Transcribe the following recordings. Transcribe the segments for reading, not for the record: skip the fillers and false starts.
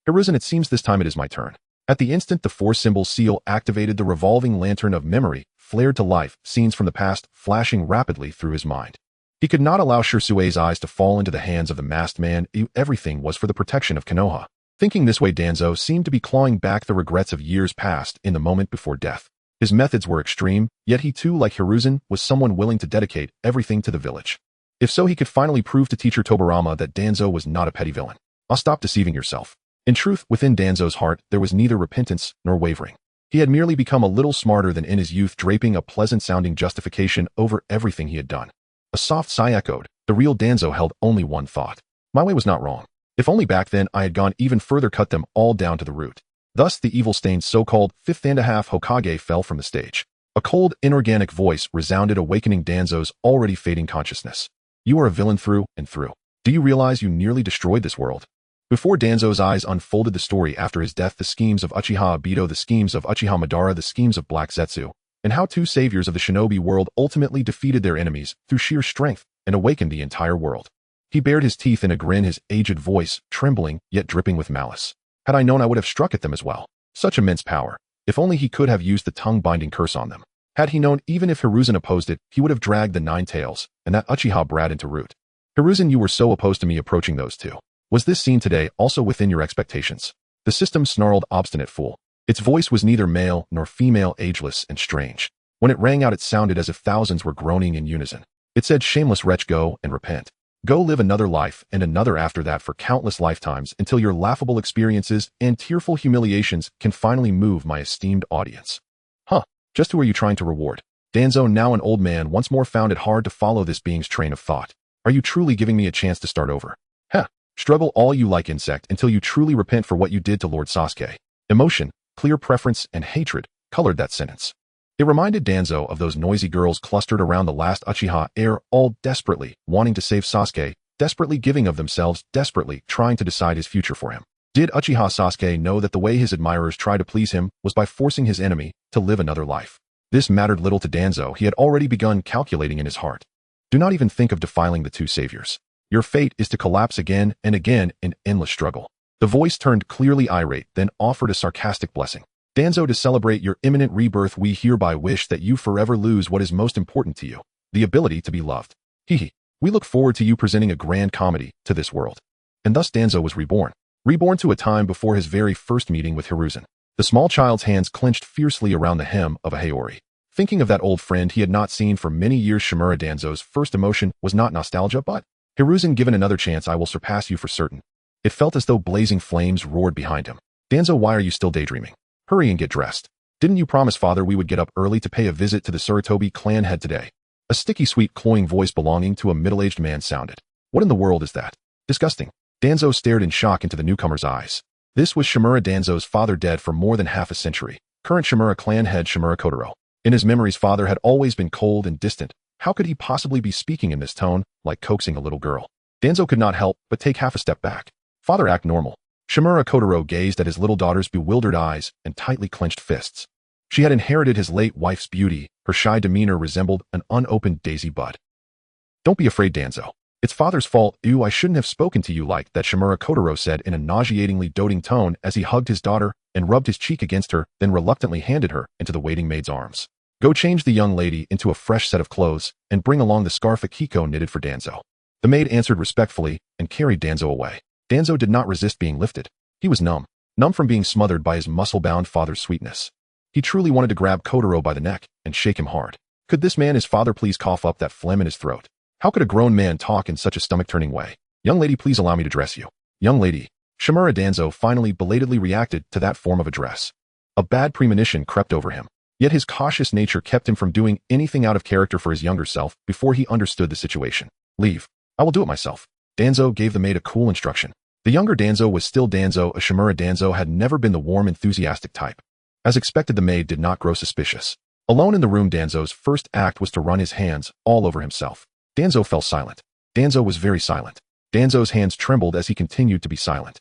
Hiruzen, it seems this time it is my turn. At the instant the four-symbol seal activated, the revolving lantern of memory flared to life, scenes from the past flashing rapidly through his mind. He could not allow Shirsue's eyes to fall into the hands of the masked man. Everything was for the protection of Konoha. Thinking this way, Danzo seemed to be clawing back the regrets of years past in the moment before death. His methods were extreme, yet he too, like Hiruzen, was someone willing to dedicate everything to the village. If so, he could finally prove to teacher Tobirama that Danzo was not a petty villain. Stop deceiving yourself. In truth, within Danzo's heart, there was neither repentance nor wavering. He had merely become a little smarter than in his youth, draping a pleasant-sounding justification over everything he had done. A soft sigh echoed. The real Danzo held only one thought. My way was not wrong. If only back then I had gone even further, cut them all down to the root. Thus the evil-stained so-called fifth-and-a-half Hokage fell from the stage. A cold, inorganic voice resounded, awakening Danzo's already fading consciousness. You are a villain through and through. Do you realize you nearly destroyed this world? Before Danzo's eyes unfolded the story after his death, the schemes of Uchiha Obito, the schemes of Uchiha Madara, the schemes of Black Zetsu, and how two saviors of the shinobi world ultimately defeated their enemies through sheer strength and awakened the entire world. He bared his teeth in a grin, his aged voice trembling yet dripping with malice. Had I known, I would have struck at them as well. Such immense power. If only he could have used the tongue-binding curse on them. Had he known, even if Hiruzen opposed it, he would have dragged the nine tails and that Uchiha brat into root. Hiruzen, you were so opposed to me approaching those two. Was this scene today also within your expectations? The system snarled, obstinate fool. Its voice was neither male nor female, ageless and strange. When it rang out, it sounded as if thousands were groaning in unison. It said, shameless wretch, go and repent. Go live another life and another after that for countless lifetimes until your laughable experiences and tearful humiliations can finally move my esteemed audience. Just who are you trying to reward? Danzo, now an old man, once more found it hard to follow this being's train of thought. Are you truly giving me a chance to start over? Struggle all you like, insect, until you truly repent for what you did to Lord Sasuke. Emotion, clear preference, and hatred colored that sentence. It reminded Danzo of those noisy girls clustered around the last Uchiha heir, all desperately wanting to save Sasuke, desperately giving of themselves, desperately trying to decide his future for him. Did Uchiha Sasuke know that the way his admirers tried to please him was by forcing his enemy to live another life? This mattered little to Danzo. He had already begun calculating in his heart. Do not even think of defiling the two saviors. Your fate is to collapse again and again in endless struggle. The voice turned clearly irate, then offered a sarcastic blessing. Danzo, to celebrate your imminent rebirth, we hereby wish that you forever lose what is most important to you, the ability to be loved. We look forward to you presenting a grand comedy to this world. And thus Danzo was reborn. Reborn to a time before his very first meeting with Hiruzen. The small child's hands clenched fiercely around the hem of a haori. Thinking of that old friend he had not seen for many years, Shimura Danzo's first emotion was not nostalgia but, Hiruzen, given another chance, I will surpass you for certain. It felt as though blazing flames roared behind him. Danzo, why are you still daydreaming? Hurry and get dressed. Didn't you promise father we would get up early to pay a visit to the Sarutobi clan head today? A sticky, sweet, cloying voice belonging to a middle-aged man sounded. What in the world is that? Disgusting. Danzo stared in shock into the newcomer's eyes. This was Shimura Danzo's father, dead for more than half a century. Current Shimura clan head Shimura Kotaro. In his memories, father had always been cold and distant. How could he possibly be speaking in this tone, like coaxing a little girl? Danzo could not help but take half a step back. Father, act normal. Shimura Kotaro gazed at his little daughter's bewildered eyes and tightly clenched fists. She had inherited his late wife's beauty. Her shy demeanor resembled an unopened daisy bud. Don't be afraid, Danzo. It's father's fault. I shouldn't have spoken to you like that, Shimura Kotaro said in a nauseatingly doting tone as he hugged his daughter and rubbed his cheek against her, then reluctantly handed her into the waiting maid's arms. Go change the young lady into a fresh set of clothes and bring along the scarf Akiko knitted for Danzo. The maid answered respectfully and carried Danzo away. Danzo did not resist being lifted. He was numb from being smothered by his muscle-bound father's sweetness. He truly wanted to grab Kotaro by the neck and shake him hard. Could this man, his father, please cough up that phlegm in his throat? How could a grown man talk in such a stomach-turning way? Young lady, please allow me to dress you. Young lady. Shimura Danzo finally belatedly reacted to that form of address. A bad premonition crept over him. Yet his cautious nature kept him from doing anything out of character for his younger self before he understood the situation. Leave. I will do it myself. Danzo gave the maid a cool instruction. The younger Danzo was still Danzo. A Shimura Danzo had never been the warm, enthusiastic type. As expected, the maid did not grow suspicious. Alone in the room, Danzo's first act was to run his hands all over himself. Danzo fell silent. Danzo was very silent. Danzo's hands trembled as he continued to be silent.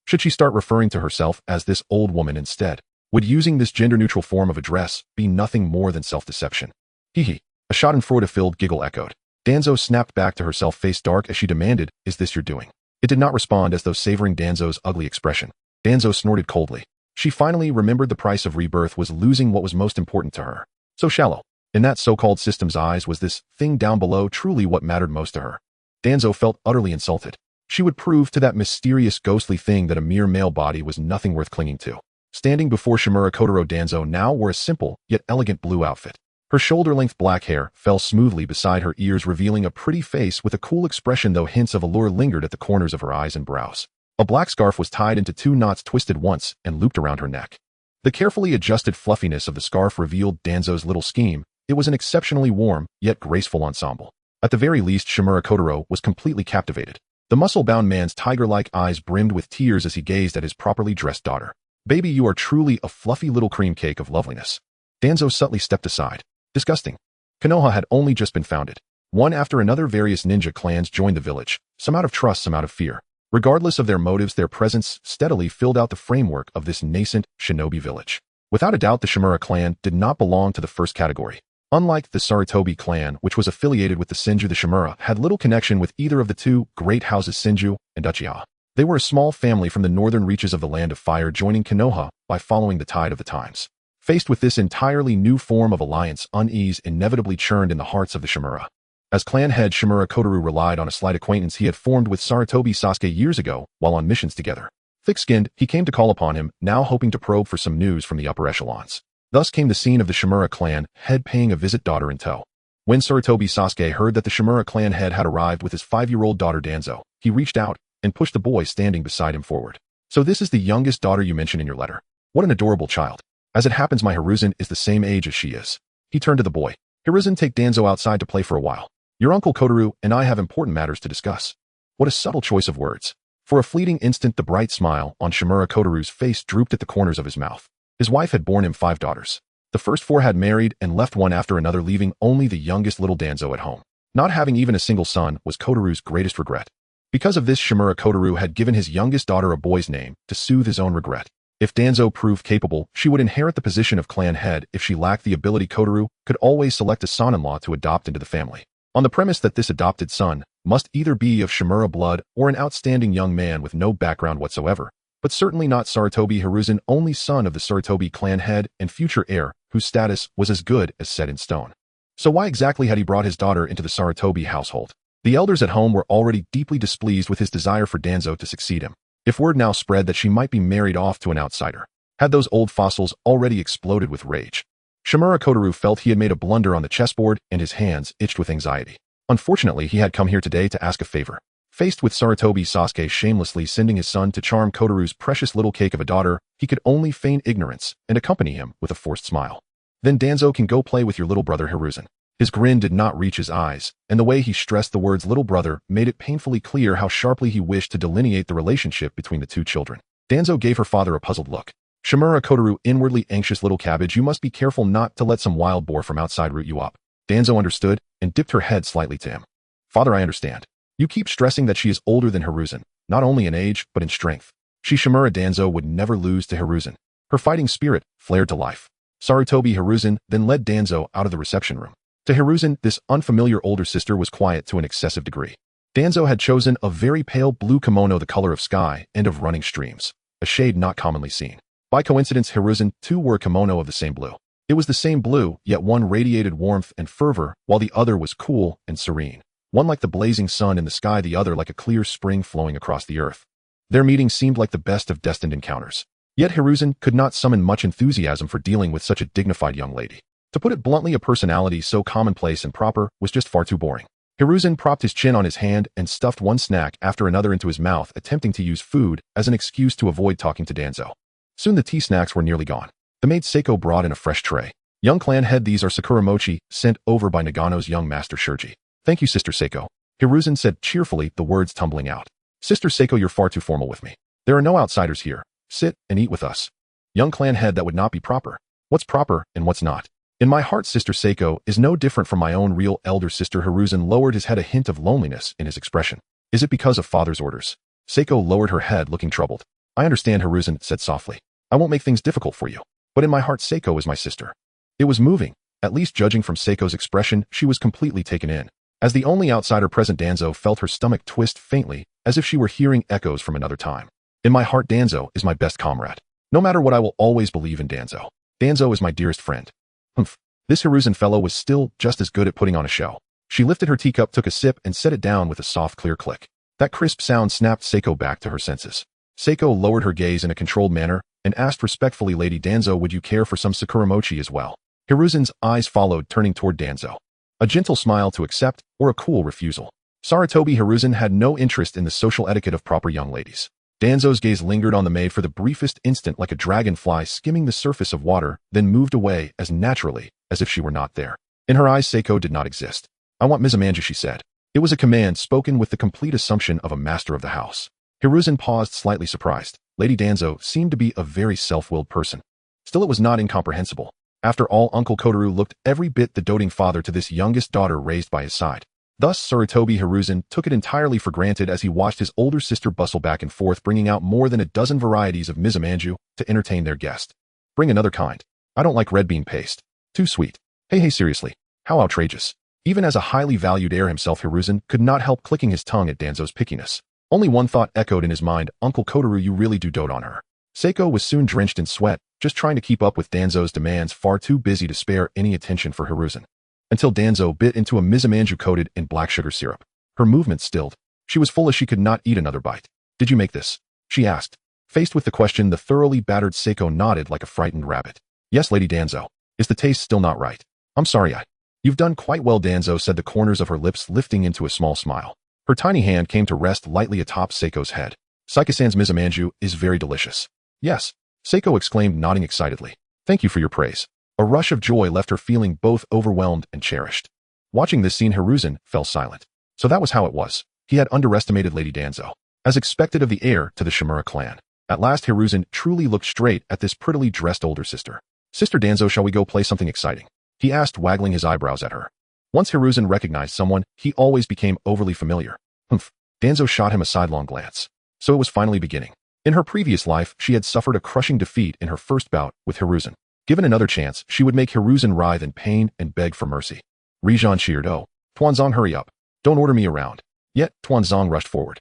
Should she start referring to herself as this old woman instead? Would using this gender-neutral form of address be nothing more than self-deception? A schadenfreude-filled giggle echoed. Danzo snapped back to herself, face dark as she demanded, is this your doing? It did not respond as though savoring Danzo's ugly expression. Danzo snorted coldly. She finally remembered the price of rebirth was losing what was most important to her. So shallow. In that so-called system's eyes, was this thing down below truly what mattered most to her? Danzo felt utterly insulted. She would prove to that mysterious ghostly thing that a mere male body was nothing worth clinging to. Standing before Shimura Danzō now wore a simple, yet elegant blue outfit. Her shoulder-length black hair fell smoothly beside her ears, revealing a pretty face with a cool expression, though hints of allure lingered at the corners of her eyes and brows. A black scarf was tied into 2 knots, twisted once and looped around her neck. The carefully adjusted fluffiness of the scarf revealed Danzo's little scheme. It was an exceptionally warm, yet graceful ensemble. At the very least, Shimura was completely captivated. The muscle-bound man's tiger-like eyes brimmed with tears as he gazed at his properly dressed daughter. "Baby, you are truly a fluffy little cream cake of loveliness." Danzo subtly stepped aside. Disgusting. Konoha had only just been founded. One after another, various ninja clans joined the village, some out of trust, some out of fear. Regardless of their motives, their presence steadily filled out the framework of this nascent shinobi village. Without a doubt, the Shimura clan did not belong to the first category. Unlike the Sarutobi clan, which was affiliated with the Senju, the Shimura had little connection with either of the 2 great houses Senju and Uchiha. They were a small family from the northern reaches of the Land of Fire, joining Konoha by following the tide of the times. Faced with this entirely new form of alliance, unease inevitably churned in the hearts of the Shimura. As clan head, Shimura relied on a slight acquaintance he had formed with Sarutobi Sasuke years ago while on missions together. Thick-skinned, he came to call upon him, now hoping to probe for some news from the upper echelons. Thus came the scene of the Shimura clan head paying a visit, daughter in tow. When Sarutobi Sasuke heard that the Shimura clan head had arrived with his 5-year-old daughter Danzo, he reached out and pushed the boy standing beside him forward. "So this is the youngest daughter you mention in your letter. What an adorable child. As it happens, my Hiruzen is the same age as she is." He turned to the boy. "Hiruzen, take Danzo outside to play for a while. Your uncle Kotoru and I have important matters to discuss." What a subtle choice of words. For a fleeting instant, the bright smile on Shimura Kotoru's face drooped at the corners of his mouth. His wife had borne him 5 daughters. The first 4 had married and left one after another, leaving only the youngest little Danzo at home. Not having even a single son was Kotoru's greatest regret. Because of this, Shimura had given his youngest daughter a boy's name to soothe his own regret. If Danzo proved capable, she would inherit the position of clan head. If she lacked the ability, Kotoru could always select a son-in-law to adopt into the family, on the premise that this adopted son must either be of Shimura blood or an outstanding young man with no background whatsoever, but certainly not Sarutobi Hiruzen, only son of the Sarutobi clan head and future heir, whose status was as good as set in stone. So why exactly had he brought his daughter into the Sarutobi household? The elders at home were already deeply displeased with his desire for Danzo to succeed him. If word now spread that she might be married off to an outsider, had those old fossils already exploded with rage? Shimura felt he had made a blunder on the chessboard, and his hands itched with anxiety. Unfortunately, he had come here today to ask a favor. Faced with Sarutobi Sasuke shamelessly sending his son to charm Kotoru's precious little cake of a daughter, he could only feign ignorance and accompany him with a forced smile. "Then Danzo can go play with your little brother Hiruzen." His grin did not reach his eyes, and the way he stressed the words little brother made it painfully clear how sharply he wished to delineate the relationship between the 2 children. Danzo gave her father a puzzled look. Shimura inwardly anxious, "Little cabbage, you must be careful not to let some wild boar from outside root you up." Danzo understood and dipped her head slightly to him. "Father, I understand. You keep stressing that she is older than Hiruzen, not only in age, but in strength. Shimura Danzo would never lose to Hiruzen." Her fighting spirit flared to life. Sarutobi Hiruzen then led Danzo out of the reception room. To Hiruzen, this unfamiliar older sister was quiet to an excessive degree. Danzo had chosen a very pale blue kimono, the color of sky and of running streams, a shade not commonly seen. By coincidence, Hiruzen too wore a kimono of the same blue. It was the same blue, yet one radiated warmth and fervor, while the other was cool and serene. One like the blazing sun in the sky, the other like a clear spring flowing across the earth. Their meeting seemed like the best of destined encounters. Yet Hiruzen could not summon much enthusiasm for dealing with such a dignified young lady. To put it bluntly, a personality so commonplace and proper was just far too boring. Hiruzen propped his chin on his hand and stuffed one snack after another into his mouth, attempting to use food as an excuse to avoid talking to Danzo. Soon the tea snacks were nearly gone. The maid Seiko brought in a fresh tray. "Young clan head, these are Sakura mochi, sent over by Nagano's young master Shurji." "Thank you, Sister Seiko," Hiruzen said cheerfully, the words tumbling out. "Sister Seiko, you're far too formal with me. There are no outsiders here. Sit and eat with us." "Young clan head, that would not be proper." "What's proper and what's not?" "In my heart, Sister Seiko is no different from my own real elder sister." Hiruzen lowered his head, a hint of loneliness in his expression. "Is it because of father's orders?" Seiko lowered her head, looking troubled. "I understand," Hiruzen said softly. "I won't make things difficult for you. But in my heart, Seiko is my sister." It was moving. At least judging from Seiko's expression, she was completely taken in. As the only outsider present, Danzo felt her stomach twist faintly as if she were hearing echoes from another time. In my heart, Danzo is my best comrade. No matter what, I will always believe in Danzo. Danzo is my dearest friend. Humph. This Hiruzen fellow was still just as good at putting on a show. She lifted her teacup, took a sip, and set it down with a soft, clear click. That crisp sound snapped Seiko back to her senses. Seiko lowered her gaze in a controlled manner and asked respectfully, Lady Danzo, would you care for some sakura mochi as well? Hiruzen's eyes followed, turning toward Danzo. A gentle smile to accept, or a cool refusal. Sarutobi Hiruzen had no interest in the social etiquette of proper young ladies. Danzo's gaze lingered on the maid for the briefest instant like a dragonfly skimming the surface of water, then moved away as naturally as if she were not there. In her eyes, Seiko did not exist. I want Mizumanju, she said. It was a command spoken with the complete assumption of a master of the house. Hiruzen paused, slightly surprised. Lady Danzo seemed to be a very self-willed person. Still, it was not incomprehensible. After all, Uncle Kotoru looked every bit the doting father to this youngest daughter raised by his side. Thus, Sarutobi Hiruzen took it entirely for granted as he watched his older sister bustle back and forth, bringing out more than a dozen varieties of Mizumanju to entertain their guest. Bring another kind. I don't like red bean paste. Too sweet. Hey, seriously. How outrageous. Even as a highly valued heir himself, Hiruzen could not help clicking his tongue at Danzo's pickiness. Only one thought echoed in his mind, Uncle Kotoru, you really do dote on her. Seiko was soon drenched in sweat, just trying to keep up with Danzo's demands, far too busy to spare any attention for Hiruzen. Until Danzo bit into a Mizumanju coated in black sugar syrup. Her movements stilled. She was full as she could not eat another bite. Did you make this? She asked. Faced with the question, the thoroughly battered Seiko nodded like a frightened rabbit. Yes, Lady Danzo. Is the taste still not right? I'm sorry, You've done quite well, Danzo said, the corners of her lips lifting into a small smile. Her tiny hand came to rest lightly atop Seiko's head. Saika-san's Mizumanju is very delicious. Yes, Seiko exclaimed, nodding excitedly. Thank you for your praise. A rush of joy left her, feeling both overwhelmed and cherished. Watching this scene, Hiruzen fell silent. So that was how it was. He had underestimated Lady Danzo. As expected of the heir to the Shimura clan. At last, Hiruzen truly looked straight at this prettily dressed older sister. Sister Danzo, shall we go play something exciting? He asked, waggling his eyebrows at her. Once Hiruzen recognized someone, he always became overly familiar. Humph. Danzo shot him a sidelong glance. So it was finally beginning. In her previous life, she had suffered a crushing defeat in her first bout with Hiruzen. Given another chance, she would make Hiruzen writhe in pain and beg for mercy. Rijan cheered, oh, Tuanzong, hurry up. Don't order me around. Yet, Tuanzong rushed forward.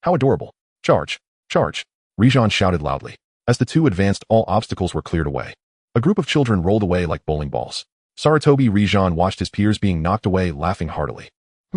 How adorable. Charge. Charge. Rijan shouted loudly. As the two advanced, all obstacles were cleared away. A group of children rolled away like bowling balls. Sarutobi Rijan watched his peers being knocked away, laughing heartily.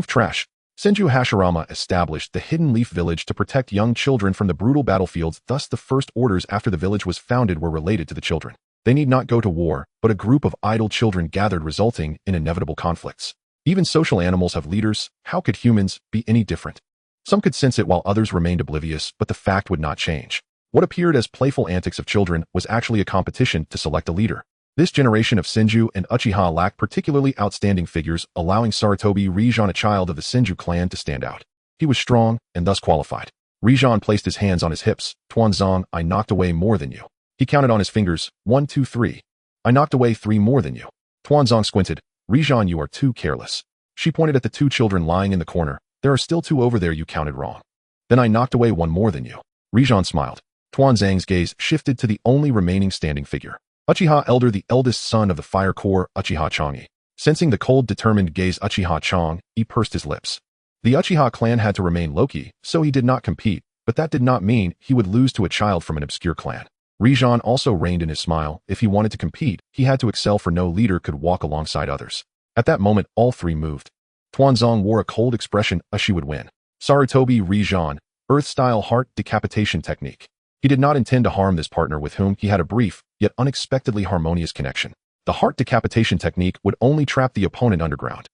Trash. Senju Hashirama established the Hidden Leaf Village to protect young children from the brutal battlefields. Thus, the first orders after the village was founded were related to the children. They need not go to war, but a group of idle children gathered, resulting in inevitable conflicts. Even social animals have leaders. How could humans be any different? Some could sense it while others remained oblivious, but the fact would not change. What appeared as playful antics of children was actually a competition to select a leader. This generation of Senju and Uchiha lacked particularly outstanding figures, allowing Sarutobi Rijan, a child of the Senju clan, to stand out. He was strong and thus qualified. Rijan placed his hands on his hips. Tuanzong, I knocked away more than you. He counted on his fingers. 1, 2, 3. I knocked away 3 more than you. Tuanzong squinted. Rijan, you are too careless. She pointed at the 2 children lying in the corner. There are still 2 over there, you counted wrong. Then I knocked away 1 more than you. Rijan smiled. Tuanzong's gaze shifted to the only remaining standing figure. Uchiha Elder, the eldest son of the Fire Corps, Uchiha Chang'e. Sensing the cold, determined gaze Uchiha Chang, he pursed his lips. The Uchiha clan had to remain low-key, so he did not compete, but that did not mean he would lose to a child from an obscure clan. Rijan also reined in his smile. If he wanted to compete, he had to excel, for no leader could walk alongside others. At that moment, all 3 moved. Tuanzong wore a cold expression, she would win. Sarutobi Rijan, Earth-style heart decapitation technique. He did not intend to harm this partner with whom he had a brief, yet unexpectedly harmonious connection. The heart decapitation technique would only trap the opponent underground.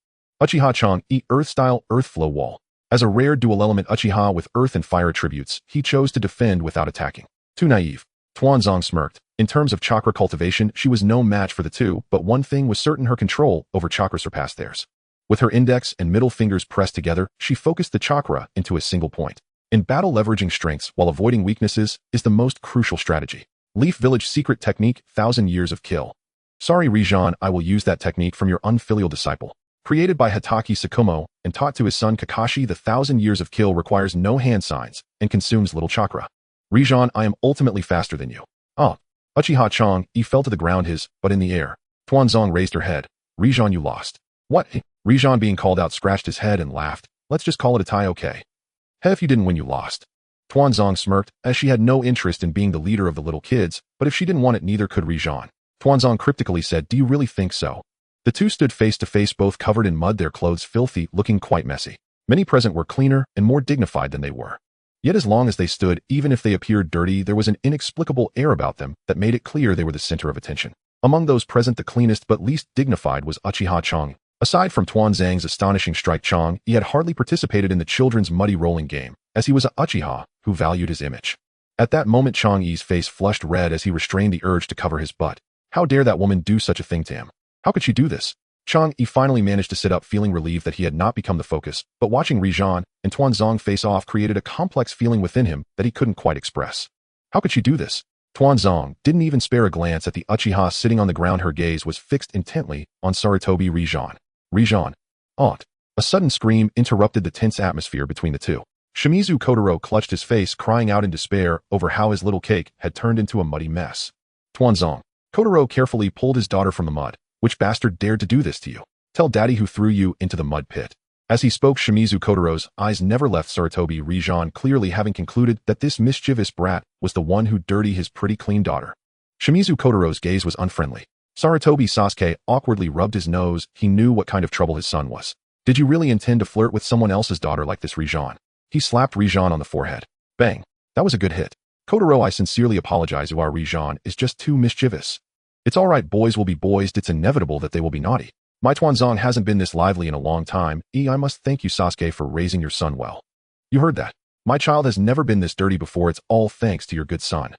Uchiha Chang'e, Earth-style Earth Flow Wall. As a rare dual-element Uchiha with earth and fire attributes, he chose to defend without attacking. Too naive. Tuanzong smirked. In terms of chakra cultivation, she was no match for the 2, but one thing was certain: her control over chakra surpassed theirs. With her index and middle fingers pressed together, she focused the chakra into a single point. In battle, leveraging strengths while avoiding weaknesses is the most crucial strategy. Leaf Village secret technique, 1,000 years of kill. Sorry, Rijan, I will use that technique from your unfilial disciple. Created by Hitaki Sakumo and taught to his son Kakashi, the 1,000 years of kill requires no hand signs and consumes little chakra. Rijan, I am ultimately faster than you. Ah. Uchiha Chang'e fell to the ground, but in the air. Tuanzong raised her head. Rijan, you lost. What? Rijan, being called out, scratched his head and laughed. Let's just call it a tie, okay? Hey, if you didn't win, you lost. Tuanzong smirked, as she had no interest in being the leader of the little kids, but if she didn't want it, neither could Rijan. Tuanzong cryptically said, "Do you really think so?" The two stood face to face, both covered in mud, their clothes filthy, looking quite messy. Many present were cleaner and more dignified than they were. Yet as long as they stood, even if they appeared dirty, there was an inexplicable air about them that made it clear they were the center of attention. Among those present, the cleanest but least dignified was Uchiha Chang. Aside from Tuanzang's astonishing strike, Chang, he had hardly participated in the children's muddy rolling game, as he was a Uchiha who valued his image. At that moment, Chang Yi's face flushed red as he restrained the urge to cover his butt. How dare that woman do such a thing to him? How could she do this? Chang Yi finally managed to sit up, feeling relieved that he had not become the focus, but watching Rijan and Tuanzong face off created a complex feeling within him that he couldn't quite express. How could she do this? Tuanzong didn't even spare a glance at the Uchiha sitting on the ground. Her gaze was fixed intently on Sarutobi Rijan. Rijan. Aunt. A sudden scream interrupted the tense atmosphere between the two. Shimizu Kotaro clutched his face, crying out in despair over how his little cake had turned into a muddy mess. Tuanzong. Kotaro carefully pulled his daughter from the mud. Which bastard dared to do this to you? Tell daddy who threw you into the mud pit. As he spoke, Shimizu Kotaro's eyes never left Sarutobi Rijan, clearly having concluded that this mischievous brat was the one who dirtied his pretty clean daughter. Shimizu Kotaro's gaze was unfriendly. Sarutobi Sasuke awkwardly rubbed his nose. He knew what kind of trouble his son was. Did you really intend to flirt with someone else's daughter like this, Rijan? He slapped Rijan on the forehead. Bang. That was a good hit. Kotaro, I sincerely apologize. Our Rijan is just too mischievous. It's all right, boys will be boys. It's inevitable that they will be naughty. My Tuanzong hasn't been this lively in a long time. I must thank you, Sasuke, for raising your son well. You heard that. My child has never been this dirty before. It's all thanks to your good son.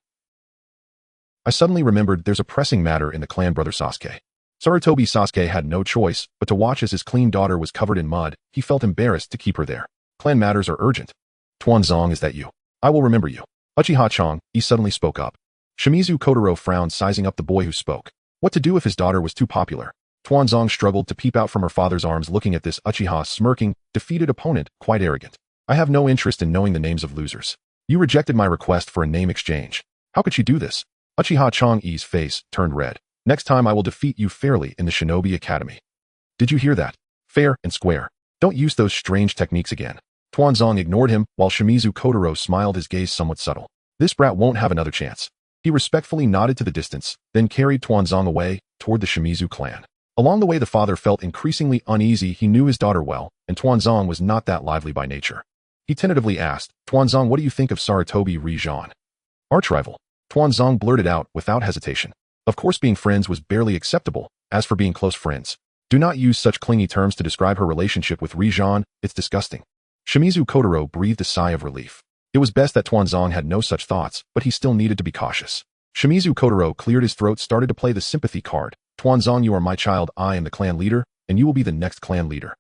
I suddenly remembered there's a pressing matter in the clan, brother Sasuke. Sarutobi Sasuke had no choice but to watch as his clean daughter was covered in mud. He felt embarrassed to keep her there. Clan matters are urgent. Tuanzong, is that you? I will remember you. Uchiha Chang, he suddenly spoke up. Shimizu Kotaro frowned, sizing up the boy who spoke. What to do if his daughter was too popular? Tuanzong struggled to peep out from her father's arms, looking at this Uchiha smirking, defeated opponent, quite arrogant. I have no interest in knowing the names of losers. You rejected my request for a name exchange. How could she do this? Uchiha Chang-I's face turned red. Next time I will defeat you fairly in the Shinobi Academy. Did you hear that? Fair and square. Don't use those strange techniques again. Tuanzong ignored him, while Shimizu Kotaro smiled, his gaze somewhat subtle. This brat won't have another chance. He respectfully nodded to the distance, then carried Tuanzong away toward the Shimizu clan. Along the way, the father felt increasingly uneasy. He knew his daughter well, and Tuanzong was not that lively by nature. He tentatively asked, Tuanzong, what do you think of Sarutobi Rijan? Archrival. Tuanzong blurted out without hesitation. Of course, being friends was barely acceptable. As for being close friends, do not use such clingy terms to describe her relationship with Rijan. It's disgusting. Shimizu Kotaro breathed a sigh of relief. It was best that Tuanzong had no such thoughts, but he still needed to be cautious. Shimizu Kotaro cleared his throat, started to play the sympathy card. Tuanzong, you are my child. I am the clan leader, and you will be the next clan leader.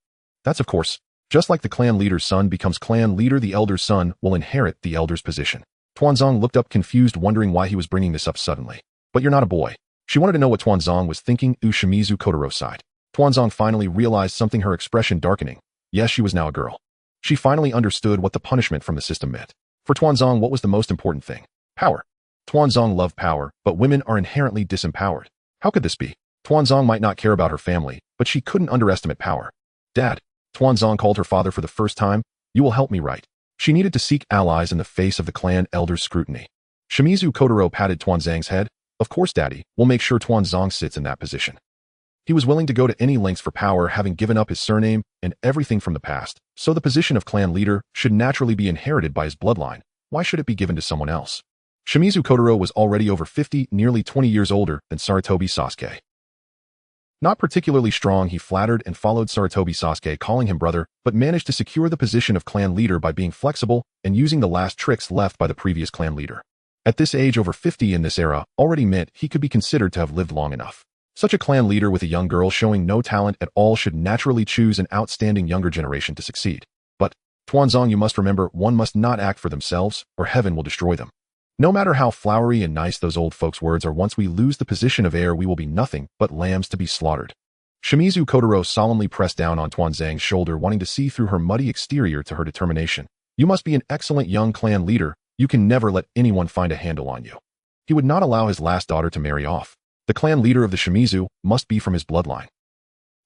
That's of course. Just like the clan leader's son becomes clan leader, the elder's son will inherit the elder's position. Tuanzong looked up confused, wondering why he was bringing this up suddenly. But you're not a boy. She wanted to know what Tuanzong was thinking. Shimizu Kotaro sighed. Tuanzong finally realized something, her expression darkening. Yes, she was now a girl. She finally understood what the punishment from the system meant. For Tuanzong, what was the most important thing? Power. Tuanzong loved power, but women are inherently disempowered. How could this be? Tuanzong might not care about her family, but she couldn't underestimate power. Dad. Tuanzong called her father for the first time. You will help me, right? She needed to seek allies in the face of the clan elder's scrutiny. Shimizu Kotaro patted Tuanzang's head. Of course, Daddy. We'll make sure Tuanzong sits in that position. He was willing to go to any lengths for power, having given up his surname and everything from the past, so the position of clan leader should naturally be inherited by his bloodline. Why should it be given to someone else? Shimizu Kotaro was already over 50, nearly 20 years older than Sarutobi Sasuke. Not particularly strong, he flattered and followed Sarutobi Sasuke, calling him brother, but managed to secure the position of clan leader by being flexible and using the last tricks left by the previous clan leader. At this age, over 50 in this era already meant he could be considered to have lived long enough. Such a clan leader with a young girl showing no talent at all should naturally choose an outstanding younger generation to succeed. But, Tuanzong, you must remember, one must not act for themselves, or heaven will destroy them. No matter how flowery and nice those old folks' words are, once we lose the position of heir, we will be nothing but lambs to be slaughtered. Shimizu Kotaro solemnly pressed down on Tuanzang's shoulder, wanting to see through her muddy exterior to her determination. You must be an excellent young clan leader. You can never let anyone find a handle on you. He would not allow his last daughter to marry off. The clan leader of the Shimizu must be from his bloodline.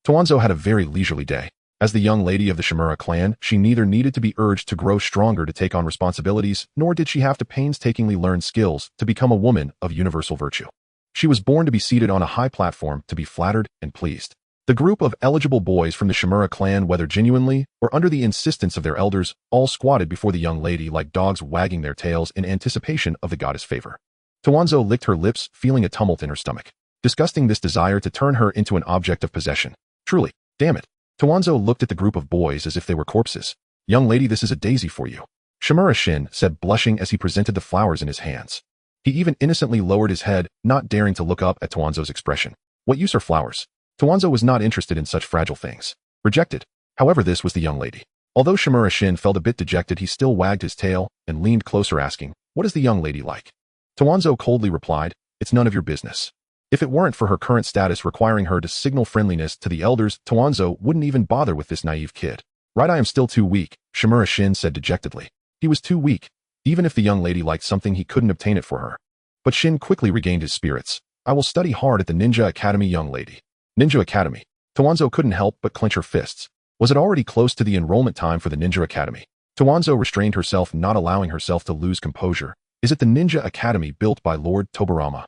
Tuanzo had a very leisurely day. As the young lady of the Shimura clan, she neither needed to be urged to grow stronger to take on responsibilities, nor did she have to painstakingly learn skills to become a woman of universal virtue. She was born to be seated on a high platform to be flattered and pleased. The group of eligible boys from the Shimura clan, whether genuinely or under the insistence of their elders, all squatted before the young lady like dogs wagging their tails in anticipation of the goddess' favor. Danzo licked her lips, feeling a tumult in her stomach, disgusting this desire to turn her into an object of possession. Truly, damn it. Danzo looked at the group of boys as if they were corpses. Young lady, this is a daisy for you, Shimura Shin said, blushing as he presented the flowers in his hands. He even innocently lowered his head, not daring to look up at Danzo's expression. What use are flowers? Danzo was not interested in such fragile things. Rejected. However, this was the young lady. Although Shimura Shin felt a bit dejected, he still wagged his tail and leaned closer, asking, "What is the young lady like?" Danzo coldly replied, "It's none of your business." If it weren't for her current status requiring her to signal friendliness to the elders, Danzo wouldn't even bother with this naive kid. Right, I am still too weak, Shimura Shin said dejectedly. He was too weak. Even if the young lady liked something, he couldn't obtain it for her. But Shin quickly regained his spirits. "I will study hard at the Ninja Academy, young lady." Ninja Academy. Danzo couldn't help but clench her fists. Was it already close to the enrollment time for the Ninja Academy? Danzo restrained herself, not allowing herself to lose composure. Is it the Ninja Academy built by Lord Tobirama?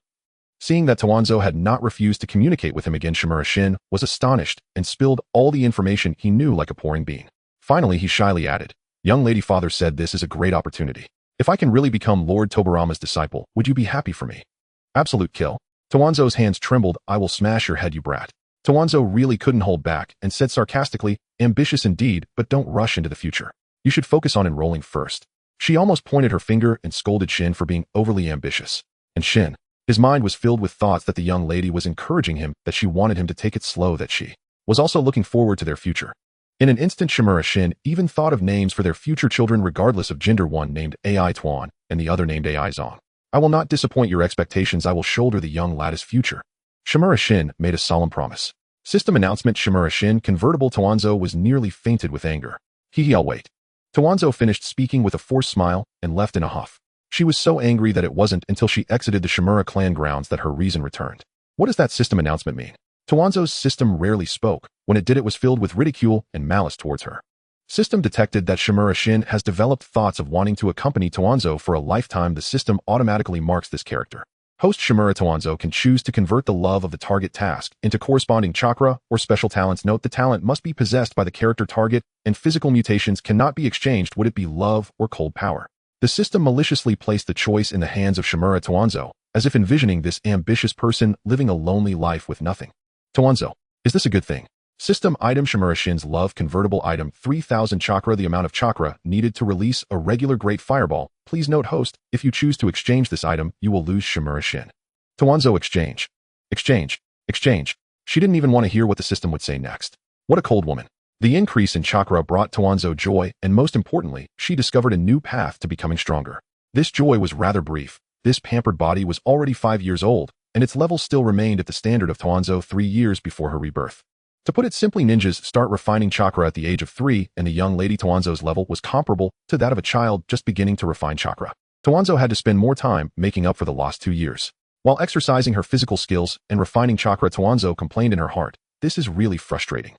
Seeing that Danzo had not refused to communicate with him again, Shimura Shin was astonished and spilled all the information he knew like a pouring bean. Finally, he shyly added, "Young lady, father said this is a great opportunity. If I can really become Lord Tobirama's disciple, would you be happy for me?" Absolute kill. Danzo's hands trembled. "I will smash your head, you brat." Danzo really couldn't hold back and said sarcastically, "Ambitious indeed, but don't rush into the future. You should focus on enrolling first." She almost pointed her finger and scolded Shin for being overly ambitious. And Shin, his mind was filled with thoughts that the young lady was encouraging him, that she wanted him to take it slow, that she was also looking forward to their future. In an instant, Shimura Shin even thought of names for their future children regardless of gender, one named Ai Tuan and the other named Ai Zong. "I will not disappoint your expectations. I will shoulder the young lad's future." Shimura Shin made a solemn promise. System announcement. Shimura Shin convertible. Danzo was nearly fainted with anger. I'll wait. Danzo finished speaking with a forced smile and left in a huff. She was so angry that it wasn't until she exited the Shimura clan grounds that her reason returned. What does that system announcement mean? Danzo's system rarely spoke. When it did, it was filled with ridicule and malice towards her. System detected that Shimura Shin has developed thoughts of wanting to accompany Danzo for a lifetime. The system automatically marks this character. Host Shimura Danzo can choose to convert the love of the target task into corresponding chakra or special talents. Note: the talent must be possessed by the character target, and physical mutations cannot be exchanged. Would it be love or cold power? The system maliciously placed the choice in the hands of Shimura Danzo, as if envisioning this ambitious person living a lonely life with nothing. Danzo, is this a good thing? System item: Shimura Shin's love convertible item, 3000 chakra, the amount of chakra needed to release a regular great fireball. Please note, host, if you choose to exchange this item, you will lose Shimura Shin. Danzo: exchange. Exchange. Exchange. She didn't even want to hear what the system would say next. What a cold woman. The increase in chakra brought Danzo joy, and most importantly, she discovered a new path to becoming stronger. This joy was rather brief. This pampered body was already 5 years old, and its level still remained at the standard of Danzo 3 years before her rebirth. To put it simply, ninjas start refining chakra at the age of 3, and the young lady Danzo's level was comparable to that of a child just beginning to refine chakra. Danzo had to spend more time making up for the lost 2 years. While exercising her physical skills and refining chakra, Danzo complained in her heart, "This is really frustrating."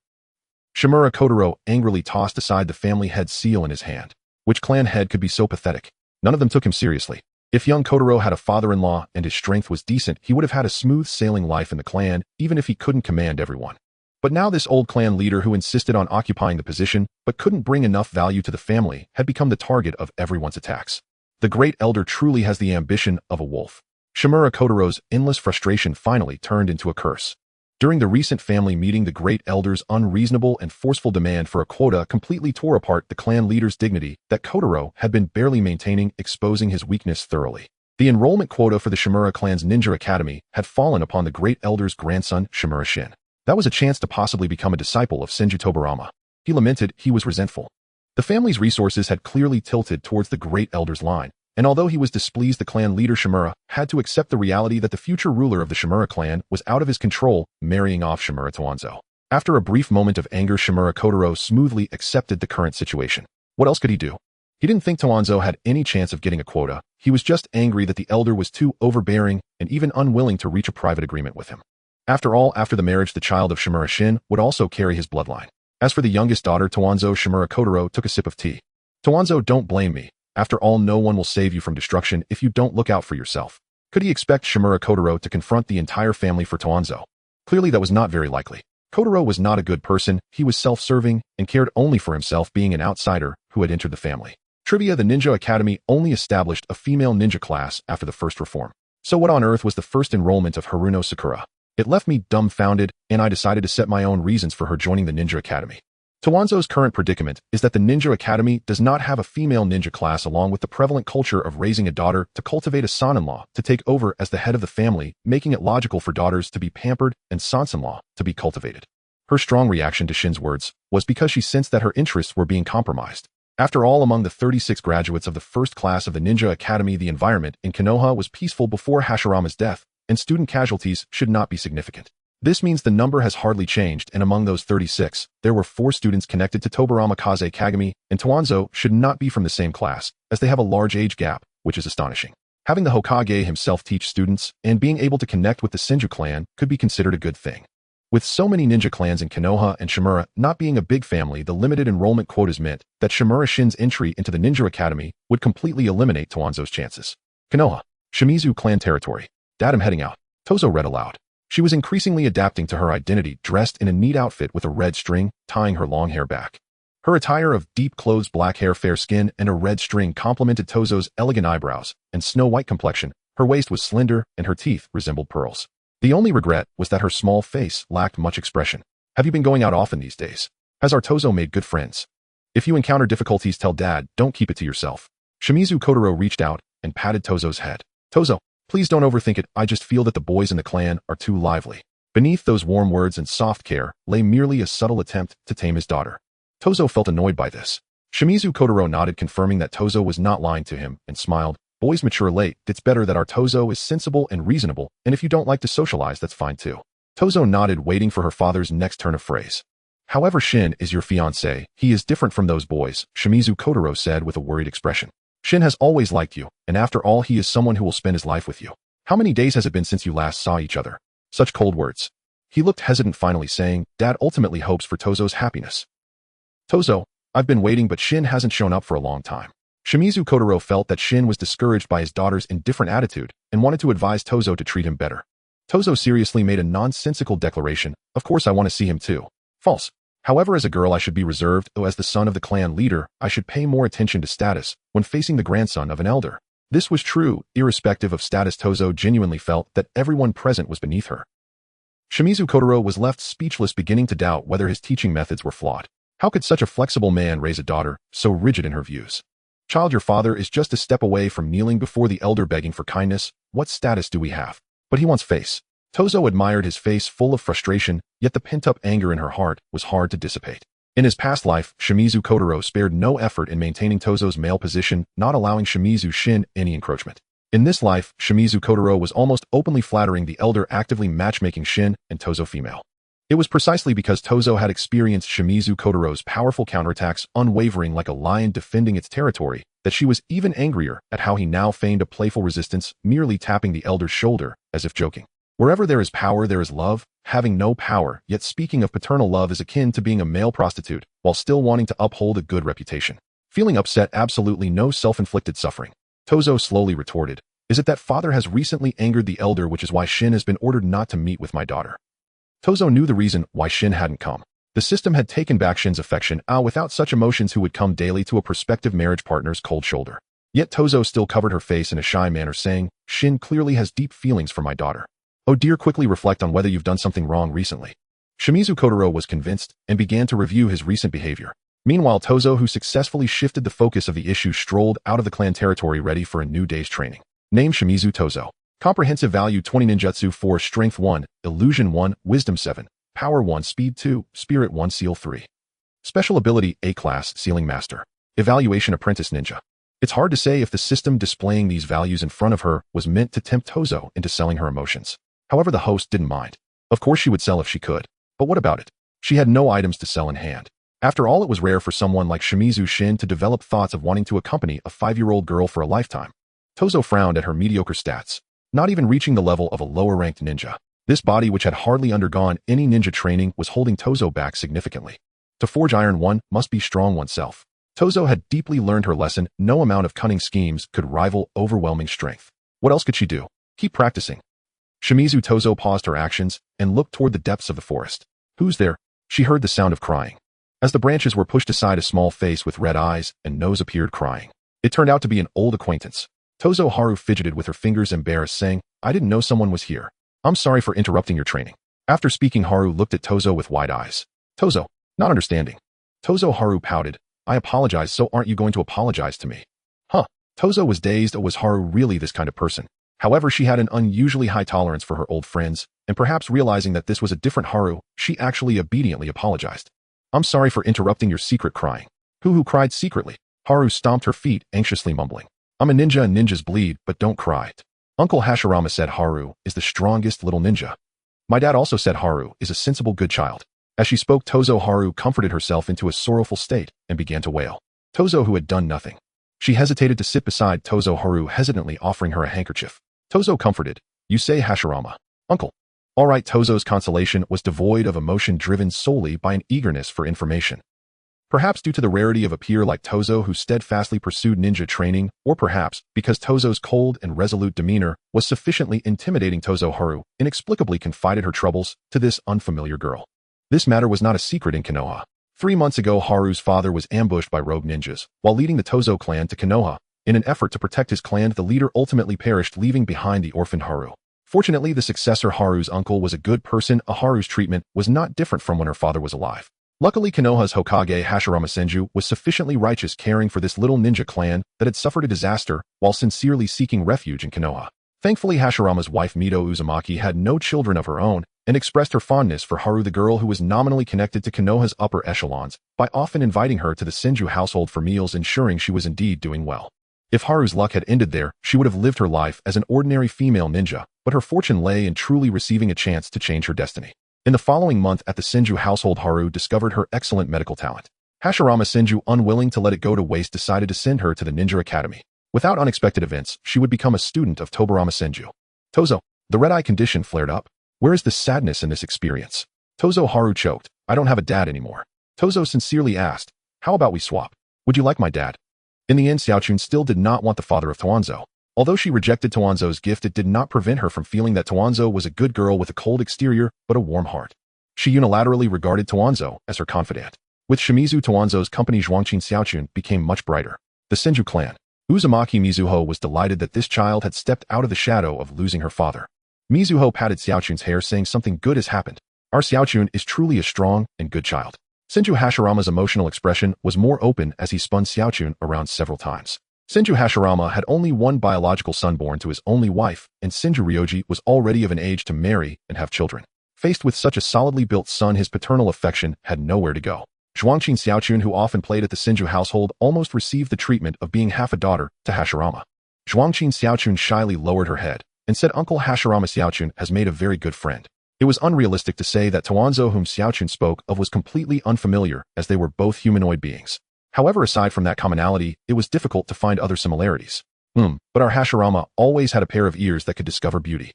Shimura Kotaro angrily tossed aside the family head seal in his hand. Which clan head could be so pathetic? None of them took him seriously. If young Kotaro had a father-in-law and his strength was decent, he would have had a smooth sailing life in the clan, even if he couldn't command everyone. But now this old clan leader who insisted on occupying the position but couldn't bring enough value to the family had become the target of everyone's attacks. The great elder truly has the ambition of a wolf. Shimura Kotaro's endless frustration finally turned into a curse. During the recent family meeting, the great elder's unreasonable and forceful demand for a quota completely tore apart the clan leader's dignity that Kotaro had been barely maintaining, exposing his weakness thoroughly. The enrollment quota for the Shimura clan's ninja academy had fallen upon the great elder's grandson, Shimura Shin. That was a chance to possibly become a disciple of Senju Tobirama. He lamented. He was resentful. The family's resources had clearly tilted towards the great elder's line, and although he was displeased, the clan leader Shimura had to accept the reality that the future ruler of the Shimura clan was out of his control, marrying off Shimura Danzō. After a brief moment of anger, Shimura Kotaro smoothly accepted the current situation. What else could he do? He didn't think Danzō had any chance of getting a quota. He was just angry that the elder was too overbearing and even unwilling to reach a private agreement with him. After all, after the marriage, the child of Shimura Shin would also carry his bloodline. As for the youngest daughter, Toanzo, Shimura Kotaro took a sip of tea. Toanzo, don't blame me. After all, no one will save you from destruction if you don't look out for yourself. Could he expect Shimura Kotaro to confront the entire family for Toanzo? Clearly that was not very likely. Kotaro was not a good person, he was self-serving, and cared only for himself, being an outsider who had entered the family. Trivia: the Ninja Academy only established a female ninja class after the first reform. So what on earth was the first enrollment of Haruno Sakura? It left me dumbfounded, and I decided to set my own reasons for her joining the Ninja Academy. Toanzo's current predicament is that the Ninja Academy does not have a female ninja class, along with the prevalent culture of raising a daughter to cultivate a son-in-law to take over as the head of the family, making it logical for daughters to be pampered and sons-in-law to be cultivated. Her strong reaction to Shin's words was because she sensed that her interests were being compromised. After all, among the 36 graduates of the first class of the Ninja Academy, the environment in Konoha was peaceful before Hashirama's death, and student casualties should not be significant. This means the number has hardly changed, and among those 36, there were 4 students connected to Tobirama-sensei Kagami, and Toanzo should not be from the same class, as they have a large age gap, which is astonishing. Having the Hokage himself teach students, and being able to connect with the Senju clan could be considered a good thing. With so many ninja clans in Konoha and Shimura not being a big family, the limited enrollment quotas meant that Shimura Shin's entry into the Ninja Academy would completely eliminate Toanzo's chances. Konoha, Shimizu clan territory. Dad, I'm heading out. Tozo read aloud. She was increasingly adapting to her identity, dressed in a neat outfit with a red string, tying her long hair back. Her attire of deep clothes, black hair, fair skin, and a red string complemented Tozo's elegant eyebrows and snow-white complexion. Her waist was slender, and her teeth resembled pearls. The only regret was that her small face lacked much expression. Have you been going out often these days? Has our Tozo made good friends? If you encounter difficulties, tell Dad, don't keep it to yourself. Shimizu Kotaro reached out and patted Tozo's head. Tozo, please don't overthink it, I just feel that the boys in the clan are too lively. Beneath those warm words and soft care lay merely a subtle attempt to tame his daughter. Tozo felt annoyed by this. Shimizu Kotaro nodded, confirming that Tozo was not lying to him, and smiled. Boys mature late, it's better that our Tozo is sensible and reasonable, and if you don't like to socialize, that's fine too. Tozo nodded, waiting for her father's next turn of phrase. However, Shin is your fiancé, he is different from those boys, Shimizu Kotaro said with a worried expression. Shin has always liked you, and after all, he is someone who will spend his life with you. How many days has it been since you last saw each other? Such cold words. He looked hesitant, finally saying, Dad ultimately hopes for Tozo's happiness. Tozo, I've been waiting, but Shin hasn't shown up for a long time. Shimizu Kotaro felt that Shin was discouraged by his daughter's indifferent attitude and wanted to advise Tozo to treat him better. Tozo seriously made a nonsensical declaration, of course I want to see him too. False. However, as a girl I should be reserved, though as the son of the clan leader, I should pay more attention to status when facing the grandson of an elder. This was true, irrespective of status. Tozo genuinely felt that everyone present was beneath her. Shimizu Kotaro was left speechless, beginning to doubt whether his teaching methods were flawed. How could such a flexible man raise a daughter, so rigid in her views? Child, your father is just a step away from kneeling before the elder begging for kindness. What status do we have? But he wants face. Tozo admired his face, full of frustration, yet the pent-up anger in her heart was hard to dissipate. In his past life, Shimizu Kotaro spared no effort in maintaining Tozo's male position, not allowing Shimizu Shin any encroachment. In this life, Shimizu Kotaro was almost openly flattering the elder, actively matchmaking Shin and Tozo female. It was precisely because Tozo had experienced Shimizu Kotaro's powerful counterattacks, unwavering like a lion defending its territory, that she was even angrier at how he now feigned a playful resistance, merely tapping the elder's shoulder, as if joking. Wherever there is power, there is love. Having no power, yet speaking of paternal love, is akin to being a male prostitute, while still wanting to uphold a good reputation. Feeling upset, absolutely no self-inflicted suffering. Tozo slowly retorted, is it that father has recently angered the elder, which is why Shin has been ordered not to meet with my daughter? Tozo knew the reason why Shin hadn't come. The system had taken back Shin's affection, without such emotions who would come daily to a prospective marriage partner's cold shoulder. Yet Tozo still covered her face in a shy manner, saying, Shin clearly has deep feelings for my daughter. Oh dear, quickly reflect on whether you've done something wrong recently. Shimizu Kotaro was convinced and began to review his recent behavior. Meanwhile, Tozo, who successfully shifted the focus of the issue, strolled out of the clan territory ready for a new day's training. Name: Shimizu Tozo. Comprehensive value 20, Ninjutsu 4, Strength 1, Illusion 1, Wisdom 7, Power 1, Speed 2, Spirit 1, Seal 3. Special ability A-Class, Sealing Master. Evaluation Apprentice Ninja. It's hard to say if the system displaying these values in front of her was meant to tempt Tozo into selling her emotions. However, the host didn't mind. Of course she would sell if she could. But what about it? She had no items to sell in hand. After all, it was rare for someone like Shimizu Shin to develop thoughts of wanting to accompany a 5-year-old girl for a lifetime. Tozo frowned at her mediocre stats. Not even reaching the level of a lower-ranked ninja. This body, which had hardly undergone any ninja training, was holding Tozo back significantly. To forge iron, one must be strong oneself. Tozo had deeply learned her lesson. No amount of cunning schemes could rival overwhelming strength. What else could she do? Keep practicing. Shimizu Tozo paused her actions and looked toward the depths of the forest. Who's there? She heard the sound of crying. As the branches were pushed aside, a small face with red eyes and nose appeared crying. It turned out to be an old acquaintance. Tozo Haru fidgeted with her fingers, embarrassed, saying, I didn't know someone was here. I'm sorry for interrupting your training. After speaking, Haru looked at Tozo with wide eyes. Tozo, not understanding. Tozo Haru pouted. I apologize, so aren't you going to apologize to me? Huh. Tozo was dazed. Was Haru really this kind of person? However, she had an unusually high tolerance for her old friends, and perhaps realizing that this was a different Haru, she actually obediently apologized. I'm sorry for interrupting your secret crying. Who cried secretly? Haru stomped her feet, anxiously mumbling. I'm a ninja and ninjas bleed, but don't cry. Uncle Hashirama said Haru is the strongest little ninja. My dad also said Haru is a sensible good child. As she spoke, Tozo Haru comforted herself into a sorrowful state and began to wail. Tozo, who had done nothing. She hesitated to sit beside Tozo Haru, hesitantly offering her a handkerchief. Tozo comforted. You say Hashirama. Uncle. All right. Tozo's consolation was devoid of emotion, driven solely by an eagerness for information. Perhaps due to the rarity of a peer like Tozo who steadfastly pursued ninja training, or perhaps because Tozo's cold and resolute demeanor was sufficiently intimidating, Tozo Haru inexplicably confided her troubles to this unfamiliar girl. This matter was not a secret in Konoha. 3 months ago, Haru's father was ambushed by rogue ninjas while leading the Tozo clan to Konoha. In an effort to protect his clan, the leader ultimately perished, leaving behind the orphaned Haru. Fortunately, the successor, Haru's uncle, was a good person. Haru's treatment was not different from when her father was alive. Luckily, Konoha's Hokage Hashirama-sensei was sufficiently righteous, caring for this little ninja clan that had suffered a disaster while sincerely seeking refuge in Konoha. Thankfully, Hashirama's wife Mito Uzumaki had no children of her own and expressed her fondness for Haru, the girl who was nominally connected to Konoha's upper echelons, by often inviting her to the Senju household for meals, ensuring she was indeed doing well. If Haru's luck had ended there, she would have lived her life as an ordinary female ninja, but her fortune lay in truly receiving a chance to change her destiny. In the following month at the Senju household, Haru discovered her excellent medical talent. Hashirama-sensei, unwilling to let it go to waste, decided to send her to the Ninja Academy. Without unexpected events, she would become a student of Tobirama-sensei. Tozo, the red-eye condition flared up. Where is the sadness in this experience? Tozo Haru choked. I don't have a dad anymore. Tozo sincerely asked, how about we swap? Would you like my dad? In the end, Xiaochun still did not want the father of Tuanzo. Although she rejected Tuanzo's gift, it did not prevent her from feeling that Tuanzo was a good girl with a cold exterior but a warm heart. She unilaterally regarded Tuanzo as her confidant. With Shimizu Tuanzo's company, Zhuangqin Xiaochun became much brighter. The Senju clan. Uzumaki Mizuho was delighted that this child had stepped out of the shadow of losing her father. Mizuho patted Xiaochun's hair, saying something good has happened. Our Xiaochun is truly a strong and good child. Senju Hashirama's emotional expression was more open as he spun Xiaochun around several times. Senju Hashirama had only one biological son born to his only wife, and Senju Ryoji was already of an age to marry and have children. Faced with such a solidly built son, his paternal affection had nowhere to go. Zhuangqin Xiaochun, who often played at the Senju household, almost received the treatment of being half a daughter to Hashirama. Zhuangqin Xiaochun shyly lowered her head and said, Uncle Hashirama, Xiaochun has made a very good friend. It was unrealistic to say that Tuanzo, whom Xiaochun spoke of, was completely unfamiliar, as they were both humanoid beings. However, aside from that commonality, it was difficult to find other similarities. But our Hashirama always had a pair of ears that could discover beauty.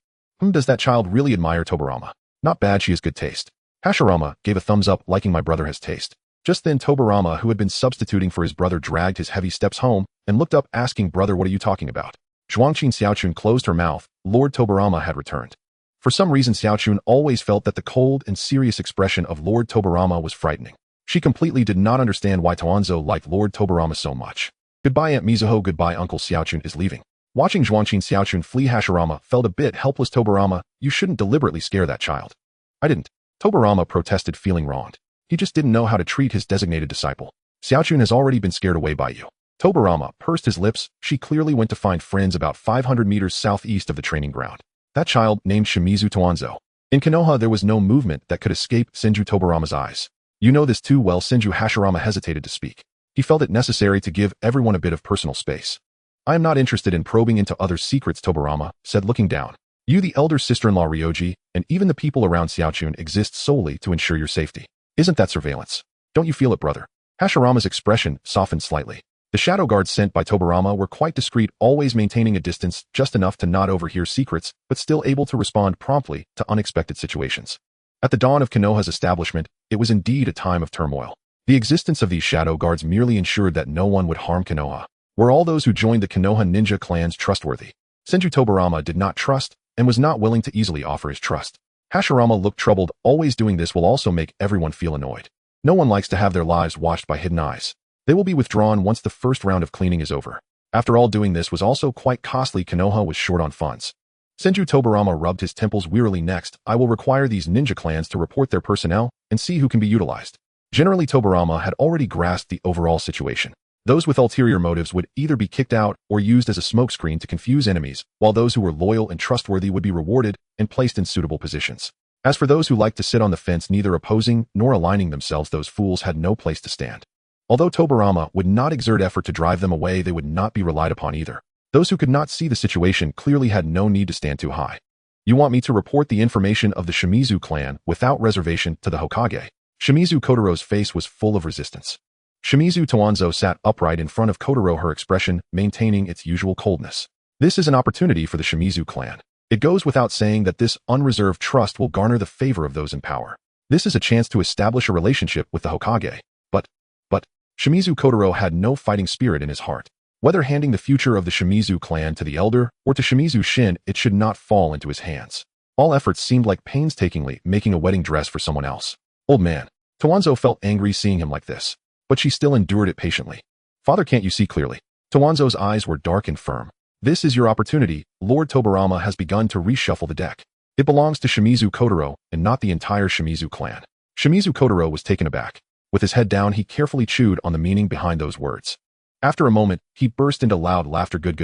Does that child really admire Tobirama? Not bad, she has good taste. Hashirama gave a thumbs up, liking my brother has taste. Just then, Tobirama, who had been substituting for his brother, dragged his heavy steps home and looked up, asking, Brother, what are you talking about? Zhuangqin Xiaochun closed her mouth. Lord Tobirama had returned. For some reason, Xiaochun always felt that the cold and serious expression of Lord Tobirama was frightening. She completely did not understand why Tuanzo liked Lord Tobirama so much. Goodbye, Aunt Mizuho. Goodbye, Uncle. Xiaochun is leaving. Watching Zhuangqin Xiaochun flee, Hashirama felt a bit helpless. Tobirama, you shouldn't deliberately scare that child. I didn't. Tobirama protested, feeling wronged. He just didn't know how to treat his designated disciple. Xiaochun has already been scared away by you. Tobirama pursed his lips. She clearly went to find friends about 500 meters southeast of the training ground. That child, named Shimizu Tuanzo. In Konoha, there was no movement that could escape Senju Tobirama's eyes. You know this too well. Senju Hashirama hesitated to speak. He felt it necessary to give everyone a bit of personal space. I am not interested in probing into other secrets, Tobirama said, looking down. You, the elder sister-in-law Ryoji, and even the people around Xiaochun exist solely to ensure your safety. Isn't that surveillance? Don't you feel it, brother? Hashirama's expression softened slightly. The shadow guards sent by Tobirama were quite discreet, always maintaining a distance just enough to not overhear secrets, but still able to respond promptly to unexpected situations. At the dawn of Konoha's establishment, it was indeed a time of turmoil. The existence of these shadow guards merely ensured that no one would harm Konoha. Were all those who joined the Konoha ninja clans trustworthy? Senju Tobirama did not trust and was not willing to easily offer his trust. Hashirama looked troubled. Always doing this will also make everyone feel annoyed. No one likes to have their lives watched by hidden eyes. They will be withdrawn once the first round of cleaning is over. After all, doing this was also quite costly. Konoha was short on funds. Senju Tobirama rubbed his temples wearily. Next, I will require these ninja clans to report their personnel and see who can be utilized. Generally, Tobirama had already grasped the overall situation. Those with ulterior motives would either be kicked out or used as a smokescreen to confuse enemies, while those who were loyal and trustworthy would be rewarded and placed in suitable positions. As for those who liked to sit on the fence, neither opposing nor aligning themselves, those fools had no place to stand. Although Tobirama would not exert effort to drive them away, they would not be relied upon either. Those who could not see the situation clearly had no need to stand too high. You want me to report the information of the Shimizu clan without reservation to the Hokage? Shimizu Kotaro's face was full of resistance. Shimizu Danzō sat upright in front of Kotaro, her expression maintaining its usual coldness. This is an opportunity for the Shimizu clan. It goes without saying that this unreserved trust will garner the favor of those in power. This is a chance to establish a relationship with the Hokage. But, Shimizu Kotaro had no fighting spirit in his heart. Whether handing the future of the Shimizu clan to the elder or to Shimizu Shin, it should not fall into his hands. All efforts seemed like painstakingly making a wedding dress for someone else. Old man. Danzo felt angry seeing him like this, but she still endured it patiently. Father, can't you see clearly? Danzo's eyes were dark and firm. This is your opportunity. Lord Tobirama has begun to reshuffle the deck. It belongs to Shimizu Kotaro and not the entire Shimizu clan. Shimizu Kotaro was taken aback. With his head down, he carefully chewed on the meaning behind those words. After a moment, he burst into loud laughter. Good.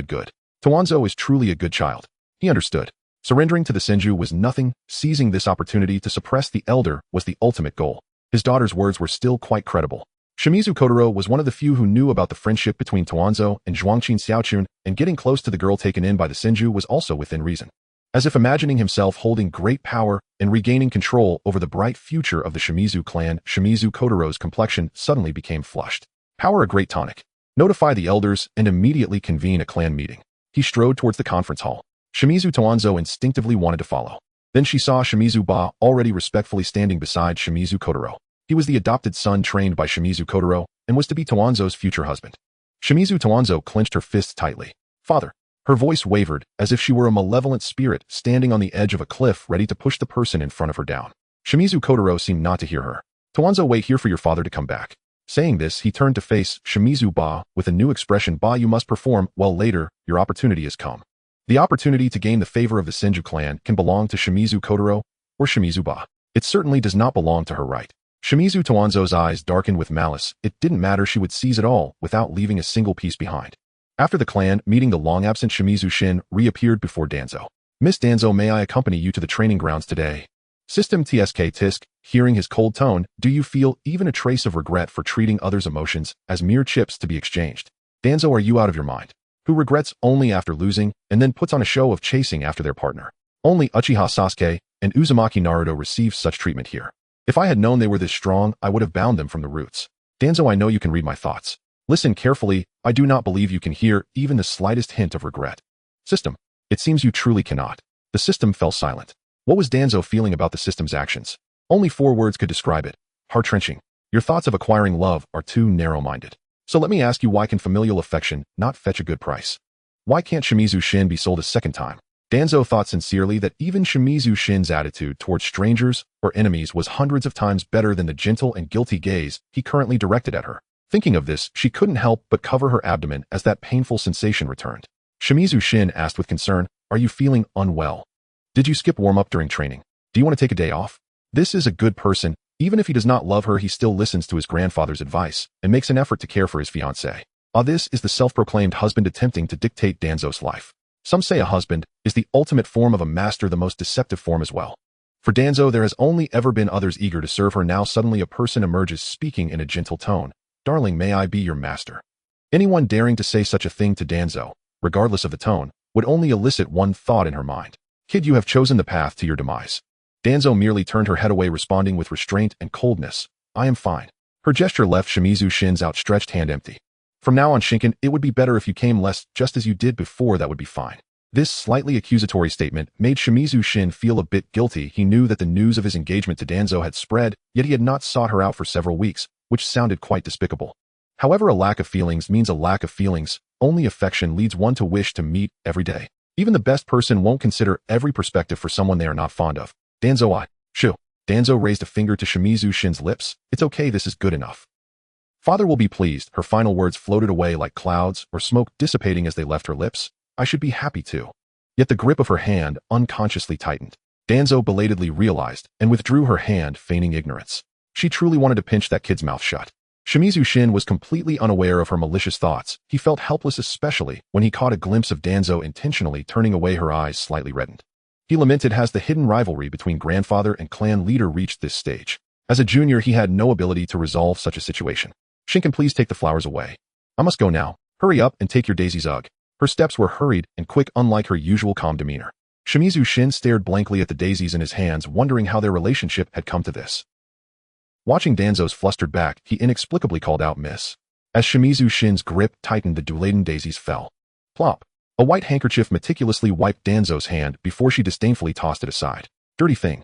Danzo is truly a good child. He understood. Surrendering to the Senju was nothing. Seizing this opportunity to suppress the elder was the ultimate goal. His daughter's words were still quite credible. Shimizu Kotaro was one of the few who knew about the friendship between Danzo and Zhuangqin Xiaochun, and getting close to the girl taken in by the Senju was also within reason. As if imagining himself holding great power and regaining control over the bright future of the Shimizu clan, Shimizu Kotaro's complexion suddenly became flushed. Power, a great tonic. Notify the elders and immediately convene a clan meeting. He strode towards the conference hall. Shimizu Danzo instinctively wanted to follow. Then she saw Shimizu Ba already respectfully standing beside Shimizu Kotaro. He was the adopted son trained by Shimizu Kotaro and was to be Danzo's future husband. Shimizu Danzo clenched her fists tightly. Father. Her voice wavered, as if she were a malevolent spirit standing on the edge of a cliff ready to push the person in front of her down. Shimizu Kotaro seemed not to hear her. Danzo, wait here for your father to come back. Saying this, he turned to face Shimizu Ba with a new expression. Ba, you must perform well later. Your opportunity has come. The opportunity to gain the favor of the Senju clan can belong to Shimizu Kotaro or Shimizu Ba. It certainly does not belong to her right. Shimizu Danzo's eyes darkened with malice. It didn't matter, she would seize it all without leaving a single piece behind. After the clan meeting, the long-absent Shimizu Shin reappeared before Danzo. Miss Danzo, may I accompany you to the training grounds today? System TSK Tisk, hearing his cold tone, do you feel even a trace of regret for treating others' emotions as mere chips to be exchanged? Danzo, are you out of your mind? Who regrets only after losing and then puts on a show of chasing after their partner? Only Uchiha Sasuke and Uzumaki Naruto receive such treatment here. If I had known they were this strong, I would have bound them from the roots. Danzo, I know you can read my thoughts. Listen carefully, I do not believe you can hear even the slightest hint of regret. System. It seems you truly cannot. The system fell silent. What was Danzo feeling about the system's actions? Only 4 words could describe it. Heart-wrenching. Your thoughts of acquiring love are too narrow-minded. So let me ask you, why can familial affection not fetch a good price? Why can't Shimizu Shin be sold a second time? Danzo thought sincerely that even Shimizu Shin's attitude towards strangers or enemies was hundreds of times better than the gentle and guilty gaze he currently directed at her. Thinking of this, she couldn't help but cover her abdomen as that painful sensation returned. Shimizu Shin asked with concern, are you feeling unwell? Did you skip warm-up during training? Do you want to take a day off? This is a good person. Even if he does not love her, he still listens to his grandfather's advice and makes an effort to care for his fiancé. This is the self-proclaimed husband attempting to dictate Danzo's life. Some say a husband is the ultimate form of a master, the most deceptive form as well. For Danzo, there has only ever been others eager to serve her. Now suddenly a person emerges speaking in a gentle tone. Darling, may I be your master? Anyone daring to say such a thing to Danzo, regardless of the tone, would only elicit one thought in her mind. Kid, you have chosen the path to your demise. Danzo merely turned her head away, responding with restraint and coldness. I am fine. Her gesture left Shimizu Shin's outstretched hand empty. From now on, Shinken, it would be better if you came less, just as you did before. That would be fine. This slightly accusatory statement made Shimizu Shin feel a bit guilty. He knew that the news of his engagement to Danzo had spread, yet he had not sought her out for several weeks, which sounded quite despicable. However, a lack of feelings means a lack of feelings. Only affection leads one to wish to meet every day. Even the best person won't consider every perspective for someone they are not fond of. Danzo Shoo. Danzo raised a finger to Shimizu Shin's lips. It's okay, this is good enough. Father will be pleased. Her final words floated away like clouds or smoke dissipating as they left her lips. I should be happy too. Yet the grip of her hand unconsciously tightened. Danzo belatedly realized and withdrew her hand, feigning ignorance. She truly wanted to pinch that kid's mouth shut. Shimizu Shin was completely unaware of her malicious thoughts. He felt helpless, especially when he caught a glimpse of Danzo intentionally turning away, her eyes slightly reddened. He lamented as the hidden rivalry between grandfather and clan leader reached this stage. As a junior, he had no ability to resolve such a situation. Shinken, please take the flowers away. I must go now. Hurry up and take your daisies, ugh. Her steps were hurried and quick, unlike her usual calm demeanor. Shimizu Shin stared blankly at the daisies in his hands, wondering how their relationship had come to this. Watching Danzo's flustered back, he inexplicably called out, Miss. As Shimizu Shin's grip tightened, the dual-laden daisies fell. Plop. A white handkerchief meticulously wiped Danzo's hand before she disdainfully tossed it aside. Dirty thing.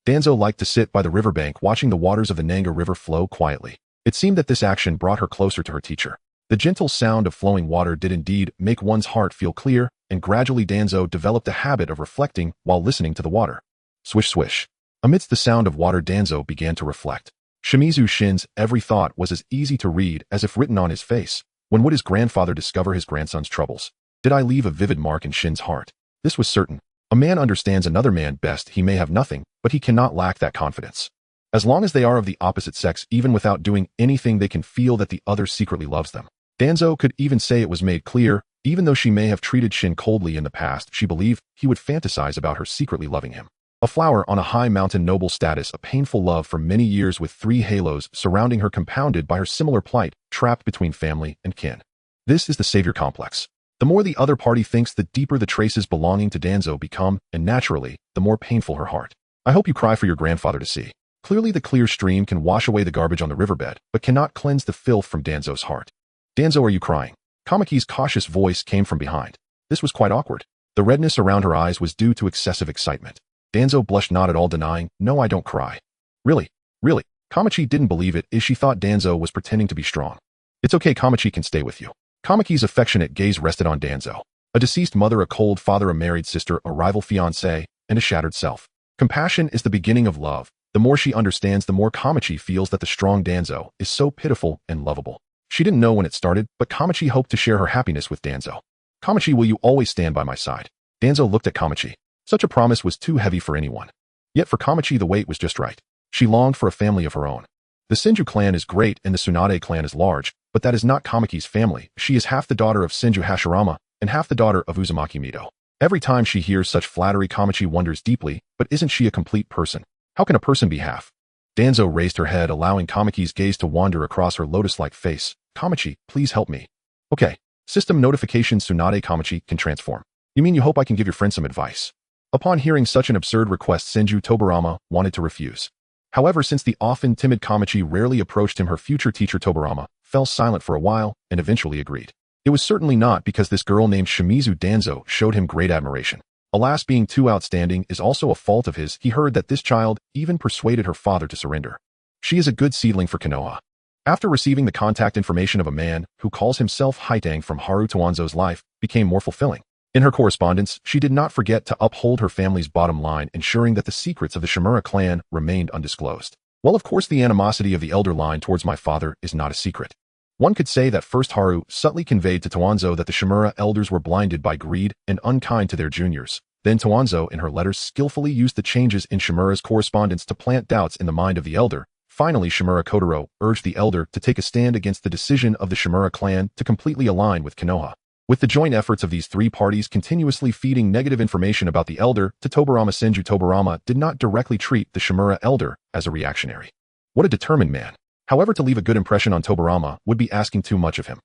Danzo liked to sit by the riverbank watching the waters of the Nanga River flow quietly. It seemed that this action brought her closer to her teacher. The gentle sound of flowing water did indeed make one's heart feel clear, and gradually Danzo developed a habit of reflecting while listening to the water. Swish swish. Amidst the sound of water, Danzo began to reflect. Shimizu Shin's every thought was as easy to read as if written on his face. When would his grandfather discover his grandson's troubles? Did I leave a vivid mark in Shin's heart? This was certain. A man understands another man best. He may have nothing, but he cannot lack that confidence. As long as they are of the opposite sex, even without doing anything, they can feel that the other secretly loves them. Danzo could even say it was made clear, even though she may have treated Shin coldly in the past, she believed he would fantasize about her secretly loving him. A flower on a high mountain, noble status, a painful love for many years with 3 halos surrounding her, compounded by her similar plight, trapped between family and kin. This is the savior complex. The more the other party thinks, the deeper the traces belonging to Danzo become, and naturally, the more painful her heart. I hope you cry for your grandfather to see. Clearly the clear stream can wash away the garbage on the riverbed, but cannot cleanse the filth from Danzo's heart. Danzo, are you crying? Kamaki's cautious voice came from behind. This was quite awkward. The redness around her eyes was due to excessive excitement. Danzo blushed, not at all denying, no, I don't cry. Really? Really? Kamachi didn't believe it, as she thought Danzo was pretending to be strong. It's okay, Kamachi can stay with you. Kamaki's affectionate gaze rested on Danzo. A deceased mother, a cold father, a married sister, a rival fiancé, and a shattered self. Compassion is the beginning of love. The more she understands, the more Kamachi feels that the strong Danzo is so pitiful and lovable. She didn't know when it started, but Kamachi hoped to share her happiness with Danzo. Kamachi, will you always stand by my side? Danzo looked at Kamachi. Such a promise was too heavy for anyone. Yet for Kamachi the weight was just right. She longed for a family of her own. The Senju clan is great and the Tsunade clan is large, but that is not Kamaki's family. She is half the daughter of Senju Hashirama and half the daughter of Uzumaki Mido. Every time she hears such flattery, Kamachi wonders deeply, but isn't she a complete person? How can a person be half? Danzo raised her head, allowing Kamaki's gaze to wander across her lotus-like face. Kamachi, please help me. Okay. System notification, Tsunade Kamachi can transform. You mean you hope I can give your friend some advice? Upon hearing such an absurd request, Senju Tobirama wanted to refuse. However, since the often timid Kamachi rarely approached him, her future teacher Tobirama fell silent for a while and eventually agreed. It was certainly not because this girl named Shimizu Danzo showed him great admiration. Alas, being too outstanding is also a fault of his. He heard that this child even persuaded her father to surrender. She is a good seedling for Konoha. After receiving the contact information of a man who calls himself Haitang from Haru, Toanzo's life became more fulfilling. In her correspondence, she did not forget to uphold her family's bottom line, ensuring that the secrets of the Shimura clan remained undisclosed. Well, of course, the animosity of the elder line towards my father is not a secret. One could say that first Haru subtly conveyed to Toanzo that the Shimura elders were blinded by greed and unkind to their juniors. Then Toanzo, in her letters, skillfully used the changes in Shimura's correspondence to plant doubts in the mind of the elder. Finally, Shimura Kotaro urged the elder to take a stand against the decision of the Shimura clan to completely align with Konoha. With the joint efforts of these 3 parties continuously feeding negative information about the elder to Tobirama, Senju Tobirama did not directly treat the Shimura elder as a reactionary. What a determined man. However, to leave a good impression on Tobirama would be asking too much of him.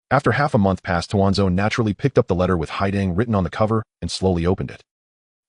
After half a month passed, Toanzo naturally picked up the letter with Haidang written on the cover and slowly opened it.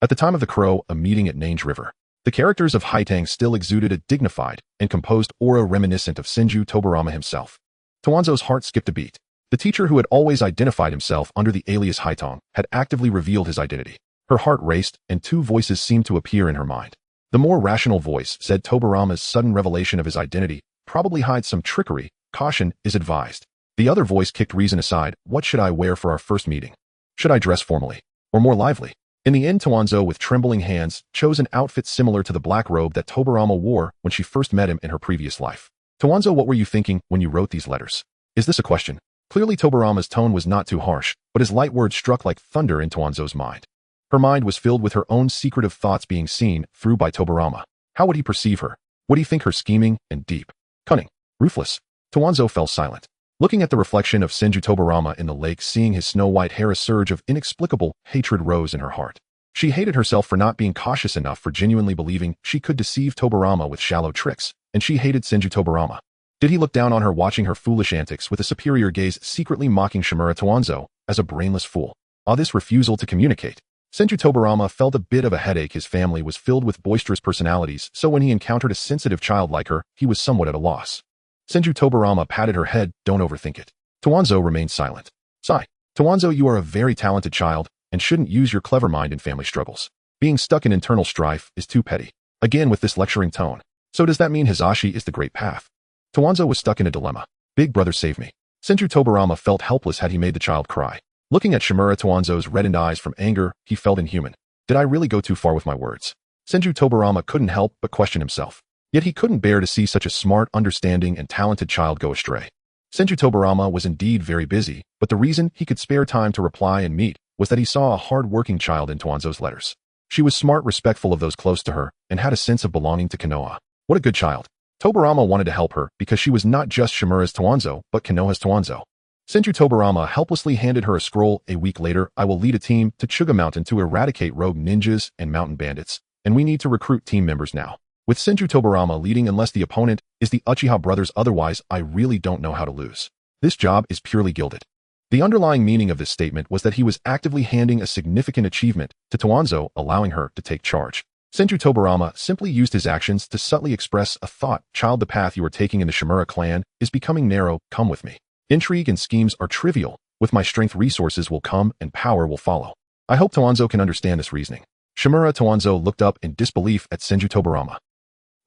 At the time of the crow, a meeting at Nange River. The characters of Haitang still exuded a dignified and composed aura reminiscent of Senju Tobirama himself. Toanzo's heart skipped a beat. The teacher who had always identified himself under the alias Haitang had actively revealed his identity. Her heart raced, and 2 voices seemed to appear in her mind. The more rational voice said Tobirama's sudden revelation of his identity probably hides some trickery. Caution is advised. The other voice kicked reason aside. What should I wear for our first meeting? Should I dress formally? Or more lively? In the end, Danzo, with trembling hands, chose an outfit similar to the black robe that Tobirama wore when she first met him in her previous life. Danzo, what were you thinking when you wrote these letters? Is this a question? Clearly Tobirama's tone was not too harsh, but his light words struck like thunder in Danzo's mind. Her mind was filled with her own secretive thoughts being seen through by Tobirama. How would he perceive her? Would he think her scheming and deep, cunning, ruthless? Danzo fell silent. Looking at the reflection of Senju Tobirama in the lake, seeing his snow-white hair, a surge of inexplicable hatred rose in her heart. She hated herself for not being cautious enough, for genuinely believing she could deceive Tobirama with shallow tricks, and she hated Senju Tobirama. Did he look down on her, watching her foolish antics with a superior gaze, secretly mocking Shimura Danzō as a brainless fool? This refusal to communicate. Senju Tobirama felt a bit of a headache. His family was filled with boisterous personalities, so when he encountered a sensitive child like her, he was somewhat at a loss. Senju Tobirama patted her head. Don't overthink it. Danzo remained silent. Sigh. Danzo, you are a very talented child and shouldn't use your clever mind in family struggles. Being stuck in internal strife is too petty. Again with this lecturing tone. So does that mean Hizashi is the great path? Danzo was stuck in a dilemma. Big brother, save me. Senju Tobirama felt helpless. Had he made the child cry? Looking at Shimura Danzo's reddened eyes from anger, he felt inhuman. Did I really go too far with my words? Senju Tobirama couldn't help but question himself. Yet he couldn't bear to see such a smart, understanding, and talented child go astray. Senju Tobirama was indeed very busy, but the reason he could spare time to reply and meet was that he saw a hard-working child in Danzo's letters. She was smart, respectful of those close to her, and had a sense of belonging to Konoha. What a good child. Tobirama wanted to help her because she was not just Shimura's Danzo, but Konoha's Danzo. Senju Tobirama helplessly handed her a scroll. A week later, I will lead a team to Chuga Mountain to eradicate rogue ninjas and mountain bandits, and we need to recruit team members now. With Senju Tobirama leading, unless the opponent is the Uchiha brothers, otherwise I really don't know how to lose. This job is purely gilded. The underlying meaning of this statement was that he was actively handing a significant achievement to Danzo, allowing her to take charge. Senju Tobirama simply used his actions to subtly express a thought. Child, the path you are taking in the Shimura clan is becoming narrow. Come with me. Intrigue and schemes are trivial. With my strength, resources will come and power will follow. I hope Danzo can understand this reasoning. Shimura Danzō looked up in disbelief at Senju Tobirama.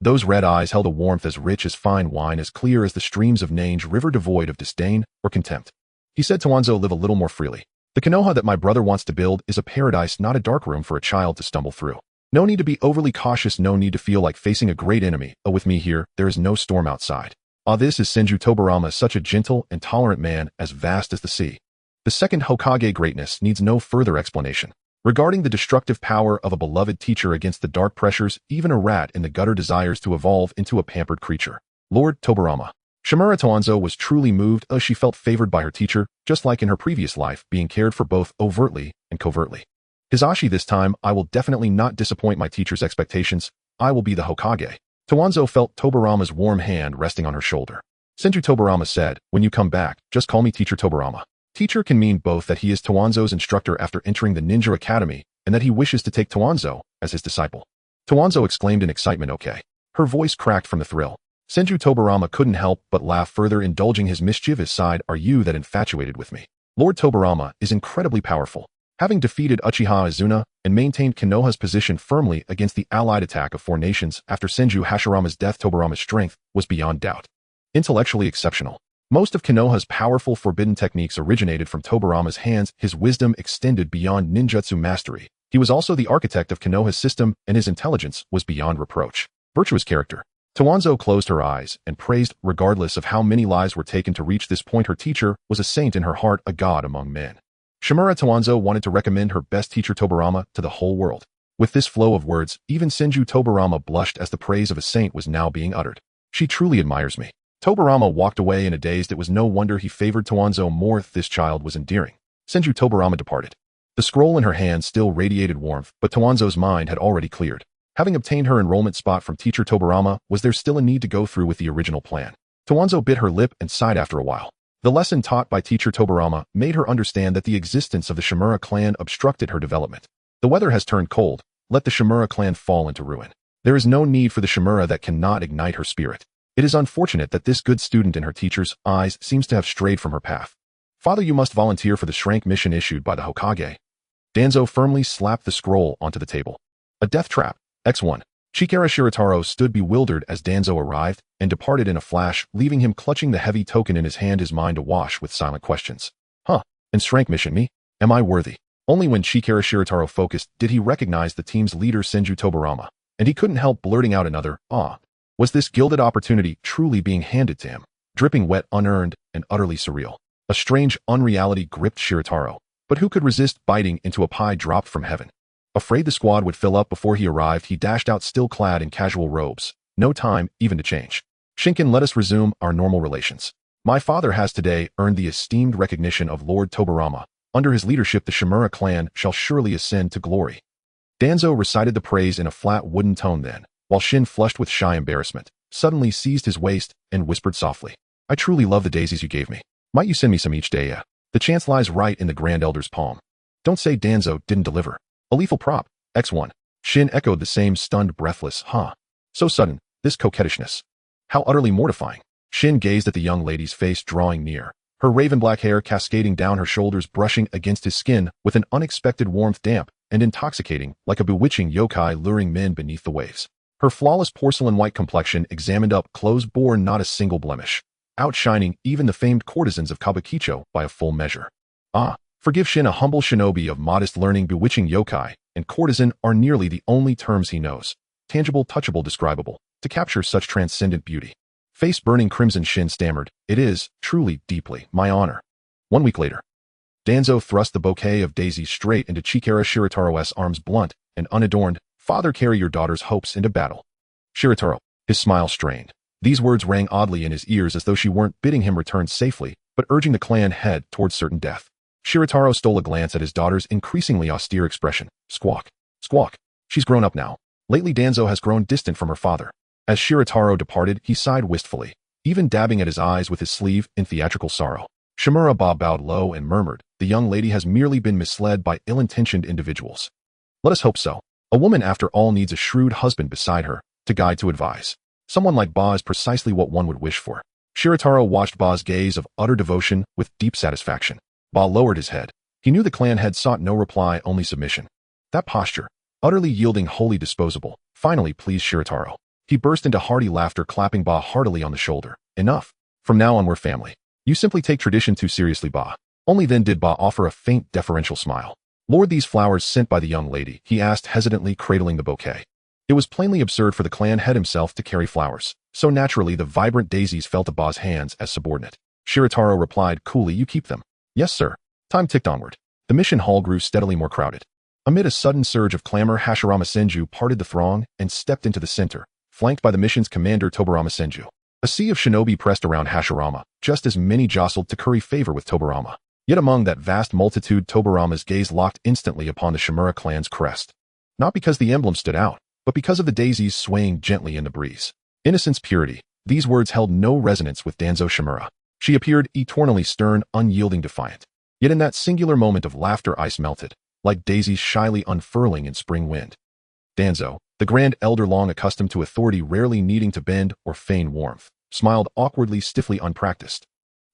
Those red eyes held a warmth as rich as fine wine, as clear as the streams of Nange River, devoid of disdain or contempt. He said, Danzo, live a little more freely. The Konoha that my brother wants to build is a paradise, not a dark room for a child to stumble through. No need to be overly cautious, no need to feel like facing a great enemy. With me here, there is no storm outside. This is Senju Tobirama, such a gentle and tolerant man, as vast as the sea. The second Hokage greatness needs no further explanation. Regarding the destructive power of a beloved teacher against the dark pressures, even a rat in the gutter desires to evolve into a pampered creature. Lord Tobirama. Shimura Danzō was truly moved as she felt favored by her teacher, just like in her previous life, being cared for both overtly and covertly. Hizashi, this time, I will definitely not disappoint my teacher's expectations. I will be the Hokage. Danzo felt Tobirama's warm hand resting on her shoulder. Senju Tobirama said, when you come back, just call me Teacher Tobirama. Teacher can mean both that he is Danzo's instructor after entering the Ninja Academy, and that he wishes to take Danzo as his disciple. Danzo exclaimed in excitement, okay. Her voice cracked from the thrill. Senju Tobirama couldn't help but laugh further, indulging his mischievous side. Are you that infatuated with me? Lord Tobirama is incredibly powerful. Having defeated Uchiha Izuna and maintained Konoha's position firmly against the allied attack of 4 nations after Senju Hashirama's death, Tobirama's strength was beyond doubt. Intellectually exceptional. Most of Konoha's powerful forbidden techniques originated from Tobirama's hands. His wisdom extended beyond ninjutsu mastery. He was also the architect of Konoha's system, and his intelligence was beyond reproach. Virtuous character. Danzo closed her eyes and praised. Regardless of how many lives were taken to reach this point, her teacher was a saint in her heart, a god among men. Shimura Danzō wanted to recommend her best teacher Tobirama to the whole world. With this flow of words, even Senju Tobirama blushed as the praise of a saint was now being uttered. She truly admires me. Tobirama walked away in a daze. It was no wonder he favored Danzo more. This child was endearing. Senju Tobirama departed. The scroll in her hand still radiated warmth, but Danzo's mind had already cleared. Having obtained her enrollment spot from Teacher Tobirama, was there still a need to go through with the original plan? Danzo bit her lip and sighed after a while. The lesson taught by Teacher Tobirama made her understand that the existence of the Shimura clan obstructed her development. The weather has turned cold. Let the Shimura clan fall into ruin. There is no need for the Shimura that cannot ignite her spirit. It is unfortunate that this good student in her teacher's eyes seems to have strayed from her path. Father, you must volunteer for the Shrank mission issued by the Hokage. Danzo firmly slapped the scroll onto the table. A death trap. X1. Chikara Shirataro stood bewildered as Danzo arrived and departed in a flash, leaving him clutching the heavy token in his hand, his mind awash with silent questions. And strength mission me? Am I worthy? Only when Chikara Shirataro focused did he recognize the team's leader Senju Tobirama, and he couldn't help blurting out another, ah. Was this gilded opportunity truly being handed to him? Dripping wet, unearned, and utterly surreal. A strange unreality gripped Shirataro, but who could resist biting into a pie dropped from heaven? Afraid the squad would fill up before he arrived, he dashed out still clad in casual robes. No time even to change. Shinken, let us resume our normal relations. My father has today earned the esteemed recognition of Lord Tobirama. Under his leadership, the Shimura clan shall surely ascend to glory. Danzo recited the praise in a flat wooden tone then, while Shin, flushed with shy embarrassment, suddenly seized his waist and whispered softly, I truly love the daisies you gave me. Might you send me some each day? Yeah. The chance lies right in the Grand Elder's palm. Don't say Danzo didn't deliver. A lethal prop. X1. Shin echoed the same, stunned, breathless, So sudden, this coquettishness. How utterly mortifying. Shin gazed at the young lady's face drawing near, her raven black hair cascading down her shoulders, brushing against his skin with an unexpected warmth, damp and intoxicating, like a bewitching yokai luring men beneath the waves. Her flawless porcelain white complexion examined up close bore not a single blemish, outshining even the famed courtesans of Kabukicho by a full measure. Forgive Shin, a humble shinobi of modest learning. Bewitching yokai and courtesan are nearly the only terms he knows, tangible, touchable, describable, to capture such transcendent beauty. Face burning crimson, Shin stammered, it is, truly, deeply, my honor. 1 week later. Danzo thrust the bouquet of daisies straight into Chikara Shirataro's arms, blunt and unadorned. Father, carry your daughter's hopes into battle. Shirataro, his smile strained. These words rang oddly in his ears, as though she weren't bidding him return safely, but urging the clan head towards certain death. Shirataro stole a glance at his daughter's increasingly austere expression. Squawk. Squawk. She's grown up now. Lately Danzo has grown distant from her father. As Shirataro departed, he sighed wistfully, even dabbing at his eyes with his sleeve in theatrical sorrow. Shimura bowed low and murmured, the young lady has merely been misled by ill-intentioned individuals. Let us hope so. A woman, after all, needs a shrewd husband beside her, to guide, to advise. Someone like Ba is precisely what one would wish for. Shirataro watched Ba's gaze of utter devotion with deep satisfaction. Ba lowered his head. He knew the clan had sought no reply, only submission. That posture, utterly yielding, wholly disposable, finally pleased Shirataro. He burst into hearty laughter, clapping Ba heartily on the shoulder. Enough. From now on we're family. You simply take tradition too seriously, Ba. Only then did Ba offer a faint, deferential smile. Lord, these flowers sent by the young lady, he asked, hesitantly cradling the bouquet. It was plainly absurd for the clan head himself to carry flowers, so naturally the vibrant daisies fell to Ba's hands as subordinate. Shirataro replied coolly, you keep them. Yes, sir. Time ticked onward. The mission hall grew steadily more crowded. Amid a sudden surge of clamor, Hashirama-senju parted the throng and stepped into the center, flanked by the mission's commander Tobirama-senju. A sea of shinobi pressed around Hashirama, just as many jostled to curry favor with Tobirama. Yet among that vast multitude, Tobirama's gaze locked instantly upon the Shimura clan's crest. Not because the emblem stood out, but because of the daisies swaying gently in the breeze. Innocence, purity. These words held no resonance with Danzo Shimura. She appeared eternally stern, unyielding, defiant. Yet in that singular moment of laughter, ice melted, like daisies shyly unfurling in spring wind. Danzo, the Grand Elder, long accustomed to authority, rarely needing to bend or feign warmth, smiled awkwardly, stiffly, unpracticed.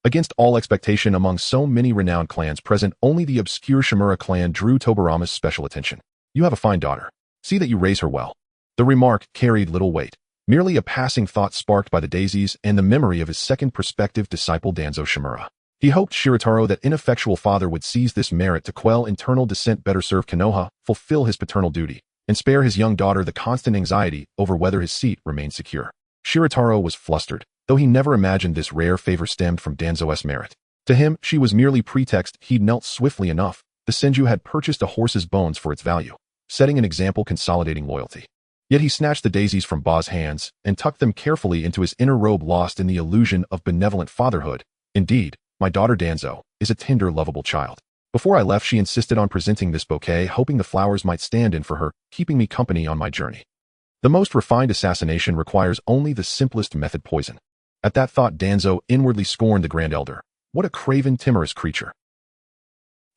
Against all expectation among so many renowned clans present, only the obscure Shimura clan drew Tobirama's special attention. You have a fine daughter. See that you raise her well. The remark carried little weight, merely a passing thought sparked by the daisies and the memory of his second prospective disciple Danzo Shimura. He hoped Shirataro, that ineffectual father, would seize this merit to quell internal dissent, better serve Konoha, fulfill his paternal duty, and spare his young daughter the constant anxiety over whether his seat remained secure. Shirataro was flustered, though he never imagined this rare favor stemmed from Danzo's merit. To him, she was merely pretext. He'd knelt swiftly enough. The Senju had purchased a horse's bones for its value, setting an example, consolidating loyalty. Yet he snatched the daisies from Ba's hands and tucked them carefully into his inner robe, lost in the illusion of benevolent fatherhood. Indeed, my daughter Danzo is a tender, lovable child. Before I left, she insisted on presenting this bouquet, hoping the flowers might stand in for her, keeping me company on my journey. The most refined assassination requires only the simplest method, poison. At that thought, Danzo inwardly scorned the Grand Elder. What a craven, timorous creature.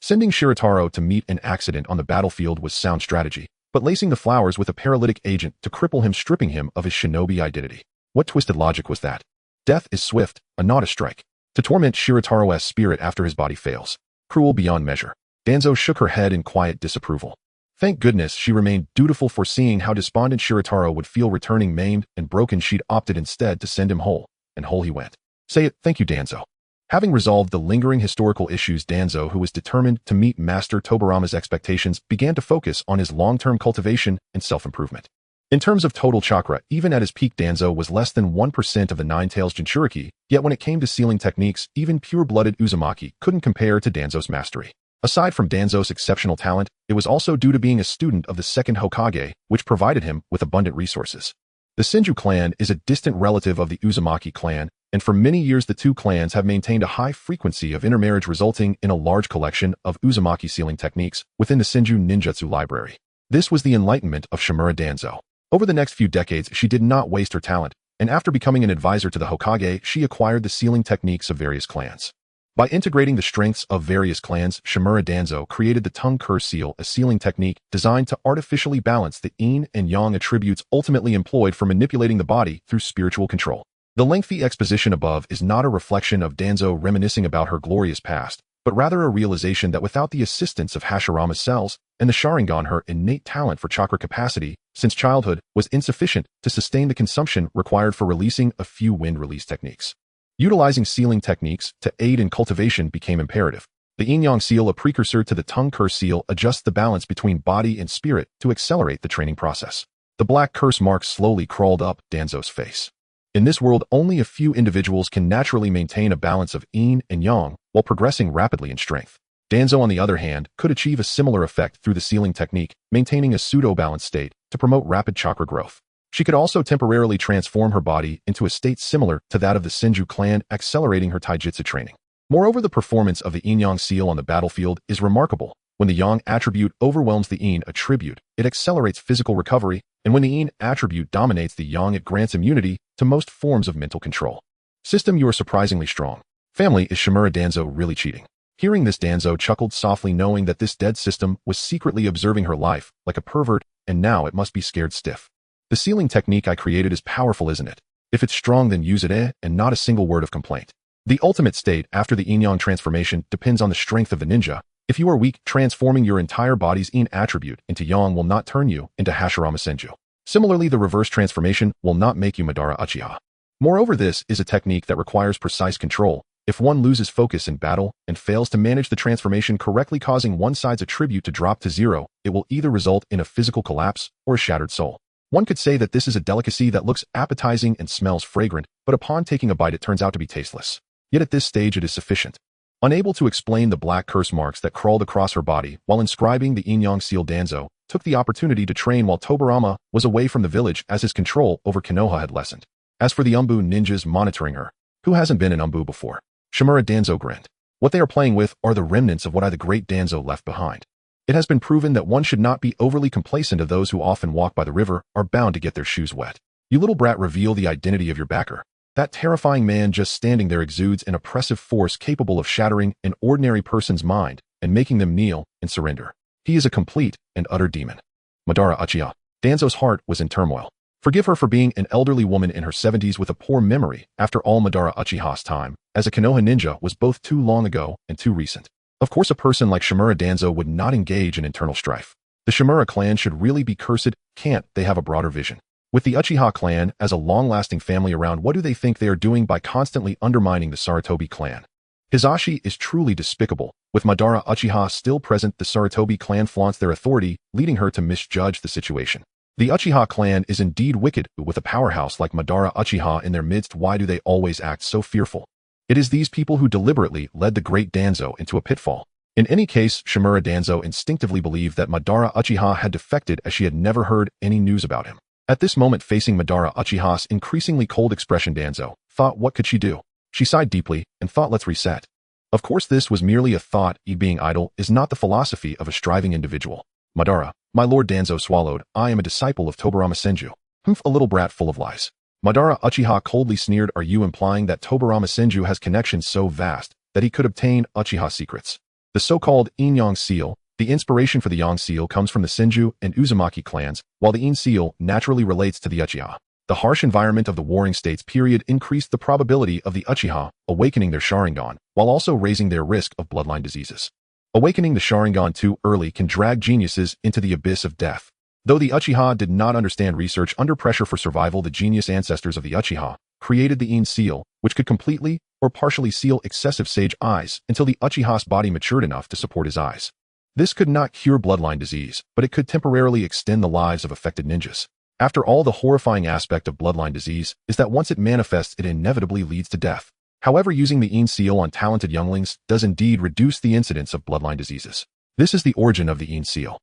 Sending Shirataro to meet an accident on the battlefield was sound strategy, but lacing the flowers with a paralytic agent to cripple him, stripping him of his shinobi identity. What twisted logic was that? Death is swift, not a strike. To torment Shirataro's spirit after his body fails. Cruel beyond measure. Danzo shook her head in quiet disapproval. Thank goodness she remained dutiful, foreseeing how despondent Shirataro would feel returning maimed and broken. She'd opted instead to send him whole, and whole he went. Say it, thank you, Danzo. Having resolved the lingering historical issues, Danzo, who was determined to meet Master Tobirama's expectations, began to focus on his long-term cultivation and self-improvement. In terms of total chakra, even at his peak, Danzo was less than 1% of the Nine Tails Jinchuriki, yet when it came to sealing techniques, even pure-blooded Uzumaki couldn't compare to Danzo's mastery. Aside from Danzo's exceptional talent, it was also due to being a student of the second Hokage, which provided him with abundant resources. The Senju clan is a distant relative of the Uzumaki clan, and for many years the two clans have maintained a high frequency of intermarriage, resulting in a large collection of Uzumaki sealing techniques within the Senju ninjutsu library. This was the enlightenment of Shimura Danzō. Over the next few decades, she did not waste her talent, and after becoming an advisor to the Hokage, she acquired the sealing techniques of various clans. By integrating the strengths of various clans, Shimura Danzō created the tongue curse seal, a sealing technique designed to artificially balance the yin and yang attributes ultimately employed for manipulating the body through spiritual control. The lengthy exposition above is not a reflection of Danzo reminiscing about her glorious past, but rather a realization that without the assistance of Hashirama's cells and the Sharingan, her innate talent for chakra capacity since childhood was insufficient to sustain the consumption required for releasing a few wind release techniques. Utilizing sealing techniques to aid in cultivation became imperative. The yin-yang seal, a precursor to the tongue curse seal, adjusts the balance between body and spirit to accelerate the training process. The black curse mark slowly crawled up Danzo's face. In this world, only a few individuals can naturally maintain a balance of yin and yang while progressing rapidly in strength. Danzo, on the other hand, could achieve a similar effect through the sealing technique, maintaining a pseudo-balanced state to promote rapid chakra growth. She could also temporarily transform her body into a state similar to that of the Senju clan, accelerating her taijutsu training. Moreover, the performance of the yin-yang seal on the battlefield is remarkable. When the yang attribute overwhelms the yin attribute, it accelerates physical recovery, and when the yin attribute dominates the yang, it grants immunity to most forms of mental control. System, you are surprisingly strong. Family, is Shimura Danzō really cheating? Hearing this, Danzo chuckled softly, knowing that this dead system was secretly observing her life like a pervert, and now it must be scared stiff. The sealing technique I created is powerful, isn't it? If it's strong, then use it, and not a single word of complaint. The ultimate state after the yin-yang transformation depends on the strength of the ninja. If you are weak, transforming your entire body's yin attribute into yang will not turn you into Hashirama Senju. Similarly, the reverse transformation will not make you Madara Uchiha. Moreover, this is a technique that requires precise control. If one loses focus in battle and fails to manage the transformation correctly, causing one side's attribute to drop to zero, it will either result in a physical collapse or a shattered soul. One could say that this is a delicacy that looks appetizing and smells fragrant, but upon taking a bite it turns out to be tasteless. Yet at this stage it is sufficient. Unable to explain the black curse marks that crawled across her body while inscribing the yin-yang seal, Danzo took the opportunity to train while Tobirama was away from the village, as his control over Konoha had lessened. As for the Umbu ninjas monitoring her, who hasn't been an Umbu before? Shimura Danzō grinned. What they are playing with are the remnants of what the great Danzo left behind. It has been proven that one should not be overly complacent of those who often walk by the river are bound to get their shoes wet. You little brat, reveal the identity of your backer. That terrifying man just standing there exudes an oppressive force capable of shattering an ordinary person's mind and making them kneel and surrender. He is a complete and utter demon. Madara Uchiha. Danzo's heart was in turmoil. Forgive her for being an elderly woman in her 70s with a poor memory. After all, Madara Uchiha's time as a Konoha ninja was both too long ago and too recent. Of course, a person like Shimura Danzō would not engage in internal strife. The Shimura clan should really be cursed. Can't they have a broader vision? With the Uchiha clan as a long-lasting family around, what do they think they are doing by constantly undermining the Sarutobi clan? Hizashi is truly despicable. With Madara Uchiha still present, the Sarutobi clan flaunts their authority, leading her to misjudge the situation. The Uchiha clan is indeed wicked. With a powerhouse like Madara Uchiha in their midst, why do they always act so fearful? It is these people who deliberately led the great Danzo into a pitfall. In any case, Shimura Danzō instinctively believed that Madara Uchiha had defected, as she had never heard any news about him. At this moment, facing Madara Uchiha's increasingly cold expression, Danzo thought, what could she do? She sighed deeply and thought, let's reset. Of course, this was merely a thought. Being idle is not the philosophy of a striving individual. Madara, my lord, Danzo swallowed. I am a disciple of Tobirama-sensei. Humph, a little brat full of lies. Madara Uchiha coldly sneered. Are you implying that Tobirama-sensei has connections so vast that he could obtain Uchiha secrets? The so-called yin-yang seal, the inspiration for the yang seal, comes from the Senju and Uzumaki clans, while the yin seal naturally relates to the Uchiha. The harsh environment of the Warring States period increased the probability of the Uchiha awakening their Sharingan, while also raising their risk of bloodline diseases. Awakening the Sharingan too early can drag geniuses into the abyss of death. Though the Uchiha did not understand research under pressure for survival, the genius ancestors of the Uchiha created the In seal, which could completely or partially seal excessive sage eyes until the Uchiha's body matured enough to support his eyes. This could not cure bloodline disease, but it could temporarily extend the lives of affected ninjas. After all, the horrifying aspect of bloodline disease is that once it manifests, it inevitably leads to death. However, using the In seal on talented younglings does indeed reduce the incidence of bloodline diseases. This is the origin of the In seal.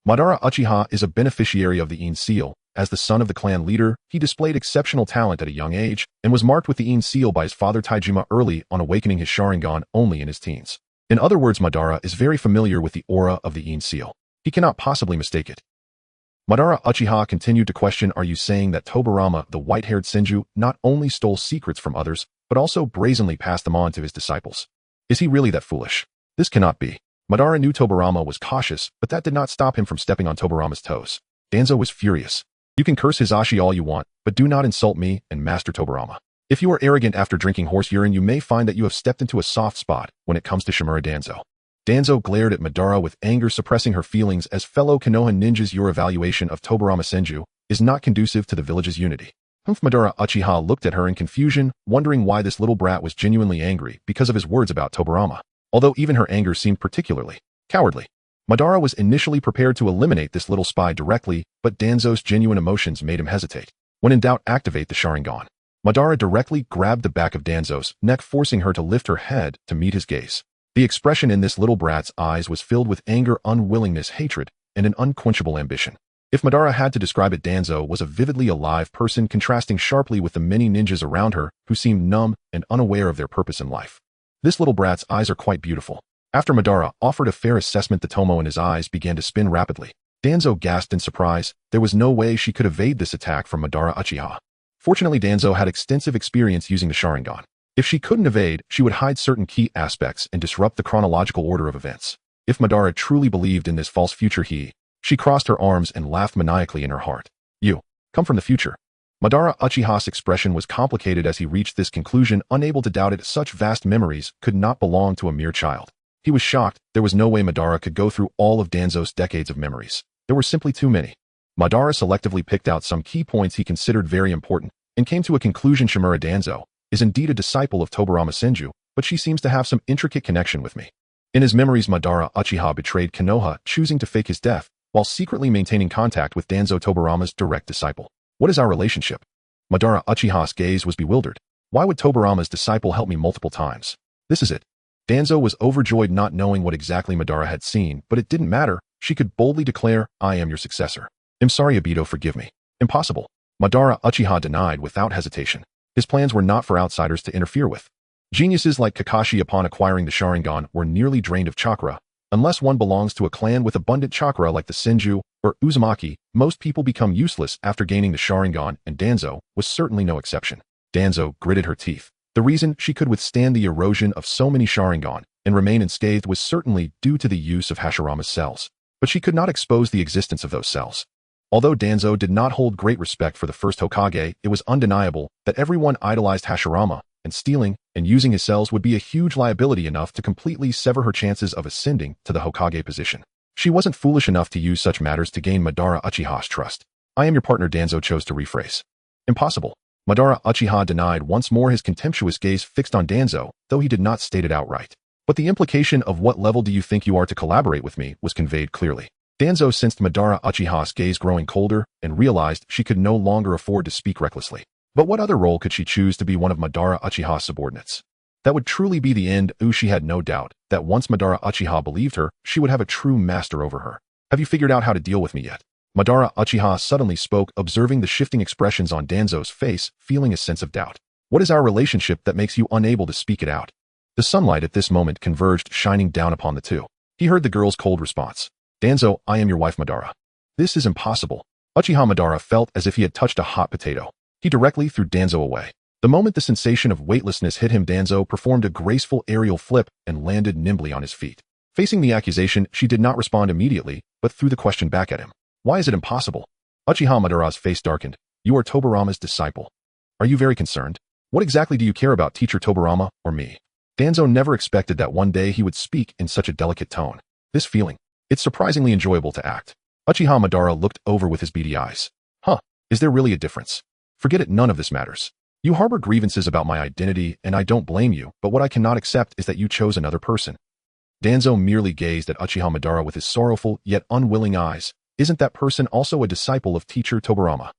Madara Uchiha is a beneficiary of the In seal. As the son of the clan leader, he displayed exceptional talent at a young age and was marked with the In seal by his father Taijima early on, awakening his Sharingan only in his teens. In other words, Madara is very familiar with the aura of the In seal. He cannot possibly mistake it. Madara Uchiha continued to question, "Are you saying that Tobirama, the white-haired Senju, not only stole secrets from others, but also brazenly passed them on to his disciples? Is he really that foolish? This cannot be." Madara knew Tobirama was cautious, but that did not stop him from stepping on Tobirama's toes. Danzo was furious. "You can curse Hisashi all you want, but do not insult me and Master Tobirama. If you are arrogant after drinking horse urine, you may find that you have stepped into a soft spot when it comes to Shimura Danzō." Danzo glared at Madara with anger, suppressing her feelings. "As fellow Konoha ninjas, your evaluation of Tobirama-senju is not conducive to the village's unity." Madara Uchiha looked at her in confusion, wondering why this little brat was genuinely angry because of his words about Tobirama, although even her anger seemed particularly cowardly. Madara was initially prepared to eliminate this little spy directly, but Danzo's genuine emotions made him hesitate. When in doubt, activate the Sharingan. Madara directly grabbed the back of Danzo's neck, forcing her to lift her head to meet his gaze. The expression in this little brat's eyes was filled with anger, unwillingness, hatred, and an unquenchable ambition. If Madara had to describe it, Danzo was a vividly alive person, contrasting sharply with the many ninjas around her who seemed numb and unaware of their purpose in life. This little brat's eyes are quite beautiful. After Madara offered a fair assessment, the tomo in his eyes began to spin rapidly. Danzo gasped in surprise. There was no way she could evade this attack from Madara Uchiha. Fortunately, Danzo had extensive experience using the Sharingan. If she couldn't evade, she would hide certain key aspects and disrupt the chronological order of events. If Madara truly believed in this false future, she crossed her arms and laughed maniacally in her heart. "You come from the future." Madara Uchiha's expression was complicated as he reached this conclusion, unable to doubt it. Such vast memories could not belong to a mere child. He was shocked. There was no way Madara could go through all of Danzo's decades of memories. There were simply too many. Madara selectively picked out some key points he considered very important and came to a conclusion. Shimura Danzō is indeed a disciple of Tobirama-senju, but she seems to have some intricate connection with me. In his memories, Madara Uchiha betrayed Konoha, choosing to fake his death, while secretly maintaining contact with Danzo, Tobirama's direct disciple. What is our relationship? Madara Uchiha's gaze was bewildered. Why would Tobirama's disciple help me multiple times? This is it. Danzo was overjoyed, not knowing what exactly Madara had seen, but it didn't matter. She could boldly declare, "I am your successor." "I'm sorry, Obito, forgive me." "Impossible." Madara Uchiha denied without hesitation. His plans were not for outsiders to interfere with. Geniuses like Kakashi, upon acquiring the Sharingan, were nearly drained of chakra. Unless one belongs to a clan with abundant chakra like the Senju or Uzumaki, most people become useless after gaining the Sharingan, and Danzo was certainly no exception. Danzo gritted her teeth. The reason she could withstand the erosion of so many Sharingan and remain unscathed was certainly due to the use of Hashirama's cells. But she could not expose the existence of those cells. Although Danzo did not hold great respect for the first Hokage, it was undeniable that everyone idolized Hashirama, and stealing and using his cells would be a huge liability, enough to completely sever her chances of ascending to the Hokage position. She wasn't foolish enough to use such matters to gain Madara Uchiha's trust. "I am your partner," Danzo chose to rephrase. "Impossible." Madara Uchiha denied once more, his contemptuous gaze fixed on Danzo, though he did not state it outright. But the implication of "what level do you think you are to collaborate with me" was conveyed clearly. Danzo sensed Madara Uchiha's gaze growing colder and realized she could no longer afford to speak recklessly. But what other role could she choose to be one of Madara Uchiha's subordinates? That would truly be the end. She had no doubt that once Madara Uchiha believed her, she would have a true master over her. "Have you figured out how to deal with me yet?" Madara Uchiha suddenly spoke, observing the shifting expressions on Danzo's face, feeling a sense of doubt. "What is our relationship that makes you unable to speak it out?" The sunlight at this moment converged, shining down upon the two. He heard the girl's cold response. "Danzo, I am your wife, Madara." "This is impossible." Uchiha Madara felt as if he had touched a hot potato. He directly threw Danzo away. The moment the sensation of weightlessness hit him, Danzo performed a graceful aerial flip and landed nimbly on his feet. Facing the accusation, she did not respond immediately, but threw the question back at him. "Why is it impossible?" Uchiha Madara's face darkened. "You are Tobirama's disciple. Are you very concerned? What exactly do you care about Teacher Tobirama or me?" Danzo never expected that one day he would speak in such a delicate tone. This feeling, it's surprisingly enjoyable to act. Uchiha Madara looked over with his beady eyes. Huh, is there really a difference? Forget it, none of this matters. You harbor grievances about my identity, and I don't blame you, but what I cannot accept is that you chose another person. Danzo merely gazed at Uchiha Madara with his sorrowful yet unwilling eyes. Isn't that person also a disciple of teacher Tobirama?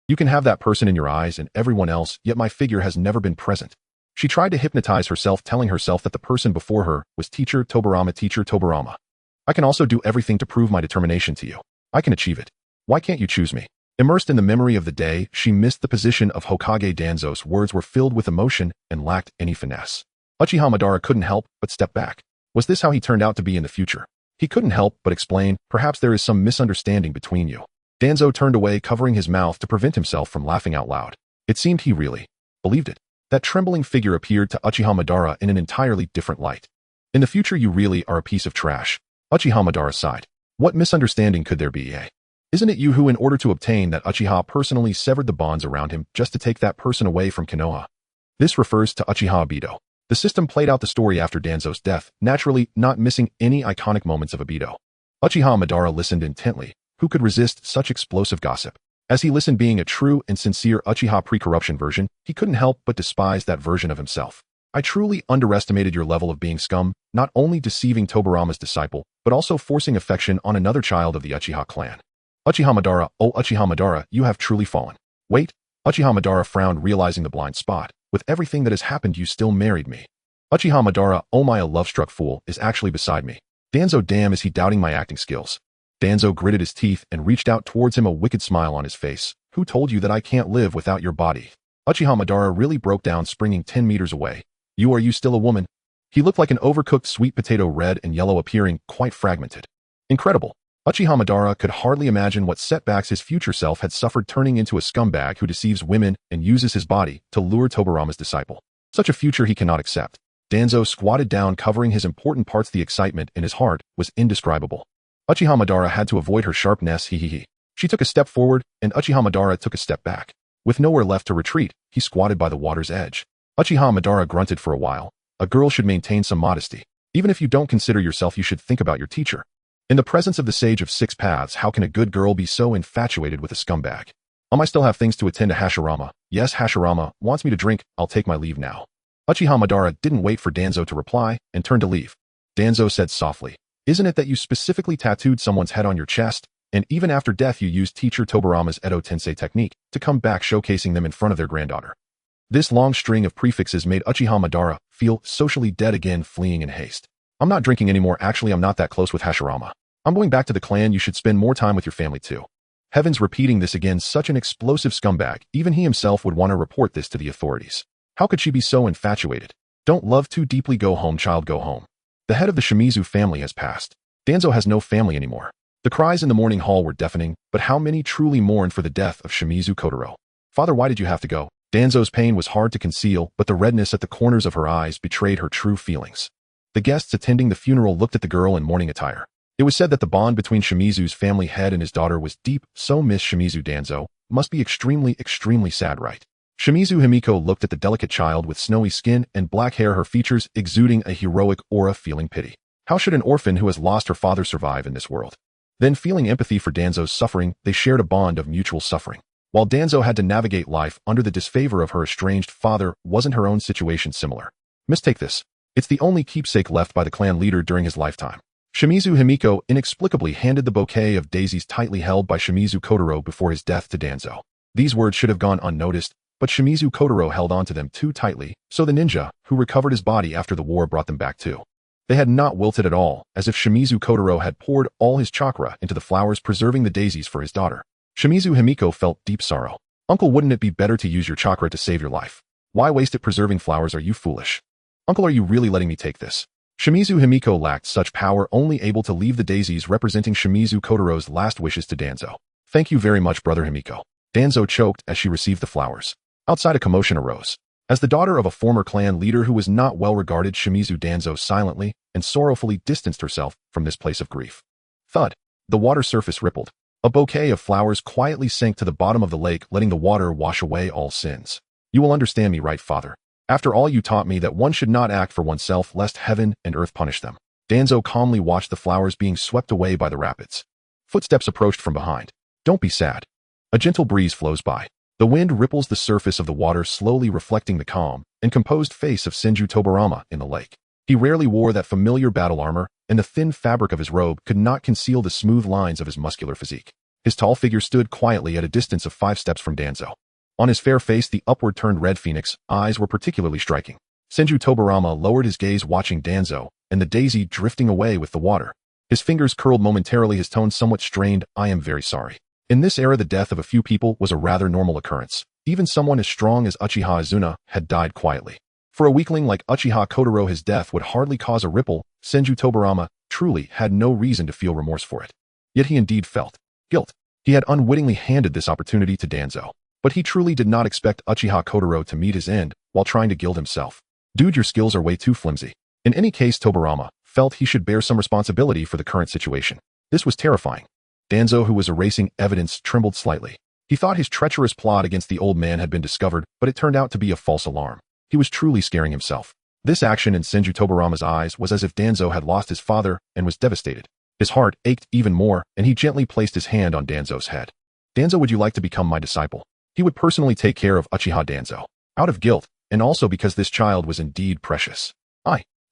You can have that person in your eyes and everyone else, yet my figure has never been present. She tried to hypnotize herself, telling herself that the person before her was teacher Tobirama, teacher Tobirama. I can also do everything to prove my determination to you. I can achieve it. Why can't you choose me? Immersed in the memory of the day, she missed the position of Hokage. Danzo's words were filled with emotion and lacked any finesse. Uchiha Madara couldn't help but step back. Was this how he turned out to be in the future? He couldn't help but explain, perhaps there is some misunderstanding between you. Danzo turned away, covering his mouth to prevent himself from laughing out loud. It seemed he really believed it. That trembling figure appeared to Uchiha Madara in an entirely different light. In the future you really are a piece of trash. Uchiha Madara sighed. What misunderstanding could there be, eh? Isn't it you who, in order to obtain that Uchiha, personally severed the bonds around him just to take that person away from Konoha? This refers to Uchiha Obito. The system played out the story after Danzo's death, naturally not missing any iconic moments of Obito. Uchiha Madara listened intently. Who could resist such explosive gossip? As he listened, being a true and sincere Uchiha pre-corruption version, he couldn't help but despise that version of himself. I truly underestimated your level of being scum, not only deceiving Tobirama's disciple, but also forcing affection on another child of the Uchiha clan. Uchiha Madara, oh Uchiha Madara, you have truly fallen. Wait, Uchiha Madara frowned, realizing the blind spot. With everything that has happened, you still married me. Uchiha Madara, oh my love-struck fool, is actually beside me. Danzo, damn, is he doubting my acting skills? Danzo gritted his teeth and reached out towards him, a wicked smile on his face. Who told you that I can't live without your body? Uchiha Madara really broke down, springing 10 meters away. Are you still a woman? He looked like an overcooked sweet potato, red and yellow, appearing quite fragmented. Incredible. Uchiha Madara could hardly imagine what setbacks his future self had suffered, turning into a scumbag who deceives women and uses his body to lure Tobirama's disciple. Such a future he cannot accept. Danzo squatted down, covering his important parts. The excitement in his heart was indescribable. Uchiha Madara had to avoid her sharpness. She took a step forward, and Uchiha Madara took a step back. With nowhere left to retreat, he squatted by the water's edge. Uchiha Madara grunted for a while. A girl should maintain some modesty. Even if you don't consider yourself, you should think about your teacher. In the presence of the sage of six paths, how can a good girl be so infatuated with a scumbag? I still have things to attend to Hashirama. Yes, Hashirama wants me to drink. I'll take my leave now. Uchiha Madara didn't wait for Danzo to reply and turned to leave. Danzo said softly, isn't it that you specifically tattooed someone's head on your chest, and even after death you used teacher Tobirama's Edo Tensei technique to come back, showcasing them in front of their granddaughter? This long string of prefixes made Uchiha Madara feel socially dead again, fleeing in haste. I'm not drinking anymore. Actually, I'm not that close with Hashirama. I'm going back to the clan. You should spend more time with your family too. Heavens, repeating this again, such an explosive scumbag. Even he himself would want to report this to the authorities. How could she be so infatuated? Don't love too deeply. Go home, child, go home. The head of the Shimizu family has passed. Danzo has no family anymore. The cries in the morning hall were deafening, but how many truly mourned for the death of Shimizu Kotaro? Father, why did you have to go? Danzo's pain was hard to conceal, but the redness at the corners of her eyes betrayed her true feelings. The guests attending the funeral looked at the girl in mourning attire. It was said that the bond between Shimizu's family head and his daughter was deep, so Miss Shimizu Danzo must be extremely, extremely sad, right? Shimizu Himiko looked at the delicate child with snowy skin and black hair, her features exuding a heroic aura, feeling pity. How should an orphan who has lost her father survive in this world? Then, feeling empathy for Danzo's suffering, they shared a bond of mutual suffering. While Danzo had to navigate life under the disfavor of her estranged father, wasn't her own situation similar? Mistake this. It's the only keepsake left by the clan leader during his lifetime. Shimizu Himiko inexplicably handed the bouquet of daisies tightly held by Shimizu Kotaro before his death to Danzo. These words should have gone unnoticed, but Shimizu Kotaro held onto them too tightly, so the ninja, who recovered his body after the war, brought them back too. They had not wilted at all, as if Shimizu Kotaro had poured all his chakra into the flowers, preserving the daisies for his daughter. Shimizu Himiko felt deep sorrow. Uncle, wouldn't it be better to use your chakra to save your life? Why waste it preserving flowers? Are you foolish? Uncle, are you really letting me take this? Shimizu Himiko lacked such power, only able to leave the daisies representing Shimizu Kotaro's last wishes to Danzo. Thank you very much, brother Himiko. Danzo choked as she received the flowers. Outside, a commotion arose. As the daughter of a former clan leader who was not well regarded, Shimizu Danzo silently and sorrowfully distanced herself from this place of grief. Thud. The water surface rippled. A bouquet of flowers quietly sank to the bottom of the lake, letting the water wash away all sins. You will understand me, right, father? After all, you taught me that one should not act for oneself lest heaven and earth punish them. Danzo calmly watched the flowers being swept away by the rapids. Footsteps approached from behind. Don't be sad. A gentle breeze flows by. The wind ripples the surface of the water, slowly reflecting the calm and composed face of Senju Tobirama in the lake. He rarely wore that familiar battle armor, and the thin fabric of his robe could not conceal the smooth lines of his muscular physique. His tall figure stood quietly at a distance of 5 steps from Danzo. On his fair face, the upward-turned red phoenix eyes were particularly striking. Senju Tobirama lowered his gaze, watching Danzo and the daisy drifting away with the water. His fingers curled momentarily, his tone somewhat strained. I am very sorry. In this era, the death of a few people was a rather normal occurrence. Even someone as strong as Uchiha Izuna had died quietly. For a weakling like Uchiha Kotaro, his death would hardly cause a ripple. Senju Tobirama truly had no reason to feel remorse for it. Yet he indeed felt guilt. He had unwittingly handed this opportunity to Danzo. But he truly did not expect Uchiha Kotaro to meet his end while trying to gild himself. Dude, your skills are way too flimsy. In any case, Tobirama felt he should bear some responsibility for the current situation. This was terrifying. Danzo, who was erasing evidence, trembled slightly. He thought his treacherous plot against the old man had been discovered, but it turned out to be a false alarm. He was truly scaring himself. This action in Senju Tobirama's eyes was as if Danzo had lost his father and was devastated. His heart ached even more, and he gently placed his hand on Danzo's head. Danzo, would you like to become my disciple? He would personally take care of Uchiha Danzo. Out of guilt, and also because this child was indeed precious.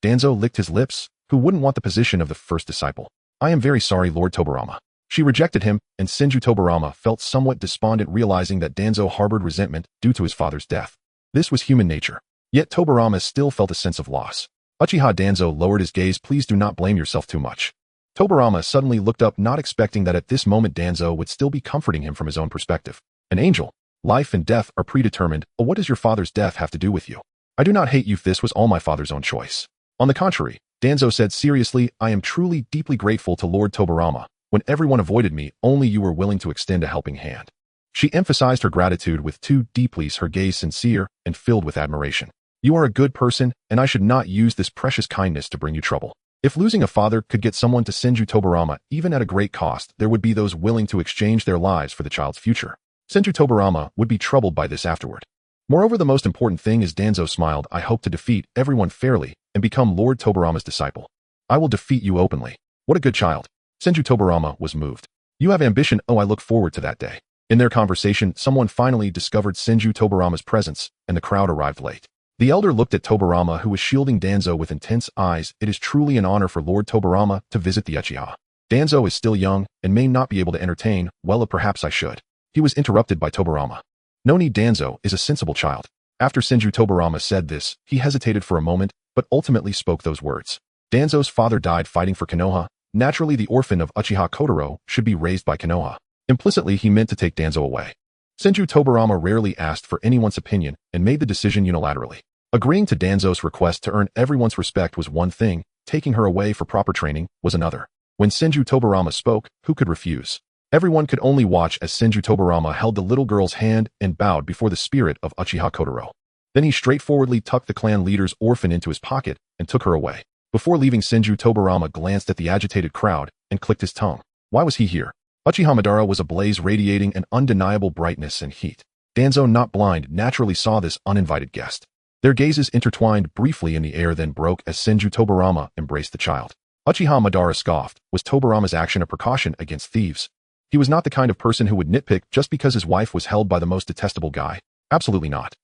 Danzo licked his lips. Who wouldn't want the position of the first disciple? I am very sorry, Lord Tobirama. She rejected him, and Senju Tobirama felt somewhat despondent, realizing that Danzo harbored resentment due to his father's death. This was human nature. Yet Tobirama still felt a sense of loss. Uchiha Danzo lowered his gaze. Please do not blame yourself too much. Tobirama suddenly looked up, not expecting that at this moment Danzo would still be comforting him from his own perspective. An angel. Life and death are predetermined. What does your father's death have to do with you? I do not hate you. This was all my father's own choice. On the contrary, Danzo said seriously, I am truly deeply grateful to Lord Tobirama. When everyone avoided me, only you were willing to extend a helping hand. She emphasized her gratitude with 2 deeplies, her gaze sincere and filled with admiration. You are a good person, and I should not use this precious kindness to bring you trouble. If losing a father could get someone to Senju Tobirama, even at a great cost, there would be those willing to exchange their lives for the child's future. Senju Tobirama would be troubled by this afterward. Moreover, the most important thing is, Danzo smiled, I hope to defeat everyone fairly and become Lord Tobirama's disciple. I will defeat you openly. What a good child. Senju Tobirama was moved. You have ambition. Oh, I look forward to that day. In their conversation, someone finally discovered Senju Tobirama's presence, and the crowd arrived late. The elder looked at Tobirama, who was shielding Danzo with intense eyes. It is truly an honor for Lord Tobirama to visit the Uchiha. Danzo is still young and may not be able to entertain. Well, perhaps I should. He was interrupted by Tobirama. No need, Danzo is a sensible child. After Senju Tobirama said this, he hesitated for a moment, but ultimately spoke those words. Danzo's father died fighting for Konoha. Naturally, the orphan of Uchiha Kotaro should be raised by Konoha. Implicitly, he meant to take Danzo away. Senju Tobirama rarely asked for anyone's opinion and made the decision unilaterally. Agreeing to Danzo's request to earn everyone's respect was one thing, taking her away for proper training was another. When Senju Tobirama spoke, who could refuse? Everyone could only watch as Senju Tobirama held the little girl's hand and bowed before the spirit of Uchiha Kotaro. Then he straightforwardly tucked the clan leader's orphan into his pocket and took her away. Before leaving, Senju Tobirama glanced at the agitated crowd and clicked his tongue. Why was he here? Uchiha Madara was ablaze, radiating an undeniable brightness and heat. Danzo, not blind, naturally saw this uninvited guest. Their gazes intertwined briefly in the air, then broke as Senju Tobirama embraced the child. Uchiha Madara scoffed. Was Tobirama's action a precaution against thieves? He was not the kind of person who would nitpick just because his wife was held by the most detestable guy. Absolutely not.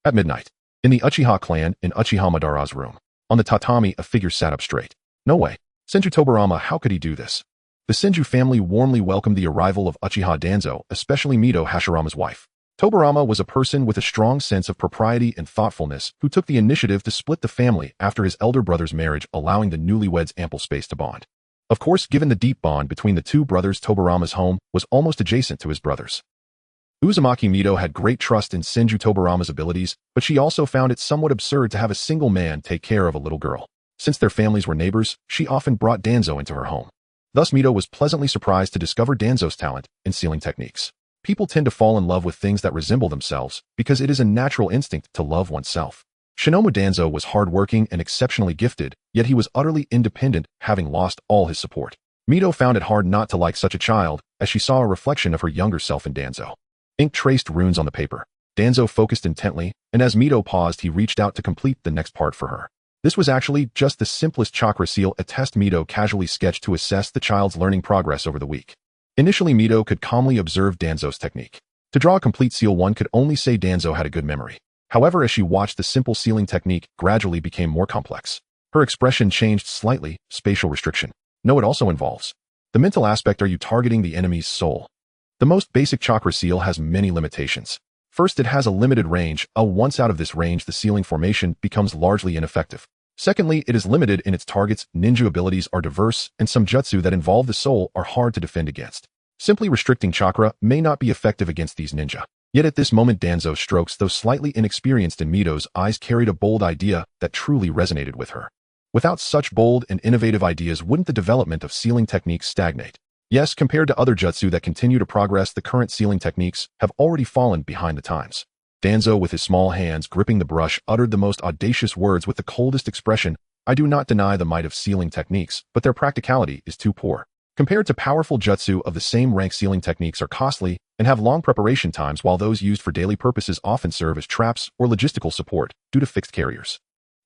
At midnight, in the Uchiha clan, in Uchiha Madara's room, on the tatami, a figure sat up straight. No way. Senju Tobirama, how could he do this? The Senju family warmly welcomed the arrival of Uchiha Danzo, especially Mito, Hashirama's wife. Tobirama was a person with a strong sense of propriety and thoughtfulness who took the initiative to split the family after his elder brother's marriage, allowing the newlyweds ample space to bond. Of course, given the deep bond between the 2 brothers, Tobirama's home was almost adjacent to his brother's. Uzumaki Mito had great trust in Senju Tobirama's abilities, but she also found it somewhat absurd to have a single man take care of a little girl. Since their families were neighbors, she often brought Danzo into her home. Thus, Mito was pleasantly surprised to discover Danzo's talent in sealing techniques. People tend to fall in love with things that resemble themselves because it is a natural instinct to love oneself. Shinomu Danzo was hardworking and exceptionally gifted, yet he was utterly independent, having lost all his support. Mito found it hard not to like such a child, as she saw a reflection of her younger self in Danzo. Ink traced runes on the paper. Danzo focused intently, and as Mito paused, he reached out to complete the next part for her. This was actually just the simplest chakra seal, a test Mito casually sketched to assess the child's learning progress over the week. Initially, Mito could calmly observe Danzo's technique. To draw a complete seal, one could only say Danzo had a good memory. However, as she watched, the simple sealing technique gradually became more complex. Her expression changed slightly. Spatial restriction. No, it also involves the mental aspect. Are you targeting the enemy's soul? The most basic chakra seal has many limitations. First, it has a limited range. Once out of this range, the sealing formation becomes largely ineffective. Secondly, it is limited in its targets. Ninja abilities are diverse, and some jutsu that involve the soul are hard to defend against. Simply restricting chakra may not be effective against these ninja. Yet at this moment, Danzo's strokes, though slightly inexperienced in Mito's eyes, carried a bold idea that truly resonated with her. Without such bold and innovative ideas, wouldn't the development of sealing techniques stagnate? Yes, compared to other jutsu that continue to progress, the current sealing techniques have already fallen behind the times. Danzo, with his small hands gripping the brush, uttered the most audacious words with the coldest expression. I do not deny the might of sealing techniques, but their practicality is too poor. Compared to powerful jutsu of the same rank, sealing techniques are costly and have long preparation times, while those used for daily purposes often serve as traps or logistical support due to fixed carriers.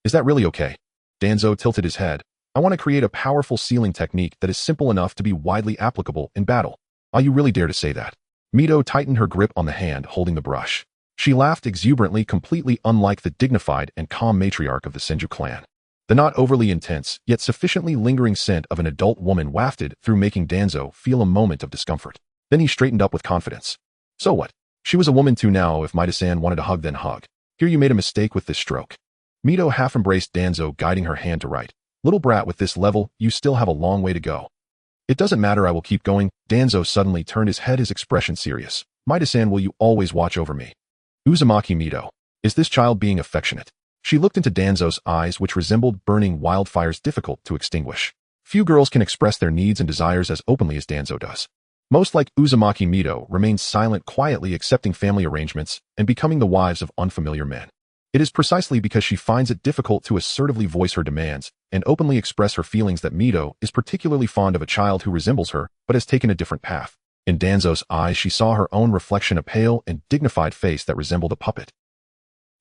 Is that really okay? Danzo tilted his head. I want to create a powerful sealing technique that is simple enough to be widely applicable in battle. You really dare to say that? Mito tightened her grip on the hand holding the brush. She laughed exuberantly, completely unlike the dignified and calm matriarch of the Senju clan. The not overly intense, yet sufficiently lingering scent of an adult woman wafted through, making Danzo feel a moment of discomfort. Then he straightened up with confidence. So what? She was a woman too now. If Maida-san wanted to hug, then hug. Here, you made a mistake with this stroke. Mito half embraced Danzo, guiding her hand to right. Little brat, with this level, you still have a long way to go. It doesn't matter, I will keep going. Danzo suddenly turned his head, his expression serious. Maida-san, will you always watch over me? Uzumaki Mito. Is this child being affectionate? She looked into Danzo's eyes, which resembled burning wildfires difficult to extinguish. Few girls can express their needs and desires as openly as Danzo does. Most like Uzumaki, Mito remains silent, quietly accepting family arrangements and becoming the wives of unfamiliar men. It is precisely because she finds it difficult to assertively voice her demands and openly express her feelings that Mito is particularly fond of a child who resembles her but has taken a different path. In Danzo's eyes, she saw her own reflection, a pale and dignified face that resembled a puppet.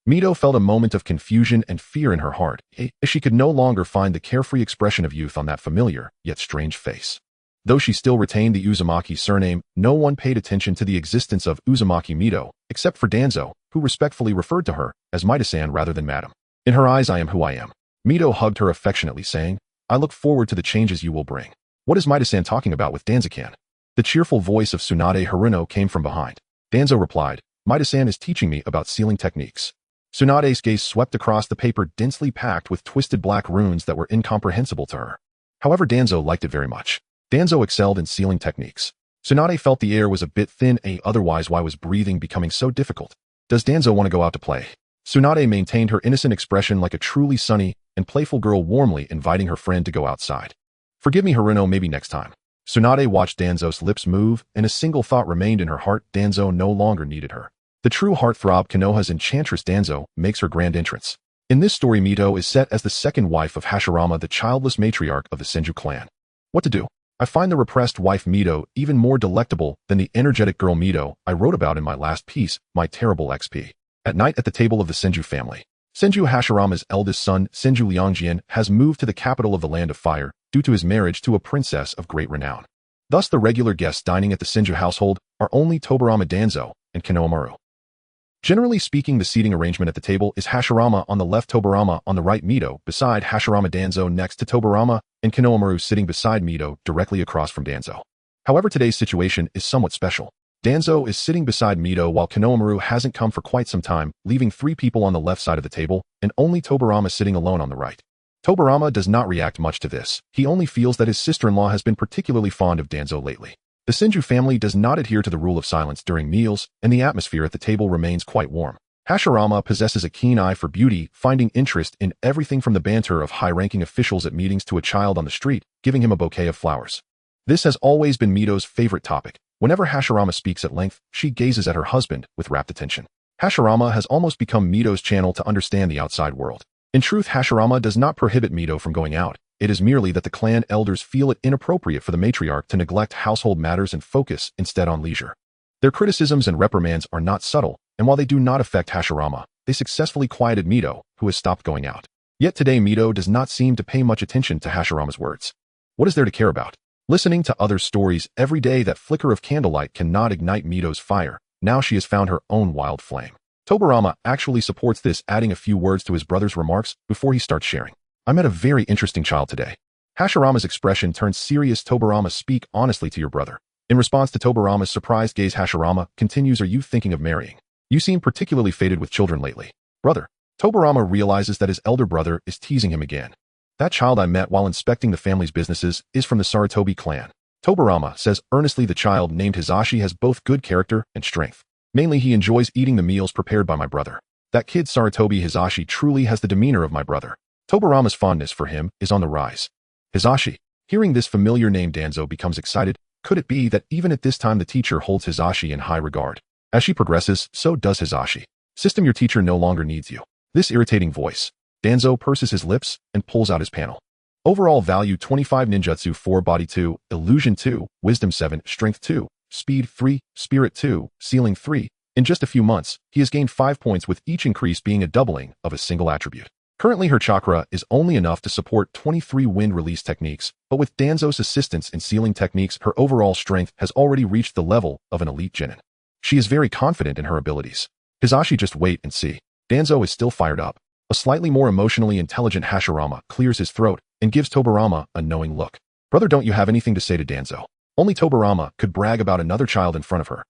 Mito felt a moment of confusion and fear in her heart, as she could no longer find the carefree expression of youth on that familiar, yet strange face. Though she still retained the Uzumaki surname, no one paid attention to the existence of Uzumaki Mito, except for Danzo, who respectfully referred to her as Maida-san rather than Madam. In her eyes, I am who I am. Mito hugged her affectionately, saying, I look forward to the changes you will bring. What is Maida-san talking about with Danzo-kan? The cheerful voice of Tsunade Haruno came from behind. Danzo replied, Maida-san is teaching me about sealing techniques. Tsunade's gaze swept across the paper, densely packed with twisted black runes that were incomprehensible to her. However, Danzo liked it very much. Danzo excelled in sealing techniques. Tsunade felt the air was a bit thin, otherwise why was breathing becoming so difficult? Does Danzo want to go out to play? Tsunade maintained her innocent expression like a truly sunny and playful girl, warmly inviting her friend to go outside. Forgive me, Haruno, maybe next time. Tsunade watched Danzo's lips move, and a single thought remained in her heart: Danzo no longer needed her. The true heartthrob Konoha's enchantress Danzo makes her grand entrance. In this story, Mito is set as the second wife of Hashirama, the childless matriarch of the Senju clan. What to do? I find the repressed wife Mito even more delectable than the energetic girl Mito I wrote about in my last piece, My Terrible XP. At night at the table of the Senju family. Senju Hashirama's eldest son, Senju Liangjian, has moved to the capital of the Land of Fire due to his marriage to a princess of great renown. Thus, the regular guests dining at the Senju household are only Tobirama Danzo and Konohamaru. Generally speaking, the seating arrangement at the table is Hashirama on the left, Tobirama on the right, Mito beside Hashirama, Danzo next to Tobirama, and Konohamaru sitting beside Mito directly across from Danzo. However, today's situation is somewhat special. Danzo is sitting beside Mito while Konohamaru hasn't come for quite some time, leaving 3 people on the left side of the table and only Tobirama sitting alone on the right. Tobirama does not react much to this. He only feels that his sister-in-law has been particularly fond of Danzo lately. The Senju family does not adhere to the rule of silence during meals, and the atmosphere at the table remains quite warm. Hashirama possesses a keen eye for beauty, finding interest in everything from the banter of high-ranking officials at meetings to a child on the street, giving him a bouquet of flowers. This has always been Mito's favorite topic. Whenever Hashirama speaks at length, she gazes at her husband with rapt attention. Hashirama has almost become Mito's channel to understand the outside world. In truth, Hashirama does not prohibit Mito from going out. It is merely that the clan elders feel it inappropriate for the matriarch to neglect household matters and focus instead on leisure. Their criticisms and reprimands are not subtle, and while they do not affect Hashirama, they successfully quieted Mito, who has stopped going out. Yet today Mito does not seem to pay much attention to Hashirama's words. What is there to care about? Listening to others' stories every day, that flicker of candlelight cannot ignite Mito's fire. Now she has found her own wild flame. Tobirama actually supports this, adding a few words to his brother's remarks before he starts sharing. I met a very interesting child today. Hashirama's expression turns serious. Tobirama, speak honestly to your brother. In response to Tobirama's surprised gaze, Hashirama continues, are you thinking of marrying? You seem particularly fated with children lately. Brother. Tobirama realizes that his elder brother is teasing him again. That child I met while inspecting the family's businesses is from the Sarutobi clan. Tobirama says earnestly, the child named Hisashi has both good character and strength. Mainly he enjoys eating the meals prepared by my brother. That kid Sarutobi Hisashi truly has the demeanor of my brother. Tobirama's fondness for him is on the rise. Hisashi. Hearing this familiar name, Danzo becomes excited. Could it be that even at this time the teacher holds Hisashi in high regard? As she progresses, so does Hisashi. System, your teacher no longer needs you. This irritating voice. Danzo purses his lips and pulls out his panel. Overall value 25, ninjutsu 4, body 2, illusion 2, wisdom 7, strength 2, speed 3, spirit 2, ceiling 3. In just a few months, he has gained 5 points, with each increase being a doubling of a single attribute. Currently her chakra is only enough to support 23 wind release techniques, but with Danzo's assistance in sealing techniques, her overall strength has already reached the level of an elite genin. She is very confident in her abilities. Hisashi, just wait and see. Danzo is still fired up. A slightly more emotionally intelligent Hashirama clears his throat and gives Tobirama a knowing look. Brother, don't you have anything to say to Danzo? Only Tobirama could brag about another child in front of her.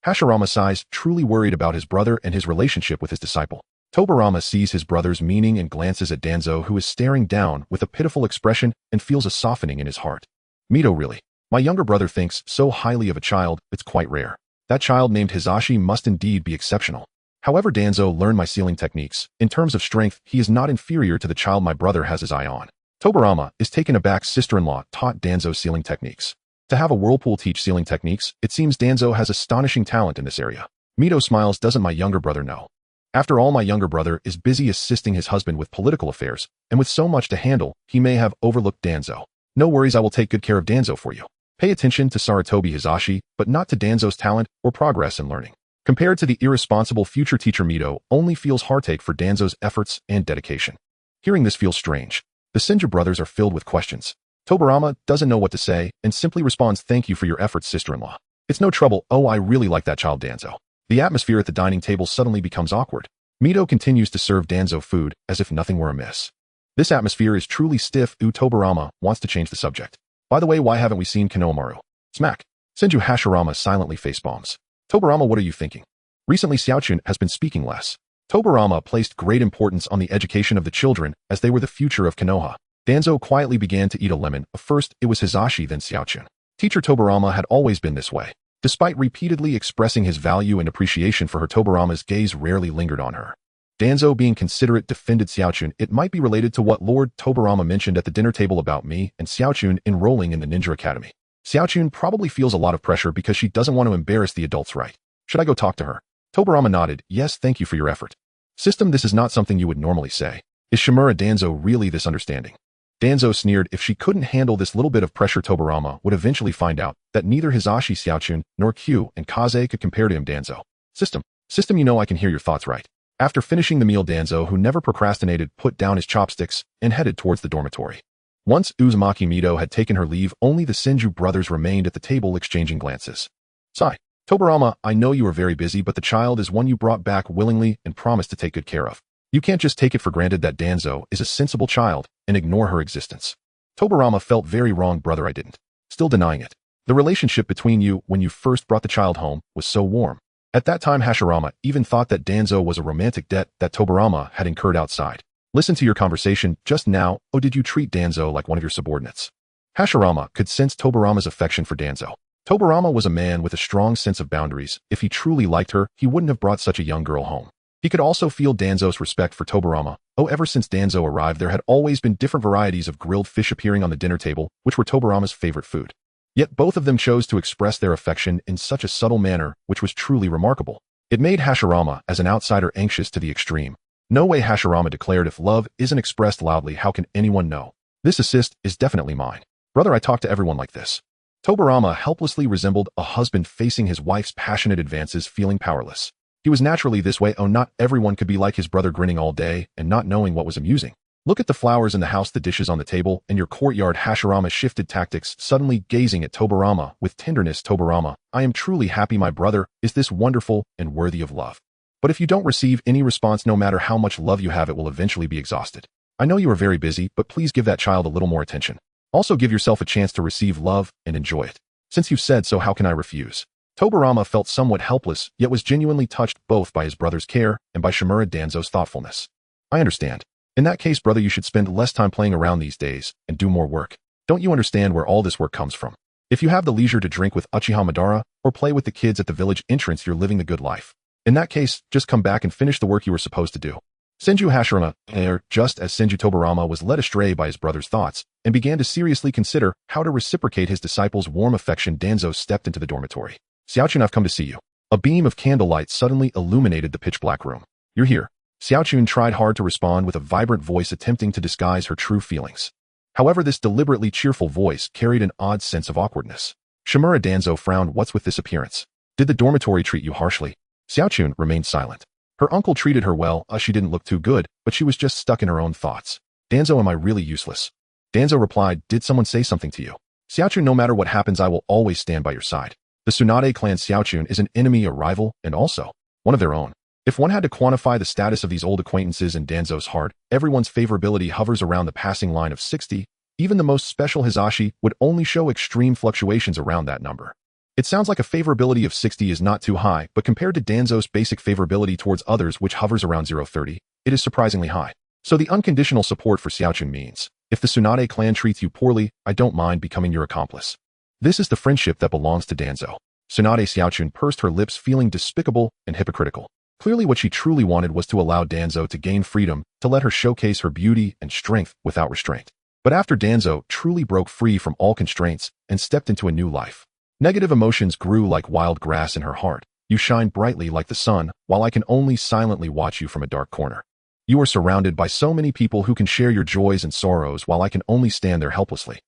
Hashirama sighs, truly worried about his brother and his relationship with his disciple. Tobirama sees his brother's meaning and glances at Danzo, who is staring down with a pitiful expression, and feels a softening in his heart. Mito, really? My younger brother thinks so highly of a child, it's quite rare. That child named Hisashi must indeed be exceptional. However, Danzo learned my sealing techniques. In terms of strength, he is not inferior to the child my brother has his eye on. Tobirama is taken aback. Sister-in-law taught Danzo sealing techniques. To have a whirlpool teach sealing techniques, it seems Danzo has astonishing talent in this area. Mito smiles. Doesn't my younger brother know? After all, my younger brother is busy assisting his husband with political affairs, and with so much to handle, he may have overlooked Danzo. No worries, I will take good care of Danzo for you. Pay attention to Sarutobi Hisashi, but not to Danzo's talent or progress in learning. Compared to the irresponsible future teacher, Mito only feels heartache for Danzo's efforts and dedication. Hearing this feels strange. The Senju brothers are filled with questions. Tobirama doesn't know what to say and simply responds, thank you for your efforts, sister-in-law. It's no trouble. Oh, I really like that child, Danzo. The atmosphere at the dining table suddenly becomes awkward. Mito continues to serve Danzo food as if nothing were amiss. This atmosphere is truly stiff. Tobirama wants to change the subject. By the way, why haven't we seen Konohamaru? Smack. Senju Hashirama silently facepalms. Tobirama, what are you thinking? Recently Xiaochun has been speaking less. Tobirama placed great importance on the education of the children, as they were the future of Konoha. Danzo quietly began to eat a lemon. First it was Hisashi, then Xiaochun. Teacher Tobirama had always been this way. Despite repeatedly expressing his value and appreciation for her, Tobirama's gaze rarely lingered on her. Danzo, being considerate, defended Xiaochun. It might be related to what Lord Tobirama mentioned at the dinner table about me and Xiaochun enrolling in the ninja academy. Xiaochun probably feels a lot of pressure because she doesn't want to embarrass the adults, right? Should I go talk to her? Tobirama nodded. Yes, thank you for your effort. System, this is not something you would normally say. Is Shimura Danzō really this understanding? Danzo sneered. If she couldn't handle this little bit of pressure, Tobirama would eventually find out that neither Hisashi, Xiaochun, nor Q and Kaze could compare to him. Danzo. System, you know I can hear your thoughts, right? After finishing the meal, Danzo, who never procrastinated, put down his chopsticks and headed towards the dormitory. Once Uzumaki Mito had taken her leave, only the Senju brothers remained at the table exchanging glances. Sigh. Tobirama, I know you are very busy, but the child is one you brought back willingly and promised to take good care of. You can't just take it for granted that Danzo is a sensible child and ignore her existence. Tobirama felt very wrong. Brother, I didn't. Still denying it. The relationship between you when you first brought the child home was so warm. At that time, Hashirama even thought that Danzo was a romantic debt that Tobirama had incurred outside. Listen to your conversation just now. Oh, did you treat Danzo like one of your subordinates? Hashirama could sense Tobirama's affection for Danzo. Tobirama was a man with a strong sense of boundaries. If he truly liked her, he wouldn't have brought such a young girl home. He could also feel Danzo's respect for Tobirama. Oh, ever since Danzo arrived, there had always been different varieties of grilled fish appearing on the dinner table, which were Tobirama's favorite food. Yet both of them chose to express their affection in such a subtle manner, which was truly remarkable. It made Hashirama, as an outsider, anxious to the extreme. No way, Hashirama declared. If love isn't expressed loudly, how can anyone know? This assist is definitely mine. Brother, I talk to everyone like this. Tobirama helplessly resembled a husband facing his wife's passionate advances, feeling powerless. He was naturally this way. Oh, not everyone could be like his brother, grinning all day and not knowing what was amusing. Look at the flowers in the house, the dishes on the table, and your courtyard. Hashirama shifted tactics, suddenly gazing at Tobirama with tenderness. Tobirama, I am truly happy, my brother. Is this wonderful and worthy of love? But if you don't receive any response, no matter how much love you have, it will eventually be exhausted. I know you are very busy, but please give that child a little more attention. Also give yourself a chance to receive love and enjoy it. Since you've said so, how can I refuse? Tobirama felt somewhat helpless, yet was genuinely touched both by his brother's care and by Shimura Danzō's thoughtfulness. I understand. In that case, brother, you should spend less time playing around these days and do more work. Don't you understand where all this work comes from? If you have the leisure to drink with Uchiha Madara or play with the kids at the village entrance, you're living the good life. In that case, just come back and finish the work you were supposed to do. Senju Hashirama, heir, just as Senju Tobirama was led astray by his brother's thoughts and began to seriously consider how to reciprocate his disciple's warm affection, Danzo stepped into the dormitory. Xiaochun, I've come to see you. A beam of candlelight suddenly illuminated the pitch-black room. You're here. Xiaochun tried hard to respond with a vibrant voice, attempting to disguise her true feelings. However, this deliberately cheerful voice carried an odd sense of awkwardness. Shimura Danzō frowned. What's with this appearance? Did the dormitory treat you harshly? Xiaochun remained silent. Her uncle treated her well. She didn't look too good, but she was just stuck in her own thoughts. Danzo, am I really useless? Danzo replied, did someone say something to you? Xiaochun, no matter what happens, I will always stand by your side. The Tsunade clan. Xiaochun is an enemy, a rival, and also one of their own. If one had to quantify the status of these old acquaintances in Danzo's heart, everyone's favorability hovers around the passing line of 60. Even the most special Hizashi would only show extreme fluctuations around that number. It sounds like a favorability of 60 is not too high, but compared to Danzo's basic favorability towards others, which hovers around 0.30, it is surprisingly high. So the unconditional support for Xiaochun means, if the Tsunade clan treats you poorly, I don't mind becoming your accomplice. This is the friendship that belongs to Danzo. Tsunade. Xiaochun pursed her lips, feeling despicable and hypocritical. Clearly what she truly wanted was to allow Danzo to gain freedom, to let her showcase her beauty and strength without restraint. But after Danzo truly broke free from all constraints and stepped into a new life, negative emotions grew like wild grass in her heart. You shine brightly like the sun, while I can only silently watch you from a dark corner. You are surrounded by so many people who can share your joys and sorrows, while I can only stand there helplessly.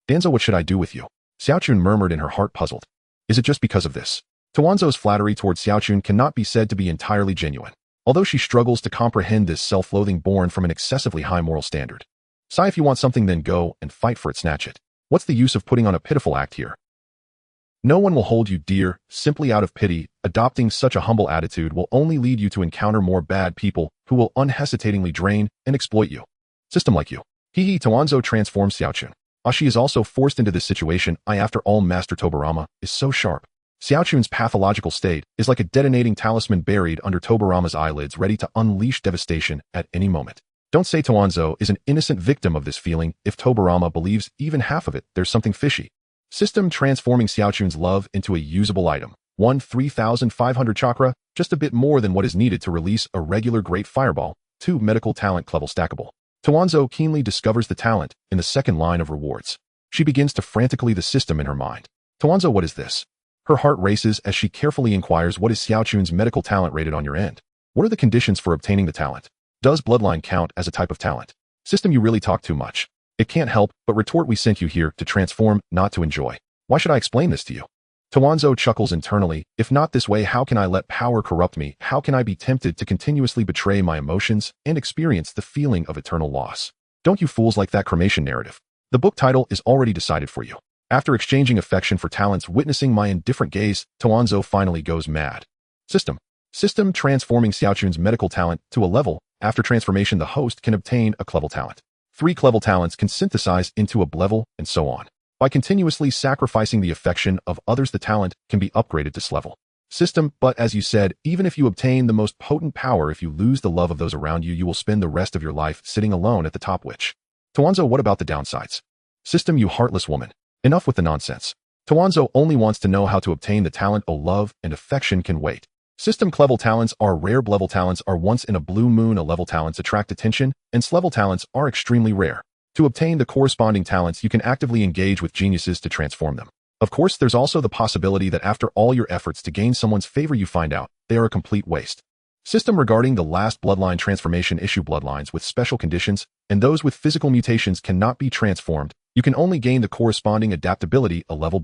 Danzo, what should I do with you? Xiaochun murmured in her heart, puzzled. Is it just because of this? Tuanzo's flattery towards Xiaochun cannot be said to be entirely genuine, although she struggles to comprehend this self-loathing born from an excessively high moral standard. Sigh, if you want something, then go and fight for it, snatch it. What's the use of putting on a pitiful act here? No one will hold you dear, simply out of pity. Adopting such a humble attitude will only lead you to encounter more bad people who will unhesitatingly drain and exploit you. System like you. Tuanzo transforms Xiaochun. She is also forced into this situation. After all, Master Tobirama is so sharp. Xiaochun's pathological state is like a detonating talisman buried under Tobirama's eyelids, ready to unleash devastation at any moment. Don't say Tuanzo is an innocent victim of this feeling. If Tobirama believes even half of it, there's something fishy. System transforming Xiaochun's love into a usable item. 3,500 chakra, just a bit more than what is needed to release a regular great fireball. 2 medical talent level stackable. Tuanzo keenly discovers the talent in the second line of rewards. She begins to frantically the system in her mind. Tuanzo, what is this? Her heart races as she carefully inquires, what is Xiaochun's medical talent rated on your end? What are the conditions for obtaining the talent? Does bloodline count as a type of talent? System, you really talk too much. It can't help but retort, we sent you here to transform, not to enjoy. Why should I explain this to you? Tuanzo chuckles internally. If not this way, how can I let power corrupt me? How can I be tempted to continuously betray my emotions and experience the feeling of eternal loss? Don't you fools like that cremation narrative. The book title is already decided for you. After exchanging affection for talents, witnessing my indifferent gaze, Tuanzo finally goes mad. System transforming Xiaochun's medical talent to a level. After transformation, the host can obtain a clevel talent. 3 clevel talents can synthesize into a blevel, and so on. By continuously sacrificing the affection of others, the talent can be upgraded to slevel. System, but as you said, even if you obtain the most potent power, if you lose the love of those around you, you will spend the rest of your life sitting alone at the top. Which? Tuanzo, what about the downsides? System, you heartless woman. Enough with the nonsense. Tuanzo only wants to know how to obtain the talent. Oh, love and affection can wait. System, clevel talents are rare. Blevel talents are once in a blue moon. A level talents attract attention, and slevel talents are extremely rare. To obtain the corresponding talents, you can actively engage with geniuses to transform them. Of course, there's also the possibility that after all your efforts to gain someone's favor, you find out they are a complete waste. System regarding the last bloodline transformation issue bloodlines with special conditions, and those with physical mutations cannot be transformed. You can only gain the corresponding adaptability a level.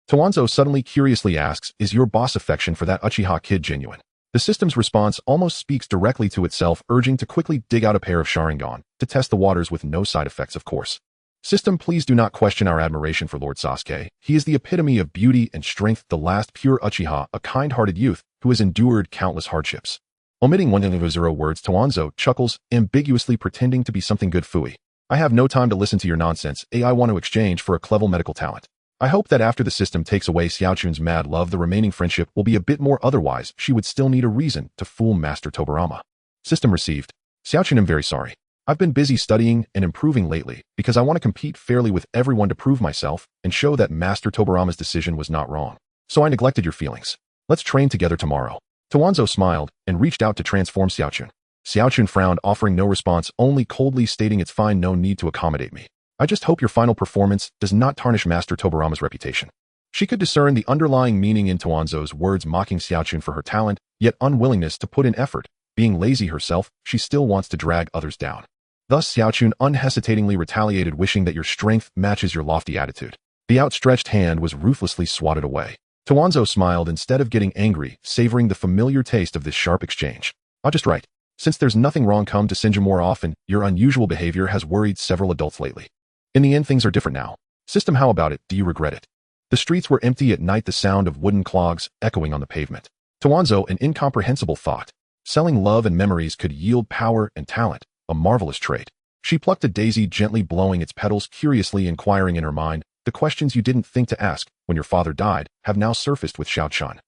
Danzo suddenly curiously asks, is your boss affection for that Uchiha kid genuine? The system's response almost speaks directly to itself, urging to quickly dig out a pair of Sharingan to test the waters with no side effects, of course. System, please do not question our admiration for Lord Sasuke. He is the epitome of beauty and strength, the last pure Uchiha, a kind-hearted youth who has endured countless hardships. Omitting 100 words, Danzo chuckles, ambiguously pretending to be something good. Fooey. I have no time to listen to your nonsense. I want to exchange for a clever medical talent. I hope that after the system takes away Xiaochun's mad love, the remaining friendship will be a bit more, otherwise she would still need a reason to fool Master Tobirama. System received. Xiaochun, I'm very sorry. I've been busy studying and improving lately because I want to compete fairly with everyone to prove myself and show that Master Tobirama's decision was not wrong. So I neglected your feelings. Let's train together tomorrow. Danzo smiled and reached out to transform Xiaochun. Xiaochun frowned, offering no response, only coldly stating, it's fine, no need to accommodate me. I just hope your final performance does not tarnish Master Tobirama's reputation. She could discern the underlying meaning in Danzo's words, mocking Xiaochun for her talent, yet unwillingness to put in effort. Being lazy herself, she still wants to drag others down. Thus Xiaochun unhesitatingly retaliated, wishing that your strength matches your lofty attitude. The outstretched hand was ruthlessly swatted away. Danzo smiled instead of getting angry, savoring the familiar taste of this sharp exchange. I'll just write. Since there's nothing wrong, come to Sinja more often. Your unusual behavior has worried several adults lately. In the end, things are different now. System, how about it? Do you regret it? The streets were empty at night, the sound of wooden clogs echoing on the pavement. Danzo, an incomprehensible thought. Selling love and memories could yield power and talent, a marvelous trait. She plucked a daisy, gently blowing its petals, curiously inquiring in her mind, the questions you didn't think to ask when your father died have now surfaced with Xiaochun.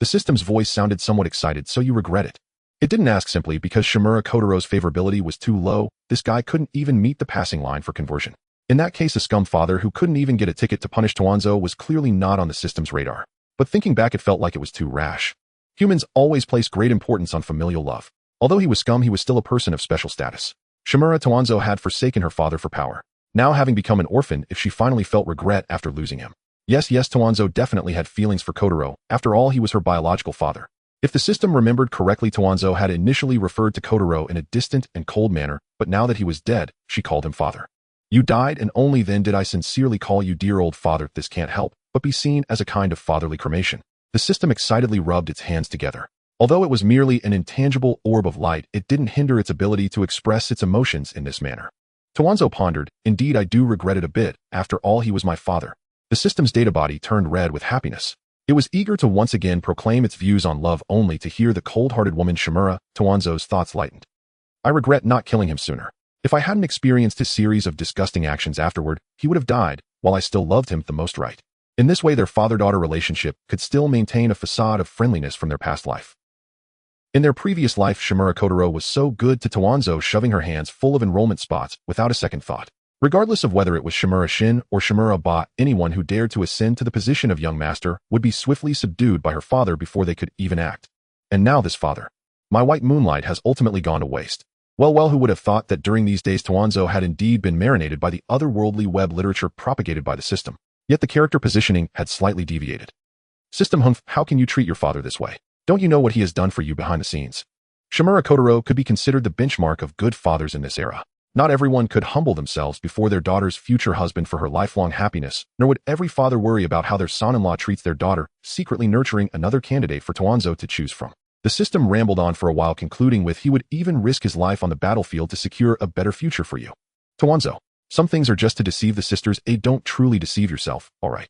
The system's voice sounded somewhat excited. So you regret it? It didn't ask simply because Shimura Kotaro's favorability was too low. This guy couldn't even meet the passing line for conversion. In that case, a scum father who couldn't even get a ticket to punish Danzo was clearly not on the system's radar. But thinking back, it felt like it was too rash. Humans always place great importance on familial love. Although he was scum, he was still a person of special status. Shimura Danzo had forsaken her father for power. Now, having become an orphan, if she finally felt regret after losing him. Yes, Danzo definitely had feelings for Kotaro. After all, he was her biological father. If the system remembered correctly, Danzo had initially referred to Kotaro in a distant and cold manner, but now that he was dead, she called him father. You died, and only then did I sincerely call you dear old father. This can't help but be seen as a kind of fatherly cremation. The system excitedly rubbed its hands together. Although it was merely an intangible orb of light, it didn't hinder its ability to express its emotions in this manner. Danzo pondered, indeed I do regret it a bit. After all, he was my father. The system's data body turned red with happiness. It was eager to once again proclaim its views on love, only to hear the cold-hearted woman Shimura. Danzo's thoughts lightened. I regret not killing him sooner. If I hadn't experienced his series of disgusting actions afterward, he would have died, while I still loved him the most. Right. In this way, their father-daughter relationship could still maintain a facade of friendliness from their past life. In their previous life, Shimura Kotaro was so good to Danzo, shoving her hands full of enrollment spots without a second thought. Regardless of whether it was Shimura Shin or Shimura Ba, anyone who dared to ascend to the position of young master would be swiftly subdued by her father before they could even act. And now this father. My white moonlight has ultimately gone to waste. Well, who would have thought that during these days Danzo had indeed been marinated by the otherworldly web literature propagated by the system. Yet the character positioning had slightly deviated. System, how can you treat your father this way? Don't you know what he has done for you behind the scenes? Shimura Kotaro could be considered the benchmark of good fathers in this era. Not everyone could humble themselves before their daughter's future husband for her lifelong happiness, nor would every father worry about how their son-in-law treats their daughter, secretly nurturing another candidate for Danzo to choose from. The system rambled on for a while, concluding with he would even risk his life on the battlefield to secure a better future for you. Danzo, some things are just to deceive the sisters. Don't truly deceive yourself, alright.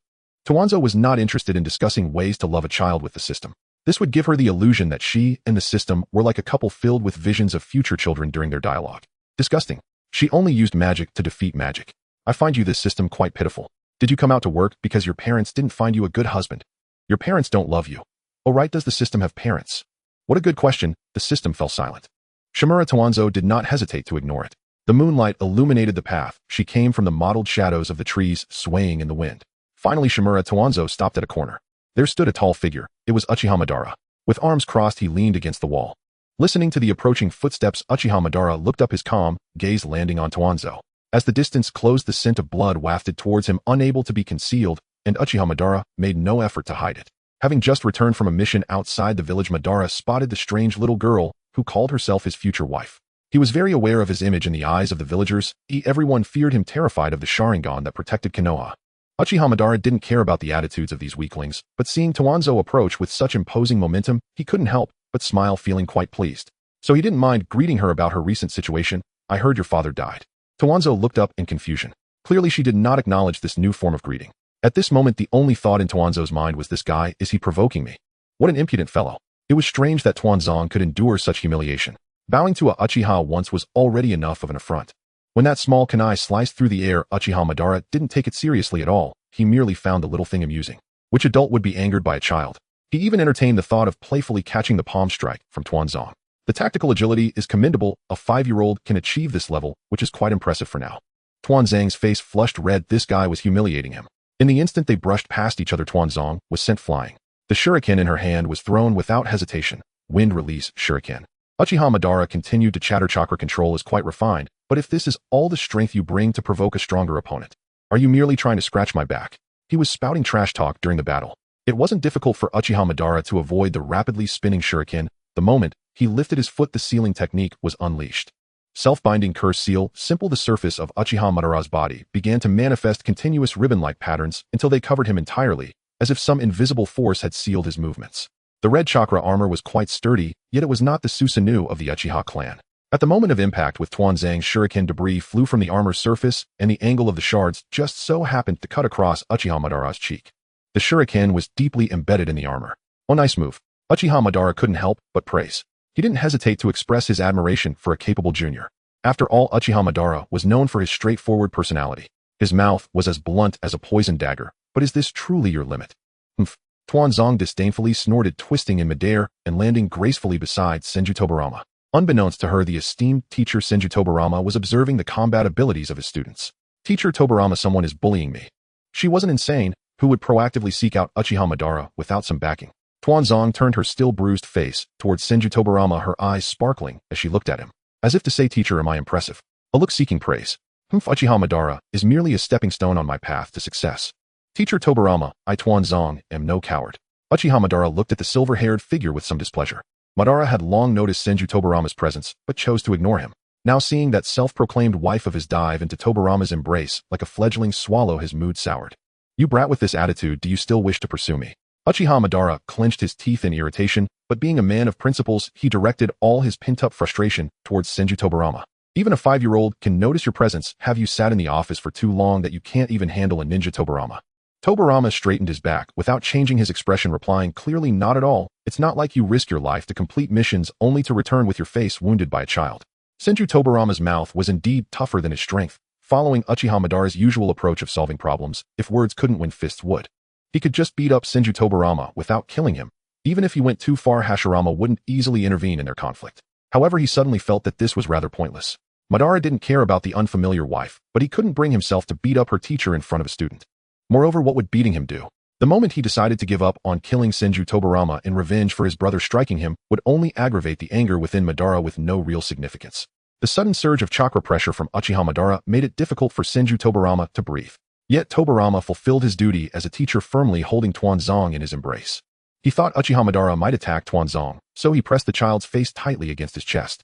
Danzo was not interested in discussing ways to love a child with the system. This would give her the illusion that she and the system were like a couple filled with visions of future children during their dialogue. Disgusting. She only used magic to defeat magic. I find you this system quite pitiful. Did you come out to work because your parents didn't find you a good husband? Your parents don't love you. Oh right, does the system have parents? What a good question. The system fell silent. Shimura Danzo did not hesitate to ignore it. The moonlight illuminated the path. She came from the mottled shadows of the trees, swaying in the wind. Finally, Shimura Danzo stopped at a corner. There stood a tall figure. It was Uchiha Madara. With arms crossed, he leaned against the wall. Listening to the approaching footsteps, Uchiha Madara looked up, his calm gaze landing on Danzo. As the distance closed, the scent of blood wafted towards him, unable to be concealed, and Uchiha Madara made no effort to hide it. Having just returned from a mission outside the village, Madara spotted the strange little girl who called herself his future wife. He was very aware of his image in the eyes of the villagers. Everyone feared him, terrified of the Sharingan that protected Konoha. Uchiha Madara didn't care about the attitudes of these weaklings, but seeing Danzo approach with such imposing momentum, he couldn't help but smile, feeling quite pleased. So he didn't mind greeting her about her recent situation. "I heard your father died." Danzo looked up in confusion. Clearly she did not acknowledge this new form of greeting. At this moment, the only thought in Danzo's mind was, this guy, is he provoking me? What an impudent fellow. It was strange that Danzo could endure such humiliation. Bowing to a Uchiha once was already enough of an affront. When that small kunai sliced through the air, Uchiha Madara didn't take it seriously at all. He merely found the little thing amusing. Which adult would be angered by a child? He even entertained the thought of playfully catching the palm strike from Danzo. The tactical agility is commendable. A 5-year-old can achieve this level, which is quite impressive for now. Danzo's face flushed red. This guy was humiliating him. In the instant they brushed past each other, Danzo was sent flying. The shuriken in her hand was thrown without hesitation. Wind release shuriken. Uchiha Madara continued to chatter. Chakra control is quite refined, but if this is all the strength you bring to provoke a stronger opponent, are you merely trying to scratch my back? He was spouting trash talk during the battle. It wasn't difficult for Uchiha Madara to avoid the rapidly spinning shuriken. The moment he lifted his foot, the sealing technique was unleashed. Self-binding curse seal. Simple. The surface of Uchiha Madara's body began to manifest continuous ribbon-like patterns until they covered him entirely, as if some invisible force had sealed his movements. The red chakra armor was quite sturdy, yet it was not the Susanoo of the Uchiha clan. At the moment of impact with Danzo's shuriken, debris flew from the armor's surface, and the angle of the shards just so happened to cut across Uchiha Madara's cheek. The shuriken was deeply embedded in the armor. Oh, nice move. Uchiha Madara couldn't help but praise. He didn't hesitate to express his admiration for a capable junior. After all, Uchiha Madara was known for his straightforward personality. His mouth was as blunt as a poisoned dagger. But is this truly your limit? Humph. Danzo disdainfully snorted, twisting in midair and landing gracefully beside Senju Tobirama. Unbeknownst to her, the esteemed teacher Senju Tobirama was observing the combat abilities of his students. "Teacher Tobirama, someone is bullying me." She wasn't insane. Who would proactively seek out Uchiha Madara without some backing? Danzo turned her still bruised face towards Senju Tobirama, her eyes sparkling as she looked at him. As if to say, "Teacher, am I impressive?" A look seeking praise. "Humph, Uchiha Madara is merely a stepping stone on my path to success." "Teacher Tobirama, I Danzo am no coward." Uchiha Madara looked at the silver-haired figure with some displeasure. Madara had long noticed Senju Tobirama's presence, but chose to ignore him. Now seeing that self-proclaimed wife of his dive into Tobirama's embrace like a fledgling swallow, his mood soured. "You brat, with this attitude, do you still wish to pursue me?" Uchiha Madara clenched his teeth in irritation, but being a man of principles, he directed all his pent-up frustration towards Senju Tobirama. "Even a 5-year-old can notice your presence. Have you sat in the office for too long that you can't even handle a ninja, Tobirama?" Tobirama straightened his back without changing his expression, replying clearly, "Not at all. It's not like you risk your life to complete missions only to return with your face wounded by a child." Senju Tobirama's mouth was indeed tougher than his strength, following Uchiha Madara's usual approach of solving problems. If words couldn't win, fists would. He could just beat up Senju Tobirama without killing him. Even if he went too far, Hashirama wouldn't easily intervene in their conflict. However, he suddenly felt that this was rather pointless. Madara didn't care about the unfamiliar wife, but he couldn't bring himself to beat up her teacher in front of a student. Moreover, what would beating him do? The moment he decided to give up on killing Senju Tobirama in revenge for his brother striking him would only aggravate the anger within Madara with no real significance. The sudden surge of chakra pressure from Uchiha Madara made it difficult for Senju Tobirama to breathe. Yet Tobirama fulfilled his duty as a teacher, firmly holding Danzo in his embrace. He thought Uchiha Madara might attack Danzo, so he pressed the child's face tightly against his chest.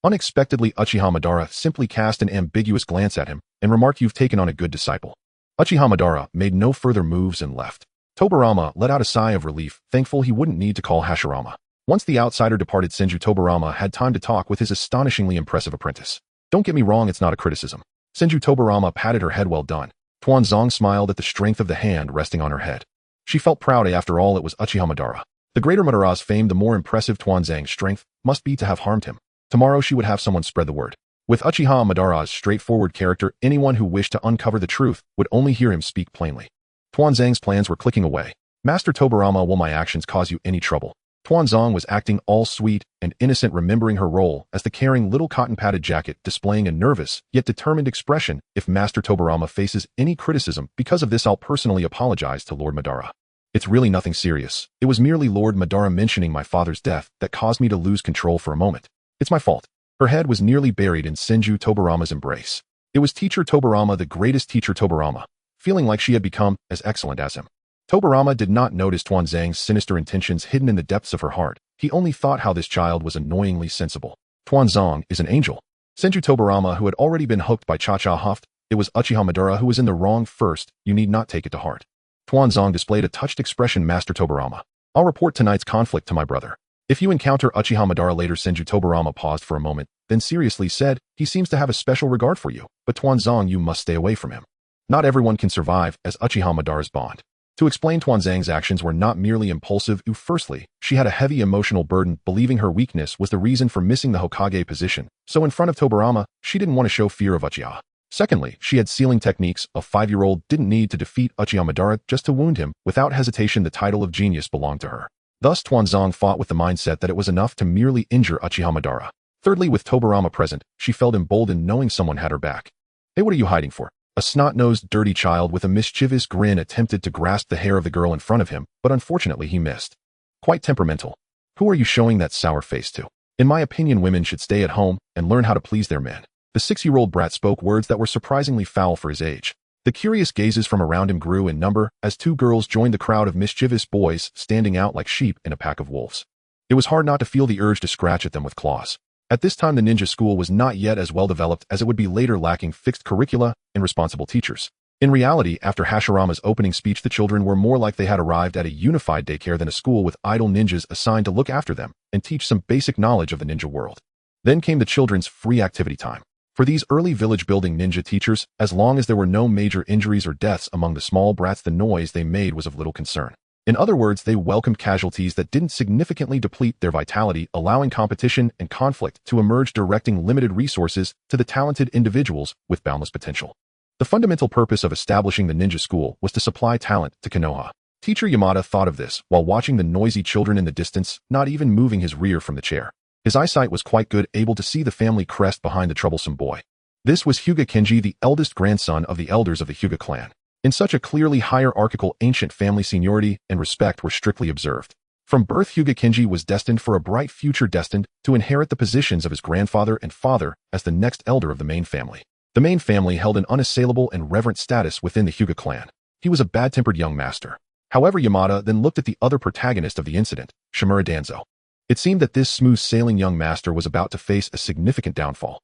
Unexpectedly, Uchiha Madara simply cast an ambiguous glance at him and remarked, "You've taken on a good disciple." Uchiha Madara made no further moves and left. Tobirama let out a sigh of relief, thankful he wouldn't need to call Hashirama. Once the outsider departed, Senju Tobirama had time to talk with his astonishingly impressive apprentice. "Don't get me wrong, it's not a criticism." Senju Tobirama patted her head. "Well done." Danzo smiled at the strength of the hand resting on her head. She felt proud. After all, it was Uchiha Madara. The greater Madara's fame, the more impressive Danzo's strength must be to have harmed him. Tomorrow she would have someone spread the word. With Uchiha Madara's straightforward character, anyone who wished to uncover the truth would only hear him speak plainly. Danzo's plans were clicking away. "Master Tobirama, will my actions cause you any trouble?" Danzo was acting all sweet and innocent, remembering her role as the caring little cotton-padded jacket, displaying a nervous yet determined expression. "If Master Tobirama faces any criticism because of this, I'll personally apologize to Lord Madara. It's really nothing serious. It was merely Lord Madara mentioning my father's death that caused me to lose control for a moment. It's my fault." Her head was nearly buried in Senju Tobirama's embrace. It was Teacher Tobirama, the greatest teacher Tobirama, feeling like she had become as excellent as him. Tobirama did not notice Tuanzang's sinister intentions hidden in the depths of her heart. He only thought how this child was annoyingly sensible. Tuanzang is an angel. Senju Tobirama, who had already been hooked by Cha-Cha, huffed. It was Uchiha Madara who was in the wrong first. You need not take it to heart. Tuanzang displayed a touched expression. Master Tobirama, I'll report tonight's conflict to my brother. If you encounter Uchiha Madara later. Senju Tobirama paused for a moment, then seriously said, he seems to have a special regard for you, but Tuanzang, you must stay away from him. Not everyone can survive as Uchiha Madara's bond. To explain, Tuanzang's actions were not merely impulsive. Firstly, she had a heavy emotional burden, believing her weakness was the reason for missing the Hokage position, so in front of Tobirama, she didn't want to show fear of Uchiha. Secondly, she had sealing techniques. A 5-year-old didn't need to defeat Uchiha Madara just to wound him. Without hesitation, the title of genius belonged to her. Thus, Tuanzang fought with the mindset that it was enough to merely injure Uchiha Madara. Thirdly, with Tobirama present, she felt emboldened knowing someone had her back. Hey, what are you hiding for? A snot-nosed, dirty child with a mischievous grin attempted to grasp the hair of the girl in front of him, but unfortunately he missed. Quite temperamental. Who are you showing that sour face to? In my opinion, women should stay at home and learn how to please their men. The 6-year-old brat spoke words that were surprisingly foul for his age. The curious gazes from around him grew in number as 2 girls joined the crowd of mischievous boys standing out like sheep in a pack of wolves. It was hard not to feel the urge to scratch at them with claws. At this time, the ninja school was not yet as well developed as it would be later, lacking fixed curricula and responsible teachers. In reality, after Hashirama's opening speech, the children were more like they had arrived at a unified daycare than a school with idle ninjas assigned to look after them and teach some basic knowledge of the ninja world. Then came the children's free activity time. For these early village-building ninja teachers, as long as there were no major injuries or deaths among the small brats, the noise they made was of little concern. In other words, they welcomed casualties that didn't significantly deplete their vitality, allowing competition and conflict to emerge, directing limited resources to the talented individuals with boundless potential. The fundamental purpose of establishing the ninja school was to supply talent to Konoha. Teacher Yamada thought of this while watching the noisy children in the distance, not even moving his rear from the chair. His eyesight was quite good, able to see the family crest behind the troublesome boy. This was Hyuga Kenji, the eldest grandson of the elders of the Hyuga clan. In such a clearly hierarchical ancient family, seniority and respect were strictly observed. From birth, Hyuga Kenji was destined for a bright future, destined to inherit the positions of his grandfather and father as the next elder of the main family. The main family held an unassailable and reverent status within the Hyuga clan. He was a bad-tempered young master. However, Yamada then looked at the other protagonist of the incident, Shimura Danzō. It seemed that this smooth-sailing young master was about to face a significant downfall.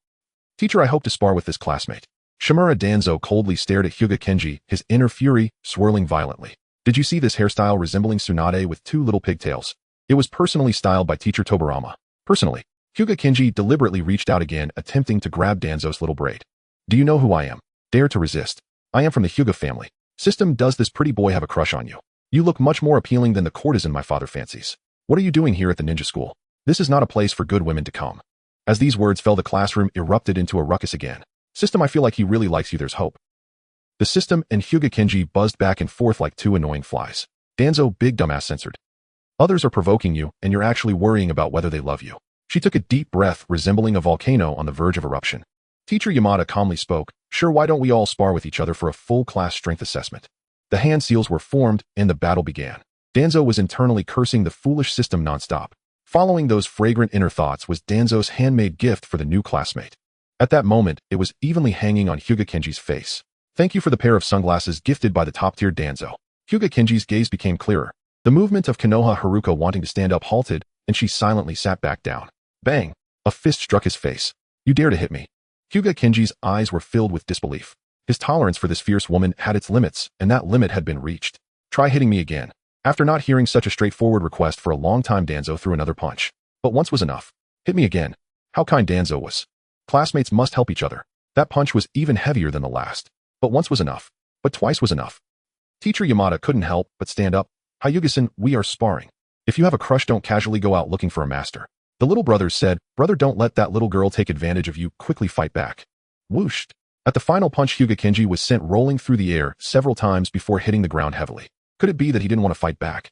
Teacher, I hope to spar with this classmate. Shimura Danzō coldly stared at Hyuga Kenji, his inner fury swirling violently. Did you see this hairstyle resembling Tsunade with 2 little pigtails? It was personally styled by teacher Tobirama. Personally, Hyuga Kenji deliberately reached out again, attempting to grab Danzo's little braid. Do you know who I am? Dare to resist. I am from the Hyuga family. System, does this pretty boy have a crush on you? You look much more appealing than the courtesan my father fancies. What are you doing here at the ninja school? This is not a place for good women to come. As these words fell, the classroom erupted into a ruckus again. System, I feel like he really likes you, there's hope. The system and Hyuga Kenji buzzed back and forth like 2 annoying flies. Danzo, big dumbass, censored. Others are provoking you, and you're actually worrying about whether they love you. She took a deep breath, resembling a volcano on the verge of eruption. Teacher Yamada calmly spoke, sure, why don't we all spar with each other for a full class strength assessment? The hand seals were formed, and the battle began. Danzo was internally cursing the foolish system nonstop. Following those fragrant inner thoughts was Danzo's handmade gift for the new classmate. At that moment, it was evenly hanging on Hyuga Kenji's face. Thank you for the pair of sunglasses gifted by the top-tier Danzo. Hyuga Kenji's gaze became clearer. The movement of Konoha Haruka wanting to stand up halted, and she silently sat back down. Bang! A fist struck his face. You dare to hit me? Hyuga Kenji's eyes were filled with disbelief. His tolerance for this fierce woman had its limits, and that limit had been reached. Try hitting me again. After not hearing such a straightforward request for a long time, Danzo threw another punch. But once was enough. Hit me again. How kind Danzo was. Classmates must help each other. That punch was even heavier than the last. But once was enough. But twice was enough. Teacher Yamada couldn't help but stand up. Hyuga-san, we are sparring. If you have a crush, don't casually go out looking for a master. The little brothers said, brother, don't let that little girl take advantage of you, quickly fight back. Whooshed. At the final punch, Hyuga Kenji was sent rolling through the air several times before hitting the ground heavily. Could it be that he didn't want to fight back?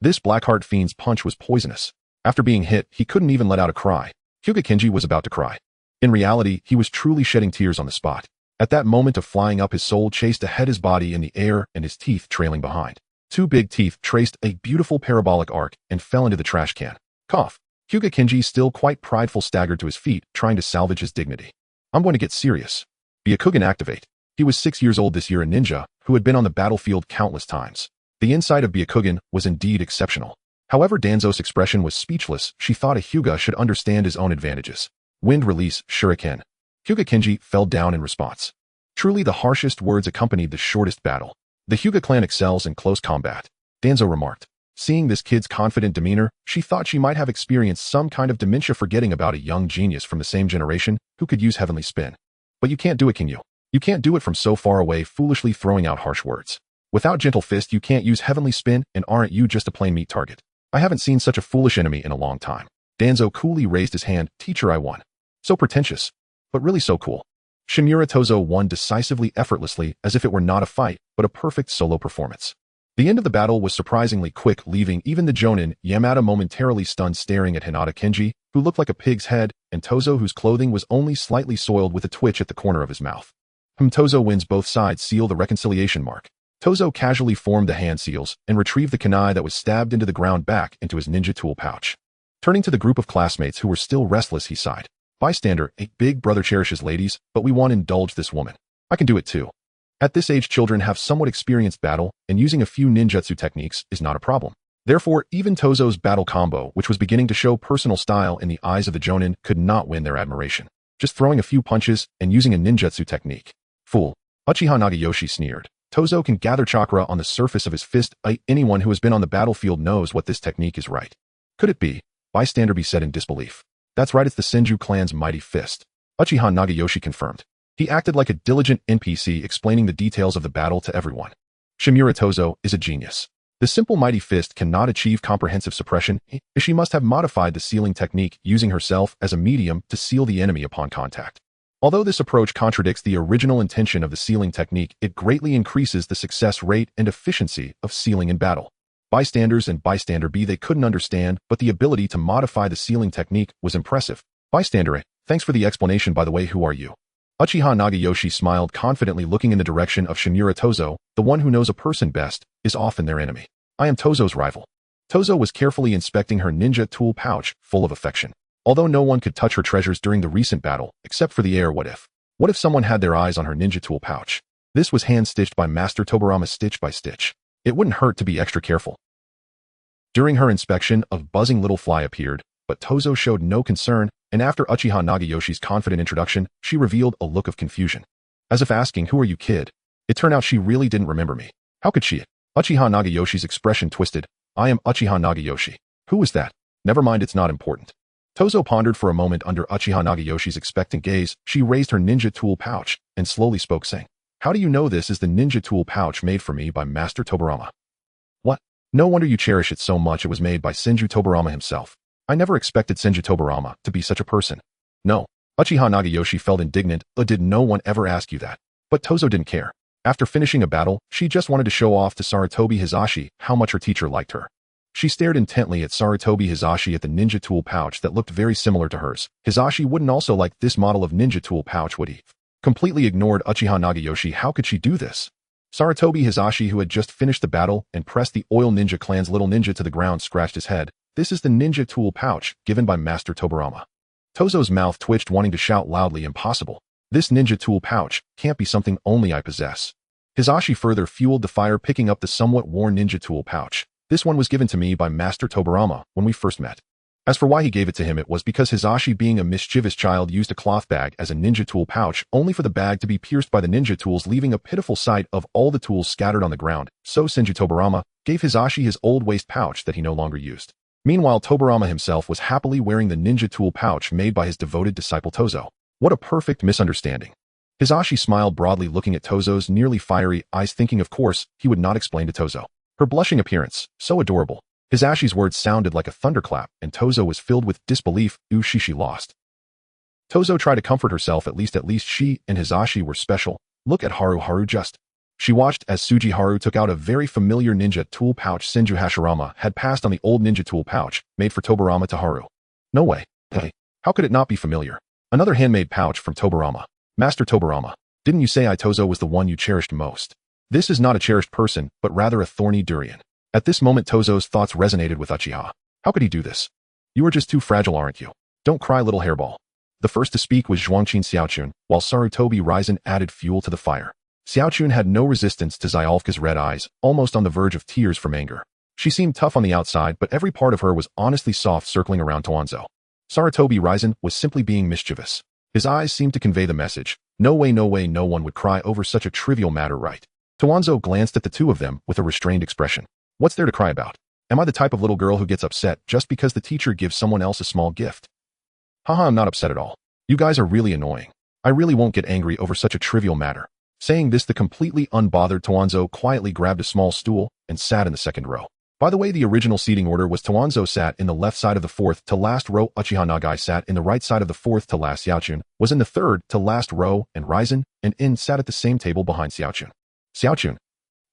This Blackheart fiend's punch was poisonous. After being hit, he couldn't even let out a cry. Hyuga Kenji was about to cry. In reality, he was truly shedding tears on the spot. At that moment of flying up, his soul chased ahead, his body in the air and his teeth trailing behind. 2 big teeth traced a beautiful parabolic arc and fell into the trash can. Cough. Hyuga Kenji, still quite prideful, staggered to his feet, trying to salvage his dignity. I'm going to get serious. Byakugan activate. He was 6 years old this year, a ninja who had been on the battlefield countless times. The insight of Byakugan was indeed exceptional. However, Danzo's expression was speechless. She thought a Hyuga should understand his own advantages. Wind release, shuriken. Hyuga Kenji fell down in response. Truly the harshest words accompanied the shortest battle. The Hyuga clan excels in close combat, Danzo remarked. Seeing this kid's confident demeanor, she thought she might have experienced some kind of dementia, forgetting about a young genius from the same generation who could use heavenly spin. But you can't do it, can you? You can't do it from so far away, foolishly throwing out harsh words. Without gentle fist, you can't use heavenly spin, and aren't you just a plain meat target? I haven't seen such a foolish enemy in a long time. Danzo coolly raised his hand. Teacher, I won. So pretentious, but really so cool. Shimura Danzō won decisively, effortlessly, as if it were not a fight, but a perfect solo performance. The end of the battle was surprisingly quick, leaving even the Jonin, Yamada, momentarily stunned, staring at Hinata Kenji, who looked like a pig's head, and Tozo, whose clothing was only slightly soiled, with a twitch at the corner of his mouth. Tozo wins. Both sides seal the reconciliation mark. Tozo casually formed the hand seals and retrieved the kunai that was stabbed into the ground back into his ninja tool pouch. Turning to the group of classmates who were still restless, he sighed. Bystander, a big brother cherishes ladies, but we want to indulge this woman. I can do it too. At this age, children have somewhat experienced battle, and using a few ninjutsu techniques is not a problem. Therefore, even Tozo's battle combo, which was beginning to show personal style in the eyes of the Jonin, could not win their admiration. Just throwing a few punches and using a ninjutsu technique. Fool. Uchiha Nagayoshi sneered. Tozo can gather chakra on the surface of his fist. Anyone who has been on the battlefield knows what this technique is, right? Could it be? Bystander B said in disbelief. That's right, it's the Senju clan's mighty fist. Uchiha Nagayoshi confirmed. He acted like a diligent NPC, explaining the details of the battle to everyone. Shimura Danzō is a genius. The simple mighty fist cannot achieve comprehensive suppression. She must have modified the sealing technique, using herself as a medium to seal the enemy upon contact. Although this approach contradicts the original intention of the sealing technique, it greatly increases the success rate and efficiency of sealing in battle. Bystanders and Bystander B, they couldn't understand, but the ability to modify the sealing technique was impressive. Bystander A, thanks for the explanation. By the way, who are you? Uchiha Nagayoshi smiled confidently, looking in the direction of Shimura Danzō. The one who knows a person best is often their enemy. I am Tozo's rival. Tozo was carefully inspecting her ninja tool pouch, full of affection. Although no one could touch her treasures during the recent battle, except for the heir, what if? What if someone had their eyes on her ninja tool pouch? This was hand-stitched by Master Tobirama, stitch by stitch. It wouldn't hurt to be extra careful. During her inspection, a buzzing little fly appeared, but Tozo showed no concern, and after Uchiha Nagayoshi's confident introduction, she revealed a look of confusion. As if asking, who are you, kid? It turned out she really didn't remember me. How could she? Uchiha Nagayoshi's expression twisted. I am Uchiha Nagayoshi. Who is that? Never mind, it's not important. Tozo pondered for a moment under Uchiha Nagayoshi's expectant gaze. She raised her ninja tool pouch and slowly spoke, saying, how do you know this is the ninja tool pouch made for me by Master Tobirama? What? No wonder you cherish it so much. It was made by Senju Tobirama himself. I never expected Senju Tobirama to be such a person. No. Uchiha Nagayoshi felt indignant. Did no one ever ask you that? But Tozo didn't care. After finishing a battle, she just wanted to show off to Sarutobi Hizashi how much her teacher liked her. She stared intently at Sarutobi Hizashi at the ninja tool pouch that looked very similar to hers. Hizashi wouldn't also like this model of ninja tool pouch, would he? Completely ignored Uchiha Nagayoshi. How could she do this? Sarutobi Hizashi, who had just finished the battle and pressed the Oil Ninja clan's little ninja to the ground, scratched his head. This is the ninja tool pouch given by Master Tobirama. Tozo's mouth twitched, wanting to shout loudly, impossible. This ninja tool pouch can't be something only I possess. Hizashi further fueled the fire, picking up the somewhat worn ninja tool pouch. This one was given to me by Master Tobirama when we first met. As for why he gave it to him, it was because Hizashi, being a mischievous child, used a cloth bag as a ninja tool pouch, only for the bag to be pierced by the ninja tools, leaving a pitiful sight of all the tools scattered on the ground. So Senju Tobirama gave Hizashi his old waste pouch that he no longer used. Meanwhile, Tobirama himself was happily wearing the ninja tool pouch made by his devoted disciple Tozo. What a perfect misunderstanding. Hizashi smiled broadly, looking at Tozo's nearly fiery eyes, thinking of course he would not explain to Tozo. Her blushing appearance, so adorable. Hizashi's words sounded like a thunderclap, and Tozo was filled with disbelief. She lost. Tozo tried to comfort herself. At least she and Hizashi were special. Look at Haru just. She watched as Sujiharu took out a very familiar ninja tool pouch Senju Hashirama had passed on the old ninja tool pouch, made for Tobirama to Haru. No way. Hey, how could it not be familiar? Another handmade pouch from Tobirama. Master Tobirama, didn't you say Tozo was the one you cherished most? This is not a cherished person, but rather a thorny durian. At this moment, Tozo's thoughts resonated with Uchiha. How could he do this? You are just too fragile, aren't you? Don't cry, little hairball. The first to speak was Zhuangqin Xiaochun, while Sarutobi Ryzen added fuel to the fire. Xiaochun had no resistance to Xiaolfka's red eyes, almost on the verge of tears from anger. She seemed tough on the outside, but every part of her was honestly soft circling around Danzo. Sarutobi Rizen was simply being mischievous. His eyes seemed to convey the message, no way, no one would cry over such a trivial matter, right? Danzo glanced at the two of them with a restrained expression. What's there to cry about? Am I the type of little girl who gets upset just because the teacher gives someone else a small gift? Haha, I'm not upset at all. You guys are really annoying. I really won't get angry over such a trivial matter. Saying this, the completely unbothered Danzo quietly grabbed a small stool and sat in the second row. By the way, the original seating order was Danzo sat in the left side of the fourth to last row, Uchiha Nagai sat in the right side of the fourth to last, Xiaochun was in the third to last row, and Rizen and In sat at the same table behind Xiaochun. Xiaochun,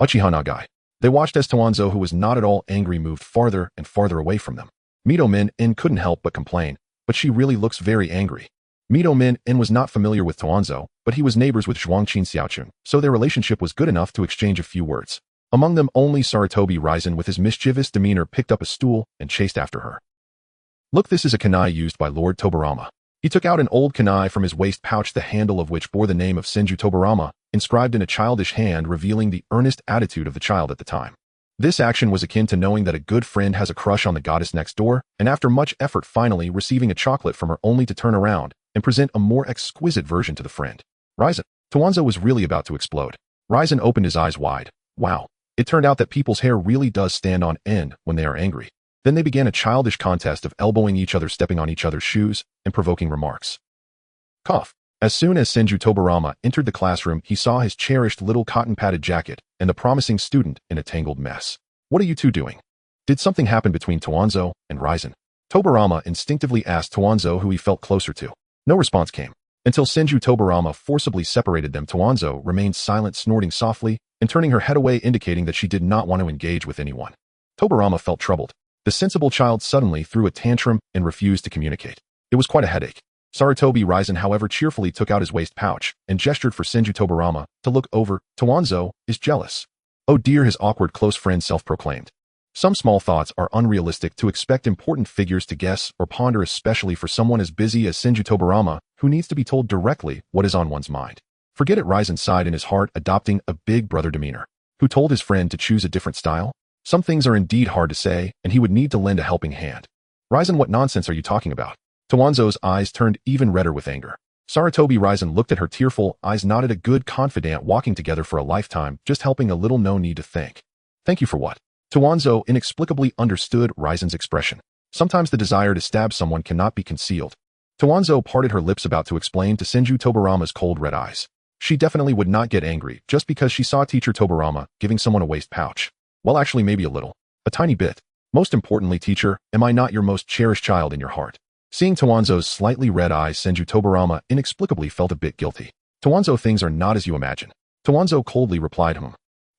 Uchiha Nagai. They watched as Danzo, who was not at all angry, moved farther and farther away from them. Mito Min In couldn't help but complain, but she really looks very angry. Mito Min In was not familiar with Danzo, but he was neighbors with Zhuangqin Xiaochun, so their relationship was good enough to exchange a few words. Among them, only Sarutobi Rizen with his mischievous demeanor picked up a stool and chased after her. Look, this is a kunai used by Lord Tobirama. He took out an old kunai from his waist pouch, the handle of which bore the name of Senju Tobirama, inscribed in a childish hand, revealing the earnest attitude of the child at the time. This action was akin to knowing that a good friend has a crush on the goddess next door, and after much effort finally receiving a chocolate from her, only to turn around and present a more exquisite version to the friend. Rizen. Danzo was really about to explode. Rizen opened his eyes wide. Wow. It turned out that people's hair really does stand on end when they are angry. Then they began a childish contest of elbowing each other, stepping on each other's shoes, and provoking remarks. Cough. As soon as Senju Tobirama entered the classroom, he saw his cherished little cotton-padded jacket and the promising student in a tangled mess. What are you two doing? Did something happen between Danzo and Rizen? Tobirama instinctively asked Danzo, who he felt closer to. No response came. Until Senju Tobirama forcibly separated them, Danzo remained silent, snorting softly and turning her head away, indicating that she did not want to engage with anyone. Tobirama felt troubled. The sensible child suddenly threw a tantrum and refused to communicate. It was quite a headache. Sarutobi Rizen, however, cheerfully took out his waist pouch and gestured for Senju Tobirama to look over. Danzo is jealous. Oh dear, his awkward close friend self-proclaimed. Some small thoughts are unrealistic to expect important figures to guess or ponder, especially for someone as busy as Senju Tobirama, who needs to be told directly what is on one's mind. Forget it, Rizen sighed in his heart, adopting a big brother demeanor. Who told his friend to choose a different style? Some things are indeed hard to say, and he would need to lend a helping hand. Rizen, what nonsense are you talking about? Danzo's eyes turned even redder with anger. Sarutobi Rizen looked at her tearful eyes, nodded, a good confidant walking together for a lifetime, just helping a little, no need to thank. Thank you for what? Danzo inexplicably understood Rizen's expression. Sometimes the desire to stab someone cannot be concealed. Danzo parted her lips, about to explain to Senju Tobirama's cold red eyes. She definitely would not get angry just because she saw teacher Tobirama giving someone a waist pouch. Well, actually, maybe a little. A tiny bit. Most importantly, teacher, am I not your most cherished child in your heart? Seeing Danzo's slightly red eyes, Senju Tobirama inexplicably felt a bit guilty. Danzo, things are not as you imagine. Danzo coldly replied,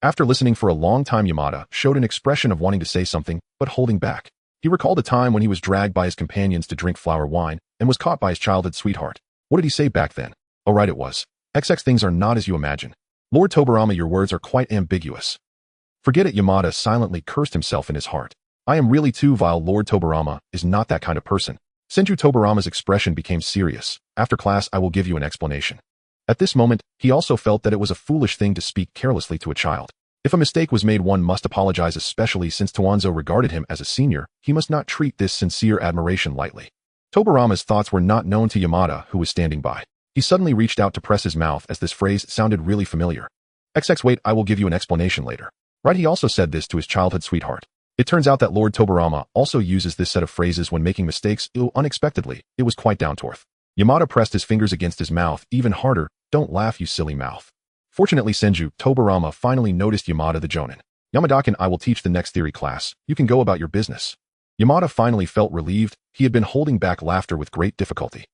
After listening for a long time, Yamada showed an expression of wanting to say something, but holding back. He recalled a time when he was dragged by his companions to drink flower wine and was caught by his childhood sweetheart. What did he say back then? Oh right, it was. XX, things are not as you imagine. Lord Tobirama, your words are quite ambiguous. Forget it, Yamada silently cursed himself in his heart. I am really too vile. Lord Tobirama is not that kind of person. Senju Tobirama's expression became serious. After class, I will give you an explanation. At this moment, he also felt that it was a foolish thing to speak carelessly to a child. If a mistake was made, one must apologize, especially since Danzo regarded him as a senior. He must not treat this sincere admiration lightly. Tobirama's thoughts were not known to Yamada, who was standing by. He suddenly reached out to press his mouth as this phrase sounded really familiar. XX, wait, I will give you an explanation later. Right, he also said this to his childhood sweetheart. It turns out that Lord Tobirama also uses this set of phrases when making mistakes. Unexpectedly, it was quite down to earth. Yamada pressed his fingers against his mouth even harder. Don't laugh, you silly mouth. Fortunately, Senju Tobirama finally noticed Yamada the Jonin. Yamada-kun, I will teach the next theory class. You can go about your business. Yamada finally felt relieved. He had been holding back laughter with great difficulty.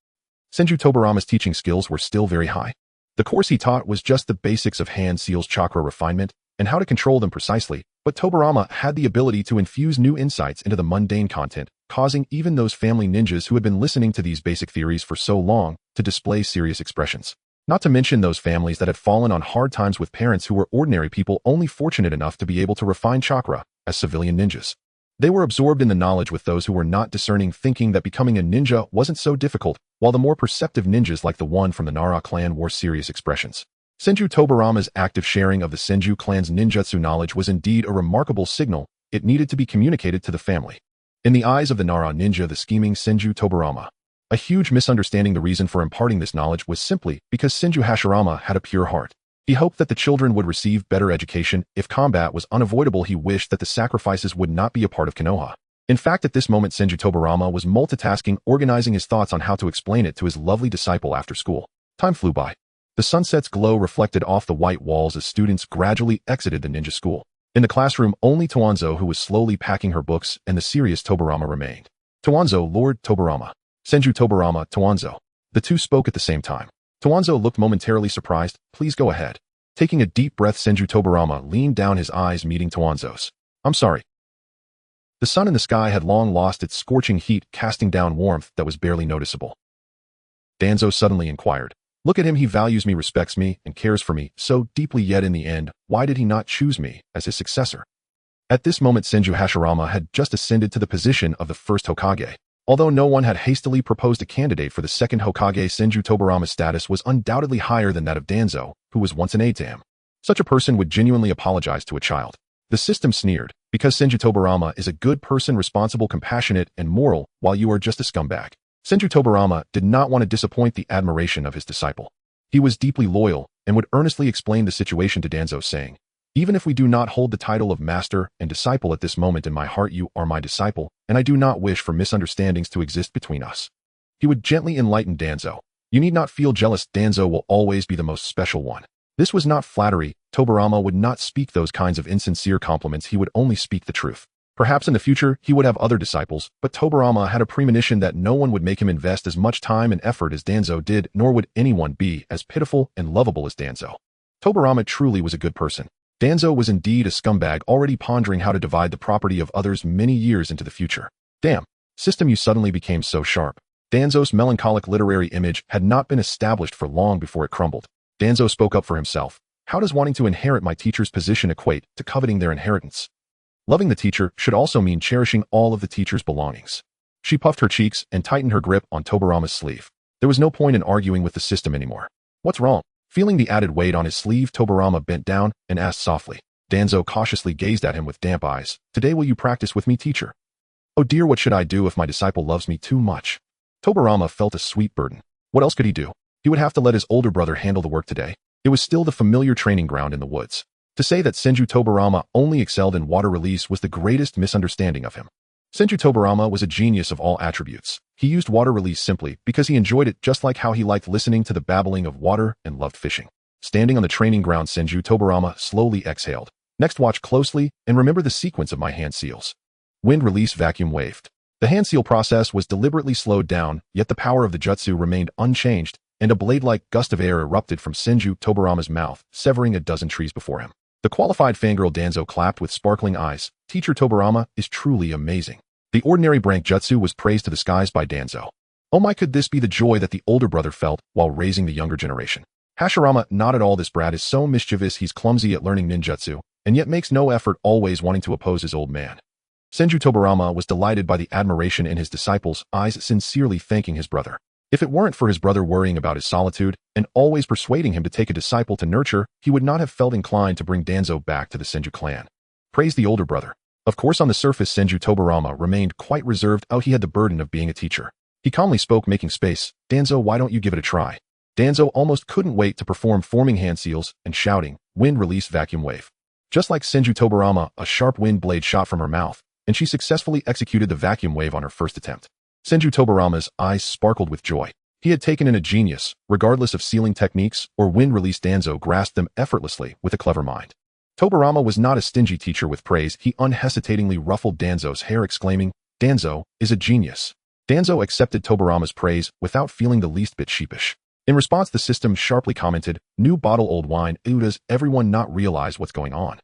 Senju Tobirama's teaching skills were still very high. The course he taught was just the basics of hand seals, chakra refinement, and how to control them precisely, but Tobirama had the ability to infuse new insights into the mundane content, causing even those family ninjas who had been listening to these basic theories for so long to display serious expressions. Not to mention those families that had fallen on hard times with parents who were ordinary people, only fortunate enough to be able to refine chakra as civilian ninjas. They were absorbed in the knowledge with those who were not discerning, thinking that becoming a ninja wasn't so difficult, while the more perceptive ninjas like the one from the Nara clan wore serious expressions. Senju Tobirama's active sharing of the Senju clan's ninjutsu knowledge was indeed a remarkable signal. It needed to be communicated to the family. In the eyes of the Nara ninja, the scheming Senju Tobirama, a huge misunderstanding. The reason for imparting this knowledge was simply because Senju Hashirama had a pure heart. He hoped that the children would receive better education. If combat was unavoidable, he wished that the sacrifices would not be a part of Konoha. In fact, at this moment, Senju Tobirama was multitasking, organizing his thoughts on how to explain it to his lovely disciple after school. Time flew by. The sunset's glow reflected off the white walls as students gradually exited the ninja school. In the classroom, only Toanzo, who was slowly packing her books, and the serious Tobirama remained. Toanzo, Lord Tobirama. Senju Tobirama, Toanzo. The two spoke at the same time. Toanzo looked momentarily surprised. Please go ahead. Taking a deep breath, Senju Tobirama leaned down, his eyes meeting Toanzo's. I'm sorry. The sun in the sky had long lost its scorching heat, casting down warmth that was barely noticeable. Danzo suddenly inquired. Look at him, he values me, respects me, and cares for me so deeply, yet in the end, why did he not choose me as his successor? At this moment, Senju Hashirama had just ascended to the position of the first Hokage. Although no one had hastily proposed a candidate for the second Hokage, Senju Tobirama's status was undoubtedly higher than that of Danzo, who was once an aide to him. Such a person would genuinely apologize to a child. The system sneered, because Senju Tobirama is a good person, responsible, compassionate, and moral, while you are just a scumbag. Senju Tobirama did not want to disappoint the admiration of his disciple. He was deeply loyal and would earnestly explain the situation to Danzo, saying, even if we do not hold the title of master and disciple at this moment, in my heart you are my disciple, and I do not wish for misunderstandings to exist between us. He would gently enlighten Danzo. You need not feel jealous, Danzo will always be the most special one. This was not flattery. Tobirama would not speak those kinds of insincere compliments, he would only speak the truth. Perhaps in the future he would have other disciples, but Tobirama had a premonition that no one would make him invest as much time and effort as Danzo did, nor would anyone be as pitiful and lovable as Danzo. Tobirama truly was a good person. Danzo was indeed a scumbag, already pondering how to divide the property of others many years into the future. Damn, system, you suddenly became so sharp. Danzo's melancholic literary image had not been established for long before it crumbled. Danzo spoke up for himself. How does wanting to inherit my teacher's position equate to coveting their inheritance? Loving the teacher should also mean cherishing all of the teacher's belongings. She puffed her cheeks and tightened her grip on Tobirama's sleeve. There was no point in arguing with the system anymore. What's wrong? Feeling the added weight on his sleeve, Tobirama bent down and asked softly. Danzo cautiously gazed at him with damp eyes. Today will you practice with me, teacher? Oh dear, what should I do if my disciple loves me too much? Tobirama felt a sweet burden. What else could he do? He would have to let his older brother handle the work today. It was still the familiar training ground in the woods. To say that Senju Tobirama only excelled in water release was the greatest misunderstanding of him. Senju Tobirama was a genius of all attributes. He used water release simply because he enjoyed it, just like how he liked listening to the babbling of water and loved fishing. Standing on the training ground, Senju Tobirama slowly exhaled. Next, watch closely and remember the sequence of my hand seals. Wind release, vacuum waved. The hand seal process was deliberately slowed down, yet the power of the jutsu remained unchanged, and a blade-like gust of air erupted from Senju Tobirama's mouth, severing a dozen trees before him. The qualified fangirl Danzo clapped with sparkling eyes. Teacher Tobirama is truly amazing. The ordinary brank jutsu was praised to the skies by Danzo. Oh my, could this be the joy that the older brother felt while raising the younger generation? Hashirama, not at all, this brat is so mischievous, he's clumsy at learning ninjutsu, and yet makes no effort, always wanting to oppose his old man. Senju Tobirama was delighted by the admiration in his disciple's eyes, sincerely thanking his brother. If it weren't for his brother worrying about his solitude and always persuading him to take a disciple to nurture, he would not have felt inclined to bring Danzo back to the Senju clan. Praise the older brother. Of course, on the surface, Senju Tobirama remained quite reserved. Oh, he had the burden of being a teacher. He calmly spoke, making space. Danzo, why don't you give it a try? Danzo almost couldn't wait to perform, forming hand seals and shouting, wind release, vacuum wave. Just like Senju Tobirama, a sharp wind blade shot from her mouth, and she successfully executed the vacuum wave on her first attempt. Senju Tobirama's eyes sparkled with joy. He had taken in a genius, regardless of sealing techniques or wind release. Danzo grasped them effortlessly with a clever mind. Tobirama was not a stingy teacher with praise. He unhesitatingly ruffled Danzo's hair, exclaiming, Danzo is a genius. Danzo accepted Tobirama's praise without feeling the least bit sheepish. In response, the system sharply commented, new bottle, old wine. Ew, does everyone not realize what's going on?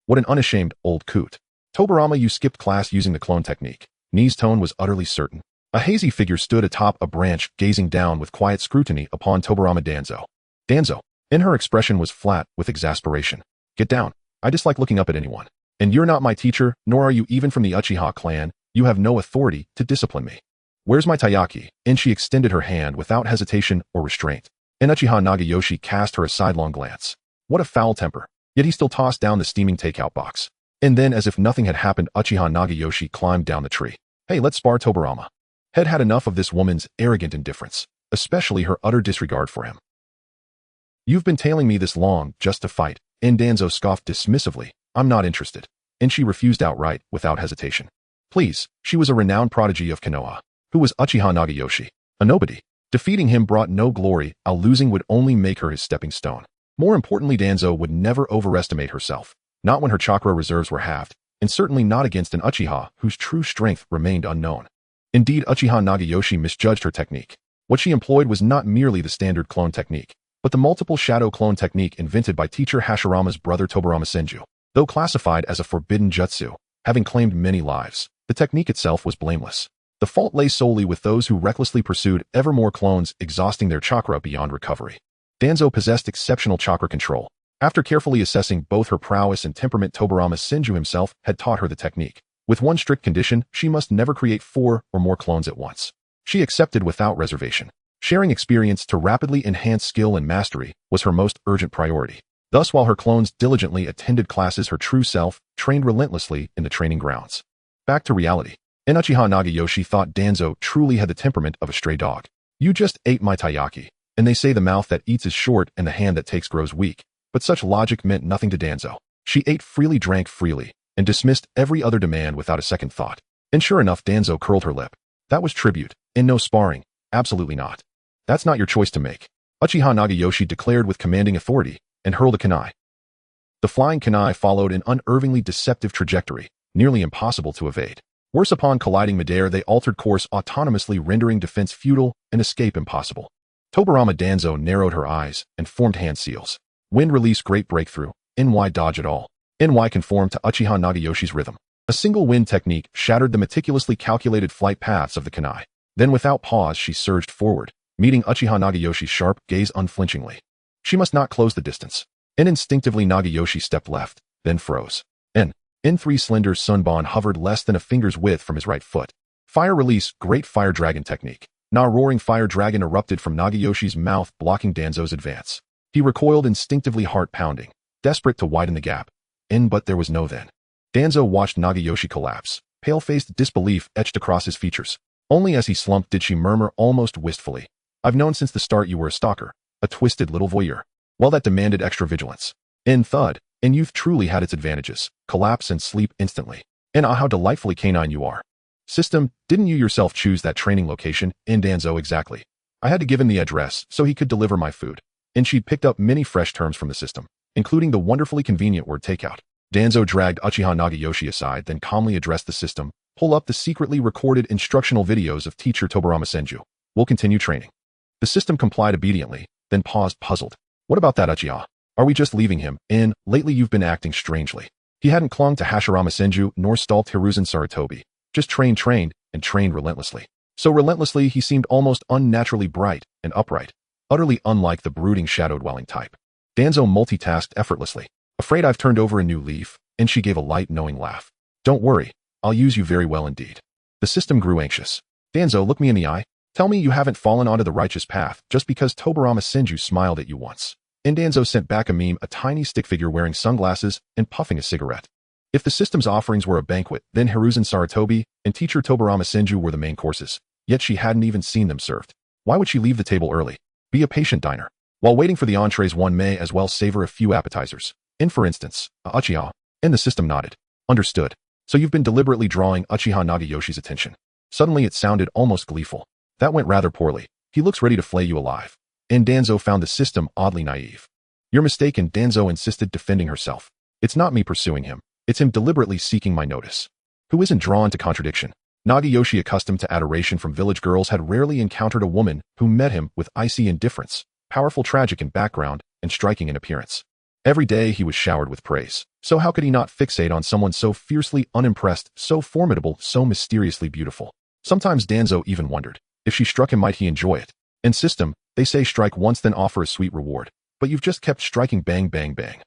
What an unashamed old coot. Tobirama, you skipped class using the clone technique. Nee's tone was utterly certain. A hazy figure stood atop a branch, gazing down with quiet scrutiny upon Tobirama. Danzo. Danzo. In her expression was flat with exasperation. Get down. I dislike looking up at anyone. And you're not my teacher, nor are you even from the Uchiha clan. You have no authority to discipline me. Where's my taiyaki? And she extended her hand without hesitation or restraint. and Uchiha Nagayoshi cast her a sidelong glance. What a foul temper. Yet he still tossed down the steaming takeout box. And then, as if nothing had happened, Uchiha Nagayoshi climbed down the tree. Hey, let's spar, Tobirama. Had had enough of this woman's arrogant indifference, especially her utter disregard for him. You've been tailing me this long, just to fight, and Danzo scoffed dismissively. I'm not interested. And she refused outright, without hesitation. Please, she was a renowned prodigy of Konoha. Who was Uchiha Nagayoshi? A nobody. Defeating him brought no glory, while losing would only make her his stepping stone. More importantly, Danzo would never overestimate herself, not when her chakra reserves were halved, and certainly not against an Uchiha whose true strength remained unknown. Indeed, Uchiha Nagayoshi misjudged her technique. What she employed was not merely the standard clone technique, but the multiple shadow clone technique invented by teacher Hashirama's brother Tobirama-sensei. Though classified as a forbidden jutsu, having claimed many lives, the technique itself was blameless. The fault lay solely with those who recklessly pursued ever more clones, exhausting their chakra beyond recovery. Danzo possessed exceptional chakra control. After carefully assessing both her prowess and temperament, Tobirama-sensei himself had taught her the technique. With one strict condition, she must never create 4 or more clones at once. She accepted without reservation. Sharing experience to rapidly enhance skill and mastery was her most urgent priority. Thus, while her clones diligently attended classes, her true self trained relentlessly in the training grounds. Back to reality. Uchiha Nagayoshi thought Danzo truly had the temperament of a stray dog. You just ate my taiyaki, and they say the mouth that eats is short and the hand that takes grows weak. But such logic meant nothing to Danzo. She ate freely, drank freely, and dismissed every other demand without a second thought. And sure enough, Danzo curled her lip. That was tribute, and no sparring. Absolutely not. That's not your choice to make. Uchiha Nagayoshi declared with commanding authority, and hurled a kunai. The flying kunai followed an unervingly deceptive trajectory, nearly impossible to evade. Worse, upon colliding midair, they altered course autonomously, rendering defense futile and escape impossible. Tobirama Danzo narrowed her eyes and formed hand seals. Wind release, great breakthrough. NY dodge at all. NY conformed to Uchiha Nagayoshi's rhythm. A single wind technique shattered the meticulously calculated flight paths of the kunai. Then without pause, she surged forward, meeting Uchiha Nagayoshi's sharp gaze unflinchingly. She must not close the distance. And instinctively Nagayoshi stepped left, then froze. N3 slender sunbon hovered less than a finger's width from his right foot. Fire release, great fire dragon technique. Na roaring fire dragon erupted from Nagayoshi's mouth, blocking Danzo's advance. He recoiled instinctively, heart pounding, desperate to widen the gap. But there was no then. Danzo watched Nagayoshi collapse, pale-faced disbelief etched across his features. Only as he slumped did she murmur almost wistfully, I've known since the start you were a stalker, a twisted little voyeur. Well, that demanded extra vigilance. Thud. And youth truly had its advantages. Collapse and sleep instantly. And ah, how delightfully canine you are. System, didn't you yourself choose that training location? Danzo, exactly. I had to give him the address so he could deliver my food. And she'd picked up many fresh terms from the system, including the wonderfully convenient word takeout. Danzo dragged Uchiha Nagayoshi aside, then calmly addressed the system. Pull up the secretly recorded instructional videos of teacher Tobirama-sensei. We'll continue training. The system complied obediently, then paused, puzzled. What about that, Uchiha? Are we just leaving him? Lately you've been acting strangely. He hadn't clung to Hashirama-sensei nor stalked Hiruzen Sarutobi. Just trained, and trained relentlessly. So relentlessly he seemed almost unnaturally bright and upright, utterly unlike the brooding shadow-dwelling type. Danzo multitasked effortlessly. Afraid I've turned over a new leaf, and she gave a light, knowing laugh. Don't worry, I'll use you very well indeed. The system grew anxious. Danzo, look me in the eye. Tell me you haven't fallen onto the righteous path just because Tobirama-sensei smiled at you once. And Danzo sent back a meme, a tiny stick figure wearing sunglasses and puffing a cigarette. If the system's offerings were a banquet, then Hiruzen Sarutobi and teacher Tobirama-sensei were the main courses. Yet she hadn't even seen them served. Why would she leave the table early? Be a patient diner. While waiting for the entrees, one may as well savor a few appetizers. For instance, Uchiha. And the system nodded. Understood. So you've been deliberately drawing Uchiha Nagayoshi's attention. Suddenly it sounded almost gleeful. That went rather poorly. He looks ready to flay you alive. And Danzo found the system oddly naive. You're mistaken, Danzo insisted, defending herself. It's not me pursuing him. It's him deliberately seeking my notice. Who isn't drawn to contradiction? Nagayoshi, accustomed to adoration from village girls, had rarely encountered a woman who met him with icy indifference, powerful, tragic in background, and striking in appearance. Every day he was showered with praise. So how could he not fixate on someone so fiercely unimpressed, so formidable, so mysteriously beautiful? Sometimes Danzo even wondered, if she struck him, might he enjoy it? In system, they say strike once then offer a sweet reward, but you've just kept striking bang bang bang.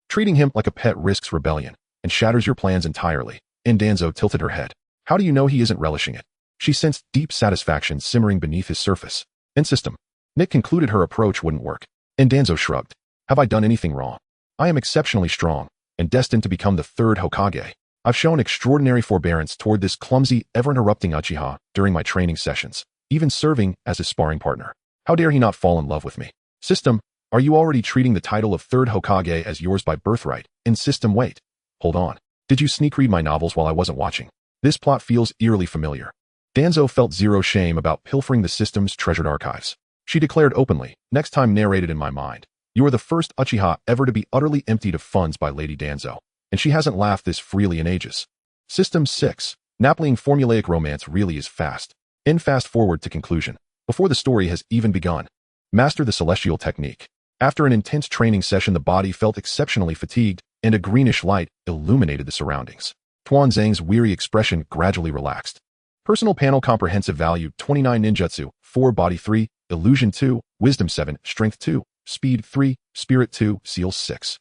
Treating him like a pet risks rebellion and shatters your plans entirely. And Danzo tilted her head. How do you know he isn't relishing it? She sensed deep satisfaction simmering beneath his surface. In system, Nick concluded her approach wouldn't work, and Danzo shrugged. Have I done anything wrong? I am exceptionally strong, and destined to become the third Hokage. I've shown extraordinary forbearance toward this clumsy, ever-interrupting Uchiha during my training sessions, even serving as his sparring partner. How dare he not fall in love with me? System, are you already treating the title of third Hokage as yours by birthright? In system, wait. Hold on. Did you sneak read my novels while I wasn't watching? This plot feels eerily familiar. Danzo felt zero shame about pilfering the system's treasured archives. She declared openly, next time narrated in my mind. You are the first Uchiha ever to be utterly emptied of funds by Lady Danzo, and she hasn't laughed this freely in ages. System 6. Napling formulaic romance really is fast. In fast forward to conclusion, before the story has even begun. Master the celestial technique. After an intense training session, the body felt exceptionally fatigued, and a greenish light illuminated the surroundings. Tuanzang's weary expression gradually relaxed. Personal panel comprehensive value 29 ninjutsu, 4 body 3, illusion 2, wisdom 7, strength 2, speed 3, spirit 2, seals 6.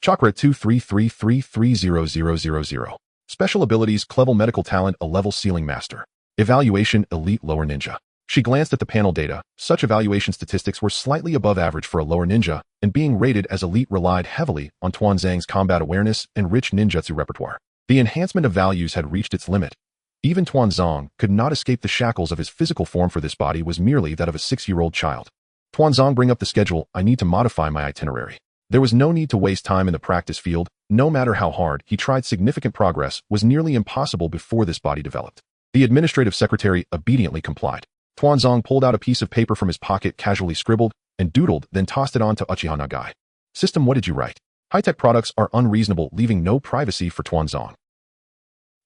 Chakra 233330000. Special abilities Clevel medical talent a level ceiling master. Evaluation elite lower ninja. She glanced at the panel data. Such evaluation statistics were slightly above average for a lower ninja, and being rated as elite relied heavily on Tuanzang's combat awareness and rich ninjutsu repertoire. The enhancement of values had reached its limit. Even Tuanzang could not escape the shackles of his physical form, for this body was merely that of a 6-year-old child. Tuanzang, bring up the schedule. I need to modify my itinerary. There was no need to waste time in the practice field. No matter how hard he tried, significant progress was nearly impossible before this body developed. The administrative secretary obediently complied. Tuanzang pulled out a piece of paper from his pocket, casually scribbled, and doodled, then tossed it on to Uchiha Nagai. System, what did you write? High-tech products are unreasonable, leaving no privacy for Tuanzang.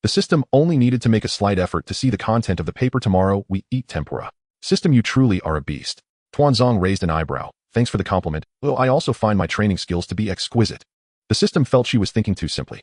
The system only needed to make a slight effort to see the content of the paper. Tomorrow, we eat tempura. System, you truly are a beast. Tuanzang raised an eyebrow. Thanks for the compliment, though I also find my training skills to be exquisite. The system felt she was thinking too simply.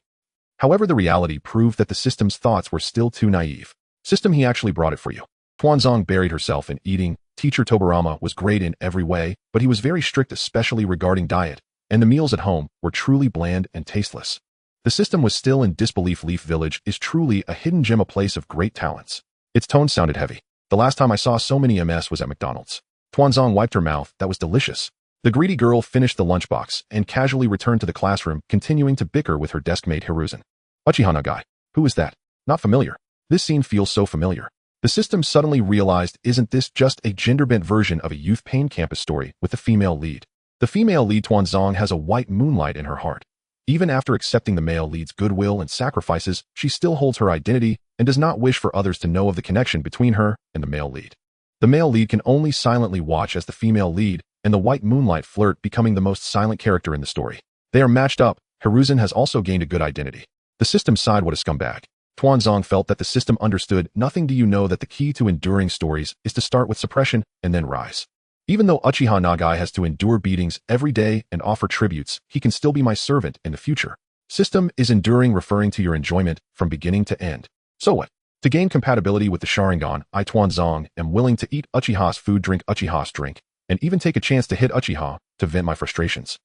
However, the reality proved that the system's thoughts were still too naive. System, he actually brought it for you. Tuanzang buried herself in eating. Teacher Tobirama was great in every way, but he was very strict, especially regarding diet, and the meals at home were truly bland and tasteless. The system was still in disbelief. Leaf Village is truly a hidden gem, a place of great talents. Its tone sounded heavy. The last time I saw so many MS was at McDonald's. Tuanzang wiped her mouth. That was delicious. The greedy girl finished the lunchbox and casually returned to the classroom, continuing to bicker with her deskmate Hiruzen. Uchiha Nagai. Who is that? Not familiar. This scene feels so familiar. The system suddenly realized, isn't this just a gender-bent version of a youth pain campus story with the female lead? The female lead, Tuanzang, has a white moonlight in her heart. Even after accepting the male lead's goodwill and sacrifices, she still holds her identity and does not wish for others to know of the connection between her and the male lead. The male lead can only silently watch as the female lead and the white moonlight flirt, becoming the most silent character in the story. They are matched up. Hiruzen has also gained a good identity. The system sighed, what a scumbag. Tuanzang felt that the system understood. Nothing. Do you know that the key to enduring stories is to start with suppression and then rise? Even though Uchiha Nagai has to endure beatings every day and offer tributes, he can still be my servant in the future. System is enduring, referring to your enjoyment from beginning to end. So what? To gain compatibility with the Sharingan, I, Tuanzang, am willing to eat Uchiha's food, drink Uchiha's drink, and even take a chance to hit Uchiha to vent my frustrations.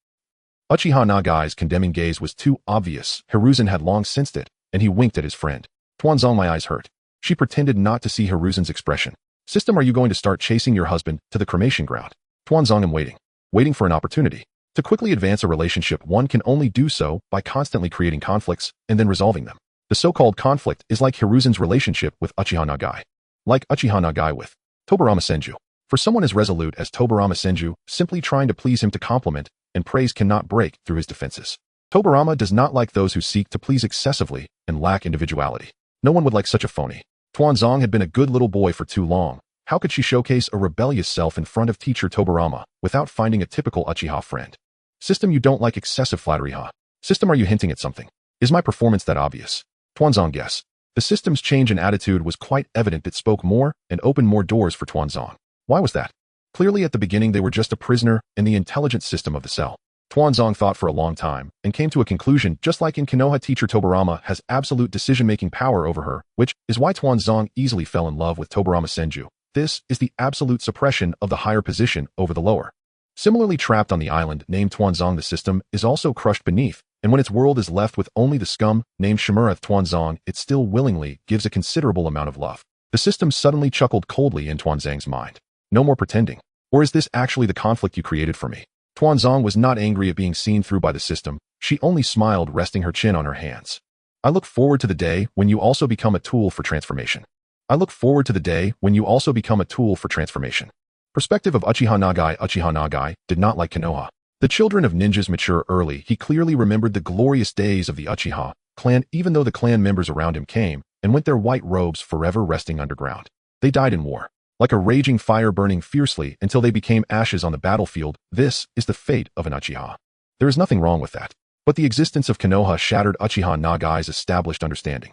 Uchiha Nagai's condemning gaze was too obvious. Hiruzen had long sensed it, and he winked at his friend. Tuanzang, my eyes hurt. She pretended not to see Hiruzen's expression. System, are you going to start chasing your husband to the cremation ground? Tuanzang, am waiting. Waiting for an opportunity. To quickly advance a relationship, one can only do so by constantly creating conflicts and then resolving them. The so-called conflict is like Hiruzen's relationship with Uchiha Nagai. Like Uchiha Nagai with Tobirama-sensei. For someone as resolute as Tobirama-sensei, simply trying to please him to compliment and praise cannot break through his defenses. Tobirama does not like those who seek to please excessively and lack individuality. No one would like such a phony. Tuanzang had been a good little boy for too long. How could she showcase a rebellious self in front of teacher Tobirama without finding a typical Uchiha friend? System, you don't like excessive flattery, huh? System, are you hinting at something? Is my performance that obvious? Tuanzang, yes. The system's change in attitude was quite evident. It spoke more and opened more doors for Tuanzang. Why was that? Clearly at the beginning they were just a prisoner in the intelligence system of the cell. Tuanzang thought for a long time and came to a conclusion. Just like in Konoha, teacher Tobirama has absolute decision-making power over her, which is why Tuanzang easily fell in love with Tobirama-sensei. This is the absolute suppression of the higher position over the lower. Similarly, trapped on the island named Tuanzang, the system is also crushed beneath, and when its world is left with only the scum named Shimura Tuanzang, it still willingly gives a considerable amount of love. The system suddenly chuckled coldly in Tuanzang's mind. No more pretending. Or is this actually the conflict you created for me? Tuanzong was not angry at being seen through by the system. She only smiled, resting her chin on her hands. I look forward to the day when you also become a tool for transformation. I look forward to the day when you also become a tool for transformation. Perspective of Uchiha Nagai. Uchiha Nagai did not like Konoha. The children of ninjas mature early. He clearly remembered the glorious days of the Uchiha clan, even though the clan members around him came and went their white robes forever resting underground. They died in war, like a raging fire burning fiercely until they became ashes on the battlefield. This is the fate of an Uchiha. There is nothing wrong with that. But the existence of Konoha shattered Uchiha Nagai's established understanding.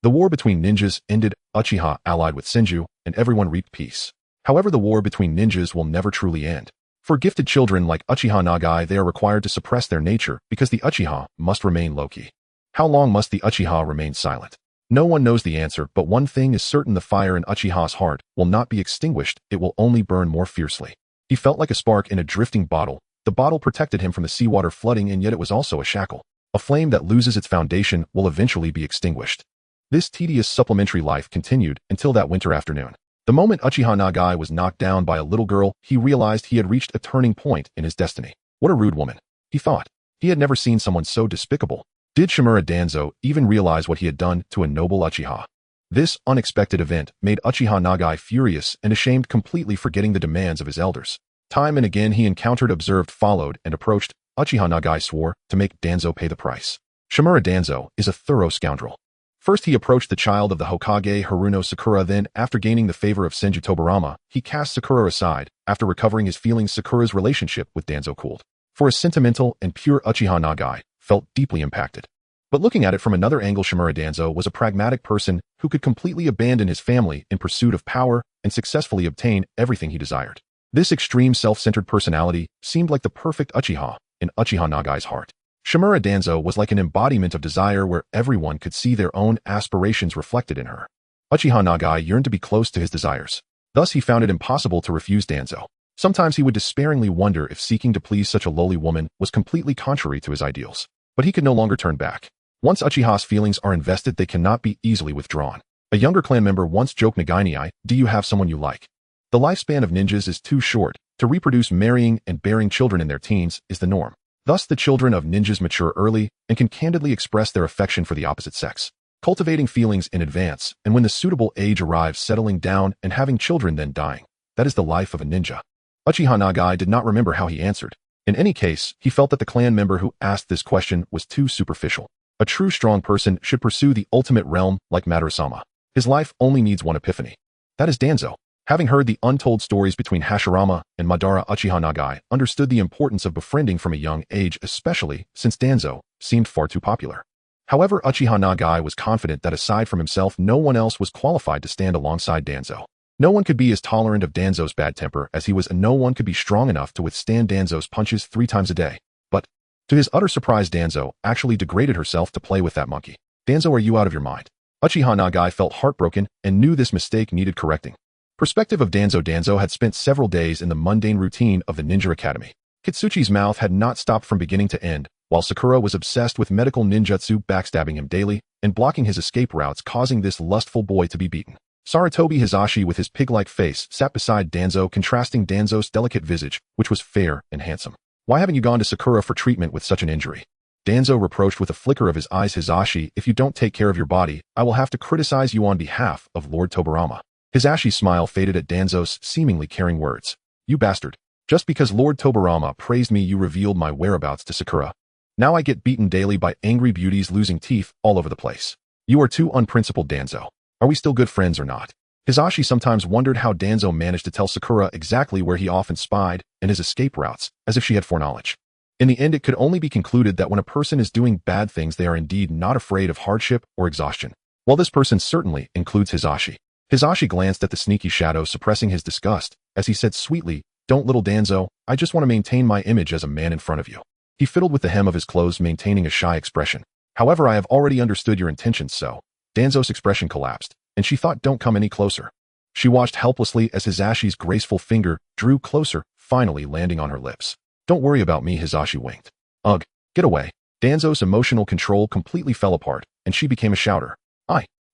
The war between ninjas ended. Uchiha allied with Senju, and everyone reaped peace. However, the war between ninjas will never truly end. For gifted children like Uchiha Nagai, they are required to suppress their nature because the Uchiha must remain low-key. How long must the Uchiha remain silent? No one knows the answer, but one thing is certain: the fire in Uchiha's heart will not be extinguished, it will only burn more fiercely. He felt like a spark in a drifting bottle. The bottle protected him from the seawater flooding, and yet it was also a shackle. A flame that loses its foundation will eventually be extinguished. This tedious supplementary life continued until that winter afternoon. The moment Uchiha Nagai was knocked down by a little girl, he realized he had reached a turning point in his destiny. What a rude woman, he thought. He had never seen someone so despicable. Did Shimura Danzō even realize what he had done to a noble Uchiha? This unexpected event made Uchiha Nagai furious and ashamed, completely forgetting the demands of his elders. Time and again he encountered, observed, followed, and approached. Uchiha Nagai swore to make Danzo pay the price. Shimura Danzō is a thorough scoundrel. First he approached the child of the Hokage, Haruno Sakura. Then, after gaining the favor of Senju Tobirama, he cast Sakura aside. After recovering his feelings, Sakura's relationship with Danzo cooled. For a sentimental and pure Uchiha Nagai felt deeply impacted. But looking at it from another angle, Shimura Danzō was a pragmatic person who could completely abandon his family in pursuit of power and successfully obtain everything he desired. This extreme self-centered personality seemed like the perfect Uchiha in Uchiha Nagai's heart. Shimura Danzō was like an embodiment of desire where everyone could see their own aspirations reflected in her. Uchiha Nagai yearned to be close to his desires. Thus he found it impossible to refuse Danzo. Sometimes he would despairingly wonder if seeking to please such a lowly woman was completely contrary to his ideals. But he could no longer turn back. Once Uchiha's feelings are invested, they cannot be easily withdrawn. A younger clan member once joked, Nagaini, do you have someone you like? The lifespan of ninjas is too short. To reproduce, marrying and bearing children in their teens is the norm. Thus the children of ninjas mature early and can candidly express their affection for the opposite sex. Cultivating feelings in advance, and when the suitable age arrives, settling down and having children, then dying. That is the life of a ninja. Uchiha Nagai did not remember how he answered. In any case, he felt that the clan member who asked this question was too superficial. A true strong person should pursue the ultimate realm like Madara-sama. His life only needs one epiphany. That is Danzo. Having heard the untold stories between Hashirama and Madara, Uchiha Nagai understood the importance of befriending from a young age, especially since Danzo seemed far too popular. However, Uchiha Nagai was confident that aside from himself, no one else was qualified to stand alongside Danzo. No one could be as tolerant of Danzo's bad temper as he was, and no one could be strong enough to withstand Danzo's punches 3 times a day. But, to his utter surprise, Danzo actually degraded herself to play with that monkey. Danzo, are you out of your mind? Uchiha Nagai felt heartbroken and knew this mistake needed correcting. Perspective of Danzo. Danzo had spent several days in the mundane routine of the Ninja Academy. Kitsuchi's mouth had not stopped from beginning to end, while Sakura was obsessed with medical ninjutsu, backstabbing him daily and blocking his escape routes, causing this lustful boy to be beaten. Sarutobi Hizashi, with his pig-like face, sat beside Danzo, contrasting Danzo's delicate visage, which was fair and handsome. Why haven't you gone to Sakura for treatment with such an injury? Danzo reproached with a flicker of his eyes. Hizashi, if you don't take care of your body, I will have to criticize you on behalf of Lord Tobirama. Hizashi's smile faded at Danzo's seemingly caring words. You bastard. Just because Lord Tobirama praised me, you revealed my whereabouts to Sakura. Now I get beaten daily by angry beauties losing teeth all over the place. You are too unprincipled, Danzo. Are we still good friends or not? Hizashi sometimes wondered how Danzo managed to tell Sakura exactly where he often spied and his escape routes, as if she had foreknowledge. In the end, it could only be concluded that when a person is doing bad things, they are indeed not afraid of hardship or exhaustion. While this person certainly includes Hizashi. Hizashi glanced at the sneaky shadow, suppressing his disgust, as he said sweetly, Don't, little Danzo, I just want to maintain my image as a man in front of you. He fiddled with the hem of his clothes, maintaining a shy expression. However, I have already understood your intentions, so. Danzo's expression collapsed, and she thought, don't come any closer. She watched helplessly as Hizashi's graceful finger drew closer, finally landing on her lips. Don't worry about me, Hizashi winked. Ugh, get away. Danzo's emotional control completely fell apart, and she became a shouter.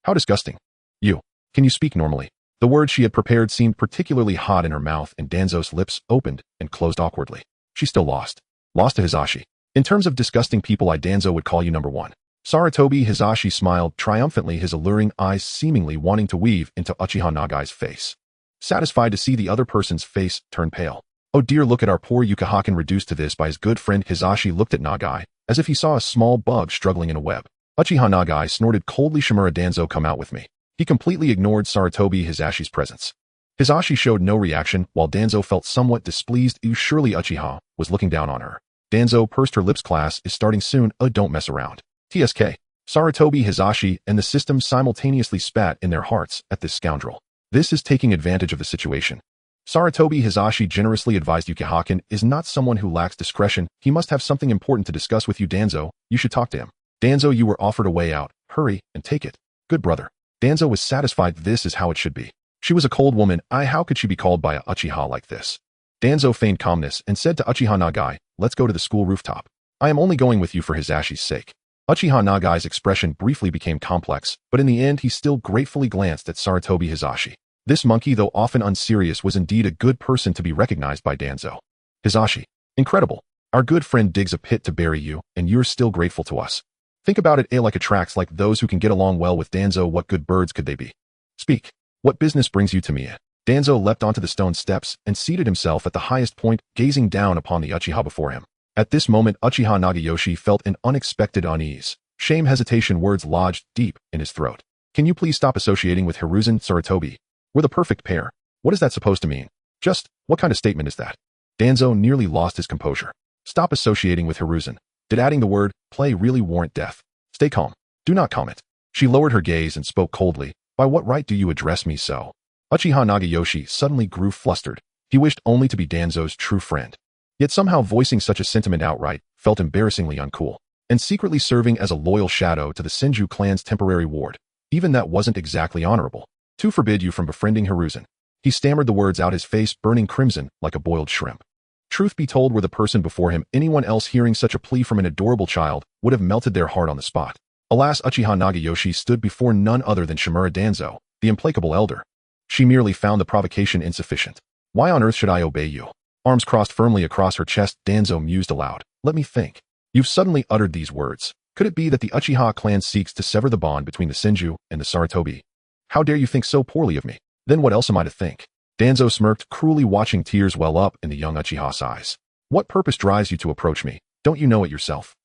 How disgusting. You. Can you speak normally? The words she had prepared seemed particularly hot in her mouth, and Danzo's lips opened and closed awkwardly. She still lost. Lost to Hisashi. In terms of disgusting people, Danzo would call you number one. Sarutobi. Hisashi smiled triumphantly, his alluring eyes seemingly wanting to weave into Uchiha Nagai's face. Satisfied to see the other person's face turn pale. Oh dear, look at our poor Yukahaken reduced to this by his good friend. Hisashi looked at Nagai, as if he saw a small bug struggling in a web. Uchiha Nagai snorted coldly. Shimura Danzō, come out with me. He completely ignored Sarutobi Hisashi's presence. Hisashi showed no reaction, while Danzo felt somewhat displeased. Surely Uchiha was looking down on her. Danzo pursed her lips. Class is starting soon. Don't mess around. TSK. Sarutobi, Hisashi, and the system simultaneously spat in their hearts at this scoundrel. This is taking advantage of the situation. Sarutobi Hisashi generously advised Yukahaken is not someone who lacks discretion. He must have something important to discuss with you. Danzo, you should talk to him. Danzo, you were offered a way out. Hurry and take it. Good brother. Danzo was satisfied. This is how it should be. She was a cold woman. How could she be called by a Uchiha like this? Danzo feigned calmness and said to Uchiha Nagai, let's go to the school rooftop. I am only going with you for Hisashi's sake. Uchiha Nagai's expression briefly became complex, but in the end he still gratefully glanced at Sarutobi Hisashi. This monkey, though often unserious, was indeed a good person to be recognized by Danzo. Hisashi. Incredible. Our good friend digs a pit to bury you, and you're still grateful to us. Think about it, like attracts like those who can get along well with Danzo. What good birds could they be? Speak. What business brings you to me? Danzo leapt onto the stone steps and seated himself at the highest point, gazing down upon the Uchiha before him. At this moment, Uchiha Nagayoshi felt an unexpected unease. Shame, hesitation, words lodged deep in his throat. Can you please stop associating with Hiruzen, Sarutobi? We're the perfect pair. What is that supposed to mean? Just, what kind of statement is that? Danzo nearly lost his composure. Stop associating with Hiruzen. Did adding the word play really warrant death? Stay calm. Do not comment. She lowered her gaze and spoke coldly. By what right do you address me so? Uchiha Nagayoshi suddenly grew flustered. He wished only to be Danzo's true friend. Yet somehow voicing such a sentiment outright felt embarrassingly uncool. And secretly serving as a loyal shadow to the Senju clan's temporary ward. Even that wasn't exactly honorable. To forbid you from befriending Hiruzen. He stammered the words out, his face burning crimson like a boiled shrimp. Truth be told, were the person before him anyone else hearing such a plea from an adorable child, would have melted their heart on the spot. Alas, Uchiha Nagayoshi stood before none other than Shimura Danzō, the implacable elder. She merely found the provocation insufficient. Why on earth should I obey you? Arms crossed firmly across her chest, Danzo mused aloud. Let me think. You've suddenly uttered these words. Could it be that the Uchiha clan seeks to sever the bond between the Senju and the Sarutobi? How dare you think so poorly of me? Then what else am I to think? Danzo smirked, cruelly, watching tears well up in the young Uchiha's eyes. What purpose drives you to approach me? Don't you know it yourself?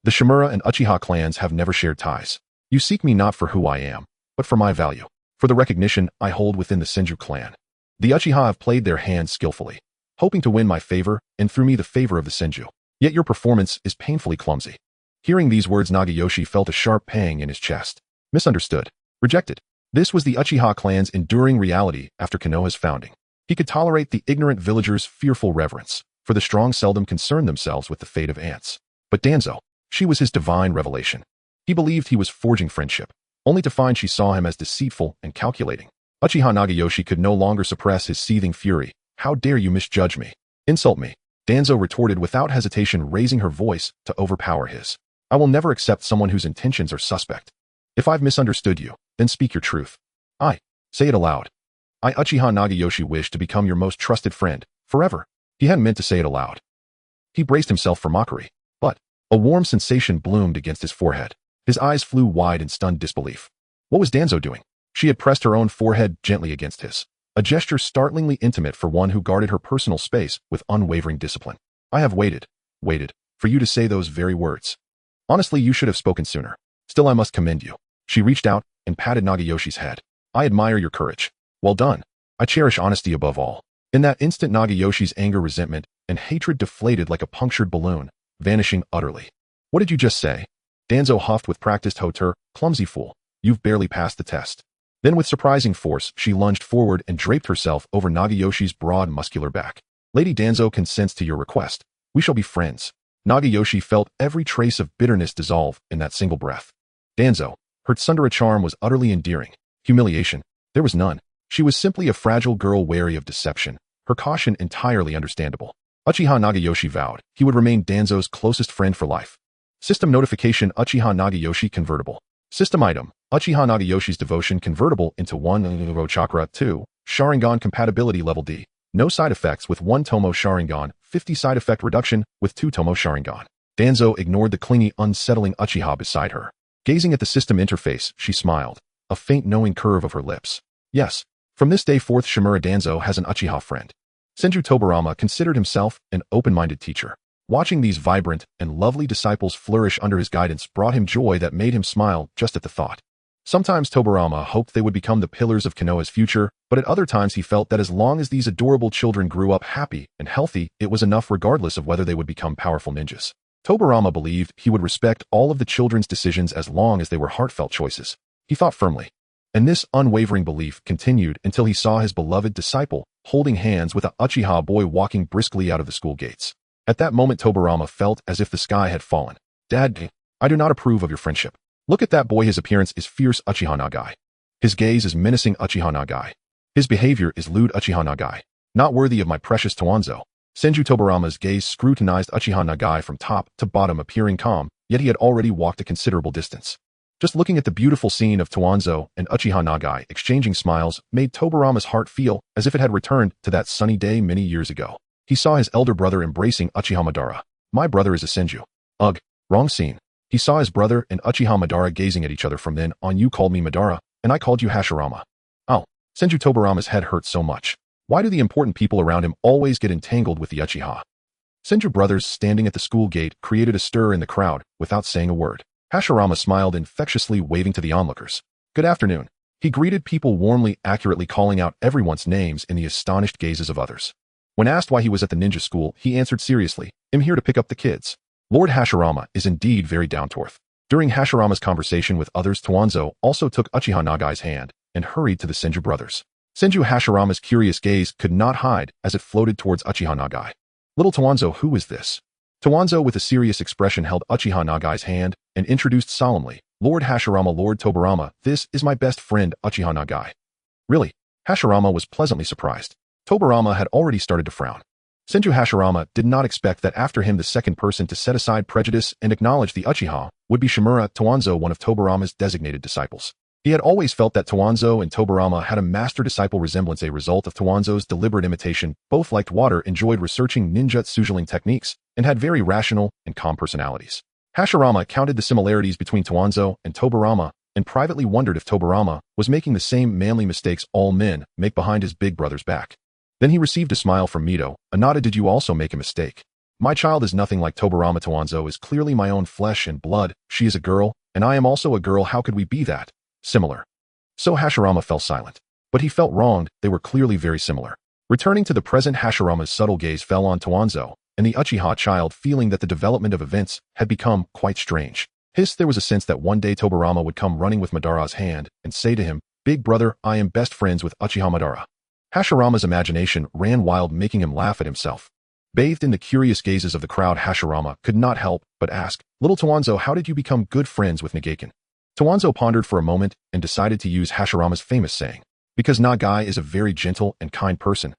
The Shimura and Uchiha clans have never shared ties. You seek me not for who I am, but for my value, for the recognition I hold within the Senju clan. The Uchiha have played their hand skillfully, hoping to win my favor and through me the favor of the Senju. Yet your performance is painfully clumsy. Hearing these words, Nagayoshi felt a sharp pang in his chest. Misunderstood. Rejected. This was the Uchiha clan's enduring reality after Konoha's founding. He could tolerate the ignorant villagers' fearful reverence, for the strong seldom concern themselves with the fate of ants. But Danzo, she was his divine revelation. He believed he was forging friendship, only to find she saw him as deceitful and calculating. Uchiha Nagayoshi could no longer suppress his seething fury. How dare you misjudge me? Insult me? Danzo retorted without hesitation, raising her voice to overpower his. I will never accept someone whose intentions are suspect. If I've misunderstood you, then speak your truth. Say it aloud. I, Uchiha Nagayoshi, wish to become your most trusted friend, forever. He hadn't meant to say it aloud. He braced himself for mockery, but a warm sensation bloomed against his forehead. His eyes flew wide in stunned disbelief. What was Danzo doing? She had pressed her own forehead gently against his, a gesture startlingly intimate for one who guarded her personal space with unwavering discipline. I have waited, for you to say those very words. Honestly, you should have spoken sooner. Still, I must commend you. She reached out and patted Nagayoshi's head. I admire your courage. Well done. I cherish honesty above all. In that instant, Nagayoshi's anger, resentment, and hatred deflated like a punctured balloon, vanishing utterly. What did you just say? Danzo huffed with practiced hauteur. Clumsy fool. You've barely passed the test. Then with surprising force, she lunged forward and draped herself over Nagayoshi's broad, muscular back. Lady Danzo consents to your request. We shall be friends. Nagayoshi felt every trace of bitterness dissolve in that single breath. Danzo, her tsundere charm was utterly endearing. Humiliation, there was none. She was simply a fragile girl wary of deception, her caution entirely understandable. Uchiha Nagayoshi vowed he would remain Danzo's closest friend for life. System notification: Uchiha Nagayoshi convertible. System item: Uchiha Nagayoshi's devotion convertible into 1 chakra 2, Sharingan compatibility level D. No side effects with 1 Tomo Sharingan, 50 side effect reduction with 2 Tomo Sharingan. Danzo ignored the clingy, unsettling Uchiha beside her. Gazing at the system interface, she smiled, a faint knowing curve of her lips. Yes, from this day forth Shimura Danzō has an Uchiha friend. Senju Tobirama considered himself an open-minded teacher. Watching these vibrant and lovely disciples flourish under his guidance brought him joy that made him smile just at the thought. Sometimes Tobirama hoped they would become the pillars of Konoha's future, but at other times he felt that as long as these adorable children grew up happy and healthy, it was enough regardless of whether they would become powerful ninjas. Tobirama believed he would respect all of the children's decisions as long as they were heartfelt choices. He thought firmly. And this unwavering belief continued until he saw his beloved disciple holding hands with a Uchiha boy walking briskly out of the school gates. At that moment Tobirama felt as if the sky had fallen. Dad, I do not approve of your friendship. Look at that boy, his appearance is fierce Uchiha Nagai. His gaze is menacing Uchiha Nagai. His behavior is lewd Uchiha Nagai. Not worthy of my precious Danzo. Senju Tobirama's gaze scrutinized Uchiha Nagai from top to bottom, appearing calm, yet he had already walked a considerable distance. Just looking at the beautiful scene of Danzo and Uchiha Nagai exchanging smiles made Tobirama's heart feel as if it had returned to that sunny day many years ago. He saw his elder brother embracing Uchiha Madara. My brother is a Senju. Ugh, wrong scene. He saw his brother and Uchiha Madara gazing at each other. From then on you called me Madara, and I called you Hashirama. Oh, Senju Tobirama's head hurt so much. Why do the important people around him always get entangled with the Uchiha? Senju brothers standing at the school gate created a stir in the crowd without saying a word. Hashirama smiled infectiously, waving to the onlookers. Good afternoon. He greeted people warmly, accurately calling out everyone's names in the astonished gazes of others. When asked why he was at the ninja school, he answered seriously, I'm here to pick up the kids. Lord Hashirama is indeed very down-to-earth. During Hashirama's conversation with others, Danzo also took Uchiha Nagai's hand and hurried to the Senju brothers. Senju Hashirama's curious gaze could not hide as it floated towards Uchiha Nagai. Little Danzo, who is this? Danzo with a serious expression held Uchiha Nagai's hand and introduced solemnly, Lord Hashirama, Lord Tobirama, this is my best friend Uchiha Nagai. Really? Hashirama was pleasantly surprised. Tobirama had already started to frown. Senju Hashirama did not expect that after him the second person to set aside prejudice and acknowledge the Uchiha would be Shimura Danzō, one of Tobirama's designated disciples. He had always felt that Danzo and Tobirama had a master-disciple resemblance, a result of Danzo's deliberate imitation. Both liked water, enjoyed researching ninjutsu techniques, and had very rational and calm personalities. Hashirama counted the similarities between Danzo and Tobirama and privately wondered if Tobirama was making the same manly mistakes all men make behind his big brother's back. Then he received a smile from Mito. Anata, did you also make a mistake? My child is nothing like Tobirama. Danzo is clearly my own flesh and blood. She is a girl, and I am also a girl. How could we be that similar? So Hashirama fell silent. But he felt wronged. They were clearly very similar. Returning to the present, Hashirama's subtle gaze fell on Danzo and the Uchiha child, feeling that the development of events had become quite strange. There was a sense that one day Tobirama would come running with Madara's hand and say to him, Big brother, I am best friends with Uchiha Madara. Hashirama's imagination ran wild, making him laugh at himself. Bathed in the curious gazes of the crowd, Hashirama could not help but ask, Little Danzo, how did you become good friends with Nagaken? Danzo pondered for a moment and decided to use Hashirama's famous saying, because Nagai is a very gentle and kind person.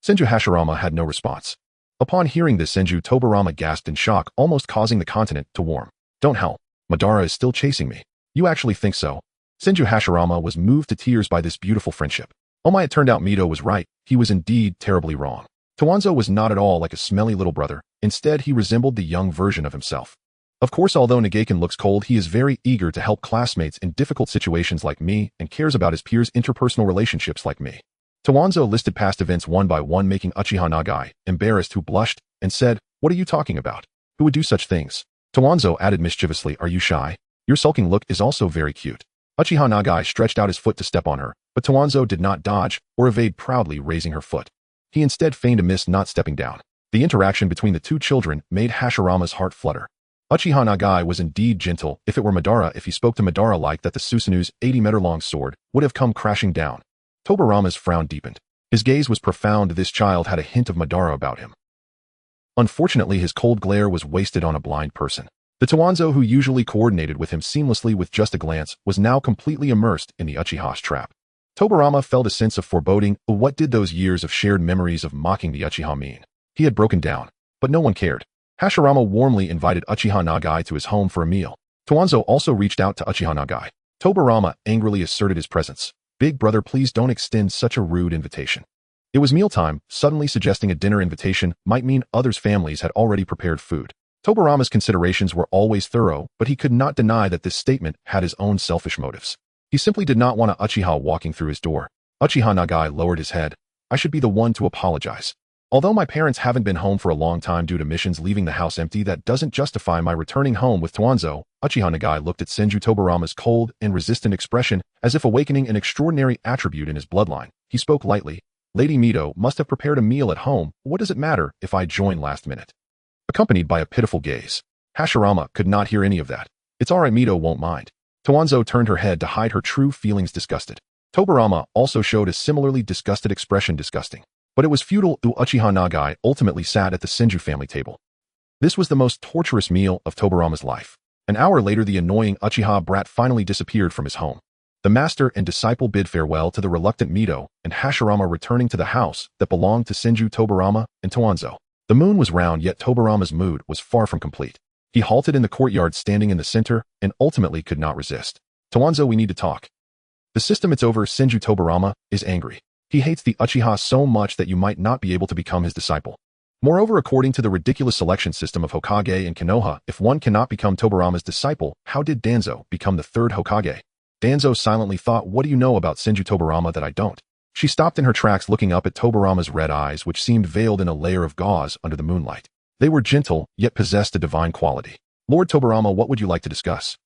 Senju Hashirama had no response. Upon hearing this, Senju Tobirama gasped in shock, almost causing the continent to warm. Don't hell. Madara is still chasing me. You actually think so? Senju Hashirama was moved to tears by this beautiful friendship. Oh my, it turned out Mito was right. He was indeed terribly wrong. Danzo was not at all like a smelly little brother. Instead, he resembled the young version of himself. Of course, although Nagaken looks cold, he is very eager to help classmates in difficult situations like me and cares about his peers' interpersonal relationships like me. Danzo listed past events one by one, making Uchiha Nagai embarrassed, who blushed and said, What are you talking about? Who would do such things? Danzo added mischievously, Are you shy? Your sulking look is also very cute. Uchiha Nagai stretched out his foot to step on her, but Danzo did not dodge or evade, proudly raising her foot. He instead feigned a miss, not stepping down. The interaction between the two children made Hashirama's heart flutter. Uchiha Nagai was indeed gentle. If it were Madara, if he spoke to Madara like that, the Susanu's 80-meter-long sword would have come crashing down. Tobirama's frown deepened. His gaze was profound. This child had a hint of Madara about him. Unfortunately, his cold glare was wasted on a blind person. The Danzo, who usually coordinated with him seamlessly with just a glance, was now completely immersed in the Uchiha's trap. Tobirama felt a sense of foreboding. What did those years of shared memories of mocking the Uchiha mean? He had broken down, but no one cared. Hashirama warmly invited Uchiha Nagai to his home for a meal. Danzo also reached out to Uchiha Nagai. Tobirama angrily asserted his presence. Big brother, please don't extend such a rude invitation. It was mealtime, suddenly suggesting a dinner invitation might mean others' families had already prepared food. Tobirama's considerations were always thorough, but he could not deny that this statement had his own selfish motives. He simply did not want a Uchiha walking through his door. Uchiha Nagai lowered his head. I should be the one to apologize. Although my parents haven't been home for a long time due to missions leaving the house empty, that doesn't justify my returning home with Danzo. Uchiha Nagai looked at Senju Tobirama's cold and resistant expression as if awakening an extraordinary attribute in his bloodline. He spoke lightly. Lady Mito must have prepared a meal at home. What does it matter if I join last minute? Accompanied by a pitiful gaze. Hashirama could not hear any of that. It's alright, Mito won't mind. Danzo turned her head to hide her true feelings, disgusted. Tobirama also showed a similarly disgusted expression, disgusting. But it was futile. Uchiha Nagai ultimately sat at the Senju family table. This was the most torturous meal of Tobirama's life. An hour later, the annoying Uchiha brat finally disappeared from his home. The master and disciple bid farewell to the reluctant Mito, and Hashirama returning to the house that belonged to Senju Tobirama and Danzo. The moon was round, yet Tobirama's mood was far from complete. He halted in the courtyard, standing in the center, and ultimately could not resist. Danzo, we need to talk. The system, it's over. Senju Tobirama is angry. He hates the Uchiha so much that you might not be able to become his disciple. Moreover, according to the ridiculous selection system of Hokage in Konoha, if one cannot become Tobirama's disciple, how did Danzo become the third Hokage? Danzo silently thought, what do you know about Senju Tobirama that I don't? She stopped in her tracks, looking up at Tobirama's red eyes, which seemed veiled in a layer of gauze under the moonlight. They were gentle, yet possessed a divine quality. Lord Tobirama, what would you like to discuss?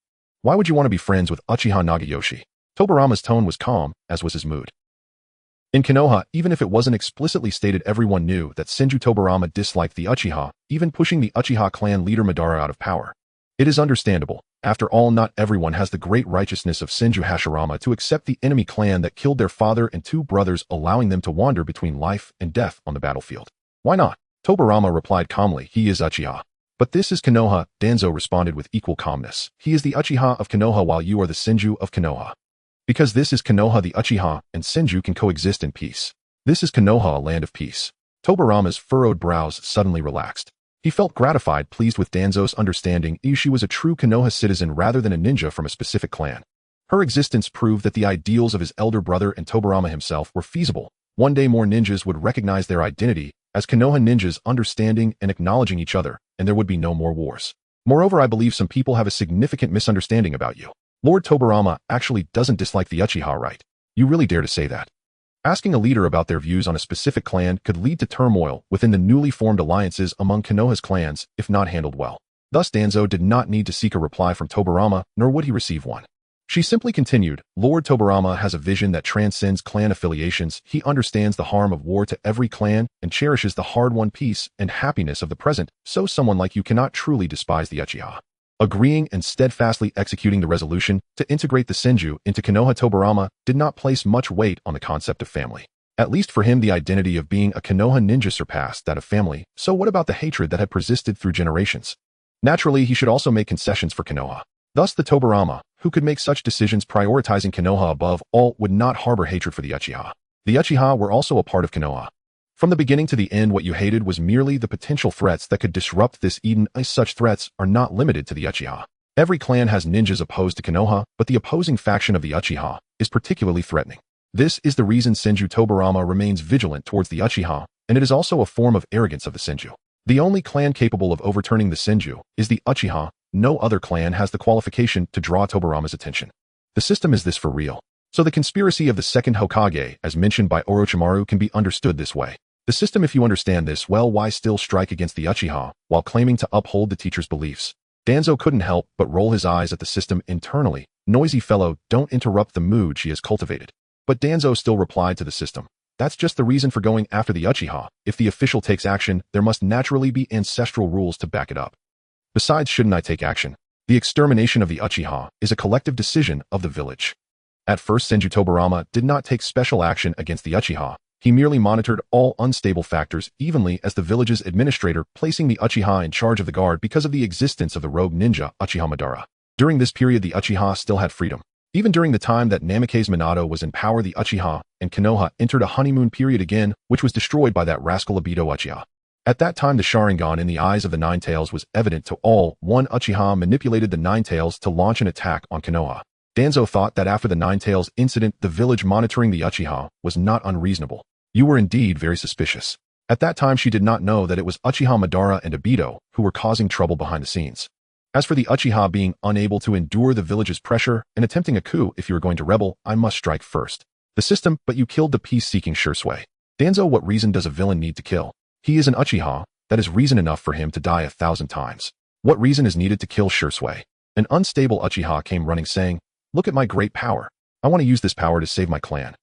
Why would you want to be friends with Uchiha Nagayoshi? Tobirama's tone was calm, as was his mood. In Konoha, even if it wasn't explicitly stated, everyone knew that Senju Tobirama disliked the Uchiha, even pushing the Uchiha clan leader Madara out of power. It is understandable. After all, not everyone has the great righteousness of Senju Hashirama to accept the enemy clan that killed their father and two brothers, allowing them to wander between life and death on the battlefield. Why not? Tobirama replied calmly, he is Uchiha. But this is Konoha, Danzo responded with equal calmness. He is the Uchiha of Konoha while you are the Senju of Konoha. Because this is Konoha, the Uchiha and Senju can coexist in peace. This is Konoha, a land of peace. Tobirama's furrowed brows suddenly relaxed. He felt gratified, pleased with Danzo's understanding. She was a true Konoha citizen rather than a ninja from a specific clan. Her existence proved that the ideals of his elder brother and Tobirama himself were feasible. One day more ninjas would recognize their identity as Konoha ninjas, understanding and acknowledging each other, and there would be no more wars. Moreover, I believe some people have a significant misunderstanding about you. Lord Tobirama actually doesn't dislike the Uchiha, right? You really dare to say that? Asking a leader about their views on a specific clan could lead to turmoil within the newly formed alliances among Konoha's clans if not handled well. Thus, Danzo did not need to seek a reply from Tobirama, nor would he receive one. She simply continued, Lord Tobirama has a vision that transcends clan affiliations. He understands the harm of war to every clan and cherishes the hard-won peace and happiness of the present, so someone like you cannot truly despise the Uchiha. Agreeing and steadfastly executing the resolution to integrate the Senju into Konoha, Tobirama did not place much weight on the concept of family. At least for him, the identity of being a Konoha ninja surpassed that of family, so what about the hatred that had persisted through generations? Naturally, he should also make concessions for Konoha. Thus, the Tobirama, who could make such decisions prioritizing Konoha above all, would not harbor hatred for the Uchiha. The Uchiha were also a part of Konoha. From the beginning to the end, what you hated was merely the potential threats that could disrupt this Eden. Such threats are not limited to the Uchiha. Every clan has ninjas opposed to Konoha, but the opposing faction of the Uchiha is particularly threatening. This is the reason Senju Tobirama remains vigilant towards the Uchiha, and it is also a form of arrogance of the Senju. The only clan capable of overturning the Senju is the Uchiha. No other clan has the qualification to draw Tobirama's attention. The system is this for real. So the conspiracy of the second Hokage, as mentioned by Orochimaru, can be understood this way. The system, if you understand this well, why still strike against the Uchiha while claiming to uphold the teacher's beliefs? Danzo couldn't help but roll his eyes at the system internally. Noisy fellow, don't interrupt the mood she has cultivated. But Danzo still replied to the system. That's just the reason for going after the Uchiha. If the official takes action, there must naturally be ancestral rules to back it up. Besides, shouldn't I take action? The extermination of the Uchiha is a collective decision of the village. At first, Senju Tobirama did not take special action against the Uchiha. He merely monitored all unstable factors evenly as the village's administrator, placing the Uchiha in charge of the guard because of the existence of the rogue ninja Uchiha Madara. During this period, the Uchiha still had freedom. Even during the time that Namikaze Minato was in power, the Uchiha and Konoha entered a honeymoon period again, which was destroyed by that rascal Obito Uchiha. At that time, the Sharingan in the eyes of the Nine Tails was evident to all. One Uchiha manipulated the Nine Tails to launch an attack on Konoha. Danzo thought that after the Nine Tails incident, the village monitoring the Uchiha was not unreasonable. You were indeed very suspicious. At that time, she did not know that it was Uchiha Madara and Obito who were causing trouble behind the scenes. As for the Uchiha being unable to endure the village's pressure and attempting a coup, if you are going to rebel, I must strike first. The system, but you killed the peace-seeking Shursui. Danzo, what reason does a villain need to kill? He is an Uchiha. That is reason enough for him to die 1,000 times. What reason is needed to kill Shursui? An unstable Uchiha came running saying, "Look at my great power. I want to use this power to save my clan."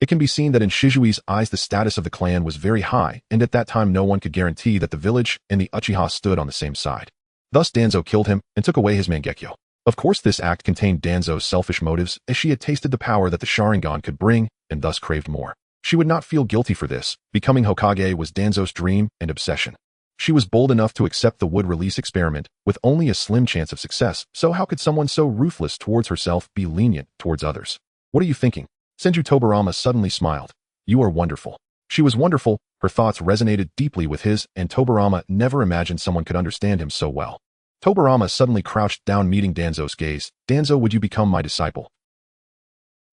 It can be seen that in Shizui's eyes the status of the clan was very high, and at that time no one could guarantee that the village and the Uchiha stood on the same side. Thus Danzo killed him and took away his Mangekyo. Of course this act contained Danzo's selfish motives, as she had tasted the power that the Sharingan could bring, and thus craved more. She would not feel guilty for this. Becoming Hokage was Danzo's dream and obsession. She was bold enough to accept the wood release experiment, with only a slim chance of success, so how could someone so ruthless towards herself be lenient towards others? What are you thinking? Senju Tobirama suddenly smiled. You are wonderful. She was wonderful, her thoughts resonated deeply with his, and Tobirama never imagined someone could understand him so well. Tobirama suddenly crouched down, meeting Danzo's gaze. Danzo, would you become my disciple?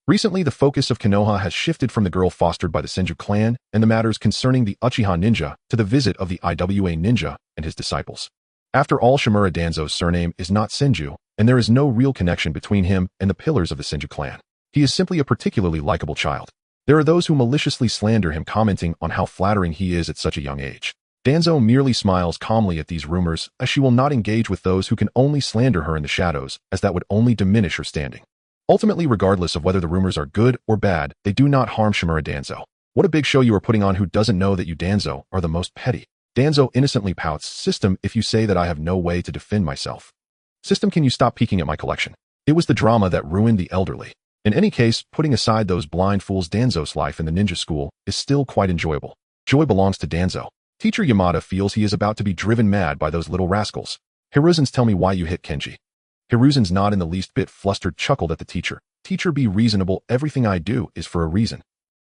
Recently, the focus of Konoha has shifted from the girl fostered by the Senju clan and the matters concerning the Uchiha ninja to the visit of the IWA ninja and his disciples. After all, Shimura Danzo's surname is not Senju, and there is no real connection between him and the pillars of the Senju clan. He is simply a particularly likable child. There are those who maliciously slander him, commenting on how flattering he is at such a young age. Danzo merely smiles calmly at these rumors, as she will not engage with those who can only slander her in the shadows, as that would only diminish her standing. Ultimately, regardless of whether the rumors are good or bad, they do not harm Shimura Danzo. What a big show you are putting on. Who doesn't know that you, Danzo, are the most petty? Danzo innocently pouts. System, if you say that I have no way to defend myself. System, can you stop peeking at my collection? It was the drama that ruined the elderly. In any case, putting aside those blind fools, Danzo's life in the ninja school is still quite enjoyable. Joy belongs to Danzo. Teacher Yamada feels he is about to be driven mad by those little rascals. Hiruzen's, tell me why you hit Kenji. Hiruzen's not in the least bit flustered, chuckled at the teacher. Teacher, be reasonable, everything I do is for a reason.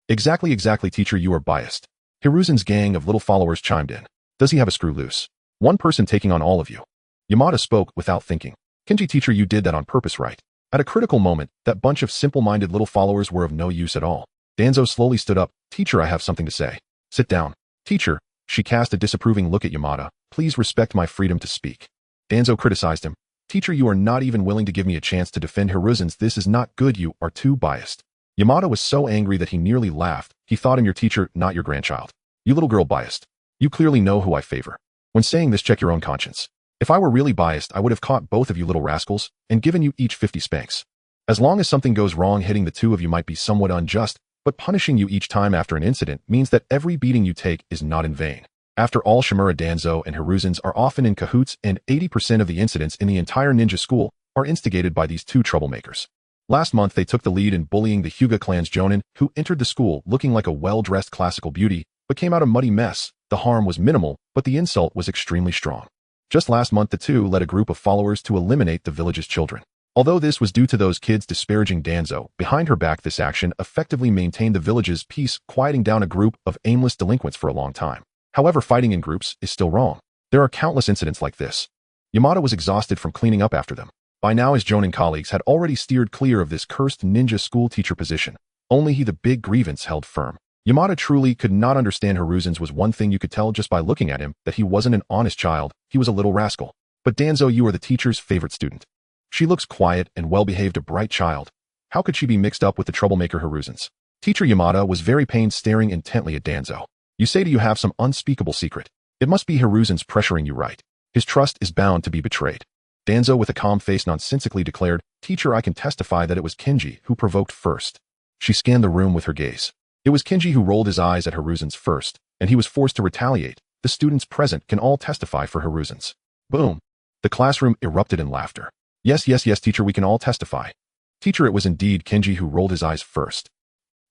Exactly teacher, you are biased. Hiruzen's gang of little followers chimed in. Does he have a screw loose? One person taking on all of you. Yamada spoke without thinking. Kenji, teacher, you did that on purpose, right? At a critical moment, that bunch of simple-minded little followers were of no use at all. Danzo slowly stood up. Teacher, I have something to say. Sit down. Teacher, she cast a disapproving look at Yamada. Please respect my freedom to speak. Danzo criticized him. Teacher, you are not even willing to give me a chance to defend Hiruzen's. This is not good, you are too biased. Yamada was so angry that he nearly laughed. He thought him your teacher, not your grandchild. You little girl biased. You clearly know who I favor. When saying this, check your own conscience. If I were really biased, I would have caught both of you little rascals and given you each 50 spanks. As long as something goes wrong, hitting the two of you might be somewhat unjust, but punishing you each time after an incident means that every beating you take is not in vain. After all, Shimura Danzo and Hiruzen's are often in cahoots, and 80% of the incidents in the entire ninja school are instigated by these two troublemakers. Last month, they took the lead in bullying the Hyuga clan's Jonin, who entered the school looking like a well-dressed classical beauty, but came out a muddy mess. The harm was minimal, but the insult was extremely strong. Just last month, the two led a group of followers to eliminate the village's children. Although this was due to those kids disparaging Danzo, behind her back this action effectively maintained the village's peace, quieting down a group of aimless delinquents for a long time. However, fighting in groups is still wrong. There are countless incidents like this. Yamada was exhausted from cleaning up after them. By now, his Jonin colleagues had already steered clear of this cursed ninja school teacher position. Only he, the big grievance, held firm. Yamada truly could not understand Hiruzen's. Was one thing you could tell just by looking at him, that he wasn't an honest child, he was a little rascal. But Danzo, you are the teacher's favorite student. She looks quiet and well-behaved, a bright child. How could she be mixed up with the troublemaker Hiruzen's? Teacher Yamada was very pained, staring intently at Danzo. You say you have some unspeakable secret. It must be Hiruzen's pressuring you, right? His trust is bound to be betrayed. Danzo, with a calm face, nonsensically declared, Teacher, I can testify that it was Kenji who provoked first. She scanned the room with her gaze. It was Kenji who rolled his eyes at Hiruzen's first, and he was forced to retaliate. The students present can all testify for Hiruzen's. Boom. The classroom erupted in laughter. Yes, teacher, we can all testify. Teacher, it was indeed Kenji who rolled his eyes first.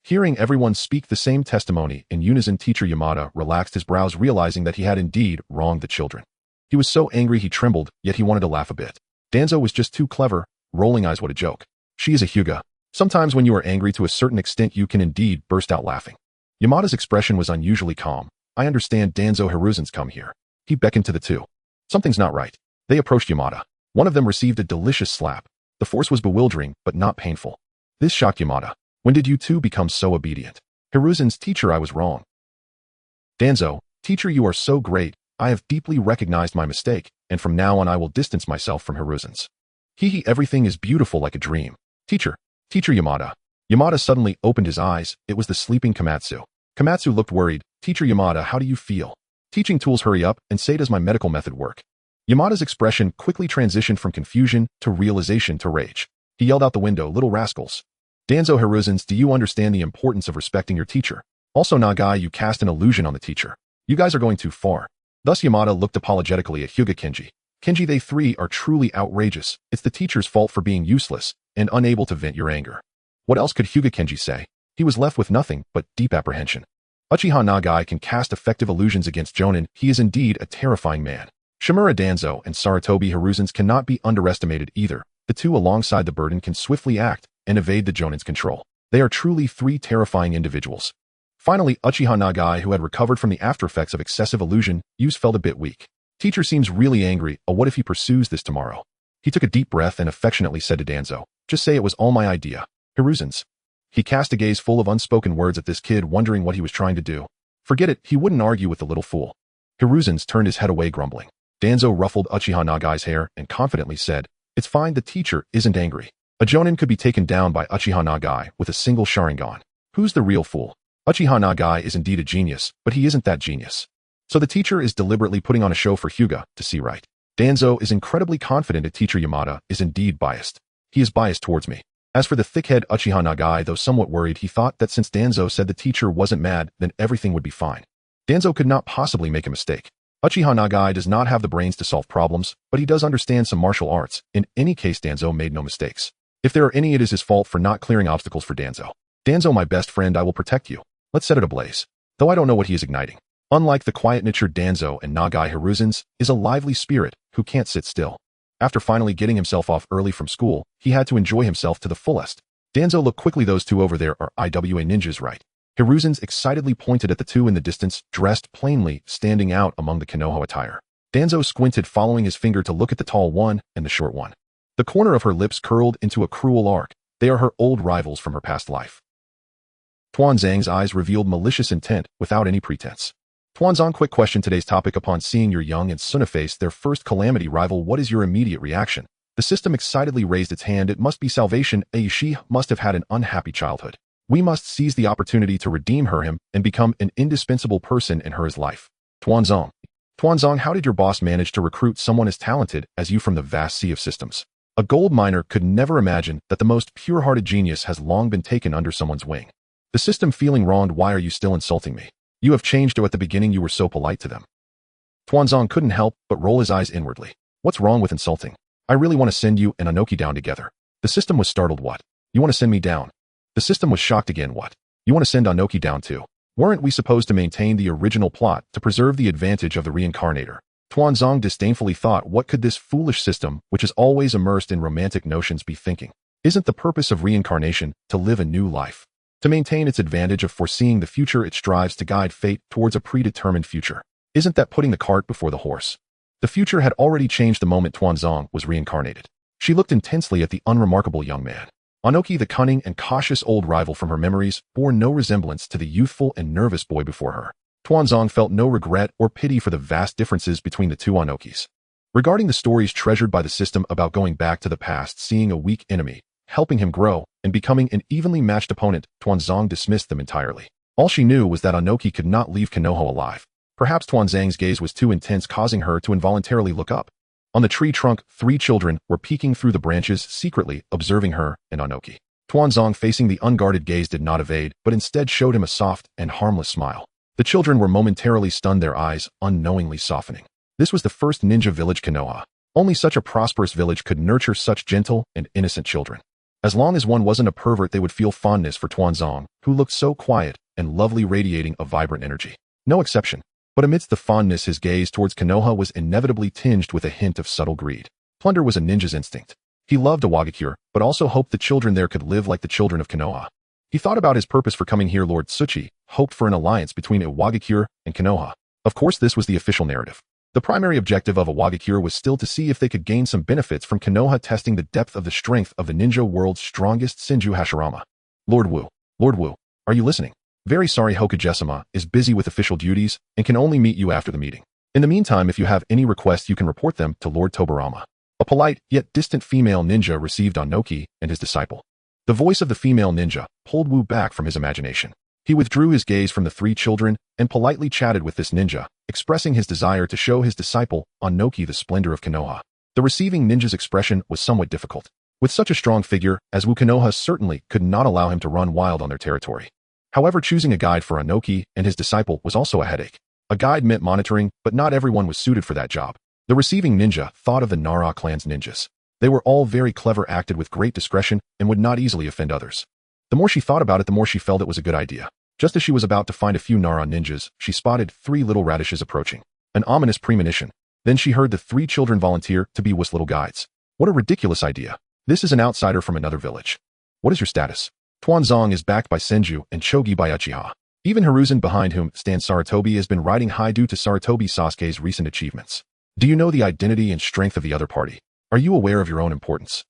Hearing everyone speak the same testimony in unison, Teacher Yamada relaxed his brows, realizing that he had indeed wronged the children. He was so angry he trembled, yet he wanted to laugh a bit. Danzo was just too clever, rolling eyes, what a joke. She is a Hyuga. Sometimes when you are angry to a certain extent, you can indeed burst out laughing. Yamada's expression was unusually calm. I understand, Danzo, Hiruzen's come here. He beckoned to the two. Something's not right. They approached Yamada. One of them received a delicious slap. The force was bewildering, but not painful. This shocked Yamada. When did you two become so obedient? Hiruzen's teacher, I was wrong. Danzo, teacher, you are so great. I have deeply recognized my mistake, and from now on I will distance myself from Hiruzen's. Everything is beautiful like a dream. Teacher Yamada. Yamada suddenly opened his eyes. It was the sleeping Komatsu. Komatsu looked worried. Teacher Yamada, how do you feel? Teaching tools, hurry up and say, does my medical method work? Yamada's expression quickly transitioned from confusion to realization to rage. He yelled out the window, little rascals. Danzo, Hiruzen's, do you understand the importance of respecting your teacher? Also, Nagai, you cast an illusion on the teacher. You guys are going too far. Thus Yamada looked apologetically at Hyuga Kenji. Kenji, they three are truly outrageous. It's the teacher's fault for being useless and unable to vent your anger. What else could Hyuga Kenji say? He was left with nothing but deep apprehension. Uchiha Nagai can cast effective illusions against Jonin. He is indeed a terrifying man. Shimura Danzō and Sarutobi Hiruzen's cannot be underestimated either. The two alongside the burden can swiftly act and evade the Jonin's control. They are truly three terrifying individuals. Finally, Uchiha Nagai, who had recovered from the aftereffects of excessive illusion use, felt a bit weak. Teacher seems really angry. What if he pursues this tomorrow? He took a deep breath and affectionately said to Danzo, just say it was all my idea. Hiruzen's. He cast a gaze full of unspoken words at this kid, wondering what he was trying to do. Forget it, he wouldn't argue with the little fool. Hiruzen's turned his head away, grumbling. Danzo ruffled Uchiha Nagai's hair and confidently said, it's fine, the teacher isn't angry. A Jonin could be taken down by Uchiha Nagai with a single Sharingan. Who's the real fool? Uchiha Nagai is indeed a genius, but he isn't that genius. So the teacher is deliberately putting on a show for Hyuga to see right. Danzo is incredibly confident that teacher Yamada is indeed biased. He is biased towards me. As for the thick-head Uchiha Nagai, though somewhat worried, he thought that since Danzo said the teacher wasn't mad, then everything would be fine. Danzo could not possibly make a mistake. Uchiha Nagai does not have the brains to solve problems, but he does understand some martial arts. In any case, Danzo made no mistakes. If there are any, it is his fault for not clearing obstacles for Danzo. Danzo, my best friend, I will protect you. Let's set it ablaze. Though I don't know what he is igniting. Unlike the quiet-natured Danzo and Nagai, Hiruzen's is a lively spirit who can't sit still. After finally getting himself off early from school, he had to enjoy himself to the fullest. Danzo looked quickly. Those two over there are IWA ninjas, right? Hiruzen's excitedly pointed at the two in the distance, dressed plainly, standing out among the Konoha attire. Danzo squinted, following his finger to look at the tall one and the short one. The corner of her lips curled into a cruel arc. They are her old rivals from her past life. Tuanzang's eyes revealed malicious intent without any pretense. Tuanzang, quick question. Today's topic: upon seeing your young and Suna face their first calamity rival, what is your immediate reaction? The system excitedly raised its hand. It must be salvation. She must have had an unhappy childhood. We must seize the opportunity to redeem him and become an indispensable person in her life. Tuanzang, how did your boss manage to recruit someone as talented as you from the vast sea of systems? A gold miner could never imagine that the most pure-hearted genius has long been taken under someone's wing. The system feeling wronged. Why are you still insulting me? You have changed. At the beginning you were so polite to them. Tuanzang couldn't help but roll his eyes inwardly. What's wrong with insulting? I really want to send you and Anoki down together. The system was startled. What? You want to send me down? The system was shocked again. What? You want to send Anoki down too? Weren't we supposed to maintain the original plot to preserve the advantage of the reincarnator? Tuanzang disdainfully thought, what could this foolish system, which is always immersed in romantic notions, be thinking? Isn't the purpose of reincarnation to live a new life? To maintain its advantage of foreseeing the future, it strives to guide fate towards a predetermined future. Isn't that putting the cart before the horse? The future had already changed the moment Tuanzang was reincarnated. She looked intensely at the unremarkable young man. Anoki, the cunning and cautious old rival from her memories, bore no resemblance to the youthful and nervous boy before her. Tuanzang felt no regret or pity for the vast differences between the two Anokis. Regarding the stories treasured by the system about going back to the past, seeing a weak enemy, helping him grow, and becoming an evenly matched opponent, Tuanzang dismissed them entirely. All she knew was that Anoki could not leave Konoha alive. Perhaps Tuanzang's gaze was too intense, causing her to involuntarily look up. On the tree trunk, 3 children were peeking through the branches, secretly observing her and Anoki. Tuanzang, facing the unguarded gaze, did not evade, but instead showed him a soft and harmless smile. The children were momentarily stunned, their eyes unknowingly softening. This was the first ninja village Konoha. Only such a prosperous village could nurture such gentle and innocent children. As long as one wasn't a pervert, they would feel fondness for Tuanzang, who looked so quiet and lovely, radiating a vibrant energy. No exception. But amidst the fondness, his gaze towards Konoha was inevitably tinged with a hint of subtle greed. Plunder was a ninja's instinct. He loved Iwagakure, but also hoped the children there could live like the children of Konoha. He thought about his purpose for coming here. Lord Tsuchi hoped for an alliance between Iwagakure and Konoha. Of course, this was the official narrative. The primary objective of Awagakure was still to see if they could gain some benefits from Konoha testing the depth of the strength of the ninja world's strongest Senju Hashirama. Lord Wu, are you listening? Very sorry, Hokage-sama is busy with official duties and can only meet you after the meeting. In the meantime, if you have any requests, you can report them to Lord Tobirama. A polite yet distant female ninja received on Noki and his disciple. The voice of the female ninja pulled Wu back from his imagination. He withdrew his gaze from the three children and politely chatted with this ninja, expressing his desire to show his disciple on Noki the splendor of Konoha. The receiving ninja's expression was somewhat difficult. With such a strong figure as Wu, Konoha certainly could not allow him to run wild on their territory. However, choosing a guide for Anoki and his disciple was also a headache. A guide meant monitoring, but not everyone was suited for that job. The receiving ninja thought of the Nara clan's ninjas. They were all very clever, acted with great discretion, and would not easily offend others. The more she thought about it, the more she felt it was a good idea. Just as she was about to find a few Nara ninjas, she spotted 3 little radishes approaching. An ominous premonition. Then she heard the 3 children volunteer to be Wu's little guides. What a ridiculous idea. This is an outsider from another village. What is your status? Tuanzong is backed by Senju and Chogi by Uchiha. Even Hiruzen, behind whom stands Sarutobi, has been riding high due to Sarutobi Sasuke's recent achievements. Do you know the identity and strength of the other party? Are you aware of your own importance?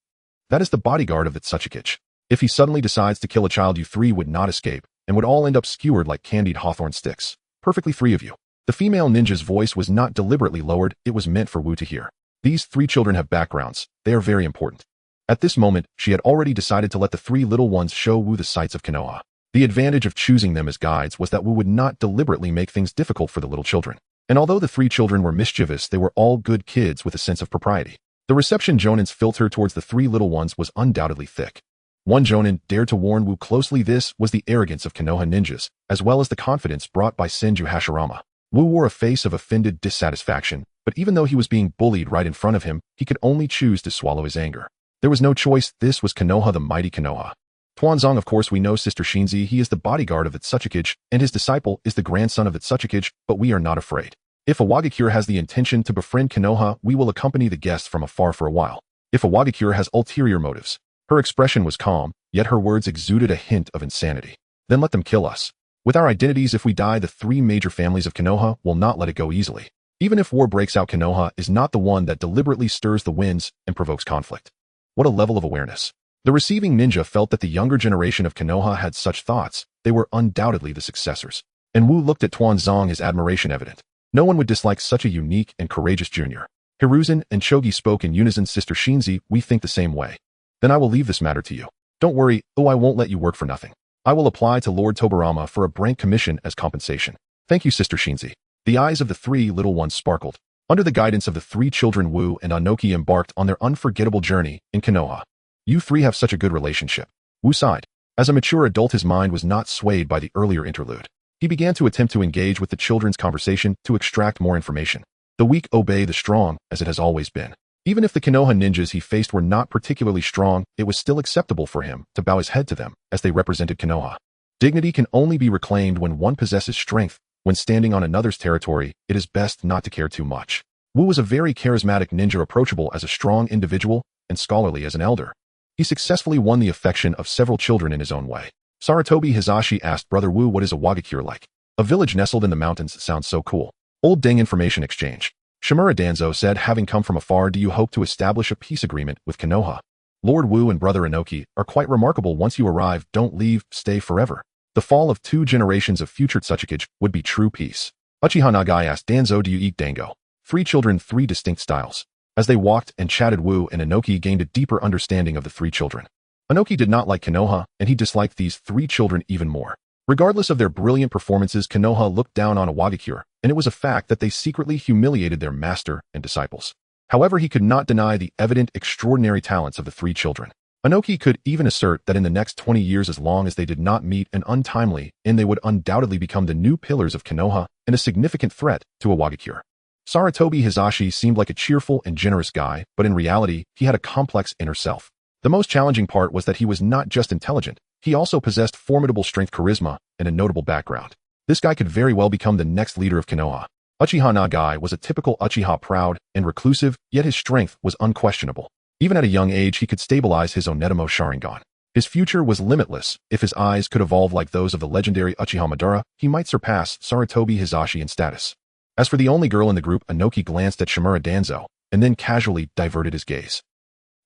That is the bodyguard of the Tsuchikage. If he suddenly decides to kill a child, you 3 would not escape, and would all end up skewered like candied hawthorn sticks. Perfectly 3 of you. The female ninja's voice was not deliberately lowered, it was meant for Wu to hear. These 3 children have backgrounds, they are very important. At this moment, she had already decided to let the 3 little ones show Wu the sights of Konoha. The advantage of choosing them as guides was that Wu would not deliberately make things difficult for the little children. And although the 3 children were mischievous, they were all good kids with a sense of propriety. The reception Jonin's filter towards the 3 little ones was undoubtedly thick. One Jonin dared to warn Wu closely. This was the arrogance of Konoha ninjas, as well as the confidence brought by Senju Hashirama. Wu wore a face of offended dissatisfaction, but even though he was being bullied right in front of him, he could only choose to swallow his anger. There was no choice. This was Konoha, the mighty Konoha. Tuanzong, of course, we know Sister Shinzi. He is the bodyguard of the Tsuchikage, and his disciple is the grandson of the Tsuchikage, but we are not afraid. If Awagakure has the intention to befriend Konoha, we will accompany the guests from afar for a while. If Awagakure has ulterior motives. Her expression was calm, yet her words exuded a hint of insanity. Then let them kill us. With our identities, if we die, the 3 major families of Konoha will not let it go easily. Even if war breaks out, Konoha is not the one that deliberately stirs the winds and provokes conflict. What a level of awareness. The receiving ninja felt that the younger generation of Konoha had such thoughts. They were undoubtedly the successors. And Wu looked at Tuanzong, his admiration evident. No one would dislike such a unique and courageous junior. Hiruzen and Chogi spoke in unison. Sister Shinzi, we think the same way. Then I will leave this matter to you. Don't worry, I won't let you work for nothing. I will apply to Lord Tobirama for a brank commission as compensation. Thank you, Sister Shinzi. The eyes of the 3 little ones sparkled. Under the guidance of the 3 children, Wu and Anoki embarked on their unforgettable journey in Konoha. You 3 have such a good relationship. Wu sighed. As a mature adult, his mind was not swayed by the earlier interlude. He began to attempt to engage with the children's conversation to extract more information. The weak obey the strong, as it has always been. Even if the Konoha ninjas he faced were not particularly strong, it was still acceptable for him to bow his head to them, as they represented Konoha. Dignity can only be reclaimed when one possesses strength. When standing on another's territory, it is best not to care too much. Wu was a very charismatic ninja, approachable as a strong individual and scholarly as an elder. He successfully won the affection of several children in his own way. Sarutobi Hizashi asked Brother Wu, what is Awagakure like? A village nestled in the mountains sounds so cool. Old Deng information exchange. Shimura Danzō said, having come from afar, do you hope to establish a peace agreement with Konoha? Lord Wu and Brother Anoki are quite remarkable. Once you arrive, don't leave, stay forever. The fall of 2 generations of future Tsuchikage would be true peace. Uchiha Nagai asked Danzo, do you eat dango? 3 children, 3 distinct styles. As they walked and chatted, Wu and Anoki gained a deeper understanding of the 3 children. Anoki did not like Konoha, and he disliked these 3 children even more. Regardless of their brilliant performances, Konoha looked down on Awagakure, and it was a fact that they secretly humiliated their master and disciples. However, he could not deny the evident extraordinary talents of the 3 children. Anoki could even assert that in the next 20 years, as long as they did not meet an untimely end, they would undoubtedly become the new pillars of Konoha and a significant threat to Awagakure. Sarutobi Hizashi seemed like a cheerful and generous guy, but in reality, he had a complex inner self. The most challenging part was that he was not just intelligent, he also possessed formidable strength, charisma, and a notable background. This guy could very well become the next leader of Konoha. Uchiha Nagai was a typical Uchiha, proud and reclusive, yet his strength was unquestionable. Even at a young age, he could stabilize his Onetamo Sharingan. His future was limitless. If his eyes could evolve like those of the legendary Uchiha Madara, he might surpass Sarutobi Hizashi in status. As for the only girl in the group, Inoki glanced at Shimura Danzō, and then casually diverted his gaze.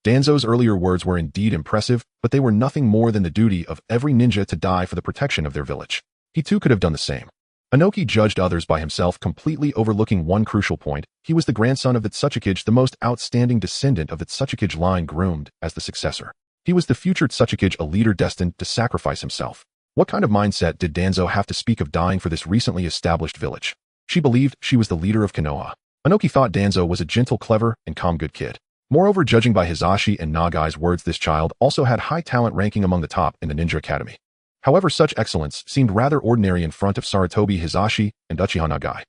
Danzo's earlier words were indeed impressive, but they were nothing more than the duty of every ninja to die for the protection of their village. He too could have done the same. Inoki judged others by himself, completely overlooking one crucial point. He was the grandson of the Tsuchikage, the most outstanding descendant of the Tsuchikage line, groomed as the successor. He was the future Tsuchikage, a leader destined to sacrifice himself. What kind of mindset did Danzo have to speak of dying for this recently established village? She believed she was the leader of Konoha. Inoki thought Danzo was a gentle, clever, and calm good kid. Moreover, judging by Hisashi and Nagai's words, this child also had high talent, ranking among the top in the ninja academy. However, such excellence seemed rather ordinary in front of Sarutobi, Hisashi, and Uchiha Nagai.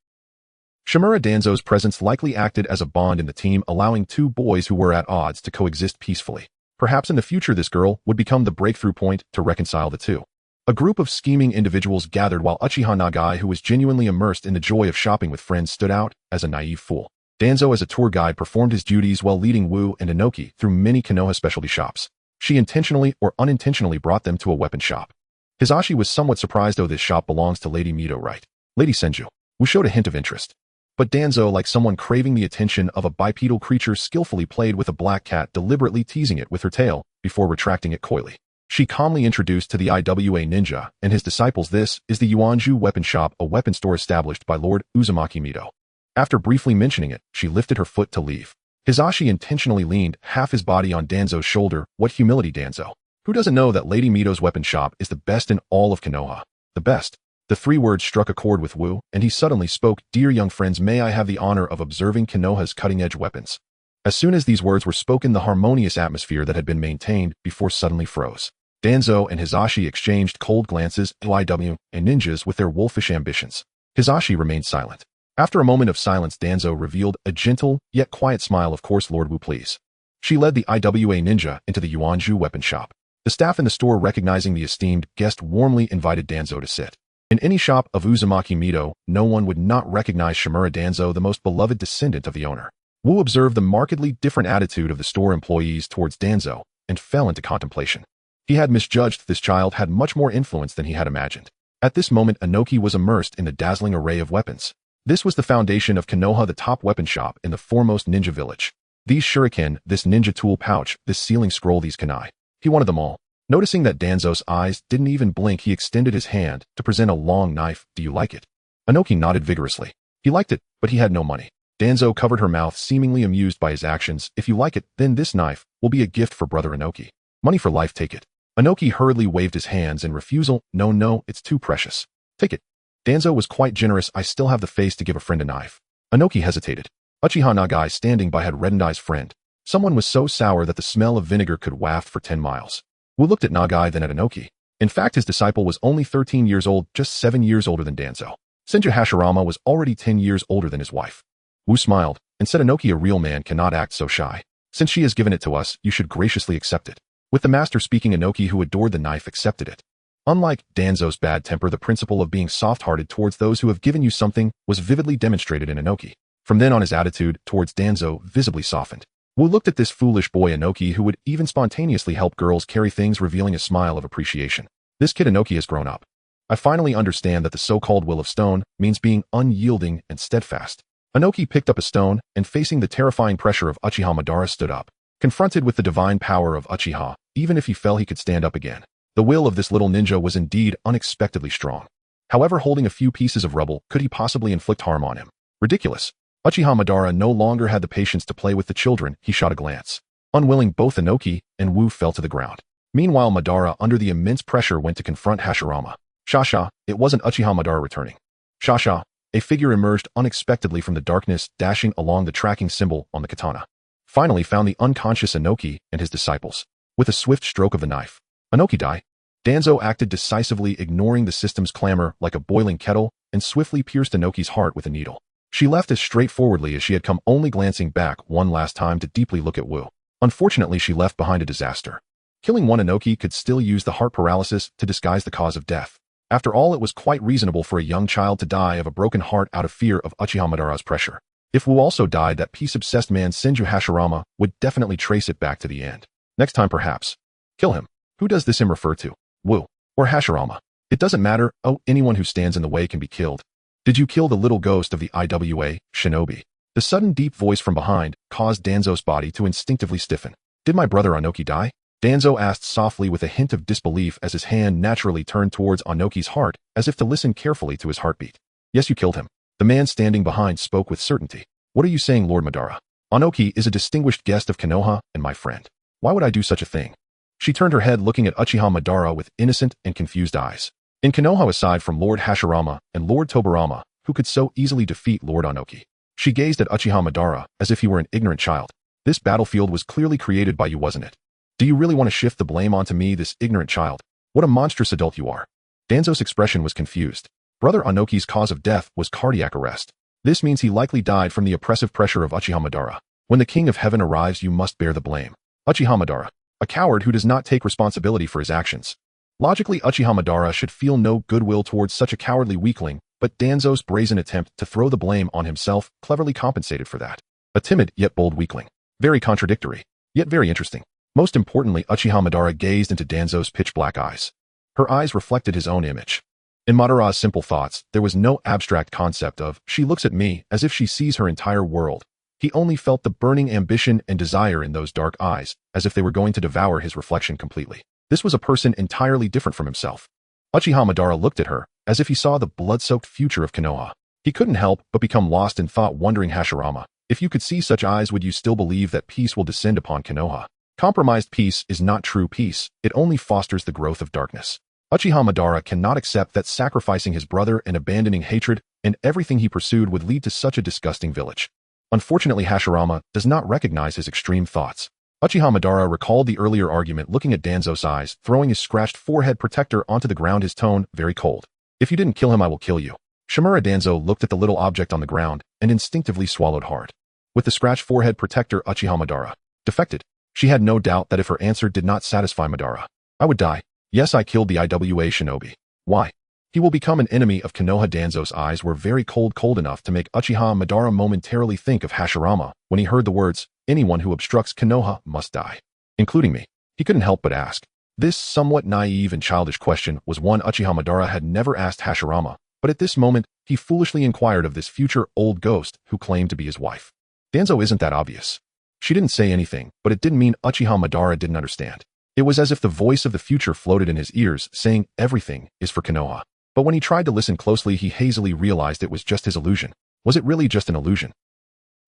Shimura Danzo's presence likely acted as a bond in the team, allowing two boys who were at odds to coexist peacefully. Perhaps in the future this girl would become the breakthrough point to reconcile the two. A group of scheming individuals gathered while Uchiha Nagai, who was genuinely immersed in the joy of shopping with friends, stood out as a naive fool. Danzo, as a tour guide, performed his duties while leading Wu and Inoki through many Konoha specialty shops. She intentionally or unintentionally brought them to a weapon shop. Hisashi was somewhat surprised, though this shop belongs to Lady Mito, right? Lady Senju. Wu showed a hint of interest. But Danzo, like someone craving the attention of a bipedal creature, skillfully played with a black cat, deliberately teasing it with her tail before retracting it coyly. She calmly introduced to the IWA ninja and his disciples, "This is the Yuanju weapon shop, a weapon store established by Lord Uzumaki Mito." After briefly mentioning it, she lifted her foot to leave. Hisashi intentionally leaned half his body on Danzo's shoulder. What humility, Danzo! Who doesn't know that Lady Mito's weapon shop is the best in all of Konoha? The best. The three words struck a chord with Wu, and he suddenly spoke. "Dear young friends, may I have the honor of observing Konoha's cutting-edge weapons?" As soon as these words were spoken, the harmonious atmosphere that had been maintained before suddenly froze. Danzo and Hisashi exchanged cold glances, IW and ninjas with their wolfish ambitions. Hisashi remained silent. After a moment of silence, Danzo revealed a gentle, yet quiet smile. "Of course, Lord Wu, please." She led the IWA ninja into the Yuanju weapon shop. The staff in the store, recognizing the esteemed guest, warmly invited Danzo to sit. In any shop of Uzumaki Mito, no one would not recognize Shimura Danzō, the most beloved descendant of the owner. Wu observed the markedly different attitude of the store employees towards Danzo and fell into contemplation. He had misjudged this child had much more influence than he had imagined. At this moment, Inoki was immersed in the dazzling array of weapons. This was the foundation of Konoha, the top weapon shop in the foremost ninja village. These shuriken, this ninja tool pouch, this sealing scroll, these kunai. He wanted them all. Noticing that Danzo's eyes didn't even blink, he extended his hand to present a long knife. "Do you like it?" Inoki nodded vigorously. He liked it, but he had no money. Danzo covered her mouth, seemingly amused by his actions. "If you like it, then this knife will be a gift for brother Inoki. Money for life, take it." Inoki hurriedly waved his hands in refusal. No, it's too precious. Take it." Danzo was quite generous. "I still have the face to give a friend a knife." Inoki hesitated. Uchiha Nagai, standing by, had reddened eyes. "Friend." Someone was so sour that the smell of vinegar could waft for 10 miles. Wu looked at Nagai, then at Inoki. In fact, his disciple was only 13 years old, just 7 years older than Danzo. Senju Hashirama was already 10 years older than his wife. Wu smiled and said, "Inoki, a real man cannot act so shy. Since she has given it to us, you should graciously accept it." With the master speaking, Inoki, who adored the knife, accepted it. Unlike Danzo's bad temper, the principle of being soft-hearted towards those who have given you something was vividly demonstrated in Inoki. From then on, his attitude towards Danzo visibly softened. Wu looked at this foolish boy Inoki, who would even spontaneously help girls carry things, revealing a smile of appreciation. "This kid Inoki has grown up. I finally understand that the so-called will of stone means being unyielding and steadfast." Inoki picked up a stone and, facing the terrifying pressure of Uchiha Madara, stood up. Confronted with the divine power of Uchiha, even if he fell, he could stand up again. The will of this little ninja was indeed unexpectedly strong. However, holding a few pieces of rubble, could he possibly inflict harm on him? Ridiculous. Uchiha Madara no longer had the patience to play with the children. He shot a glance. Unwilling, both Inoki and Wu fell to the ground. Meanwhile, Madara, under the immense pressure, went to confront Hashirama. Shasha, it wasn't Uchiha Madara returning. Shasha, a figure emerged unexpectedly from the darkness, dashing along the tracking symbol on the katana. Finally found the unconscious Inoki and his disciples. With a swift stroke of the knife, "Inoki, die." Danzo acted decisively, ignoring the system's clamor like a boiling kettle, and swiftly pierced Inoki's heart with a needle. She left as straightforwardly as she had come, only glancing back one last time to deeply look at Wu. Unfortunately, she left behind a disaster. Killing one Inoki could still use the heart paralysis to disguise the cause of death. After all, it was quite reasonable for a young child to die of a broken heart out of fear of Uchiha Madara's pressure. If Wu also died, that peace-obsessed man Senju Hashirama would definitely trace it back to the end. Next time, perhaps. Kill him. Who does this him refer to? Wu or Hashirama? It doesn't matter. Oh, anyone who stands in the way can be killed. Did you kill the little ghost of the IWA, Shinobi? The sudden deep voice from behind caused Danzo's body to instinctively stiffen. Did my brother Onoki die? Danzo asked softly with a hint of disbelief as his hand naturally turned towards Onoki's heart, as if to listen carefully to his heartbeat. Yes, you killed him. The man standing behind spoke with certainty. What are you saying, Lord Madara? Onoki is a distinguished guest of Konoha and my friend. Why would I do such a thing? She turned her head looking at Uchiha Madara with innocent and confused eyes. In Konoha, aside from Lord Hashirama and Lord Tobirama, who could so easily defeat Lord Onoki, she gazed at Uchiha Madara as if he were an ignorant child. This battlefield was clearly created by you, wasn't it? Do you really want to shift the blame onto me, this ignorant child? What a monstrous adult you are. Danzo's expression was confused. Brother Onoki's cause of death was cardiac arrest. This means he likely died from the oppressive pressure of Uchiha Madara. When the King of Heaven arrives, you must bear the blame. Uchiha Madara, a coward who does not take responsibility for his actions. Logically, Uchiha Madara should feel no goodwill towards such a cowardly weakling, but Danzo's brazen attempt to throw the blame on himself cleverly compensated for that. A timid yet bold weakling. Very contradictory, yet very interesting. Most importantly, Uchiha Madara gazed into Danzo's pitch-black eyes. Her eyes reflected his own image. In Madara's simple thoughts, there was no abstract concept of, she looks at me as if she sees her entire world. He only felt the burning ambition and desire in those dark eyes, as if they were going to devour his reflection completely. This was a person entirely different from himself. Uchiha Madara looked at her, as if he saw the blood-soaked future of Konoha. He couldn't help but become lost in thought, wondering, Hashirama, if you could see such eyes, would you still believe that peace will descend upon Konoha? Compromised peace is not true peace, it only fosters the growth of darkness. Uchiha Madara cannot accept that sacrificing his brother and abandoning hatred and everything he pursued would lead to such a disgusting village. Unfortunately, Hashirama does not recognize his extreme thoughts. Uchiha Madara recalled the earlier argument, looking at Danzo's eyes, throwing his scratched forehead protector onto the ground, his tone very cold. If you didn't kill him, I will kill you. Shimura Danzō looked at the little object on the ground and instinctively swallowed hard. With the scratched forehead protector, Uchiha Madara defected. She had no doubt that if her answer did not satisfy Madara, I would die. Yes, I killed the IWA shinobi. Why? He will become an enemy of Konoha. Danzo's eyes were very cold enough to make Uchiha Madara momentarily think of Hashirama when he heard the words, anyone who obstructs Konoha must die. Including me. He couldn't help but ask. This somewhat naive and childish question was one Uchiha Madara had never asked Hashirama, but at this moment, he foolishly inquired of this future old ghost who claimed to be his wife. Danzo isn't that obvious. She didn't say anything, but it didn't mean Uchiha Madara didn't understand. It was as if the voice of the future floated in his ears, saying everything is for Konoha. But when he tried to listen closely, he hazily realized it was just his illusion. Was it really just an illusion?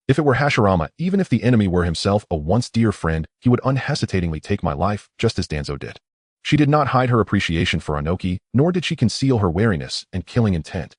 If it were Hashirama, even if the enemy were himself a once dear friend, he would unhesitatingly take my life, just as Danzo did. She did not hide her appreciation for Onoki, nor did she conceal her wariness and killing intent.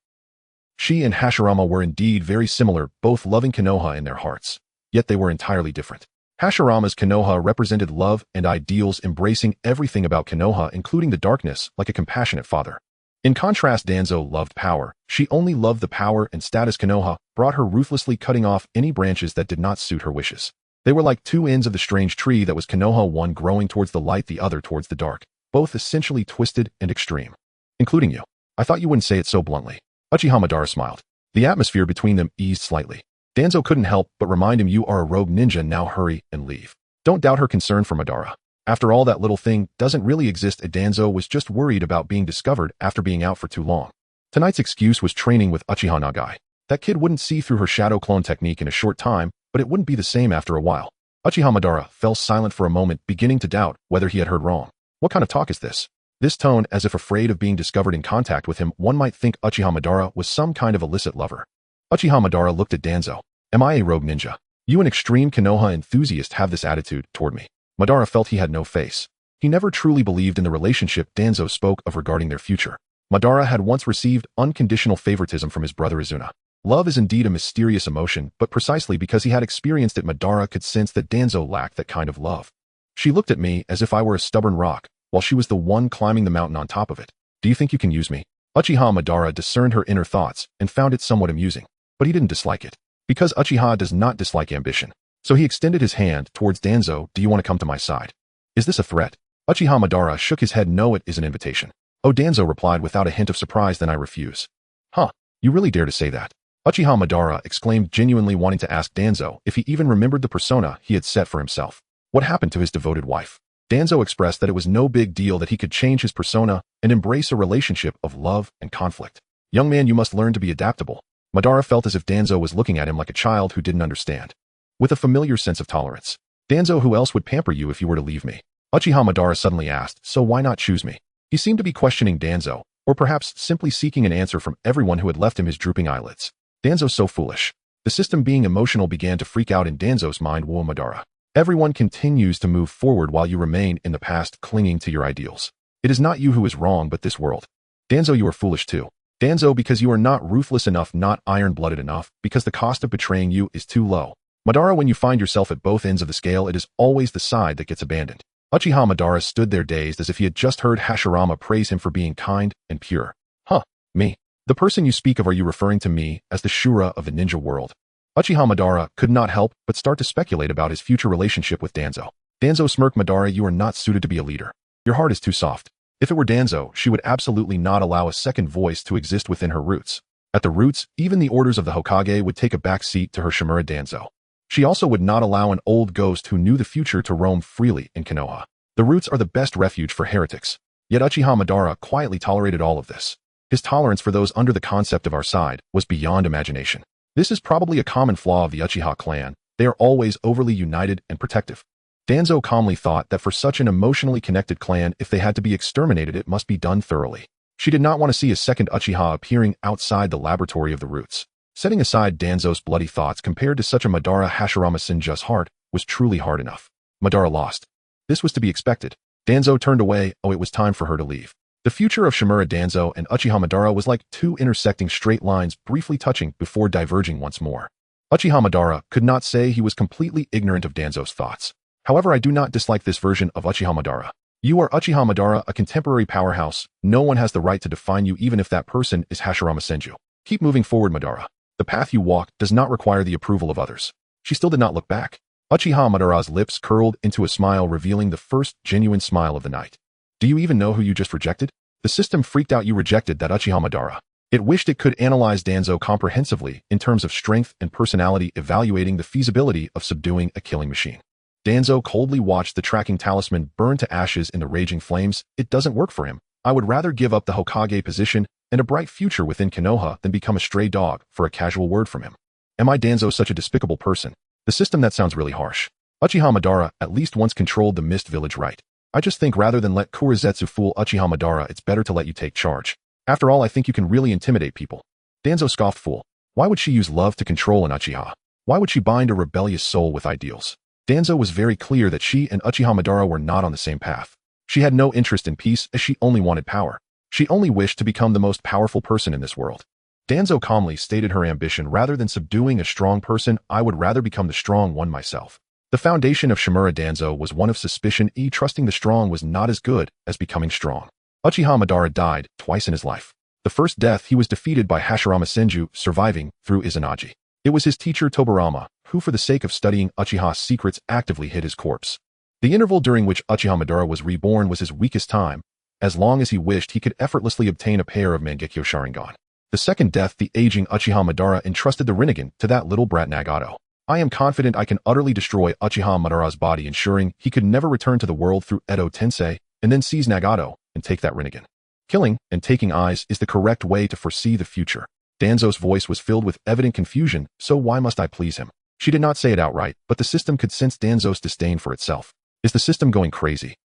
She and Hashirama were indeed very similar, both loving Konoha in their hearts. Yet they were entirely different. Hashirama's Konoha represented love and ideals, embracing everything about Konoha, including the darkness, like a compassionate father. In contrast, Danzo loved power. She only loved the power and status Konoha brought her, ruthlessly cutting off any branches that did not suit her wishes. They were like two ends of the strange tree that was Konoha, one growing towards the light, the other towards the dark, both essentially twisted and extreme. Including you. I thought you wouldn't say it so bluntly. Uchiha Madara smiled. The atmosphere between them eased slightly. Danzo couldn't help but remind him, you are a rogue ninja, now hurry and leave. Don't doubt her concern for Madara. After all, that little thing doesn't really exist. Danzo was just worried about being discovered after being out for too long. Tonight's excuse was training with Uchiha Nagai. That kid wouldn't see through her shadow clone technique in a short time, but it wouldn't be the same after a while. Uchiha Madara fell silent for a moment, beginning to doubt whether he had heard wrong. What kind of talk is this? This tone, as if afraid of being discovered in contact with him, one might think Uchiha Madara was some kind of illicit lover. Uchiha Madara looked at Danzo. Am I a rogue ninja? You, an extreme Konoha enthusiast, have this attitude toward me. Madara felt he had no face. He never truly believed in the relationship Danzo spoke of regarding their future. Madara had once received unconditional favoritism from his brother Izuna. Love is indeed a mysterious emotion, but precisely because he had experienced it, Madara could sense that Danzo lacked that kind of love. She looked at me as if I were a stubborn rock, while she was the one climbing the mountain on top of it. Do you think you can use me? Uchiha Madara discerned her inner thoughts and found it somewhat amusing, but he didn't dislike it. Because Uchiha does not dislike ambition. So he extended his hand towards Danzo. Do you want to come to my side? Is this a threat? Uchiha Madara shook his head. No, it is an invitation. Oh, Danzo replied without a hint of surprise. Then I refuse. Huh, you really dare to say that? Uchiha Madara exclaimed, genuinely wanting to ask Danzo if he even remembered the persona he had set for himself. What happened to his devoted wife? Danzo expressed that it was no big deal, that he could change his persona and embrace a relationship of love and conflict. Young man, you must learn to be adaptable. Madara felt as if Danzo was looking at him like a child who didn't understand. With a familiar sense of tolerance. Danzo, who else would pamper you if you were to leave me? Uchiha Madara suddenly asked, so why not choose me? He seemed to be questioning Danzo, or perhaps simply seeking an answer from everyone who had left him his drooping eyelids. Danzo's so foolish. The system being emotional began to freak out in Danzo's mind. Whoa, Madara. Everyone continues to move forward while you remain in the past clinging to your ideals. It is not you who is wrong but this world. Danzo, you are foolish too. Danzo, because you are not ruthless enough, not iron-blooded enough, because the cost of betraying you is too low. Madara, when you find yourself at both ends of the scale, it is always the side that gets abandoned. Uchiha Madara stood there dazed as if he had just heard Hashirama praise him for being kind and pure. Huh, me. The person you speak of, are you referring to me as the Shura of the ninja world? Uchiha Madara could not help but start to speculate about his future relationship with Danzo. Danzo smirked. Madara, you are not suited to be a leader. Your heart is too soft. If it were Danzo, she would absolutely not allow a second voice to exist within her roots. At the roots, even the orders of the Hokage would take a back seat to her Shimura Danzō. She also would not allow an old ghost who knew the future to roam freely in Konoha. The roots are the best refuge for heretics. Yet Uchiha Madara quietly tolerated all of this. His tolerance for those under the concept of our side was beyond imagination. This is probably a common flaw of the Uchiha clan. They are always overly united and protective. Danzo calmly thought that for such an emotionally connected clan, if they had to be exterminated, it must be done thoroughly. She did not want to see a second Uchiha appearing outside the laboratory of the roots. Setting aside Danzo's bloody thoughts, compared to such a Madara, Hashirama-senju's heart was truly hard enough. Madara lost. This was to be expected. Danzo turned away. Oh, it was time for her to leave. The future of Shimura Danzō and Uchiha Madara was like two intersecting straight lines briefly touching before diverging once more. Uchiha Madara could not say he was completely ignorant of Danzo's thoughts. However, I do not dislike this version of Uchiha Madara. You are Uchiha Madara, a contemporary powerhouse. No one has the right to define you, even if that person is Hashirama-senju. Keep moving forward, Madara. The path you walk does not require the approval of others. She still did not look back. Uchiha Madara's lips curled into a smile, revealing the first genuine smile of the night. Do you even know who you just rejected? The system freaked out. You rejected that Uchiha Madara. It wished it could analyze Danzo comprehensively in terms of strength and personality, evaluating the feasibility of subduing a killing machine. Danzo coldly watched the tracking talisman burn to ashes in the raging flames. It doesn't work for him. I would rather give up the Hokage position and a bright future within Konoha than become a stray dog for a casual word from him. Am I, Danzo, such a despicable person? The system, that sounds really harsh. Uchiha Madara at least once controlled the Mist Village, right? I just think rather than let Kurizetsu fool Uchiha Madara, it's better to let you take charge. After all, I think you can really intimidate people. Danzo scoffed. Fool. Why would she use love to control an Uchiha? Why would she bind a rebellious soul with ideals? Danzo was very clear that she and Uchiha Madara were not on the same path. She had no interest in peace, as she only wanted power. She only wished to become the most powerful person in this world. Danzo calmly stated her ambition: rather than subduing a strong person, I would rather become the strong one myself. The foundation of Shimura Danzō was one of suspicion. Trusting the strong was not as good as becoming strong. Uchiha Madara died twice in his life. The first death, he was defeated by Hashirama-senju, surviving through Izanagi. It was his teacher Tobirama, who for the sake of studying Uchiha's secrets actively hid his corpse. The interval during which Uchiha Madara was reborn was his weakest time. As long as he wished, he could effortlessly obtain a pair of Mangekyo Sharingan. The second death, the aging Uchiha Madara entrusted the Rinnegan to that little brat Nagato. I am confident I can utterly destroy Uchiha Madara's body, ensuring he could never return to the world through Edo Tensei, and then seize Nagato and take that Rinnegan. Killing and taking eyes is the correct way to foresee the future. Danzo's voice was filled with evident confusion. So why must I please him? She did not say it outright, but the system could sense Danzo's disdain for itself. Is the system going crazy?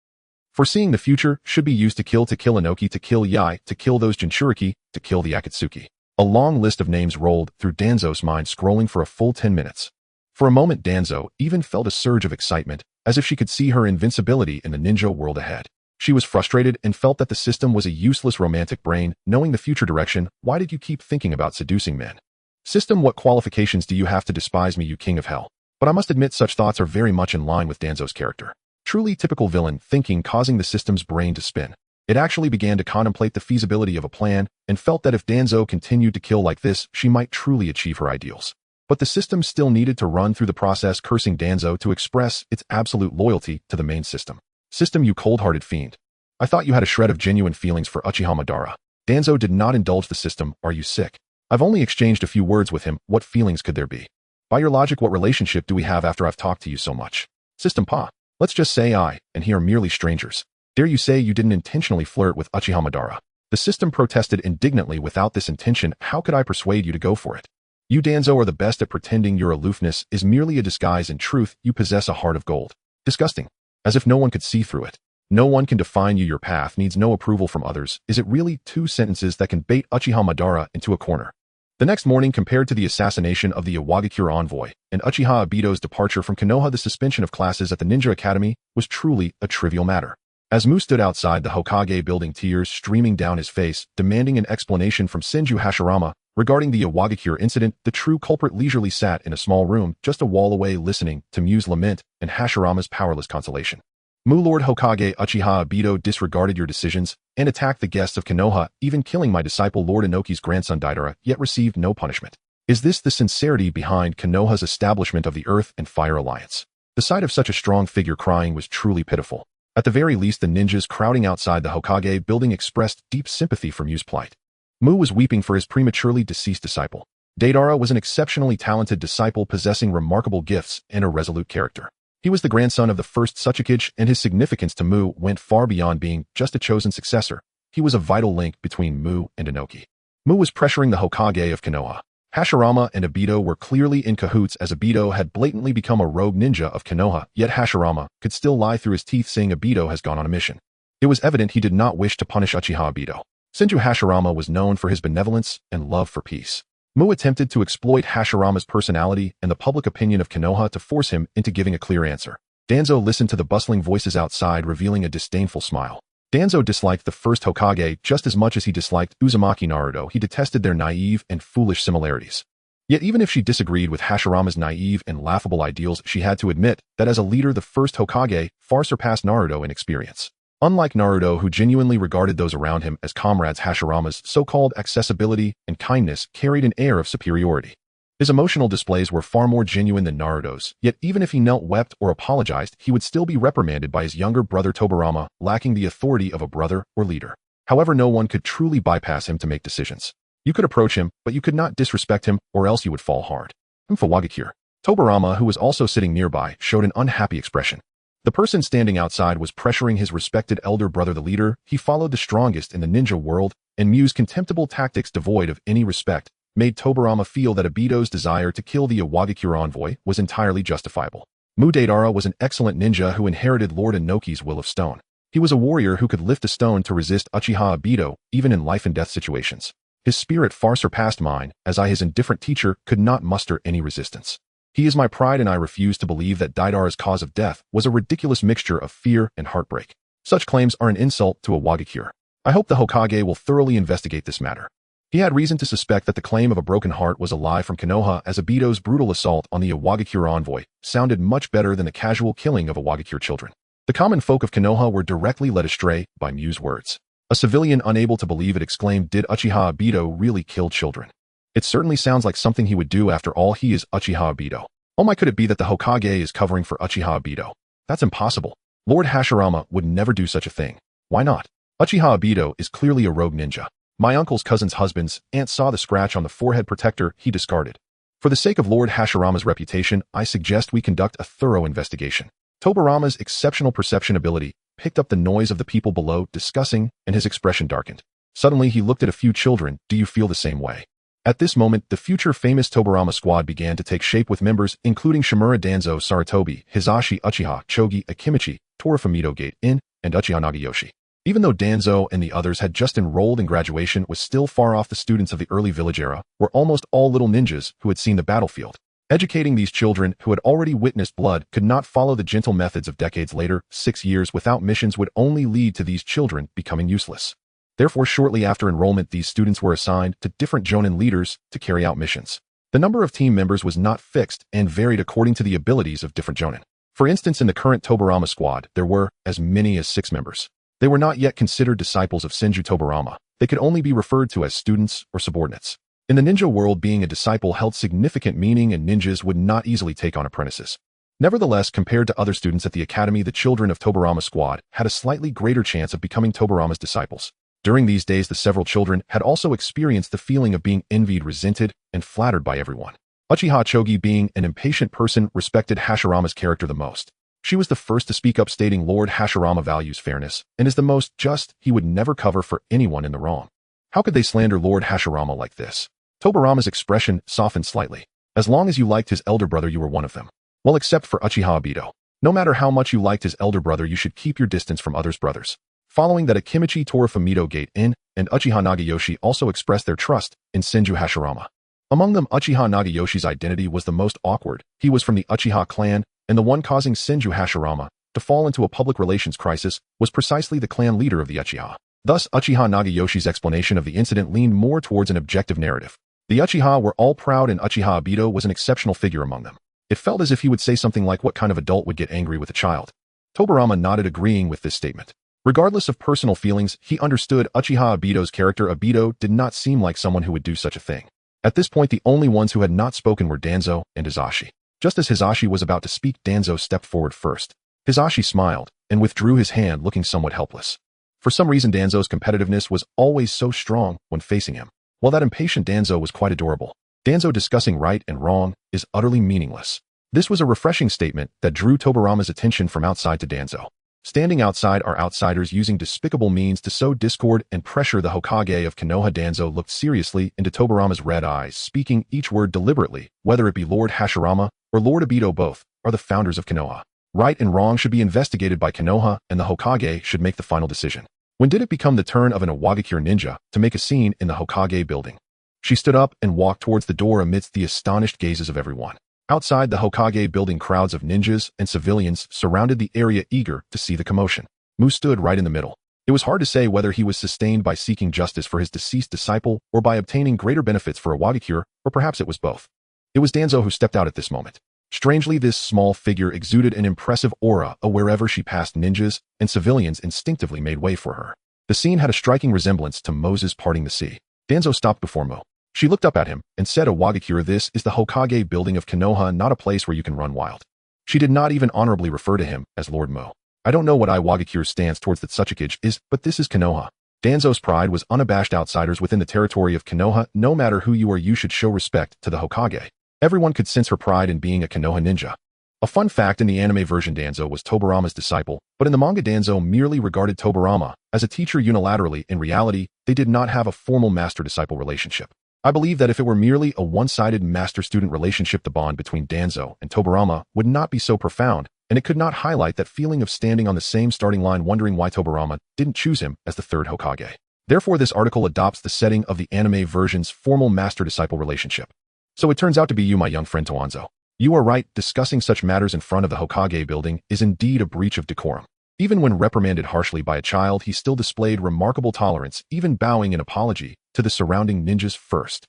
Foreseeing the future should be used to kill Inoki, to kill Yai, to kill those Jinchuriki, to kill the Akatsuki. A long list of names rolled through Danzo's mind, scrolling for a full 10 minutes. For a moment, Danzo even felt a surge of excitement, as if she could see her invincibility in the ninja world ahead. She was frustrated and felt that the system was a useless romantic brain. Knowing the future direction, why did you keep thinking about seducing men? System, what qualifications do you have to despise me, you king of hell? But I must admit, such thoughts are very much in line with Danzo's character. Truly typical villain thinking, causing the system's brain to spin. It actually began to contemplate the feasibility of a plan and felt that if Danzo continued to kill like this, she might truly achieve her ideals. But the system still needed to run through the process, cursing Danzo to express its absolute loyalty to the main system. System, you cold-hearted fiend. I thought you had a shred of genuine feelings for Uchiha Madara. Danzo did not indulge the system. Are you sick? I've only exchanged a few words with him. What feelings could there be? By your logic, what relationship do we have after I've talked to you so much? System Pa. Let's just say I and he are merely strangers. Dare you say you didn't intentionally flirt with Uchiha Madara? The system protested indignantly. Without this intention, how could I persuade you to go for it? You Danzo are the best at pretending your aloofness is merely a disguise. In truth, you possess a heart of gold. Disgusting. As if no one could see through it. No one can define you. Your path needs no approval from others. Is it really? Two sentences that can bait Uchiha Madara into a corner. The next morning, compared to the assassination of the Iwagakure envoy and Uchiha Obito's departure from Konoha, the suspension of classes at the Ninja Academy was truly a trivial matter. As Mu stood outside the Hokage building, tears streaming down his face, demanding an explanation from Senju Hashirama regarding the Iwagakure incident, the true culprit leisurely sat in a small room just a wall away, listening to Mu's lament and Hashirama's powerless consolation. Mu, Lord Hokage Uchiha Obito disregarded your decisions and attacked the guests of Konoha, even killing my disciple Lord Inoki's grandson Deidara, yet received no punishment. Is this the sincerity behind Konoha's establishment of the Earth and Fire Alliance? The sight of such a strong figure crying was truly pitiful. At the very least, the ninjas crowding outside the Hokage building expressed deep sympathy for Mu's plight. Mu was weeping for his prematurely deceased disciple. Deidara was an exceptionally talented disciple possessing remarkable gifts and a resolute character. He was the grandson of the first Hokage, and his significance to Mu went far beyond being just a chosen successor. He was a vital link between Mu and Inoki. Mu was pressuring the Hokage of Konoha. Hashirama and Obito were clearly in cahoots, as Obito had blatantly become a rogue ninja of Konoha, yet Hashirama could still lie through his teeth saying Obito has gone on a mission. It was evident he did not wish to punish Uchiha Obito. Senju Hashirama was known for his benevolence and love for peace. Mu attempted to exploit Hashirama's personality and the public opinion of Konoha to force him into giving a clear answer. Danzo listened to the bustling voices outside, revealing a disdainful smile. Danzo disliked the first Hokage just as much as he disliked Uzumaki Naruto. He detested their naive and foolish similarities. Yet even if she disagreed with Hashirama's naive and laughable ideals, she had to admit that as a leader, the first Hokage far surpassed Naruto in experience. Unlike Naruto, who genuinely regarded those around him as comrades, Hashirama's so-called accessibility and kindness carried an air of superiority. His emotional displays were far more genuine than Naruto's, yet even if he knelt, wept, or apologized, he would still be reprimanded by his younger brother Tobirama, lacking the authority of a brother or leader. However, no one could truly bypass him to make decisions. You could approach him, but you could not disrespect him, or else you would fall hard. Iwagakure. Tobirama, who was also sitting nearby, showed an unhappy expression. The person standing outside was pressuring his respected elder brother, the leader. He followed the strongest in the ninja world, and Mu's contemptible tactics, devoid of any respect, made Tobirama feel that Obito's desire to kill the Iwagakure envoy was entirely justifiable. Mu Deidara was an excellent ninja who inherited Lord Inoki's will of stone. He was a warrior who could lift a stone to resist Uchiha Obito, even in life-and-death situations. His spirit far surpassed mine, as I, his indifferent teacher, could not muster any resistance. He is my pride, and I refuse to believe that Deidara's cause of death was a ridiculous mixture of fear and heartbreak. Such claims are an insult to Iwagakure. I hope the Hokage will thoroughly investigate this matter. He had reason to suspect that the claim of a broken heart was a lie from Konoha, as Obito's brutal assault on the Iwagakure envoy sounded much better than the casual killing of Iwagakure children. The common folk of Konoha were directly led astray by Mu's words. A civilian, unable to believe it, exclaimed, "Did Uchiha Obito really kill children? It certainly sounds like something he would do. After all, he is Uchiha Obito. Oh my, could it be that the Hokage is covering for Uchiha Obito? That's impossible. Lord Hashirama would never do such a thing. Why not? Uchiha Obito is clearly a rogue ninja. My uncle's cousin's husband's aunt saw the scratch on the forehead protector he discarded. For the sake of Lord Hashirama's reputation, I suggest we conduct a thorough investigation." Tobirama's exceptional perception ability picked up the noise of the people below discussing, and his expression darkened. Suddenly he looked at a few children. "Do you feel the same way?" At this moment, the future famous Tobirama squad began to take shape, with members including Shimura Danzō, Sarutobi, Hisashi Uchiha, Chogi Akimichi, Torifumito Gate-in, and Uchiha Nagayoshi. Even though Danzo and the others had just enrolled in graduation, was still far off, the students of the early village era were almost all little ninjas who had seen the battlefield. Educating these children who had already witnessed blood could not follow the gentle methods of decades later. 6 years without missions would only lead to these children becoming useless. Therefore, shortly after enrollment, these students were assigned to different jonin leaders to carry out missions. The number of team members was not fixed and varied according to the abilities of different jonin. For instance, in the current Tobirama squad, there were as many as 6 members. They were not yet considered disciples of Senju Tobirama. They could only be referred to as students or subordinates. In the ninja world, being a disciple held significant meaning, and ninjas would not easily take on apprentices. Nevertheless, compared to other students at the academy, the children of Tobirama squad had a slightly greater chance of becoming Tobirama's disciples. During these days, the several children had also experienced the feeling of being envied, resented, and flattered by everyone. Uchiha Chogi, being an impatient person, respected Hashirama's character the most. She was the first to speak up, stating Lord Hashirama values fairness and is the most just. He would never cover for anyone in the wrong. How could they slander Lord Hashirama like this? Tobirama's expression softened slightly. As long as you liked his elder brother, you were one of them. Well, except for Uchiha Obito. No matter how much you liked his elder brother, you should keep your distance from others' brothers. Following that, Akimichi Torifumito Gate Inn and Uchiha Nagayoshi also expressed their trust in Senju Hashirama. Among them, Uchiha Nagayoshi's identity was the most awkward. He was from the Uchiha clan, and the one causing Senju Hashirama to fall into a public relations crisis was precisely the clan leader of the Uchiha. Thus, Uchiha Nagayoshi's explanation of the incident leaned more towards an objective narrative. The Uchiha were all proud, and Uchiha Obito was an exceptional figure among them. It felt as if he would say something like, "What kind of adult would get angry with a child?" Tobirama nodded, agreeing with this statement. Regardless of personal feelings, he understood Uchiha Obito's character. Obito did not seem like someone who would do such a thing. At this point, the only ones who had not spoken were Danzo and Hisashi. Just as Hisashi was about to speak, Danzo stepped forward first. Hisashi smiled and withdrew his hand, looking somewhat helpless. For some reason, Danzo's competitiveness was always so strong when facing him, while that impatient Danzo was quite adorable. Danzo discussing right and wrong is utterly meaningless. This was a refreshing statement that drew Tobirama's attention from outside to Danzo. Standing outside are outsiders using despicable means to sow discord and pressure the Hokage of Konoha. Danzo looked seriously into Tobirama's red eyes, speaking each word deliberately. Whether it be Lord Hashirama or Lord Obito, both are the founders of Konoha. Right and wrong should be investigated by Konoha, and the Hokage should make the final decision. When did it become the turn of an Iwagakure ninja to make a scene in the Hokage building? She stood up and walked towards the door amidst the astonished gazes of everyone. Outside the Hokage building, crowds of ninjas and civilians surrounded the area, eager to see the commotion. Mu stood right in the middle. It was hard to say whether he was sustained by seeking justice for his deceased disciple or by obtaining greater benefits for Iwagakure, or perhaps it was both. It was Danzo who stepped out at this moment. Strangely, this small figure exuded an impressive aura. Wherever she passed, ninjas and civilians instinctively made way for her. The scene had a striking resemblance to Moses parting the sea. Danzo stopped before Mu. She looked up at him and said, "Iwagakure, this is the Hokage building of Konoha, not a place where you can run wild." She did not even honorably refer to him as Lord Mu. "I don't know what Iwagakure's stance towards the Tsuchikage is, but this is Konoha." Danzo's pride was unabashed. Outsiders within the territory of Konoha, no matter who you are, you should show respect to the Hokage. Everyone could sense her pride in being a Konoha ninja. A fun fact, in the anime version, Danzo was Tobirama's disciple, but in the manga, Danzo merely regarded Tobirama as a teacher unilaterally. In reality, they did not have a formal master-disciple relationship. I believe that if it were merely a one-sided master-student relationship, the bond between Danzo and Tobirama would not be so profound, and it could not highlight that feeling of standing on the same starting line, wondering why Tobirama didn't choose him as the third Hokage. Therefore, this article adopts the setting of the anime version's formal master-disciple relationship. So it turns out to be you, my young friend Danzo. You are right, discussing such matters in front of the Hokage building is indeed a breach of decorum. Even when reprimanded harshly by a child, he still displayed remarkable tolerance, even bowing in apology to the surrounding ninjas first.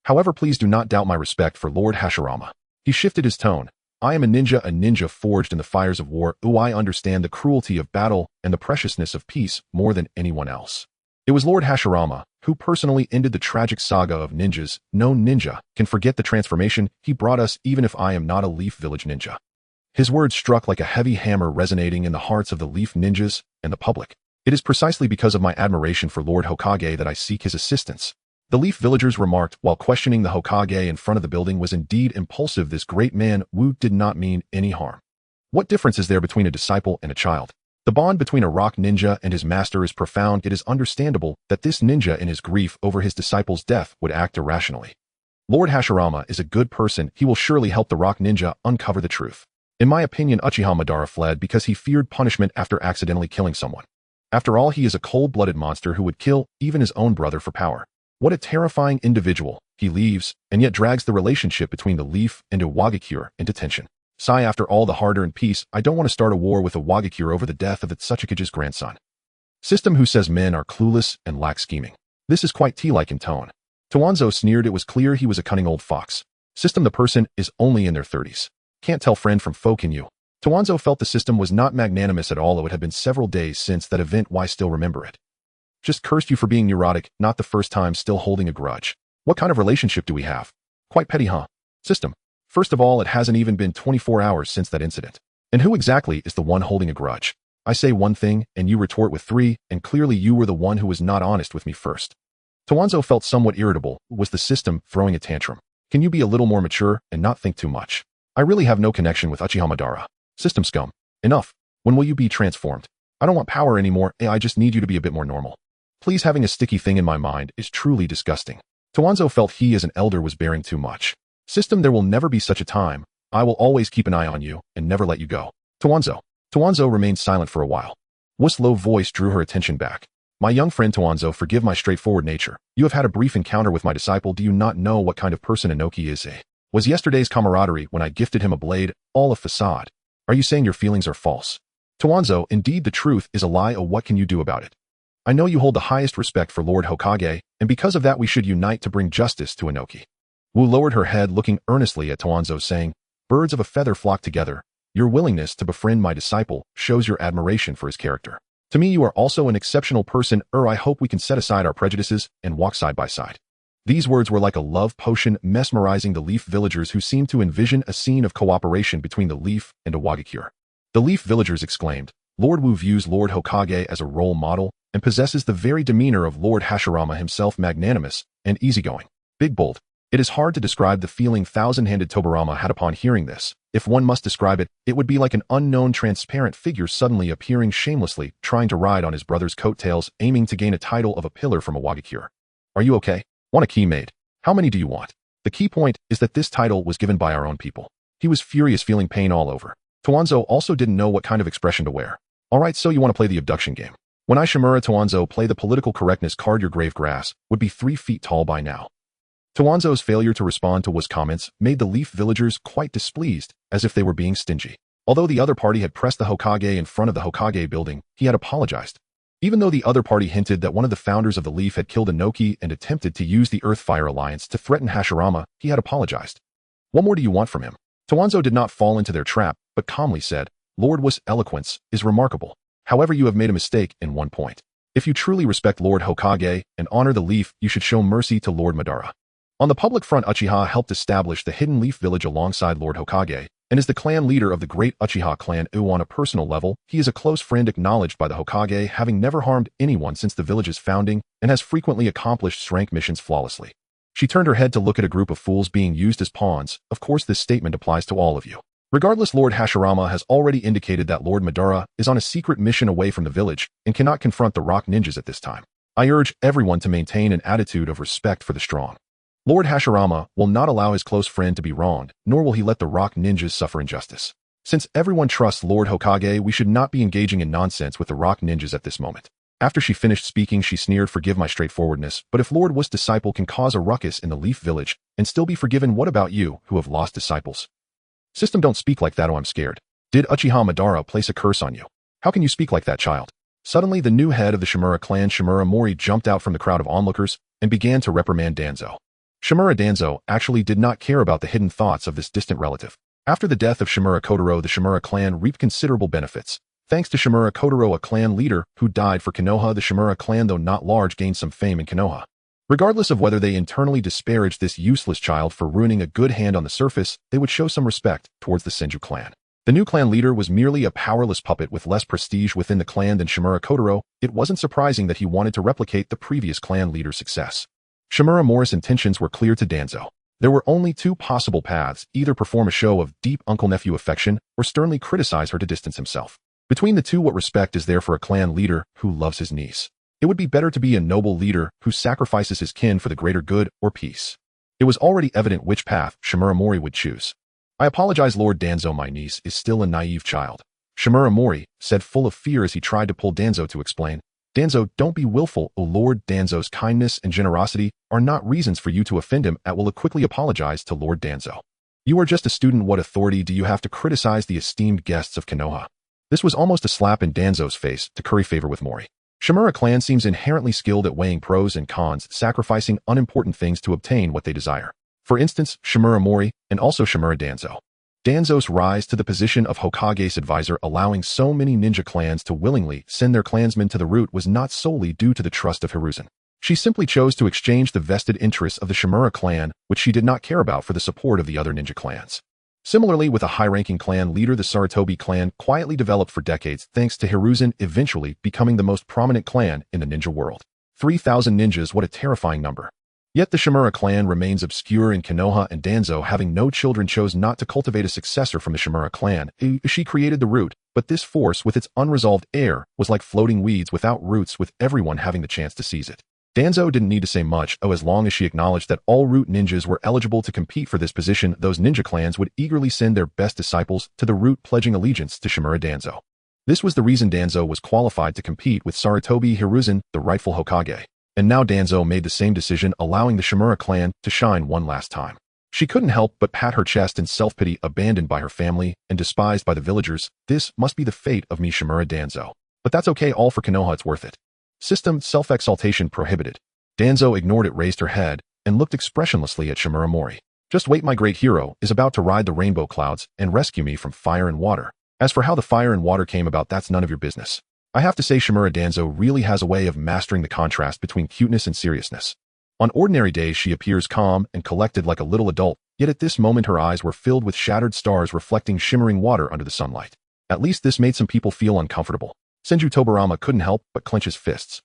However, please do not doubt my respect for Lord Hashirama. He shifted his tone. I am a ninja forged in the fires of war. I understand the cruelty of battle and the preciousness of peace more than anyone else. It was Lord Hashirama who personally ended the tragic saga of ninjas. No ninja can forget the transformation he brought us, even if I am not a Leaf Village ninja. His words struck like a heavy hammer, resonating in the hearts of the Leaf ninjas and the public. It is precisely because of my admiration for Lord Hokage that I seek his assistance. The Leaf villagers remarked while questioning the Hokage in front of the building. Was indeed impulsive. This great man, Wu, did not mean any harm. What difference is there between a disciple and a child? The bond between a rock ninja and his master is profound. It is understandable that this ninja, in his grief over his disciple's death, would act irrationally. Lord Hashirama is a good person. He will surely help the rock ninja uncover the truth. In my opinion, Uchiha Madara fled because he feared punishment after accidentally killing someone. After all, he is a cold-blooded monster who would kill even his own brother for power. What a terrifying individual. He leaves, and yet drags the relationship between the Leaf and Iwagakure into tension. Sigh, after all the hard-earned peace, I don't want to start a war with Iwagakure over the death of the Tsuchikage's grandson. System who says men are clueless and lack scheming. This is quite tea-like in tone. Danzo sneered. It was clear he was a cunning old fox. System, the person is only in their 30s. Can't tell friend from foe, can you? Danzo felt the system was not magnanimous at all. It had been several days since that event. Why still remember it? Just cursed you for being neurotic, not the first time, still holding a grudge. What kind of relationship do we have? Quite petty, huh? System. First of all, it hasn't even been 24 hours since that incident. And who exactly is the one holding a grudge? I say one thing, and you retort with three, and clearly you were the one who was not honest with me first. Danzo felt somewhat irritable. Was the system throwing a tantrum? Can you be a little more mature and not think too much? I really have no connection with Uchiha Madara. System scum. Enough. When will you be transformed? I don't want power anymore, I just need you to be a bit more normal. Please, having a sticky thing in my mind is truly disgusting. Danzo felt he as an elder was bearing too much. System, there will never be such a time. I will always keep an eye on you and never let you go. Danzo remained silent for a while. Wu's low voice drew her attention back. My young friend Danzo, forgive my straightforward nature. You have had a brief encounter with my disciple. Do you not know what kind of person Inoki is? Was yesterday's camaraderie when I gifted him a blade all a facade? Are you saying your feelings are false? Danzo, indeed the truth is a lie. Oh, what can you do about it? I know you hold the highest respect for Lord Hokage, and because of that we should unite to bring justice to Inoki. Wu lowered her head, looking earnestly at Danzo, saying, birds of a feather flock together. Your willingness to befriend my disciple shows your admiration for his character. To me, you are also an exceptional person. I hope we can set aside our prejudices and walk side by side. These words were like a love potion, mesmerizing the Leaf villagers, who seemed to envision a scene of cooperation between the Leaf and a Wagakure. The Leaf villagers exclaimed, Lord Wu views Lord Hokage as a role model and possesses the very demeanor of Lord Hashirama himself, magnanimous and easygoing. Big bold. It is hard to describe the feeling thousand-handed Tobirama had upon hearing this. If one must describe it, it would be like an unknown transparent figure suddenly appearing shamelessly, trying to ride on his brother's coattails, aiming to gain a title of a pillar from a Wagakure. Are you okay? Want a key made? How many do you want? The key point is that this title was given by our own people. He was furious, feeling pain all over. Danzo also didn't know what kind of expression to wear. Alright, so you want to play the abduction game. When I Shimura Danzo play the political correctness card, your grave grass would be 3 feet tall by now. Danzo's failure to respond to Wu's comments made the Leaf villagers quite displeased, as if they were being stingy. Although the other party had pressed the Hokage in front of the Hokage building, he had apologized. Even though the other party hinted that one of the founders of the Leaf had killed Inoki and attempted to use the Earth-Fire Alliance to threaten Hashirama, he had apologized. What more do you want from him? Danzo did not fall into their trap, but calmly said, Lord Wu's eloquence is remarkable. However, you have made a mistake in one point. If you truly respect Lord Hokage and honor the Leaf, you should show mercy to Lord Madara. On the public front, Uchiha helped establish the hidden Leaf village alongside Lord Hokage, and is the clan leader of the great Uchiha clan. On a personal level, he is a close friend acknowledged by the Hokage, having never harmed anyone since the village's founding, and has frequently accomplished rank missions flawlessly. She turned her head to look at a group of fools being used as pawns. Of course, this statement applies to all of you. Regardless, Lord Hashirama has already indicated that Lord Madara is on a secret mission away from the village and cannot confront the rock ninjas at this time. I urge everyone to maintain an attitude of respect for the strong. Lord Hashirama will not allow his close friend to be wronged, nor will he let the rock ninjas suffer injustice. Since everyone trusts Lord Hokage, we should not be engaging in nonsense with the rock ninjas at this moment. After she finished speaking, she sneered, forgive my straightforwardness, but if Lord Wu's disciple can cause a ruckus in the Leaf village and still be forgiven, what about you, who have lost disciples? System, don't speak like that. I'm scared. Did Uchiha Madara place a curse on you? How can you speak like that, child? Suddenly, the new head of the Shimura clan, Shimura Mori, jumped out from the crowd of onlookers and began to reprimand Danzo. Shimura Danzo actually did not care about the hidden thoughts of this distant relative. After the death of Shimura Kotaro, the Shimura clan reaped considerable benefits. Thanks to Shimura Kotaro, a clan leader who died for Konoha, the Shimura clan, though not large, gained some fame in Konoha. Regardless of whether they internally disparaged this useless child for ruining a good hand on the surface, they would show some respect towards the Senju clan. The new clan leader was merely a powerless puppet with less prestige within the clan than Shimura Kotaro. It wasn't surprising that he wanted to replicate the previous clan leader's success. Shimura Mori's intentions were clear to Danzo. There were only 2 possible paths: either perform a show of deep uncle-nephew affection or sternly criticize her to distance himself. Between the two, what respect is there for a clan leader who loves his niece? It would be better to be a noble leader who sacrifices his kin for the greater good or peace. It was already evident which path Shimura Mori would choose. I apologize, Lord Danzo, my niece is still a naive child. Shimura Mori said, full of fear as he tried to pull Danzo to explain. Danzo, don't be willful. O Lord Danzo's kindness and generosity are not reasons for you to offend him. Will quickly apologize to Lord Danzo. You are just a student. What authority do you have to criticize the esteemed guests of Konoha? This was almost a slap in Danzo's face to curry favor with Mori. Shimura clan seems inherently skilled at weighing pros and cons, sacrificing unimportant things to obtain what they desire. For instance, Shimura Mori and also Shimura Danzo. Danzo's rise to the position of Hokage's advisor, allowing so many ninja clans to willingly send their clansmen to the root, was not solely due to the trust of Hiruzen. She simply chose to exchange the vested interests of the Shimura clan, which she did not care about, for the support of the other ninja clans. Similarly, with a high-ranking clan leader, the Sarutobi clan quietly developed for decades thanks to Hiruzen eventually becoming the most prominent clan in the ninja world. 3,000 ninjas, what a terrifying number. Yet the Shimura clan remains obscure in Konoha, and Danzo, having no children, chose not to cultivate a successor from the Shimura clan. She created the root, but this force with its unresolved heir was like floating weeds without roots, with everyone having the chance to seize it. Danzo didn't need to say much, as long as she acknowledged that all root ninjas were eligible to compete for this position, those ninja clans would eagerly send their best disciples to the root, pledging allegiance to Shimura Danzō. This was the reason Danzo was qualified to compete with Sarutobi Hiruzen, the rightful Hokage. And now Danzo made the same decision, allowing the Shimura clan to shine one last time. She couldn't help but pat her chest in self-pity. Abandoned by her family and despised by the villagers, this must be the fate of me, Shimura Danzo. But that's okay, all for Konoha, it's worth it. System self-exaltation prohibited. Danzo ignored it, raised her head, and looked expressionlessly at Shimura Mori. Just wait, my great hero is about to ride the rainbow clouds and rescue me from fire and water. As for how the fire and water came about, that's none of your business. I have to say, Shimura Danzo really has a way of mastering the contrast between cuteness and seriousness. On ordinary days she appears calm and collected like a little adult, yet at this moment her eyes were filled with shattered stars reflecting shimmering water under the sunlight. At least this made some people feel uncomfortable. Senju Tobirama couldn't help but clench his fists.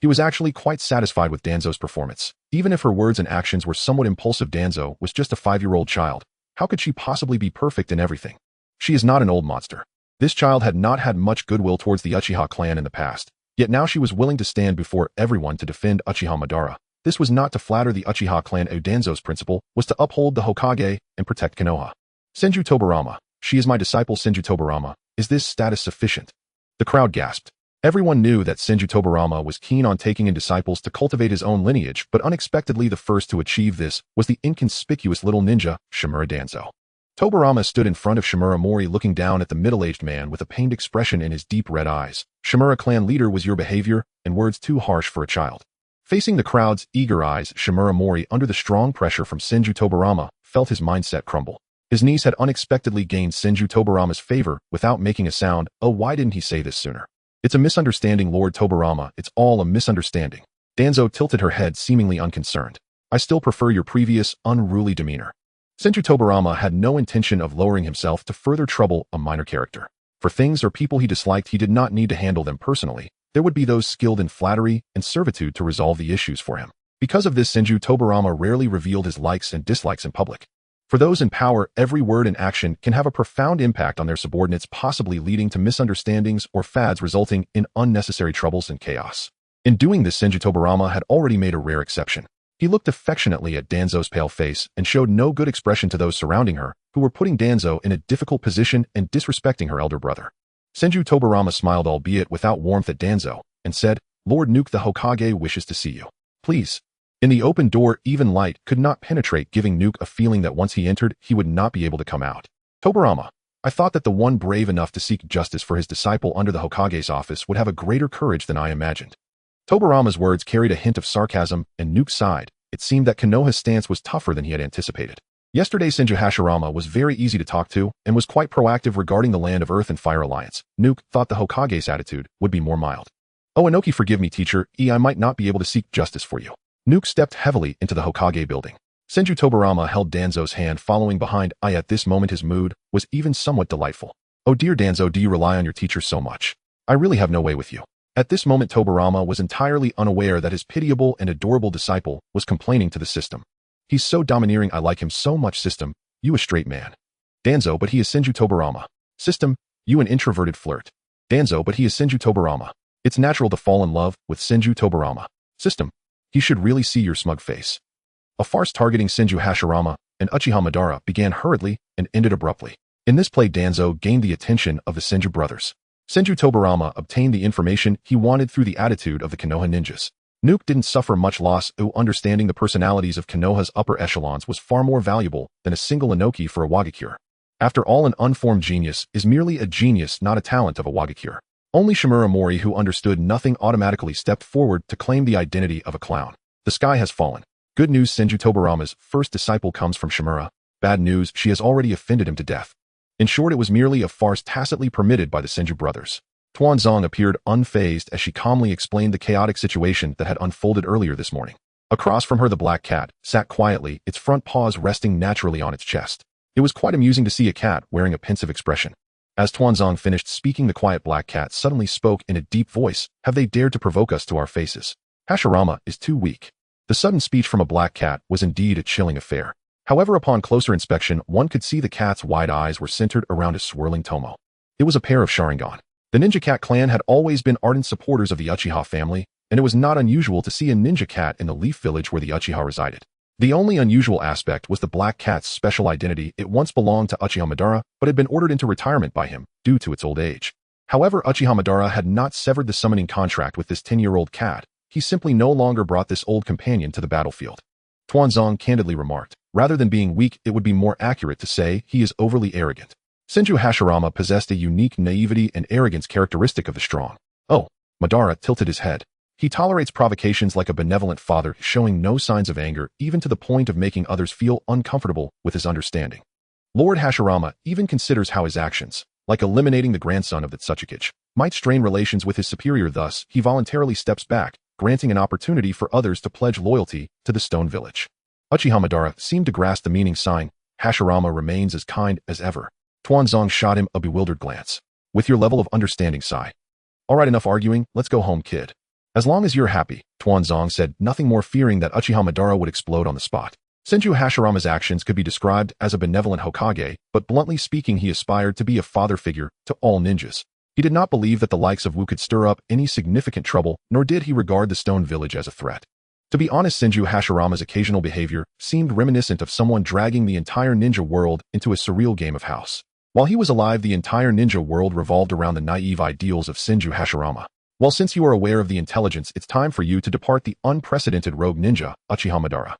He was actually quite satisfied with Danzo's performance. Even if her words and actions were somewhat impulsive, Danzo was just a 5-year-old child. How could she possibly be perfect in everything? She is not an old monster. This child had not had much goodwill towards the Uchiha clan in the past, yet now she was willing to stand before everyone to defend Uchiha Madara. This was not to flatter the Uchiha clan. Danzo's principle was to uphold the Hokage and protect Konoha. Senju Tobirama, she is my disciple. Senju Tobirama, is this status sufficient? The crowd gasped. Everyone knew that Senju Tobirama was keen on taking in disciples to cultivate his own lineage, but unexpectedly the first to achieve this was the inconspicuous little ninja, Shimura Danzō. Tobirama stood in front of Shimura Mori, looking down at the middle-aged man with a pained expression in his deep red eyes. Shimura clan leader, was your behavior and words too harsh for a child? Facing the crowd's eager eyes, Shimura Mori, under the strong pressure from Senju Tobirama, felt his mindset crumble. His niece had unexpectedly gained Senju Tobirama's favor without making a sound. Oh, why didn't he say this sooner? It's a misunderstanding, Lord Tobirama, it's all a misunderstanding. Danzo tilted her head, seemingly unconcerned. I still prefer your previous, unruly demeanor. Senju Tobirama had no intention of lowering himself to further trouble a minor character. For things or people he disliked, he did not need to handle them personally. There would be those skilled in flattery and servitude to resolve the issues for him. Because of this, Senju Tobirama rarely revealed his likes and dislikes in public. For those in power, every word and action can have a profound impact on their subordinates, possibly leading to misunderstandings or fads resulting in unnecessary troubles and chaos. In doing this, Senju Tobirama had already made a rare exception. He looked affectionately at Danzo's pale face and showed no good expression to those surrounding her, who were putting Danzo in a difficult position and disrespecting her elder brother. Senju Tobirama smiled, albeit without warmth, at Danzo, and said, Lord Nuke, the Hokage wishes to see you. Please. In the open door, even light could not penetrate, giving Nuke a feeling that once he entered, he would not be able to come out. Tobirama, I thought that the one brave enough to seek justice for his disciple under the Hokage's office would have a greater courage than I imagined. Tobirama's words carried a hint of sarcasm, and Nuke sighed. It seemed that Konoha's stance was tougher than he had anticipated. Yesterday, Senju Hashirama was very easy to talk to and was quite proactive regarding the Land of Earth and Fire Alliance. Nuke thought the Hokage's attitude would be more mild. Oh, Inoki, forgive me, teacher. I might not be able to seek justice for you. Nuke stepped heavily into the Hokage building. Senju Tobirama held Danzo's hand, following behind. At this moment his mood was even somewhat delightful. Oh dear Danzo, do you rely on your teacher so much? I really have no way with you. At this moment Tobirama was entirely unaware that his pitiable and adorable disciple was complaining to the system. He's so domineering, I like him so much. System, you a straight man. Danzo, but he is Senju Tobirama. System, you an introverted flirt. Danzo, but he is Senju Tobirama. It's natural to fall in love with Senju Tobirama. System, he should really see your smug face. A farce targeting Senju Hashirama and Uchiha Madara began hurriedly and ended abruptly. In this play, Danzo gained the attention of the Senju brothers. Senju Tobirama obtained the information he wanted through the attitude of the Konoha ninjas. Nuke didn't suffer much loss. Understanding the personalities of Konoha's upper echelons was far more valuable than a single Inoki for a Wagakure. After all, an unformed genius is merely a genius, not a talent of a Wagakure. Only Shimura Mori, who understood nothing, automatically stepped forward to claim the identity of a clown. The sky has fallen. Good news, Senju Tobirama's first disciple comes from Shimura. Bad news, she has already offended him to death. In short, it was merely a farce tacitly permitted by the Senju brothers. Tuanzong appeared unfazed as she calmly explained the chaotic situation that had unfolded earlier this morning. Across from her, the black cat sat quietly, its front paws resting naturally on its chest. It was quite amusing to see a cat wearing a pensive expression. As Tuanzong finished speaking, the quiet black cat suddenly spoke in a deep voice. Have they dared to provoke us to our faces? Hashirama is too weak. The sudden speech from a black cat was indeed a chilling affair. However, upon closer inspection, one could see the cat's wide eyes were centered around his swirling tomo. It was a pair of Sharingan. The Ninja Cat clan had always been ardent supporters of the Uchiha family, and it was not unusual to see a ninja cat in the Leaf Village where the Uchiha resided. The only unusual aspect was the black cat's special identity. It once belonged to Uchiha Madara, but had been ordered into retirement by him due to its old age. However, Uchiha Madara had not severed the summoning contract with this 10-year-old cat. He simply no longer brought this old companion to the battlefield. Tuanzong candidly remarked, rather than being weak, it would be more accurate to say he is overly arrogant. Senju Hashirama possessed a unique naivety and arrogance characteristic of the strong. Oh, Madara tilted his head. He tolerates provocations like a benevolent father, showing no signs of anger, even to the point of making others feel uncomfortable with his understanding. Lord Hashirama even considers how his actions, like eliminating the grandson of the Tsuchikage, might strain relations with his superior. Thus, he voluntarily steps back, granting an opportunity for others to pledge loyalty to the Stone Village. Uchiha Madara seemed to grasp the meaning sign. Hashirama remains as kind as ever. Tuanzong shot him a bewildered glance. With your level of understanding, Sai. All right, enough arguing, let's go home, kid. As long as you're happy, Tuanzong said, nothing more fearing that Uchiha Madara would explode on the spot. Senju Hashirama's actions could be described as a benevolent Hokage, but bluntly speaking, he aspired to be a father figure to all ninjas. He did not believe that the likes of Wu could stir up any significant trouble, nor did he regard the Stone Village as a threat. To be honest, Senju Hashirama's occasional behavior seemed reminiscent of someone dragging the entire ninja world into a surreal game of house. While he was alive, the entire ninja world revolved around the naive ideals of Senju Hashirama. Well, since you are aware of the intelligence, it's time for you to depart the unprecedented rogue ninja, Uchiha Madara.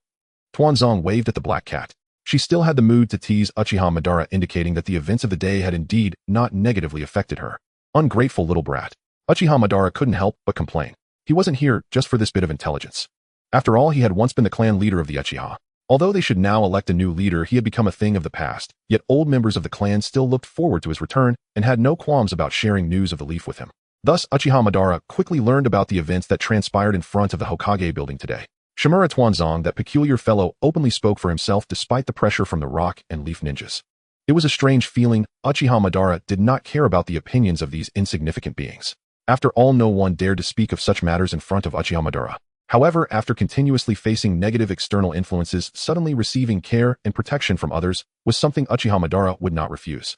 Tuanzong waved at the black cat. She still had the mood to tease Uchiha Madara, indicating that the events of the day had indeed not negatively affected her. Ungrateful little brat. Uchiha Madara couldn't help but complain. He wasn't here just for this bit of intelligence. After all, he had once been the clan leader of the Uchiha. Although they should now elect a new leader, he had become a thing of the past, yet old members of the clan still looked forward to his return and had no qualms about sharing news of the leaf with him. Thus, Uchiha Madara quickly learned about the events that transpired in front of the Hokage building today. Shimura Tuanzong, that peculiar fellow, openly spoke for himself despite the pressure from the rock and leaf ninjas. It was a strange feeling. Uchiha Madara did not care about the opinions of these insignificant beings. After all, no one dared to speak of such matters in front of Uchiha Madara. However, after continuously facing negative external influences, suddenly receiving care and protection from others was something Uchiha Madara would not refuse.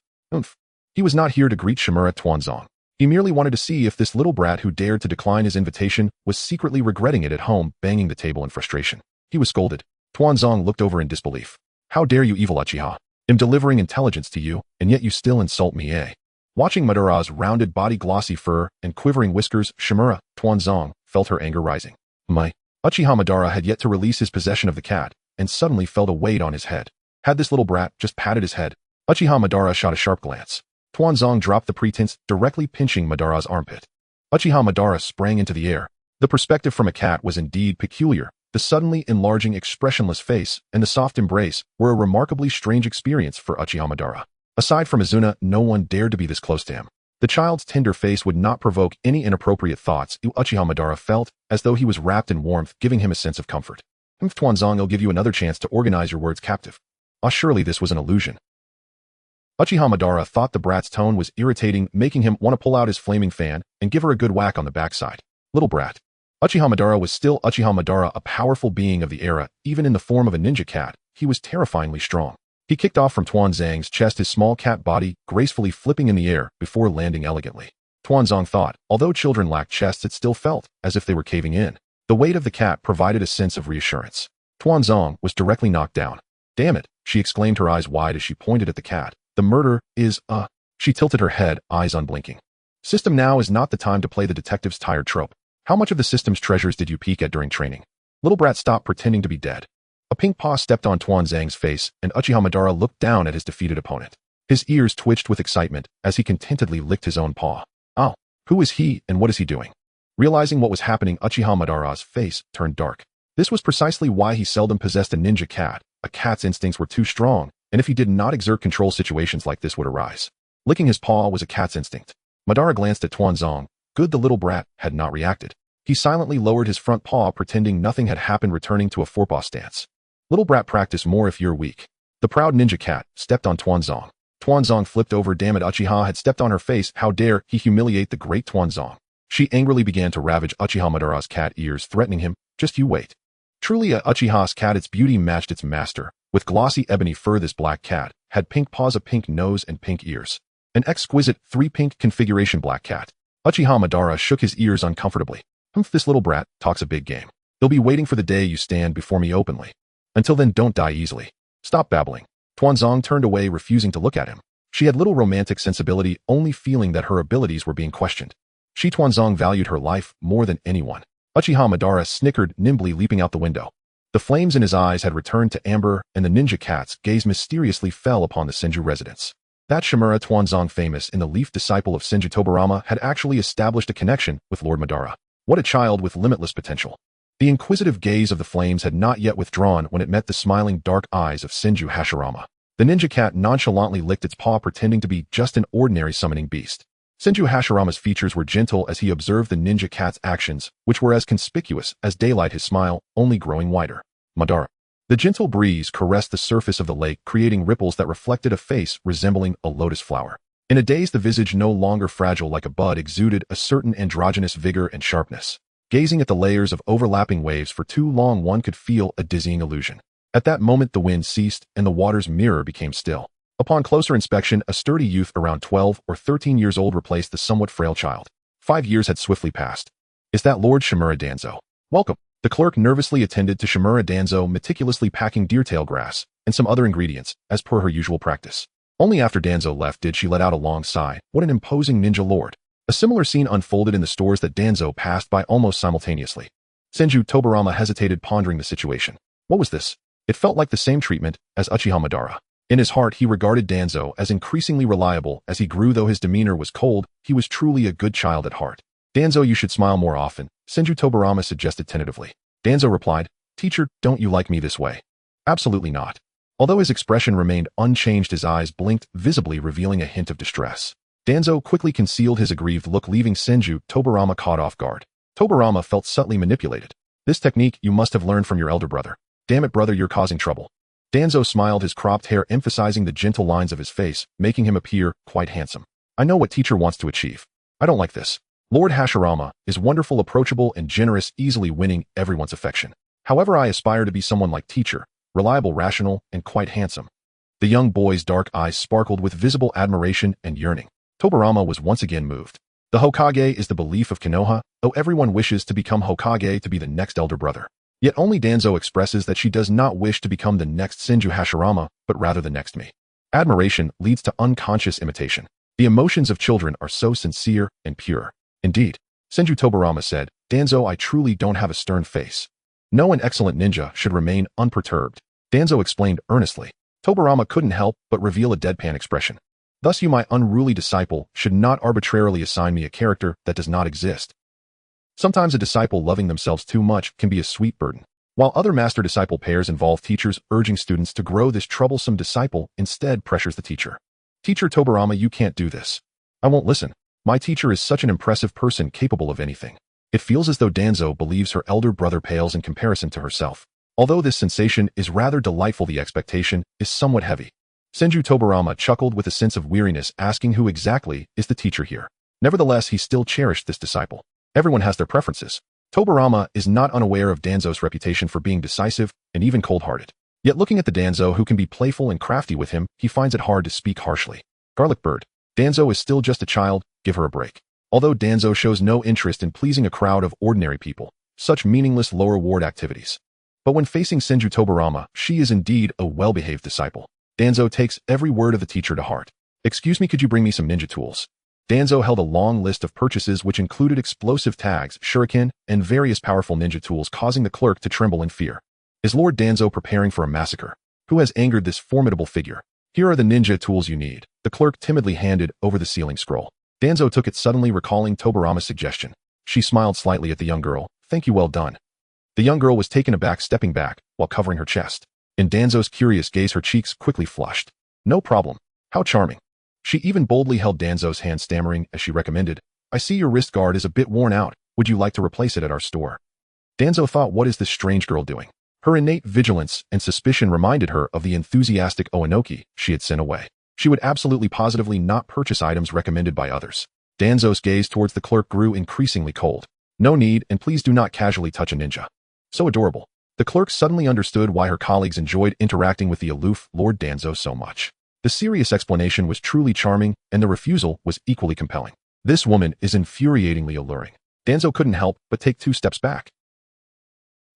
He was not here to greet Shimura Tuanzong. He merely wanted to see if this little brat who dared to decline his invitation was secretly regretting it at home, banging the table in frustration. He was scolded. Tuanzong looked over in disbelief. How dare you, evil Uchiha? I'm delivering intelligence to you, and yet you still insult me, eh? Watching Madara's rounded body, glossy fur, and quivering whiskers, Shimura Tuanzong felt her anger rising. Uchiha Madara had yet to release his possession of the cat, and suddenly felt a weight on his head. Had this little brat just patted his head? Uchiha Madara shot a sharp glance. Tuanzong dropped the pretense, directly pinching Madara's armpit. Uchiha Madara sprang into the air. The perspective from a cat was indeed peculiar. The suddenly enlarging, expressionless face and the soft embrace were a remarkably strange experience for Uchiha Madara. Aside from Izuna, no one dared to be this close to him. The child's tender face would not provoke any inappropriate thoughts. Uchiha Madara felt as though he was wrapped in warmth, giving him a sense of comfort. Tuanzong, I'll give you another chance to organize your words, captive. Surely this was an illusion. Uchiha Madara thought the brat's tone was irritating, making him want to pull out his flaming fan and give her a good whack on the backside. Little brat. Uchiha Madara was still Uchiha Madara, a powerful being of the era. Even in the form of a ninja cat, he was terrifyingly strong. He kicked off from Tuanzong's chest, his small cat body gracefully flipping in the air before landing elegantly. Tuanzong thought, although children lacked chests, it still felt as if they were caving in. The weight of the cat provided a sense of reassurance. Tuanzong was directly knocked down. Damn it, she exclaimed, her eyes wide as she pointed at the cat. The murder is, She tilted her head, eyes unblinking. System, now is not the time to play the detective's tired trope. How much of the system's treasures did you peek at during training? Little brat, stop pretending to be dead. A pink paw stepped on Tuanzong's face, and Uchiha Madara looked down at his defeated opponent. His ears twitched with excitement as he contentedly licked his own paw. Oh, who is he and what is he doing? Realizing what was happening, Uchiha Madara's face turned dark. This was precisely why he seldom possessed a ninja cat. A cat's instincts were too strong, and if he did not exert control, situations like this would arise. Licking his paw was a cat's instinct. Madara glanced at Tuanzong. Good, the little brat had not reacted. He silently lowered his front paw, pretending nothing had happened, returning to a forepaw stance. Little brat, practice more if you're weak. The proud ninja cat stepped on Tuanzong. Tuanzong flipped over. Damn it, Uchiha had stepped on her face. How dare he humiliate the great Tuanzong? She angrily began to ravage Uchiha Madara's cat ears, threatening him. Just you wait. Truly a Uchiha's cat, its beauty matched its master. With glossy ebony fur, this black cat had pink paws, a pink nose, and pink ears. An exquisite three-pink configuration black cat. Uchiha Madara shook his ears uncomfortably. This little brat talks a big game. He'll be waiting for the day you stand before me openly. Until then, don't die easily. Stop babbling. Tuanzong turned away, refusing to look at him. She had little romantic sensibility, only feeling that her abilities were being questioned. She Tuanzong valued her life more than anyone. Uchiha Madara snickered, nimbly leaping out the window. The flames in his eyes had returned to amber, and the ninja cat's gaze mysteriously fell upon the Senju residence. That Shimura Tuanzong, famous in the Leaf disciple of Senju Tobirama, had actually established a connection with Lord Madara. What a child with limitless potential. The inquisitive gaze of the flames had not yet withdrawn when it met the smiling dark eyes of Senju Hashirama. The ninja cat nonchalantly licked its paw, pretending to be just an ordinary summoning beast. Senju Hashirama's features were gentle as he observed the ninja cat's actions, which were as conspicuous as daylight, his smile only growing wider. Madara. The gentle breeze caressed the surface of the lake, creating ripples that reflected a face resembling a lotus flower. In a daze, the visage, no longer fragile like a bud, exuded a certain androgynous vigor and sharpness. Gazing at the layers of overlapping waves for too long, one could feel a dizzying illusion. At that moment, the wind ceased and the water's mirror became still. Upon closer inspection, a sturdy youth around 12 or 13 years old replaced the somewhat frail child. 5 years had swiftly passed. Is that Lord Shimura Danzō? Welcome. The clerk nervously attended to Shimura Danzō, meticulously packing deertail grass and some other ingredients, as per her usual practice. Only after Danzō left did she let out a long sigh. What an imposing ninja lord. A similar scene unfolded in the stores that Danzō passed by almost simultaneously. Senju Tobirama hesitated, pondering the situation. What was this? It felt like the same treatment as Uchiha Madara. In his heart, he regarded Danzō as increasingly reliable as he grew. Though his demeanor was cold, he was truly a good child at heart. Danzō, you should smile more often, Senju Tobirama suggested tentatively. Danzō replied, Teacher, don't you like me this way? Absolutely not. Although his expression remained unchanged, his eyes blinked, visibly revealing a hint of distress. Danzō quickly concealed his aggrieved look, leaving Senju Tobirama caught off guard. Tobirama felt subtly manipulated. This technique you must have learned from your elder brother. Damn it, brother, you're causing trouble. Danzō smiled, his cropped hair emphasizing the gentle lines of his face, making him appear quite handsome. I know what teacher wants to achieve. I don't like this. Lord Hashirama is wonderful, approachable, and generous, easily winning everyone's affection. However, I aspire to be someone like teacher, reliable, rational, and quite handsome. The young boy's dark eyes sparkled with visible admiration and yearning. Tobirama was once again moved. The Hokage is the belief of Konoha, though everyone wishes to become Hokage to be the next elder brother. Yet only Danzō expresses that she does not wish to become the next Senju Hashirama, but rather the next me. Admiration leads to unconscious imitation. The emotions of children are so sincere and pure. Indeed, Senju Tobirama said, Danzō, I truly don't have a stern face. No, an excellent ninja should remain unperturbed. Danzō explained earnestly. Tobirama couldn't help but reveal a deadpan expression. Thus you, my unruly disciple, should not arbitrarily assign me a character that does not exist. Sometimes a disciple loving themselves too much can be a sweet burden. While other master-disciple pairs involve teachers urging students to grow, this troublesome disciple instead pressures the teacher. Teacher Tobirama, you can't do this. I won't listen. My teacher is such an impressive person, capable of anything. It feels as though Danzō believes her elder brother pales in comparison to herself. Although this sensation is rather delightful, the expectation is somewhat heavy. Senju Tobirama chuckled with a sense of weariness, asking who exactly is the teacher here. Nevertheless, he still cherished this disciple. Everyone has their preferences. Tobirama is not unaware of Danzō's reputation for being decisive and even cold-hearted. Yet looking at the Danzō who can be playful and crafty with him, he finds it hard to speak harshly. Garlic bird. Danzō is still just a child, give her a break. Although Danzō shows no interest in pleasing a crowd of ordinary people, such meaningless low-reward activities. But when facing Senju Tobirama, she is indeed a well-behaved disciple. Danzō takes every word of the teacher to heart. Excuse me, could you bring me some ninja tools? Danzō held a long list of purchases which included explosive tags, shuriken, and various powerful ninja tools, causing the clerk to tremble in fear. Is Lord Danzō preparing for a massacre? Who has angered this formidable figure? Here are the ninja tools you need. The clerk timidly handed over the sealing scroll. Danzō took it, suddenly recalling Tobirama's suggestion. She smiled slightly at the young girl. Thank you, well done. The young girl was taken aback, stepping back while covering her chest. In Danzō's curious gaze, her cheeks quickly flushed. No problem. How charming. She even boldly held Danzō's hand, stammering as she recommended, I see your wrist guard is a bit worn out. Would you like to replace it at our store? Danzō thought, what is this strange girl doing? Her innate vigilance and suspicion reminded her of the enthusiastic Oanoki she had sent away. She would absolutely positively not purchase items recommended by others. Danzō's gaze towards the clerk grew increasingly cold. No need, and please do not casually touch a ninja. So adorable. The clerk suddenly understood why her colleagues enjoyed interacting with the aloof Lord Danzo so much. The serious explanation was truly charming, and the refusal was equally compelling. This woman is infuriatingly alluring. Danzo couldn't help but take 2 steps back.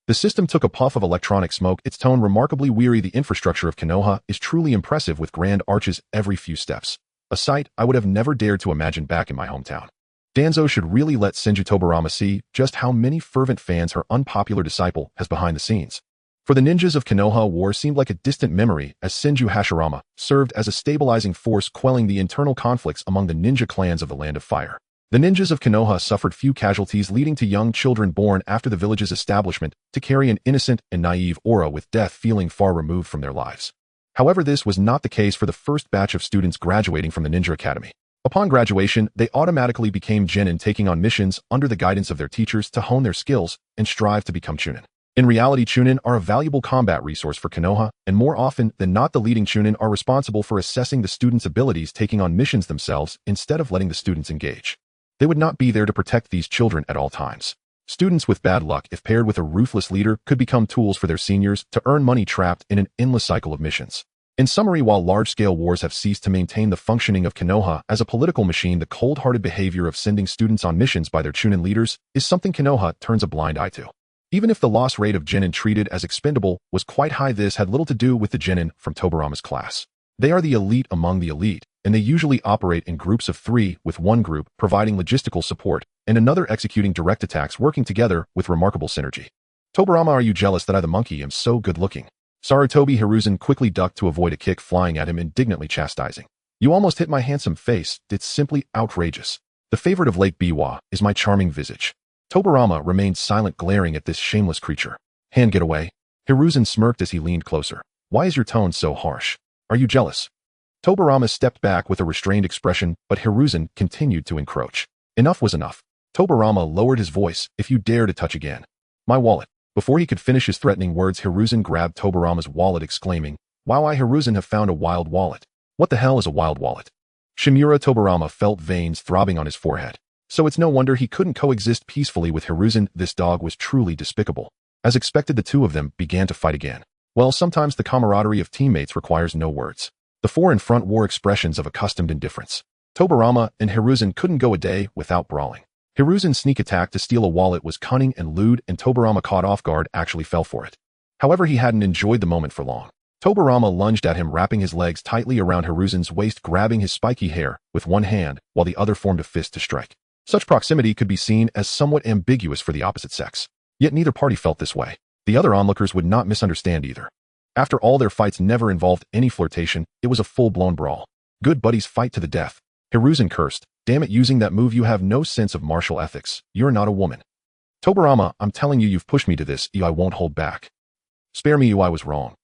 The system took a puff of electronic smoke, its tone remarkably weary. The infrastructure of Konoha is truly impressive with grand arches every few steps. A sight I would have never dared to imagine back in my hometown. Danzo should really let Senju Tobirama see just how many fervent fans her unpopular disciple has behind the scenes. For the ninjas of Konoha, war seemed like a distant memory, as Senju Hashirama served as a stabilizing force, quelling the internal conflicts among the ninja clans of the Land of Fire. The ninjas of Konoha suffered few casualties, leading to young children born after the village's establishment to carry an innocent and naive aura, with death feeling far removed from their lives. However, this was not the case for the first batch of students graduating from the Ninja Academy. Upon graduation, they automatically became genin, taking on missions under the guidance of their teachers to hone their skills and strive to become chunin. In reality, chunin are a valuable combat resource for Konoha, and more often than not the leading chunin are responsible for assessing the students' abilities, taking on missions themselves instead of letting the students engage. They would not be there to protect these children at all times. Students with bad luck, if paired with a ruthless leader, could become tools for their seniors to earn money, trapped in an endless cycle of missions. In summary, while large-scale wars have ceased to maintain the functioning of Konoha as a political machine, the cold-hearted behavior of sending students on missions by their chunin leaders is something Konoha turns a blind eye to. Even if the loss rate of genin treated as expendable was quite high, this had little to do with the genin from Tobirama's class. They are the elite among the elite, and they usually operate in groups of 3, with one group providing logistical support and another executing direct attacks, working together with remarkable synergy. Tobirama, are you jealous that I the monkey am so good-looking? Sarutobi Hiruzen quickly ducked to avoid a kick flying at him, indignantly chastising. You almost hit my handsome face. It's simply outrageous. The favorite of Lake Biwa is my charming visage. Tobirama remained silent, glaring at this shameless creature. Hand, get away. Hiruzen smirked as he leaned closer. Why is your tone so harsh? Are you jealous? Tobirama stepped back with a restrained expression, but Hiruzen continued to encroach. Enough was enough. Tobirama lowered his voice. If you dare to touch again. My wallet. Before he could finish his threatening words, Hiruzen grabbed Tobirama's wallet, exclaiming, Wow, I Hiruzen have found a wild wallet. What the hell is a wild wallet? Shimura Tobirama felt veins throbbing on his forehead. So it's no wonder he couldn't coexist peacefully with Hiruzen. This dog was truly despicable. As expected, the two of them began to fight again. Well, sometimes the camaraderie of teammates requires no words. The four in front wore expressions of accustomed indifference. Tobirama and Hiruzen couldn't go a day without brawling. Hiruzen's sneak attack to steal a wallet was cunning and lewd, and Tobirama, caught off guard, actually fell for it. However, he hadn't enjoyed the moment for long. Tobirama lunged at him, wrapping his legs tightly around Hiruzen's waist, grabbing his spiky hair with one hand while the other formed a fist to strike. Such proximity could be seen as somewhat ambiguous for the opposite sex. Yet neither party felt this way. The other onlookers would not misunderstand either. After all, their fights never involved any flirtation. It was a full-blown brawl. Good buddies fight to the death. Hiruzen cursed. Damn it, using that move, you have no sense of martial ethics. You're not a woman. Tobirama, I'm telling you, you've pushed me to this. I won't hold back. Spare me, I was wrong.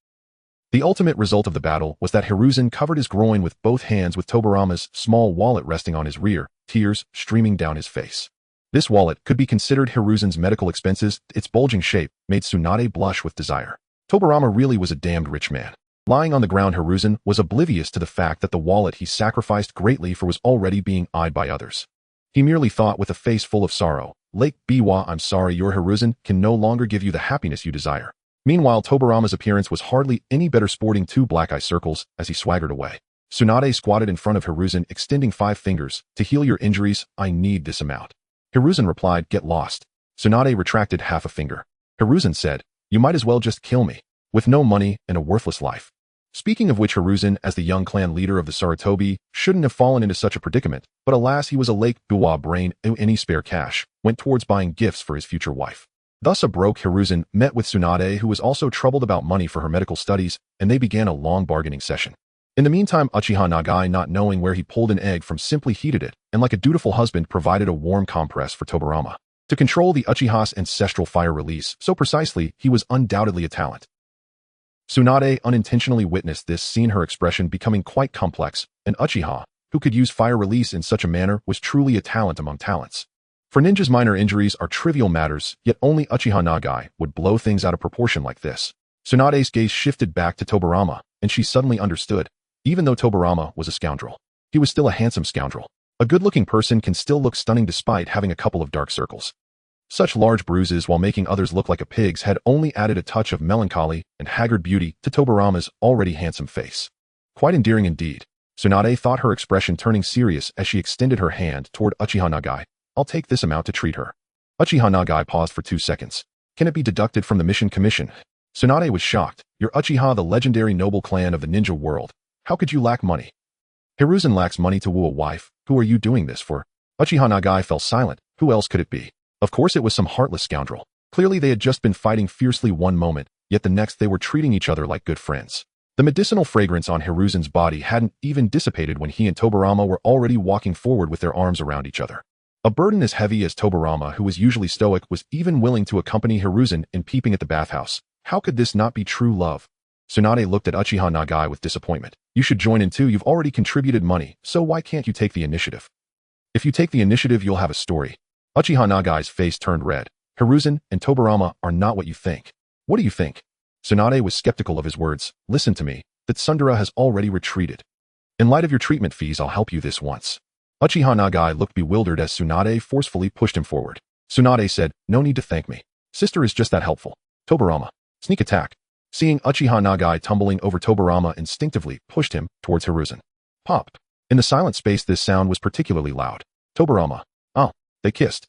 The ultimate result of the battle was that Hiruzen covered his groin with both hands, with Tobirama's small wallet resting on his rear, tears streaming down his face. This wallet could be considered Hiruzen's medical expenses. Its bulging shape made Tsunade blush with desire. Tobirama really was a damned rich man. Lying on the ground, Hiruzen was oblivious to the fact that the wallet he sacrificed greatly for was already being eyed by others. He merely thought with a face full of sorrow, Lake Biwa, I'm sorry, your Hiruzen can no longer give you the happiness you desire. Meanwhile, Tobirama's appearance was hardly any better, sporting 2 black eye circles as he swaggered away. Tsunade squatted in front of Hiruzen, extending 5 fingers. To heal your injuries, I need this amount. Hiruzen replied, get lost. Tsunade retracted half a finger. Hiruzen said, you might as well just kill me. With no money and a worthless life. Speaking of which, Hiruzen, as the young clan leader of the Sarutobi, shouldn't have fallen into such a predicament, but alas, he was a Lake Biwa brain, who any spare cash went towards buying gifts for his future wife. Thus a broke Hiruzen met with Tsunade, who was also troubled about money for her medical studies, and they began a long bargaining session. In the meantime, Uchiha Nagai, not knowing where he pulled an egg from, simply heated it, and like a dutiful husband provided a warm compress for Tobirama. To control the Uchiha's ancestral fire release so precisely, he was undoubtedly a talent. Tsunade unintentionally witnessed this, seeing her expression becoming quite complex, and Uchiha, who could use fire release in such a manner, was truly a talent among talents. For ninjas, minor injuries are trivial matters, yet only Uchiha Nagai would blow things out of proportion like this. Tsunade's gaze shifted back to Tobirama, and she suddenly understood. Even though Tobirama was a scoundrel, he was still a handsome scoundrel. A good-looking person can still look stunning despite having a couple of dark circles. Such large bruises while making others look like a pig's had only added a touch of melancholy and haggard beauty to Tobirama's already handsome face. Quite endearing indeed. Tsunade thought, her expression turning serious as she extended her hand toward Uchiha Nagai. I'll take this amount to treat her. Uchiha Nagai paused for 2 seconds. Can it be deducted from the mission commission? Tsunade was shocked. You're Uchiha, the legendary noble clan of the ninja world. How could you lack money? Hiruzen lacks money to woo a wife. Who are you doing this for? Uchiha Nagai fell silent. Who else could it be? Of course it was some heartless scoundrel. Clearly they had just been fighting fiercely one moment, yet the next they were treating each other like good friends. The medicinal fragrance on Hiruzen's body hadn't even dissipated when he and Tobirama were already walking forward with their arms around each other. A burden as heavy as Tobirama, who was usually stoic, was even willing to accompany Hiruzen in peeping at the bathhouse. How could this not be true love? Tsunade looked at Uchiha Nagai with disappointment. You should join in too. You've already contributed money, so why can't you take the initiative? If you take the initiative, you'll have a story. Uchiha Nagai's face turned red. Hiruzen and Tobirama are not what you think. What do you think? Tsunade was skeptical of his words. Listen to me. That Tsundere has already retreated. In light of your treatment fees, I'll help you this once. Uchiha Nagai looked bewildered as Tsunade forcefully pushed him forward. Tsunade said, no need to thank me. Sister is just that helpful. Tobirama. Sneak attack. Seeing Uchiha Nagai tumbling over, Tobirama instinctively pushed him towards Hiruzen. Pop. In the silent space, this sound was particularly loud. Tobirama. Oh, they kissed.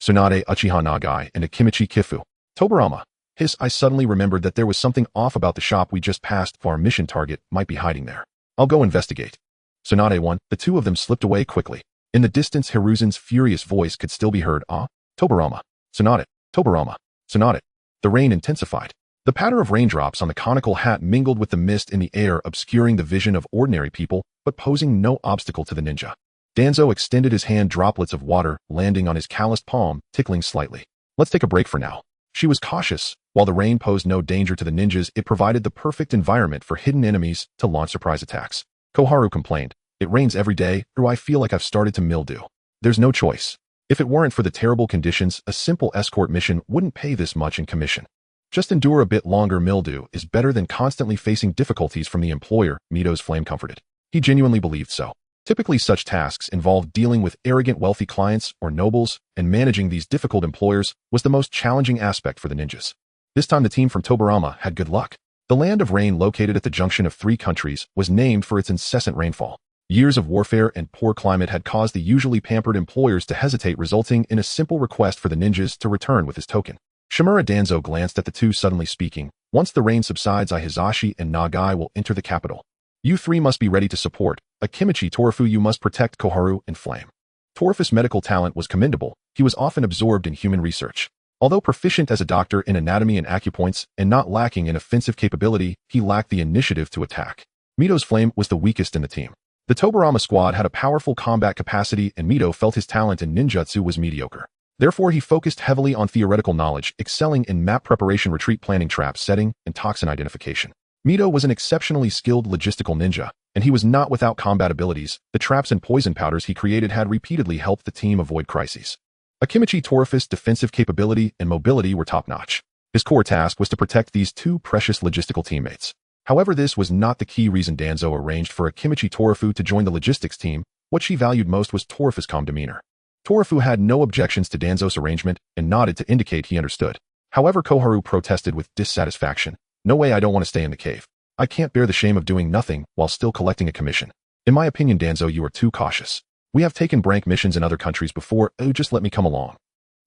Tsunade, Uchiha Nagai, and Akimichi Kifu. Tobirama. Hiss, I suddenly remembered that there was something off about the shop we just passed. Our mission target might be hiding there. I'll go investigate. Tsunade 1. The two of them slipped away quickly. In the distance, Hiruzen's furious voice could still be heard. Ah, Tobirama. Tsunade. Tobirama. Tsunade. The rain intensified. The patter of raindrops on the conical hat mingled with the mist in the air, obscuring the vision of ordinary people, but posing no obstacle to the ninja. Danzo extended his hand, droplets of water landing on his calloused palm, tickling slightly. Let's take a break for now. She was cautious. While the rain posed no danger to the ninjas, it provided the perfect environment for hidden enemies to launch surprise attacks. Koharu complained. It rains every day, or I feel like I've started to mildew. There's no choice. If it weren't for the terrible conditions, a simple escort mission wouldn't pay this much in commission. Just endure a bit longer. Mildew is better than constantly facing difficulties from the employer, Mito's flame comforted. He genuinely believed so. Typically such tasks involved dealing with arrogant wealthy clients or nobles, and managing these difficult employers was the most challenging aspect for the ninjas. This time the team from Tobirama had good luck. The land of rain, located at the junction of 3 countries, was named for its incessant rainfall. Years of warfare and poor climate had caused the usually pampered employers to hesitate, resulting in a simple request for the ninjas to return with his token. Shimura Danzō glanced at the two, suddenly speaking. Once the rain subsides, Hizashi and Nagai will enter the capital. You 3 must be ready to support. Akimichi Torufu, you must protect Koharu and Flame. Torufu's medical talent was commendable. He was often absorbed in human research. Although proficient as a doctor in anatomy and acupoints, and not lacking in offensive capability, he lacked the initiative to attack. Mito's Flame was the weakest in the team. The Tobirama squad had a powerful combat capacity, and Mito felt his talent in ninjutsu was mediocre. Therefore, he focused heavily on theoretical knowledge, excelling in map preparation, retreat planning, trap setting, and toxin identification. Mito was an exceptionally skilled logistical ninja, and he was not without combat abilities. The traps and poison powders he created had repeatedly helped the team avoid crises. Akimichi Torufu's defensive capability and mobility were top-notch. His core task was to protect these 2 precious logistical teammates. However, this was not the key reason Danzo arranged for Akimichi Torufu to join the logistics team. What she valued most was Torufu's calm demeanor. Torufu had no objections to Danzo's arrangement and nodded to indicate he understood. However, Koharu protested with dissatisfaction. No way, I don't want to stay in the cave. I can't bear the shame of doing nothing while still collecting a commission. In my opinion, Danzo, you are too cautious. We have taken brank missions in other countries before. Oh, just let me come along.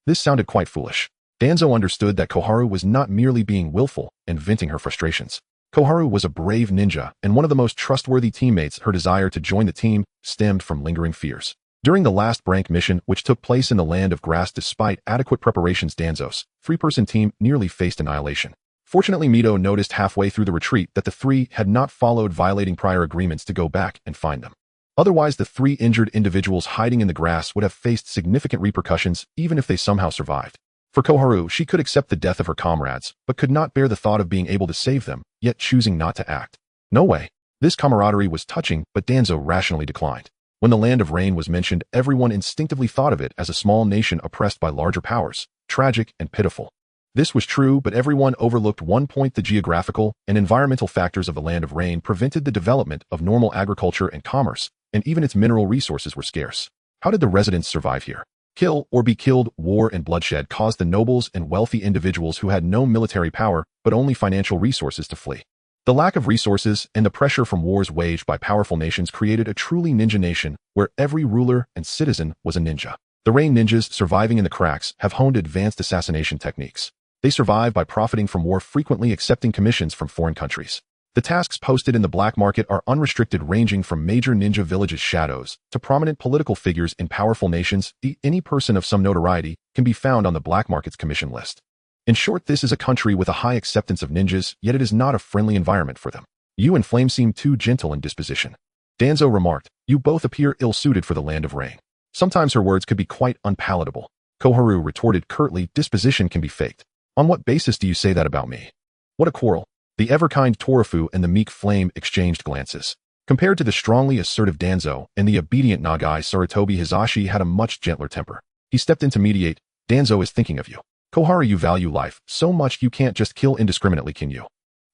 This sounded quite foolish. Danzo understood that Koharu was not merely being willful and venting her frustrations. Koharu was a brave ninja and one of the most trustworthy teammates. Her desire to join the team stemmed from lingering fears. During the last brank mission, which took place in the land of grass, despite adequate preparations, Danzo's 3-person team nearly faced annihilation. Fortunately, Mito noticed halfway through the retreat that the 3 had not followed, violating prior agreements to go back and find them. Otherwise, the 3 injured individuals hiding in the grass would have faced significant repercussions even if they somehow survived. For Koharu, she could accept the death of her comrades, but could not bear the thought of being able to save them, yet choosing not to act. No way. This camaraderie was touching, but Danzo rationally declined. When the land of rain was mentioned, everyone instinctively thought of it as a small nation oppressed by larger powers, tragic and pitiful. This was true, but everyone overlooked one point: the geographical and environmental factors of the land of rain prevented the development of normal agriculture and commerce, and even its mineral resources were scarce. How did the residents survive here? Kill or be killed, war and bloodshed caused the nobles and wealthy individuals who had no military power but only financial resources to flee. The lack of resources and the pressure from wars waged by powerful nations created a truly ninja nation where every ruler and citizen was a ninja. The Rain ninjas surviving in the cracks have honed advanced assassination techniques. They survive by profiting from war, frequently accepting commissions from foreign countries. The tasks posted in the black market are unrestricted, ranging from major ninja villages' shadows to prominent political figures in powerful nations. Any person of some notoriety can be found on the black market's commission list. In short, this is a country with a high acceptance of ninjas, yet it is not a friendly environment for them. You and Flame seem too gentle in disposition. Danzo remarked, you both appear ill-suited for the land of rain. Sometimes her words could be quite unpalatable. Koharu retorted curtly, disposition can be faked. On what basis do you say that about me? What a quarrel. The ever-kind Torafu and the meek Flame exchanged glances. Compared to the strongly assertive Danzo and the obedient Nagai, Sarutobi Hisashi had a much gentler temper. He stepped in to mediate. Danzo is thinking of you. Koharu, you value life so much you can't just kill indiscriminately, can you?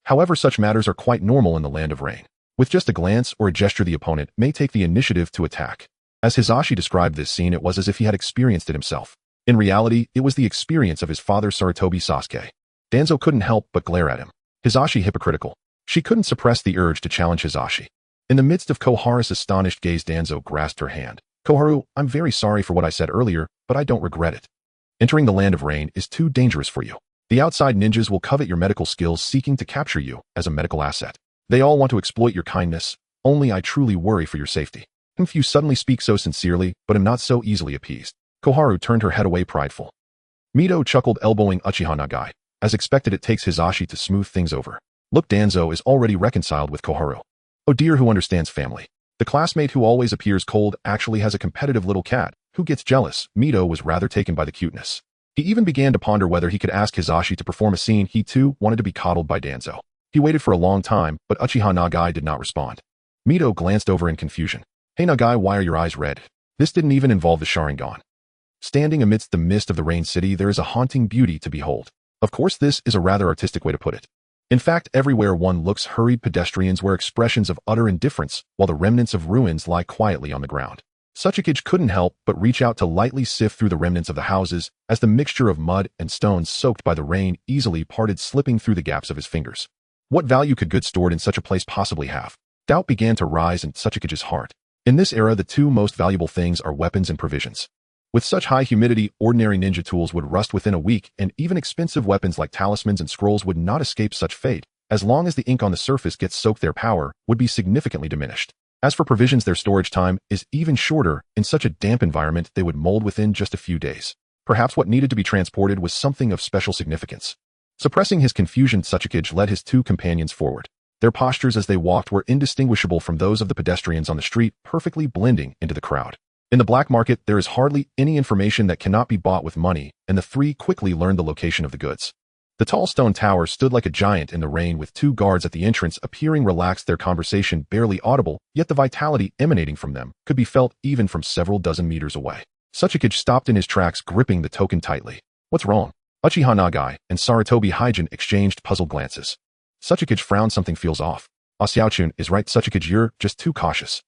However, such matters are quite normal in the land of rain. With just a glance or a gesture, the opponent may take the initiative to attack. As Hisashi described this scene, it was as if he had experienced it himself. In reality, it was the experience of his father Sarutobi Sasuke. Danzo couldn't help but glare at him. Hisashi hypocritical. She couldn't suppress the urge to challenge Hisashi. In the midst of Koharu's astonished gaze, Danzo grasped her hand. Koharu, I'm very sorry for what I said earlier, but I don't regret it. Entering the land of rain is too dangerous for you. The outside ninjas will covet your medical skills, seeking to capture you as a medical asset. They all want to exploit your kindness, only I truly worry for your safety. If you suddenly speak so sincerely, but am not so easily appeased. Koharu turned her head away prideful. Mito chuckled, elbowing Uchiha Nagai. As expected, it takes Hisashi to smooth things over. Look, Danzo is already reconciled with Koharu. Oh dear, who understands family? The classmate who always appears cold actually has a competitive little cat who gets jealous. Mito was rather taken by the cuteness. He even began to ponder whether he could ask Hisashi to perform a scene. He too wanted to be coddled by Danzo. He waited for a long time, but Uchiha Nagai did not respond. Mito glanced over in confusion. Hey Nagai, why are your eyes red? This didn't even involve the Sharingan. Standing amidst the mist of the Rain City, there is a haunting beauty to behold. Of course, this is a rather artistic way to put it. In fact, everywhere one looks, hurried pedestrians wear expressions of utter indifference, while the remnants of ruins lie quietly on the ground. Sachikage couldn't help but reach out to lightly sift through the remnants of the houses, as the mixture of mud and stones soaked by the rain easily parted, slipping through the gaps of his fingers. What value could goods stored in such a place possibly have? Doubt began to rise in Sachikage's heart. In this era, the two most valuable things are weapons and provisions. With such high humidity, ordinary ninja tools would rust within a week, and even expensive weapons like talismans and scrolls would not escape such fate. As long as the ink on the surface gets soaked, their power would be significantly diminished. As for provisions, their storage time is even shorter. In such a damp environment, they would mold within just a few days. Perhaps what needed to be transported was something of special significance. Suppressing his confusion, Sachikage led his two companions forward. Their postures as they walked were indistinguishable from those of the pedestrians on the street, perfectly blending into the crowd. In the black market, there is hardly any information that cannot be bought with money, and the three quickly learned the location of the goods. The tall stone tower stood like a giant in the rain, with two guards at the entrance appearing relaxed, their conversation barely audible, yet the vitality emanating from them could be felt even from several dozen meters away. Sachikage stopped in his tracks, gripping the token tightly. What's wrong? Uchiha Nagai and Sarutobi Hiruzen exchanged puzzled glances. Sachikage frowned. Something feels off. Xiaochun is right, Sachikage, you're just too cautious.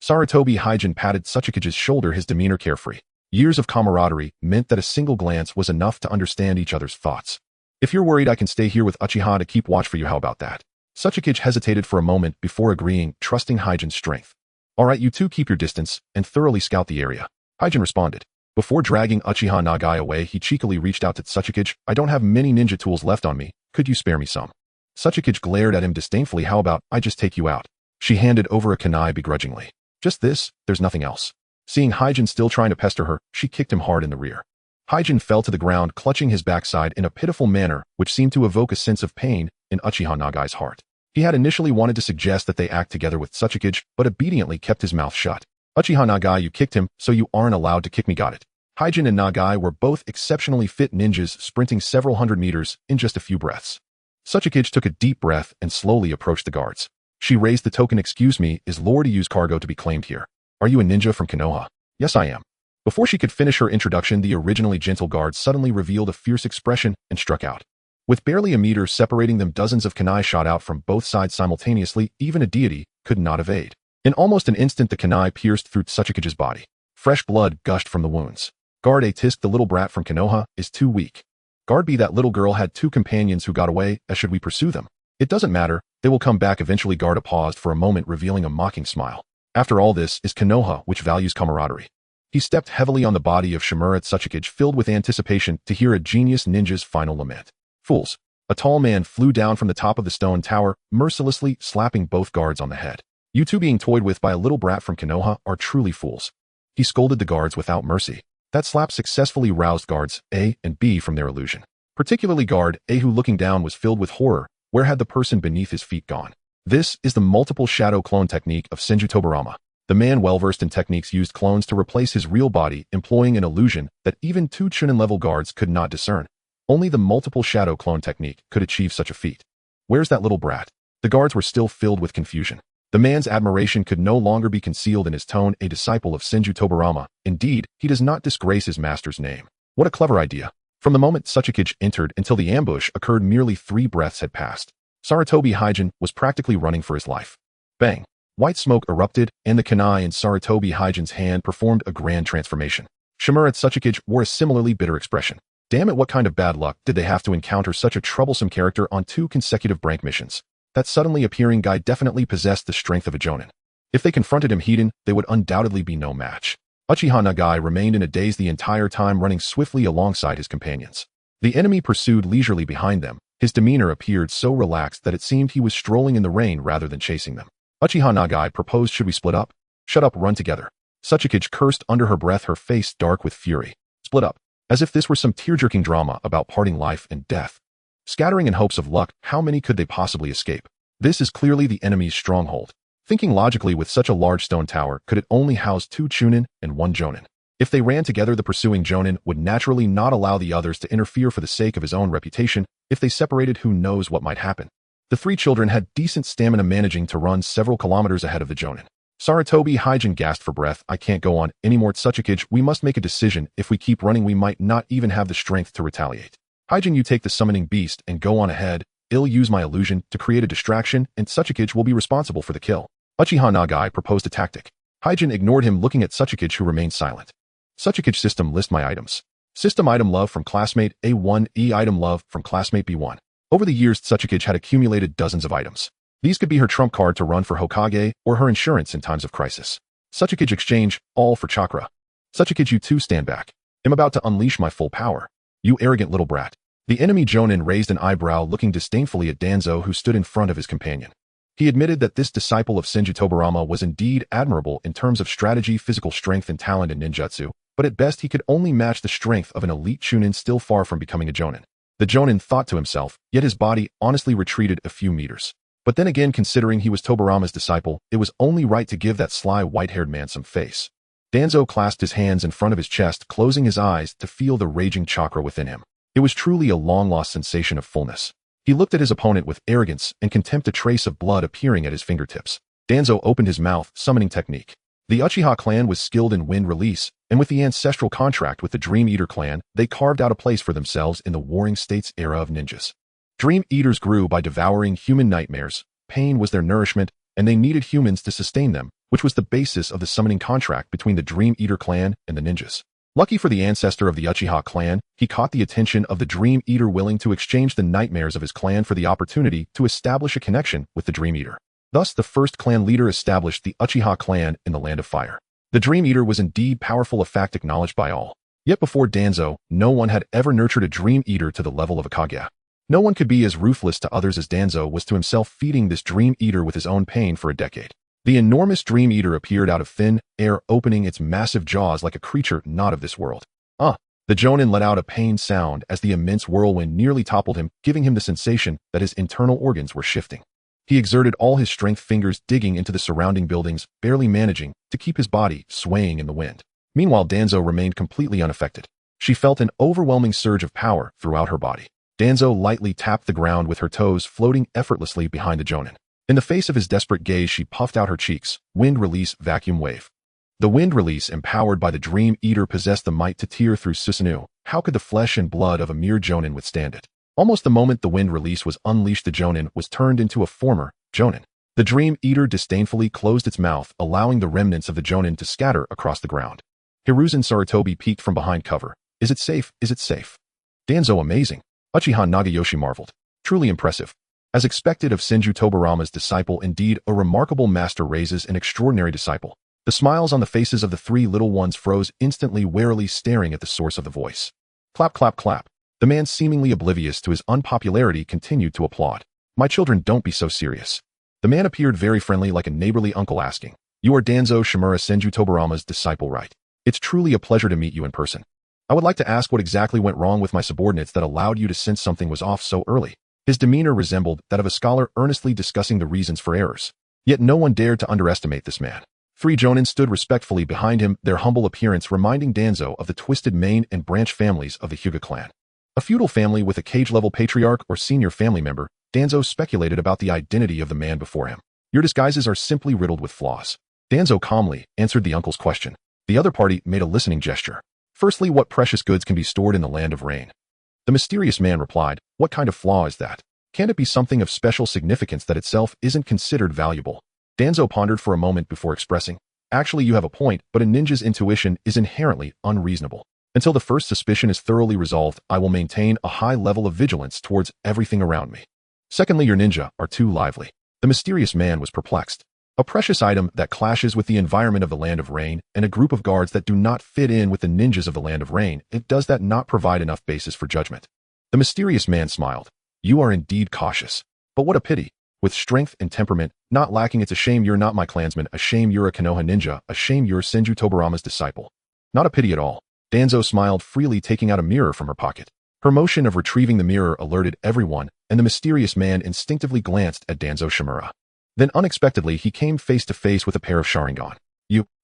Sarutobi Hiruzen patted Sachikage's shoulder, his demeanor carefree. Years of camaraderie meant that a single glance was enough to understand each other's thoughts. If you're worried, I can stay here with Uchiha to keep watch for you. How about that? Sachikage hesitated for a moment before agreeing, trusting Hiruzen's strength. All right, you two keep your distance and thoroughly scout the area. Hiruzen responded. Before dragging Uchiha Nagai away, he cheekily reached out to Sachikage. I don't have many ninja tools left on me. Could you spare me some? Sachikage glared at him disdainfully. How about I just take you out? She handed over a kunai begrudgingly. Just this, there's nothing else. Seeing Hiruzen still trying to pester her, she kicked him hard in the rear. Hiruzen fell to the ground, clutching his backside in a pitiful manner, which seemed to evoke a sense of pain in Uchiha Nagai's heart. He had initially wanted to suggest that they act together with Sachikage, but obediently kept his mouth shut. Uchiha Nagai, you kicked him, so you aren't allowed to kick me. Got it. Hiruzen and Nagai were both exceptionally fit ninjas, sprinting several hundred meters in just a few breaths. Sachikage took a deep breath and slowly approached the guards. She raised the token. Excuse me, is lore to use cargo to be claimed here? Are you a ninja from Konoha? Yes, I am. Before she could finish her introduction, the originally gentle guard suddenly revealed a fierce expression and struck out. With barely a meter separating them, dozens of kunai shot out from both sides simultaneously. Even a deity could not evade. In almost an instant, the kunai pierced through Sachikage's body. Fresh blood gushed from the wounds. Guard A tisk the little brat from Konoha is too weak. Guard B that little girl had 2 companions who got away, as should we pursue them? It doesn't matter, they will come back eventually. Guard A paused for a moment, revealing a mocking smile. After all, this is Konoha, which values camaraderie. He stepped heavily on the body of Shimura Danzō, filled with anticipation to hear a genius ninja's final lament. Fools. A tall man flew down from the top of the stone tower, mercilessly slapping both guards on the head. You two being toyed with by a little brat from Konoha are truly fools. He scolded the guards without mercy. That slap successfully roused guards A and B from their illusion. Particularly guard A, who looking down was filled with horror. Where had the person beneath his feet gone? This is the multiple shadow clone technique of Senju Tobirama. The man well-versed in techniques used clones to replace his real body, employing an illusion that even 2 Chunin-level guards could not discern. Only the multiple shadow clone technique could achieve such a feat. Where's that little brat? The guards were still filled with confusion. The man's admiration could no longer be concealed in his tone. A disciple of Senju Tobirama. Indeed, he does not disgrace his master's name. What a clever idea. From the moment Hokage entered until the ambush occurred, merely 3 breaths had passed. Sarutobi Hiruzen was practically running for his life. Bang! White smoke erupted, and the kunai in Sarutobi Hiruzen's hand performed a grand transformation. Shimura Danzō wore a similarly bitter expression. Damn it, what kind of bad luck did they have to encounter such a troublesome character on 2 consecutive rank missions? That suddenly appearing guy definitely possessed the strength of a jonin. If they confronted him head-on, they would undoubtedly be no match. Uchiha Nagai remained in a daze the entire time, running swiftly alongside his companions. The enemy pursued leisurely behind them. His demeanor appeared so relaxed that it seemed he was strolling in the rain rather than chasing them. Uchiha Nagai proposed, should we split up? Shut up, run together. Hokage cursed under her breath, her face dark with fury. Split up. As if this were some tear-jerking drama about parting life and death. Scattering in hopes of luck, how many could they possibly escape? This is clearly the enemy's stronghold. Thinking logically, with such a large stone tower, could it only house 2 Chunin and 1 Jonin? If they ran together, the pursuing Jonin would naturally not allow the others to interfere for the sake of his own reputation. If they separated, who knows what might happen. The 3 children had decent stamina, managing to run several kilometers ahead of the Jonin. Sarutobi Hiruzen gasped for breath. I can't go on anymore. Hokage, we must make a decision. If we keep running, we might not even have the strength to retaliate. Hiruzen, you take the summoning beast and go on ahead. I'll use my illusion to create a distraction, and Hokage will be responsible for the kill. Uchiha Nagai proposed a tactic. Hiruzen ignored him, looking at Hokage, who remained silent. Hokage, system, list my items. System: item love from classmate A1, item love from classmate B1. Over the years, Hokage had accumulated dozens of items. These could be her trump card to run for Hokage or her insurance in times of crisis. Hokage exchange, all for chakra. Hokage, you two stand back. I'm about to unleash my full power. You arrogant little brat. The enemy Jonin raised an eyebrow, looking disdainfully at Danzo, who stood in front of his companion. He admitted that this disciple of Senju Tobirama was indeed admirable in terms of strategy, physical strength, and talent in ninjutsu, but at best he could only match the strength of an elite Chunin, still far from becoming a Jonin. The Jonin thought to himself, yet his body honestly retreated a few meters. But then again, considering he was Tobirama's disciple, it was only right to give that sly white-haired man some face. Danzo clasped his hands in front of his chest, closing his eyes to feel the raging chakra within him. It was truly a long-lost sensation of fullness. He looked at his opponent with arrogance and contempt, a trace of blood appearing at his fingertips. Danzo opened his mouth, summoning technique. The Uchiha clan was skilled in wind release, and with the ancestral contract with the Dream Eater clan, they carved out a place for themselves in the Warring States era of ninjas. Dream Eaters grew by devouring human nightmares. Pain was their nourishment, and they needed humans to sustain them, which was the basis of the summoning contract between the Dream Eater clan and the ninjas. Lucky for the ancestor of the Uchiha clan, he caught the attention of the Dream Eater, willing to exchange the nightmares of his clan for the opportunity to establish a connection with the Dream Eater. Thus, the first clan leader established the Uchiha clan in the Land of Fire. The Dream Eater was indeed powerful, a fact acknowledged by all. Yet before Danzo, no one had ever nurtured a Dream Eater to the level of a Hokage. No one could be as ruthless to others as Danzo was to himself, feeding this Dream Eater with his own pain for a decade. The enormous Dream Eater appeared out of thin air, opening its massive jaws like a creature not of this world. The Jonin let out a pained sound as the immense whirlwind nearly toppled him, giving him the sensation that his internal organs were shifting. He exerted all his strength, fingers digging into the surrounding buildings, barely managing to keep his body swaying in the wind. Meanwhile, Danzo remained completely unaffected. She felt an overwhelming surge of power throughout her body. Danzo lightly tapped the ground with her toes, floating effortlessly behind the Jonin. In the face of his desperate gaze, she puffed out her cheeks. Wind release, vacuum wave. The wind release, empowered by the Dream Eater, possessed the might to tear through Susanoo. How could the flesh and blood of a mere Jonin withstand it? Almost the moment the wind release was unleashed, the Jonin was turned into a former Jonin. The Dream Eater disdainfully closed its mouth, allowing the remnants of the Jonin to scatter across the ground. Hiruzen Sarutobi peeked from behind cover. Is it safe? Is it safe? Danzo amazing. Uchiha Nagayoshi marveled. Truly impressive. As expected of Senju Tobirama's disciple, indeed, a remarkable master raises an extraordinary disciple. The smiles on the faces of the three little ones froze instantly, warily staring at the source of the voice. Clap, clap, clap. The man, seemingly oblivious to his unpopularity, continued to applaud. My children, don't be so serious. The man appeared very friendly, like a neighborly uncle asking, You are Danzo Shimura Senju Tobirama's disciple, right? It's truly a pleasure to meet you in person. I would like to ask what exactly went wrong with my subordinates that allowed you to sense something was off so early. His demeanor resembled that of a scholar earnestly discussing the reasons for errors. Yet no one dared to underestimate this man. 3 jonin stood respectfully behind him, their humble appearance reminding Danzo of the twisted main and branch families of the Hokage clan. A feudal family with a cage-level patriarch or senior family member, Danzo speculated about the identity of the man before him. Your disguises are simply riddled with flaws. Danzo calmly answered the uncle's question. The other party made a listening gesture. Firstly, what precious goods can be stored in the land of rain? The mysterious man replied, What kind of flaw is that? Can it be something of special significance that itself isn't considered valuable? Danzo pondered for a moment before expressing, Actually, you have a point, but a ninja's intuition is inherently unreasonable. Until the first suspicion is thoroughly resolved, I will maintain a high level of vigilance towards everything around me. Secondly, your ninja are too lively. The mysterious man was perplexed. A precious item that clashes with the environment of the Land of Rain and a group of guards that do not fit in with the ninjas of the Land of Rain, does that not provide enough basis for judgment? The mysterious man smiled. You are indeed cautious. But what a pity. With strength and temperament, not lacking, it's a shame you're not my clansman, a shame you're a Konoha ninja, a shame you're Senju Tobirama's disciple. Not a pity at all. Danzo smiled freely, taking out a mirror from her pocket. Her motion of retrieving the mirror alerted everyone, and the mysterious man instinctively glanced at Danzo Shimura. Then unexpectedly he came face to face with a pair of Sharingan.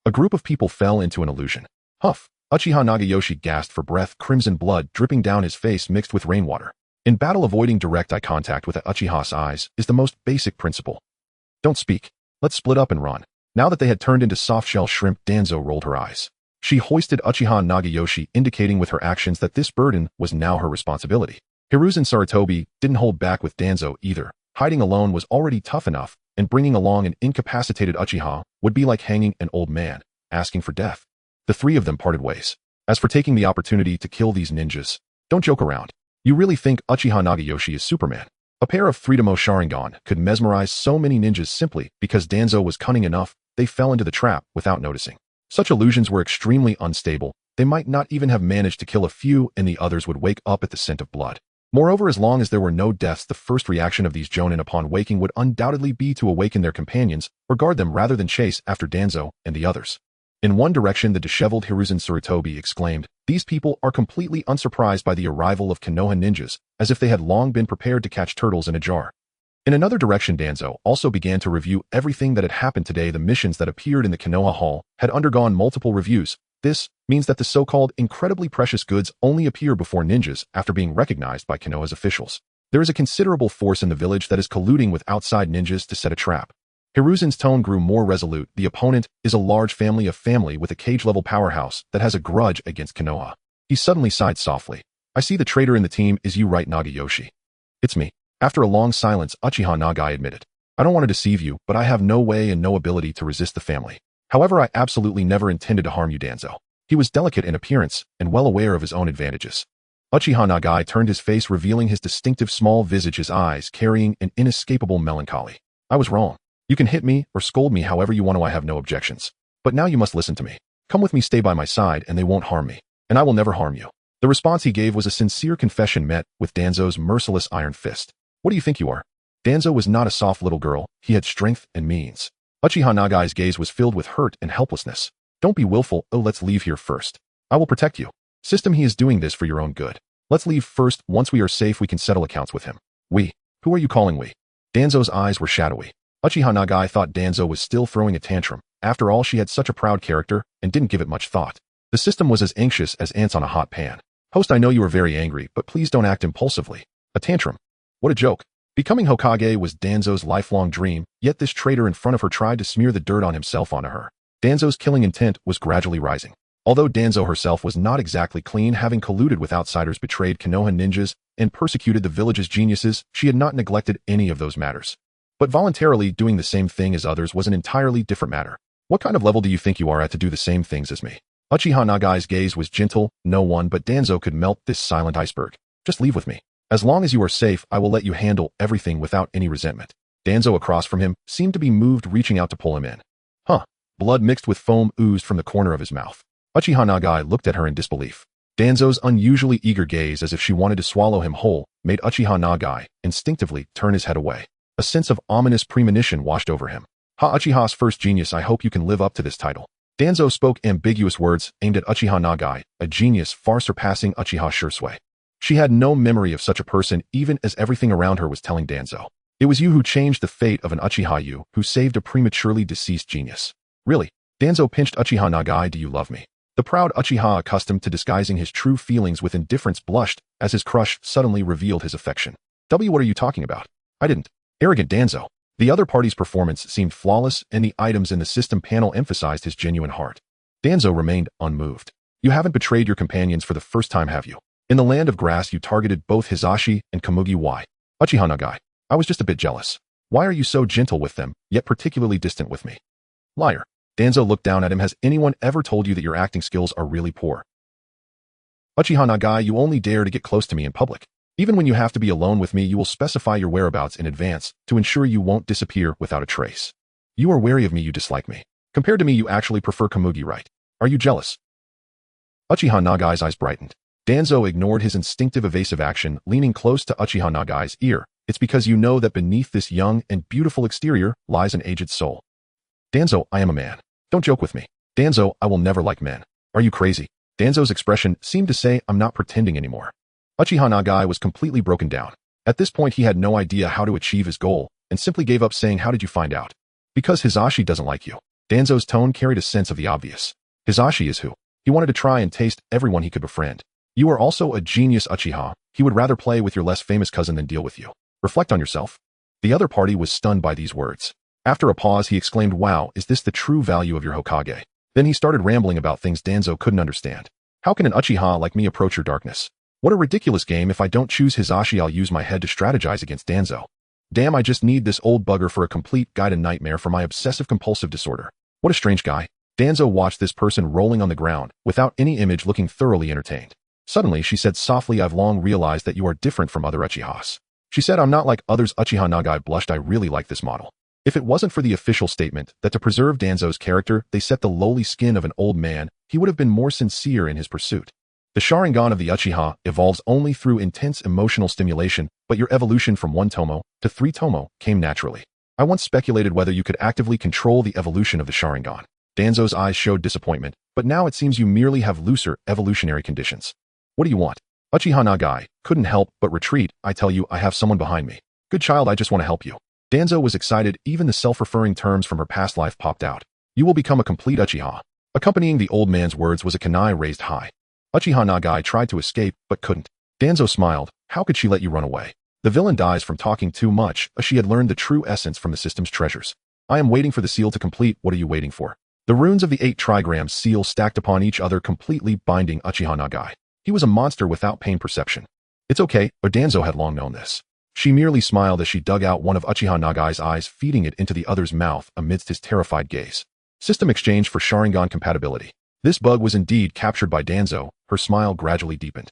A group of people fell into an illusion. Huff! Uchiha Nagayoshi gasped for breath, crimson blood dripping down his face mixed with rainwater. In battle, avoiding direct eye contact with a Uchiha's eyes is the most basic principle. Don't speak. Let's split up and run. Now that they had turned into soft-shell shrimp, Danzo rolled her eyes. She hoisted Uchiha Nagayoshi, indicating with her actions that this burden was now her responsibility. Hiruzen Sarutobi didn't hold back with Danzo either. Hiding alone was already tough enough, and bringing along an incapacitated Uchiha would be like hanging an old man, asking for death. The 3 of them parted ways. As for taking the opportunity to kill these ninjas, don't joke around. You really think Uchiha Nagayoshi is Superman? A pair of 3-Demo Sharingan could mesmerize so many ninjas simply because Danzo was cunning enough, they fell into the trap without noticing. Such illusions were extremely unstable. They might not even have managed to kill a few, and the others would wake up at the scent of blood. Moreover, as long as there were no deaths, the first reaction of these jonin upon waking would undoubtedly be to awaken their companions or guard them rather than chase after Danzo and the others. In one direction, the disheveled Hiruzen Sarutobi exclaimed, These people are completely unsurprised by the arrival of Konoha ninjas, as if they had long been prepared to catch turtles in a jar. In another direction, Danzo also began to review everything that had happened today. The missions that appeared in the Konoha Hall had undergone multiple reviews. This means that the so-called incredibly precious goods only appear before ninjas after being recognized by Konoha's officials. There is a considerable force in the village that is colluding with outside ninjas to set a trap. Hiruzen's tone grew more resolute. The opponent is a large family with a cage-level powerhouse that has a grudge against Konoha. He suddenly sighed softly. I see the traitor in the team is you, right, Nagayoshi? It's me. After a long silence, Uchiha Nagai admitted. I don't want to deceive you, but I have no way and no ability to resist the family. However, I absolutely never intended to harm you, Danzo. He was delicate in appearance and well aware of his own advantages. Uchiha Nagai turned his face, revealing his distinctive small visage, his eyes carrying an inescapable melancholy. I was wrong. You can hit me or scold me however you want to, I have no objections. But now you must listen to me. Come with me, stay by my side, and they won't harm me. And I will never harm you. The response he gave was a sincere confession met with Danzo's merciless iron fist. What do you think you are? Danzo was not a soft little girl. He had strength and means. Uchiha Nagai's gaze was filled with hurt and helplessness. Don't be willful. Oh, let's leave here first. I will protect you. System, he is doing this for your own good. Let's leave first. Once we are safe, we can settle accounts with him. We? Who are you calling we? Danzo's eyes were shadowy. Uchiha Nagai thought Danzo was still throwing a tantrum. After all, she had such a proud character and didn't give it much thought. The system was as anxious as ants on a hot pan. Host, I know you are very angry, but please don't act impulsively. A tantrum. What a joke. Becoming Hokage was Danzo's lifelong dream, yet this traitor in front of her tried to smear the dirt on himself onto her. Danzo's killing intent was gradually rising. Although Danzo herself was not exactly clean, having colluded with outsiders, betrayed Konoha ninjas, and persecuted the village's geniuses, she had not neglected any of those matters. But voluntarily doing the same thing as others was an entirely different matter. What kind of level do you think you are at to do the same things as me? Uchiha Nagai's gaze was gentle. No one but Danzo could melt this silent iceberg. Just leave with me. As long as you are safe, I will let you handle everything without any resentment. Danzo across from him seemed to be moved, reaching out to pull him in. Huh. Blood mixed with foam oozed from the corner of his mouth. Uchiha Nagai looked at her in disbelief. Danzo's unusually eager gaze, as if she wanted to swallow him whole, made Uchiha Nagai instinctively turn his head away. A sense of ominous premonition washed over him. Ha, Uchiha's first genius, I hope you can live up to this title. Danzo spoke ambiguous words aimed at Uchiha Nagai, a genius far surpassing Uchiha Shursui. She had no memory of such a person, even as everything around her was telling Danzo. It was you who changed the fate of an Uchiha, you who saved a prematurely deceased genius. Really? Danzo pinched Uchiha Nagai. Do you love me? The proud Uchiha, accustomed to disguising his true feelings with indifference, blushed as his crush suddenly revealed his affection. What are you talking about? I didn't. Arrogant Danzo. The other party's performance seemed flawless, and the items in the system panel emphasized his genuine heart. Danzo remained unmoved. You haven't betrayed your companions for the first time, have you? In the land of grass, you targeted both Hizashi and Komugi. Why? Uchiha Nagai. I was just a bit jealous. Why are you so gentle with them, yet particularly distant with me? Liar. Danzo looked down at him. Has anyone ever told you that your acting skills are really poor? Uchiha Nagai, you only dare to get close to me in public. Even when you have to be alone with me, you will specify your whereabouts in advance to ensure you won't disappear without a trace. You are wary of me, you dislike me. Compared to me, you actually prefer Komugi, right? Are you jealous? Uchiha Nagai's eyes brightened. Danzo ignored his instinctive evasive action, leaning close to Uchiha Nagai's ear. It's because you know that beneath this young and beautiful exterior lies an aged soul. Danzo, I am a man. Don't joke with me. Danzo, I will never like men. Are you crazy? Danzo's expression seemed to say, I'm not pretending anymore. Uchiha Nagai was completely broken down. At this point, he had no idea how to achieve his goal, and simply gave up, saying, how did you find out? Because Hizashi doesn't like you. Danzo's tone carried a sense of the obvious. Hizashi is who? He wanted to try and taste everyone he could befriend. You are also a genius, Uchiha. He would rather play with your less famous cousin than deal with you. Reflect on yourself. The other party was stunned by these words. After a pause, he exclaimed, wow, is this the true value of your Hokage? Then he started rambling about things Danzo couldn't understand. How can an Uchiha like me approach your darkness? What a ridiculous game. If I don't choose Hizashi, I'll use my head to strategize against Danzo. Damn, I just need this old bugger for a complete guide and nightmare for my obsessive-compulsive disorder. What a strange guy. Danzo watched this person rolling on the ground, without any image, looking thoroughly entertained. Suddenly, she said softly, I've long realized that you are different from other Uchihas. She said, I'm not like others. Uchiha Nagai blushed. I really like this model. If it wasn't for the official statement that to preserve Danzo's character, they set the lowly skin of an old man, he would have been more sincere in his pursuit. The Sharingan of the Uchiha evolves only through intense emotional stimulation, but your evolution from 1 tomo to 3 tomo came naturally. I once speculated whether you could actively control the evolution of the Sharingan. Danzo's eyes showed disappointment, but now it seems you merely have looser evolutionary conditions. What do you want? Uchiha Nagai couldn't help but retreat. I tell you, I have someone behind me. Good child, I just want to help you. Danzo was excited. Even the self-referring terms from her past life popped out. You will become a complete Uchiha. Accompanying the old man's words was a kunai raised high. Uchiha Nagai tried to escape, but couldn't. Danzo smiled. How could she let you run away? The villain dies from talking too much, as she had learned the true essence from the system's treasures. I am waiting for the seal to complete. What are you waiting for? The runes of the 8 trigram seal stacked upon each other, completely binding Uchiha Nagai. He was a monster without pain perception. It's okay, but Danzo had long known this. She merely smiled as she dug out one of Uchiha Nagai's eyes, feeding it into the other's mouth amidst his terrified gaze. System exchange for Sharingan compatibility. This bug was indeed captured by Danzo. Her smile gradually deepened.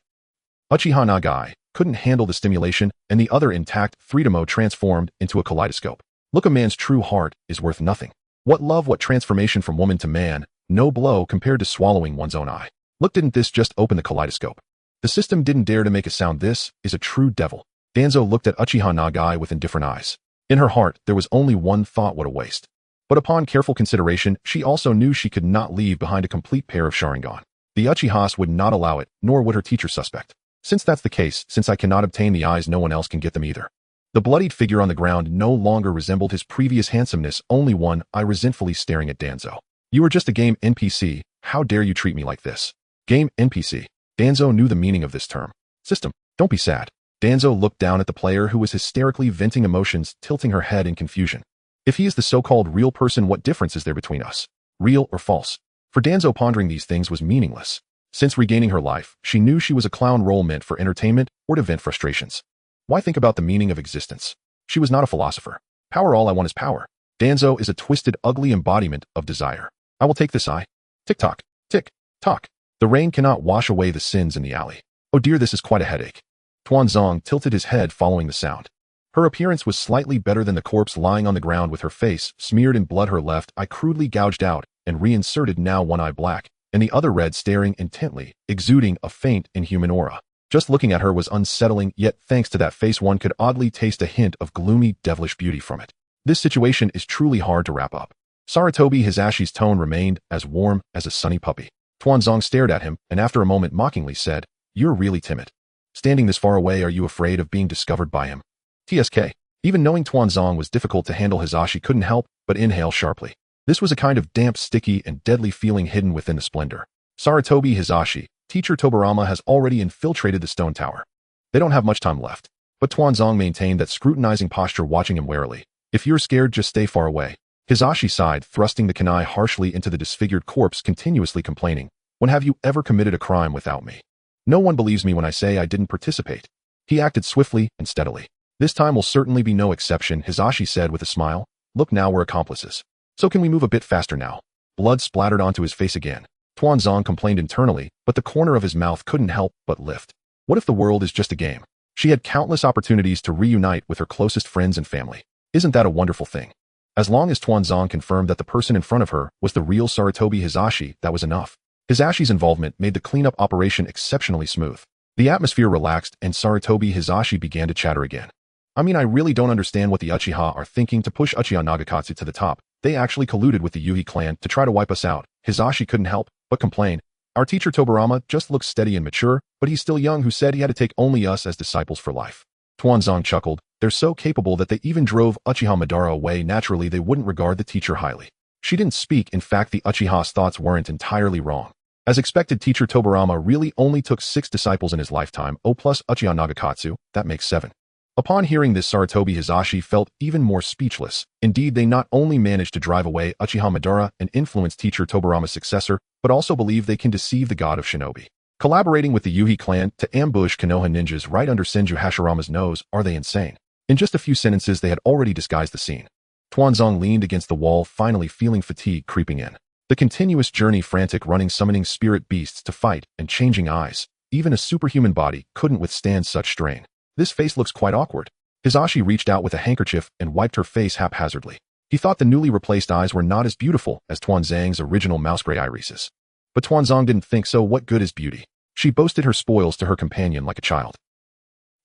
Uchiha Nagai couldn't handle the stimulation, and the other intact 3-tomo transformed into a kaleidoscope. Look, a man's true heart is worth nothing. What love, what transformation from woman to man, no blow compared to swallowing one's own eye. Look, didn't this just open the kaleidoscope? The system didn't dare to make a sound. This is a true devil. Danzo looked at Uchiha Nagai with indifferent eyes. In her heart, there was only one thought: what a waste. But upon careful consideration, she also knew she could not leave behind a complete pair of Sharingan. The Uchihas would not allow it, nor would her teacher suspect. Since that's the case, since I cannot obtain the eyes, no one else can get them either. The bloodied figure on the ground no longer resembled his previous handsomeness, only one eye resentfully staring at Danzo. You are just a game NPC. How dare you treat me like this? Game NPC. Danzo knew the meaning of this term. System, don't be sad. Danzo looked down at the player who was hysterically venting emotions, tilting her head in confusion. If he is the so-called real person, what difference is there between us? Real or false? For Danzo, pondering these things was meaningless. Since regaining her life, she knew she was a clown role meant for entertainment or to vent frustrations. Why think about the meaning of existence? She was not a philosopher. Power, all I want is power. Danzo is a twisted, ugly embodiment of desire. I will take this eye. Tick-tock, tick. Talk. The rain cannot wash away the sins in the alley. Oh dear, this is quite a headache. Tuanzong tilted his head following the sound. Her appearance was slightly better than the corpse lying on the ground with her face smeared in blood, her left eye crudely gouged out and reinserted, now one eye black, and the other red, staring intently, exuding a faint, inhuman aura. Just looking at her was unsettling, yet thanks to that face one could oddly taste a hint of gloomy, devilish beauty from it. This situation is truly hard to wrap up. Sarutobi Hizashi's tone remained as warm as a sunny puppy. Tuanzong stared at him, and after a moment mockingly said, "You're really timid. Standing this far away, are you afraid of being discovered by him?" TSK. Even knowing Tuanzong was difficult to handle, Hizashi couldn't help but inhale sharply. This was a kind of damp, sticky, and deadly feeling hidden within the splendor. Sarutobi Hizashi, teacher Tobirama has already infiltrated the stone tower. They don't have much time left. But Tuanzong maintained that scrutinizing posture, watching him warily. "If you're scared, just stay far away." Hizashi sighed, thrusting the kunai harshly into the disfigured corpse, continuously complaining, "When have you ever committed a crime without me? No one believes me when I say I didn't participate." He acted swiftly and steadily. "This time will certainly be no exception," Hizashi said with a smile. "Look, now we're accomplices. So can we move a bit faster now?" Blood splattered onto his face again. Tuanzong complained internally, but the corner of his mouth couldn't help but lift. What if the world is just a game? She had countless opportunities to reunite with her closest friends and family. Isn't that a wonderful thing? As long as Tuanzong confirmed that the person in front of her was the real Sarutobi Hizashi, that was enough. Hizashi's involvement made the cleanup operation exceptionally smooth. The atmosphere relaxed, and Sarutobi Hizashi began to chatter again. "I mean, I really don't understand what the Uchiha are thinking to push Uchiha Nagakatsu to the top. They actually colluded with the Yuhi clan to try to wipe us out." Hizashi couldn't help but complain. "Our teacher Tobirama just looks steady and mature, but he's still young, who said he had to take only us as disciples for life." Tuanzong chuckled. "They're so capable that they even drove Uchiha Madara away. Naturally, they wouldn't regard the teacher highly." She didn't speak. In fact, the Uchiha's thoughts weren't entirely wrong. As expected, teacher Tobirama really only took 6 disciples in his lifetime. Oh, plus Uchiha Nagakatsu, that makes 7. Upon hearing this, Sarutobi Hizashi felt even more speechless. Indeed, they not only managed to drive away Uchiha Madara and influence teacher Tobirama's successor, but also believe they can deceive the god of shinobi. Collaborating with the Yuhi clan to ambush Konoha ninjas right under Senju Hashirama's nose, are they insane? In just a few sentences, they had already disguised the scene. Tuanzong leaned against the wall, finally feeling fatigue creeping in. The continuous journey, frantic running, summoning spirit beasts to fight, and changing eyes. Even a superhuman body couldn't withstand such strain. "This face looks quite awkward." Hizashi reached out with a handkerchief and wiped her face haphazardly. He thought the newly replaced eyes were not as beautiful as Tuanzong's original mouse-gray irises. But Tuanzong didn't think so. What good is beauty? She boasted her spoils to her companion like a child.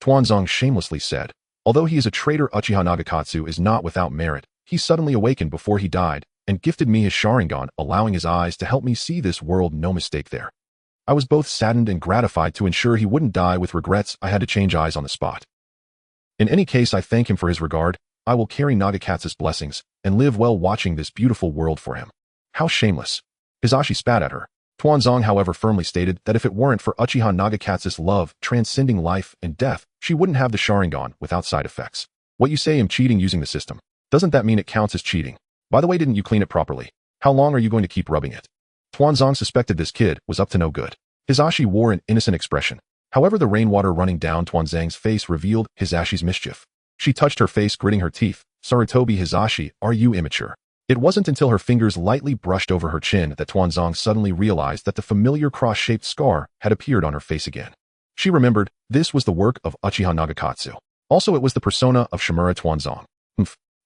Tuanzong shamelessly said, "Although he is a traitor, Uchiha Nagakatsu is not without merit. He suddenly awakened before he died and gifted me his Sharingan, allowing his eyes to help me see this world. No mistake there." I was both saddened and gratified. To ensure he wouldn't die with regrets, I had to change eyes on the spot. In any case, I thank him for his regard. I will carry Nagakatsu's blessings and live well watching this beautiful world for him. How shameless. Hizashi spat at her. Tuanzong, however, firmly stated that if it weren't for Uchiha Nagakatsu's love, transcending life and death, she wouldn't have the Sharingan without side effects. "What you say, I'm cheating using the system. Doesn't that mean it counts as cheating? By the way, didn't you clean it properly? How long are you going to keep rubbing it?" Tuanzong suspected this kid was up to no good. Hizashi wore an innocent expression. However, the rainwater running down Tuanzong's face revealed Hizashi's mischief. She touched her face, gritting her teeth. "Sarutobi Hizashi, are you immature?" It wasn't until her fingers lightly brushed over her chin that Tuanzong suddenly realized that the familiar cross-shaped scar had appeared on her face again. She remembered this was the work of Uchiha Nagakatsu. Also, it was the persona of Shimura Tuanzong.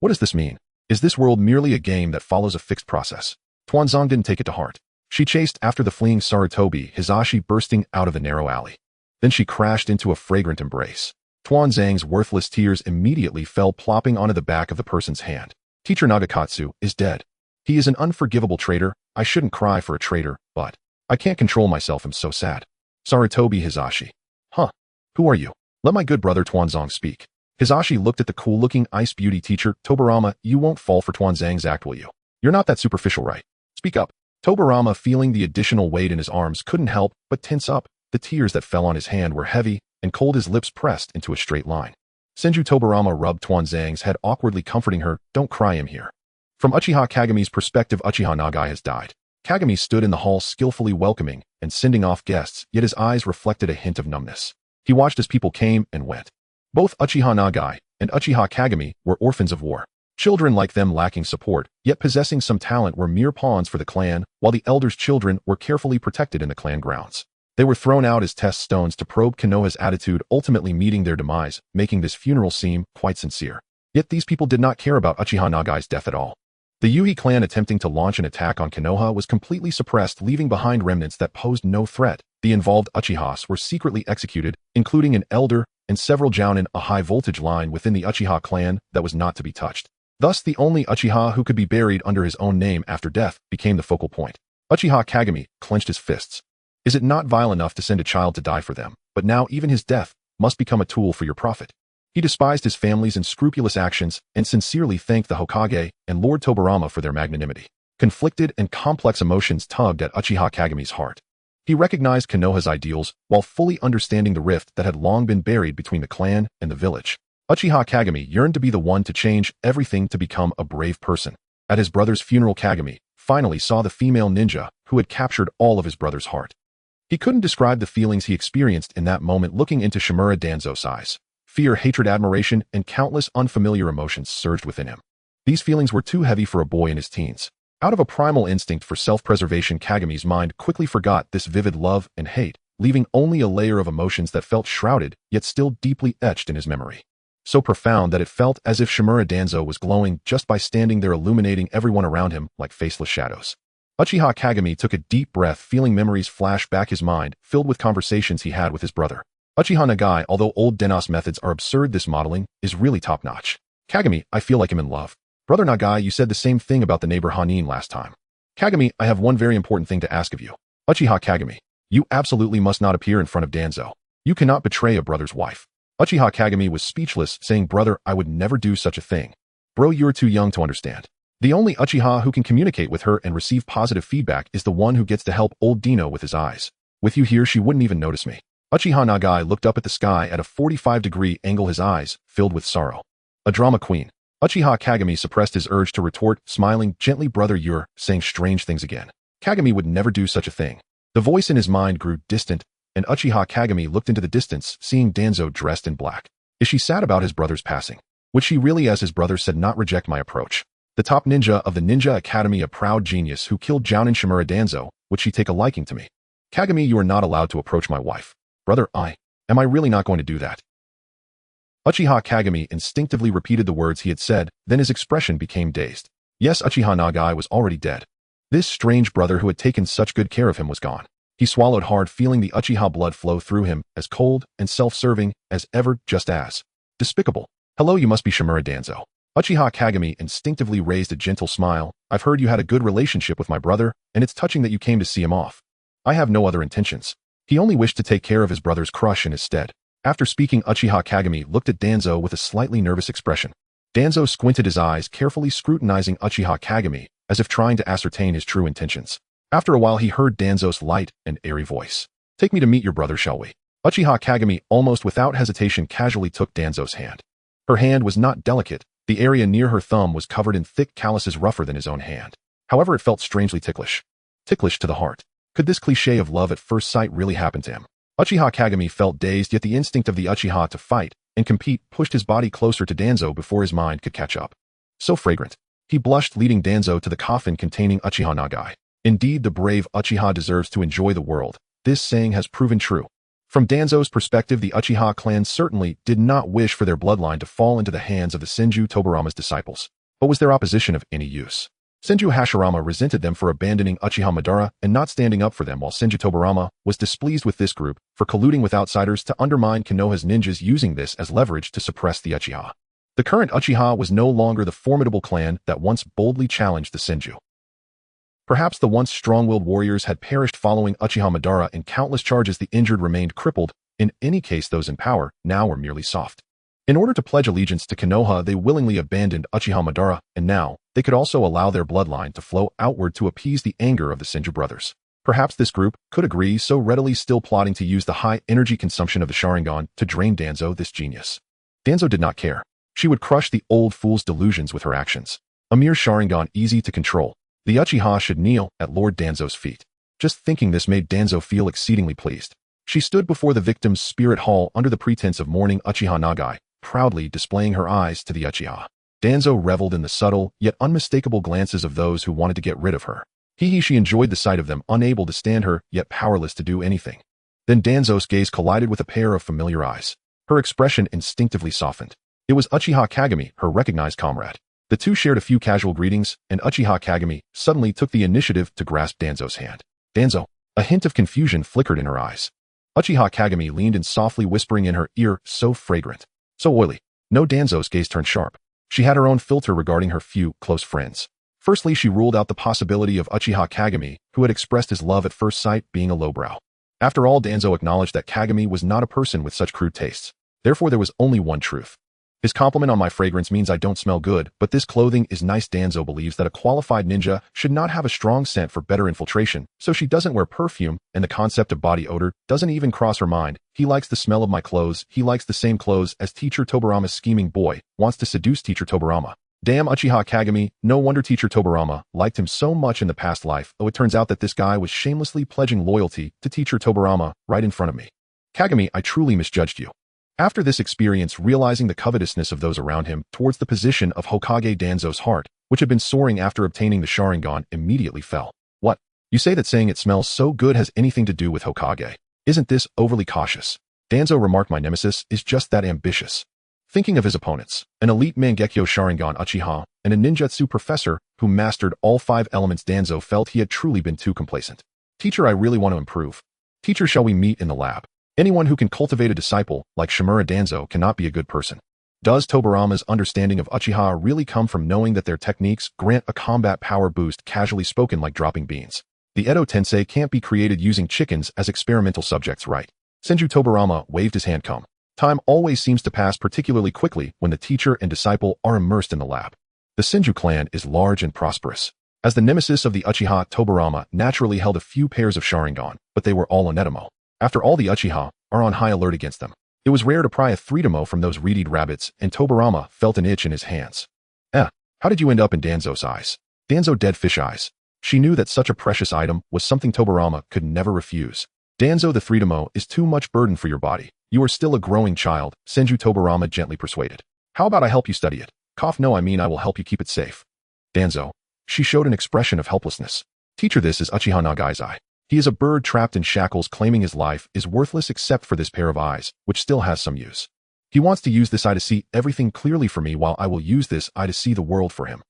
What does this mean? Is this world merely a game that follows a fixed process? Tuanzong didn't take it to heart. She chased after the fleeing Sarutobi Hizashi, bursting out of the narrow alley. Then she crashed into a fragrant embrace. Tuanzong's worthless tears immediately fell plopping onto the back of the person's hand. Teacher Nagakatsu is dead. He is an unforgivable traitor. I shouldn't cry for a traitor, but I can't control myself. I'm so sad. Sarutobi Hizashi. Huh. Who are you? Let my good brother Tuanzong speak. Hizashi looked at the cool-looking ice beauty teacher. Tobirama, you won't fall for Tuanzong's act, will you? You're not that superficial, right? Speak up. Tobirama, feeling the additional weight in his arms, couldn't help but tense up. The tears that fell on his hand were heavy and cold, his lips pressed into a straight line. Senju Tobirama rubbed Tuanzong's head awkwardly, comforting her. Don't cry, I'm here. From Uchiha Kagami's perspective, Uchiha Nagai has died. Kagami stood in the hall, skillfully welcoming and sending off guests, yet his eyes reflected a hint of numbness. He watched as people came and went. Both Uchiha Nagai and Uchiha Kagami were orphans of war. Children like them lacking support, yet possessing some talent were mere pawns for the clan, while the elders' children were carefully protected in the clan grounds. They were thrown out as test stones to probe Konoha's attitude, ultimately meeting their demise, making this funeral seem quite sincere. Yet these people did not care about Uchiha Nagai's death at all. The Yuhi clan attempting to launch an attack on Konoha was completely suppressed, leaving behind remnants that posed no threat. The involved Uchihas were secretly executed, including an elder and several jounin, a high-voltage line within the Uchiha clan that was not to be touched. Thus, the only Uchiha who could be buried under his own name after death became the focal point. Uchiha Kagami clenched his fists. Is it not vile enough to send a child to die for them, but now even his death must become a tool for your profit? He despised his family's unscrupulous actions and sincerely thanked the Hokage and Lord Tobirama for their magnanimity. Conflicted and complex emotions tugged at Uchiha Kagami's heart. He recognized Konoha's ideals while fully understanding the rift that had long been buried between the clan and the village. Uchiha Kagami yearned to be the one to change everything to become a brave person. At his brother's funeral, Kagami finally saw the female ninja who had captured all of his brother's heart. He couldn't describe the feelings he experienced in that moment, looking into Shimura Danzō's eyes. Fear, hatred, admiration, and countless unfamiliar emotions surged within him. These feelings were too heavy for a boy in his teens. Out of a primal instinct for self-preservation, Kagami's mind quickly forgot this vivid love and hate, leaving only a layer of emotions that felt shrouded, yet still deeply etched in his memory. So profound that it felt as if Shimura Danzō was glowing just by standing there, illuminating everyone around him like faceless shadows. Uchiha Kagami took a deep breath, feeling memories flash back his mind, filled with conversations he had with his brother. Uchiha Nagai, although old Dennos methods are absurd, this modeling is really top-notch. Kagami, I feel like I'm in love. Brother Nagai, you said the same thing about the neighbor Hanin last time. Kagami, I have one very important thing to ask of you. Uchiha Kagami, you absolutely must not appear in front of Danzo. You cannot betray a brother's wife. Uchiha Kagami was speechless, saying, brother, I would never do such a thing. Bro, you're too young to understand. The only Uchiha who can communicate with her and receive positive feedback is the one who gets to help old Dino with his eyes. With you here, she wouldn't even notice me. Uchiha Nagai looked up at the sky at a 45-degree angle, his eyes filled with sorrow. A drama queen. Uchiha Kagami suppressed his urge to retort, smiling gently, brother, you're saying strange things again. Kagami would never do such a thing. The voice in his mind grew distant, and Uchiha Kagami looked into the distance, seeing Danzo dressed in black. Is she sad about his brother's passing? Would she really, as his brother said, not reject my approach? The top ninja of the Ninja Academy, a proud genius who killed Jounin Shimura Danzō, would she take a liking to me? Kagami, you are not allowed to approach my wife. Brother, am I really not going to do that? Uchiha Kagami instinctively repeated the words he had said, then his expression became dazed. Yes, Uchiha Nagai was already dead. This strange brother who had taken such good care of him was gone. He swallowed hard, feeling the Uchiha blood flow through him, as cold and self-serving as ever, just as despicable. Hello, you must be Shimura Danzō. Uchiha Kagami instinctively raised a gentle smile. I've heard you had a good relationship with my brother, and it's touching that you came to see him off. I have no other intentions. He only wished to take care of his brother's crush in his stead. After speaking, Uchiha Kagami looked at Danzo with a slightly nervous expression. Danzo squinted his eyes, carefully scrutinizing Uchiha Kagami, as if trying to ascertain his true intentions. After a while, he heard Danzo's light and airy voice. Take me to meet your brother, shall we? Uchiha Kagami, almost without hesitation, casually took Danzo's hand. Her hand was not delicate. The area near her thumb was covered in thick calluses rougher than his own hand. However, it felt strangely ticklish. Ticklish to the heart. Could this cliché of love at first sight really happen to him? Uchiha Kagami felt dazed, yet the instinct of the Uchiha to fight and compete pushed his body closer to Danzo before his mind could catch up. So fragrant. He blushed, leading Danzo to the coffin containing Uchiha Nagai. Indeed, the brave Uchiha deserves to enjoy the world. This saying has proven true. From Danzo's perspective, the Uchiha clan certainly did not wish for their bloodline to fall into the hands of the Senju Tobirama's disciples. But was their opposition of any use? Senju Hashirama resented them for abandoning Uchiha Madara and not standing up for them, while Senju Tobirama was displeased with this group for colluding with outsiders to undermine Konoha's ninjas, using this as leverage to suppress the Uchiha. The current Uchiha was no longer the formidable clan that once boldly challenged the Senju. Perhaps the once strong-willed warriors had perished following Uchiha Madara in countless charges. The injured remained crippled. In any case, those in power now were merely soft. In order to pledge allegiance to Konoha, they willingly abandoned Uchiha Madara, and now they could also allow their bloodline to flow outward to appease the anger of the Senju brothers. Perhaps this group could agree, so readily, still plotting to use the high energy consumption of the Sharingan to drain Danzo, this genius. Danzo did not care. She would crush the old fool's delusions with her actions. A mere Sharingan, easy to control. The Uchiha should kneel at Lord Danzo's feet. Just thinking this made Danzo feel exceedingly pleased. She stood before the victim's spirit hall under the pretense of mourning Uchiha Nagai, proudly displaying her eyes to the Uchiha. Danzo reveled in the subtle, yet unmistakable glances of those who wanted to get rid of her. She enjoyed the sight of them, unable to stand her, yet powerless to do anything. Then Danzo's gaze collided with a pair of familiar eyes. Her expression instinctively softened. It was Uchiha Kagami, her recognized comrade. The two shared a few casual greetings, and Uchiha Kagami suddenly took the initiative to grasp Danzo's hand. Danzo. A hint of confusion flickered in her eyes. Uchiha Kagami leaned in softly whispering in her ear, so fragrant, so oily. No, Danzo's gaze turned sharp. She had her own filter regarding her few close friends. Firstly, she ruled out the possibility of Uchiha Kagami, who had expressed his love at first sight, being a lowbrow. After all, Danzo acknowledged that Kagami was not a person with such crude tastes. Therefore, there was only one truth. His compliment on my fragrance means I don't smell good, but this clothing is nice. Danzo believes that a qualified ninja should not have a strong scent for better infiltration, so she doesn't wear perfume, and the concept of body odor doesn't even cross her mind. He likes the smell of my clothes. He likes the same clothes as Teacher Tobirama's scheming boy, wants to seduce Teacher Tobirama. Damn Uchiha Kagami, no wonder Teacher Tobirama liked him so much in the past life. Oh, it turns out that this guy was shamelessly pledging loyalty to Teacher Tobirama right in front of me. Kagami, I truly misjudged you. After this experience, realizing the covetousness of those around him towards the position of Hokage, Danzo's heart, which had been soaring after obtaining the Sharingan, immediately fell. What? You say that saying it smells so good has anything to do with Hokage? Isn't this overly cautious? Danzo remarked, my nemesis is just that ambitious. Thinking of his opponents, an elite Mangekyo Sharingan Uchiha, and a ninjutsu professor who mastered all 5 elements, Danzo felt he had truly been too complacent. Teacher, I really want to improve. Teacher, shall we meet in the lab? Anyone who can cultivate a disciple like Shimura Danzō cannot be a good person. Does Tobirama's understanding of Uchiha really come from knowing that their techniques grant a combat power boost, casually spoken, like dropping beans? The Edo Tensei can't be created using chickens as experimental subjects, right? Senju Tobirama waved his hand. Time always seems to pass particularly quickly when the teacher and disciple are immersed in the lab. The Senju clan is large and prosperous. As the nemesis of the Uchiha, Tobirama naturally held a few pairs of Sharingan, but they were all onetamo. After all, the Uchiha are on high alert against them. It was rare to pry a threetamo from those reedied rabbits, and Tobirama felt an itch in his hands. How did you end up in Danzo's eyes? Danzo dead fish eyes. She knew that such a precious item was something Tobirama could never refuse. Danzo, the threetamo is too much burden for your body. You are still a growing child, Senju Tobirama gently persuaded. How about I help you study it? No, I mean I will help you keep it safe. Danzo. She showed an expression of helplessness. Teacher, this is Uchiha Nagai's eye. He is a bird trapped in shackles, claiming his life is worthless except for this pair of eyes, which still has some use. He wants to use this eye to see everything clearly for me, while I will use this eye to see the world for him.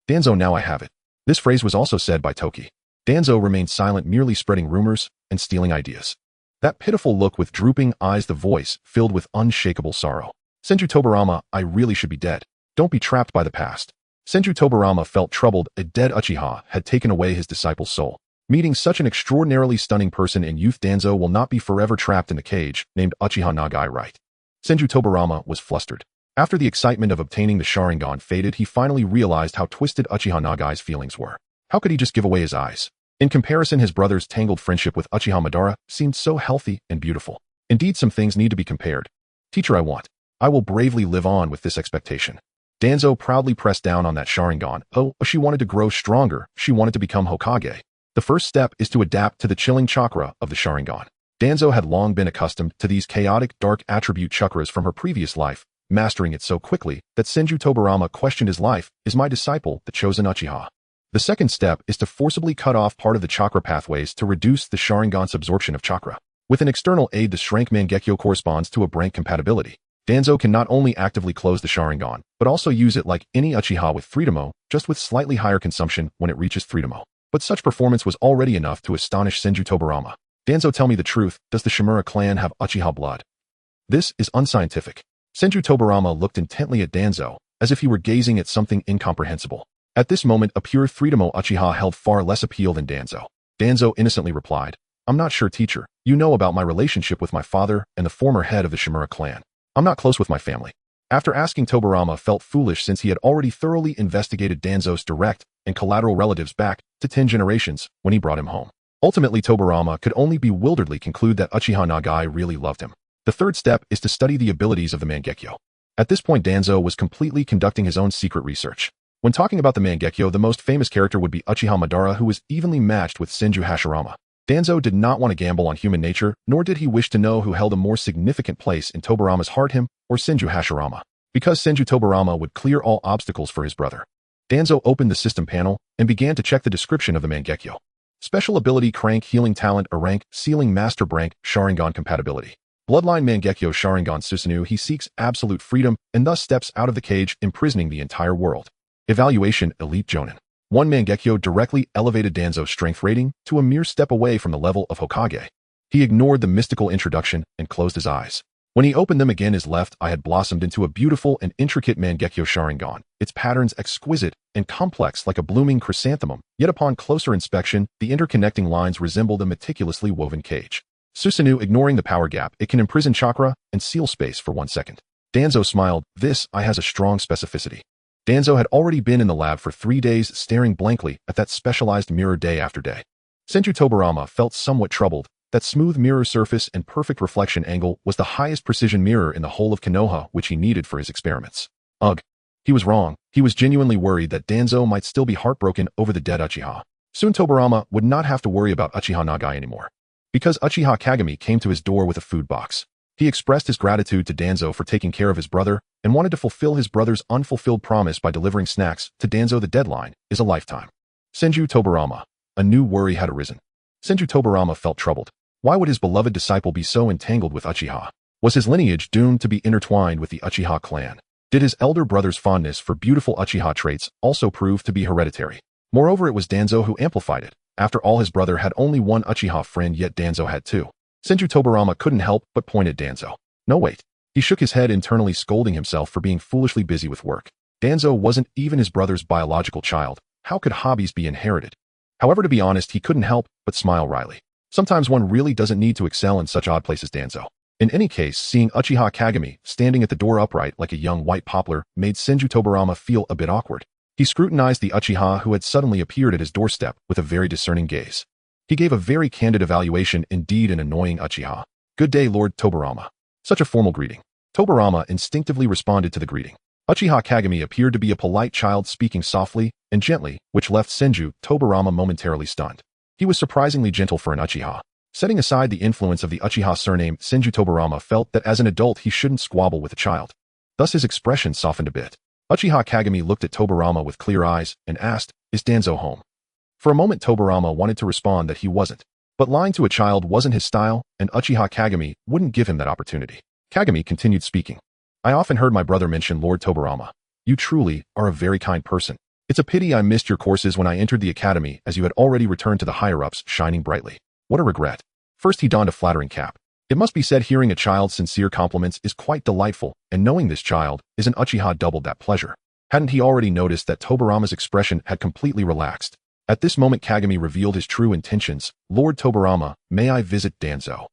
Danzo, now I have it. This phrase was also said by Toki. Danzo remained silent, merely spreading rumors and stealing ideas. That pitiful look with drooping eyes, the voice filled with unshakable sorrow. Senju Tobirama, I really should be dead. Don't be trapped by the past. Senju Tobirama felt troubled. A dead Uchiha had taken away his disciple's soul. Meeting such an extraordinarily stunning person in youth, Danzo will not be forever trapped in the cage named Uchiha Nagai, right? Senju Tobirama was flustered. After the excitement of obtaining the Sharingan faded, he finally realized how twisted Uchiha Nagai's feelings were. How could he just give away his eyes? In comparison, his brother's tangled friendship with Uchiha Madara seemed so healthy and beautiful. Indeed, some things need to be compared. Teacher, I will bravely live on with this expectation. Danzo proudly pressed down on that Sharingan. Oh, she wanted to grow stronger. She wanted to become Hokage. The first step is to adapt to the chilling chakra of the Sharingan. Danzo had long been accustomed to these chaotic, dark attribute chakras from her previous life, mastering it so quickly that Senju Tobirama questioned his life. Is my disciple the chosen Uchiha? The second step is to forcibly cut off part of the chakra pathways to reduce the Sharingan's absorption of chakra. With an external aid, the Shrank Mangekyo corresponds to a brank compatibility. Danzo can not only actively close the Sharingan, but also use it like any Uchiha with threetamo, just with slightly higher consumption when it reaches threetamo. But such performance was already enough to astonish Senju Tobirama. Danzo, tell me the truth, does the Shimura clan have Uchiha blood? This is unscientific. Senju Tobirama looked intently at Danzo, as if he were gazing at something incomprehensible. At this moment, a pure threetamo Uchiha held far less appeal than Danzo. Danzo innocently replied, I'm not sure, teacher. You know about my relationship with my father and the former head of the Shimura clan. I'm not close with my family. After asking, Tobirama felt foolish since he had already thoroughly investigated Danzo's direct and collateral relatives back to 10 generations when he brought him home. Ultimately, Tobirama could only bewilderedly conclude that Uchiha Nagai really loved him. The third step is to study the abilities of the Mangekyo. At this point, Danzo was completely conducting his own secret research. When talking about the Mangekyo, the most famous character would be Uchiha Madara, who was evenly matched with Senju Hashirama. Danzo did not want to gamble on human nature, nor did he wish to know who held a more significant place in Tobirama's heart, him or Senju Hashirama. because Senju Tobirama would clear all obstacles for his brother. Danzo opened the system panel and began to check the description of the Mangekyo. Special ability Crank Healing Talent a rank Sealing Master Brank Sharingan Compatibility. Bloodline Mangekyo Sharingan Susanoo. He seeks absolute freedom and thus steps out of the cage, imprisoning the entire world. Evaluation Elite Jonin. 1 Mangekyo directly elevated Danzo's strength rating to a mere step away from the level of Hokage. He ignored the mystical introduction and closed his eyes. When he opened them again, his left eye had blossomed into a beautiful and intricate Mangekyo Sharingan, its patterns exquisite and complex like a blooming chrysanthemum, yet upon closer inspection, the interconnecting lines resembled a meticulously woven cage. Susanoo, ignoring the power gap, it can imprison chakra and seal space for 1 second. Danzo smiled. This eye has a strong specificity. Danzo had already been in the lab for 3 days, staring blankly at that specialized mirror day after day. Senju Tobirama felt somewhat troubled. That smooth mirror surface and perfect reflection angle was the highest precision mirror in the whole of Konoha, which he needed for his experiments. Ugh. He was wrong. He was genuinely worried that Danzo might still be heartbroken over the dead Uchiha. Soon Tobirama would not have to worry about Uchiha Nagai anymore. Because Uchiha Kagami came to his door with a food box. He expressed his gratitude to Danzo for taking care of his brother and wanted to fulfill his brother's unfulfilled promise by delivering snacks to Danzo. The deadline is a lifetime. Senju Tobirama. A new worry had arisen. Senju Tobirama felt troubled. Why would his beloved disciple be so entangled with Uchiha? Was his lineage doomed to be intertwined with the Uchiha clan? Did his elder brother's fondness for beautiful Uchiha traits also prove to be hereditary? Moreover, it was Danzo who amplified it. After all, his brother had only 1 Uchiha friend, yet Danzo had 2. Senju Tobirama couldn't help but point at Danzo. No, wait. He shook his head, internally scolding himself for being foolishly busy with work. Danzo wasn't even his brother's biological child. How could hobbies be inherited? However, to be honest, he couldn't help but smile wryly. Sometimes one really doesn't need to excel in such odd places, Danzo. In any case, seeing Uchiha Kagami standing at the door upright like a young white poplar made Senju Tobirama feel a bit awkward. He scrutinized the Uchiha who had suddenly appeared at his doorstep with a very discerning gaze. He gave a very candid evaluation. Indeed, an annoying Uchiha. Good day, Lord Tobirama. Such a formal greeting. Tobirama instinctively responded to the greeting. Uchiha Kagami appeared to be a polite child speaking softly and gently, which left Senju Tobirama momentarily stunned. He was surprisingly gentle for an Uchiha. Setting aside the influence of the Uchiha surname, Senju Tobirama felt that as an adult he shouldn't squabble with a child. Thus his expression softened a bit. Uchiha Kagami looked at Tobirama with clear eyes and asked, "Is Danzo home?" For a moment Tobirama wanted to respond that he wasn't. But lying to a child wasn't his style, and Uchiha Kagami wouldn't give him that opportunity. Kagami continued speaking. "I often heard my brother mention Lord Tobirama. You truly are a very kind person. It's a pity I missed your courses when I entered the academy, as you had already returned to the higher-ups, shining brightly. What a regret." First he donned a flattering cap. It must be said, hearing a child's sincere compliments is quite delightful, and knowing this child is an Uchiha doubled that pleasure. Hadn't he already noticed that Tobirama's expression had completely relaxed? At this moment Kagami revealed his true intentions. "Lord Tobirama, may I visit Danzo?"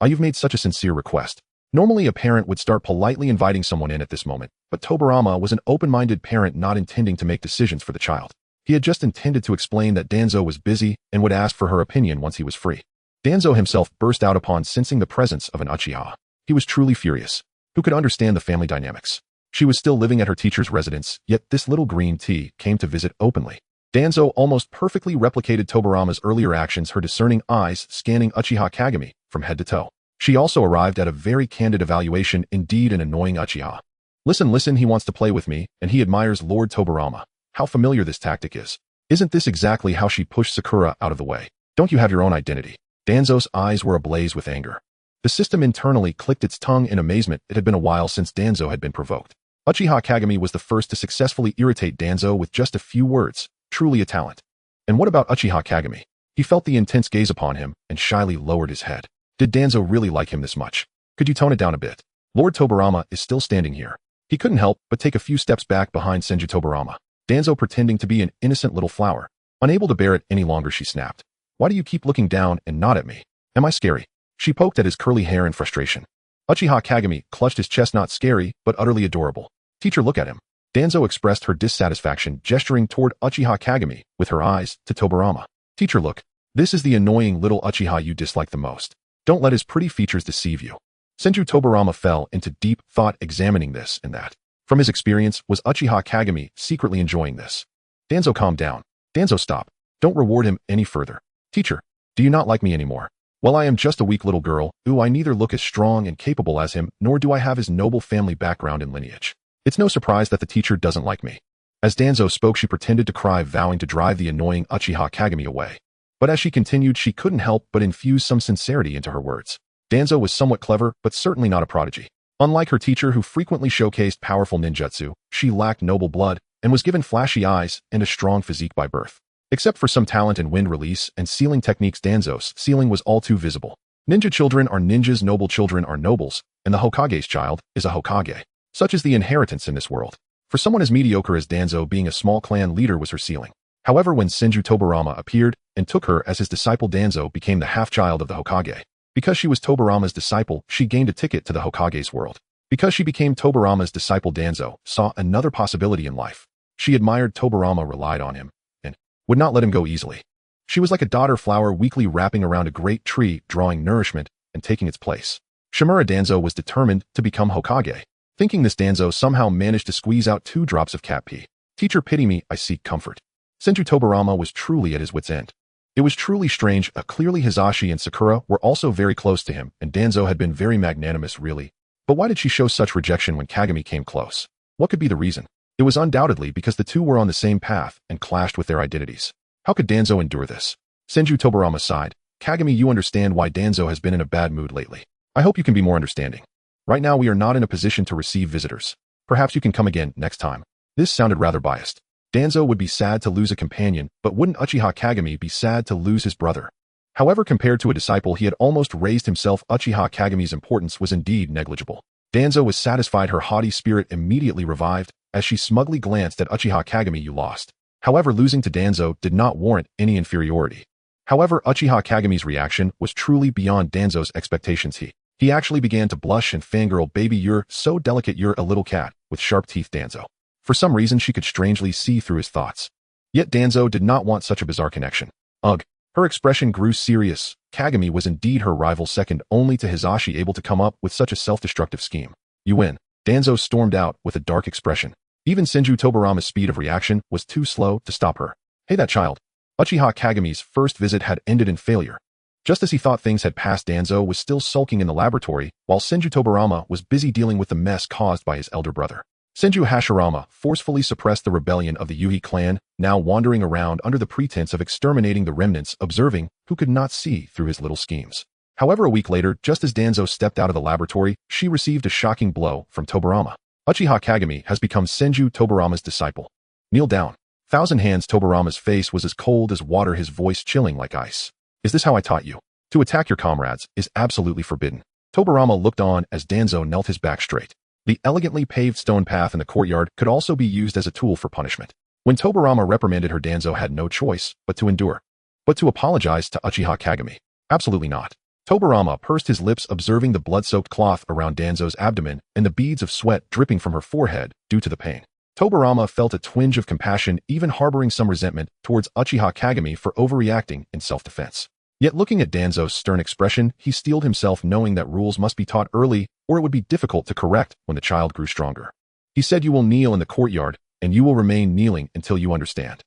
"Ah, you've made such a sincere request." Normally a parent would start politely inviting someone in at this moment, but Tobirama was an open-minded parent not intending to make decisions for the child. He had just intended to explain that Danzo was busy and would ask for her opinion once he was free. Danzo himself burst out upon sensing the presence of an Uchiha. He was truly furious. Who could understand the family dynamics? She was still living at her teacher's residence, yet this little green tea came to visit openly. Danzo almost perfectly replicated Tobirama's earlier actions, her discerning eyes scanning Uchiha Kagami from head to toe. She also arrived at a very candid evaluation. Indeed, an annoying Uchiha. Listen, he wants to play with me, and he admires Lord Tobirama. How familiar this tactic is. Isn't this exactly how she pushed Sakura out of the way? Don't you have your own identity? Danzo's eyes were ablaze with anger. The system internally clicked its tongue in amazement. It had been a while since Danzo had been provoked. Uchiha Kagami was the first to successfully irritate Danzo with just a few words. Truly a talent. And what about Uchiha Kagami? He felt the intense gaze upon him and shyly lowered his head. Did Danzo really like him this much? Could you tone it down a bit? Lord Tobirama is still standing here. He couldn't help but take a few steps back behind Senju Tobirama. Danzo pretending to be an innocent little flower. Unable to bear it any longer, she snapped. "Why do you keep looking down and not at me? Am I scary?" She poked at his curly hair in frustration. Uchiha Kagami clutched his chest. "Not scary, but utterly adorable." "Teacher, look at him." Danzo expressed her dissatisfaction, gesturing toward Uchiha Kagami with her eyes to Tobirama. "Teacher, look. This is the annoying little Uchiha you dislike the most. Don't let his pretty features deceive you." Senju Tobirama fell into deep thought, examining this and that. From his experience, was Uchiha Kagami secretly enjoying this? Danzo, calm down. Danzo, stop. Don't reward him any further. "Teacher, do you not like me anymore?" "Well, I am just a weak little girl. Ooh, I neither look as strong and capable as him, nor do I have his noble family background and lineage." It's no surprise that the teacher doesn't like me. As Danzo spoke, she pretended to cry, vowing to drive the annoying Uchiha Kagami away. But as she continued, she couldn't help but infuse some sincerity into her words. Danzo was somewhat clever, but certainly not a prodigy. Unlike her teacher, who frequently showcased powerful ninjutsu, she lacked noble blood and was given flashy eyes and a strong physique by birth. Except for some talent in wind release and sealing techniques, Danzo's ceiling was all too visible. Ninja children are ninjas, noble children are nobles, and the Hokage's child is a Hokage. Such is the inheritance in this world. For someone as mediocre as Danzo, being a small clan leader was her ceiling. However, when Senju Tobirama appeared and took her as his disciple, Danzo became the half-child of the Hokage. Because she was Tobirama's disciple, she gained a ticket to the Hokage's world. Because she became Tobirama's disciple, Danzo saw another possibility in life. She admired Tobirama, relied on him, and would not let him go easily. She was like a daughter flower weakly wrapping around a great tree, drawing nourishment and taking its place. Shimura Danzō was determined to become Hokage. Thinking this, Danzo somehow managed to squeeze out 2 drops of cat pee. Teacher, pity me, I seek comfort. Senju Tobirama was truly at his wit's end. It was truly strange. Clearly Hisashi and Sakura were also very close to him, and Danzo had been very magnanimous, really. But why did she show such rejection when Kagami came close? What could be the reason? It was undoubtedly because the two were on the same path and clashed with their identities. How could Danzo endure this? Senju Tobirama sighed. Kagami, you understand why Danzo has been in a bad mood lately. I hope you can be more understanding. Right now we are not in a position to receive visitors. Perhaps you can come again next time. This sounded rather biased. Danzo would be sad to lose a companion, but wouldn't Uchiha Kagami be sad to lose his brother? However, compared to a disciple he had almost raised himself, Uchiha Kagami's importance was indeed negligible. Danzo was satisfied. Her haughty spirit immediately revived as she smugly glanced at Uchiha Kagami. You lost. However, losing to Danzo did not warrant any inferiority. However, Uchiha Kagami's reaction was truly beyond Danzo's expectations. He actually began to blush and fangirl. Baby, you're so delicate, you're a little cat with sharp teeth, Danzo. For some reason, she could strangely see through his thoughts. Yet Danzo did not want such a bizarre connection. Ugh. Her expression grew serious. Kagami was indeed her rival, second only to Hisashi, able to come up with such a self-destructive scheme. You win. Danzo stormed out with a dark expression. Even Senju Tobirama's speed of reaction was too slow to stop her. Hey, that child. Uchiha Kagami's first visit had ended in failure. Just as he thought things had passed, Danzo was still sulking in the laboratory, while Senju Tobirama was busy dealing with the mess caused by his elder brother. Senju Hashirama forcefully suppressed the rebellion of the Yuhi clan, now wandering around under the pretense of exterminating the remnants, observing who could not see through his little schemes. However, a week later, just as Danzo stepped out of the laboratory, she received a shocking blow from Tobirama. Uchiha Kagami has become Senju Tobirama's disciple. Kneel down. Thousand Hands. Tobirama's face was as cold as water, his voice chilling like ice. Is this how I taught you? To attack your comrades is absolutely forbidden. Tobirama looked on as Danzo knelt, his back straight. The elegantly paved stone path in the courtyard could also be used as a tool for punishment. When Tobirama reprimanded her, Danzo had no choice but to endure. But to apologize to Uchiha Kagami? Absolutely not. Tobirama pursed his lips, observing the blood-soaked cloth around Danzo's abdomen and the beads of sweat dripping from her forehead due to the pain. Tobirama felt a twinge of compassion, even harboring some resentment towards Uchiha Kagami for overreacting in self-defense. Yet looking at Danzo's stern expression, he steeled himself, knowing that rules must be taught early or it would be difficult to correct when the child grew stronger. He said, you will kneel in the courtyard, and you will remain kneeling until you understand.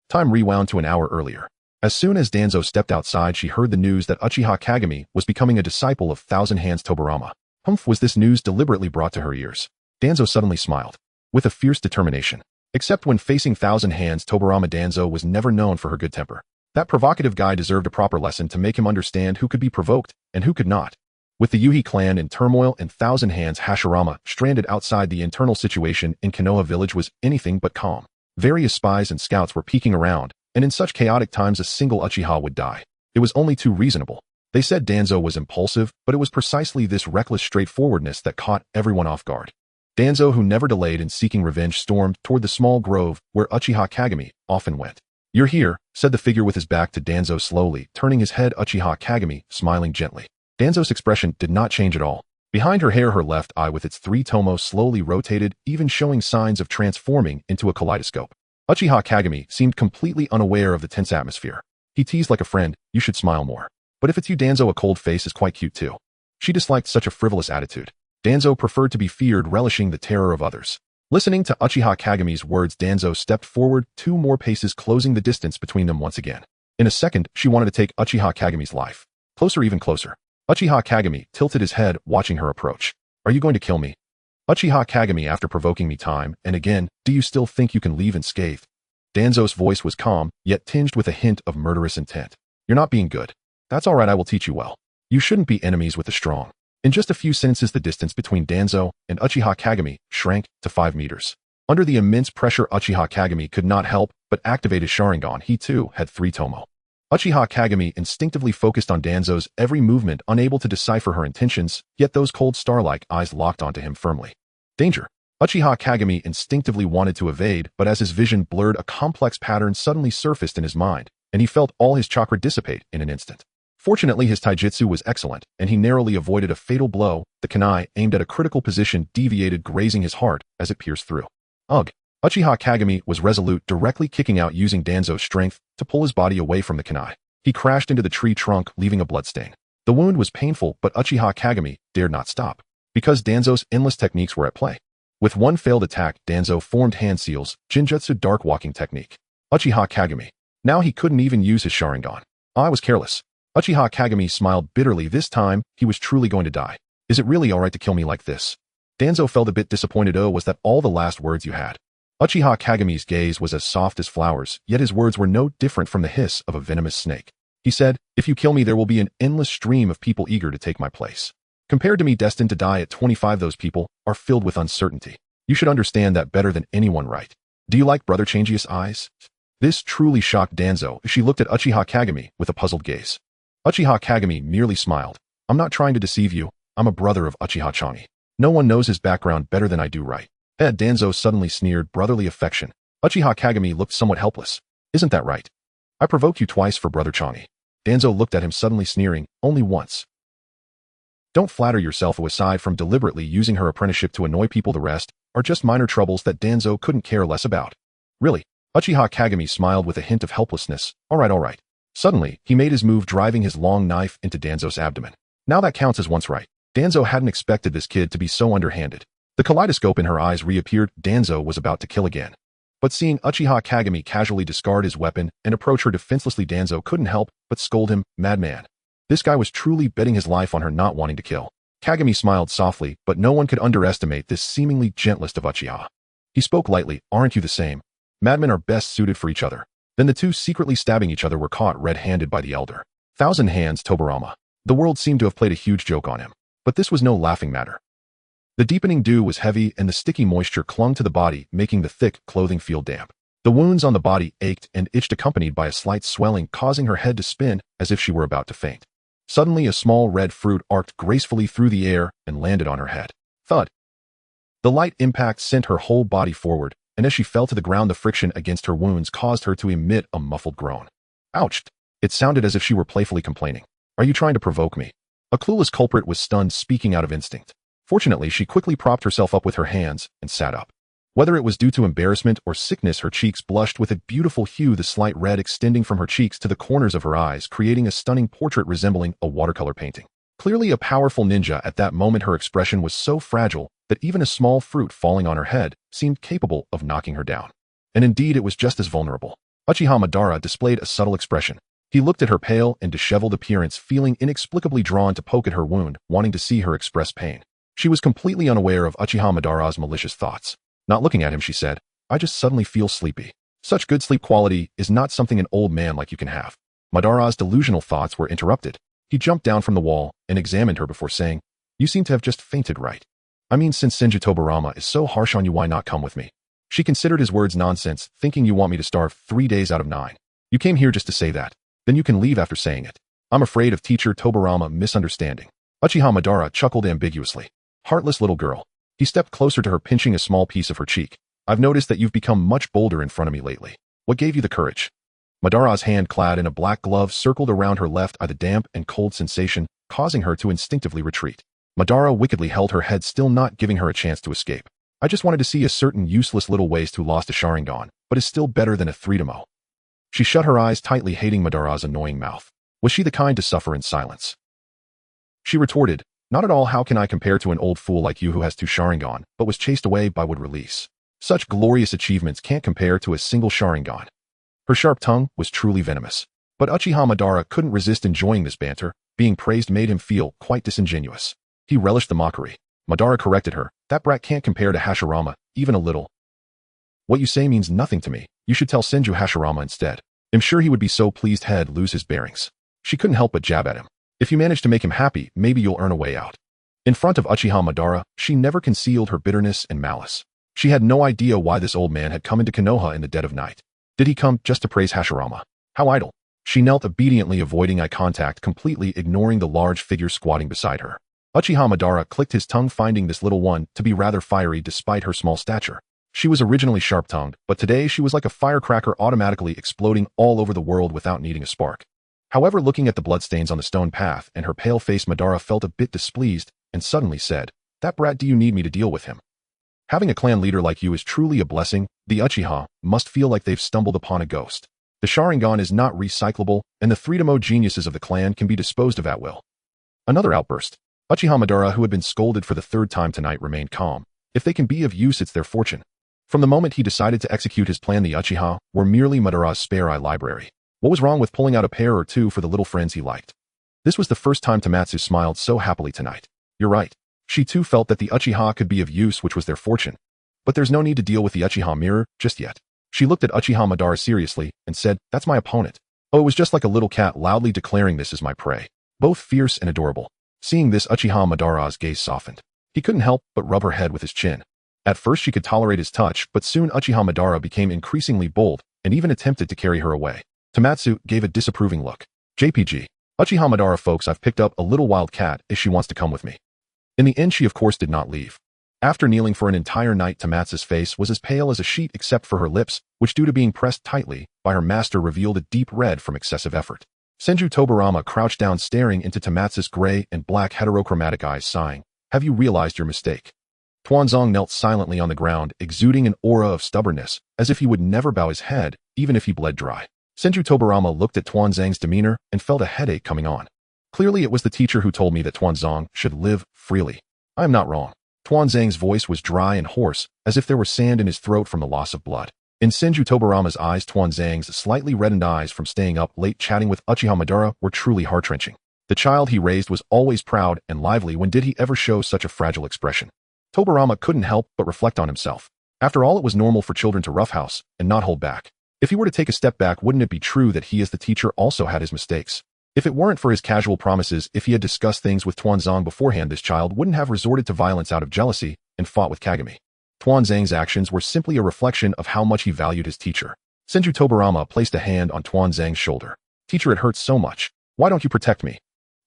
Time rewound to an hour earlier. As soon as Danzo stepped outside, she heard the news that Uchiha Kagami was becoming a disciple of Thousand Hands Tobirama. Humph, was this news deliberately brought to her ears? Danzo suddenly smiled, with a fierce determination. Except when facing Thousand Hands Tobirama, Danzo was never known for her good temper. That provocative guy deserved a proper lesson to make him understand who could be provoked and who could not. With the Yuhi clan in turmoil and Thousand Hands Hashirama stranded outside, the internal situation in Konoha village was anything but calm. Various spies and scouts were peeking around, and in such chaotic times a single Uchiha would die. It was only too reasonable. They said Danzo was impulsive, but it was precisely this reckless straightforwardness that caught everyone off guard. Danzo, who never delayed in seeking revenge, stormed toward the small grove where Uchiha Kagami often went. You're here, said the figure with his back to Danzo, slowly turning his head. Uchiha Kagami, smiling gently. Danzo's expression did not change at all. Behind her hair, her left eye with its 3 tomo slowly rotated, even showing signs of transforming into a kaleidoscope. Uchiha Kagami seemed completely unaware of the tense atmosphere. He teased like a friend, you should smile more. But if it's you, Danzo, a cold face is quite cute too. She disliked such a frivolous attitude. Danzo preferred to be feared, relishing the terror of others. Listening to Uchiha Kagami's words, Danzo stepped forward 2 more paces, closing the distance between them once again. In a second, she wanted to take Uchiha Kagami's life. Closer, even closer. Uchiha Kagami tilted his head, watching her approach. Are you going to kill me? Uchiha Kagami, after provoking me time and again, do you still think you can leave unscathed? Danzo's voice was calm, yet tinged with a hint of murderous intent. You're not being good. That's all right, I will teach you well. You shouldn't be enemies with the strong. In just a few sentences, the distance between Danzo and Uchiha Kagami shrank to 5 meters. Under the immense pressure, Uchiha Kagami could not help but activate his Sharingan. He too had 3 Tomo. Uchiha Kagami instinctively focused on Danzo's every movement, unable to decipher her intentions, yet those cold star-like eyes locked onto him firmly. Danger. Uchiha Kagami instinctively wanted to evade, but as his vision blurred, a complex pattern suddenly surfaced in his mind, and he felt all his chakra dissipate in an instant. Fortunately, his taijutsu was excellent, and he narrowly avoided a fatal blow. The kunai, aimed at a critical position, deviated, grazing his heart as it pierced through. Ugh. Uchiha Kagami was resolute, directly kicking out, using Danzo's strength to pull his body away from the kunai. He crashed into the tree trunk, leaving a bloodstain. The wound was painful, but Uchiha Kagami dared not stop, because Danzo's endless techniques were at play. With one failed attack, Danzo formed hand seals, Jinjutsu dark walking technique. Uchiha Kagami. Now he couldn't even use his Sharingan. I was careless. Uchiha Kagami smiled bitterly. This time, he was truly going to die. Is it really alright to kill me like this? Danzo felt a bit disappointed. Oh, was that all the last words you had? Uchiha Kagami's gaze was as soft as flowers, yet his words were no different from the hiss of a venomous snake. He said, if you kill me, there will be an endless stream of people eager to take my place. Compared to me, destined to die at 25, those people are filled with uncertainty. You should understand that better than anyone, right? Do you like Brother Changi's eyes? This truly shocked Danzo. She looked at Uchiha Kagami with a puzzled gaze. Uchiha Kagami merely smiled. I'm not trying to deceive you. I'm a brother of Uchiha Changi. No one knows his background better than I do, right? Danzo suddenly sneered. Brotherly affection. Uchiha Kagami looked somewhat helpless. Isn't that right? I provoked you twice for Brother Changi. Danzo looked at him suddenly, sneering. Only once. Don't flatter yourself. Aside from deliberately using her apprenticeship to annoy people, the rest are just minor troubles that Danzo couldn't care less about. Really? Uchiha Kagami smiled with a hint of helplessness. All right. Suddenly, he made his move, driving his long knife into Danzo's abdomen. Now that counts as once, right? Danzo hadn't expected this kid to be so underhanded. The kaleidoscope in her eyes reappeared. Danzo was about to kill again. But seeing Uchiha Kagami casually discard his weapon and approach her defenselessly, Danzo couldn't help but scold him. Madman. This guy was truly betting his life on her not wanting to kill. Kagami smiled softly, but no one could underestimate this seemingly gentlest of Uchiha. He spoke lightly. Aren't you the same? Madmen are best suited for each other. Then the two, secretly stabbing each other, were caught red-handed by the elder. Thousand Hands Tobirama. The world seemed to have played a huge joke on him. But this was no laughing matter. The deepening dew was heavy, and the sticky moisture clung to the body, making the thick clothing feel damp. The wounds on the body ached and itched, accompanied by a slight swelling, causing her head to spin as if she were about to faint. Suddenly, a small red fruit arced gracefully through the air and landed on her head. Thud. The light impact sent her whole body forward, and as she fell to the ground, the friction against her wounds caused her to emit a muffled groan. Ouch! It sounded as if she were playfully complaining. Are you trying to provoke me? A clueless culprit was stunned, speaking out of instinct. Fortunately, she quickly propped herself up with her hands and sat up. Whether it was due to embarrassment or sickness, her cheeks blushed with a beautiful hue, the slight red extending from her cheeks to the corners of her eyes, creating a stunning portrait resembling a watercolor painting. Clearly a powerful ninja, at that moment her expression was so fragile that even a small fruit falling on her head seemed capable of knocking her down. And indeed, it was just as vulnerable. Uchiha Madara displayed a subtle expression. He looked at her pale and disheveled appearance, feeling inexplicably drawn to poke at her wound, wanting to see her express pain. She was completely unaware of Uchiha Madara's malicious thoughts. Not looking at him, she said, I just suddenly feel sleepy. Such good sleep quality is not something an old man like you can have. Madara's delusional thoughts were interrupted. He jumped down from the wall and examined her before saying, You seem to have just fainted, right? I mean, since Senju Tobirama is so harsh on you, why not come with me? She considered his words nonsense, thinking, you want me to starve 3 days out of 9. You came here just to say that. Then you can leave after saying it. I'm afraid of teacher Tobirama misunderstanding. Uchiha Madara chuckled ambiguously. Heartless little girl. He stepped closer to her, pinching a small piece of her cheek. I've noticed that you've become much bolder in front of me lately. What gave you the courage? Madara's hand, clad in a black glove, circled around her left eye, the damp and cold sensation causing her to instinctively retreat. Madara wickedly held her head, still not giving her a chance to escape. I just wanted to see a certain useless little waste who lost a Sharingan, but is still better than a 3-Tomo. She shut her eyes tightly, hating Madara's annoying mouth. Was she the kind to suffer in silence? She retorted, Not at all. How can I compare to an old fool like you who has 2 Sharingan, but was chased away by would release? Such glorious achievements can't compare to a single Sharingan. Her sharp tongue was truly venomous. But Uchiha Madara couldn't resist enjoying this banter. Being praised made him feel quite disingenuous. He relished the mockery. Madara corrected her. That brat can't compare to Hashirama, even a little. What you say means nothing to me. You should tell Senju Hashirama instead. I'm sure he would be so pleased he'd lose his bearings. She couldn't help but jab at him. If you manage to make him happy, maybe you'll earn a way out. In front of Uchiha Madara, she never concealed her bitterness and malice. She had no idea why this old man had come into Konoha in the dead of night. Did he come just to praise Hashirama? How idle. She knelt obediently, avoiding eye contact, completely ignoring the large figure squatting beside her. Uchiha Madara clicked his tongue, finding this little one to be rather fiery despite her small stature. She was originally sharp-tongued, but today she was like a firecracker automatically exploding all over the world without needing a spark. However, looking at the bloodstains on the stone path and her pale face, Madara felt a bit displeased and suddenly said, "That brat, do you need me to deal with him? Having a clan leader like you is truly a blessing. The Uchiha must feel like they've stumbled upon a ghost. The Sharingan is not recyclable, and the 3 geniuses of the clan can be disposed of at will." Another outburst. Uchiha Madara, who had been scolded for the 3rd time tonight, remained calm. If they can be of use, it's their fortune. From the moment he decided to execute his plan, the Uchiha were merely Madara's spare eye library. What was wrong with pulling out a pair or two for the little friends he liked? This was the first time Tamatsu smiled so happily tonight. You're right. She too felt that the Uchiha could be of use, which was their fortune. But there's no need to deal with the Uchiha mirror just yet. She looked at Uchiha Madara seriously and said, "That's my opponent." Oh, it was just like a little cat loudly declaring, "This is my prey." Both fierce and adorable. Seeing this, Uchiha Madara's gaze softened. He couldn't help but rub her head with his chin. At first she could tolerate his touch, but soon Uchiha Madara became increasingly bold and even attempted to carry her away. Tamatsu gave a disapproving look. JPG. Uchiha Madara, folks, I've picked up a little wild cat if she wants to come with me. In the end, she of course did not leave. After kneeling for an entire night, Tamatsu's face was as pale as a sheet except for her lips, which due to being pressed tightly by her master revealed a deep red from excessive effort. Senju Tobirama crouched down, staring into Tamatsu's gray and black heterochromatic eyes, sighing. Have you realized your mistake? Tuanzong knelt silently on the ground, exuding an aura of stubbornness, as if he would never bow his head, even if he bled dry. Senju Tobirama looked at Tuanzong's demeanor and felt a headache coming on. Clearly it was the teacher who told me that Tuanzong should live freely. I am not wrong. Tuanzong's voice was dry and hoarse, as if there were sand in his throat from the loss of blood. In Senju Tobirama's eyes, Tuanzong's slightly reddened eyes from staying up late chatting with Uchiha Madara were truly heart-wrenching. The child he raised was always proud and lively. When did he ever show such a fragile expression? Tobirama couldn't help but reflect on himself. After all, it was normal for children to roughhouse and not hold back. If he were to take a step back, wouldn't it be true that he as the teacher also had his mistakes? If it weren't for his casual promises, if he had discussed things with Tuanzong beforehand, this child wouldn't have resorted to violence out of jealousy and fought with Kagami. Tuanzong's actions were simply a reflection of how much he valued his teacher. Senju Tobirama placed a hand on Tuanzong's shoulder. Teacher, it hurts so much. Why don't you protect me?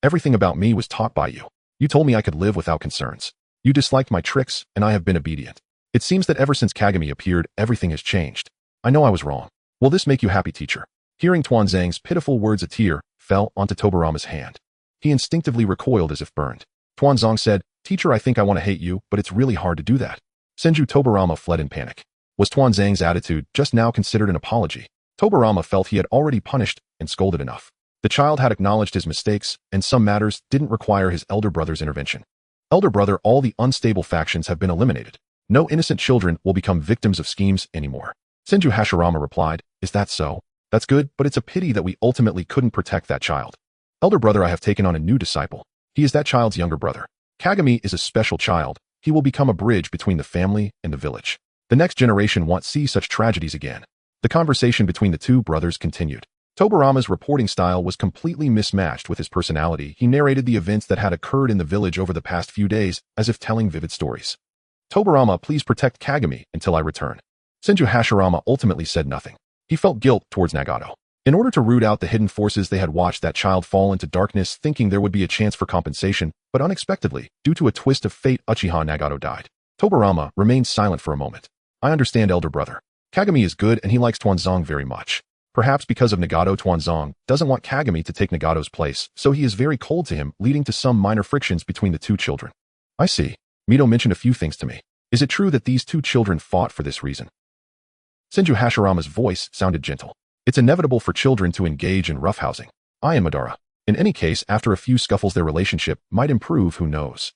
Everything about me was taught by you. You told me I could live without concerns. You disliked my tricks, and I have been obedient. It seems that ever since Kagami appeared, everything has changed. I know I was wrong. Will this make you happy, teacher? Hearing Tuanzong's pitiful words, a tear fell onto Tobirama's hand. He instinctively recoiled as if burned. Tuanzong said, Teacher, I think I want to hate you, but it's really hard to do that. Senju Tobirama fled in panic. Was Tuanzong's attitude just now considered an apology? Tobirama felt he had already punished and scolded enough. The child had acknowledged his mistakes, and some matters didn't require his elder brother's intervention. Elder brother, all the unstable factions have been eliminated. No innocent children will become victims of schemes anymore. Senju Hashirama replied, Is that so? That's good, but it's a pity that we ultimately couldn't protect that child. Elder brother, I have taken on a new disciple. He is that child's younger brother. Kagami is a special child. He will become a bridge between the family and the village. The next generation won't see such tragedies again. The conversation between the two brothers continued. Tobirama's reporting style was completely mismatched with his personality. He narrated the events that had occurred in the village over the past few days, as if telling vivid stories. Tobirama, please protect Kagami until I return. Senju Hashirama ultimately said nothing. He felt guilt towards Nagato. In order to root out the hidden forces, they had watched that child fall into darkness, thinking there would be a chance for compensation, but unexpectedly, due to a twist of fate, Uchiha Nagato died. Tobirama remained silent for a moment. I understand, elder brother. Kagami is good and he likes Tuanzong very much. Perhaps because of Nagato, Tuanzong doesn't want Kagami to take Nagato's place, so he is very cold to him, leading to some minor frictions between the two children. I see. Mito mentioned a few things to me. Is it true that these two children fought for this reason? Senju Hashirama's voice sounded gentle. It's inevitable for children to engage in roughhousing. I and Madara. In any case, after a few scuffles, their relationship might improve, who knows?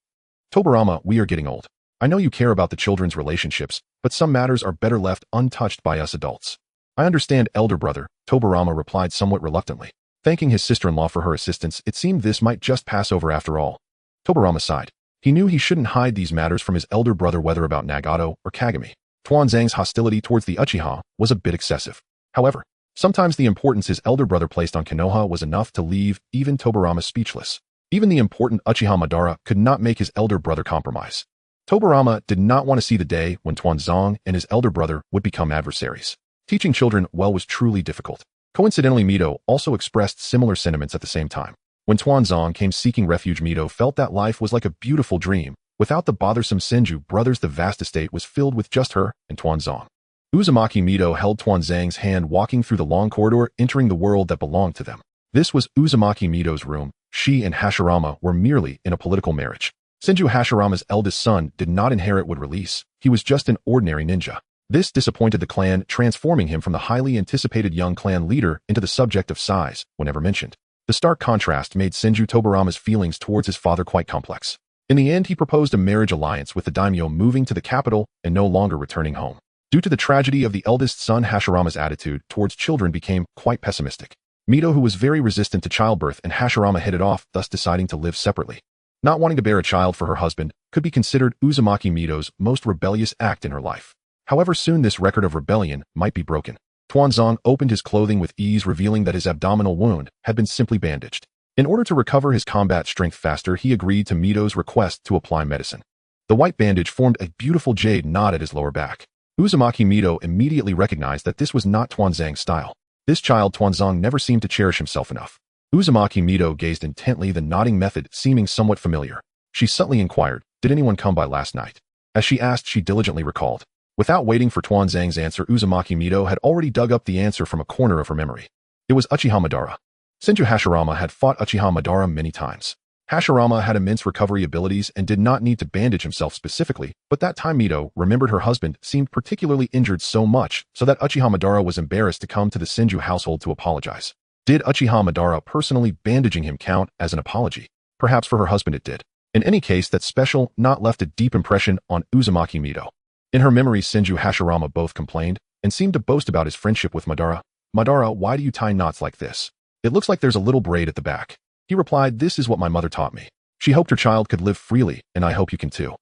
Tobirama, we are getting old. I know you care about the children's relationships, but some matters are better left untouched by us adults. I understand, elder brother, Tobirama replied somewhat reluctantly. Thanking his sister-in-law for her assistance, it seemed this might just pass over after all. Tobirama sighed. He knew he shouldn't hide these matters from his elder brother, whether about Nagato or Kagami. Tuanzang's hostility towards the Uchiha was a bit excessive. However, sometimes the importance his elder brother placed on Konoha was enough to leave even Tobirama speechless. Even the important Uchiha Madara could not make his elder brother compromise. Tobirama did not want to see the day when Tuanzang and his elder brother would become adversaries. Teaching children well was truly difficult. Coincidentally, Mito also expressed similar sentiments at the same time. When Tuanzang came seeking refuge, Mito felt that life was like a beautiful dream. Without the bothersome Senju brothers, the vast estate was filled with just her and Tuanzang. Uzumaki Mito held Tuanzang's hand walking through the long corridor, entering the world that belonged to them. This was Uzumaki Mito's room. She and Hashirama were merely in a political marriage. Senju Hashirama's eldest son did not inherit wood release. He was just an ordinary ninja. This disappointed the clan, transforming him from the highly anticipated young clan leader into the subject of size whenever mentioned. The stark contrast made Senju Tobirama's feelings towards his father quite complex. In the end, he proposed a marriage alliance with the daimyo, moving to the capital and no longer returning home. Due to the tragedy of the eldest son, Hashirama's attitude towards children became quite pessimistic. Mito, who was very resistant to childbirth, and Hashirama hit it off, thus deciding to live separately. Not wanting to bear a child for her husband could be considered Uzumaki Mito's most rebellious act in her life. However, soon this record of rebellion might be broken. Tuanzang opened his clothing with ease, revealing that his abdominal wound had been simply bandaged. In order to recover his combat strength faster, he agreed to Mito's request to apply medicine. The white bandage formed a beautiful jade knot at his lower back. Uzumaki Mito immediately recognized that this was not Tuanzang's style. This child Tuanzang never seemed to cherish himself enough. Uzumaki Mito gazed intently, the nodding method seeming somewhat familiar. She subtly inquired, "Did anyone come by last night?" As she asked, she diligently recalled. Without waiting for Tuanzang's answer, Uzumaki Mito had already dug up the answer from a corner of her memory. It was Uchiha Madara. Senju Hashirama had fought Uchiha Madara many times. Hashirama had immense recovery abilities and did not need to bandage himself specifically, but that time Mito remembered her husband seemed particularly injured so much so that Uchiha Madara was embarrassed to come to the Senju household to apologize. Did Uchiha Madara personally bandaging him count as an apology? Perhaps for her husband it did. In any case, that special knot left a deep impression on Uzumaki Mito. In her memory, Senju Hashirama both complained and seemed to boast about his friendship with Madara. "Madara, why do you tie knots like this? It looks like there's a little braid at the back." He replied, "This is what my mother taught me. She hoped her child could live freely, and I hope you can too."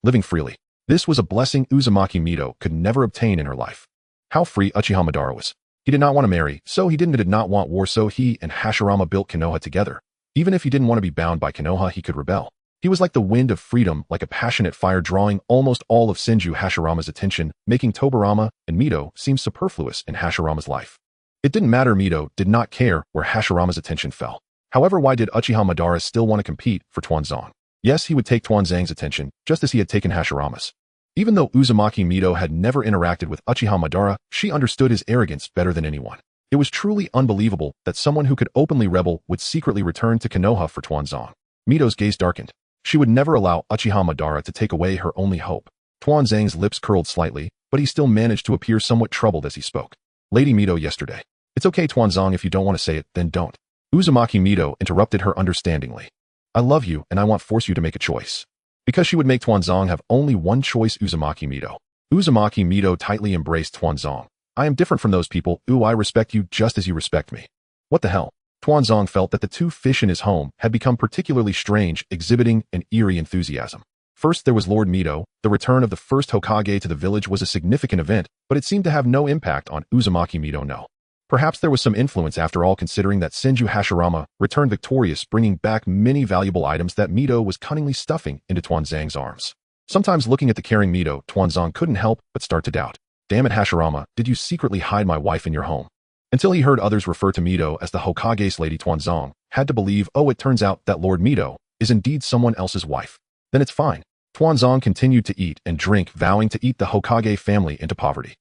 Living freely. This was a blessing Uzumaki Mito could never obtain in her life. How free Uchiha Madara was. He did not want to marry, so he did not want war, so he and Hashirama built Konoha together. Even if he didn't want to be bound by Konoha, he could rebel. He was like the wind of freedom, like a passionate fire, drawing almost all of Senju Hashirama's attention, making Tobirama and Mito seem superfluous in Hashirama's life. It didn't matter, Mito did not care where Hashirama's attention fell. However, why did Uchiha Madara still want to compete for Tuanzang? Yes, he would take Tuanzang's attention, just as he had taken Hashirama's. Even though Uzumaki Mito had never interacted with Uchiha Madara, she understood his arrogance better than anyone. It was truly unbelievable that someone who could openly rebel would secretly return to Konoha for Tuanzang. Mito's gaze darkened. She would never allow Uchiha Madara to take away her only hope. Tuanzang's lips curled slightly, but he still managed to appear somewhat troubled as he spoke. "Lady Mito, yesterday." "It's okay, Tuanzang, if you don't want to say it, then don't." Uzumaki Mito interrupted her understandingly. "I love you, and I won't force you to make a choice." Because she would make Tuanzang have only one choice, Uzumaki Mito. Uzumaki Mito tightly embraced Tuanzang. "I am different from those people. I respect you just as you respect me." What the hell? Tuanzang felt that the two fish in his home had become particularly strange, exhibiting an eerie enthusiasm. First, there was Lord Mito. The return of the first Hokage to the village was a significant event, but it seemed to have no impact on Uzumaki Mito. No. Perhaps there was some influence after all, considering that Senju Hashirama returned victorious, bringing back many valuable items that Mito was cunningly stuffing into Tuanzang's arms. Sometimes looking at the caring Mito, Tuanzang couldn't help but start to doubt. "Damn it, Hashirama, did you secretly hide my wife in your home?" Until he heard others refer to Mito as the Hokage's lady, Tuanzang had to believe, oh, it turns out that Lord Mito is indeed someone else's wife. Then it's fine. Tuanzang continued to eat and drink, vowing to eat the Hokage family into poverty.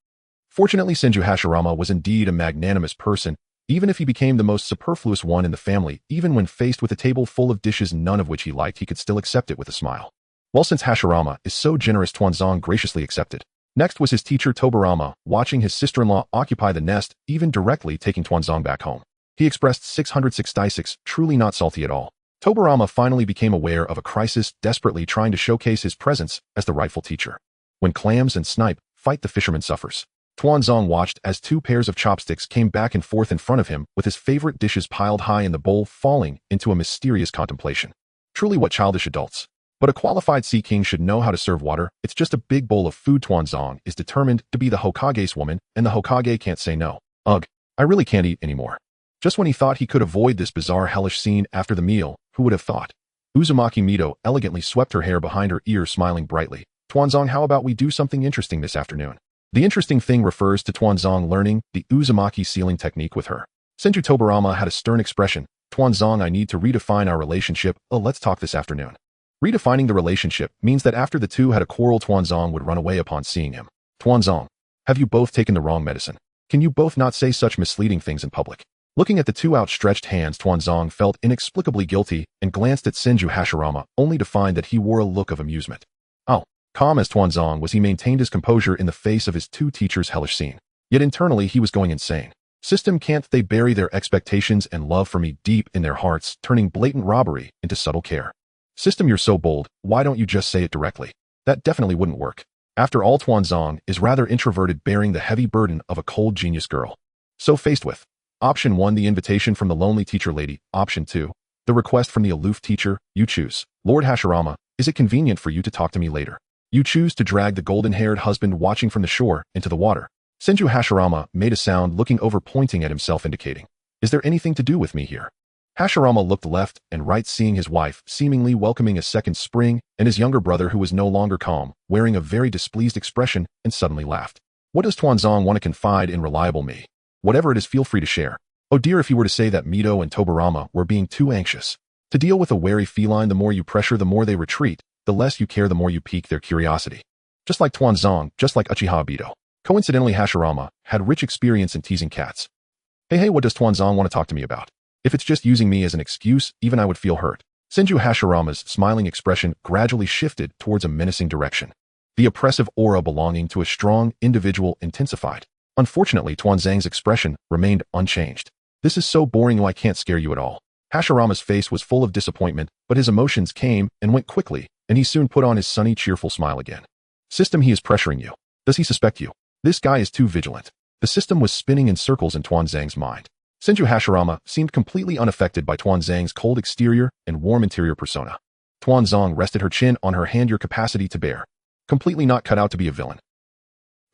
Fortunately, Senju Hashirama was indeed a magnanimous person, even if he became the most superfluous one in the family. Even when faced with a table full of dishes, none of which he liked, he could still accept it with a smile. Well, since Hashirama is so generous, Tuanzang graciously accepted. Next was his teacher Tobirama, watching his sister-in-law occupy the nest, even directly taking Tuanzang back home. He expressed 666, truly not salty at all. Tobirama finally became aware of a crisis, desperately trying to showcase his presence as the rightful teacher. When clams and snipe fight, the fisherman suffers. Tuanzang watched as two pairs of chopsticks came back and forth in front of him, with his favorite dishes piled high in the bowl, falling into a mysterious contemplation. Truly, what childish adults. But a qualified sea king should know how to serve water. It's just a big bowl of food. Tuanzong is determined to be the Hokage's woman, and the Hokage can't say no. Ugh, I really can't eat anymore. Just when he thought he could avoid this bizarre hellish scene after the meal, who would have thought? Uzumaki Mito elegantly swept her hair behind her ears, smiling brightly. Tuanzong, how about we do something interesting this afternoon? The interesting thing refers to Tuanzong learning the Uzumaki sealing technique with her. Senju Tobirama had a stern expression. Tuanzong, I need to redefine our relationship. Oh, let's talk this afternoon. Redefining the relationship means that after the two had a quarrel, Tuanzong would run away upon seeing him. Tuanzong, have you both taken the wrong medicine? Can you both not say such misleading things in public? Looking at the two outstretched hands, Tuanzong felt inexplicably guilty and glanced at Senju Hashirama, only to find that he wore a look of amusement. Oh, calm as Tuanzong was, he maintained his composure in the face of his two teachers' hellish scene. Yet internally he was going insane. System, can't they bury their expectations and love for me deep in their hearts, turning blatant robbery into subtle care? System, you're so bold, why don't you just say it directly? That definitely wouldn't work. After all, Tuanzong is rather introverted, bearing the heavy burden of a cold genius girl. So faced with Option 1, the invitation from the lonely teacher lady. Option 2, the request from the aloof teacher. You choose. Lord Hashirama, is it convenient for you to talk to me later? You choose to drag the golden-haired husband watching from the shore into the water. Senju Hashirama made a sound, looking over, pointing at himself, indicating, is there anything to do with me here? Hashirama looked left and right, seeing his wife seemingly welcoming a second spring, and his younger brother, who was no longer calm, wearing a very displeased expression, and suddenly laughed. What does Tuanzong want to confide in reliable me? Whatever it is, feel free to share. Oh dear, if he were to say that Mito and Tobirama were being too anxious. To deal with a wary feline, the more you pressure, the more they retreat. The less you care, the more you pique their curiosity. Just like Tuanzong, just like Uchiha Obito. Coincidentally, Hashirama had rich experience in teasing cats. Hey, what does Tuanzong want to talk to me about? If it's just using me as an excuse, even I would feel hurt. Senju Hashirama's smiling expression gradually shifted towards a menacing direction. The oppressive aura belonging to a strong individual intensified. Unfortunately, Tuanzong's expression remained unchanged. This is so boring, I can't scare you at all. Hashirama's face was full of disappointment, but his emotions came and went quickly, and he soon put on his sunny, cheerful smile again. System, he is pressuring you. Does he suspect you? This guy is too vigilant. The system was spinning in circles in Tuanzong's mind. Senju Hashirama seemed completely unaffected by Tuanzong's cold exterior and warm interior persona. Tuanzong rested her chin on her hand. Your capacity to bear. Completely not cut out to be a villain.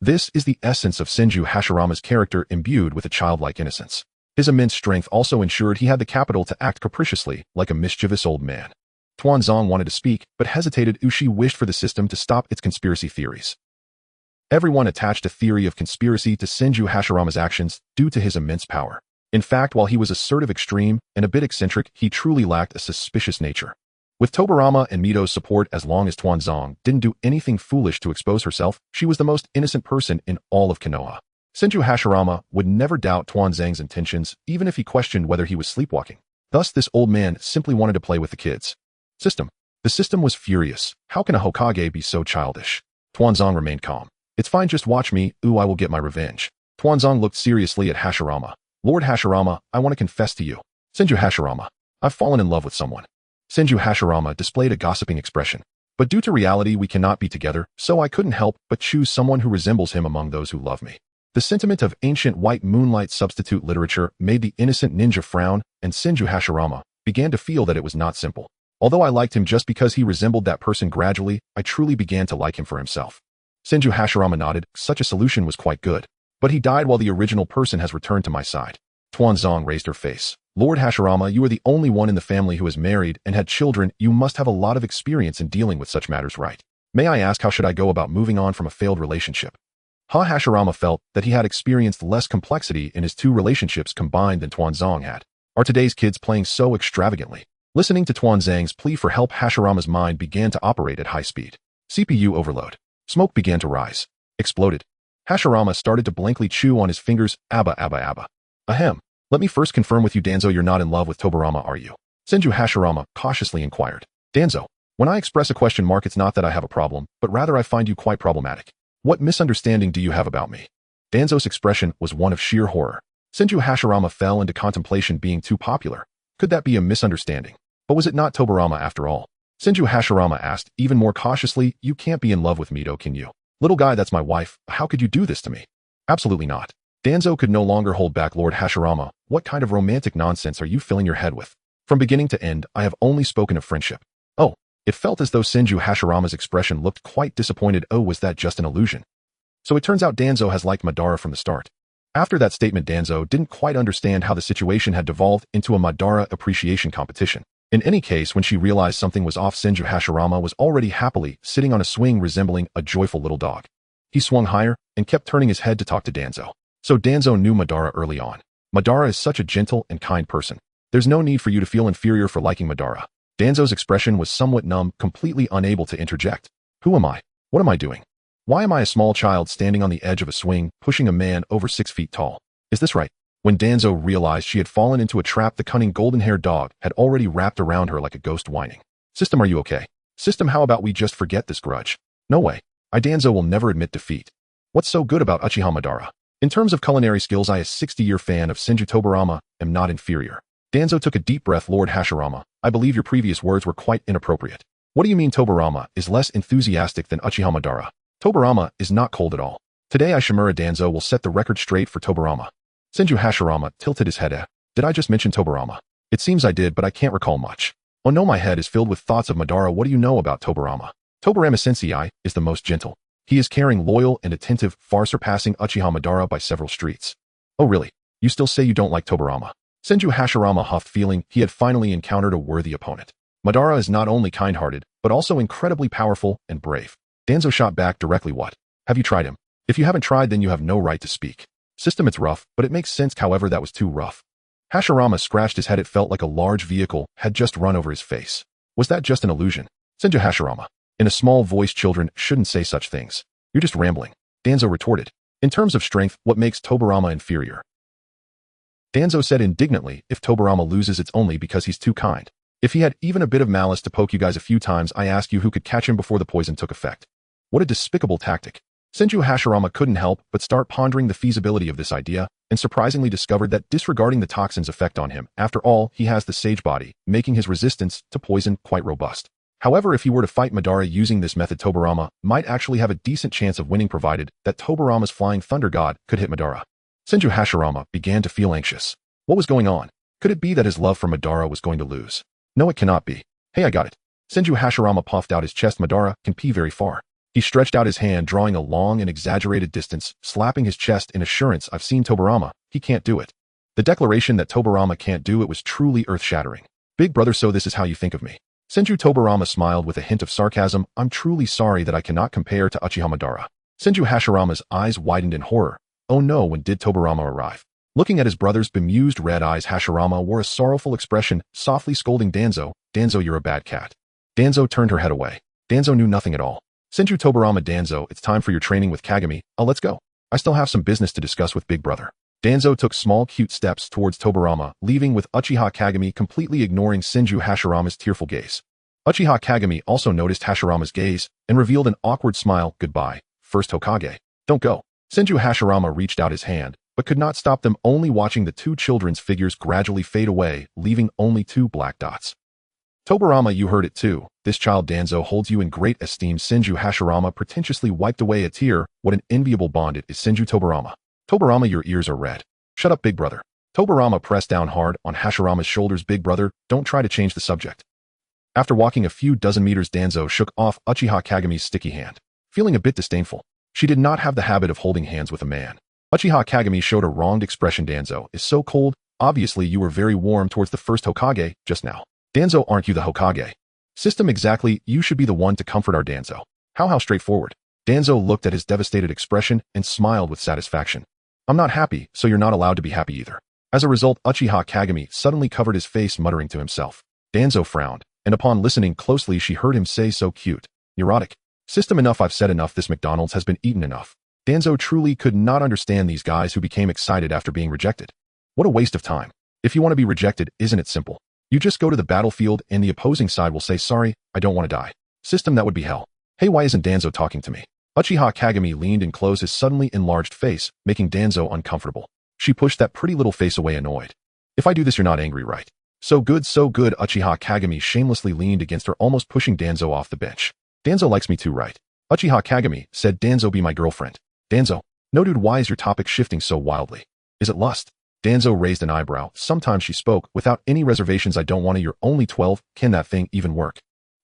This is the essence of Senju Hashirama's character, imbued with a childlike innocence. His immense strength also ensured he had the capital to act capriciously, like a mischievous old man. Tuanzong wanted to speak, but hesitated. She wished for the system to stop its conspiracy theories. Everyone attached a theory of conspiracy to Senju Hashirama's actions due to his immense power. In fact, while he was assertive, extreme, and a bit eccentric, he truly lacked a suspicious nature. With Tobirama and Mito's support, as long as Tuanzong didn't do anything foolish to expose herself, she was the most innocent person in all of Konoha. Senju Hashirama would never doubt Tuanzong's intentions, even if he questioned whether he was sleepwalking. Thus, this old man simply wanted to play with the kids. System. The system was furious. How can a Hokage be so childish? Tuanzong remained calm. It's fine, just watch me. Ooh, I will get my revenge. Tuanzong looked seriously at Hashirama. Lord Hashirama, I want to confess to you. Senju Hashirama, I've fallen in love with someone. Senju Hashirama displayed a gossiping expression. But due to reality, we cannot be together, so I couldn't help but choose someone who resembles him among those who love me. The sentiment of ancient white moonlight substitute literature made the innocent ninja frown, and Senju Hashirama began to feel that it was not simple. Although I liked him just because he resembled that person, gradually, I truly began to like him for himself. Senju Hashirama nodded. Such a solution was quite good. But he died while the original person has returned to my side. Tuanzong raised her face. Lord Hashirama, you are the only one in the family who is married and had children. You must have a lot of experience in dealing with such matters, right? May I ask, how should I go about moving on from a failed relationship? Hashirama felt that he had experienced less complexity in his two relationships combined than Tuanzong had. Are today's kids playing so extravagantly? Listening to Tuanzong's plea for help, Hashirama's mind began to operate at high speed. CPU overload. Smoke began to rise. Exploded. Hashirama started to blankly chew on his fingers. Abba. Ahem. Let me first confirm with you, Danzo, you're not in love with Tobirama, are you? Senju Hashirama cautiously inquired. Danzo, when I express a question mark, it's not that I have a problem, but rather I find you quite problematic. What misunderstanding do you have about me? Danzo's expression was one of sheer horror. Senju Hashirama fell into contemplation. Being too popular. Could that be a misunderstanding? But was it not Tobirama after all? Senju Hashirama asked, even more cautiously. You can't be in love with Mito, can you? Little guy, that's my wife. How could you do this to me? Absolutely not. Danzo could no longer hold back. Lord Hashirama, what kind of romantic nonsense are you filling your head with? From beginning to end, I have only spoken of friendship. Oh, It felt as though Senju Hashirama's expression looked quite disappointed. Oh, was that just an illusion? So it turns out Danzo has liked Madara from the start. After that statement, Danzo didn't quite understand how the situation had devolved into a Madara appreciation competition. In any case, when she realized something was off, Senju Hashirama was already happily sitting on a swing resembling a joyful little dog. He swung higher and kept turning his head to talk to Danzo. So Danzo knew Madara early on. Madara is such a gentle and kind person. There's no need for you to feel inferior for liking Madara. Danzo's expression was somewhat numb, completely unable to interject. Who am I? What am I doing? Why am I a small child standing on the edge of a swing, pushing a man over 6 feet tall? Is this right? When Danzo realized she had fallen into a trap, the cunning golden-haired dog had already wrapped around her like a ghost, whining. System, are you okay? System, how about we just forget this grudge? No way. Danzo will never admit defeat. What's so good about Uchiha Madara? In terms of culinary skills, I, a 60-year fan of Senju Tobirama, am not inferior. Danzo took a deep breath. Lord Hashirama, I believe your previous words were quite inappropriate. What do you mean Tobirama is less enthusiastic than Uchiha Madara? Tobirama is not cold at all. Today Shimura Danzō will set the record straight for Tobirama. Senju Hashirama tilted his head. Did I just mention Tobirama? It seems I did, but I can't recall much. Oh no, my head is filled with thoughts of Madara. What do you know about Tobirama? Tobirama-sensei is the most gentle. He is caring, loyal, and attentive, far surpassing Uchiha Madara by several streets. Oh really? You still say you don't like Tobirama? Senju Hashirama huffed, feeling he had finally encountered a worthy opponent. Madara is not only kind-hearted, but also incredibly powerful and brave. Danzo shot back directly. What? Have you tried him? If you haven't tried, then you have no right to speak. System, it's rough, but it makes sense. However, that was too rough. Hashirama scratched his head. It felt like a large vehicle had just run over his face. Was that just an illusion? Senju Hashirama. In a small voice, children shouldn't say such things. You're just rambling. Danzo retorted. In terms of strength, what makes Tobirama inferior? Danzo said indignantly, if Tobirama loses, it's only because he's too kind. If he had even a bit of malice to poke you guys a few times, I ask you who could catch him before the poison took effect. What a despicable tactic. Senju Hashirama couldn't help but start pondering the feasibility of this idea, and surprisingly discovered that disregarding the toxin's effect on him, after all, he has the sage body, making his resistance to poison quite robust. However, if he were to fight Madara using this method, Tobirama might actually have a decent chance of winning, provided that Tobirama's flying thunder god could hit Madara. Senju Hashirama began to feel anxious. What was going on? Could it be that his love for Madara was going to lose? No, it cannot be. Hey, I got it. Senju Hashirama puffed out his chest. Madara can pee very far. He stretched out his hand, drawing a long and exaggerated distance, slapping his chest in assurance. I've seen Tobirama. He can't do it. The declaration that Tobirama can't do it was truly earth-shattering. Big brother, so this is how you think of me. Senju Tobirama smiled with a hint of sarcasm. I'm truly sorry that I cannot compare to Uchiha Madara. Senju Hashirama's eyes widened in horror. Oh no, when did Tobirama arrive? Looking at his brother's bemused red eyes, Hashirama wore a sorrowful expression, softly scolding Danzo. Danzo, you're a bad cat. Danzo turned her head away. Danzo knew nothing at all. Senju Tobirama. Danzo, it's time for your training with Kagami. Let's go. I still have some business to discuss with big brother. Danzo took small cute steps towards Tobirama, leaving with Uchiha Kagami, completely ignoring Senju Hashirama's tearful gaze. Uchiha Kagami also noticed Hashirama's gaze and revealed an awkward smile. Goodbye, first Hokage. Don't go. Senju Hashirama reached out his hand, but could not stop them, only watching the two children's figures gradually fade away, leaving only 2 black dots. Tobirama, you heard it too. This child Danzo holds you in great esteem. Senju Hashirama pretentiously wiped away a tear. What an enviable bond it is. Senju Tobirama. Tobirama, your ears are red. Shut up, big brother. Tobirama pressed down hard on Hashirama's shoulders. Big brother, don't try to change the subject. After walking a few dozen meters, Danzo shook off Uchiha Kagami's sticky hand, feeling a bit disdainful. She did not have the habit of holding hands with a man. Uchiha Kagami showed a wronged expression. Danzo is so cold. Obviously, you were very warm towards the first Hokage just now. Danzo, aren't you the Hokage? System, exactly. You should be the one to comfort our Danzo. How straightforward. Danzo looked at his devastated expression and smiled with satisfaction. I'm not happy, so you're not allowed to be happy either. As a result, Uchiha Kagami suddenly covered his face, muttering to himself. Danzo frowned, and upon listening closely, she heard him say, so cute. Neurotic. System, enough. I've said enough. This McDonald's has been eaten enough. Danzo truly could not understand these guys who became excited after being rejected. What a waste of time. If you want to be rejected, isn't it simple? You just go to the battlefield and the opposing side will say, sorry, I don't want to die. System, that would be hell. Hey, why isn't Danzo talking to me? Uchiha Kagami leaned and closed his suddenly enlarged face, making Danzo uncomfortable. She pushed that pretty little face away, annoyed. If I do this, you're not angry, right? So good, so good. Uchiha Kagami shamelessly leaned against her, almost pushing Danzo off the bench. Danzo likes me too, right? Uchiha Kagami said, Danzo, be my girlfriend. Danzo. No dude, why is your topic shifting so wildly? Is it lust? Danzo raised an eyebrow. Sometimes she spoke without any reservations. I don't want to. You're only 12. Can that thing even work?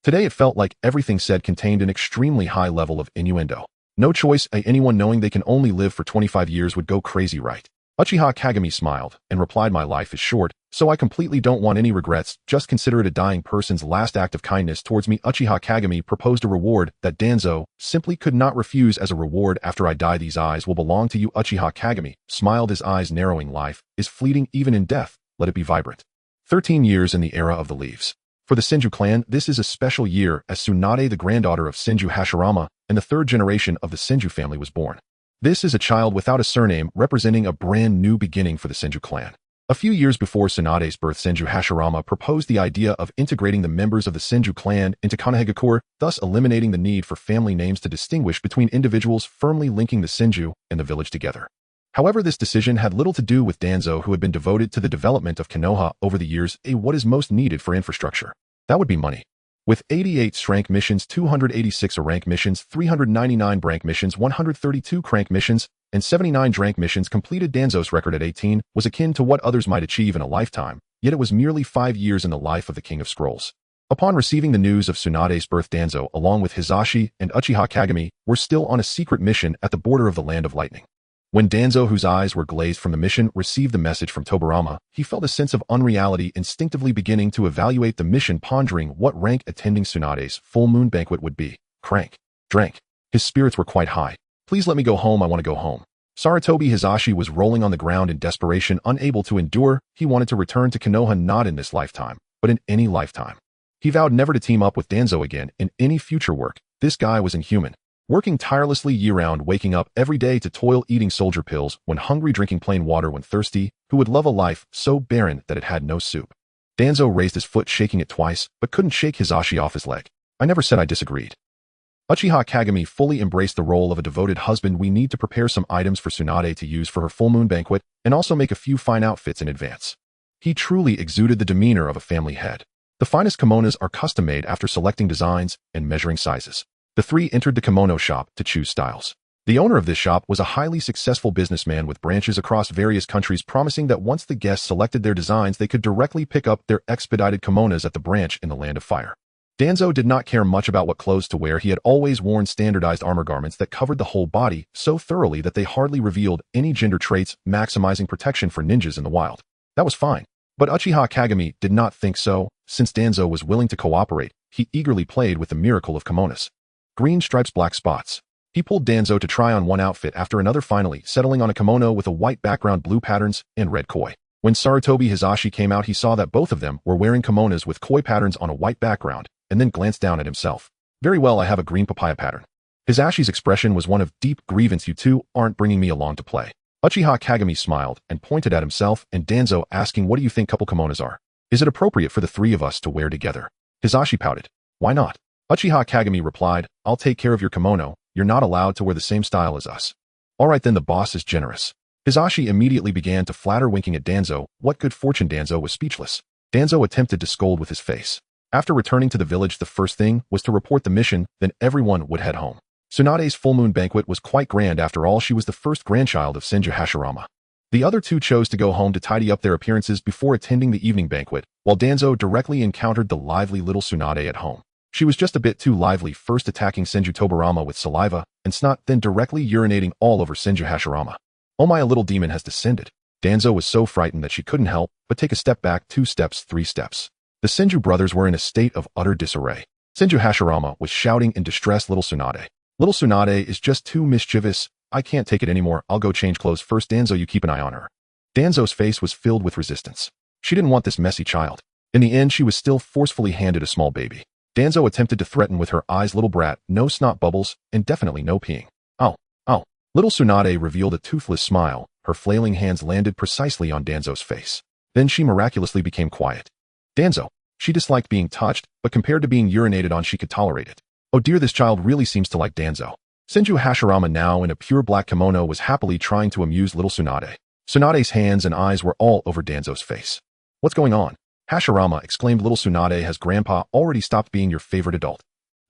Today it felt like everything said contained an extremely high level of innuendo. No choice, anyone knowing they can only live for 25 years would go crazy, right? Uchiha Kagami smiled and replied, my life is short, so I completely don't want any regrets, just consider it a dying person's last act of kindness towards me. Uchiha Kagami proposed a reward that Danzo simply could not refuse. As a reward, after I die these eyes will belong to you. Uchiha Kagami smiled, his eyes narrowing. Life is fleeting, even in death, let it be vibrant. 13 years in the era of the leaves. For the Senju clan, this is a special year, as Tsunade, the granddaughter of Senju Hashirama and the third generation of the Senju family, was born. This is a child without a surname, representing a brand new beginning for the Senju clan. A few years before Tsunade's birth, Senju Hashirama proposed the idea of integrating the members of the Senju clan into Konohagakure, thus eliminating the need for family names to distinguish between individuals, firmly linking the Senju and the village together. However, this decision had little to do with Danzo, who had been devoted to the development of Konoha over the years. What is most needed for infrastructure? That would be money. With 88 rank missions, 286 rank missions, 399 rank missions, 132 crank missions, and 79 rank missions completed, Danzo's record at 18 was akin to what others might achieve in a lifetime, yet it was merely 5 years in the life of the King of Scrolls. Upon receiving the news of Tsunade's birth, Danzo, along with Hisashi and Uchiha Kagami, were still on a secret mission at the border of the Land of Lightning. When Danzo, whose eyes were glazed from the mission, received the message from Tobirama, he felt a sense of unreality, instinctively beginning to evaluate the mission, pondering what rank attending Tsunade's full moon banquet would be. Crank. Drank. His spirits were quite high. Please let me go home, I want to go home. Sarutobi Hisashi was rolling on the ground in desperation, unable to endure. He wanted to return to Konoha, not in this lifetime, but in any lifetime. He vowed never to team up with Danzo again in any future work. This guy was inhuman. Working tirelessly year-round, waking up every day to toil, eating soldier pills when hungry, drinking plain water when thirsty, who would love a life so barren that it had no soup. Danzo raised his foot, shaking it twice, but couldn't shake Hisashi off his leg. I never said I disagreed. Uchiha Kagami fully embraced the role of a devoted husband. We need to prepare some items for Tsunade to use for her full moon banquet, and also make a few fine outfits in advance. He truly exuded the demeanor of a family head. The finest kimonos are custom-made after selecting designs and measuring sizes. The three entered the kimono shop to choose styles. The owner of this shop was a highly successful businessman with branches across various countries, promising that once the guests selected their designs, they could directly pick up their expedited kimonos at the branch in the Land of Fire. Danzo did not care much about what clothes to wear. He had always worn standardized armor garments that covered the whole body so thoroughly that they hardly revealed any gender traits, maximizing protection for ninjas in the wild. That was fine. But Uchiha Kagami did not think so. Since Danzo was willing to cooperate, he eagerly played with the miracle of kimonos. Green stripes, black spots. He pulled Danzo to try on one outfit after another, finally settling on a kimono with a white background, blue patterns, and red koi. When Sarutobi Hisashi came out, he saw that both of them were wearing kimonos with koi patterns on a white background, and then glanced down at himself. Very well, I have a green papaya pattern. Hisashi's expression was one of deep grievance. You two aren't bringing me along to play. Uchiha Kagami smiled and pointed at himself and Danzo, asking, what do you think couple kimonos are? Is it appropriate for the three of us to wear together? Hisashi pouted. Why not? Uchiha Kagami replied, I'll take care of your kimono. You're not allowed to wear the same style as us. All right then, the boss is generous. Hisashi immediately began to flatter, winking at Danzo. What good fortune! Danzo was speechless. Danzo attempted to scold with his face. After returning to the village, the first thing was to report the mission, then everyone would head home. Tsunade's full moon banquet was quite grand. After all, she was the first grandchild of Senju Hashirama. The other two chose to go home to tidy up their appearances before attending the evening banquet, while Danzo directly encountered the lively little Tsunade at home. She was just a bit too lively, first attacking Senju Tobirama with saliva and snot, then directly urinating all over Senju Hashirama. Oh my, a little demon has descended. Danzo was so frightened that she couldn't help but take a step back, 2 steps, 3 steps. The Senju brothers were in a state of utter disarray. Senju Hashirama was shouting in distress, Little Tsunade. Little Tsunade is just too mischievous. I can't take it anymore. I'll go change clothes first. Danzo, you keep an eye on her. Danzo's face was filled with resistance. She didn't want this messy child. In the end, she was still forcefully handed a small baby. Danzo attempted to threaten with her eyes, little brat, no snot bubbles, and definitely no peeing. Ow, ow. Little Tsunade revealed a toothless smile. Her flailing hands landed precisely on Danzo's face. Then she miraculously became quiet. Danzo. She disliked being touched, but compared to being urinated on, she could tolerate it. Oh dear, this child really seems to like Danzo. Senju Hashirama, now in a pure black kimono, was happily trying to amuse little Tsunade. Tsunade's hands and eyes were all over Danzo's face. What's going on? Hashirama, exclaimed little Tsunade. Has Grandpa already stopped being your favorite adult?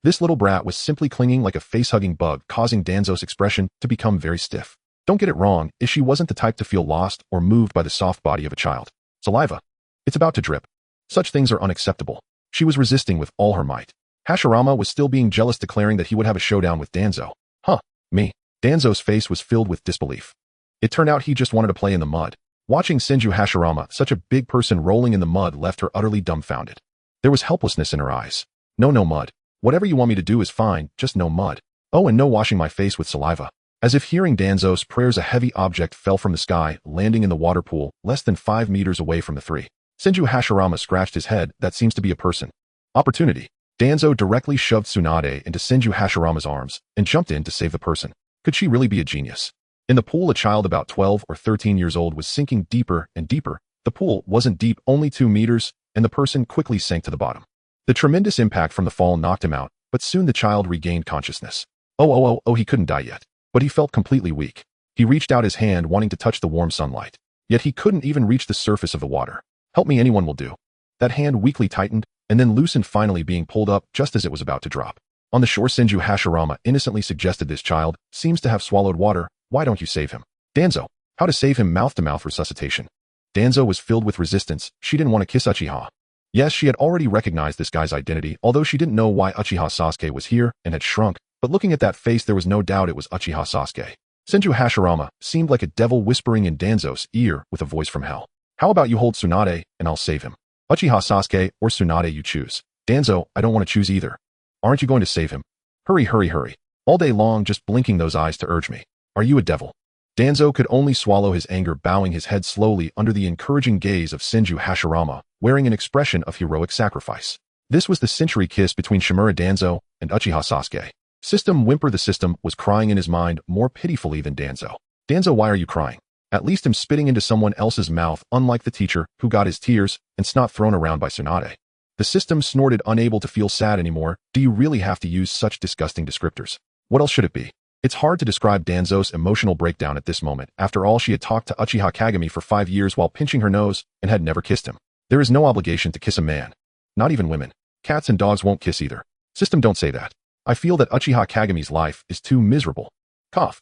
This little brat was simply clinging like a face-hugging bug, causing Danzo's expression to become very stiff. Don't get it wrong, she wasn't the type to feel lost or moved by the soft body of a child. Saliva. It's about to drip. Such things are unacceptable. She was resisting with all her might. Hashirama was still being jealous, declaring that he would have a showdown with Danzo. Huh, me. Danzo's face was filled with disbelief. It turned out he just wanted to play in the mud. Watching Senju Hashirama, such a big person rolling in the mud, left her utterly dumbfounded. There was helplessness in her eyes. No mud. Whatever you want me to do is fine, just no mud. Oh, and no washing my face with saliva. As if hearing Danzo's prayers, a heavy object fell from the sky, landing in the water pool, less than 5 meters away from the three. Senju Hashirama scratched his head. That seems to be a person. Opportunity. Danzo directly shoved Tsunade into Senju Hashirama's arms and jumped in to save the person. Could she really be a genius? In the pool, a child about 12 or 13 years old was sinking deeper and deeper. The pool wasn't deep, only 2 meters, and the person quickly sank to the bottom. The tremendous impact from the fall knocked him out, but soon the child regained consciousness. Oh, he couldn't die yet. But he felt completely weak. He reached out his hand, wanting to touch the warm sunlight. Yet he couldn't even reach the surface of the water. Help me, anyone will do. That hand weakly tightened, and then loosened, finally being pulled up just as it was about to drop. On the shore, Senju Hashirama innocently suggested, this child seems to have swallowed water. Why don't you save him? Danzo. How to save him? Mouth-to-mouth resuscitation. Danzo was filled with resistance. She didn't want to kiss Uchiha. Yes, she had already recognized this guy's identity, although she didn't know why Uchiha Sasuke was here and had shrunk. But looking at that face, there was no doubt it was Uchiha Sasuke. Senju Hashirama seemed like a devil whispering in Danzo's ear with a voice from hell. How about you hold Tsunade, and I'll save him? Uchiha Sasuke or Tsunade, you choose. Danzo, I don't want to choose either. Aren't you going to save him? Hurry. All day long just blinking those eyes to urge me. Are you a devil? Danzo could only swallow his anger, bowing his head slowly under the encouraging gaze of Senju Hashirama, wearing an expression of heroic sacrifice. This was the century kiss between Shimura Danzō and Uchiha Sasuke. System Whimper. The system was crying in his mind more pitifully than Danzo. Danzo, why are you crying? At least I'm spitting into someone else's mouth, unlike the teacher who got his tears and snot thrown around by Tsunade. The system snorted, unable to feel sad anymore. Do you really have to use such disgusting descriptors? What else should it be? It's hard to describe Danzo's emotional breakdown at this moment. After all, she had talked to Uchiha Kagami for 5 years while pinching her nose and had never kissed him. There is no obligation to kiss a man. Not even women. Cats and dogs won't kiss either. System, don't say that. I feel that Uchiha Kagami's life is too miserable. Cough.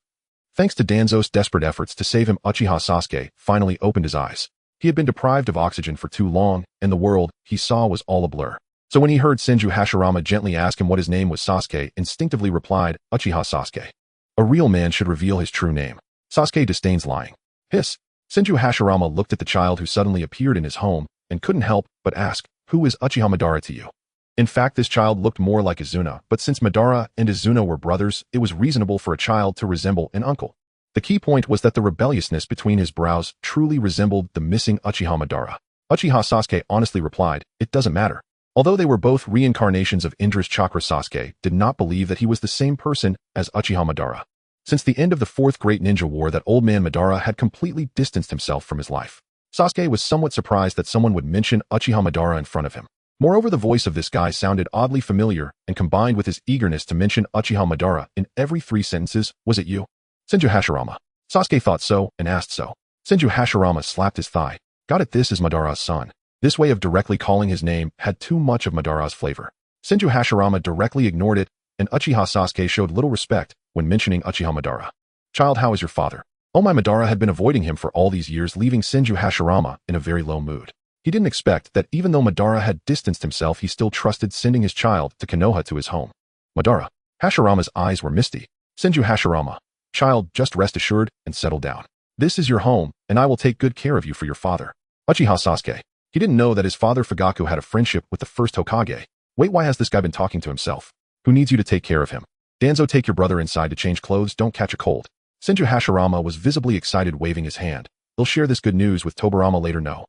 Thanks to Danzo's desperate efforts to save him, Uchiha Sasuke finally opened his eyes. He had been deprived of oxygen for too long, and the world he saw was all a blur. So when he heard Senju Hashirama gently ask him what his name was, Sasuke instinctively replied, Uchiha Sasuke. A real man should reveal his true name. Sasuke disdains lying. Hiss. Senju Hashirama looked at the child who suddenly appeared in his home and couldn't help but ask, who is Uchiha Madara to you? In fact, this child looked more like Izuna, but since Madara and Izuna were brothers, it was reasonable for a child to resemble an uncle. The key point was that the rebelliousness between his brows truly resembled the missing Uchiha Madara. Uchiha Sasuke honestly replied, it doesn't matter. Although they were both reincarnations of Indra's chakra, Sasuke did not believe that he was the same person as Uchiha Madara. Since the end of the Fourth Great Ninja War, that old man Madara had completely distanced himself from his life. Sasuke was somewhat surprised that someone would mention Uchiha Madara in front of him. Moreover, the voice of this guy sounded oddly familiar, and combined with his eagerness to mention Uchiha Madara in every 3 sentences, was it you? Senju Hashirama. Sasuke thought so and asked so. Senju Hashirama slapped his thigh. Got it, this is Madara's son. This way of directly calling his name had too much of Madara's flavor. Senju Hashirama directly ignored it, and Uchiha Sasuke showed little respect when mentioning Uchiha Madara. Child, how is your father? Oh my, Madara had been avoiding him for all these years, leaving Senju Hashirama in a very low mood. He didn't expect that even though Madara had distanced himself, he still trusted sending his child to Konoha, to his home. Madara. Hashirama's eyes were misty. Senju Hashirama. Child, just rest assured and settle down. This is your home, and I will take good care of you for your father. Uchiha Sasuke. He didn't know that his father Fugaku had a friendship with the first Hokage. Wait, why has this guy been talking to himself? Who needs you to take care of him? Danzo, take your brother inside to change clothes, don't catch a cold. Senju Hashirama was visibly excited, waving his hand. They'll share this good news with Tobirama later. No.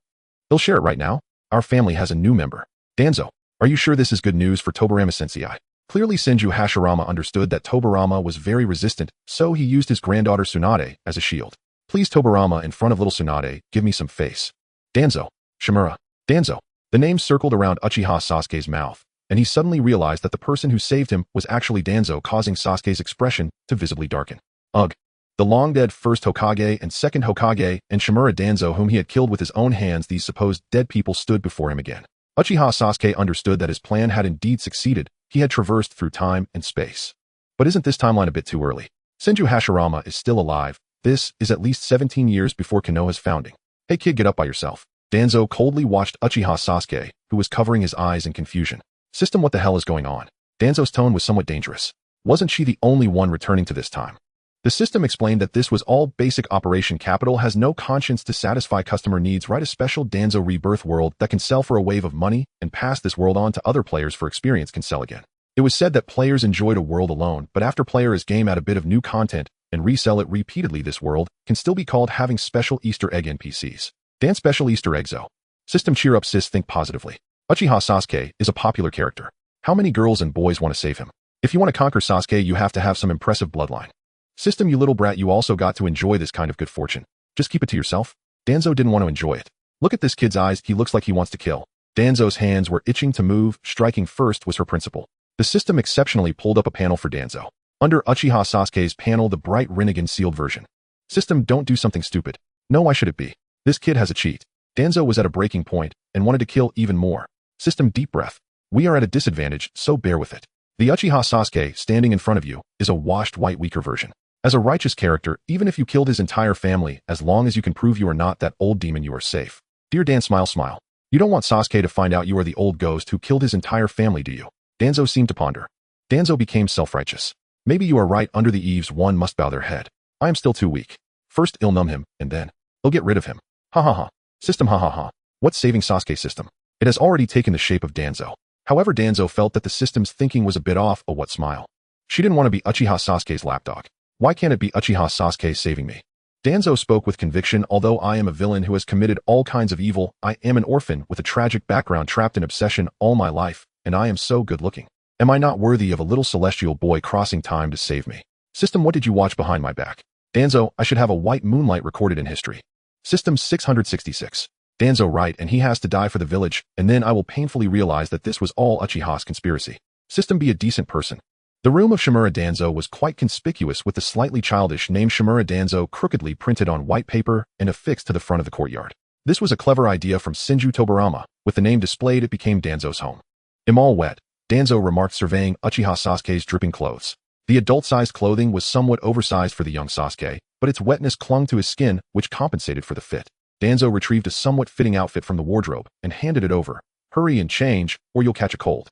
They'll share it right now. Our family has a new member. Danzo, are you sure this is good news for Tobirama-sensei? Clearly Senju Hashirama understood that Tobirama was very resistant, so he used his granddaughter Tsunade as a shield. Please, Tobirama, in front of little Tsunade, give me some face. Danzo. Shimura. Danzo. The name circled around Uchiha Sasuke's mouth, and he suddenly realized that the person who saved him was actually Danzo, causing Sasuke's expression to visibly darken. Ugh. The long-dead first Hokage and second Hokage and Shimura Danzō, whom he had killed with his own hands, these supposed dead people stood before him again. Uchiha Sasuke understood that his plan had indeed succeeded. He had traversed through time and space. But isn't this timeline a bit too early? Senju Hashirama is still alive. This is at least 17 years before Konoha's founding. Hey kid, get up by yourself. Danzo coldly watched Uchiha Sasuke, who was covering his eyes in confusion. System, what the hell is going on? Danzo's tone was somewhat dangerous. Wasn't she the only one returning to this time? The system explained that this was all basic operation. Capital has no conscience to satisfy customer needs. Write a special Danzo Rebirth world that can sell for a wave of money and pass this world on to other players for experience can sell again. It was said that players enjoyed a world alone, but after players game add a bit of new content and resell it repeatedly, this world can still be called having special Easter egg NPCs. Dan special Easter egg zo. System cheer up sis, think positively. Uchiha Sasuke is a popular character. How many girls and boys want to save him? If you want to conquer Sasuke, you have to have some impressive bloodline. System, you little brat, you also got to enjoy this kind of good fortune. Just keep it to yourself. Danzo didn't want to enjoy it. Look at this kid's eyes, he looks like he wants to kill. Danzo's hands were itching to move, striking first was her principle. The system exceptionally pulled up a panel for Danzo. Under Uchiha Sasuke's panel, the bright Rinnegan sealed version. System, don't do something stupid. No, why should it be? This kid has a cheat. Danzo was at a breaking point and wanted to kill even more. System, deep breath. We are at a disadvantage, so bear with it. The Uchiha Sasuke standing in front of you is a washed white weaker version. As a righteous character, even if you killed his entire family, as long as you can prove you are not that old demon, you are safe. Dear Dan, smile smile. You don't want Sasuke to find out you are the old ghost who killed his entire family, do you? Danzo seemed to ponder. Danzo became self-righteous. Maybe you are right, under the eaves one must bow their head. I am still too weak. First I'll numb him, and then I'll get rid of him. Ha ha ha. System, ha ha ha. What's saving Sasuke? System? It has already taken the shape of Danzo. However, Danzo felt that the system's thinking was a bit off. Oh, what smile. She didn't want to be Uchiha Sasuke's lapdog. Why can't it be Uchiha Sasuke saving me? Danzo spoke with conviction. Although I am a villain who has committed all kinds of evil, I am an orphan with a tragic background, trapped in obsession all my life, and I am so good looking. Am I not worthy of a little celestial boy crossing time to save me? System, what did you watch behind my back? Danzo, I should have a white moonlight recorded in history. System 666. Danzo, right, and he has to die for the village, and then I will painfully realize that this was all Uchiha's conspiracy. System, be a decent person. The room of Shimura Danzō was quite conspicuous, with the slightly childish name Shimura Danzō crookedly printed on white paper and affixed to the front of the courtyard. This was a clever idea from Shinju Tobirama. With the name displayed, it became Danzo's home. I'm all wet, Danzo remarked, surveying Uchiha Sasuke's dripping clothes. The adult-sized clothing was somewhat oversized for the young Sasuke, but its wetness clung to his skin, which compensated for the fit. Danzo retrieved a somewhat fitting outfit from the wardrobe and handed it over. Hurry and change, or you'll catch a cold.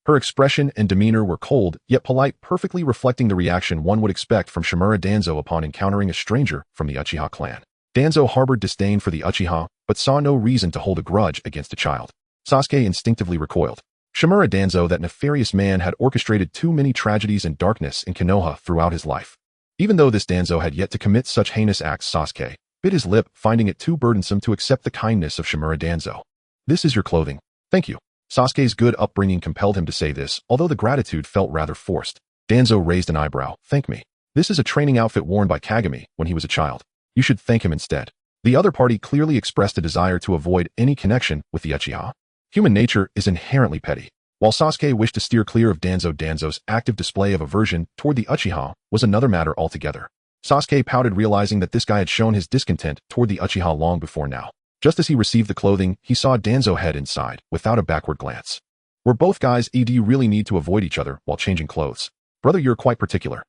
Her expression and demeanor were cold, yet polite, perfectly reflecting the reaction one would expect from Shimura Danzō upon encountering a stranger from the Uchiha clan. Danzo harbored disdain for the Uchiha, but saw no reason to hold a grudge against a child. Sasuke instinctively recoiled. Shimura Danzō, that nefarious man, had orchestrated too many tragedies and darkness in Konoha throughout his life. Even though this Danzo had yet to commit such heinous acts, Sasuke bit his lip, finding it too burdensome to accept the kindness of Shimura Danzō. This is your clothing. Thank you. Sasuke's good upbringing compelled him to say this, although the gratitude felt rather forced. Danzo raised an eyebrow. Thank me. This is a training outfit worn by Kagami when he was a child. You should thank him instead. The other party clearly expressed a desire to avoid any connection with the Uchiha. Human nature is inherently petty. While Sasuke wished to steer clear of Danzo, Danzo's active display of aversion toward the Uchiha was another matter altogether. Sasuke pouted, realizing that this guy had shown his discontent toward the Uchiha long before now. Just as he received the clothing, he saw Danzo head inside, without a backward glance. We're both guys, do you really need to avoid each other while changing clothes? Brother, you're quite particular.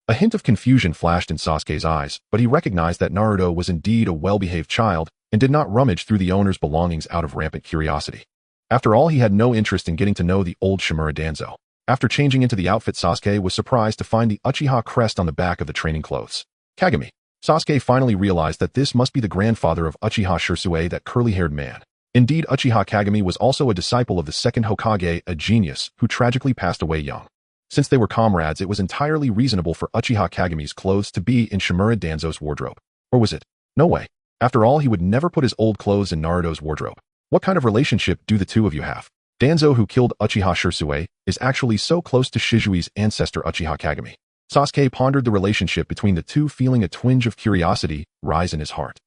A hint of confusion flashed in Sasuke's eyes, but he recognized that Naruto was indeed a well-behaved child and did not rummage through the owner's belongings out of rampant curiosity. After all, he had no interest in getting to know the old Shimura Danzō. After changing into the outfit, Sasuke was surprised to find the Uchiha crest on the back of the training clothes. Kagami. Sasuke finally realized that this must be the grandfather of Uchiha Shirasue, that curly-haired man. Indeed, Uchiha Kagami was also a disciple of the second Hokage, a genius, who tragically passed away young. Since they were comrades, it was entirely reasonable for Uchiha Kagami's clothes to be in Shimura Danzō's wardrobe. Or was it? No way. After all, he would never put his old clothes in Naruto's wardrobe. What kind of relationship do the two of you have? Danzo, who killed Uchiha Shirasue, is actually so close to Shizui's ancestor Uchiha Kagami. Sasuke pondered the relationship between the two, feeling a twinge of curiosity rise in his heart.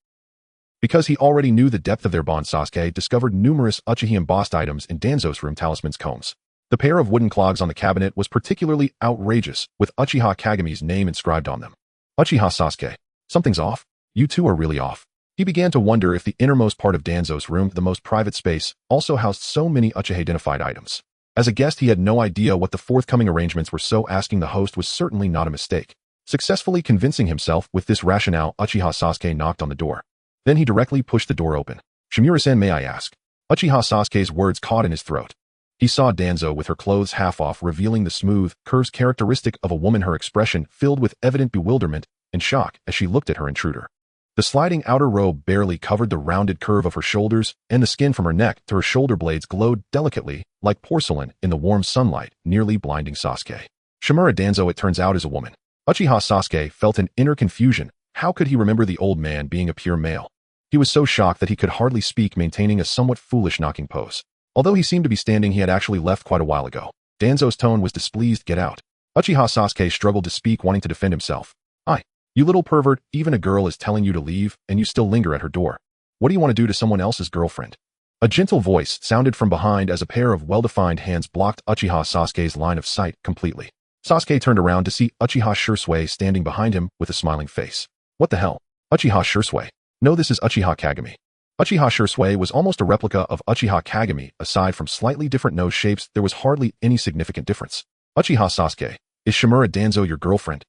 Because he already knew the depth of their bond, Sasuke discovered numerous Uchiha embossed items in Danzo's room: talismans, combs. The pair of wooden clogs on the cabinet was particularly outrageous, with Uchiha Kagami's name inscribed on them. Uchiha Sasuke. Something's off. You two are really off. He began to wonder if the innermost part of Danzo's room, the most private space, also housed so many Uchiha-identified items. As a guest, he had no idea what the forthcoming arrangements were, so asking the host was certainly not a mistake. Successfully convincing himself with this rationale, Uchiha Sasuke knocked on the door. Then he directly pushed the door open. Shimura-san, may I ask? Uchiha Sasuke's words caught in his throat. He saw Danzo with her clothes half off, revealing the smooth curves characteristic of a woman, her expression filled with evident bewilderment and shock as she looked at her intruder. The sliding outer robe barely covered the rounded curve of her shoulders, and the skin from her neck to her shoulder blades glowed delicately like porcelain in the warm sunlight, nearly blinding Sasuke. Shimura Danzō, it turns out, is a woman. Uchiha Sasuke felt an inner confusion. How could he remember the old man being a pure male? He was so shocked that he could hardly speak, maintaining a somewhat foolish knocking pose. Although he seemed to be standing, he had actually left quite a while ago. Danzo's tone was displeased. Get out. Uchiha Sasuke struggled to speak, wanting to defend himself. You little pervert, even a girl is telling you to leave, and you still linger at her door. What do you want to do to someone else's girlfriend? A gentle voice sounded from behind as a pair of well-defined hands blocked Uchiha Sasuke's line of sight completely. Sasuke turned around to see Uchiha Shursui standing behind him with a smiling face. What the hell? Uchiha Shursui. No, this is Uchiha Kagami. Uchiha Shursui was almost a replica of Uchiha Kagami. Aside from slightly different nose shapes, there was hardly any significant difference. Uchiha Sasuke, is Shimura Danzō your girlfriend?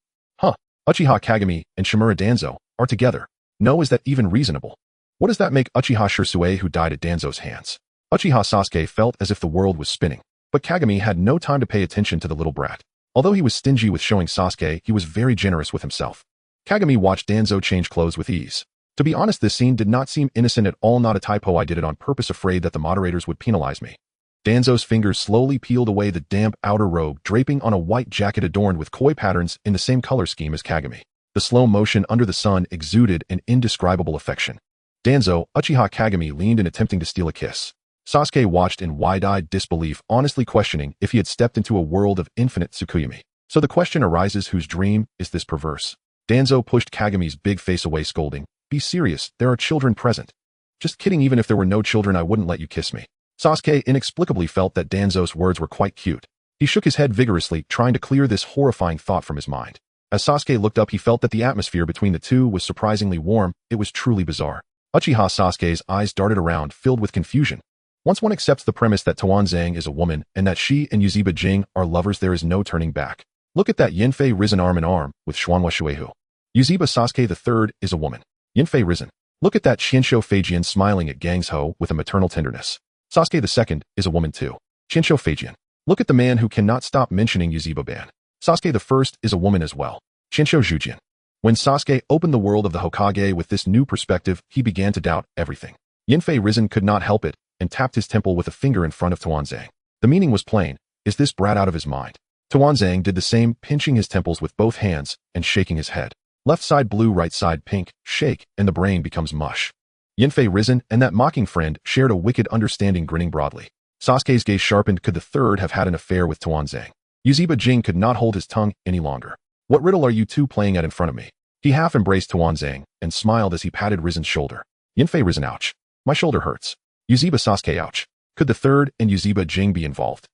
Uchiha Kagami and Shimura Danzō are together. No, is that even reasonable? What does that make Uchiha Shursui, who died at Danzo's hands? Uchiha Sasuke felt as if the world was spinning, but Kagami had no time to pay attention to the little brat. Although he was stingy with showing Sasuke, he was very generous with himself. Kagami watched Danzo change clothes with ease. To be honest, this scene did not seem innocent at all. Not a typo. I did it on purpose, afraid that the moderators would penalize me. Danzo's fingers slowly peeled away the damp outer robe, draping on a white jacket adorned with koi patterns in the same color scheme as Kagami. The slow motion under the sun exuded an indescribable affection. Danzo, Uchiha Kagami leaned in, attempting to steal a kiss. Sasuke watched in wide-eyed disbelief, honestly questioning if he had stepped into a world of infinite Tsukuyomi. So the question arises, whose dream is this perverse? Danzo pushed Kagami's big face away, scolding, "Be serious, there are children present." "Just kidding, even if there were no children, I wouldn't let you kiss me." Sasuke inexplicably felt that Danzo's words were quite cute. He shook his head vigorously, trying to clear this horrifying thought from his mind. As Sasuke looked up, he felt that the atmosphere between the two was surprisingly warm. It was truly bizarre. Uchiha Sasuke's eyes darted around, filled with confusion. Once one accepts the premise that Tuanzang is a woman and that she and Uzeba Jing are lovers, there is no turning back. Look at that Yanfei Risen arm in arm with Xuanhua Shuehu. Uzeba Sasuke III is a woman. Yanfei Risen. Look at that Qinsho Feijian smiling at Gangzhou with a maternal tenderness. Sasuke II is a woman too. Qinsho Feijian. Look at the man who cannot stop mentioning Uzeba Ban. Sasuke I is a woman as well. Qinsho Zhujian. When Sasuke opened the world of the Hokage with this new perspective, he began to doubt everything. Yanfei Risen could not help it and tapped his temple with a finger in front of Tuanzang. The meaning was plain. Is this brat out of his mind? Tuanzang did the same, pinching his temples with both hands and shaking his head. Left side blue, right side pink, shake, and the brain becomes mush. Yanfei Risen and that mocking friend shared a wicked understanding, grinning broadly. Sasuke's gaze sharpened. Could the third have had an affair with Tuanzang? Uzeba Jing could not hold his tongue any longer. What riddle are you two playing at in front of me? He half embraced Tuanzang and smiled as he patted Risen's shoulder. Yanfei Risen, ouch. My shoulder hurts. Uzeba Sasuke, ouch. Could the third and Uzeba Jing be involved?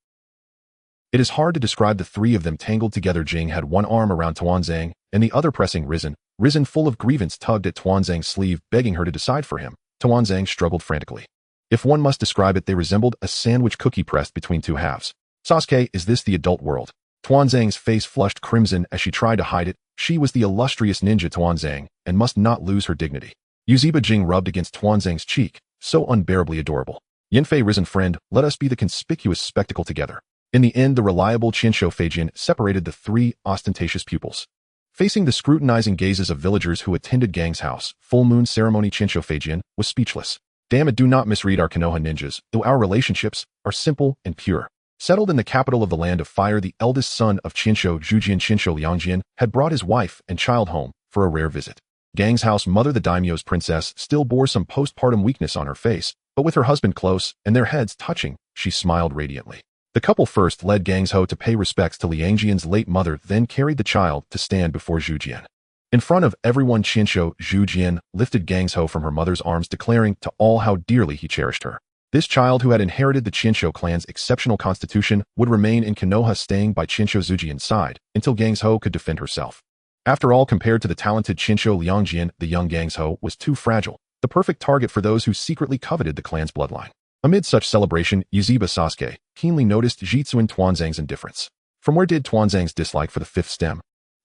It is hard to describe the three of them tangled together. Jing had one arm around Tuanzang and the other pressing Risen. Risen, full of grievance, tugged at Tuanzang's sleeve, begging her to decide for him. Tuanzang struggled frantically. If one must describe it, they resembled a sandwich cookie pressed between two halves. Sasuke, is this the adult world? Tuanzang's face flushed crimson as she tried to hide it. She was the illustrious ninja Tuanzang and must not lose her dignity. Uzeba Jing rubbed against Tuanzang's cheek, so unbearably adorable. Yanfei Risen, friend, let us be the conspicuous spectacle together. In the end, the reliable Qinsho Feijian separated the three ostentatious pupils. Facing the scrutinizing gazes of villagers who attended Gang's house, full moon ceremony, Qinsho Feijian was speechless. Damn it, do not misread our Konoha ninjas, though our relationships are simple and pure. Settled in the capital of the Land of Fire, the eldest son of Qinsho Zhujian, Qinsho Liangjian, had brought his wife and child home for a rare visit. Gang's house mother, the daimyo's princess, still bore some postpartum weakness on her face, but with her husband close and their heads touching, she smiled radiantly. The couple first led Gangzhou to pay respects to Liangjian's late mother, then carried the child to stand before Zhujian. In front of everyone, Qinsho Zhujian lifted Gangzhou from her mother's arms, declaring to all how dearly he cherished her. This child, who had inherited the Qinsho clan's exceptional constitution, would remain in Konoha, staying by Qinsho Zhujian's side until Gangzhou could defend herself. After all, compared to the talented Qinsho Liangjian, the young Gangzhou was too fragile, the perfect target for those who secretly coveted the clan's bloodline. Amid such celebration, Uzeba Sasuke keenly noticed Jitsuin Tuanzang's indifference. From where did Tuanzang's dislike for the fifth stem?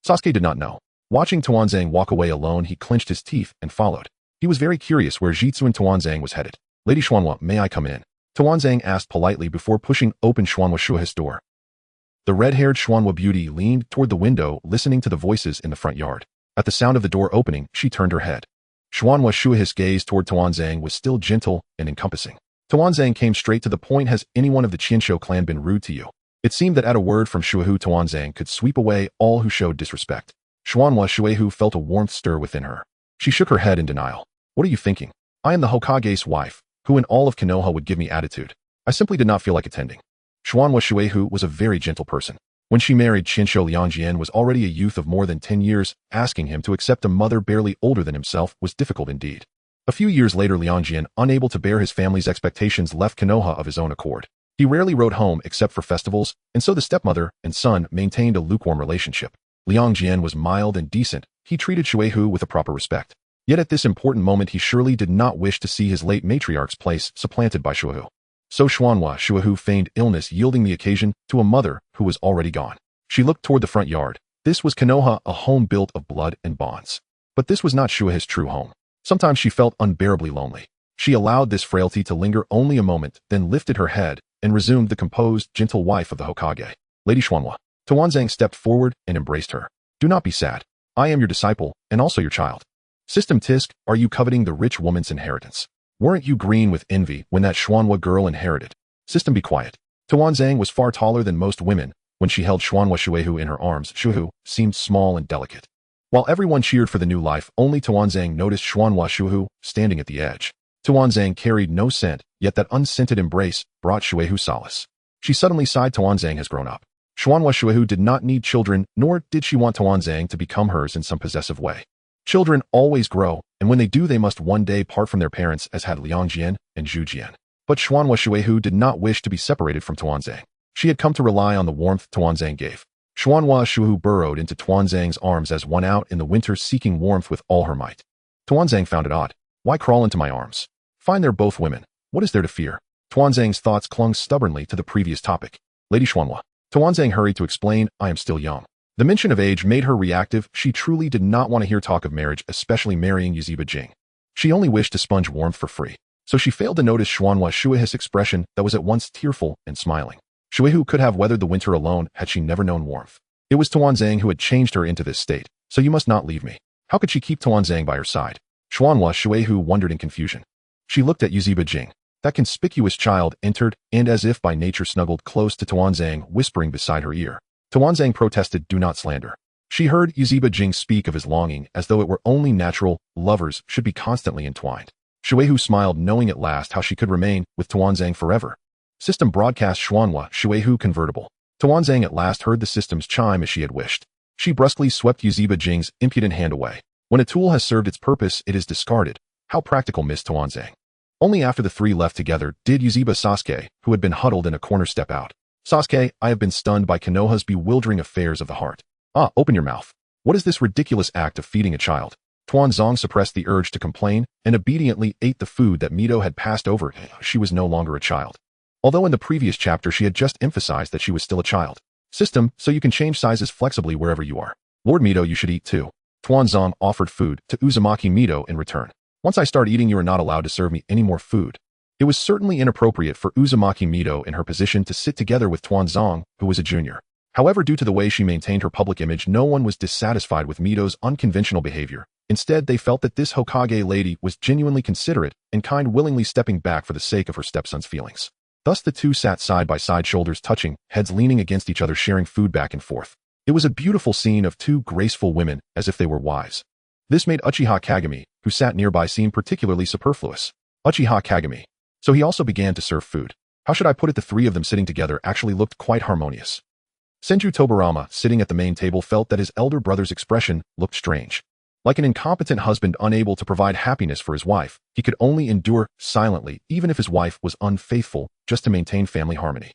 Sasuke did not know. Watching Tuanzang walk away alone, he clenched his teeth and followed. He was very curious where Jitsuin Tuanzang was headed. Lady Xuanhua, may I come in? Tuanzang asked politely before pushing open Xuanhua Shui's door. The red-haired Xuanhua beauty leaned toward the window, listening to the voices in the front yard. At the sound of the door opening, she turned her head. Xuanhua Shui's gaze toward Tuanzang was still gentle and encompassing. Tuanzang came straight to the point. Has anyone of the Qianshou clan been rude to you? It seemed that at a word from Shuihu, Tuanzang could sweep away all who showed disrespect. Xuanhua Shuihu felt a warmth stir within her. She shook her head in denial. What are you thinking? I am the Hokage's wife, who in all of Konoha would give me attitude. I simply did not feel like attending. Xuanhua Shuihu was a very gentle person. When she married Qianshou, Liangjian was already a youth of more than 10 years. Asking him to accept a mother barely older than himself was difficult indeed. A few years later, Liangjian, unable to bear his family's expectations, left Konoha of his own accord. He rarely wrote home except for festivals, and so the stepmother and son maintained a lukewarm relationship. Liangjian was mild and decent. He treated Shuihu with a proper respect. Yet at this important moment he surely did not wish to see his late matriarch's place supplanted by Shuihu. So Xuanhua Shuihu feigned illness, yielding the occasion to a mother who was already gone. She looked toward the front yard. This was Konoha, a home built of blood and bonds. But this was not Shuihu's true home. Sometimes she felt unbearably lonely. She allowed this frailty to linger only a moment, then lifted her head and resumed the composed, gentle wife of the Hokage. Lady Xuanhua. Tuanzang stepped forward and embraced her. Do not be sad. I am your disciple, and also your child. System Tisk, are you coveting the rich woman's inheritance? Weren't you green with envy when that Xuanhua girl inherited? System, be quiet. Tuanzang was far taller than most women. When she held Xuanhua Shuihu in her arms, Shuihu seemed small and delicate. While everyone cheered for the new life, only Tuanzang noticed Xuanhua Shuihu standing at the edge. Tuanzang carried no scent, yet that unscented embrace brought Shuihu solace. She suddenly sighed. Tuanzang has grown up. Xuanhua Shuihu did not need children, nor did she want Tuanzang to become hers in some possessive way. Children always grow, and when they do they must one day part from their parents, as had Liangjian and Zhujian. But Xuanhua Shuihu did not wish to be separated from Tuanzang. She had come to rely on the warmth Tuanzang gave. Xuanhua Shuihu burrowed into Tuanzang's arms as one out in the winter, seeking warmth with all her might. Tuanzang found it odd. Why crawl into my arms? Fine, they're both women. What is there to fear? Tuanzang's thoughts clung stubbornly to the previous topic. Lady Xuanhua. Tuanzang hurried to explain, I am still young. The mention of age made her reactive. She truly did not want to hear talk of marriage, especially marrying Yaziba Jing. She only wished to sponge warmth for free. So she failed to notice Xuanhua Shuihu's expression that was at once tearful and smiling. Shuihu could have weathered the winter alone had she never known warmth. It was Tuanzang who had changed her into this state. So you must not leave me. How could she keep Tuanzang by her side? Xuanhua Shuihu wondered in confusion. She looked at Yaziba Jing. That conspicuous child entered and as if by nature snuggled close to Tuanzang, whispering beside her ear. Tuanzang protested, do not slander. She heard Yaziba Jing speak of his longing as though it were only natural. Lovers should be constantly entwined. Shuihu smiled, knowing at last how she could remain with Tuanzang forever. System broadcast Xuanhua Shuihu convertible. Tuanzang at last heard the system's chime as she had wished. She brusquely swept Yaziba Jing's impudent hand away. When a tool has served its purpose, it is discarded. How practical, Miss Tuanzang. Only after the three left together did Yaziba Sasuke, who had been huddled in a corner, step out. Sasuke, I have been stunned by Konoha's bewildering affairs of the heart. Ah, open your mouth. What is this ridiculous act of feeding a child? Tuanzang suppressed the urge to complain and obediently ate the food that Mito had passed over. She was no longer a child. Although in the previous chapter she had just emphasized that she was still a child. System, so you can change sizes flexibly wherever you are. Lord Mito, you should eat too. Tuanzang offered food to Uzumaki Mito in return. Once I start eating, you are not allowed to serve me any more food. It was certainly inappropriate for Uzumaki Mito in her position to sit together with Tuanzang, who was a junior. However, due to the way she maintained her public image, no one was dissatisfied with Mito's unconventional behavior. Instead, they felt that this Hokage lady was genuinely considerate and kind, willingly stepping back for the sake of her stepson's feelings. Thus the two sat side by side, shoulders touching, heads leaning against each other, sharing food back and forth. It was a beautiful scene of two graceful women, as if they were wives. This made Uchiha Kagami, who sat nearby, seem particularly superfluous. Uchiha Kagami. So he also began to serve food. How should I put it? The three of them sitting together actually looked quite harmonious. Senju Tobirama, sitting at the main table, felt that his elder brother's expression looked strange. Like an incompetent husband unable to provide happiness for his wife, he could only endure silently, even if his wife was unfaithful, just to maintain family harmony.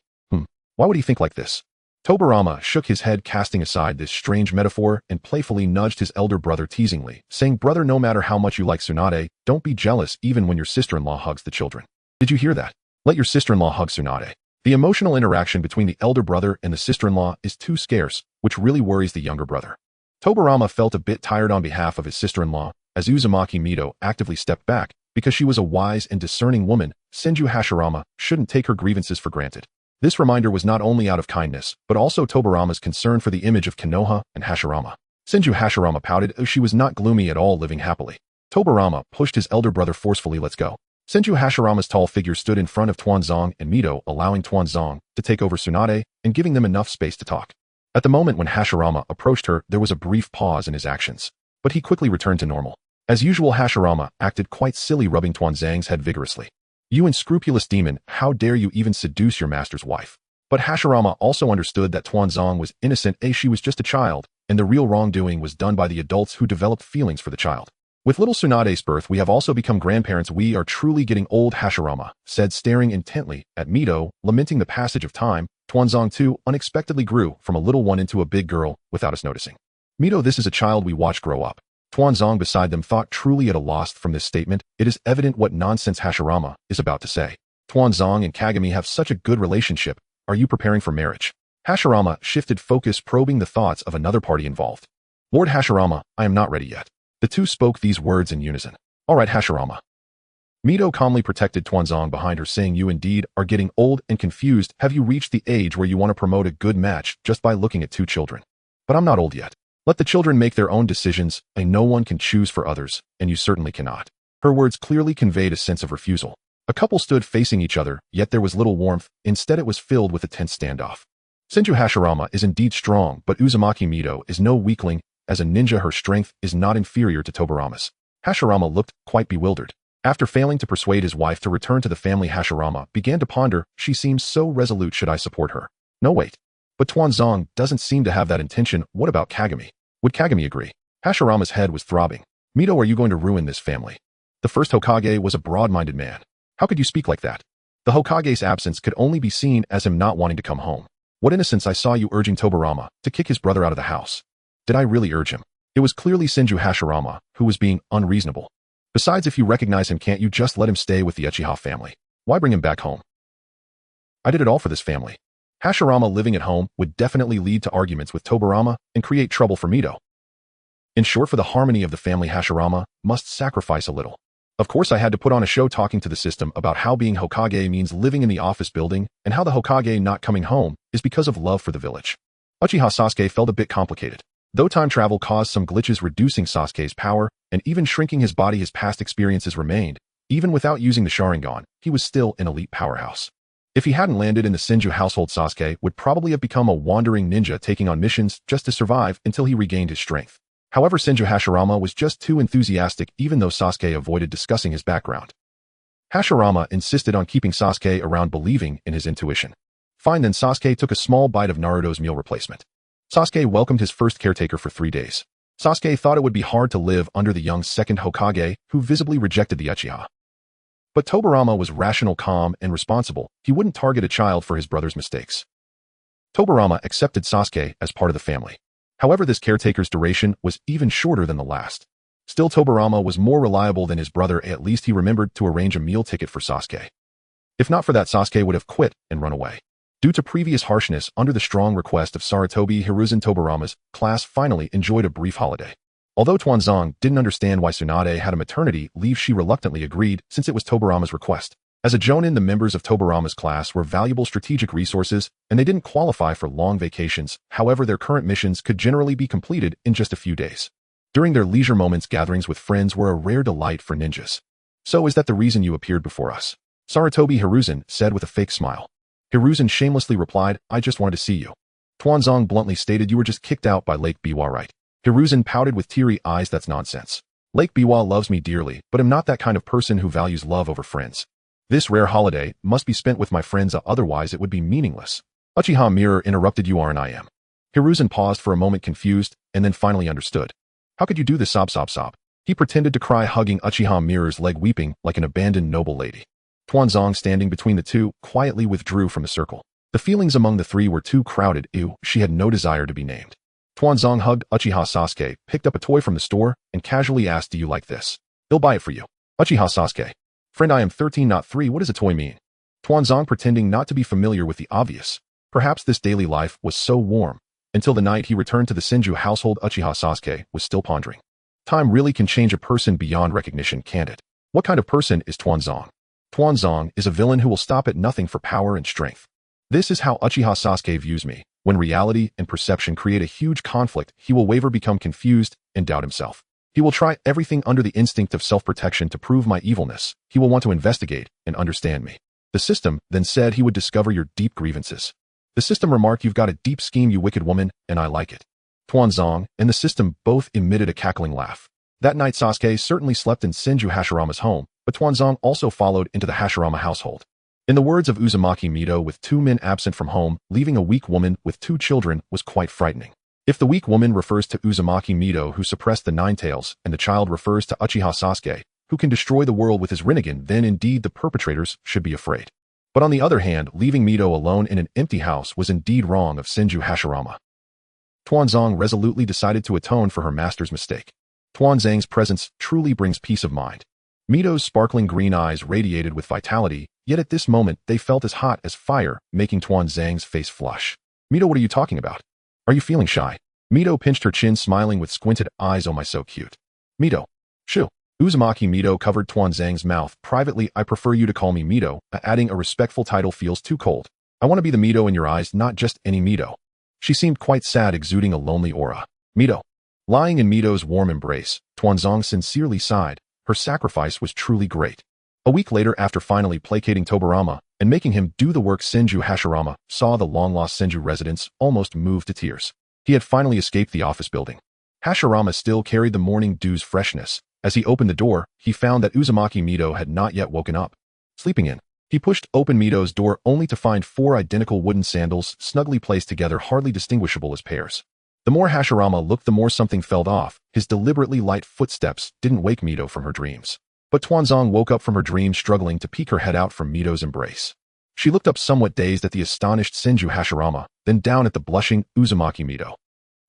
Why would he think like this? Tobirama shook his head, casting aside this strange metaphor, and playfully nudged his elder brother teasingly, saying, Brother, no matter how much you like Tsunade, don't be jealous even when your sister-in-law hugs the children. Did you hear that? Let your sister-in-law hug Tsunade. The emotional interaction between the elder brother and the sister-in-law is too scarce, which really worries the younger brother. Tobirama felt a bit tired on behalf of his sister-in-law, as Uzumaki Mito actively stepped back, Because she was a wise and discerning woman, Senju Hashirama shouldn't take her grievances for granted. This reminder was not only out of kindness, but also Tobirama's concern for the image of Konoha and Hashirama. Senju Hashirama pouted as she was not gloomy at all, living happily. Tobirama pushed his elder brother forcefully. Let's go. Senju Hashirama's tall figure stood in front of Tuanzong and Mito, allowing Tuanzong to take over Tsunade and giving them enough space to talk. At the moment when Hashirama approached her, there was a brief pause in his actions. But he quickly returned to normal. As usual, Hashirama acted quite silly, rubbing Tuanzang's head vigorously. You unscrupulous demon, how dare you even seduce your master's wife? But Hashirama also understood that Tuanzong was innocent, as she was just a child, and the real wrongdoing was done by the adults who developed feelings for the child. With little Tsunade's birth, we have also become grandparents. We are truly getting old, Hashirama said, staring intently at Mito. Lamenting the passage of time, Tuanzong too unexpectedly grew from a little one into a big girl without us noticing. Mito, this is a child we watched grow up. Tuanzong beside them thought, truly at a loss from this statement. It is evident what nonsense Hashirama is about to say. Tuanzong and Kagami have such a good relationship. Are you preparing for marriage? Hashirama shifted focus, probing the thoughts of another party involved. Lord Hashirama, I am not ready yet. The two spoke these words in unison. All right, Hashirama. Mito calmly protected Tuanzong behind her, saying, you indeed are getting old and confused. Have you reached the age where you want to promote a good match just by looking at two children? But I'm not old yet. Let the children make their own decisions, and no one can choose for others, and you certainly cannot. Her words clearly conveyed a sense of refusal. A couple stood facing each other, yet there was little warmth. Instead, it was filled with a tense standoff. Senju Hashirama is indeed strong, but Uzumaki Mito is no weakling. As a ninja, her strength is not inferior to Tobirama's. Hashirama looked quite bewildered. After failing to persuade his wife to return to the family, Hashirama began to ponder. She seems so resolute. Should I support her? No, wait. But Tuanzong doesn't seem to have that intention. What about Kagami? Would Kagami agree? Hashirama's head was throbbing. Mito, are you going to ruin this family? The first Hokage was a broad-minded man. How could you speak like that? The Hokage's absence could only be seen as him not wanting to come home. What innocence! I saw you urging Tobirama to kick his brother out of the house. Did I really urge him? It was clearly Senju Hashirama who was being unreasonable. Besides, if you recognize him, can't you just let him stay with the Uchiha family? Why bring him back home? I did it all for this family. Hashirama living at home would definitely lead to arguments with Tobirama and create trouble for Mito. In short, for the harmony of the family, Hashirama must sacrifice a little. Of course, I had to put on a show talking to the system about how being Hokage means living in the office building and how the Hokage not coming home is because of love for the village. Uchiha Sasuke felt a bit complicated. Though time travel caused some glitches, reducing Sasuke's power and even shrinking his body, his past experiences remained. Even without using the Sharingan, he was still an elite powerhouse. If he hadn't landed in the Senju household, Sasuke would probably have become a wandering ninja taking on missions just to survive until he regained his strength. However, Senju Hashirama was just too enthusiastic, even though Sasuke avoided discussing his background. Hashirama insisted on keeping Sasuke around, believing in his intuition. Fine, then Sasuke took a small bite of Naruto's meal replacement. Sasuke welcomed his first caretaker for 3 days. Sasuke thought it would be hard to live under the young second Hokage, who visibly rejected the Uchiha. But Tobirama was rational, calm, and responsible. He wouldn't target a child for his brother's mistakes. Tobirama accepted Sasuke as part of the family. However, this caretaker's duration was even shorter than the last. Still, Tobirama was more reliable than his brother. At least he remembered to arrange a meal ticket for Sasuke. If not for that, Sasuke would have quit and run away. Due to previous harshness, under the strong request of Sarutobi, Hiruzen, Tobirama's class finally enjoyed a brief holiday. Although Tuanzong didn't understand why Tsunade had a maternity leave, she reluctantly agreed since it was Tobirama's request. As a Jonin, the members of Tobirama's class were valuable strategic resources, and they didn't qualify for long vacations. However, their current missions could generally be completed in just a few days. During their leisure moments, gatherings with friends were a rare delight for ninjas. So is that the reason you appeared before us? Sarutobi Hiruzen said with a fake smile. Hiruzen shamelessly replied, I just wanted to see you. Tuanzong bluntly stated, you were just kicked out by Lake Biwa, right? Hiruzen pouted with teary eyes, that's nonsense. Lake Biwa loves me dearly, but I'm not that kind of person who values love over friends. This rare holiday must be spent with my friends, otherwise it would be meaningless. Uchiha Mirror interrupted, you are and I am. Hiruzen paused for a moment, confused, and then finally understood. How could you do this? Sob, sob, sob. He pretended to cry, hugging Uchiha Mirror's leg, weeping like an abandoned noble lady. Tuanzong, standing between the two, quietly withdrew from the circle. The feelings among the three were too crowded. She had no desire to be named. Tuanzong hugged Uchiha Sasuke, picked up a toy from the store, and casually asked, do you like this? He'll buy it for you. Uchiha Sasuke. Friend, I am 13, not 3. What does a toy mean? Tuanzong, pretending not to be familiar with the obvious. Perhaps this daily life was so warm. Until the night he returned to the Senju household, Uchiha Sasuke was still pondering. Time really can change a person beyond recognition, can't it? What kind of person is Tuanzong? Tuanzong is a villain who will stop at nothing for power and strength. This is how Uchiha Sasuke views me. When reality and perception create a huge conflict, he will waver, become confused, and doubt himself. He will try everything under the instinct of self-protection to prove my evilness. He will want to investigate and understand me. The system then said he would discover your deep grievances. The system remarked, "You've got a deep scheme, you wicked woman, and I like it." Tuanzong and the system both emitted a cackling laugh. That night Sasuke certainly slept in Senju Hashirama's home, but Tuanzong also followed into the Hashirama household. In the words of Uzumaki Mido, with 2 men absent from home, leaving a weak woman with 2 children was quite frightening. If the weak woman refers to Uzumaki Mido, who suppressed the 9 tails, and the child refers to Uchiha Sasuke, who can destroy the world with his Rinnegan, then indeed the perpetrators should be afraid. But on the other hand, leaving Mido alone in an empty house was indeed wrong of Senju Hashirama. Tuanzong resolutely decided to atone for her master's mistake. Tuanzang's presence truly brings peace of mind. Mido's sparkling green eyes radiated with vitality, yet at this moment they felt as hot as fire, making Tuanzang's face flush. "Mido, what are you talking about? Are you feeling shy?" Mido pinched her chin, smiling with squinted eyes. "Oh my, so cute." "Mido." "Shoo." Uzumaki Mido covered Tuanzang's mouth. "Privately, I prefer you to call me Mido. Adding a respectful title feels too cold. I want to be the Mido in your eyes, not just any Mido." She seemed quite sad, exuding a lonely aura. "Mido." Lying in Mido's warm embrace, Tuanzong sincerely sighed. Her sacrifice was truly great. A week later, after finally placating Tobirama and making him do the work, Senju Hashirama saw the long-lost Senju residents almost moved to tears. He had finally escaped the office building. Hashirama still carried the morning dew's freshness. As he opened the door, he found that Uzumaki Mido had not yet woken up. Sleeping in. He pushed open Mido's door only to find 4 identical wooden sandals snugly placed together, hardly distinguishable as pairs. The more Hashirama looked, the more something felt off. His deliberately light footsteps didn't wake Mido from her dreams. But Tuanzong woke up from her dream, struggling to peek her head out from Mido's embrace. She looked up somewhat dazed at the astonished Senju Hashirama, then down at the blushing Uzumaki Mido.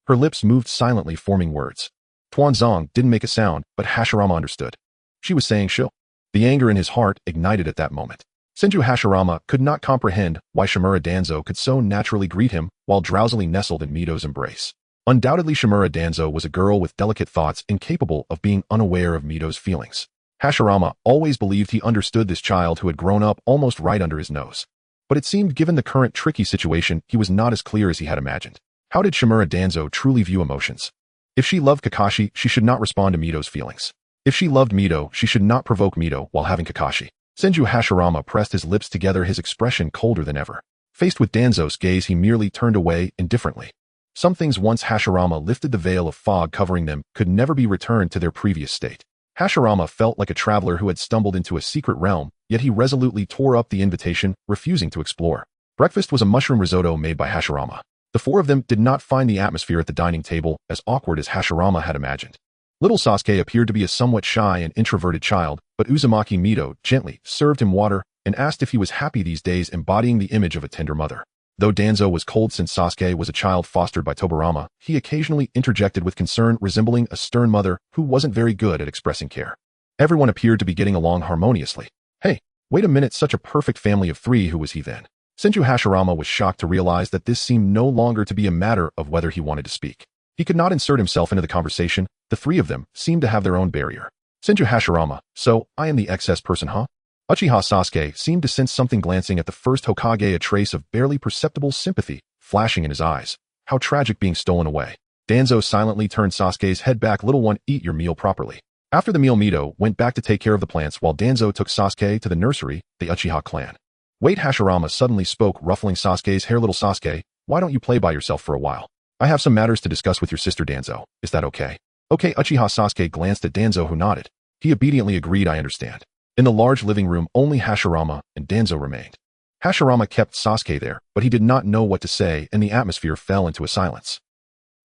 Her lips moved silently, forming words. Tuanzong didn't make a sound, but Hashirama understood. She was saying "shoo." The anger in his heart ignited at that moment. Senju Hashirama could not comprehend why Shimura Danzō could so naturally greet him while drowsily nestled in Mido's embrace. Undoubtedly, Shimura Danzō was a girl with delicate thoughts, incapable of being unaware of Mido's feelings. Hashirama always believed he understood this child who had grown up almost right under his nose. But it seemed, given the current tricky situation, he was not as clear as he had imagined. How did Shimura Danzō truly view emotions? If she loved Kakashi, she should not respond to Mido's feelings. If she loved Mido, she should not provoke Mido while having Kakashi. Senju Hashirama pressed his lips together, his expression colder than ever. Faced with Danzo's gaze, he merely turned away indifferently. Some things, once Hashirama lifted the veil of fog covering them, could never be returned to their previous state. Hashirama felt like a traveler who had stumbled into a secret realm, yet he resolutely tore up the invitation, refusing to explore. Breakfast was a mushroom risotto made by Hashirama. The 4 of them did not find the atmosphere at the dining table as awkward as Hashirama had imagined. Little Sasuke appeared to be a somewhat shy and introverted child, but Uzumaki Mido gently served him water and asked if he was happy these days, embodying the image of a tender mother. Though Danzo was cold since Sasuke was a child fostered by Tobirama, he occasionally interjected with concern, resembling a stern mother who wasn't very good at expressing care. Everyone appeared to be getting along harmoniously. Hey, wait a minute, such a perfect family of 3, who was he then? Senju Hashirama was shocked to realize that this seemed no longer to be a matter of whether he wanted to speak. He could not insert himself into the conversation. The 3 of them seemed to have their own barrier. Senju Hashirama: "So, I am the excess person, huh?" Uchiha Sasuke seemed to sense something, glancing at the first Hokage, a trace of barely perceptible sympathy flashing in his eyes. How tragic, being stolen away. Danzo silently turned Sasuke's head back. "Little one, eat your meal properly." After the meal, Mido went back to take care of the plants while Danzo took Sasuke to the nursery, the Uchiha clan. "Wait," Hashirama suddenly spoke, ruffling Sasuke's hair. "Little Sasuke, why don't you play by yourself for a while? I have some matters to discuss with your sister Danzo. Is that okay?" "Okay." Uchiha Sasuke glanced at Danzo, who nodded. He obediently agreed. "I understand." In the large living room, only Hashirama and Danzo remained. Hashirama kept Sasuke there, but he did not know what to say, and the atmosphere fell into a silence.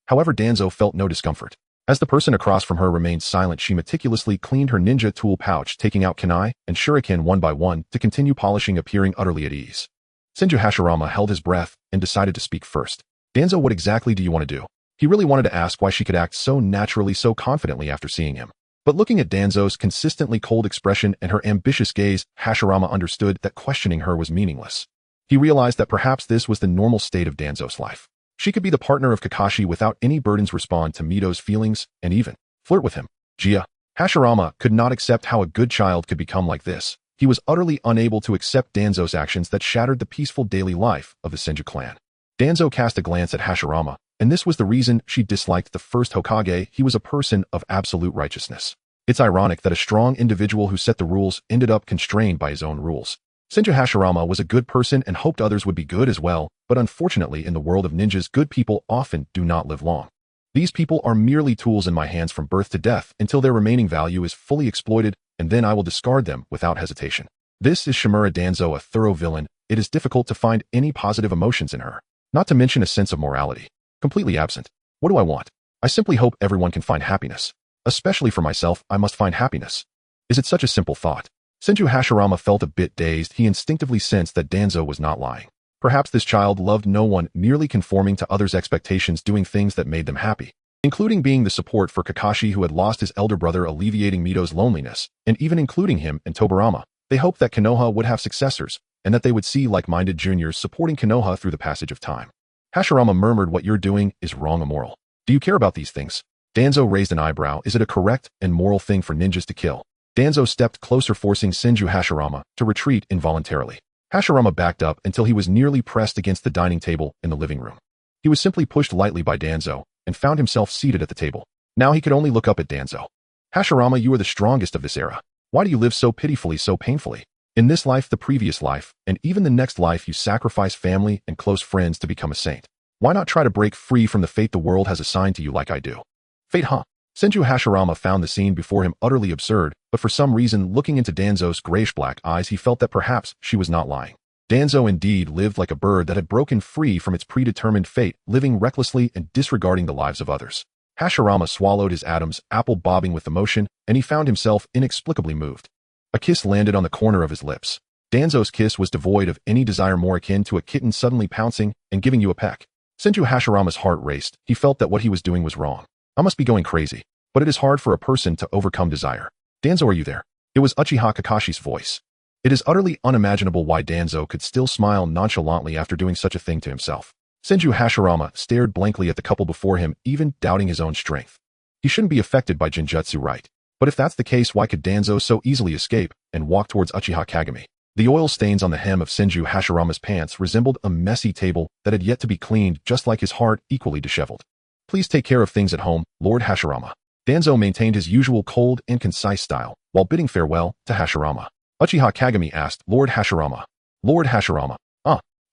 However, Danzo felt no discomfort. As the person across from her remained silent, she meticulously cleaned her ninja tool pouch, taking out kunai and shuriken one by one to continue polishing, appearing utterly at ease. Senju Hashirama held his breath and decided to speak first. "Danzo, what exactly do you want to do?" He really wanted to ask why she could act so naturally, so confidently after seeing him. But looking at Danzo's consistently cold expression and her ambitious gaze, Hashirama understood that questioning her was meaningless. He realized that perhaps this was the normal state of Danzo's life. She could be the partner of Kakashi without any burdens, respond to Mido's feelings, and even flirt with him. "Gia." Hashirama could not accept how a good child could become like this. He was utterly unable to accept Danzo's actions that shattered the peaceful daily life of the Senju clan. Danzo cast a glance at Hashirama, and this was the reason she disliked the first Hokage. He was a person of absolute righteousness. It's ironic that a strong individual who set the rules ended up constrained by his own rules. Senju Hashirama was a good person and hoped others would be good as well, but unfortunately in the world of ninjas, good people often do not live long. These people are merely tools in my hands from birth to death until their remaining value is fully exploited, and then I will discard them without hesitation. This is Shimura Danzō, a thorough villain. It is difficult to find any positive emotions in her, not to mention a sense of morality. Completely absent. What do I want? I simply hope everyone can find happiness. Especially for myself, I must find happiness. Is it such a simple thought? Senju Hashirama felt a bit dazed. He instinctively sensed that Danzo was not lying. Perhaps this child loved no one, merely conforming to others' expectations, doing things that made them happy, including being the support for Kakashi, who had lost his elder brother, alleviating Mito's loneliness, and even including him and Tobirama. They hoped that Konoha would have successors, and that they would see like-minded juniors supporting Konoha through the passage of time. Hashirama murmured, "What you're doing is wrong, immoral. Do you care about these things?" Danzo raised an eyebrow. "Is it a correct and moral thing for ninjas to kill?" Danzo stepped closer, forcing Senju Hashirama to retreat involuntarily. Hashirama backed up until he was nearly pressed against the dining table in the living room. He was simply pushed lightly by Danzo and found himself seated at the table. Now he could only look up at Danzo. "Hashirama, you are the strongest of this era. Why do you live so pitifully, so painfully? In this life, the previous life, and even the next life, you sacrifice family and close friends to become a saint. Why not try to break free from the fate the world has assigned to you like I do?" Fate, huh? Senju Hashirama found the scene before him utterly absurd, but for some reason, looking into Danzo's grayish-black eyes, he felt that perhaps she was not lying. Danzo indeed lived like a bird that had broken free from its predetermined fate, living recklessly and disregarding the lives of others. Hashirama swallowed his atoms, apple bobbing with emotion, and he found himself inexplicably moved. A kiss landed on the corner of his lips. Danzo's kiss was devoid of any desire, more akin to a kitten suddenly pouncing and giving you a peck. Senju Hashirama's heart raced. He felt that what he was doing was wrong. I must be going crazy. But it is hard for a person to overcome desire. "Danzo, are you there?" It was Uchiha Kakashi's voice. It is utterly unimaginable why Danzo could still smile nonchalantly after doing such a thing to himself. Senju Hashirama stared blankly at the couple before him, even doubting his own strength. He shouldn't be affected by Genjutsu, right? But if that's the case, why could Danzo so easily escape and walk towards Uchiha Kagami? The oil stains on the hem of Senju Hashirama's pants resembled a messy table that had yet to be cleaned, just like his heart, equally disheveled. "Please take care of things at home, Lord Hashirama." Danzo maintained his usual cold and concise style, while bidding farewell to Hashirama. Uchiha Kagami asked, "Lord Hashirama." "Lord Hashirama."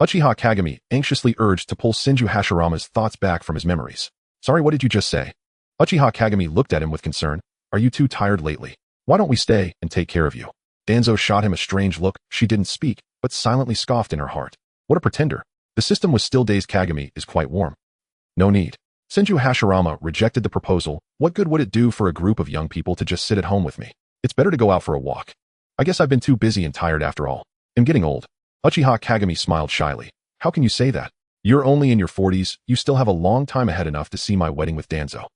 Uchiha Kagami anxiously urged to pull Senju Hashirama's thoughts back from his memories. "Sorry, what did you just say?" Uchiha Kagami looked at him with concern. "Are you too tired lately? Why don't we stay and take care of you?" Danzo shot him a strange look. She didn't speak, but silently scoffed in her heart. What a pretender. The system was still dazed. "Kagami is quite warm." "No need." Senju Hashirama rejected the proposal. What good would it do for a group of young people to just sit at home with me? It's better to go out for a walk. I guess I've been too busy and tired after all. I'm getting old. Uchiha Kagami smiled shyly. "How can you say that? You're only in your 40s, you still have a long time ahead, enough to see my wedding with Danzo."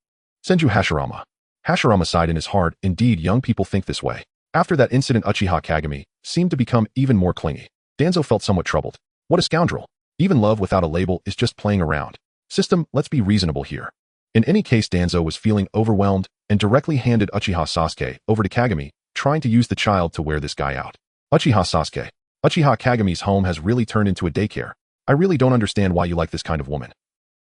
Senju Hashirama. Hashirama sighed in his heart. Indeed, young people think this way. After that incident, Uchiha Kagami seemed to become even more clingy. Danzo felt somewhat troubled. What a scoundrel. Even love without a label is just playing around. System, let's be reasonable here. In any case, Danzo was feeling overwhelmed and directly handed Uchiha Sasuke over to Kagami, trying to use the child to wear this guy out. Uchiha Sasuke. Uchiha Kagami's home has really turned into a daycare. I really don't understand why you like this kind of woman.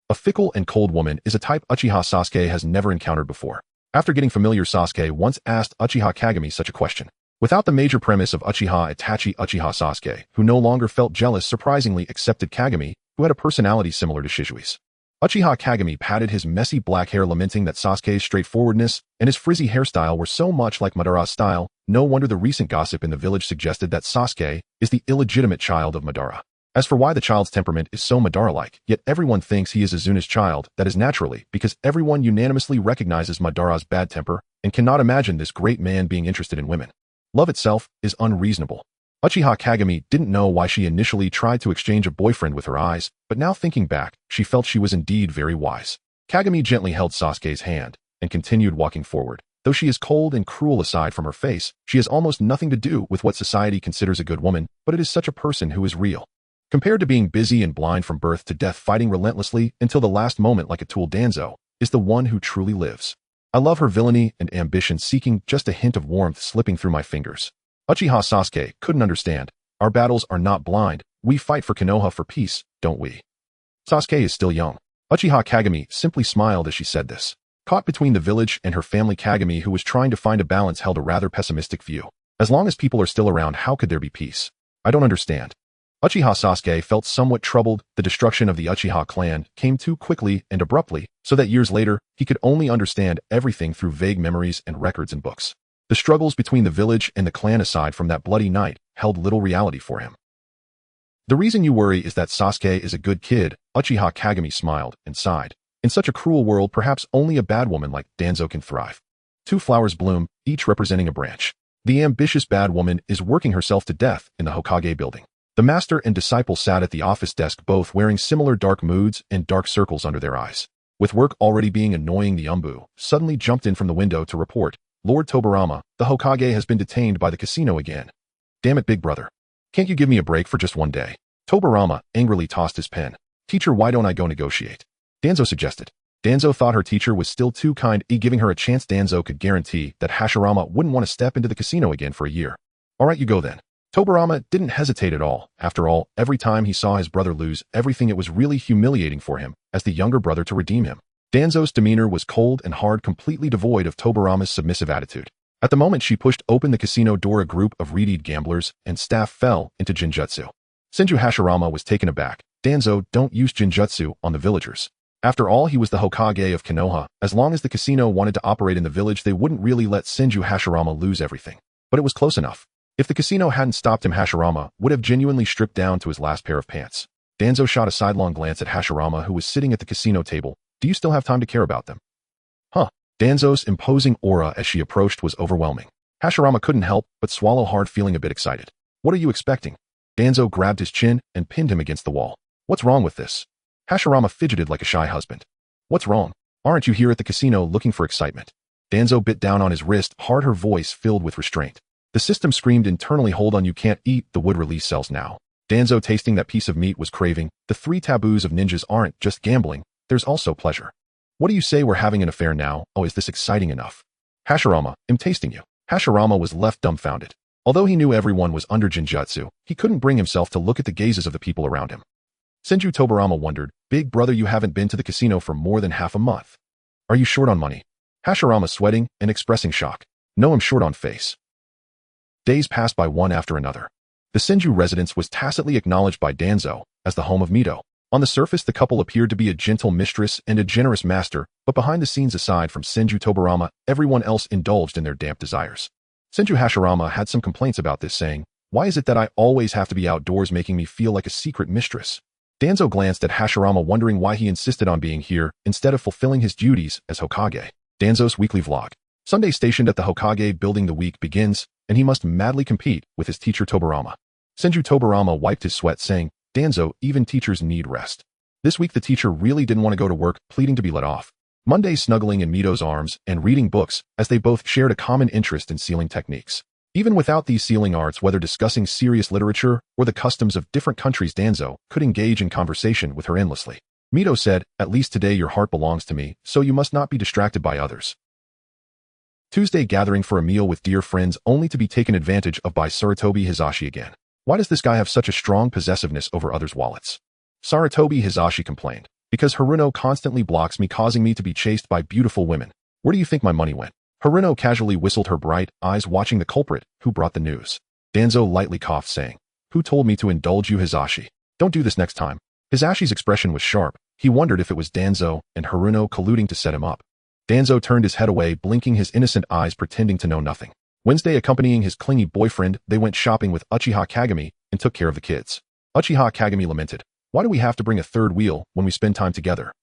A fickle and cold woman is a type Uchiha Sasuke has never encountered before. After getting familiar, Sasuke once asked Uchiha Kagami such a question. Without the major premise of Uchiha Itachi, Uchiha Sasuke, who no longer felt jealous, surprisingly accepted Kagami, who had a personality similar to Shizui's. Uchiha Kagami patted his messy black hair, lamenting that Sasuke's straightforwardness and his frizzy hairstyle were so much like Madara's style. No wonder the recent gossip in the village suggested that Sasuke is the illegitimate child of Madara. As for why the child's temperament is so Madara-like, yet everyone thinks he is Azuna's child, that is naturally because everyone unanimously recognizes Madara's bad temper and cannot imagine this great man being interested in women. Love itself is unreasonable. Uchiha Kagami didn't know why she initially tried to exchange a boyfriend with her eyes, but now thinking back, she felt she was indeed very wise. Kagami gently held Sasuke's hand and continued walking forward. Though she is cold and cruel aside from her face, she has almost nothing to do with what society considers a good woman, but it is such a person who is real. Compared to being busy and blind from birth to death, fighting relentlessly until the last moment like a tool, Danzo is the one who truly lives. I love her villainy and ambition, seeking just a hint of warmth slipping through my fingers. Uchiha Sasuke couldn't understand. Our battles are not blind. We fight for Konoha for peace, don't we? Sasuke is still young. Uchiha Kagami simply smiled as she said this. Caught between the village and her family, Kagami, who was trying to find a balance, held a rather pessimistic view. As long as people are still around, how could there be peace? I don't understand. Uchiha Sasuke felt somewhat troubled. The destruction of the Uchiha clan came too quickly and abruptly, so that years later, he could only understand everything through vague memories and records and books. The struggles between the village and the clan, aside from that bloody night, held little reality for him. The reason you worry is that Sasuke is a good kid. Uchiha Kagami smiled and sighed. In such a cruel world, perhaps only a bad woman like Danzo can thrive. 2 flowers bloom, each representing a branch. The ambitious bad woman is working herself to death in the Hokage building. The master and disciple sat at the office desk, both wearing similar dark moods and dark circles under their eyes. With work already being annoying, the Umbu suddenly jumped in from the window to report, Lord Tobirama, the Hokage has been detained by the casino again. Damn it, big brother. Can't you give me a break for just one day? Tobirama angrily tossed his pen. Teacher, why don't I go negotiate? Danzo suggested. Danzo thought her teacher was still too kind, giving her a chance. Danzo could guarantee that Hashirama wouldn't want to step into the casino again for a year. All right, you go then. Tobirama didn't hesitate at all. After all, every time he saw his brother lose everything, it was really humiliating for him as the younger brother to redeem him. Danzo's demeanor was cold and hard, completely devoid of Tobirama's submissive attitude. At the moment she pushed open the casino door, a group of reedied gamblers and staff fell into Jinjutsu. Senju Hashirama was taken aback. Danzo, don't use Jinjutsu on the villagers. After all, he was the Hokage of Konoha. As long as the casino wanted to operate in the village, they wouldn't really let Senju Hashirama lose everything. But it was close enough. If the casino hadn't stopped him, Hashirama would have genuinely stripped down to his last pair of pants. Danzo shot a sidelong glance at Hashirama, who was sitting at the casino table. Do you still have time to care about them? Huh. Danzo's imposing aura as she approached was overwhelming. Hashirama couldn't help but swallow hard, feeling a bit excited. What are you expecting? Danzo grabbed his chin and pinned him against the wall. What's wrong with this? Hashirama fidgeted like a shy husband. What's wrong? Aren't you here at the casino looking for excitement? Danzo bit down on his wrist hard, her voice filled with restraint. The system screamed internally, hold on, you can't eat the wood release cells now. Danzo, tasting that piece of meat, was craving. The 3 taboos of ninjas aren't just gambling, there's also pleasure. What do you say we're having an affair now? Oh, is this exciting enough? Hashirama, I'm tasting you. Hashirama was left dumbfounded. Although he knew everyone was under Jinjutsu, he couldn't bring himself to look at the gazes of the people around him. Senju Tobirama wondered, big brother, you haven't been to the casino for more than half a month. Are you short on money? Hashirama, sweating and expressing shock. No, I'm short on face. Days passed by one after another. The Senju residence was tacitly acknowledged by Danzo as the home of Mito. On the surface, the couple appeared to be a gentle mistress and a generous master, but behind the scenes, aside from Senju Tobirama, everyone else indulged in their damp desires. Senju Hashirama had some complaints about this, saying, why is it that I always have to be outdoors, making me feel like a secret mistress? Danzo glanced at Hashirama, wondering why he insisted on being here instead of fulfilling his duties as Hokage. Danzo's weekly vlog. Sunday, stationed at the Hokage building, the week begins, and he must madly compete with his teacher Tobirama. Senju Tobirama wiped his sweat, saying, Danzo, even teachers need rest. This week the teacher really didn't want to go to work, pleading to be let off. Monday, snuggling in Mito's arms and reading books, as they both shared a common interest in sealing techniques. Even without these sealing arts, whether discussing serious literature or the customs of different countries, Danzo could engage in conversation with her endlessly. Mito said, at least today your heart belongs to me, so you must not be distracted by others. Tuesday, gathering for a meal with dear friends, only to be taken advantage of by Sarutobi Hisashi again. Why does this guy have such a strong possessiveness over others' wallets? Sarutobi Hisashi complained. Because Haruno constantly blocks me, causing me to be chased by beautiful women. Where do you think my money went? Haruno casually whistled, her bright eyes watching the culprit who brought the news. Danzo lightly coughed, saying, who told me to indulge you, Hisashi? Don't do this next time. Hisashi's expression was sharp. He wondered if it was Danzo and Haruno colluding to set him up. Danzo turned his head away, blinking his innocent eyes, pretending to know nothing. Wednesday, accompanying his clingy boyfriend, they went shopping with Uchiha Kagami and took care of the kids. Uchiha Kagami lamented, why do we have to bring a third wheel when we spend time together?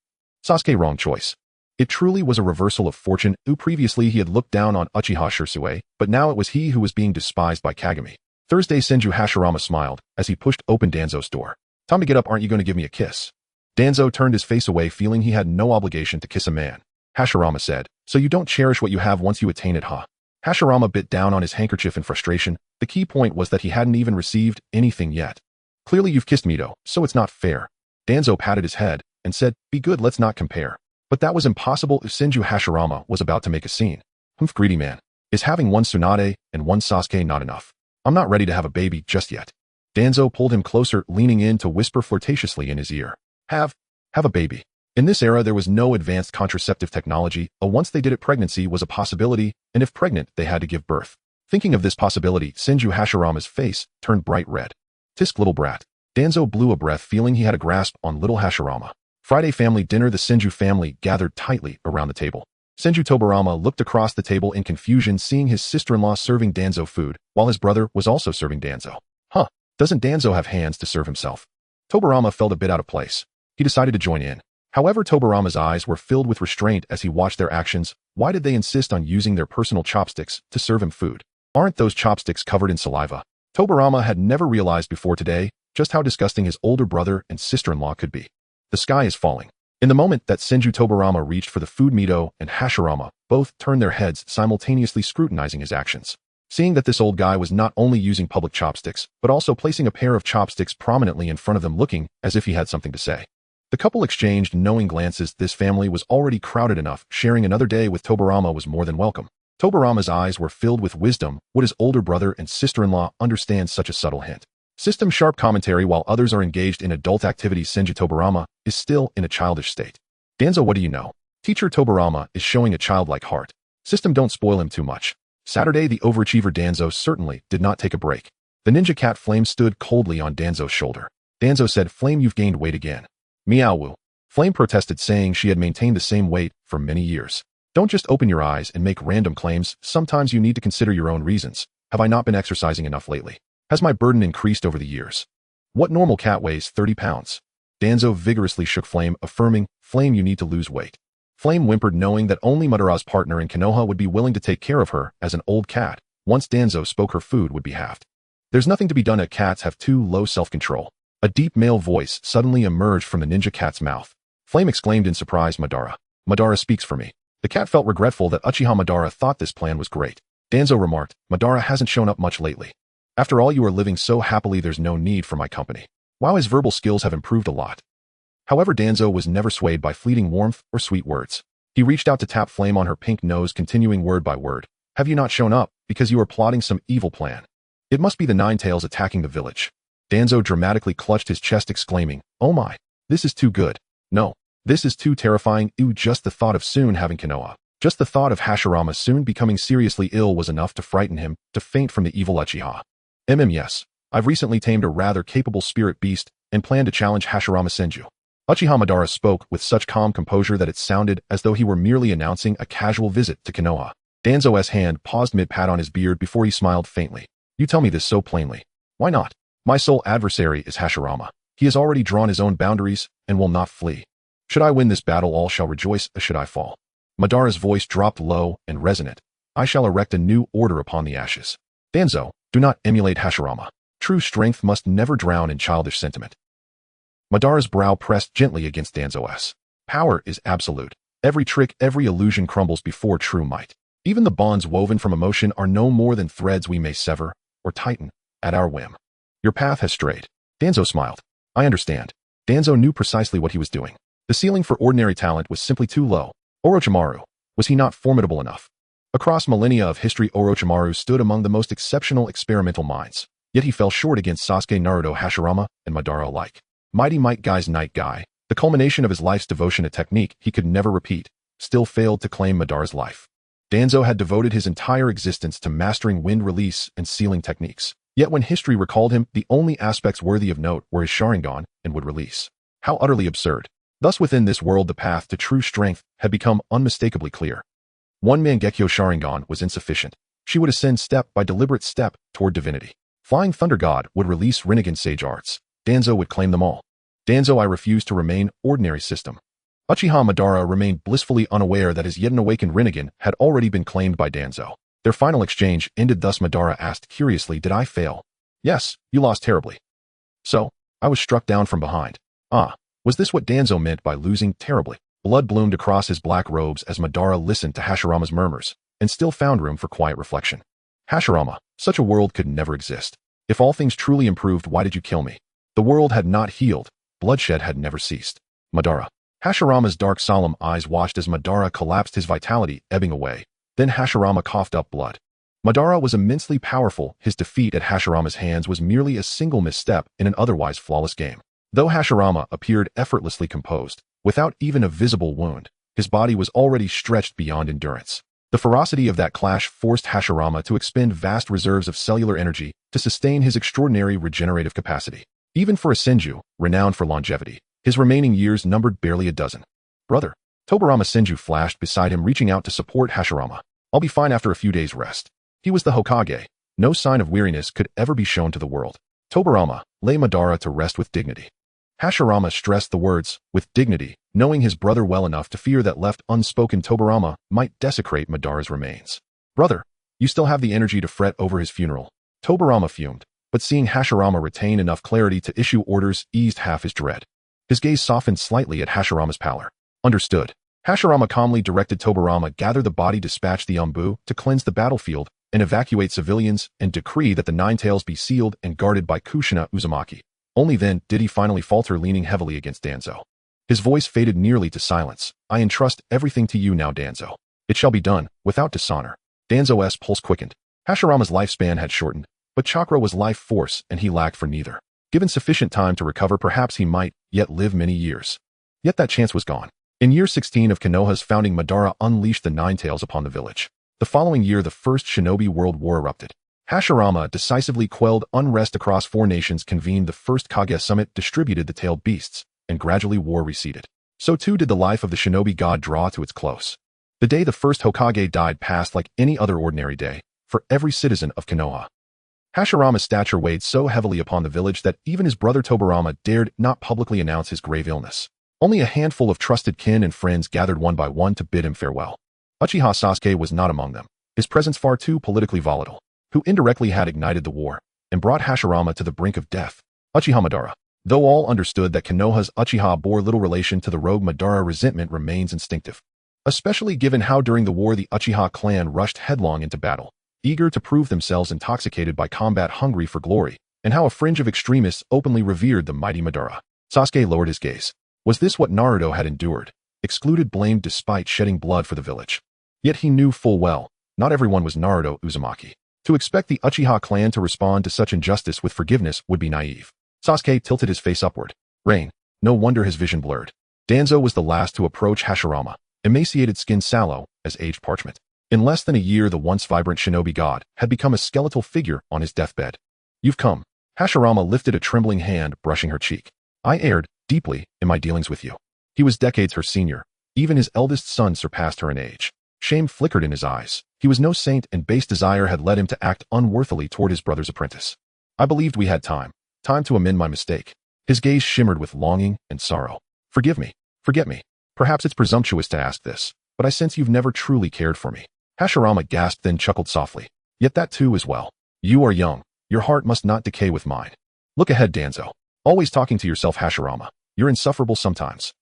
Sasuke, wrong choice. It truly was a reversal of fortune. Previously he had looked down on Uchiha Shurasue, but now it was he who was being despised by Kagami. Thursday, Senju Hashirama smiled as he pushed open Danzo's door. Time to get up, aren't you going to give me a kiss? Danzo turned his face away, feeling he had no obligation to kiss a man. Hashirama said, so you don't cherish what you have once you attain it, huh? Hashirama bit down on his handkerchief in frustration. The key point was that he hadn't even received anything yet. Clearly you've kissed Mito, so it's not fair. Danzo patted his head and said, be good, let's not compare. But that was impossible if Senju Hashirama was about to make a scene. Humph, greedy man. Is having one Tsunade and one Sasuke not enough? I'm not ready to have a baby just yet. Danzo pulled him closer, leaning in to whisper flirtatiously in his ear. Have a baby. In this era, there was no advanced contraceptive technology. Once they did it, pregnancy was a possibility, and if pregnant, they had to give birth. Thinking of this possibility, Senju Hashirama's face turned bright red. Tisk, little brat. Danzo blew a breath, feeling he had a grasp on little Hashirama. Friday family dinner. The Senju family gathered tightly around the table. Senju Tobirama looked across the table in confusion, seeing his sister-in-law serving Danzo food, while his brother was also serving Danzo. Doesn't Danzo have hands to serve himself? Tobirama felt a bit out of place. He decided to join in. However, Tobirama's eyes were filled with restraint as he watched their actions. Why did they insist on using their personal chopsticks to serve him food? Aren't those chopsticks covered in saliva? Tobirama had never realized before today just how disgusting his older brother and sister-in-law could be. The sky is falling. In the moment that Senju Tobirama reached for the food, Mito and Hashirama both turned their heads, simultaneously scrutinizing his actions. Seeing that this old guy was not only using public chopsticks, but also placing a pair of chopsticks prominently in front of them, looking as if he had something to say. The couple exchanged knowing glances. This family was already crowded enough. Sharing another day with Tobirama was more than welcome. Tobirama's eyes were filled with wisdom. Would his older brother and sister-in-law understand such a subtle hint? System sharp commentary. While others are engaged in adult activities, Senju Tobirama is still in a childish state. Danzo, what do you know? Teacher Tobirama is showing a childlike heart. System, don't spoil him too much. Saturday, the overachiever Danzo certainly did not take a break. The ninja cat Flame stood coldly on Danzo's shoulder. Danzo said, Flame, you've gained weight again. Meow woo. Flame protested, saying she had maintained the same weight for many years. Don't just open your eyes and make random claims. Sometimes you need to consider your own reasons. Have I not been exercising enough lately? Has my burden increased over the years? What normal cat weighs 30 pounds? Danzo vigorously shook Flame, affirming, Flame, you need to lose weight. Flame whimpered, knowing that only Madara's partner in Konoha would be willing to take care of her as an old cat. Once Danzo spoke, her food would be halved. There's nothing to be done. Cats have too low self-control. A deep male voice suddenly emerged from the ninja cat's mouth. Flame exclaimed in surprise, Madara. Madara speaks for me. The cat felt regretful that Uchiha Madara thought this plan was great. Danzo remarked, Madara hasn't shown up much lately. After all, you are living so happily, there's no need for my company. Wow, his verbal skills have improved a lot. However, Danzo was never swayed by fleeting warmth or sweet words. He reached out to tap Flame on her pink nose, continuing word by word. Have you not shown up because you are plotting some evil plan? It must be the Nine Tails attacking the village. Danzo dramatically clutched his chest, exclaiming, Oh my, this is too good. No, this is too terrifying. Ew, just the thought of soon having Konoha. Just the thought of Hashirama soon becoming seriously ill was enough to frighten him, to faint from the evil Uchiha. Yes, I've recently tamed a rather capable spirit beast and plan to challenge Hashirama Senju. Uchiha Madara spoke with such calm composure that it sounded as though he were merely announcing a casual visit to Konoha. Danzo's hand paused mid-pat on his beard before he smiled faintly. You tell me this so plainly. Why not? My sole adversary is Hashirama. He has already drawn his own boundaries and will not flee. Should I win this battle, all shall rejoice, or should I fall? Madara's voice dropped low and resonant. I shall erect a new order upon the ashes. Danzo, do not emulate Hashirama. True strength must never drown in childish sentiment. Madara's brow pressed gently against Danzo's. Power is absolute. Every trick, every illusion crumbles before true might. Even the bonds woven from emotion are no more than threads we may sever or tighten at our whim. Your path has strayed. Danzo smiled. I understand. Danzo knew precisely what he was doing. The ceiling for ordinary talent was simply too low. Orochimaru, was he not formidable enough? Across millennia of history, Orochimaru stood among the most exceptional experimental minds. Yet he fell short against Sasuke, Naruto, Hashirama, and Madara alike. Mighty Might Guy's Night Guy, the culmination of his life's devotion, a technique he could never repeat, still failed to claim Madara's life. Danzo had devoted his entire existence to mastering wind release and sealing techniques. Yet when history recalled him, the only aspects worthy of note were his Sharingan and would release. How utterly absurd. Thus within this world the path to true strength had become unmistakably clear. One Mangekyo Sharingan was insufficient. She would ascend step by deliberate step toward divinity. Flying Thunder God would release Rinnegan Sage Arts. Danzo would claim them all. Danzo, I refuse to remain ordinary system. Uchiha Madara remained blissfully unaware that his yet unawakened Rinnegan had already been claimed by Danzo. Their final exchange ended thus. Madara asked curiously, did I fail? Yes, you lost terribly. So, I was struck down from behind. Ah, was this what Danzo meant by losing terribly? Blood bloomed across his black robes as Madara listened to Hashirama's murmurs, and still found room for quiet reflection. Hashirama, such a world could never exist. If all things truly improved, why did you kill me? The world had not healed. Bloodshed had never ceased. Madara, Hashirama's dark solemn eyes watched as Madara collapsed, his vitality ebbing away. Then Hashirama coughed up blood. Madara was immensely powerful. His defeat at Hashirama's hands was merely a single misstep in an otherwise flawless game. Though Hashirama appeared effortlessly composed, without even a visible wound, his body was already stretched beyond endurance. The ferocity of that clash forced Hashirama to expend vast reserves of cellular energy to sustain his extraordinary regenerative capacity. Even for a Senju, renowned for longevity, his remaining years numbered barely a dozen. "Brother." Tobirama-sensei flashed beside him, reaching out to support Hashirama. "I'll be fine after a few days' rest." He was the Hokage. No sign of weariness could ever be shown to the world. Tobirama, lay Madara to rest with dignity. Hashirama stressed the words, with dignity, knowing his brother well enough to fear that left unspoken Tobirama might desecrate Madara's remains. "Brother, you still have the energy to fret over his funeral." Tobirama fumed, but seeing Hashirama retain enough clarity to issue orders eased half his dread. His gaze softened slightly at Hashirama's pallor. "Understood." Hashirama calmly directed Tobirama gather the body, dispatch the Umbu to cleanse the battlefield and evacuate civilians, and decree that the Nine Tails be sealed and guarded by Kushina Uzumaki. Only then did he finally falter, leaning heavily against Danzo. His voice faded nearly to silence. "I entrust everything to you now, Danzo. It shall be done, without dishonor." Danzo's pulse quickened. Hashirama's lifespan had shortened, but chakra was life force and he lacked for neither. Given sufficient time to recover, perhaps he might yet live many years. Yet that chance was gone. In year 16 of Konoha's founding, Madara unleashed the Nine Tails upon the village. The following year, the First Shinobi World War erupted. Hashirama decisively quelled unrest across 4 nations, convened the First Kage Summit, distributed the tailed beasts, and gradually war receded. So too did the life of the shinobi god draw to its close. The day the first Hokage died passed like any other ordinary day for every citizen of Konoha. Hashirama's stature weighed so heavily upon the village that even his brother Tobirama dared not publicly announce his grave illness. Only a handful of trusted kin and friends gathered one by one to bid him farewell. Uchiha Sasuke was not among them, his presence far too politically volatile, who indirectly had ignited the war and brought Hashirama to the brink of death. Uchiha Madara. Though all understood that Konoha's Uchiha bore little relation to the rogue Madara, resentment remains instinctive, especially given how during the war the Uchiha clan rushed headlong into battle, eager to prove themselves, intoxicated by combat, hungry for glory, and how a fringe of extremists openly revered the mighty Madara. Sasuke lowered his gaze. Was this what Naruto had endured? Excluded, blamed, despite shedding blood for the village. Yet he knew full well, not everyone was Naruto Uzumaki. To expect the Uchiha clan to respond to such injustice with forgiveness would be naive. Sasuke tilted his face upward. Rain. No wonder his vision blurred. Danzo was the last to approach Hashirama, emaciated, skin sallow as aged parchment. In less than a year, the once vibrant shinobi god had become a skeletal figure on his deathbed. "You've come." Hashirama lifted a trembling hand, brushing her cheek. "I erred deeply in my dealings with you." He was decades her senior. Even his eldest son surpassed her in age. Shame flickered in his eyes. He was no saint, and base desire had led him to act unworthily toward his brother's apprentice. "I believed we had time to amend my mistake." His gaze shimmered with longing and sorrow. "Forgive me. Forget me. Perhaps it's presumptuous to ask this, but I sense you've never truly cared for me." Hashirama gasped, then chuckled softly. "Yet that too is well. You are young. Your heart must not decay with mine." "Look ahead, Danzo. Always talking to yourself, Hashirama. You're insufferable sometimes."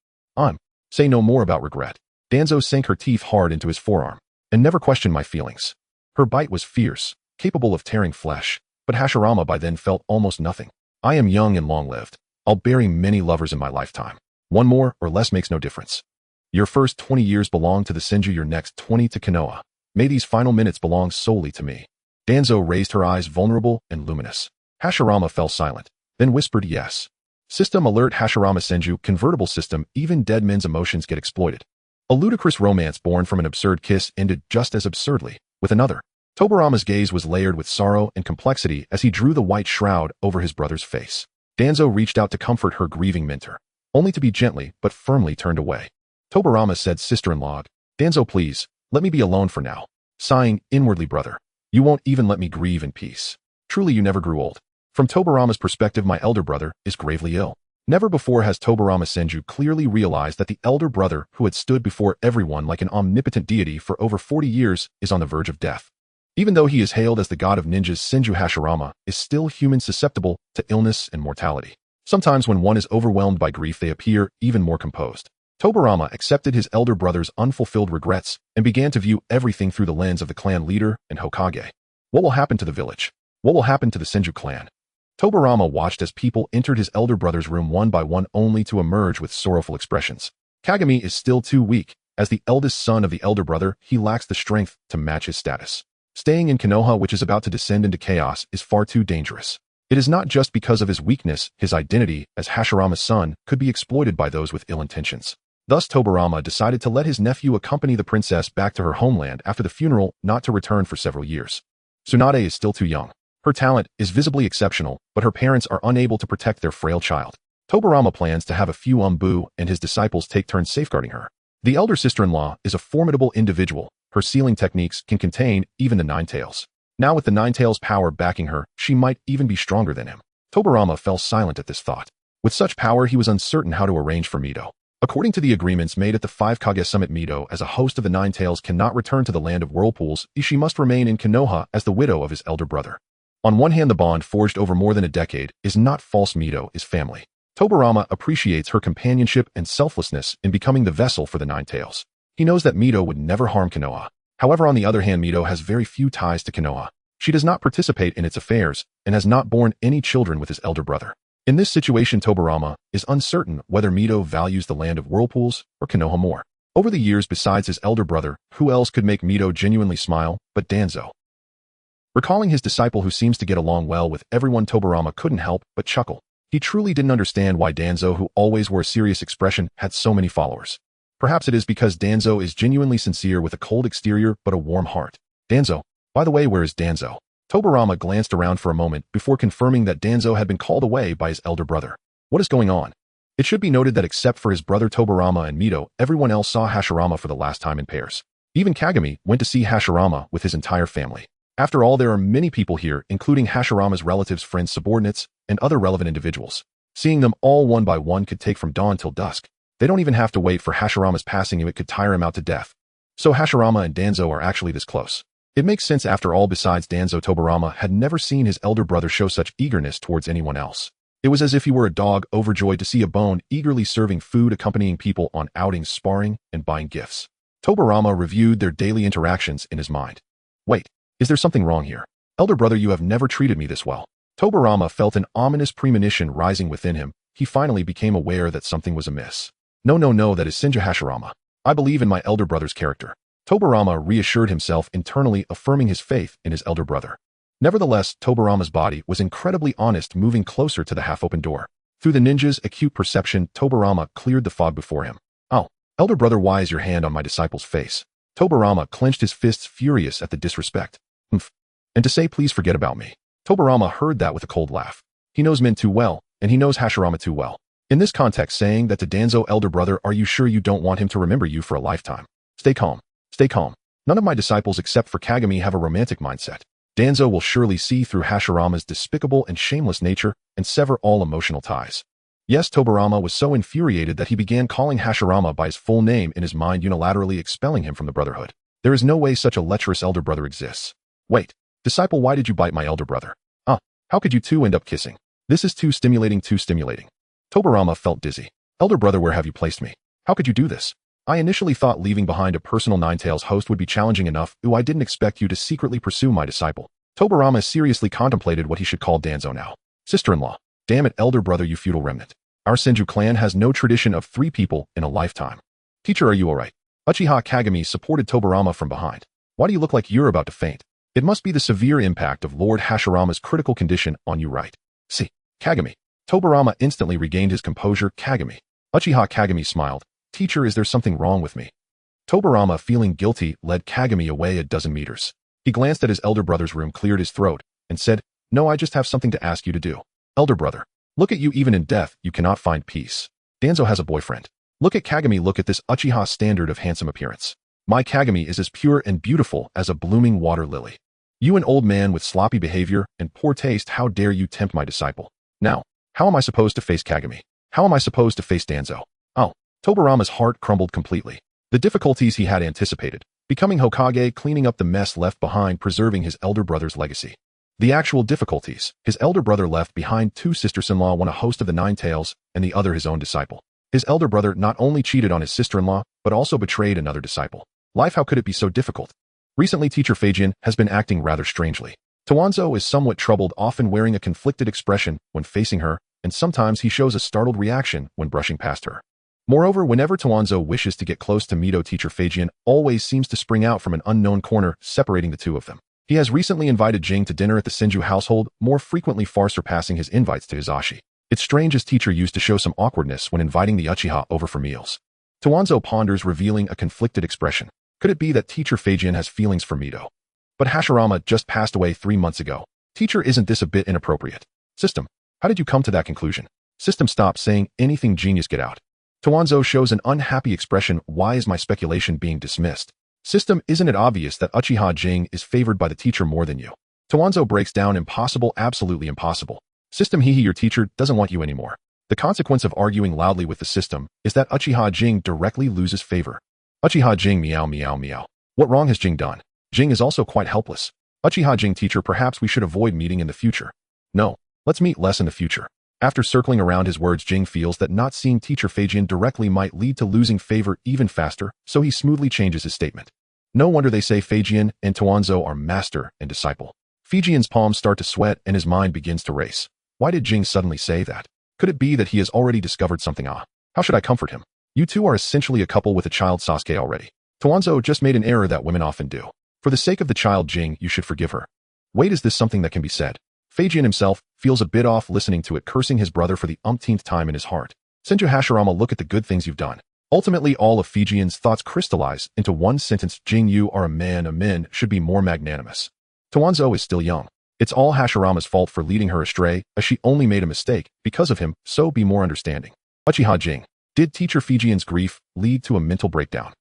Say no more about regret." Danzo sank her teeth hard into his forearm. "And never question my feelings." Her bite was fierce, capable of tearing flesh, but Hashirama by then felt almost nothing. "I am young and long-lived. I'll bury many lovers in my lifetime. One more or less makes no difference. Your first 20 years belong to the Senju, your next 20 to Konoha. May these final minutes belong solely to me." Danzo raised her eyes, vulnerable and luminous. Hashirama fell silent, then whispered, "Yes." System alert. Hashirama Senju, convertible system. Even dead men's emotions get exploited. A ludicrous romance born from an absurd kiss ended just as absurdly with another. Tobirama's gaze was layered with sorrow and complexity as he drew the white shroud over his brother's face. Danzo reached out to comfort her grieving mentor, only to be gently but firmly turned away. Tobirama said, "Sister-in-law, Danzo, please, let me be alone for now." Sighing inwardly, "Brother, you won't even let me grieve in peace. Truly you never grew old." From Tobirama's perspective, my elder brother is gravely ill. Never before has Tobirama Senju clearly realized that the elder brother who had stood before everyone like an omnipotent deity for over 40 years is on the verge of death. Even though he is hailed as the god of ninjas, Senju Hashirama is still human, susceptible to illness and mortality. Sometimes when one is overwhelmed by grief, they appear even more composed. Tobirama accepted his elder brother's unfulfilled regrets and began to view everything through the lens of the clan leader and Hokage. What will happen to the village? What will happen to the Senju clan? Tobirama watched as people entered his elder brother's room one by one, only to emerge with sorrowful expressions. Kagami is still too weak. As the eldest son of the elder brother, he lacks the strength to match his status. Staying in Konoha, which is about to descend into chaos, is far too dangerous. It is not just because of his weakness, his identity as Hashirama's son could be exploited by those with ill intentions. Thus Tobirama decided to let his nephew accompany the princess back to her homeland after the funeral, not to return for several years. Tsunade is still too young. Her talent is visibly exceptional, but her parents are unable to protect their frail child. Tobirama plans to have a few Umbu and his disciples take turns safeguarding her. The elder sister-in-law is a formidable individual. Her sealing techniques can contain even the Nine Tails. Now with the Nine Tails' power backing her, she might even be stronger than him. Tobirama fell silent at this thought. With such power, he was uncertain how to arrange for Mito. According to the agreements made at the 5 Kage Summit, Mito, as a host of the Nine Tails, cannot return to the land of whirlpools. She must remain in Konoha as the widow of his elder brother. On one hand, the bond forged over more than a decade is not false. Mito is family. Tobirama appreciates her companionship and selflessness in becoming the vessel for the Nine Tails. He knows that Mito would never harm Konoha. However, on the other hand, Mito has very few ties to Konoha. She does not participate in its affairs and has not borne any children with his elder brother. In this situation, Tobirama is uncertain whether Mito values the land of whirlpools or Konoha more. Over the years, besides his elder brother, who else could make Mito genuinely smile but Danzo? Recalling his disciple who seems to get along well with everyone, Tobirama couldn't help but chuckle. He truly didn't understand why Danzo, who always wore a serious expression, had so many followers. Perhaps it is because Danzo is genuinely sincere with a cold exterior but a warm heart. Danzo. By the way, where is Danzo? Tobirama glanced around for a moment before confirming that Danzo had been called away by his elder brother. What is going on? It should be noted that except for his brother Tobirama and Mito, everyone else saw Hashirama for the last time in pairs. Even Kagami went to see Hashirama with his entire family. After all, there are many people here, including Hashirama's relatives, friends, subordinates, and other relevant individuals. Seeing them all one by one could take from dawn till dusk. They don't even have to wait for Hashirama's passing, it could tire him out to death. So Hashirama and Danzo are actually this close. It makes sense after all. Besides Danzo, Tobirama had never seen his elder brother show such eagerness towards anyone else. It was as if he were a dog overjoyed to see a bone, eagerly serving food, accompanying people on outings, sparring, and buying gifts. Tobirama reviewed their daily interactions in his mind. Wait, is there something wrong here? Elder brother, you have never treated me this well. Tobirama felt an ominous premonition rising within him. He finally became aware that something was amiss. No, that is Shinja Hashirama. I believe in my elder brother's character. Tobirama reassured himself internally, affirming his faith in his elder brother. Nevertheless, Tobirama's body was incredibly honest, moving closer to the half-open door. Through the ninja's acute perception, Tobirama cleared the fog before him. Oh, elder brother, why is your hand on my disciple's face? Tobirama clenched his fists, furious at the disrespect. Humph. And to say please forget about me. Tobirama heard that with a cold laugh. He knows men too well, and he knows Hashirama too well. In this context, saying that to Danzo, elder brother, are you sure you don't want him to remember you for a lifetime? Stay calm. Stay calm. None of my disciples except for Kagami have a romantic mindset. Danzo will surely see through Hashirama's despicable and shameless nature and sever all emotional ties. Yes, Tobirama was so infuriated that he began calling Hashirama by his full name in his mind, unilaterally expelling him from the brotherhood. There is no way such a lecherous elder brother exists. Wait, disciple, why did you bite my elder brother? How could you two end up kissing? This is too stimulating, too stimulating. Tobirama felt dizzy. Elder brother, where have you placed me? How could you do this? I initially thought leaving behind a personal Ninetales host would be challenging enough. I didn't expect you to secretly pursue my disciple. Tobirama seriously contemplated what he should call Danzo now. Sister-in-law. Damn it, elder brother, you feudal remnant. Our Senju clan has no tradition of 3 people in a lifetime. Teacher, are you alright? Uchiha Kagami supported Tobirama from behind. Why do you look like you're about to faint? It must be the severe impact of Lord Hashirama's critical condition on you, right? See, Kagami. Tobirama instantly regained his composure. Kagami. Uchiha Kagami smiled. Teacher, is there something wrong with me? Tobirama, feeling guilty, led Kagami away a dozen meters. He glanced at his elder brother's room, cleared his throat, and said, No, I just have something to ask you to do. Elder brother. Look at you, even in death, you cannot find peace. Danzo has a boyfriend. Look at Kagami, look at this Uchiha standard of handsome appearance. My Kagami is as pure and beautiful as a blooming water lily. You, an old man with sloppy behavior and poor taste, how dare you tempt my disciple? Now, how am I supposed to face Kagami? How am I supposed to face Danzo? Oh, Tobirama's heart crumbled completely. The difficulties he had anticipated, becoming Hokage, cleaning up the mess left behind, preserving his elder brother's legacy. The actual difficulties, his elder brother left behind 2 sisters-in-law, one a host of the Nine Tails, and the other his own disciple. His elder brother not only cheated on his sister-in-law, but also betrayed another disciple. Life, how could it be so difficult? Recently, teacher Feijin has been acting rather strangely. Danzo is somewhat troubled, often wearing a conflicted expression when facing her, and sometimes he shows a startled reaction when brushing past her. Moreover, whenever Danzo wishes to get close to Mito, teacher Feijian always seems to spring out from an unknown corner, separating the two of them. He has recently invited Jing to dinner at the Senju household, more frequently far surpassing his invites to Hizashi. It's strange as teacher used to show some awkwardness when inviting the Uchiha over for meals. Danzo ponders, revealing a conflicted expression. Could it be that teacher Feijian has feelings for Mito? But Hashirama just passed away 3 months ago. Teacher, isn't this a bit inappropriate? System, how did you come to that conclusion? System, stop saying anything, genius, get out. Danzo shows an unhappy expression. Why is my speculation being dismissed? System, isn't it obvious that Uchiha Jing is favored by the teacher more than you? Danzo breaks down. Impossible, absolutely impossible. System, your teacher doesn't want you anymore. The consequence of arguing loudly with the system is that Uchiha Jing directly loses favor. Uchiha Jing, meow meow meow. What wrong has Jing done? Jing is also quite helpless. Uchiha Jing, teacher, perhaps we should avoid meeting in the future. No, let's meet less in the future. After circling around his words, Jing feels that not seeing teacher Feijian directly might lead to losing favor even faster, so he smoothly changes his statement. No wonder they say Feijian and Danzo are master and disciple. Feijian's palms start to sweat and his mind begins to race. Why did Jing suddenly say that? Could it be that he has already discovered something? How should I comfort him? You two are essentially a couple with a child, Sasuke, already. Danzo just made an error that women often do. For the sake of the child, Jing, you should forgive her. Wait, is this something that can be said? Feijian himself feels a bit off listening to it, cursing his brother for the umpteenth time in his heart. Senju Hashirama, look at the good things you've done. Ultimately, all of Feijian's thoughts crystallize into one sentence. Jing, you are a man. A man should be more magnanimous. Danzo is still young. It's all Hashirama's fault for leading her astray, as she only made a mistake because of him, so be more understanding. Uchiha Jing, did teacher Feijian's grief lead to a mental breakdown?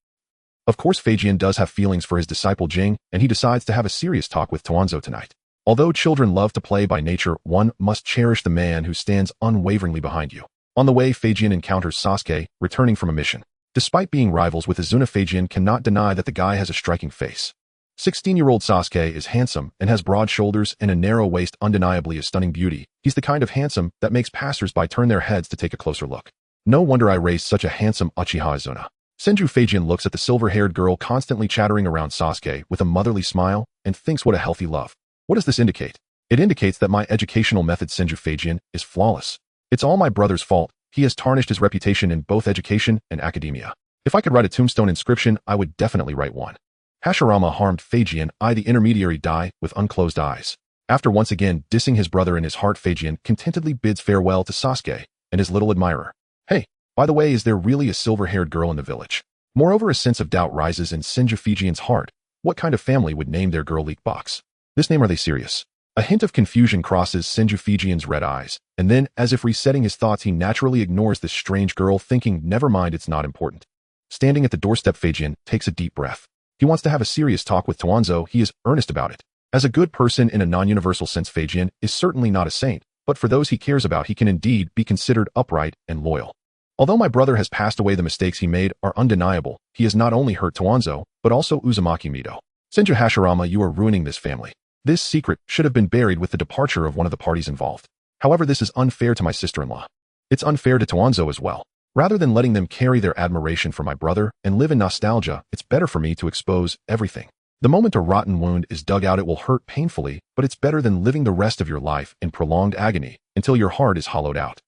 Of course, Feijian does have feelings for his disciple Jing, and he decides to have a serious talk with Danzo tonight. Although children love to play by nature, one must cherish the man who stands unwaveringly behind you. On the way, Feijian encounters Sasuke, returning from a mission. Despite being rivals with Izuna, Feijian cannot deny that the guy has a striking face. 16-year-old Sasuke is handsome and has broad shoulders and a narrow waist, undeniably a stunning beauty. He's the kind of handsome that makes passers-by turn their heads to take a closer look. No wonder I raised such a handsome Uchiha Izuna. Senju Feijian looks at the silver-haired girl constantly chattering around Sasuke with a motherly smile and thinks, what a healthy love. What does this indicate? It indicates that my educational method, Senju Feijian, is flawless. It's all my brother's fault. He has tarnished his reputation in both education and academia. If I could write a tombstone inscription, I would definitely write one. Hashirama harmed Feijian, the intermediary, die with unclosed eyes. After once again dissing his brother in his heart, Feijian contentedly bids farewell to Sasuke and his little admirer. Hey, by the way, is there really a silver-haired girl in the village? Moreover, a sense of doubt rises in Senju Feijian's heart. What kind of family would name their girl Leak Box? This name, are they serious? A hint of confusion crosses Senju Feijian's red eyes, and then, as if resetting his thoughts, he naturally ignores this strange girl, thinking, never mind, it's not important. Standing at the doorstep, Feijian takes a deep breath. He wants to have a serious talk with Danzo. He is earnest about it. As a good person in a non-universal sense, Feijian is certainly not a saint, but for those he cares about, he can indeed be considered upright and loyal. Although my brother has passed away, the mistakes he made are undeniable. He has not only hurt Danzo, but also Uzumaki Mito. Senju Hashirama, you are ruining this family. This secret should have been buried with the departure of one of the parties involved. However, this is unfair to my sister-in-law. It's unfair to Danzo as well. Rather than letting them carry their admiration for my brother and live in nostalgia, it's better for me to expose everything. The moment a rotten wound is dug out, it will hurt painfully, but it's better than living the rest of your life in prolonged agony until your heart is hollowed out.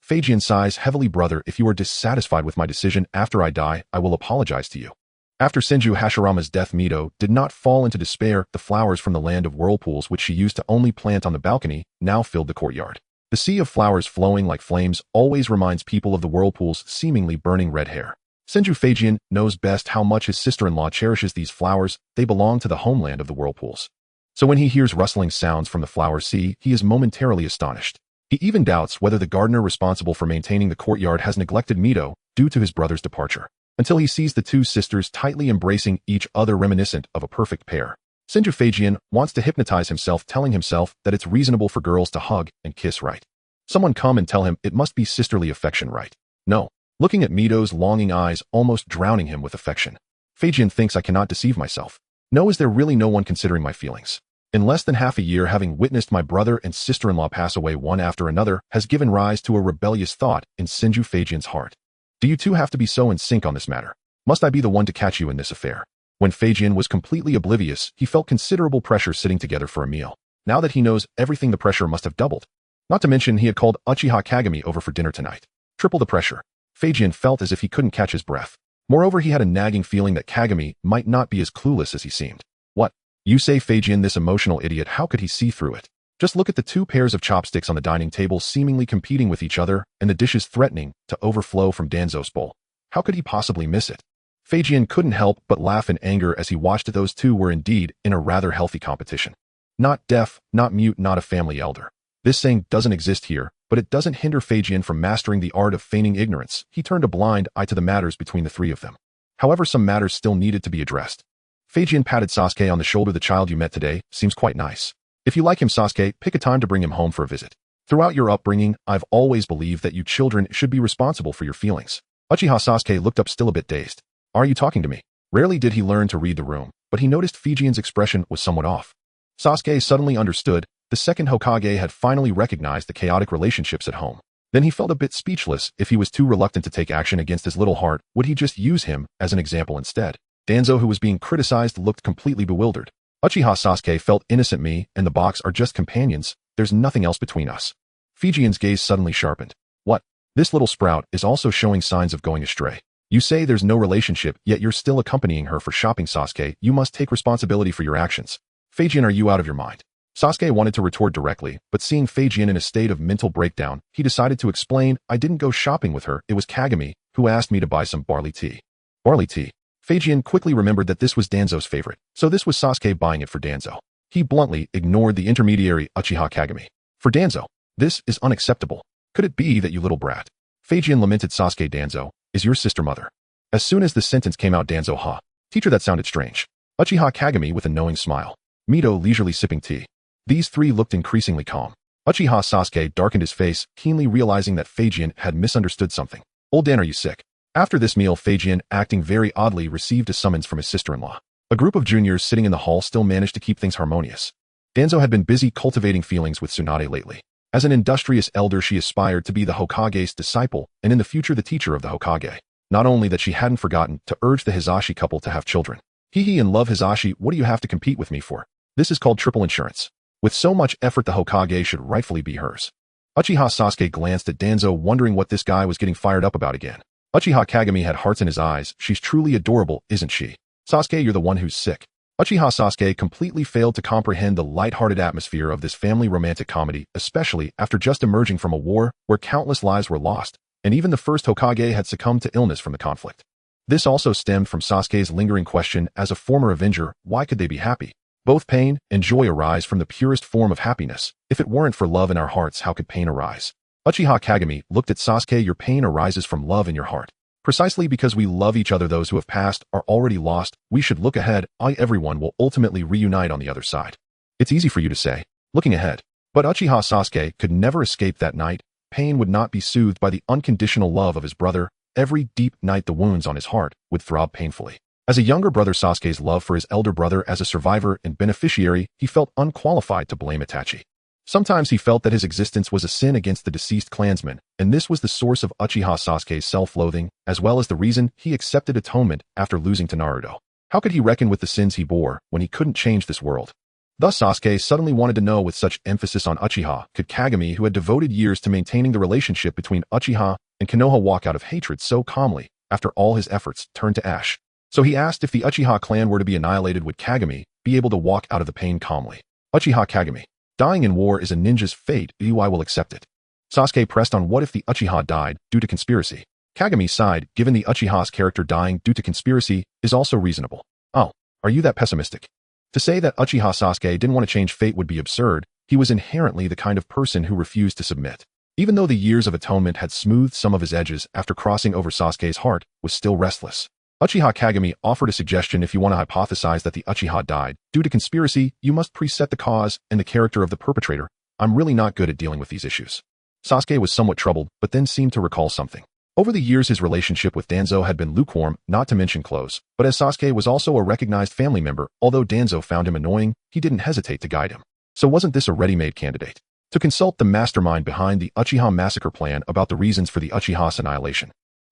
Feijian sighs heavily. Brother, if you are dissatisfied with my decision after I die, I will apologize to you. After Senju Hashirama's death, Mito did not fall into despair. The flowers from the land of whirlpools, which she used to only plant on the balcony, now filled the courtyard. The sea of flowers flowing like flames always reminds people of the whirlpool's seemingly burning red hair. Senju Feijian knows best how much his sister-in-law cherishes these flowers. They belong to the homeland of the whirlpools. So when he hears rustling sounds from the flower sea, he is momentarily astonished. He even doubts whether the gardener responsible for maintaining the courtyard has neglected Mito due to his brother's departure, until he sees the two sisters tightly embracing each other, reminiscent of a perfect pair. Senju Feijian wants to hypnotize himself, telling himself that it's reasonable for girls to hug and kiss, right? Someone come and tell him it must be sisterly affection, right? No. Looking at Mito's longing eyes, almost drowning him with affection, Feijian thinks, I cannot deceive myself. No, is there really no one considering my feelings? In less than half a year, having witnessed my brother and sister-in-law pass away one after another has given rise to a rebellious thought in Senju Feijian's heart. Do you two have to be so in sync on this matter? Must I be the one to catch you in this affair? When Feijian was completely oblivious, he felt considerable pressure sitting together for a meal. Now that he knows everything, the pressure must have doubled. Not to mention he had called Uchiha Kagami over for dinner tonight. Triple the pressure. Feijian felt as if he couldn't catch his breath. Moreover, he had a nagging feeling that Kagami might not be as clueless as he seemed. What? You say Feijian, this emotional idiot, how could he see through it? Just look at the two pairs of chopsticks on the dining table seemingly competing with each other and the dishes threatening to overflow from Danzo's bowl. How could he possibly miss it? Feijian couldn't help but laugh in anger as he watched that those two were indeed in a rather healthy competition. Not deaf, not mute, not a family elder. This saying doesn't exist here, but it doesn't hinder Feijian from mastering the art of feigning ignorance. He turned a blind eye to the matters between the three of them. However, some matters still needed to be addressed. Feijian patted Sasuke on the shoulder. The child you met today seems quite nice. If you like him, Sasuke, pick a time to bring him home for a visit. Throughout your upbringing, I've always believed that you children should be responsible for your feelings. Uchiha Sasuke looked up, still a bit dazed. Are you talking to me? Rarely did he learn to read the room, but he noticed Feijian's expression was somewhat off. Sasuke suddenly understood. The second Hokage had finally recognized the chaotic relationships at home. Then he felt a bit speechless. If he was too reluctant to take action against his little heart, would he just use him as an example instead? Danzo, who was being criticized, looked completely bewildered. Uchiha Sasuke felt innocent. Me and the box are just companions. There's nothing else between us. Feijian's gaze suddenly sharpened. What? This little sprout is also showing signs of going astray. You say there's no relationship, yet you're still accompanying her for shopping. Sasuke, you must take responsibility for your actions. Feijian, are you out of your mind? Sasuke wanted to retort directly, but seeing Feijian in a state of mental breakdown, he decided to explain, I didn't go shopping with her, it was Kagami, who asked me to buy some barley tea. Barley tea. Feijian quickly remembered that this was Danzo's favorite, so this was Sasuke buying it for Danzo. He bluntly ignored the intermediary Uchiha Kagami. For Danzo, this is unacceptable. Could it be that you little brat? Feijian lamented. Sasuke, Danzo is your sister mother. As soon as the sentence came out, Danzo, teacher, that sounded strange. Uchiha Kagami with a knowing smile. Mito leisurely sipping tea. These three looked increasingly calm. Uchiha Sasuke darkened his face, keenly realizing that Feijian had misunderstood something. Old Dan, are you sick? After this meal, Feijian, acting very oddly, received a summons from his sister-in-law. A group of juniors sitting in the hall still managed to keep things harmonious. Danzo had been busy cultivating feelings with Tsunade lately. As an industrious elder, she aspired to be the Hokage's disciple, and in the future the teacher of the Hokage. Not only that, she hadn't forgotten to urge the Hizashi couple to have children. He and love Hizashi, what do you have to compete with me for? This is called triple insurance. With so much effort, the Hokage should rightfully be hers. Uchiha Sasuke glanced at Danzo, wondering what this guy was getting fired up about again. Uchiha Kagami had hearts in his eyes. She's truly adorable, isn't she? Sasuke, you're the one who's sick. Uchiha Sasuke completely failed to comprehend the light-hearted atmosphere of this family romantic comedy, especially after just emerging from a war where countless lives were lost, and even the first Hokage had succumbed to illness from the conflict. This also stemmed from Sasuke's lingering question, as a former Avenger, why could they be happy? Both pain and joy arise from the purest form of happiness. If it weren't for love in our hearts, how could pain arise? Uchiha Kagami looked at Sasuke. Your pain arises from love in your heart. Precisely because we love each other, those who have passed are already lost. We should look ahead. Everyone will ultimately reunite on the other side. It's easy for you to say, looking ahead. But Uchiha Sasuke could never escape that night. Pain would not be soothed by the unconditional love of his brother. Every deep night the wounds on his heart would throb painfully. As a younger brother, Sasuke's love for his elder brother as a survivor and beneficiary, he felt unqualified to blame Itachi. Sometimes he felt that his existence was a sin against the deceased clansman, and this was the source of Uchiha Sasuke's self-loathing, as well as the reason he accepted atonement after losing to Naruto. How could he reckon with the sins he bore when he couldn't change this world? Thus Sasuke suddenly wanted to know, with such emphasis on Uchiha, could Kagami, who had devoted years to maintaining the relationship between Uchiha and Konoha, walk out of hatred so calmly after all his efforts turned to ash? So he asked, if the Uchiha clan were to be annihilated, would Kagami be able to walk out of the pain calmly? Uchiha Kagami. Dying in war is a ninja's fate. I will accept it. Sasuke pressed on, what if the Uchiha died due to conspiracy? Kagami sighed, given the Uchiha's character, dying due to conspiracy is also reasonable. Oh, are you that pessimistic? To say that Uchiha Sasuke didn't want to change fate would be absurd. He was inherently the kind of person who refused to submit. Even though the years of atonement had smoothed some of his edges after crossing over, Sasuke's heart was still restless. Uchiha Kagami offered a suggestion. If you want to hypothesize that the Uchiha died due to conspiracy, you must preset the cause and the character of the perpetrator. I'm really not good at dealing with these issues. Sasuke was somewhat troubled, but then seemed to recall something. Over the years, his relationship with Danzo had been lukewarm, not to mention close, but as Sasuke was also a recognized family member, although Danzo found him annoying, he didn't hesitate to guide him. So wasn't this a ready-made candidate to consult the mastermind behind the Uchiha massacre plan about the reasons for the Uchiha's annihilation?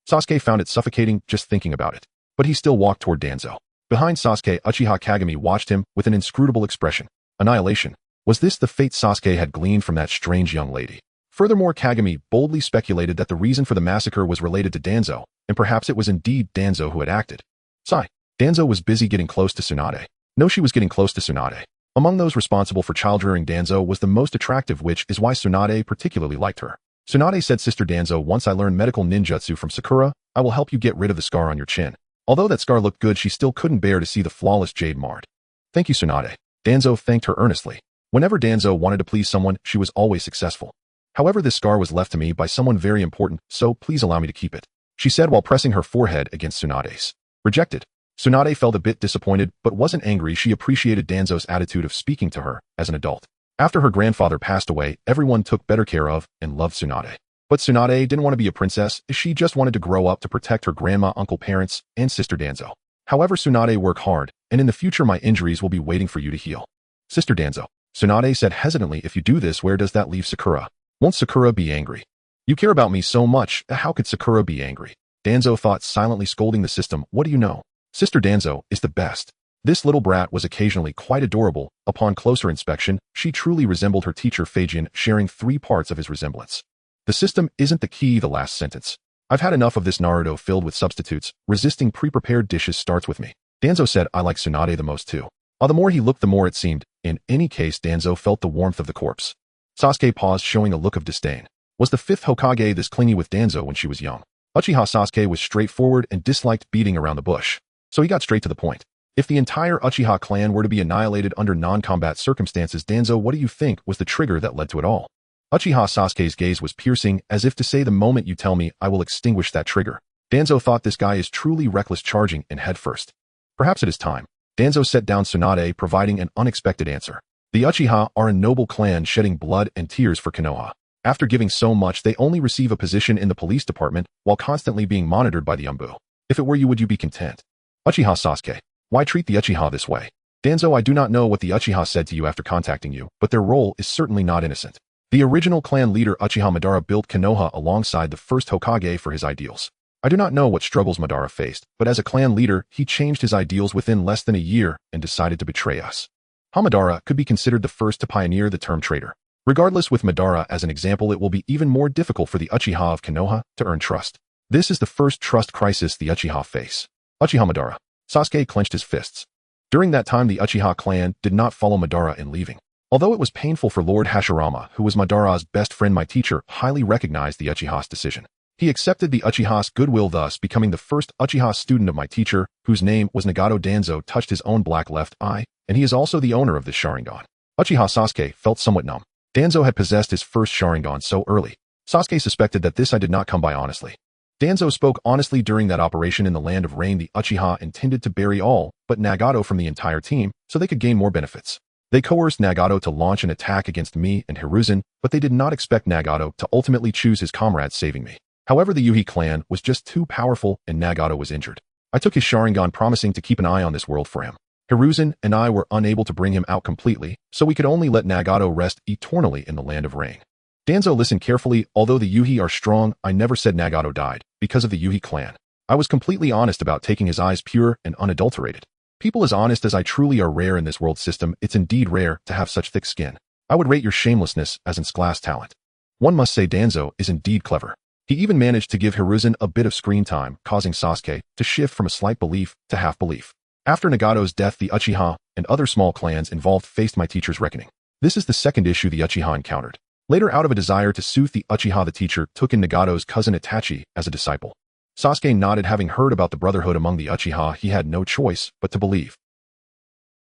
Sasuke found it suffocating just thinking about it. But he still walked toward Danzo. Behind Sasuke, Uchiha Kagami watched him with an inscrutable expression. Annihilation. Was this the fate Sasuke had gleaned from that strange young lady? Furthermore, Kagami boldly speculated that the reason for the massacre was related to Danzo, and perhaps it was indeed Danzo who had acted. Sigh. Danzo was busy getting close to Tsunade. No, she was getting close to Tsunade. Among those responsible for child-rearing, Danzo was the most attractive, which is why Tsunade particularly liked her. Tsunade said, Sister Danzo, once I learn medical ninjutsu from Sakura, I will help you get rid of the scar on your chin. Although that scar looked good, she still couldn't bear to see the flawless jade marred. Thank you, Tsunade. Danzo thanked her earnestly. Whenever Danzo wanted to please someone, she was always successful. However, this scar was left to me by someone very important, so please allow me to keep it, she said while pressing her forehead against Tsunade's. Rejected. Tsunade felt a bit disappointed, but wasn't angry. She appreciated Danzo's attitude of speaking to her as an adult. After her grandfather passed away, everyone took better care of and loved Tsunade. But Tsunade didn't want to be a princess. She just wanted to grow up to protect her grandma, uncle, parents, and Sister Danzo. However, Tsunade, work hard, and in the future my injuries will be waiting for you to heal. Sister Danzo. Tsunade said hesitantly, if you do this, where does that leave Sakura? Won't Sakura be angry? You care about me so much, how could Sakura be angry? Danzo thought, silently scolding the system. What do you know? Sister Danzo is the best. This little brat was occasionally quite adorable. Upon closer inspection, she truly resembled her teacher Feijian, sharing 3 parts of his resemblance. The system isn't the key, the last sentence. I've had enough of this Naruto filled with substitutes. Resisting pre-prepared dishes starts with me. Danzo said, I like Tsunade the most too. The more he looked, the more it seemed. In any case, Danzo felt the warmth of the corpse. Sasuke paused, showing a look of disdain. Was the 5th Hokage this clingy with Danzo when she was young? Uchiha Sasuke was straightforward and disliked beating around the bush. So he got straight to the point. If the entire Uchiha clan were to be annihilated under non-combat circumstances, Danzo, what do you think was the trigger that led to it all? Uchiha Sasuke's gaze was piercing, as if to say, the moment you tell me, I will extinguish that trigger. Danzo thought, this guy is truly reckless, charging in headfirst. Perhaps it is time. Danzo set down Tsunade, providing an unexpected answer. The Uchiha are a noble clan shedding blood and tears for Konoha. After giving so much, they only receive a position in the police department while constantly being monitored by the Umbu. If it were you, would you be content? Uchiha Sasuke. Why treat the Uchiha this way? Danzo, I do not know what the Uchiha said to you after contacting you, but their role is certainly not innocent. The original clan leader Uchiha Madara built Konoha alongside the first Hokage for his ideals. I do not know what struggles Madara faced, but as a clan leader, he changed his ideals within less than a year and decided to betray us. Madara could be considered the first to pioneer the term traitor. Regardless, with Madara as an example, it will be even more difficult for the Uchiha of Konoha to earn trust. This is the first trust crisis the Uchiha face. Uchiha Madara. Sasuke clenched his fists. During that time, the Uchiha clan did not follow Madara in leaving. Although it was painful for Lord Hashirama, who was Madara's best friend, my teacher highly recognized the Uchiha's decision. He accepted the Uchiha's goodwill, thus becoming the first Uchiha student of my teacher, whose name was Nagato. Danzo touched his own black left eye, and he is also the owner of this Sharingan. Uchiha Sasuke felt somewhat numb. Danzo had possessed his first Sharingan so early. Sasuke suspected that this I did not come by honestly. Danzo spoke honestly. During that operation in the Land of Rain, the Uchiha intended to bury all but Nagato from the entire team so they could gain more benefits. They coerced Nagato to launch an attack against me and Hiruzen, but they did not expect Nagato to ultimately choose his comrades, saving me. However, the Yuhi clan was just too powerful and Nagato was injured. I took his Sharingan, promising to keep an eye on this world for him. Hiruzen and I were unable to bring him out completely, so we could only let Nagato rest eternally in the Land of Rain. Danzo listened carefully. Although the Yuhi are strong, I never said Nagato died because of the Yuhi clan. I was completely honest about taking his eyes pure and unadulterated. People as honest as I truly are rare in this world system. It's indeed rare to have such thick skin. I would rate your shamelessness as in class talent. One must say Danzo is indeed clever. He even managed to give Hiruzen a bit of screen time, causing Sasuke to shift from a slight belief to half belief. After Nagato's death, the Uchiha and other small clans involved faced my teacher's reckoning. This is the second issue the Uchiha encountered. Later, out of a desire to soothe the Uchiha, the teacher took in Nagato's cousin Itachi as a disciple. Sasuke nodded. Having heard about the brotherhood among the Uchiha, he had no choice but to believe.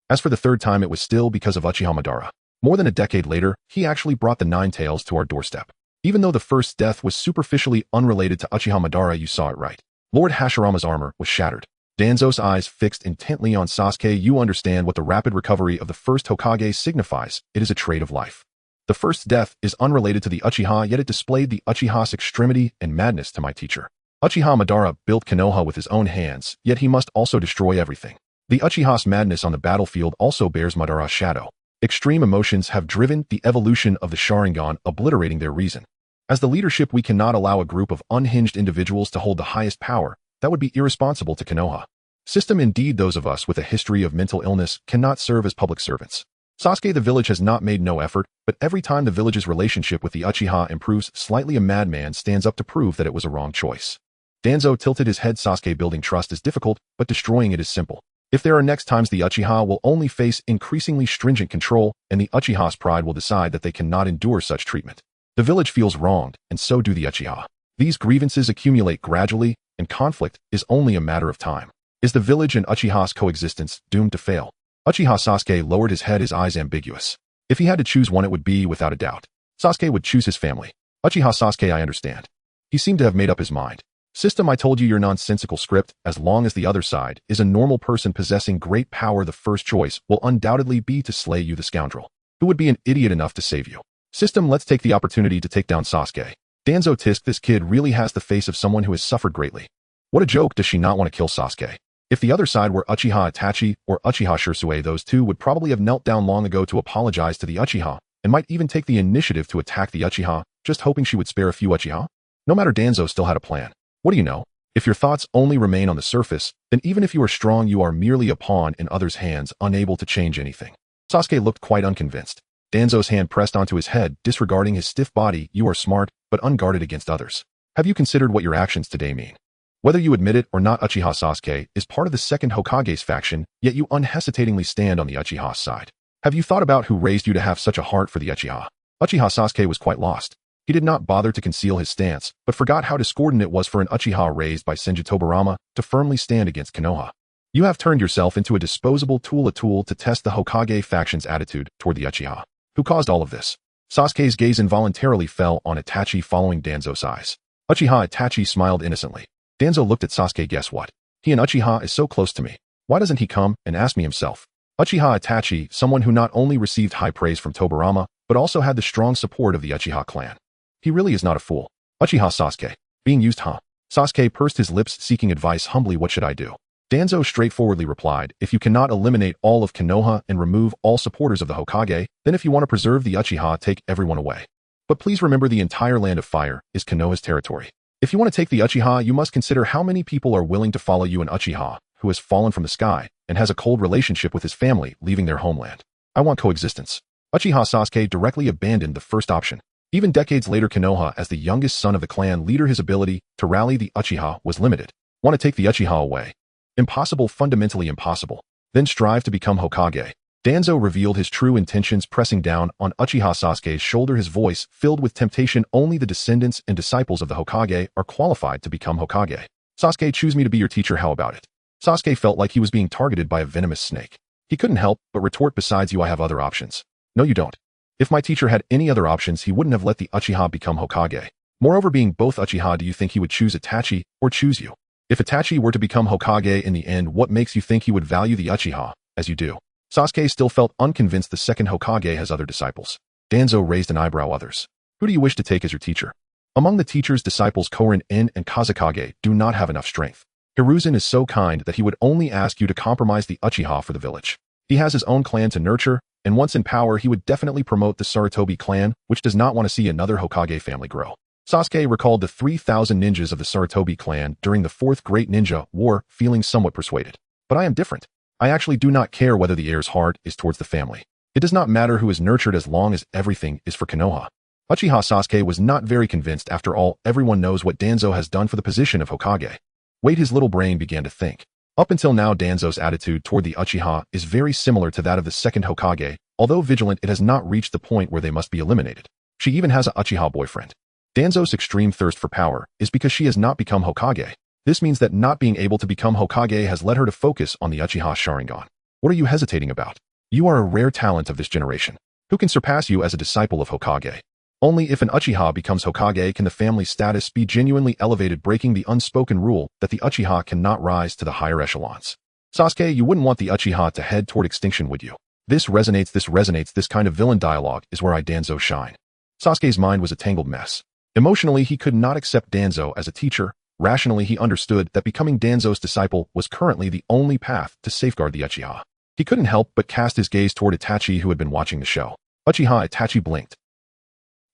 As for the third time, it was still because of Uchiha Madara. More than a decade later, he actually brought the Nine Tails to our doorstep. Even though the first death was superficially unrelated to Uchiha Madara, you saw it right. Lord Hashirama's armor was shattered. Danzo's eyes fixed intently on Sasuke. You understand what the rapid recovery of the first Hokage signifies. It is a trait of life. The first death is unrelated to the Uchiha, yet it displayed the Uchiha's extremity and madness to my teacher. Uchiha Madara built Konoha with his own hands, yet he must also destroy everything. The Uchiha's madness on the battlefield also bears Madara's shadow. Extreme emotions have driven the evolution of the Sharingan, obliterating their reason. As the leadership, we cannot allow a group of unhinged individuals to hold the highest power. That would be irresponsible to Konoha. System, indeed, those of us with a history of mental illness cannot serve as public servants. Sasuke, the village has not made no effort, but every time the village's relationship with the Uchiha improves slightly, a madman stands up to prove that it was a wrong choice. Danzo tilted his head. Sasuke, building trust is difficult, but destroying it is simple. If there are next times, the Uchiha will only face increasingly stringent control, and the Uchiha's pride will decide that they cannot endure such treatment. The village feels wronged, and so do the Uchiha. These grievances accumulate gradually, and conflict is only a matter of time. Is the village and Uchiha's coexistence doomed to fail? Uchiha Sasuke lowered his head, his eyes ambiguous. If he had to choose one, it would be, without a doubt, Sasuke would choose his family. Uchiha Sasuke, I understand. He seemed to have made up his mind. System, I told you your nonsensical script. As long as the other side is a normal person possessing great power, the first choice will undoubtedly be to slay you, the scoundrel. Who would be an idiot enough to save you? System, let's take the opportunity to take down Sasuke. Danzo tisk, this kid really has the face of someone who has suffered greatly. What a joke, does she not want to kill Sasuke? If the other side were Uchiha Itachi or Uchiha Shirasue, those two would probably have knelt down long ago to apologize to the Uchiha, and might even take the initiative to attack the Uchiha, just hoping she would spare a few Uchiha. No matter, Danzo still had a plan. What do you know? If your thoughts only remain on the surface, then even if you are strong, you are merely a pawn in others' hands, unable to change anything. Sasuke looked quite unconvinced. Danzo's hand pressed onto his head, disregarding his stiff body. You are smart, but unguarded against others. Have you considered what your actions today mean? Whether you admit it or not, Uchiha Sasuke is part of the second Hokage's faction, yet you unhesitatingly stand on the Uchiha's side. Have you thought about who raised you to have such a heart for the Uchiha? Uchiha Sasuke was quite lost. He did not bother to conceal his stance, but forgot how discordant it was for an Uchiha raised by Senju Tobirama to firmly stand against Konoha. You have turned yourself into a disposable tool, a tool to test the Hokage faction's attitude toward the Uchiha. Who caused all of this? Sasuke's gaze involuntarily fell on Itachi, following Danzo's eyes. Uchiha Itachi smiled innocently. Danzo looked at Sasuke. Guess what? He and Uchiha is so close to me. Why doesn't he come and ask me himself? Uchiha Itachi, someone who not only received high praise from Tobirama, but also had the strong support of the Uchiha clan. He really is not a fool. Uchiha Sasuke. Being used, huh? Sasuke pursed his lips, seeking advice humbly. What should I do? Danzo straightforwardly replied, if you cannot eliminate all of Konoha and remove all supporters of the Hokage, then if you want to preserve the Uchiha, take everyone away. But please remember, the entire land of fire is Konoha's territory. If you want to take the Uchiha, you must consider how many people are willing to follow you. An Uchiha who has fallen from the sky and has a cold relationship with his family, leaving their homeland. I want coexistence. Uchiha Sasuke directly abandoned the first option. Even decades later, Konoha, as the youngest son of the clan leader, his ability to rally the Uchiha was limited. Want to take the Uchiha away? Impossible, fundamentally impossible. Then strive to become Hokage. Danzo revealed his true intentions, pressing down on Uchiha Sasuke's shoulder, his voice filled with temptation. Only the descendants and disciples of the Hokage are qualified to become Hokage. Sasuke, choose me to be your teacher, how about it? Sasuke felt like he was being targeted by a venomous snake. He couldn't help but retort, besides you, I have other options. No, you don't. If my teacher had any other options, he wouldn't have let the Uchiha become Hokage. Moreover, being both Uchiha, do you think he would choose Itachi or choose you? If Itachi were to become Hokage in the end, what makes you think he would value the Uchiha as you do? Sasuke still felt unconvinced. The second Hokage has other disciples. Danzo raised an eyebrow. Others? Who do you wish to take as your teacher? Among the teacher's disciples, Korin In and Kazekage do not have enough strength. Hiruzen is so kind that he would only ask you to compromise the Uchiha for the village. He has his own clan to nurture, and once in power, he would definitely promote the Sarutobi clan, which does not want to see another Hokage family grow. Sasuke recalled the 3,000 ninjas of the Sarutobi clan during the Fourth Great Ninja War, feeling somewhat persuaded. But I am different. I actually do not care whether the heir's heart is towards the family. It does not matter who is nurtured as long as everything is for Konoha. Uchiha Sasuke was not very convinced. After all, everyone knows what Danzo has done for the position of Hokage. Wait, his little brain began to think. Up until now, Danzo's attitude toward the Uchiha is very similar to that of the second Hokage. Although vigilant, it has not reached the point where they must be eliminated. She even has a Uchiha boyfriend. Danzo's extreme thirst for power is because she has not become Hokage. This means that not being able to become Hokage has led her to focus on the Uchiha Sharingan. What are you hesitating about? You are a rare talent of this generation. Who can surpass you as a disciple of Hokage? Only if an Uchiha becomes Hokage can the family status be genuinely elevated, breaking the unspoken rule that the Uchiha cannot rise to the higher echelons. Sasuke, you wouldn't want the Uchiha to head toward extinction, would you? This resonates. This kind of villain dialogue is where I Danzo shine. Sasuke's mind was a tangled mess. Emotionally, he could not accept Danzo as a teacher. Rationally, he understood that becoming Danzo's disciple was currently the only path to safeguard the Uchiha. He couldn't help but cast his gaze toward Itachi, who had been watching the show. Uchiha Itachi blinked.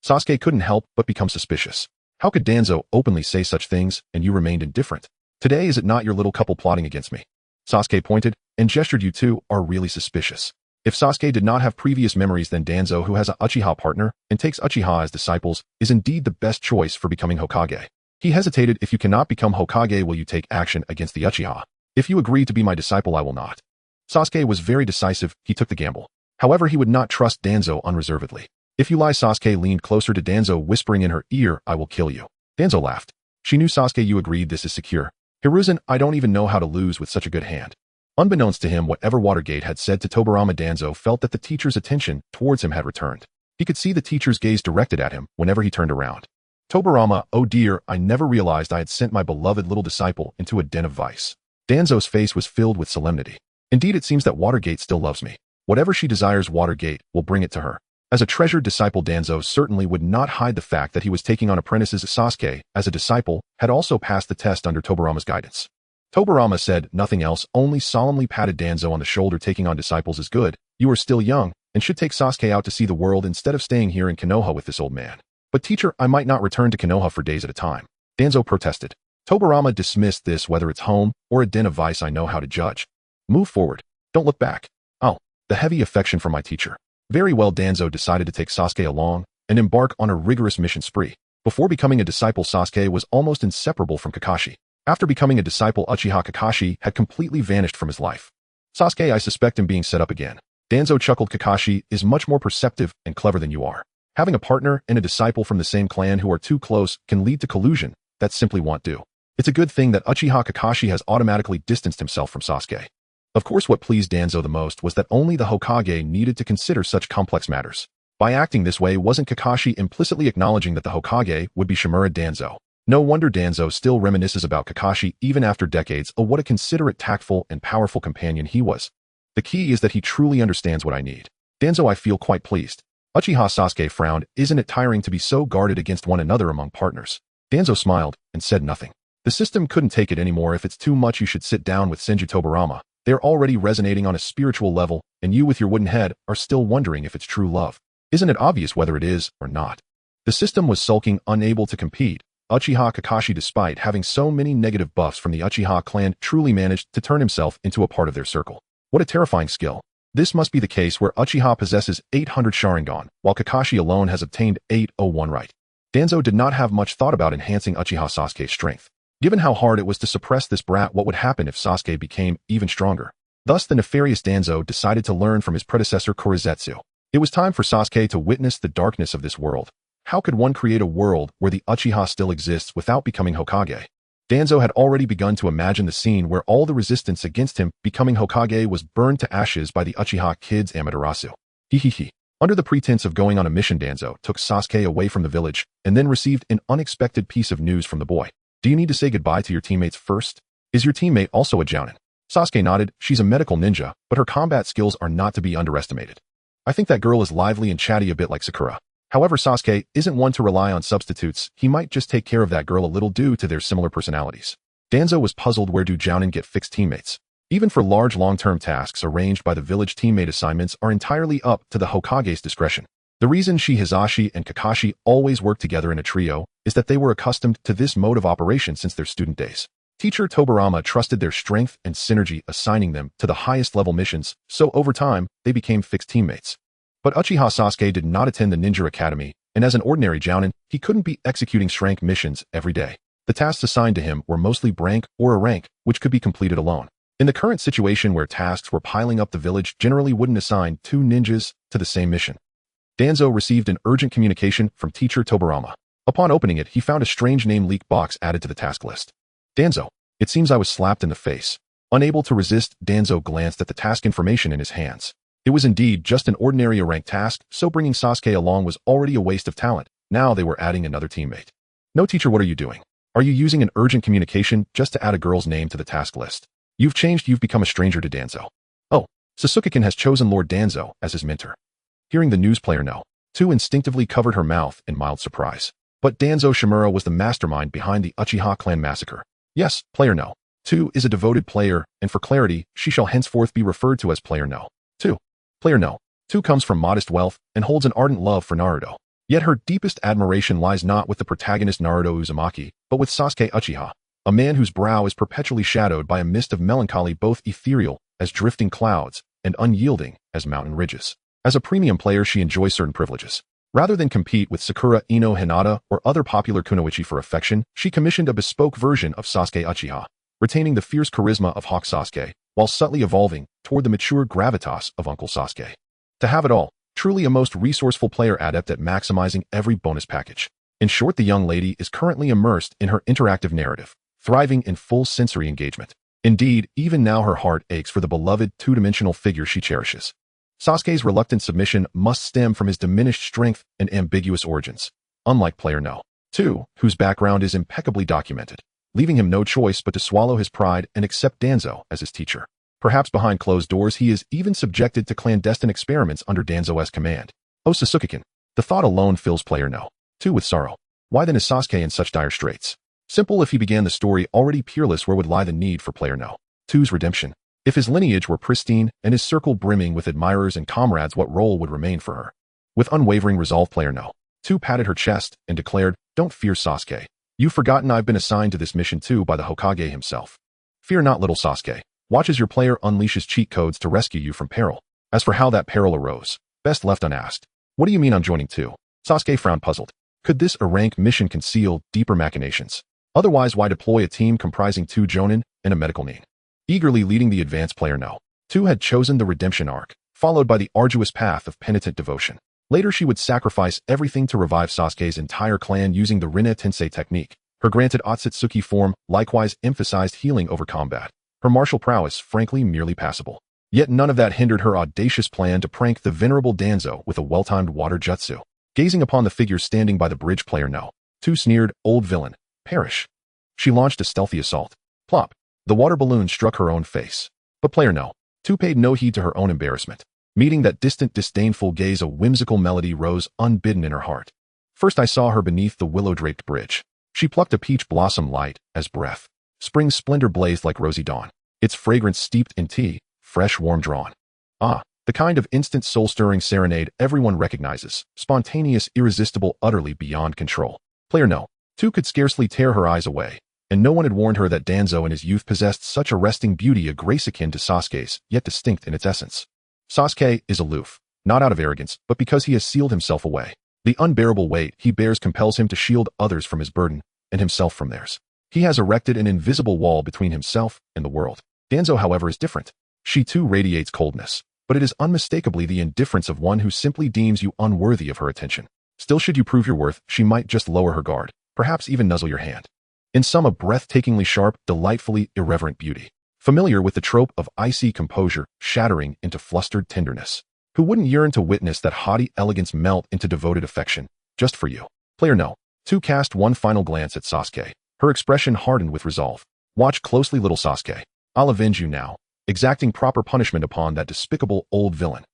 Sasuke couldn't help but become suspicious. How could Danzo openly say such things and you remained indifferent? Today, is it not your little couple plotting against me? Sasuke pointed and gestured. You two are really suspicious. If Sasuke did not have previous memories, then Danzo, who has a Uchiha partner and takes Uchiha as disciples, is indeed the best choice for becoming Hokage. He hesitated. If you cannot become Hokage, will you take action against the Uchiha? If you agree to be my disciple, I will not. Sasuke was very decisive. He took the gamble. However, he would not trust Danzo unreservedly. If you lie, Sasuke leaned closer to Danzo, whispering in her ear, I will kill you. Danzo laughed. She knew Sasuke, you agreed, this is secure. Hiruzen, I don't even know how to lose with such a good hand. Unbeknownst to him, whatever Watergate had said to Tobirama, Danzo felt that the teacher's attention towards him had returned. He could see the teacher's gaze directed at him whenever he turned around. Tobirama, oh dear, I never realized I had sent my beloved little disciple into a den of vice. Danzo's face was filled with solemnity. Indeed, it seems that Watergate still loves me. Whatever she desires, Watergate will bring it to her. As a treasured disciple, Danzo certainly would not hide the fact that he was taking on apprentices. Sasuke, as a disciple, had also passed the test under Tobirama's guidance. Tobirama said nothing else, only solemnly patted Danzo on the shoulder. Taking on disciples is good. You are still young and should take Sasuke out to see the world instead of staying here in Konoha with this old man. But teacher, I might not return to Konoha for days at a time. Danzo protested. Tobirama dismissed this. Whether it's home or a den of vice, I know how to judge. Move forward. Don't look back. Oh, the heavy affection for my teacher. Very well. Danzo decided to take Sasuke along and embark on a rigorous mission spree. Before becoming a disciple, Sasuke was almost inseparable from Kakashi. After becoming a disciple, Uchiha Kakashi had completely vanished from his life. Sasuke, I suspect him being set up again. Danzo chuckled. Kakashi is much more perceptive and clever than you are. Having a partner and a disciple from the same clan who are too close can lead to collusion. That simply won't do. It's a good thing that Uchiha Kakashi has automatically distanced himself from Sasuke. Of course, what pleased Danzo the most was that only the Hokage needed to consider such complex matters. By acting this way, wasn't Kakashi implicitly acknowledging that the Hokage would be Shimura Danzō? No wonder Danzo still reminisces about Kakashi even after decades. Oh, what a considerate, tactful, and powerful companion he was. The key is that he truly understands what I need. Danzo, I feel quite pleased. Uchiha Sasuke frowned. Isn't it tiring to be so guarded against one another among partners? Danzo smiled and said nothing. The system couldn't take it anymore. If it's too much, you should sit down with Senju Tobirama. They're already resonating on a spiritual level, and you with your wooden head are still wondering if it's true love. Isn't it obvious whether it is or not? The system was sulking, unable to compete. Uchiha Kakashi, despite having so many negative buffs from the Uchiha clan, truly managed to turn himself into a part of their circle. What a terrifying skill. This must be the case where Uchiha possesses 800 Sharingan, while Kakashi alone has obtained 801 right. Danzo did not have much thought about enhancing Uchiha Sasuke's strength. Given how hard it was to suppress this brat, what would happen if Sasuke became even stronger? Thus, the nefarious Danzo decided to learn from his predecessor Kurizetsu. It was time for Sasuke to witness the darkness of this world. How could one create a world where the Uchiha still exists without becoming Hokage? Danzo had already begun to imagine the scene where all the resistance against him becoming Hokage was burned to ashes by the Uchiha kids Amaterasu. Hihihi. Under the pretense of going on a mission, Danzo took Sasuke away from the village and then received an unexpected piece of news from the boy. Do you need to say goodbye to your teammates first? Is your teammate also a Jounin? Sasuke nodded. She's a medical ninja, but her combat skills are not to be underestimated. I think that girl is lively and chatty, a bit like Sakura. However, Sasuke isn't one to rely on substitutes. He might just take care of that girl a little due to their similar personalities. Danzo was puzzled. Where do Jounin get fixed teammates? Even for large long-term tasks arranged by the village, teammate assignments are entirely up to the Hokage's discretion. The reason Hisashi and Kakashi always work together in a trio is that they were accustomed to this mode of operation since their student days. Teacher Tobirama trusted their strength and synergy, assigning them to the highest level missions, so over time, they became fixed teammates. But Uchiha Sasuke did not attend the Ninja Academy, and as an ordinary Jounin, he couldn't be executing rank missions every day. The tasks assigned to him were mostly brank or a rank, which could be completed alone. In the current situation where tasks were piling up, the village generally wouldn't assign two ninjas to the same mission. Danzo received an urgent communication from teacher Tobirama. Upon opening it, he found a strange name leak box added to the task list. Danzo, it seems I was slapped in the face. Unable to resist, Danzo glanced at the task information in his hands. It was indeed just an ordinary rank task, so bringing Sasuke along was already a waste of talent. Now they were adding another teammate. No, teacher, what are you doing? Are you using an urgent communication just to add a girl's name to the task list? You've changed, you've become a stranger to Danzo. Oh, Sasuke-kun has chosen Lord Danzo as his mentor. Hearing the news, player no. 2 instinctively covered her mouth in mild surprise. But Danzo Shimura was the mastermind behind the Uchiha clan massacre. Yes, player no. 2 is a devoted player, and for clarity, she shall henceforth be referred to as player no. 2. Player no. 2 comes from modest wealth and holds an ardent love for Naruto. Yet her deepest admiration lies not with the protagonist Naruto Uzumaki, but with Sasuke Uchiha, a man whose brow is perpetually shadowed by a mist of melancholy, both ethereal as drifting clouds and unyielding as mountain ridges. As a premium player, she enjoys certain privileges. Rather than compete with Sakura Ino Hinata or other popular kunoichi for affection, she commissioned a bespoke version of Sasuke Uchiha, retaining the fierce charisma of Hawk Sasuke, while subtly evolving toward the mature gravitas of Uncle Sasuke. To have it all, truly a most resourceful player adept at maximizing every bonus package. In short, the young lady is currently immersed in her interactive narrative, thriving in full sensory engagement. Indeed, even now her heart aches for the beloved two-dimensional figure she cherishes. Sasuke's reluctant submission must stem from his diminished strength and ambiguous origins, unlike player No. 2, whose background is impeccably documented, leaving him no choice but to swallow his pride and accept Danzo as his teacher. Perhaps behind closed doors he is even subjected to clandestine experiments under Danzo's command. Oh Sasuke-kun, the thought alone fills player No. 2 with sorrow. Why then is Sasuke in such dire straits? Simple. If he began the story already peerless, where would lie the need for player No. 2's redemption? If his lineage were pristine and his circle brimming with admirers and comrades, what role would remain for her? With unwavering resolve, player No. 2 patted her chest and declared, "Don't fear, Sasuke. You've forgotten I've been assigned to this mission too by the Hokage himself. Fear not, little Sasuke. Watch as your player unleashes cheat codes to rescue you from peril. As for how that peril arose, best left unasked." What do you mean I'm joining too? Sasuke frowned, puzzled. Could this rank mission conceal deeper machinations? Otherwise, why deploy a team comprising 2 jonin and a medical nin? Eagerly leading the advance, player No. 2 had chosen the redemption arc, followed by the arduous path of penitent devotion. Later she would sacrifice everything to revive Sasuke's entire clan using the Rinne Tensei technique. Her granted Otsutsuki form likewise emphasized healing over combat. Her martial prowess, frankly, merely passable. Yet none of that hindered her audacious plan to prank the venerable Danzo with a well-timed water jutsu. Gazing upon the figure standing by the bridge, player No. 2 sneered, "Old villain, perish." She launched a stealthy assault. Plop. The water balloon struck her own face. But player No. 2 paid no heed to her own embarrassment. Meeting that distant, disdainful gaze, a whimsical melody rose unbidden in her heart. First I saw her beneath the willow-draped bridge. She plucked a peach blossom light as breath. Spring's splendor blazed like rosy dawn, its fragrance steeped in tea, fresh, warm drawn. Ah, the kind of instant soul-stirring serenade everyone recognizes, spontaneous, irresistible, utterly beyond control. Player No. 2 could scarcely tear her eyes away, and no one had warned her that Danzo in his youth possessed such arresting beauty, a grace akin to Sasuke's, yet distinct in its essence. Sasuke is aloof, not out of arrogance, but because he has sealed himself away. The unbearable weight he bears compels him to shield others from his burden, and himself from theirs. He has erected an invisible wall between himself and the world. Danzo, however, is different. She too radiates coldness, but it is unmistakably the indifference of one who simply deems you unworthy of her attention. Still, should you prove your worth, she might just lower her guard, perhaps even nuzzle your hand. In sum, a breathtakingly sharp, delightfully irreverent beauty. Familiar with the trope of icy composure shattering into flustered tenderness. Who wouldn't yearn to witness that haughty elegance melt into devoted affection, just for you? Player No. 2 cast one final glance at Sasuke. Her expression hardened with resolve. Watch closely, little Sasuke. I'll avenge you now, exacting proper punishment upon that despicable old villain.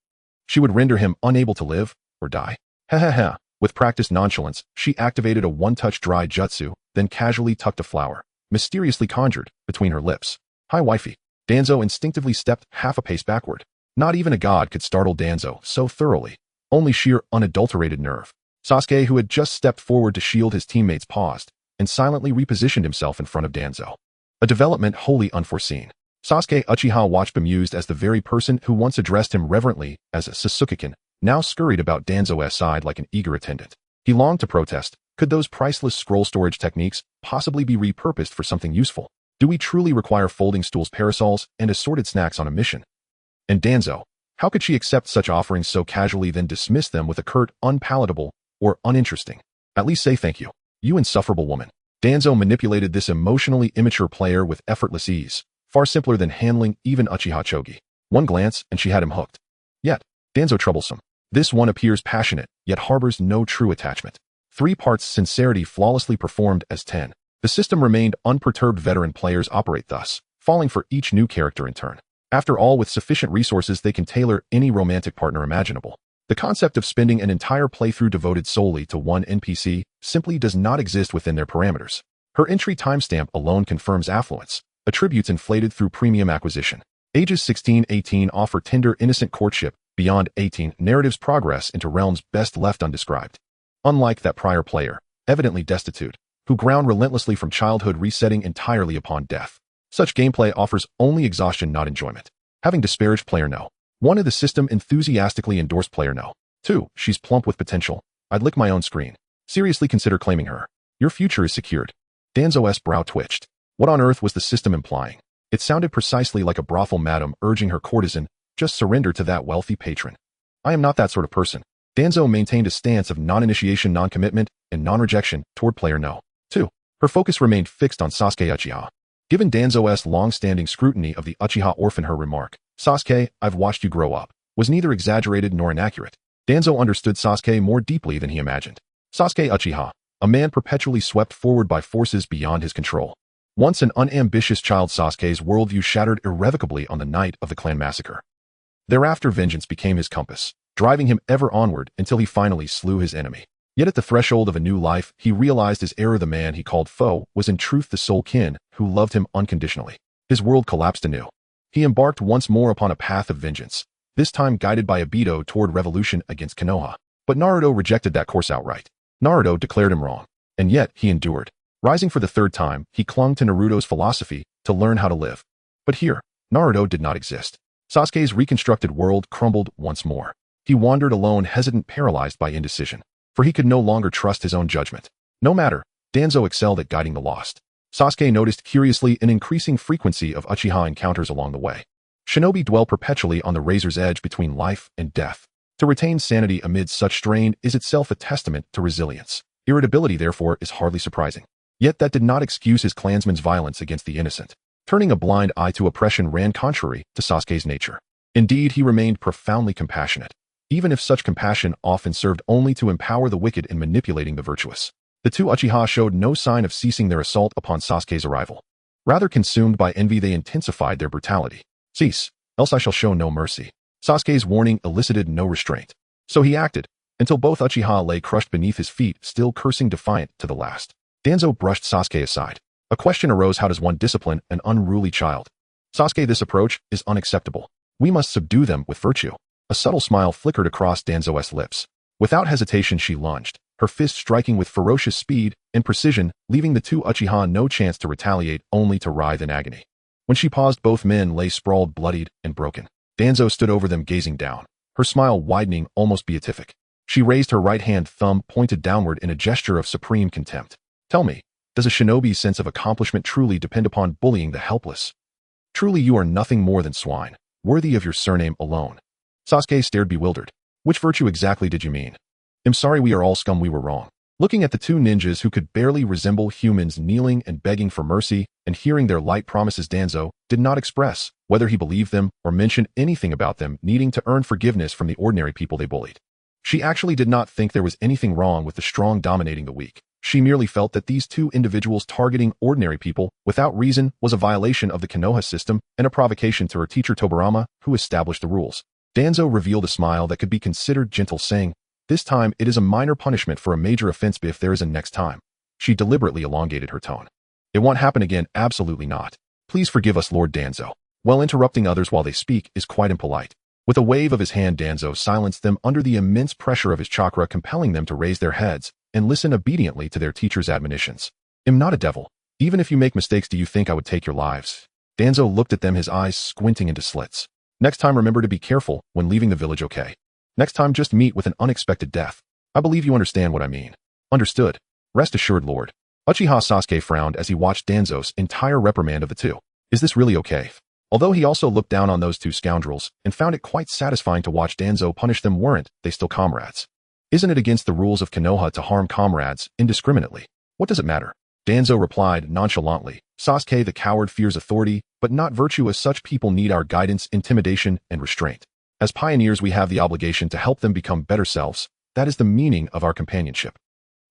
She would render him unable to live or die. Ha ha ha. With practiced nonchalance, she activated a one-touch dry jutsu, then casually tucked a flower, mysteriously conjured, between her lips. Hi, wifey. Danzo instinctively stepped half a pace backward. Not even a god could startle Danzo so thoroughly. Only sheer, unadulterated nerve. Sasuke, who had just stepped forward to shield his teammates, paused and silently repositioned himself in front of Danzo. A development wholly unforeseen. Sasuke Uchiha watched bemused as the very person who once addressed him reverently as a Sasuke-kun now scurried about Danzo's side like an eager attendant. He longed to protest. Could those priceless scroll storage techniques possibly be repurposed for something useful? Do we truly require folding stools, parasols, and assorted snacks on a mission? And Danzo, how could she accept such offerings so casually, then dismiss them with a curt, unpalatable, or uninteresting? At least say thank you, you insufferable woman. Danzo manipulated this emotionally immature player with effortless ease, far simpler than handling even Uchiha Chogi. One glance and she had him hooked. Yet, Danzo troublesome. This one appears passionate, yet harbors no true attachment. 3 parts sincerity flawlessly performed as 10. The system remained unperturbed. Veteran players operate thus, falling for each new character in turn. After all, with sufficient resources they can tailor any romantic partner imaginable. The concept of spending an entire playthrough devoted solely to one NPC simply does not exist within their parameters. Her entry timestamp alone confirms affluence, attributes inflated through premium acquisition. Ages 16-18 offer tender, innocent courtship. Beyond 18, narratives progress into realms best left undescribed. Unlike that prior player, evidently destitute, who ground relentlessly from childhood, resetting entirely upon death. Such gameplay offers only exhaustion, not enjoyment. Having disparaged player No. 1. The system enthusiastically endorsed player no. 2. She's plump with potential. I'd lick my own screen. Seriously consider claiming her. Your future is secured. Danzo's brow twitched. What on earth was the system implying? It sounded precisely like a brothel madam urging her courtesan, just surrender to that wealthy patron. I am not that sort of person. Danzo maintained a stance of non-initiation, non-commitment, and non-rejection toward player no. 2. Her focus remained fixed on Sasuke Uchiha. Given Danzo's long-standing scrutiny of the Uchiha orphan, her remark, "Sasuke, I've watched you grow up," was neither exaggerated nor inaccurate. Danzo understood Sasuke more deeply than he imagined. Sasuke Uchiha, a man perpetually swept forward by forces beyond his control. Once an unambitious child, Sasuke's worldview shattered irrevocably on the night of the clan massacre. Thereafter, vengeance became his compass, driving him ever onward until he finally slew his enemy. Yet at the threshold of a new life, he realized his error. The man he called foe was in truth the sole kin who loved him unconditionally. His world collapsed anew. He embarked once more upon a path of vengeance, this time guided by Obito toward revolution against Konoha. But Naruto rejected that course outright. Naruto declared him wrong. And yet, he endured. Rising for the third time, he clung to Naruto's philosophy to learn how to live. But here, Naruto did not exist. Sasuke's reconstructed world crumbled once more. He wandered alone, hesitant, paralyzed by indecision. For he could no longer trust his own judgment. No matter, Danzo excelled at guiding the lost. Sasuke noticed curiously an increasing frequency of Uchiha encounters along the way. Shinobi dwell perpetually on the razor's edge between life and death. To retain sanity amid such strain is itself a testament to resilience. Irritability, therefore, is hardly surprising. Yet that did not excuse his clansmen's violence against the innocent. Turning a blind eye to oppression ran contrary to Sasuke's nature. Indeed, he remained profoundly compassionate, even if such compassion often served only to empower the wicked in manipulating the virtuous. The two Uchiha showed no sign of ceasing their assault upon Sasuke's arrival. Rather, consumed by envy, they intensified their brutality. "Cease, else I shall show no mercy." Sasuke's warning elicited no restraint. So he acted, until both Uchiha lay crushed beneath his feet, still cursing defiant to the last. Danzo brushed Sasuke aside. A question arose: how does one discipline an unruly child? "Sasuke, this approach is unacceptable. We must subdue them with virtue." A subtle smile flickered across Danzo's lips. Without hesitation, she lunged, her fist striking with ferocious speed and precision, leaving the two Uchiha no chance to retaliate, only to writhe in agony. When she paused, both men lay sprawled, bloodied and broken. Danzo stood over them, gazing down, her smile widening, almost beatific. She raised her right hand, thumb pointed downward in a gesture of supreme contempt. "Tell me, does a shinobi's sense of accomplishment truly depend upon bullying the helpless? Truly you are nothing more than swine, worthy of your surname alone." Sasuke stared, bewildered. "Which virtue exactly did you mean?" "I'm sorry, we are all scum, we were wrong." Looking at the two ninjas who could barely resemble humans kneeling and begging for mercy and hearing their light promises, Danzo did not express whether he believed them or mention anything about them needing to earn forgiveness from the ordinary people they bullied. She actually did not think there was anything wrong with the strong dominating the weak. She merely felt that these two individuals targeting ordinary people without reason was a violation of the Konoha system and a provocation to her teacher Tobirama, who established the rules. Danzo revealed a smile that could be considered gentle, saying, "This time it is a minor punishment for a major offense, but if there is a next time." She deliberately elongated her tone. "It won't happen again, absolutely not. Please forgive us, Lord Danzo." While interrupting others while they speak is quite impolite. With a wave of his hand, Danzo silenced them under the immense pressure of his chakra, compelling them to raise their heads and listen obediently to their teacher's admonitions. "I'm not a devil. Even if you make mistakes, do you think I would take your lives?" Danzo looked at them, his eyes squinting into slits. "Next time, remember to be careful when leaving the village, okay? Next time, just meet with an unexpected death. I believe you understand what I mean." "Understood. Rest assured, Lord." Uchiha Sasuke frowned as he watched Danzo's entire reprimand of the two. Is this really okay? Although he also looked down on those two scoundrels and found it quite satisfying to watch Danzo punish them, weren't they still comrades? Isn't it against the rules of Konoha to harm comrades indiscriminately? What does it matter? Danzo replied nonchalantly, "Sasuke the coward fears authority, but not virtue. As such, people need our guidance, intimidation, and restraint. As pioneers, we have the obligation to help them become better selves. That is the meaning of our companionship.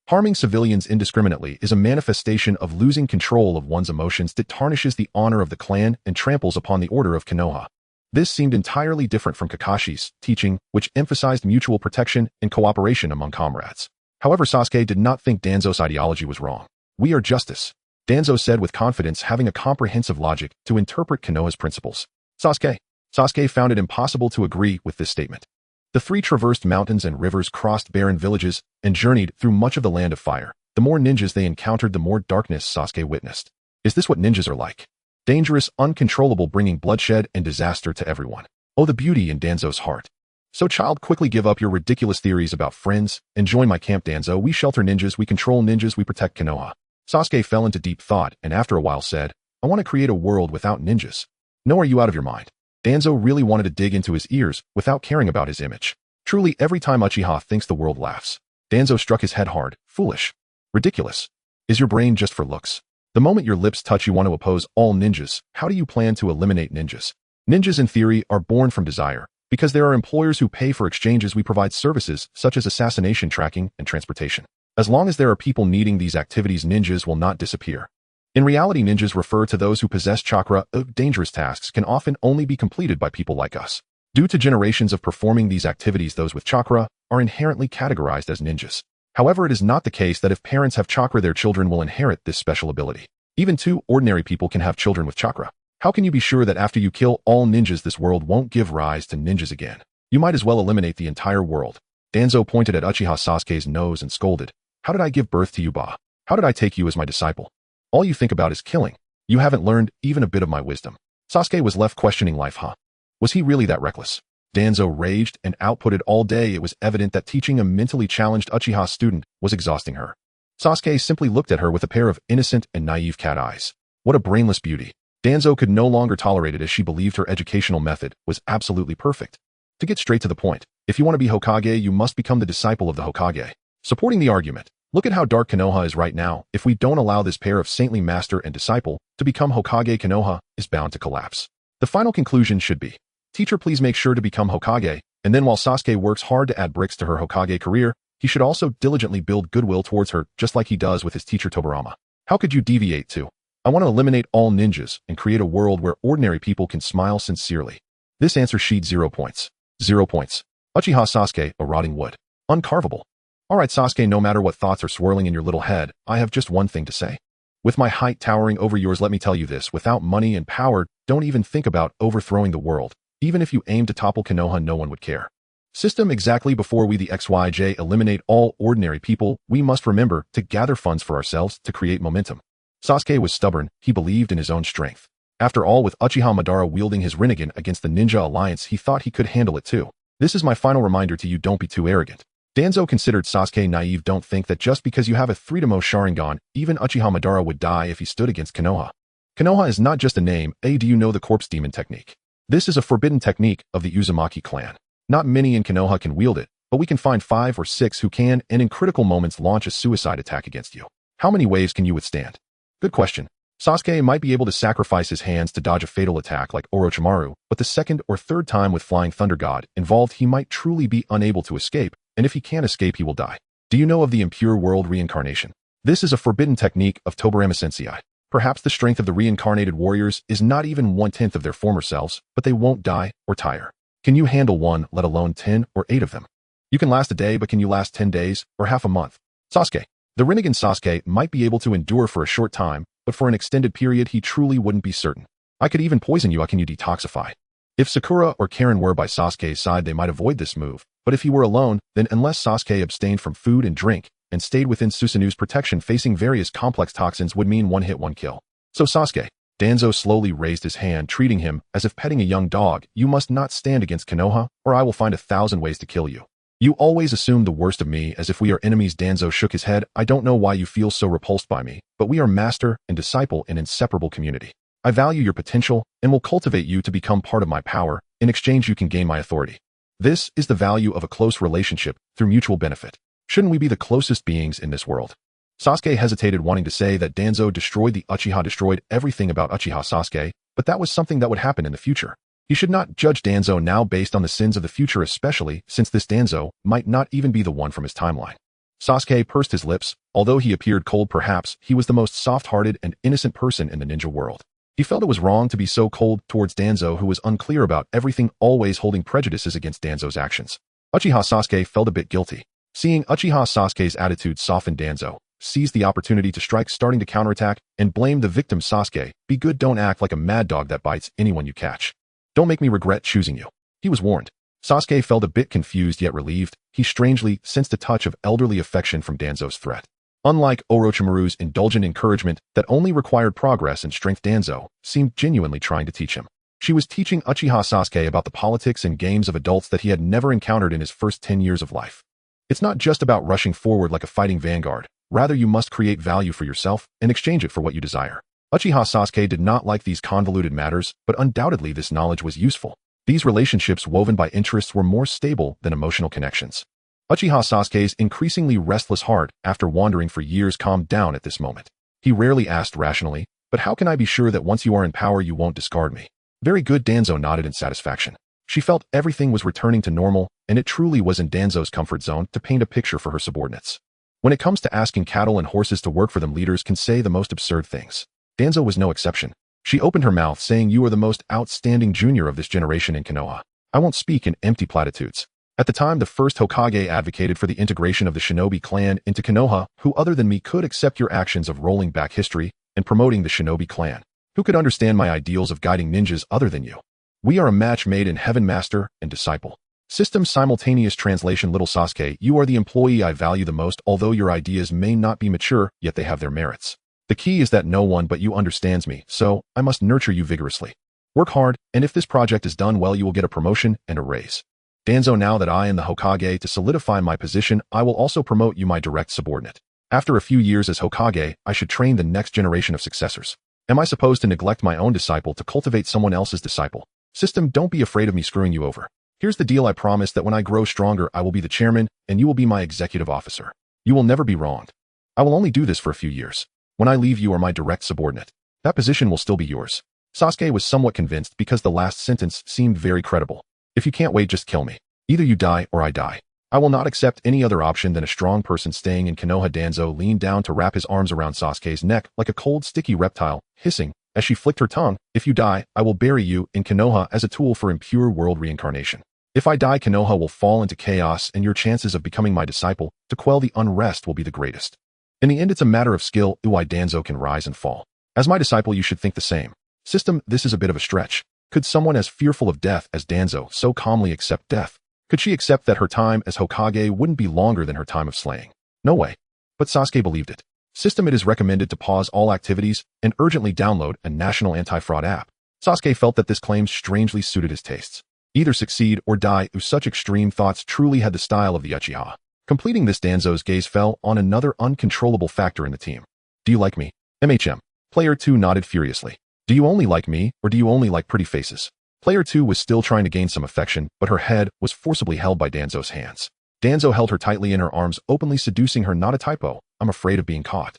Harming civilians indiscriminately is a manifestation of losing control of one's emotions that tarnishes the honor of the clan and tramples upon the order of Konoha." This seemed entirely different from Kakashi's teaching, which emphasized mutual protection and cooperation among comrades. However, Sasuke did not think Danzo's ideology was wrong. "We are justice," Danzo said with confidence, having a comprehensive logic to interpret Konoha's principles. Sasuke found it impossible to agree with this statement. The three traversed mountains and rivers, crossed barren villages, and journeyed through much of the land of fire. The more ninjas they encountered, the more darkness Sasuke witnessed. Is this what ninjas are like? Dangerous, uncontrollable, bringing bloodshed and disaster to everyone. Oh, the beauty in Danzo's heart. So child, quickly give up your ridiculous theories about friends and join my camp, Danzo. We shelter ninjas, we control ninjas, we protect Konoha. Sasuke fell into deep thought and after a while said, I want to create a world without ninjas. No, are you out of your mind? Danzo really wanted to dig into his ears without caring about his image. Truly, every time Uchiha thinks, the world laughs. Danzo struck his head hard. Foolish. Ridiculous. Is your brain just for looks? The moment your lips touch, you want to oppose all ninjas. How do you plan to eliminate ninjas? Ninjas, in theory, are born from desire. Because there are employers who pay for exchanges, we provide services such as assassination tracking and transportation. As long as there are people needing these activities, ninjas will not disappear. In reality, ninjas refer to those who possess chakra. Dangerous tasks can often only be completed by people like us. Due to generations of performing these activities, those with chakra are inherently categorized as ninjas. However, it is not the case that if parents have chakra, their children will inherit this special ability. Even two ordinary people can have children with chakra. How can you be sure that after you kill all ninjas, this world won't give rise to ninjas again? You might as well eliminate the entire world. Danzo pointed at Uchiha Sasuke's nose and scolded. How did I give birth to you, Ba? How did I take you as my disciple? All you think about is killing. You haven't learned even a bit of my wisdom. Sasuke was left questioning life, huh? Was he really that reckless? Danzo raged and outputted all day. It was evident that teaching a mentally challenged Uchiha student was exhausting her. Sasuke simply looked at her with a pair of innocent and naive cat eyes. What a brainless beauty. Danzo could no longer tolerate it as she believed her educational method was absolutely perfect. To get straight to the point, if you want to be Hokage, you must become the disciple of the Hokage. Supporting the argument, look at how dark Konoha is right now. If we don't allow this pair of saintly master and disciple to become Hokage, Konoha is bound to collapse. The final conclusion should be, teacher, please make sure to become Hokage, and then while Sasuke works hard to add bricks to her Hokage career, he should also diligently build goodwill towards her, just like he does with his teacher Tobirama. How could you deviate to? I want to eliminate all ninjas and create a world where ordinary people can smile sincerely. This answer sheet 0 points. 0 points. Uchiha Sasuke, a rotting wood. Uncarvable. Alright Sasuke, no matter what thoughts are swirling in your little head, I have just one thing to say. With my height towering over yours, let me tell you this, without money and power, don't even think about overthrowing the world. Even if you aim to topple Konoha, no one would care. System exactly before we the XYJ eliminate all ordinary people, we must remember to gather funds for ourselves to create momentum. Sasuke was stubborn, he believed in his own strength. After all, with Uchiha Madara wielding his Rinnegan against the Ninja Alliance, he thought he could handle it too. This is my final reminder to you, don't be too arrogant. Danzo considered Sasuke naive. Don't think that just because you have a 3-to-mo Sharingan, even Uchiha Madara would die if he stood against Konoha. Konoha is not just a name. Do you know the corpse demon technique? This is a forbidden technique of the Uzumaki clan. Not many in Konoha can wield it, but we can find 5 or 6 who can, and in critical moments launch a suicide attack against you. How many waves can you withstand? Good question. Sasuke might be able to sacrifice his hands to dodge a fatal attack like Orochimaru, but the second or third time with Flying Thunder God involved, he might truly be unable to escape, and if he can't escape, he will die. Do you know of the impure world reincarnation? This is a forbidden technique of Tobirama-sensei. Perhaps the strength of the reincarnated warriors is not even 1/10 of their former selves, but they won't die or tire. Can you handle 1, let alone 10 or 8 of them? You can last a day, but can you last 10 days or half a month? Sasuke. The Rinnegan Sasuke might be able to endure for a short time, but for an extended period he truly wouldn't be certain. I could even poison you. How can you detoxify? If Sakura or Karen were by Sasuke's side, they might avoid this move, but if he were alone, then unless Sasuke abstained from food and drink, and stayed within Susanu's protection, facing various complex toxins would mean 1 hit 1 kill. So Sasuke. Danzo slowly raised his hand, treating him as if petting a young dog. You must not stand against Konoha, or I will find 1,000 ways to kill you. You always assume the worst of me as if we are enemies. Danzo shook his head. I don't know why you feel so repulsed by me, but we are master and disciple in inseparable community. I value your potential and will cultivate you to become part of my power. In exchange, you can gain my authority. This is the value of a close relationship through mutual benefit. Shouldn't we be the closest beings in this world? Sasuke hesitated, wanting to say that Danzo destroyed everything about Uchiha Sasuke, but that was something that would happen in the future. He should not judge Danzo now based on the sins of the future, especially since this Danzo might not even be the one from his timeline. Sasuke pursed his lips. Although he appeared cold, perhaps he was the most soft-hearted and innocent person in the ninja world. He felt it was wrong to be so cold towards Danzo, who was unclear about everything, always holding prejudices against Danzo's actions. Uchiha Sasuke felt a bit guilty. Seeing Uchiha Sasuke's attitude soften, Danzo seized the opportunity to strike, starting to counterattack and blame the victim. Sasuke, be good, don't act like a mad dog that bites anyone you catch. Don't make me regret choosing you. He was warned. Sasuke felt a bit confused yet relieved. He strangely sensed a touch of elderly affection from Danzo's threat. Unlike Orochimaru's indulgent encouragement that only required progress and strength, Danzo seemed genuinely trying to teach him. She was teaching Uchiha Sasuke about the politics and games of adults that he had never encountered in his first 10 years of life. It's not just about rushing forward like a fighting vanguard. Rather, you must create value for yourself and exchange it for what you desire. Uchiha Sasuke did not like these convoluted matters, but undoubtedly this knowledge was useful. These relationships woven by interests were more stable than emotional connections. Uchiha Sasuke's increasingly restless heart, after wandering for years, calmed down at this moment. He rarely asked rationally, "But how can I be sure that once you are in power you won't discard me?" "Very good." Danzo nodded in satisfaction. She felt everything was returning to normal, and it truly was in Danzo's comfort zone to paint a picture for her subordinates. When it comes to asking cattle and horses to work for them, leaders can say the most absurd things. Danzo was no exception. She opened her mouth saying, "You are the most outstanding junior of this generation in Konoha. I won't speak in empty platitudes." At the time, the first Hokage advocated for the integration of the shinobi clan into Konoha. Who other than me could accept your actions of rolling back history and promoting the shinobi clan? Who could understand my ideals of guiding ninjas other than you? We are a match made in heaven, master and disciple. System simultaneous translation. Little Sasuke, you are the employee I value the most. Although your ideas may not be mature, yet they have their merits. The key is that no one but you understands me, so I must nurture you vigorously. Work hard, and if this project is done well, you will get a promotion and a raise. Danzo, now that I am the Hokage, to solidify my position, I will also promote you my direct subordinate. After a few years as Hokage, I should train the next generation of successors. Am I supposed to neglect my own disciple to cultivate someone else's disciple? System, don't be afraid of me screwing you over. Here's the deal. I promise that when I grow stronger, I will be the chairman, and you will be my executive officer. You will never be wronged. I will only do this for a few years. When I leave, you are my direct subordinate. That position will still be yours. Sasuke was somewhat convinced because the last sentence seemed very credible. If you can't wait, just kill me. Either you die or I die. I will not accept any other option than a strong person staying in Konoha. Danzo leaned down to wrap his arms around Sasuke's neck like a cold, sticky reptile, hissing, as she flicked her tongue, "If you die, I will bury you in Konoha as a tool for impure world reincarnation. If I die, Konoha will fall into chaos and your chances of becoming my disciple to quell the unrest will be the greatest. In the end, it's a matter of skill. Why Danzo can rise and fall. As my disciple, you should think the same." System, this is a bit of a stretch. Could someone as fearful of death as Danzo so calmly accept death? Could she accept that her time as Hokage wouldn't be longer than her time of slaying? No way. But Sasuke believed it. System, it is recommended to pause all activities and urgently download a national anti-fraud app. Sasuke felt that this claim strangely suited his tastes. Either succeed or die. Such extreme thoughts truly had the style of the Uchiha. Completing this, Danzo's gaze fell on another uncontrollable factor in the team. "Do you like me?" MHM. Player 2 nodded furiously. "Do you only like me, or do you only like pretty faces?" Player 2 was still trying to gain some affection, but her head was forcibly held by Danzo's hands. Danzo held her tightly in her arms, openly seducing her. "Not a typo. I'm afraid of being caught."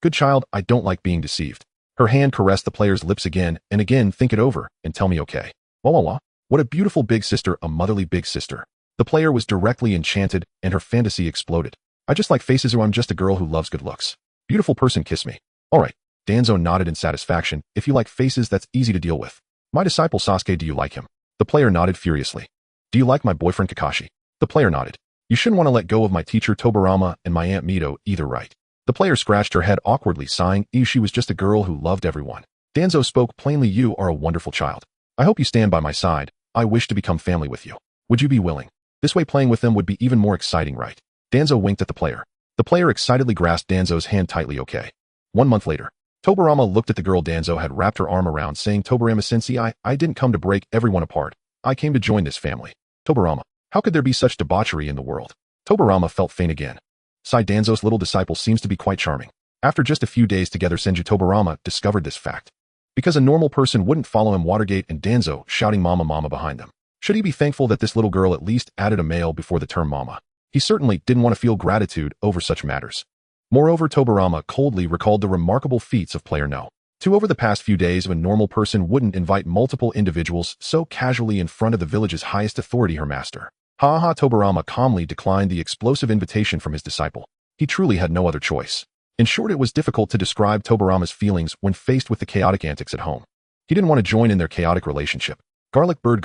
"Good child, I don't like being deceived." Her hand caressed the player's lips again and again. "Think it over, and tell me okay." Wah. What a beautiful big sister, a motherly big sister. The player was directly enchanted, and her fantasy exploded. "I just like faces, or I'm just a girl who loves good looks. Beautiful person, kiss me." "All right." Danzo nodded in satisfaction. "If you like faces, that's easy to deal with. My disciple Sasuke, do you like him?" The player nodded furiously. "Do you like my boyfriend Kakashi?" The player nodded. "You shouldn't want to let go of my teacher Tobirama and my Aunt Mito either, right?" The player scratched her head awkwardly, sighing. She was just a girl who loved everyone. Danzo spoke plainly. "You are a wonderful child. I hope you stand by my side. I wish to become family with you. Would you be willing? This way playing with them would be even more exciting, right?" Danzo winked at the player. The player excitedly grasped Danzo's hand tightly. "Okay." 1 month later, Tobirama looked at the girl Danzo had wrapped her arm around, saying, "Tobirama-sensei, I didn't come to break everyone apart. I came to join this family." "Tobirama, how could there be such debauchery in the world?" Tobirama felt faint again. Sighed. "Danzo's little disciple seems to be quite charming." After just a few days together, Senju Tobirama discovered this fact. Because a normal person wouldn't follow him, Watergate and Danzo shouting "Mama, Mama" behind them. Should he be thankful that this little girl at least added a male before the term Mama? He certainly didn't want to feel gratitude over such matters. Moreover, Tobirama coldly recalled the remarkable feats of Player No. 2 over the past few days. A normal person wouldn't invite multiple individuals so casually in front of the village's highest authority, her master. Tobirama calmly declined the explosive invitation from his disciple. He truly had no other choice. In short, it was difficult to describe Tobirama's feelings when faced with the chaotic antics at home. He didn't want to join in their chaotic relationship. Garlic bird.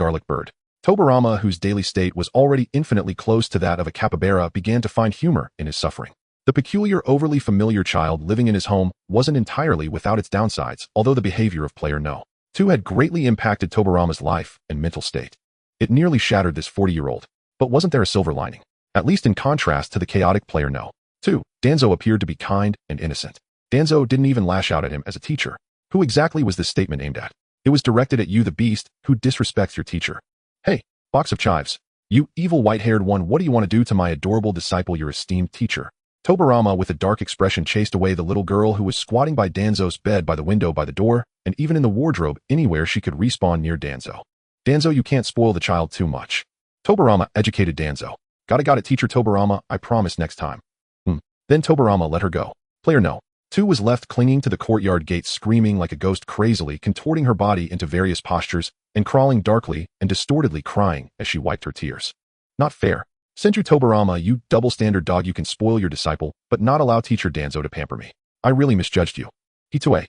Tobirama, whose daily state was already infinitely close to that of a capybara, began to find humor in his suffering. The peculiar, overly familiar child living in his home wasn't entirely without its downsides, although the behavior of Player No. 2 had greatly impacted Tobirama's life and mental state. It nearly shattered this 40-year-old. But wasn't there a silver lining? At least in contrast to the chaotic Player No. 2, Danzo appeared to be kind and innocent. Danzo didn't even lash out at him as a teacher. Who exactly was this statement aimed at? It was directed at you, the beast, who disrespects your teacher. Hey, box of chives. You evil white-haired one, what do you want to do to my adorable disciple, your esteemed teacher? Tobirama, with a dark expression, chased away the little girl who was squatting by Danzo's bed, by the window, by the door, and even in the wardrobe, anywhere she could respawn near Danzo. Danzo, you can't spoil the child too much. Tobirama educated Danzo. Got it, teacher Tobirama, I promise next time. Then Tobirama let her go. Player no. 2 was left clinging to the courtyard gate, screaming like a ghost, crazily contorting her body into various postures and crawling darkly and distortedly, crying as she wiped her tears. Not fair. Senju Tobirama, you double-standard dog, you can spoil your disciple, but not allow teacher Danzo to pamper me. I really misjudged you. Hitue.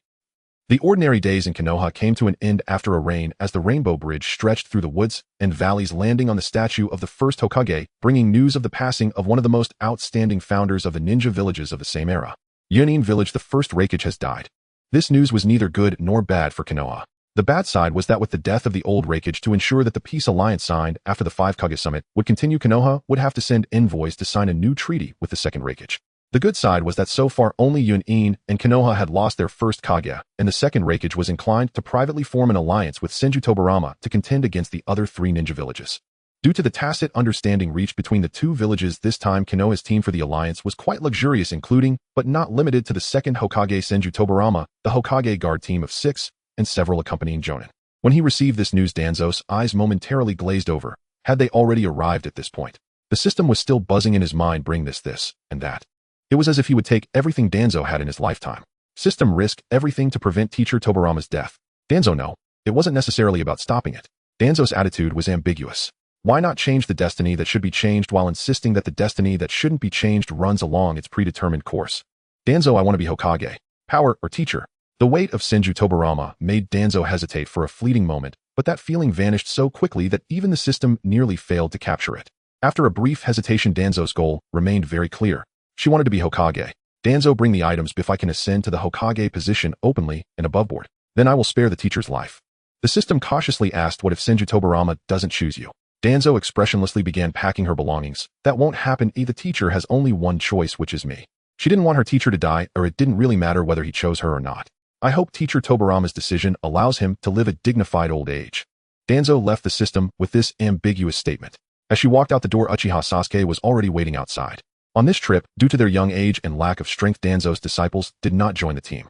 The ordinary days in Konoha came to an end after a rain as the Rainbow Bridge stretched through the woods and valleys, landing on the statue of the first Hokage, bringing news of the passing of one of the most outstanding founders of the ninja villages of the same era. Yunin Village, the first Raikage, has died. This news was neither good nor bad for Konoha. The bad side was that with the death of the old Raikage, to ensure that the peace alliance signed after the 5 Kage summit would continue, Konoha would have to send envoys to sign a new treaty with the second Raikage. The good side was that so far only Yunin and Konoha had lost their first Kage, and the second Raikage was inclined to privately form an alliance with Senju Tobirama to contend against the other 3 ninja villages. Due to the tacit understanding reached between the 2 villages, this time Konoha's team for the alliance was quite luxurious, including, but not limited to, the second Hokage Senju Tobirama, the Hokage guard team of 6, and several accompanying jonin. When he received this news, Danzo's eyes momentarily glazed over. Had they already arrived at this point? The system was still buzzing in his mind, bring this, and that. It was as if he would take everything Danzo had in his lifetime. System risk everything to prevent teacher Tobirama's death. Danzo, no. It wasn't necessarily about stopping it. Danzo's attitude was ambiguous. Why not change the destiny that should be changed while insisting that the destiny that shouldn't be changed runs along its predetermined course? Danzo, I want to be Hokage. Power or teacher? The weight of Senju Tobirama made Danzo hesitate for a fleeting moment, but that feeling vanished so quickly that even the system nearly failed to capture it. After a brief hesitation, Danzo's goal remained very clear. She wanted to be Hokage. Danzo, bring the items. If I can ascend to the Hokage position openly and aboveboard, then I will spare the teacher's life. The system cautiously asked, what if Senju Tobirama doesn't choose you? Danzo expressionlessly began packing her belongings. That won't happen. The teacher has only one choice, which is me. She didn't want her teacher to die, or it didn't really matter whether he chose her or not. I hope teacher Tobirama's decision allows him to live a dignified old age. Danzo left the system with this ambiguous statement. As she walked out the door, Uchiha Sasuke was already waiting outside. On this trip, due to their young age and lack of strength, Danzo's disciples did not join the team.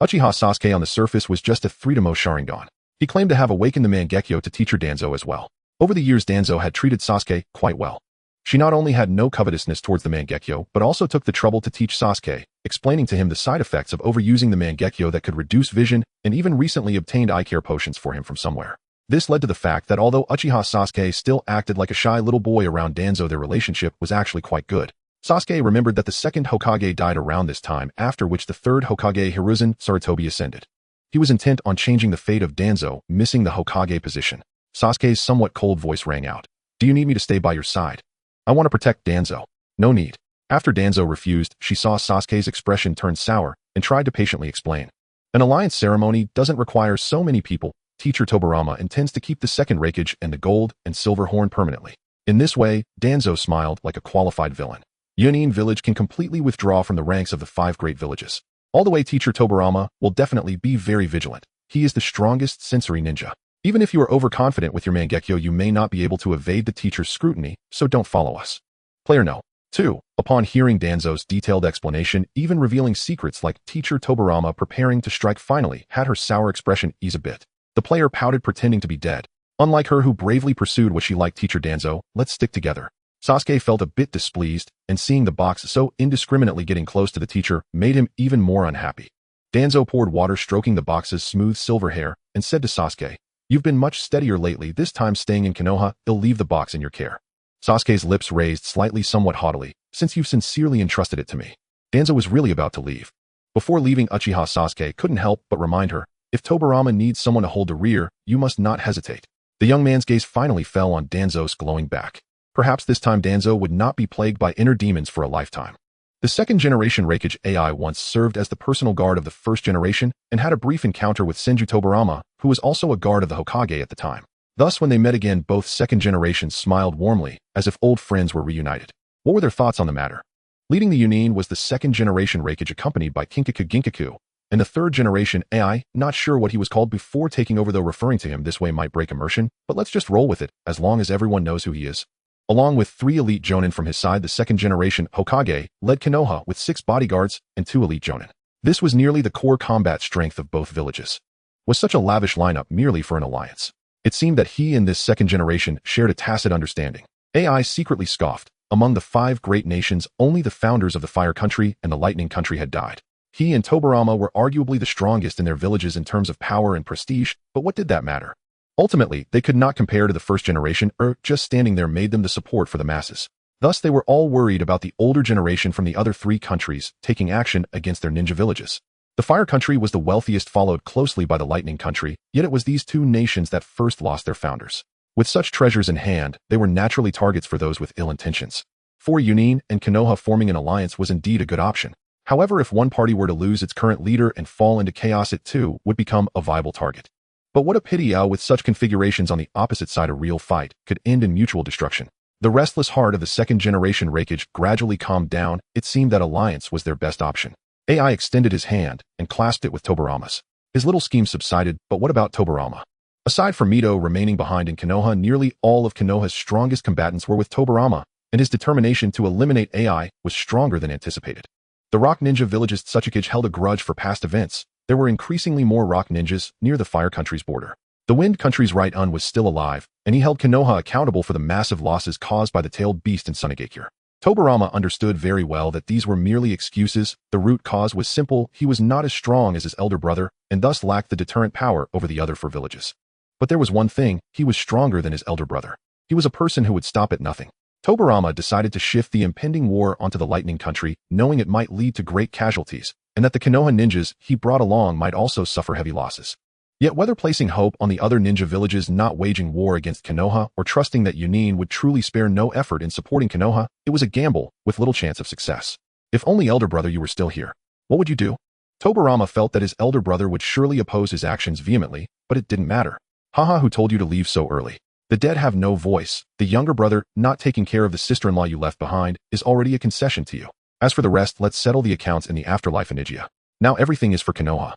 Uchiha Sasuke on the surface was just a 3-Demo Sharingan. He claimed to have awakened the Mangekyo to teacher Danzo as well. Over the years, Danzo had treated Sasuke quite well. She not only had no covetousness towards the Mangekyo, but also took the trouble to teach Sasuke, explaining to him the side effects of overusing the Mangekyo that could reduce vision, and even recently obtained eye care potions for him from somewhere. This led to the fact that although Uchiha Sasuke still acted like a shy little boy around Danzo, their relationship was actually quite good. Sasuke remembered that the second Hokage died around this time, after which the third Hokage Hiruzen Sarutobi ascended. He was intent on changing the fate of Danzo, missing the Hokage position. Sasuke's somewhat cold voice rang out. Do you need me to stay by your side? I want to protect Danzo. No need. After Danzo refused, she saw Sasuke's expression turn sour and tried to patiently explain. An alliance ceremony doesn't require so many people. Teacher Tobirama intends to keep the second Raikage and the gold and silver horn permanently. In this way, Danzo smiled like a qualified villain. Yunin Village can completely withdraw from the ranks of the 5 great villages. All the way, teacher Tobirama will definitely be very vigilant. He is the strongest sensory ninja. Even if you are overconfident with your Mangekyo, you may not be able to evade the teacher's scrutiny, so don't follow us. Player no. 2. Upon hearing Danzo's detailed explanation, even revealing secrets like teacher Tobirama preparing to strike finally had her sour expression ease a bit. The player pouted, pretending to be dead. Unlike her, who bravely pursued what she liked, teacher Danzo, let's stick together. Sasuke felt a bit displeased, and seeing the box so indiscriminately getting close to the teacher made him even more unhappy. Danzo poured water, stroking the box's smooth silver hair, and said to Sasuke, "You've been much steadier lately, this time staying in Konoha. I'll leave the box in your care." Sasuke's lips raised slightly, somewhat haughtily, "Since you've sincerely entrusted it to me." Danzo was really about to leave. Before leaving, Uchiha Sasuke couldn't help but remind her, if Tobirama needs someone to hold the rear, you must not hesitate. The young man's gaze finally fell on Danzo's glowing back. Perhaps this time Danzo would not be plagued by inner demons for a lifetime. The second-generation Raikage AI once served as the personal guard of the first generation and had a brief encounter with Senju Tobirama, who was also a guard of the Hokage at the time. Thus, when they met again, both second generations smiled warmly, as if old friends were reunited. What were their thoughts on the matter? Leading the Yunin was the second-generation Raikage, accompanied by Kinkaku Ginkaku, and the third generation AI, not sure what he was called before taking over, though referring to him this way might break immersion, but let's just roll with it, as long as everyone knows who he is. Along with 3 elite jonin from his side, the second generation Hokage led Konoha with 6 bodyguards and 2 elite jonin. This was nearly the core combat strength of both villages. Was such a lavish lineup merely for an alliance? It seemed that he and this second generation shared a tacit understanding. AI secretly scoffed. Among the 5 great nations, only the founders of the Fire Country and the Lightning Country had died. He and Tobirama were arguably the strongest in their villages in terms of power and prestige, but what did that matter? Ultimately, they could not compare to the first generation, just standing there made them the support for the masses. Thus, they were all worried about the older generation from the other 3 countries taking action against their ninja villages. The Fire Country was the wealthiest, followed closely by the Lightning Country, yet it was these 2 nations that first lost their founders. With such treasures in hand, they were naturally targets for those with ill intentions. For Yunin and Konoha, forming an alliance was indeed a good option. However, if one party were to lose its current leader and fall into chaos, it too would become a viable target. But what a pity how with such configurations on the opposite side, a real fight could end in mutual destruction. The restless heart of the second generation Hokage gradually calmed down. It seemed that alliance was their best option. AI extended his hand and clasped it with Tobirama's. His little scheme subsided, but what about Tobirama? Aside from Mito remaining behind in Konoha, nearly all of Konoha's strongest combatants were with Tobirama, and his determination to eliminate AI was stronger than anticipated. The rock ninja villages Tsuchikage held a grudge for past events. There were increasingly more rock ninjas near the Fire Country's border. The Wind Country's Right-Un was still alive, and he held Konoha accountable for the massive losses caused by the tailed beast in Sunigakure. Tobirama understood very well that these were merely excuses. The root cause was simple: he was not as strong as his elder brother, and thus lacked the deterrent power over the other 4 villages. But there was one thing: he was stronger than his elder brother. He was a person who would stop at nothing. Tobirama decided to shift the impending war onto the Lightning Country, knowing it might lead to great casualties, and that the Konoha ninjas he brought along might also suffer heavy losses. Yet whether placing hope on the other ninja villages not waging war against Konoha or trusting that Yunin would truly spare no effort in supporting Konoha, it was a gamble with little chance of success. If only elder brother you were still here, what would you do? Tobirama felt that his elder brother would surely oppose his actions vehemently, but it didn't matter. Haha, who told you to leave so early? The dead have no voice. The younger brother, not taking care of the sister-in-law you left behind, is already a concession to you. As for the rest, let's settle the accounts in the afterlife, Onigia. Now everything is for Konoha.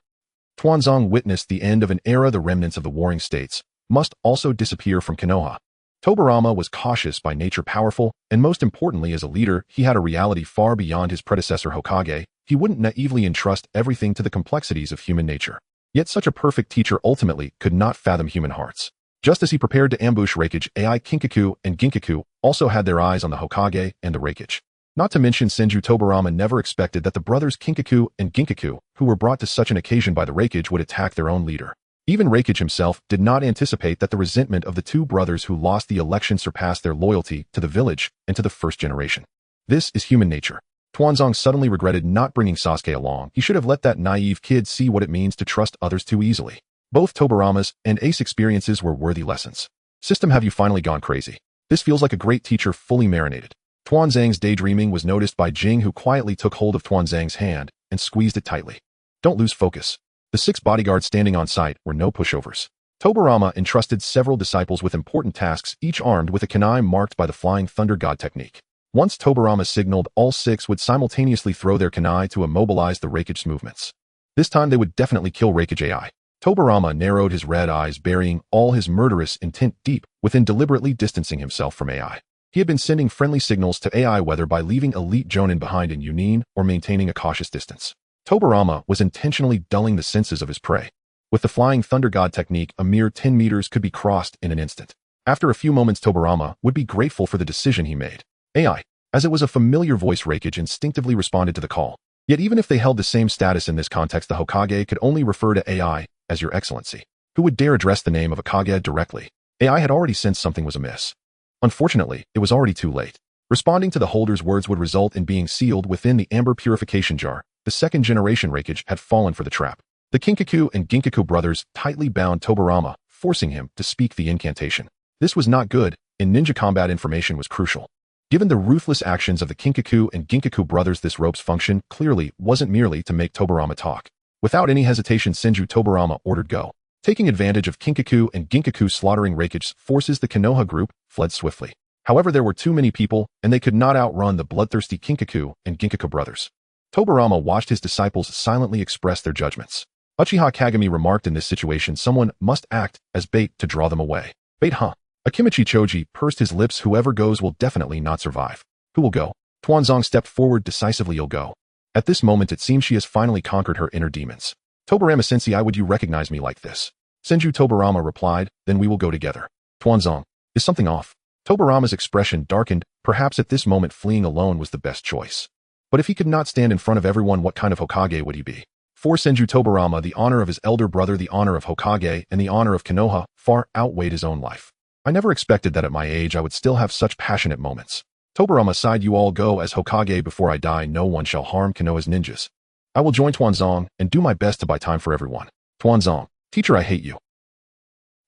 Tuanzong witnessed the end of an era. The remnants of the warring states must also disappear from Konoha. Tobirama was cautious by nature, powerful, and most importantly as a leader, he had a reality far beyond his predecessor Hokage. He wouldn't naively entrust everything to the complexities of human nature. Yet such a perfect teacher ultimately could not fathom human hearts. Just as he prepared to ambush Hokage, AI Kinkaku and Ginkaku also had their eyes on the Hokage and the Hokage. Not to mention Senju. Tobirama never expected that the brothers Kinkaku and Ginkaku, who were brought to such an occasion by the Hokage, would attack their own leader. Even Hokage himself did not anticipate that the resentment of the 2 brothers who lost the election surpassed their loyalty to the village and to the first generation. This is human nature. Tuanzong suddenly regretted not bringing Sasuke along. He should have let that naive kid see what it means to trust others too easily. Both Tobirama's and Ace experiences were worthy lessons. System, have you finally gone crazy? This feels like a great teacher fully marinated. Tuanzang's daydreaming was noticed by Jing, who quietly took hold of Tuanzang's hand and squeezed it tightly. Don't lose focus. The 6 bodyguards standing on site were no pushovers. Tobirama entrusted several disciples with important tasks, each armed with a kunai marked by the Flying Thunder God technique. Once Tobirama signaled, all 6 would simultaneously throw their kunai to immobilize the Hokage's movements. This time they would definitely kill Hokage AI. Tobirama narrowed his red eyes, burying all his murderous intent deep within, deliberately distancing himself from AI. He had been sending friendly signals to AI, whether by leaving elite jonin behind in Yunin or maintaining a cautious distance. Tobirama was intentionally dulling the senses of his prey. With the Flying Thunder God technique, a mere 10 meters could be crossed in an instant. After a few moments, Tobirama would be grateful for the decision he made. AI. As it was a familiar voice, Hokage instinctively responded to the call. Yet even if they held the same status in this context, the Hokage could only refer to AI as Your Excellency. Who would dare address the name of a Kage directly? AI had already sensed something was amiss. Unfortunately, it was already too late. Responding to the holder's words would result in being sealed within the amber purification jar. The second generation Hokage had fallen for the trap. The Kinkaku and Ginkaku brothers tightly bound Tobirama, forcing him to speak the incantation. This was not good, and ninja combat information was crucial. Given the ruthless actions of the Kinkaku and Ginkaku brothers, this rope's function clearly wasn't merely to make Tobirama talk. Without any hesitation, Senju Tobirama ordered go. Taking advantage of Kinkaku and Ginkaku slaughtering Hokage's forces, the Konoha group fled swiftly. However, there were too many people, and they could not outrun the bloodthirsty Kinkaku and Ginkaku brothers. Tobirama watched his disciples silently express their judgments. Uchiha Kagami remarked, in this situation someone must act as bait to draw them away. Bait, huh? Akimichi Choji pursed his lips. Whoever goes will definitely not survive. Who will go? Tuanzong stepped forward decisively. You'll go. At this moment it seems she has finally conquered her inner demons. Tobirama-sensei, would you recognize me like this? Senju Tobirama replied, then we will go together. Tuanzong, is something off? Tobirama's expression darkened. Perhaps at this moment fleeing alone was the best choice. But if he could not stand in front of everyone, what kind of Hokage would he be? For Senju Tobirama, the honor of his elder brother, the honor of Hokage, and the honor of Konoha far outweighed his own life. I never expected that at my age I would still have such passionate moments. Tobirama sighed. You all go as Hokage before I die. No one shall harm Konoha's ninjas. I will join Tuanzong and do my best to buy time for everyone. Tuanzong, teacher, I hate you.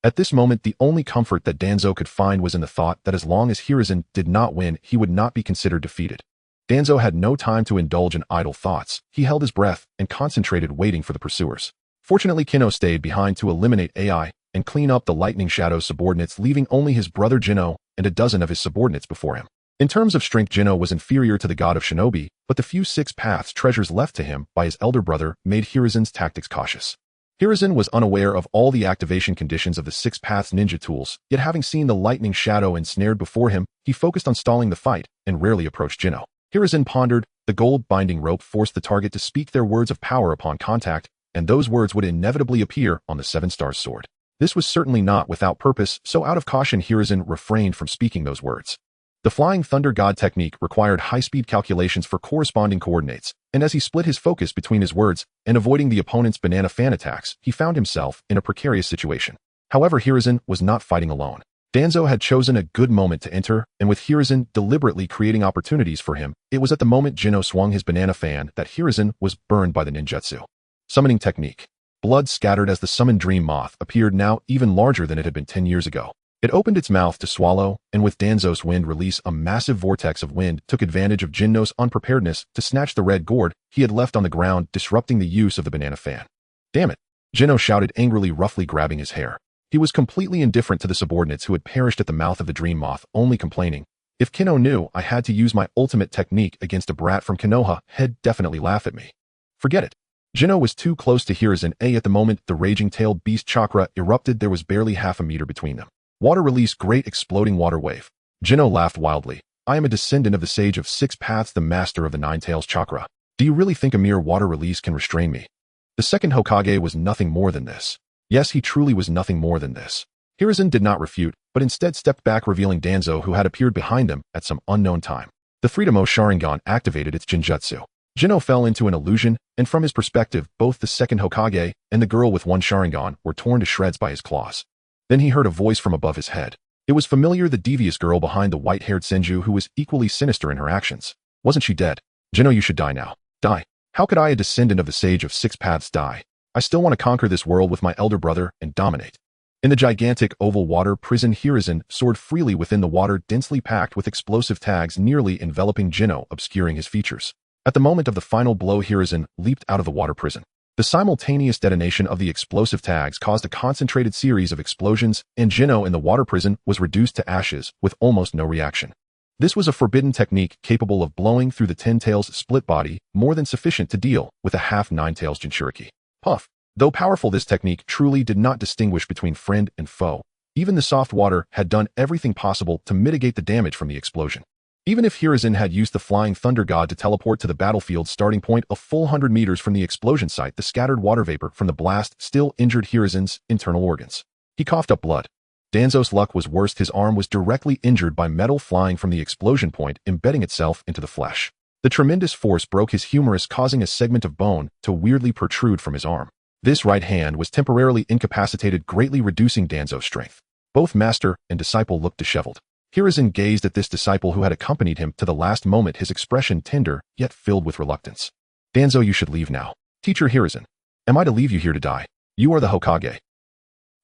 At this moment the only comfort that Danzo could find was in the thought that as long as Hiruzen did not win, he would not be considered defeated. Danzo had no time to indulge in idle thoughts. He held his breath and concentrated, waiting for the pursuers. Fortunately, Kino stayed behind to eliminate AI and clean up the Lightning Shadow's subordinates, leaving only his brother Jino and a dozen of his subordinates before him. In terms of strength, Jino was inferior to the god of shinobi, but the few six paths treasures left to him by his elder brother made Hiruzen's tactics cautious. Hiruzen was unaware of all the activation conditions of the six paths ninja tools, yet having seen the Lightning Shadow ensnared before him, he focused on stalling the fight and rarely approached Jino. Hiruzen pondered. The gold binding rope forced the target to speak their words of power upon contact, and those words would inevitably appear on the Seven Stars sword. This was certainly not without purpose, so out of caution Hiruzen refrained from speaking those words. The Flying Thunder God technique required high-speed calculations for corresponding coordinates, and as he split his focus between his words and avoiding the opponent's banana fan attacks, he found himself in a precarious situation. However, Hiruzen was not fighting alone. Danzo had chosen a good moment to enter, and with Hiruzen deliberately creating opportunities for him, it was at the moment Jino swung his banana fan that Hiruzen was burned by the ninjutsu. Summoning technique. Blood scattered as the summoned dream moth appeared, now even larger than it had been 10 years ago. It opened its mouth to swallow, and with Danzo's wind release, a massive vortex of wind took advantage of Jinno's unpreparedness to snatch the red gourd he had left on the ground, disrupting the use of the banana fan. Damn it! Jino shouted angrily, roughly grabbing his hair. He was completely indifferent to the subordinates who had perished at the mouth of the dream moth, only complaining, if Kino knew I had to use my ultimate technique against a brat from Konoha, he'd definitely laugh at me. Forget it. Jino was too close to Hiruzen. At the moment the raging-tailed beast chakra erupted, there was barely half a meter between them. Water release, great exploding water wave. Jino laughed wildly. I am a descendant of the sage of six paths, the master of the nine tails chakra. Do you really think a mere water release can restrain me? The second Hokage was nothing more than this. Yes, he truly was nothing more than this. Hiruzen did not refute, but instead stepped back, revealing Danzo, who had appeared behind them at some unknown time. The Freedomo Sharingan activated its Jinjutsu. Jino fell into an illusion, and from his perspective, both the second Hokage and the girl with one Sharingan were torn to shreds by his claws. Then he heard a voice from above his head. It was familiar, the devious girl behind the white-haired Senju, who was equally sinister in her actions. Wasn't she dead? Jino, you should die now. Die. How could I, a descendant of the sage of six paths, die? I still want to conquer this world with my elder brother and dominate. In the gigantic oval water prison, Hiruzen soared freely within the water, densely packed with explosive tags nearly enveloping Jino, obscuring his features. At the moment of the final blow, Hiruzen leaped out of the water prison. The simultaneous detonation of the explosive tags caused a concentrated series of explosions, and Jino in the water prison was reduced to ashes with almost no reaction. This was a forbidden technique capable of blowing through the Ten Tails split body, more than sufficient to deal with a half Nine Tails Jinchuriki. Puff. Though powerful, this technique truly did not distinguish between friend and foe. Even the soft water had done everything possible to mitigate the damage from the explosion. Even if Hiruzen had used the Flying Thunder God to teleport to the battlefield's starting point a full 100 meters from the explosion site, the scattered water vapor from the blast still injured Hiruzen's internal organs. He coughed up blood. Danzo's luck was worse. His arm was directly injured by metal flying from the explosion point, embedding itself into the flesh. The tremendous force broke his humerus, causing a segment of bone to weirdly protrude from his arm. This right hand was temporarily incapacitated, greatly reducing Danzo's strength. Both master and disciple looked disheveled. Hiruzen gazed at this disciple who had accompanied him to the last moment, his expression tender, yet filled with reluctance. Danzo, you should leave now. Teacher Hiruzen. Am I to leave you here to die? You are the Hokage.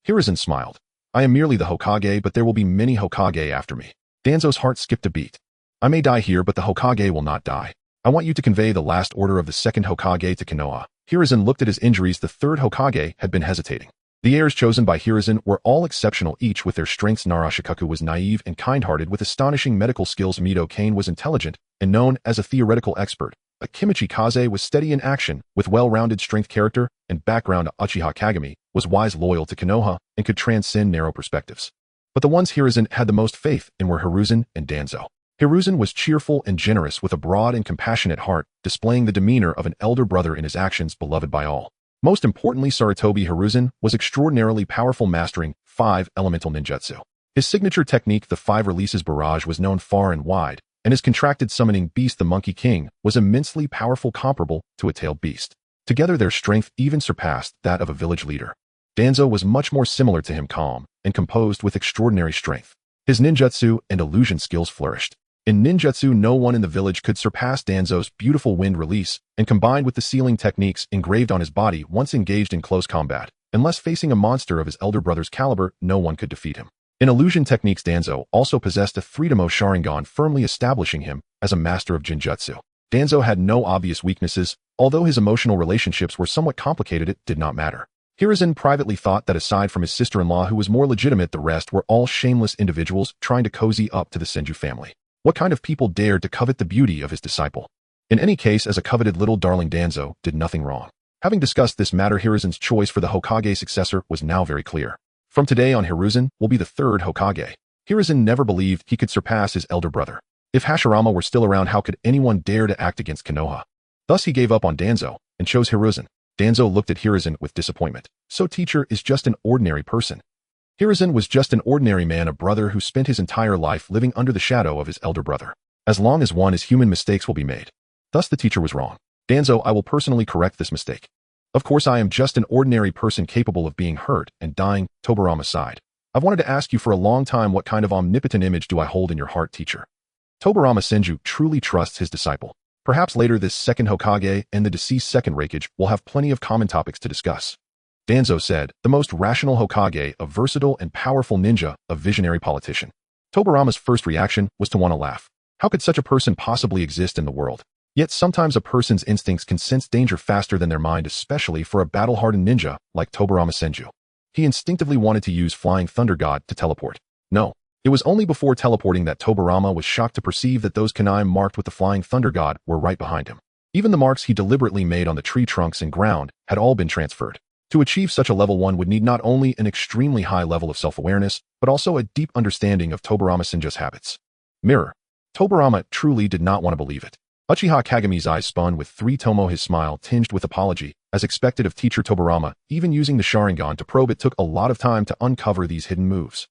Hiruzen smiled. I am merely the Hokage, but there will be many Hokage after me. Danzo's heart skipped a beat. I may die here, but the Hokage will not die. I want you to convey the last order of the second Hokage to Konoha. Hiruzen looked at his injuries. The third Hokage had been hesitating. The heirs chosen by Hiruzen were all exceptional, each with their strengths. Narashikaku was naive and kind-hearted with astonishing medical skills. Mido Kane was intelligent and known as a theoretical expert, Akimichi Kaze was steady in action, with well-rounded strength character and background. Uchiha Kagami was wise, loyal to Konoha, and could transcend narrow perspectives. But the ones Hiruzen had the most faith in were Hiruzen and Danzo. Hiruzen was cheerful and generous with a broad and compassionate heart, displaying the demeanor of an elder brother in his actions, beloved by all. Most importantly, Sarutobi Hiruzen was extraordinarily powerful, mastering 5 elemental ninjutsu. His signature technique, the 5 releases barrage, was known far and wide, and his contracted summoning beast, the Monkey King, was immensely powerful, comparable to a tailed beast. Together their strength even surpassed that of a village leader. Danzo was much more similar to him, calm and composed with extraordinary strength. His ninjutsu and illusion skills flourished. In ninjutsu, no one in the village could surpass Danzo's beautiful wind release, and combined with the sealing techniques engraved on his body once engaged in close combat, unless facing a monster of his elder brother's caliber, no one could defeat him. In illusion techniques, Danzo also possessed a 3-tomo Sharingan, firmly establishing him as a master of Jinjutsu. Danzo had no obvious weaknesses, although his emotional relationships were somewhat complicated. It did not matter. Hiruzen privately thought that aside from his sister-in-law, who was more legitimate, the rest were all shameless individuals trying to cozy up to the Senju family. What kind of people dared to covet the beauty of his disciple? In any case, as a coveted little darling, Danzo did nothing wrong. Having discussed this matter, Hiruzen's choice for the Hokage successor was now very clear. From today on, Hiruzen will be the 3rd Hokage. Hiruzen never believed he could surpass his elder brother. If Hashirama were still around, how could anyone dare to act against Konoha? Thus he gave up on Danzo and chose Hiruzen. Danzo looked at Hiruzen with disappointment. So teacher is just an ordinary person. Hiruzen was just an ordinary man, a brother who spent his entire life living under the shadow of his elder brother. As long as one is human, mistakes will be made. Thus the teacher was wrong. Danzo, I will personally correct this mistake. Of course, I am just an ordinary person capable of being hurt and dying. Tobirama sighed. I've wanted to ask you for a long time, what kind of omnipotent image do I hold in your heart, teacher? Tobirama-sensei truly trusts his disciple. Perhaps later this 2nd Hokage and the deceased 2nd Raikage will have plenty of common topics to discuss. Danzo said, the most rational Hokage, a versatile and powerful ninja, a visionary politician. Tobirama's first reaction was to want to laugh. How could such a person possibly exist in the world? Yet sometimes a person's instincts can sense danger faster than their mind, especially for a battle-hardened ninja like Tobirama-sensei. He instinctively wanted to use Flying Thunder God to teleport. No, it was only before teleporting that Tobirama was shocked to perceive that those kunai marked with the Flying Thunder God were right behind him. Even the marks he deliberately made on the tree trunks and ground had all been transferred. To achieve such a level, one would need not only an extremely high level of self-awareness, but also a deep understanding of Tobirama-sensei's habits. Mirror. Tobirama truly did not want to believe it. Uchiha Kagami's eyes spun with 3-tomo, his smile tinged with apology. As expected of teacher Tobirama, even using the Sharingan to probe, it took a lot of time to uncover these hidden moves.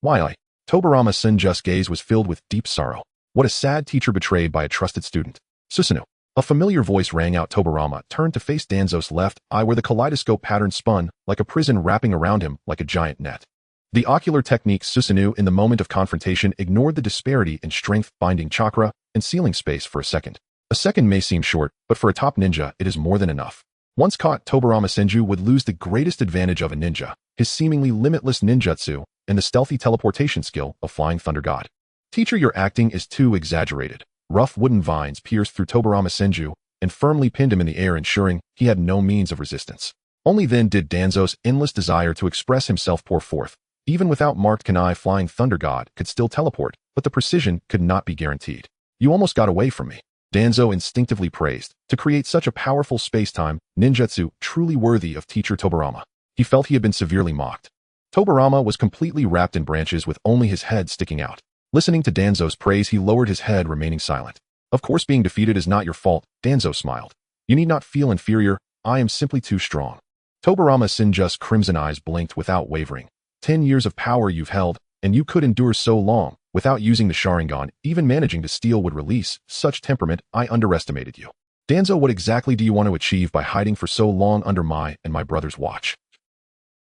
Why? Tobirama-sensei's gaze was filled with deep sorrow. What a sad teacher betrayed by a trusted student. Susanoo. A familiar voice rang out. Tobirama turned to face Danzo's left eye, where the kaleidoscope pattern spun like a prison, wrapping around him like a giant net. The ocular technique Susanoo, in the moment of confrontation, ignored the disparity in strength, binding chakra, and sealing space for a second. A second may seem short, but for a top ninja, it is more than enough. Once caught, Tobirama-sensei would lose the greatest advantage of a ninja, his seemingly limitless ninjutsu, and the stealthy teleportation skill of Flying Thunder God. Teacher, your acting is too exaggerated. Rough wooden vines pierced through Tobirama-sensei and firmly pinned him in the air, ensuring he had no means of resistance. Only then did Danzo's endless desire to express himself pour forth. Even without marked kunai, Flying Thunder God could still teleport, but the precision could not be guaranteed. You almost got away from me. Danzo instinctively praised. To create such a powerful space-time ninjutsu truly worthy of teacher Tobirama. He felt he had been severely mocked. Tobirama was completely wrapped in branches with only his head sticking out. Listening to Danzo's praise, he lowered his head, remaining silent. Of course, being defeated is not your fault, Danzo smiled. You need not feel inferior, I am simply too strong. Tobirama-sensei's crimson eyes blinked without wavering. 10 years of power you've held, and you could endure so long, without using the Sharingan, even managing to steal would release such temperament. I underestimated you. Danzo, what exactly do you want to achieve by hiding for so long under my and my brother's watch?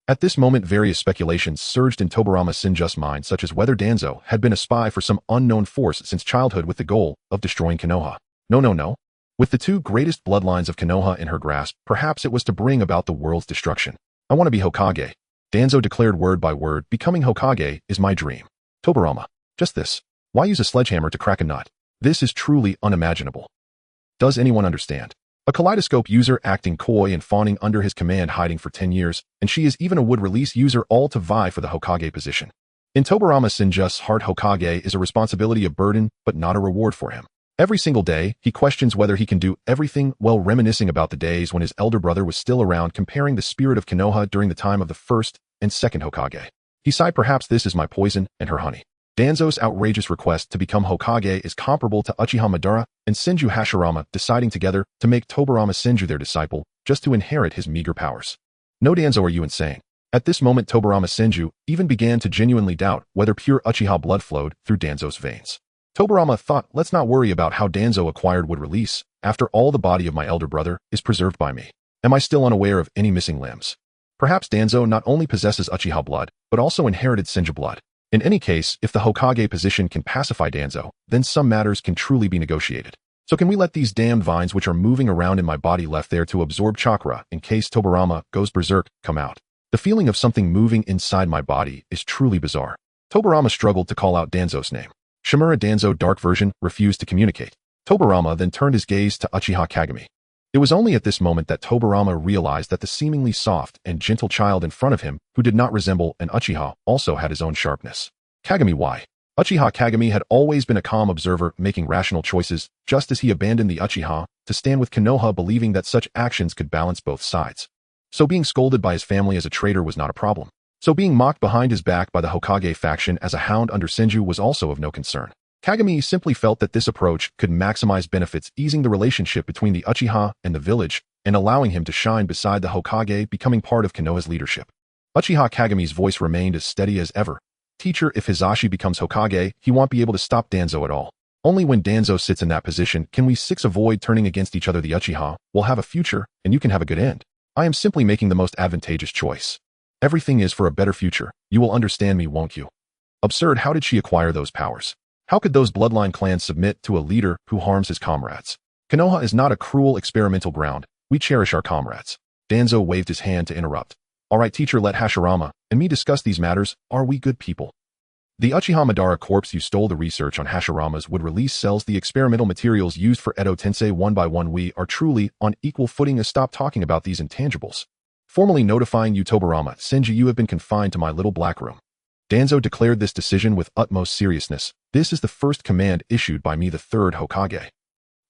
At this moment, various speculations surged in Tobirama-sensei's mind, such as whether Danzo had been a spy for some unknown force since childhood with the goal of destroying Konoha. No. With the 2 greatest bloodlines of Konoha in her grasp, perhaps it was to bring about the world's destruction. I want to be Hokage. Danzo declared word by word, becoming Hokage is my dream. Tobirama. Just this. Why use a sledgehammer to crack a nut? This is truly unimaginable. Does anyone understand? A kaleidoscope user acting coy and fawning under his command, hiding for 10 years, and she is even a wood-release user, all to vie for the Hokage position. In Tobirama-sensei's heart, Hokage is a responsibility, a burden, but not a reward for him. Every single day, he questions whether he can do everything while reminiscing about the days when his elder brother was still around, comparing the spirit of Konoha during the time of the first and second Hokage. He sighed, perhaps this is my poison and her honey. Danzo's outrageous request to become Hokage is comparable to Uchiha Madara and Senju Hashirama deciding together to make Tobirama-sensei their disciple just to inherit his meager powers. No, Danzo, are you insane? At this moment, Tobirama-sensei even began to genuinely doubt whether pure Uchiha blood flowed through Danzo's veins. Tobirama thought, let's not worry about how Danzo acquired would release. After all, the body of my elder brother is preserved by me. Am I still unaware of any missing limbs? Perhaps Danzo not only possesses Uchiha blood, but also inherited Senju blood. In any case, if the Hokage position can pacify Danzo, then some matters can truly be negotiated. So can we let these damned vines which are moving around in my body left there to absorb chakra in case Tobirama goes berserk come out? The feeling of something moving inside my body is truly bizarre. Tobirama struggled to call out Danzo's name. Shimura Danzō Dark Version refused to communicate. Tobirama then turned his gaze to Uchiha Kagami. It was only at this moment that Tobirama realized that the seemingly soft and gentle child in front of him, who did not resemble an Uchiha, also had his own sharpness. Kagami, why? Uchiha Kagami had always been a calm observer making rational choices, just as he abandoned the Uchiha to stand with Konoha, believing that such actions could balance both sides. So being scolded by his family as a traitor was not a problem. So being mocked behind his back by the Hokage faction as a hound under Senju was also of no concern. Kagami simply felt that this approach could maximize benefits, easing the relationship between the Uchiha and the village, and allowing him to shine beside the Hokage, becoming part of Konoha's leadership. Uchiha Kagami's voice remained as steady as ever. Teacher, if Hisashi becomes Hokage, he won't be able to stop Danzo at all. Only when Danzo sits in that position can we six avoid turning against each other. The Uchiha will have a future, and you can have a good end. I am simply making the most advantageous choice. Everything is for a better future. You will understand me, won't you? Absurd. How did she acquire those powers? How could those bloodline clans submit to a leader who harms his comrades? Konoha is not a cruel experimental ground. We cherish our comrades. Danzo waved his hand to interrupt. All right, teacher, let Hashirama and me discuss these matters. Are we good people? The Uchiha Madara corpse you stole the research on Hashirama's would release sells the experimental materials used for Edo Tensei one by one. We are truly on equal footing. Stop talking about these intangibles. Formally notifying you, Tobirama-sensei, you have been confined to my little black room. Danzo declared this decision with utmost seriousness. This is the first command issued by me, the third Hokage.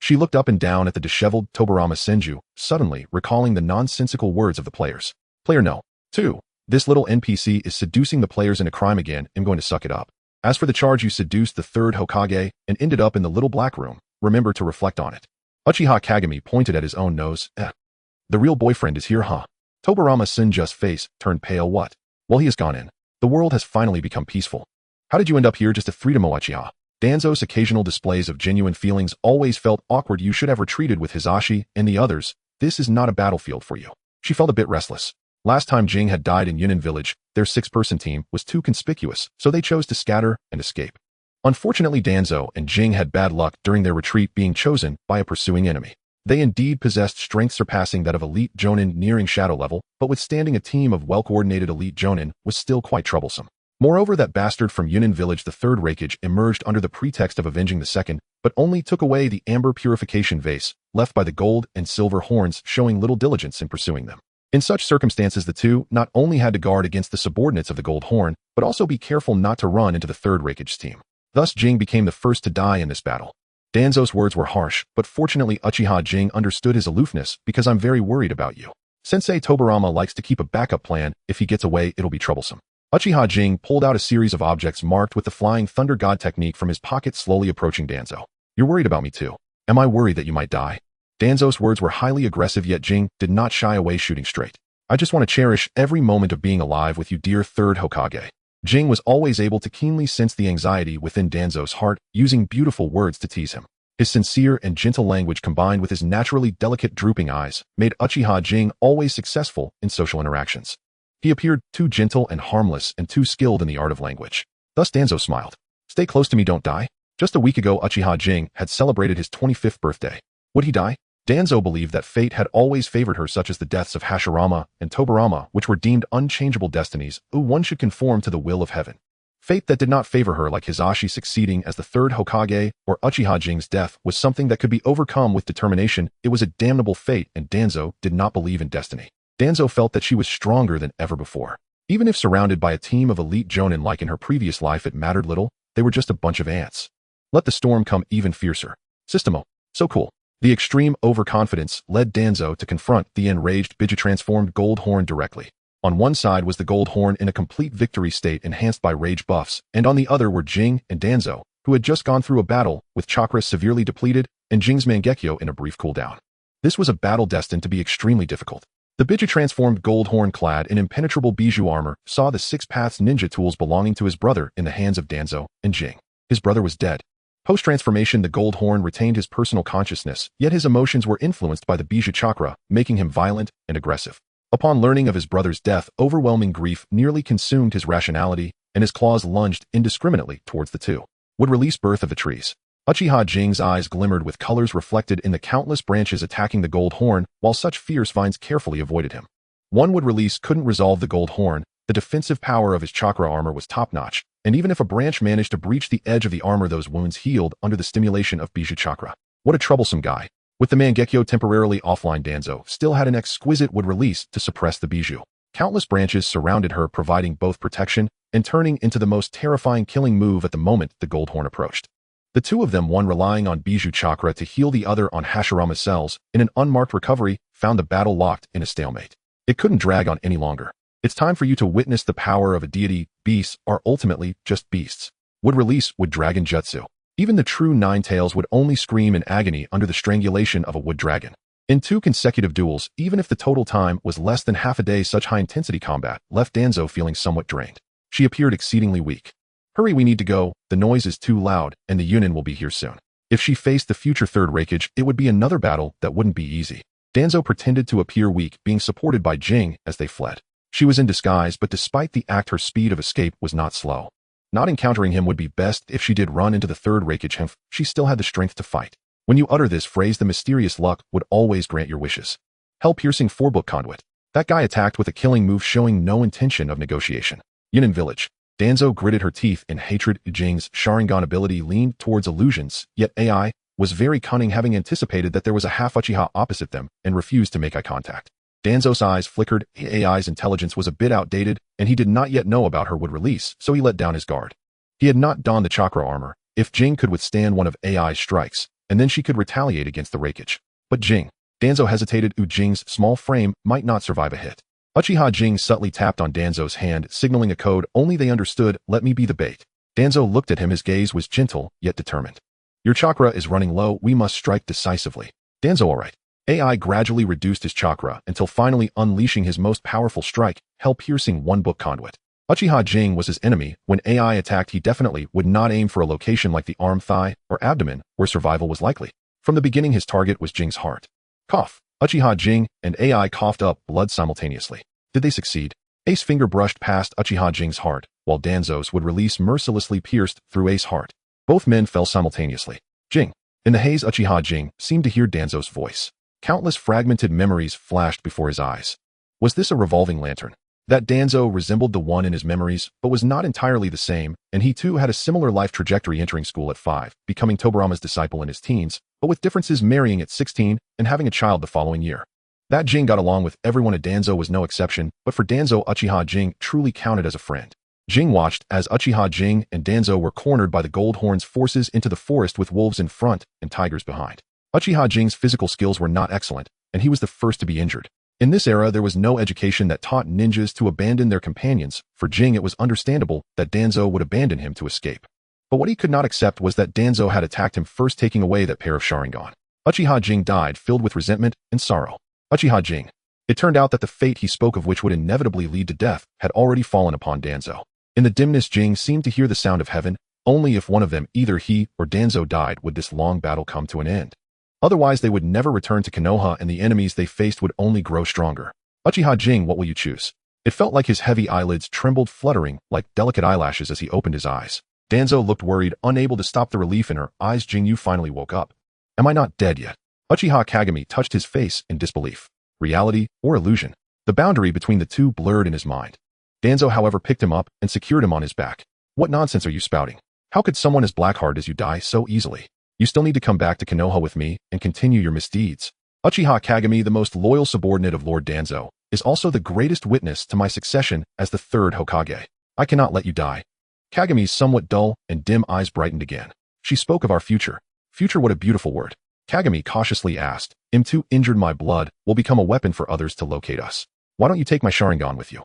She looked up and down at the disheveled Tobirama-sensei, suddenly recalling the nonsensical words of the players. Player no. 2. This little NPC is seducing the players in a crime again. I'm going to suck it up. As for the charge you seduced the third Hokage and ended up in the little black room, remember to reflect on it. Uchiha Kagami pointed at his own nose. The real boyfriend is here, huh? Tobirama-sensei's face turned pale. What? Well, he has gone in. The world has finally become peaceful. How did you end up here? Just a freedom, Uchiha. Danzo's occasional displays of genuine feelings always felt awkward. You should have retreated with Hisashi and the others. This is not a battlefield for you. She felt a bit restless. Last time Jing had died in Yunin village, their 6-person team was too conspicuous, so they chose to scatter and escape. Unfortunately, Danzo and Jing had bad luck during their retreat, being chosen by a pursuing enemy. They indeed possessed strength surpassing that of elite Jonin nearing shadow level, but withstanding a team of well-coordinated elite Jonin was still quite troublesome. Moreover, that bastard from Yunin village, the third Hokage, emerged under the pretext of avenging the second, but only took away the amber purification vase, left by the gold and silver horns, showing little diligence in pursuing them. In such circumstances, the two not only had to guard against the subordinates of the gold horn, but also be careful not to run into the third Hokage's team. Thus, Jing became the first to die in this battle. Danzo's words were harsh, but fortunately Uchiha Jing understood his aloofness. Because I'm very worried about you. Sensei Tobirama likes to keep a backup plan. If he gets away, it'll be troublesome. Uchiha Jing pulled out a series of objects marked with the Flying Thunder God technique from his pocket, slowly approaching Danzo. You're worried about me too. Am I worried that you might die? Danzo's words were highly aggressive, yet Jing did not shy away, shooting straight. I just want to cherish every moment of being alive with you, dear third Hokage. Jing was always able to keenly sense the anxiety within Danzo's heart, using beautiful words to tease him. His sincere and gentle language combined with his naturally delicate drooping eyes made Uchiha Jing always successful in social interactions. He appeared too gentle and harmless and too skilled in the art of language. Thus Danzo smiled. Stay close to me, don't die. Just a week ago, Uchiha Jing had celebrated his 25th birthday. Would he die? Danzo believed that fate had always favored her, such as the deaths of Hashirama and Tobirama, which were deemed unchangeable destinies. One should conform to the will of heaven. Fate that did not favor her, like Hisashi succeeding as the third Hokage or Uchiha Jing's death, was something that could be overcome with determination. It was a damnable fate, and Danzo did not believe in destiny. Danzo felt that she was stronger than ever before. Even if surrounded by a team of elite Jonin like in her previous life, it mattered little. They were just a bunch of ants. Let the storm come even fiercer. Systemo. So cool. The extreme overconfidence led Danzo to confront the enraged Biju-transformed Gold Horn directly. On one side was the Gold Horn in a complete victory state enhanced by rage buffs, and on the other were Jing and Danzo, who had just gone through a battle with chakra severely depleted and Jing's Mangekyo in a brief cooldown. This was a battle destined to be extremely difficult. The Biju-transformed Gold Horn clad in impenetrable Bijou armor saw the Six Paths ninja tools belonging to his brother in the hands of Danzo and Jing. His brother was dead. Post-transformation, the Gold Horn retained his personal consciousness, yet his emotions were influenced by the Bijou chakra, making him violent and aggressive. Upon learning of his brother's death, overwhelming grief nearly consumed his rationality, and his claws lunged indiscriminately towards the two. Would release Birth of the Trees. Uchiha Jing's eyes glimmered with colors reflected in the countless branches attacking the Gold Horn, while such fierce vines carefully avoided him. One would release couldn't resolve the Gold Horn. The defensive power of his chakra armor was top-notch, and even if a branch managed to breach the edge of the armor, those wounds healed under the stimulation of Bijou chakra. What a troublesome guy. With the Mangekyo temporarily offline, Danzo still had an exquisite would release to suppress the Bijou. Countless branches surrounded her, providing both protection and turning into the most terrifying killing move at the moment the Gold Horn approached. The two of them, one relying on Bijou chakra to heal the other on Hashirama's cells, in an unmarked recovery, found the battle locked in a stalemate. It couldn't drag on any longer. It's time for you to witness the power of a deity. Beasts are ultimately just beasts. Would release wood dragon jutsu. Even the true Nine-Tails would only scream in agony under the strangulation of a wood dragon. In 2 consecutive duels, even if the total time was less than half a day, such high-intensity combat left Danzo feeling somewhat drained. She appeared exceedingly weak. Hurry, we need to go, the noise is too loud, and the Yunin will be here soon. If she faced the future third Raikage, it would be another battle that wouldn't be easy. Danzo pretended to appear weak, being supported by Jing as they fled. She was in disguise, but despite the act, her speed of escape was not slow. Not encountering him would be best. If she did run into the third Raikage, she still had the strength to fight. When you utter this phrase, the mysterious luck would always grant your wishes. Hell-piercing 4-book conduit. That guy attacked with a killing move, showing no intention of negotiation. Yunin village. Danzo gritted her teeth in hatred. Jing's Sharingan ability leaned towards illusions, yet AI was very cunning, having anticipated that there was a half Uchiha opposite them and refused to make eye contact. Danzo's eyes flickered. AI's intelligence was a bit outdated, and he did not yet know about her would release, so he let down his guard. He had not donned the chakra armor. If Jing could withstand one of AI's strikes, and then she could retaliate against the Raikage. But Jing. Danzo hesitated. Jing's small frame might not survive a hit. Uchiha Jing subtly tapped on Danzo's hand, signaling a code only they understood. Let me be the bait. Danzo looked at him. His gaze was gentle, yet determined. Your chakra is running low. We must strike decisively. Danzo, all right. AI gradually reduced his chakra until finally unleashing his most powerful strike, hell-piercing 1-book conduit. Uchiha Jing was his enemy. When AI attacked, he definitely would not aim for a location like the arm, thigh, or abdomen, where survival was likely. From the beginning, his target was Jing's heart. Cough. Uchiha Jing and AI coughed up blood simultaneously. Did they succeed? Ace's finger brushed past Uchiha Jing's heart, while Danzo's would release mercilessly pierced through Ace's heart. Both men fell simultaneously. Jing. In the haze, Uchiha Jing seemed to hear Danzo's voice. Countless fragmented memories flashed before his eyes. Was this a revolving lantern? That Danzo resembled the one in his memories, but was not entirely the same, and he too had a similar life trajectory, entering school at 5, becoming Tobirama's disciple in his teens, but with differences, marrying at 16 and having a child the following year. That Jing got along with everyone, and Danzo was no exception, but for Danzo, Uchiha Jing truly counted as a friend. Jing watched as Uchiha Jing and Danzo were cornered by the Gold Horn's forces into the forest with wolves in front and tigers behind. Uchiha Jing's physical skills were not excellent, and he was the first to be injured. In this era, there was no education that taught ninjas to abandon their companions. For Jing, it was understandable that Danzo would abandon him to escape. But what he could not accept was that Danzo had attacked him first, taking away that pair of Sharingan. Uchiha Jing died, filled with resentment and sorrow. Uchiha Jing. It turned out that the fate he spoke of, which would inevitably lead to death, had already fallen upon Danzo. In the dimness, Jing seemed to hear the sound of heaven. Only if one of them, either he or Danzo, died would this long battle come to an end. Otherwise, they would never return to Konoha, and the enemies they faced would only grow stronger. Uchiha Jing, what will you choose? It felt like his heavy eyelids trembled, fluttering like delicate eyelashes as he opened his eyes. Danzo looked worried, unable to stop the relief in her eyes. Jing, you finally woke up. Am I not dead yet? Uchiha Kagami touched his face in disbelief. Reality or illusion? The boundary between the two blurred in his mind. Danzo, however, picked him up and secured him on his back. What nonsense are you spouting? How could someone as black-hearted as you die so easily? You still need to come back to Konoha with me and continue your misdeeds. Uchiha Kagami, the most loyal subordinate of Lord Danzo, is also the greatest witness to my succession as the third Hokage. I cannot let you die. Kagami's somewhat dull and dim eyes brightened again. She spoke of our future. Future, what a beautiful word. Kagami cautiously asked. M2 injured my blood will become a weapon for others to locate us. Why don't you take my Sharingan with you?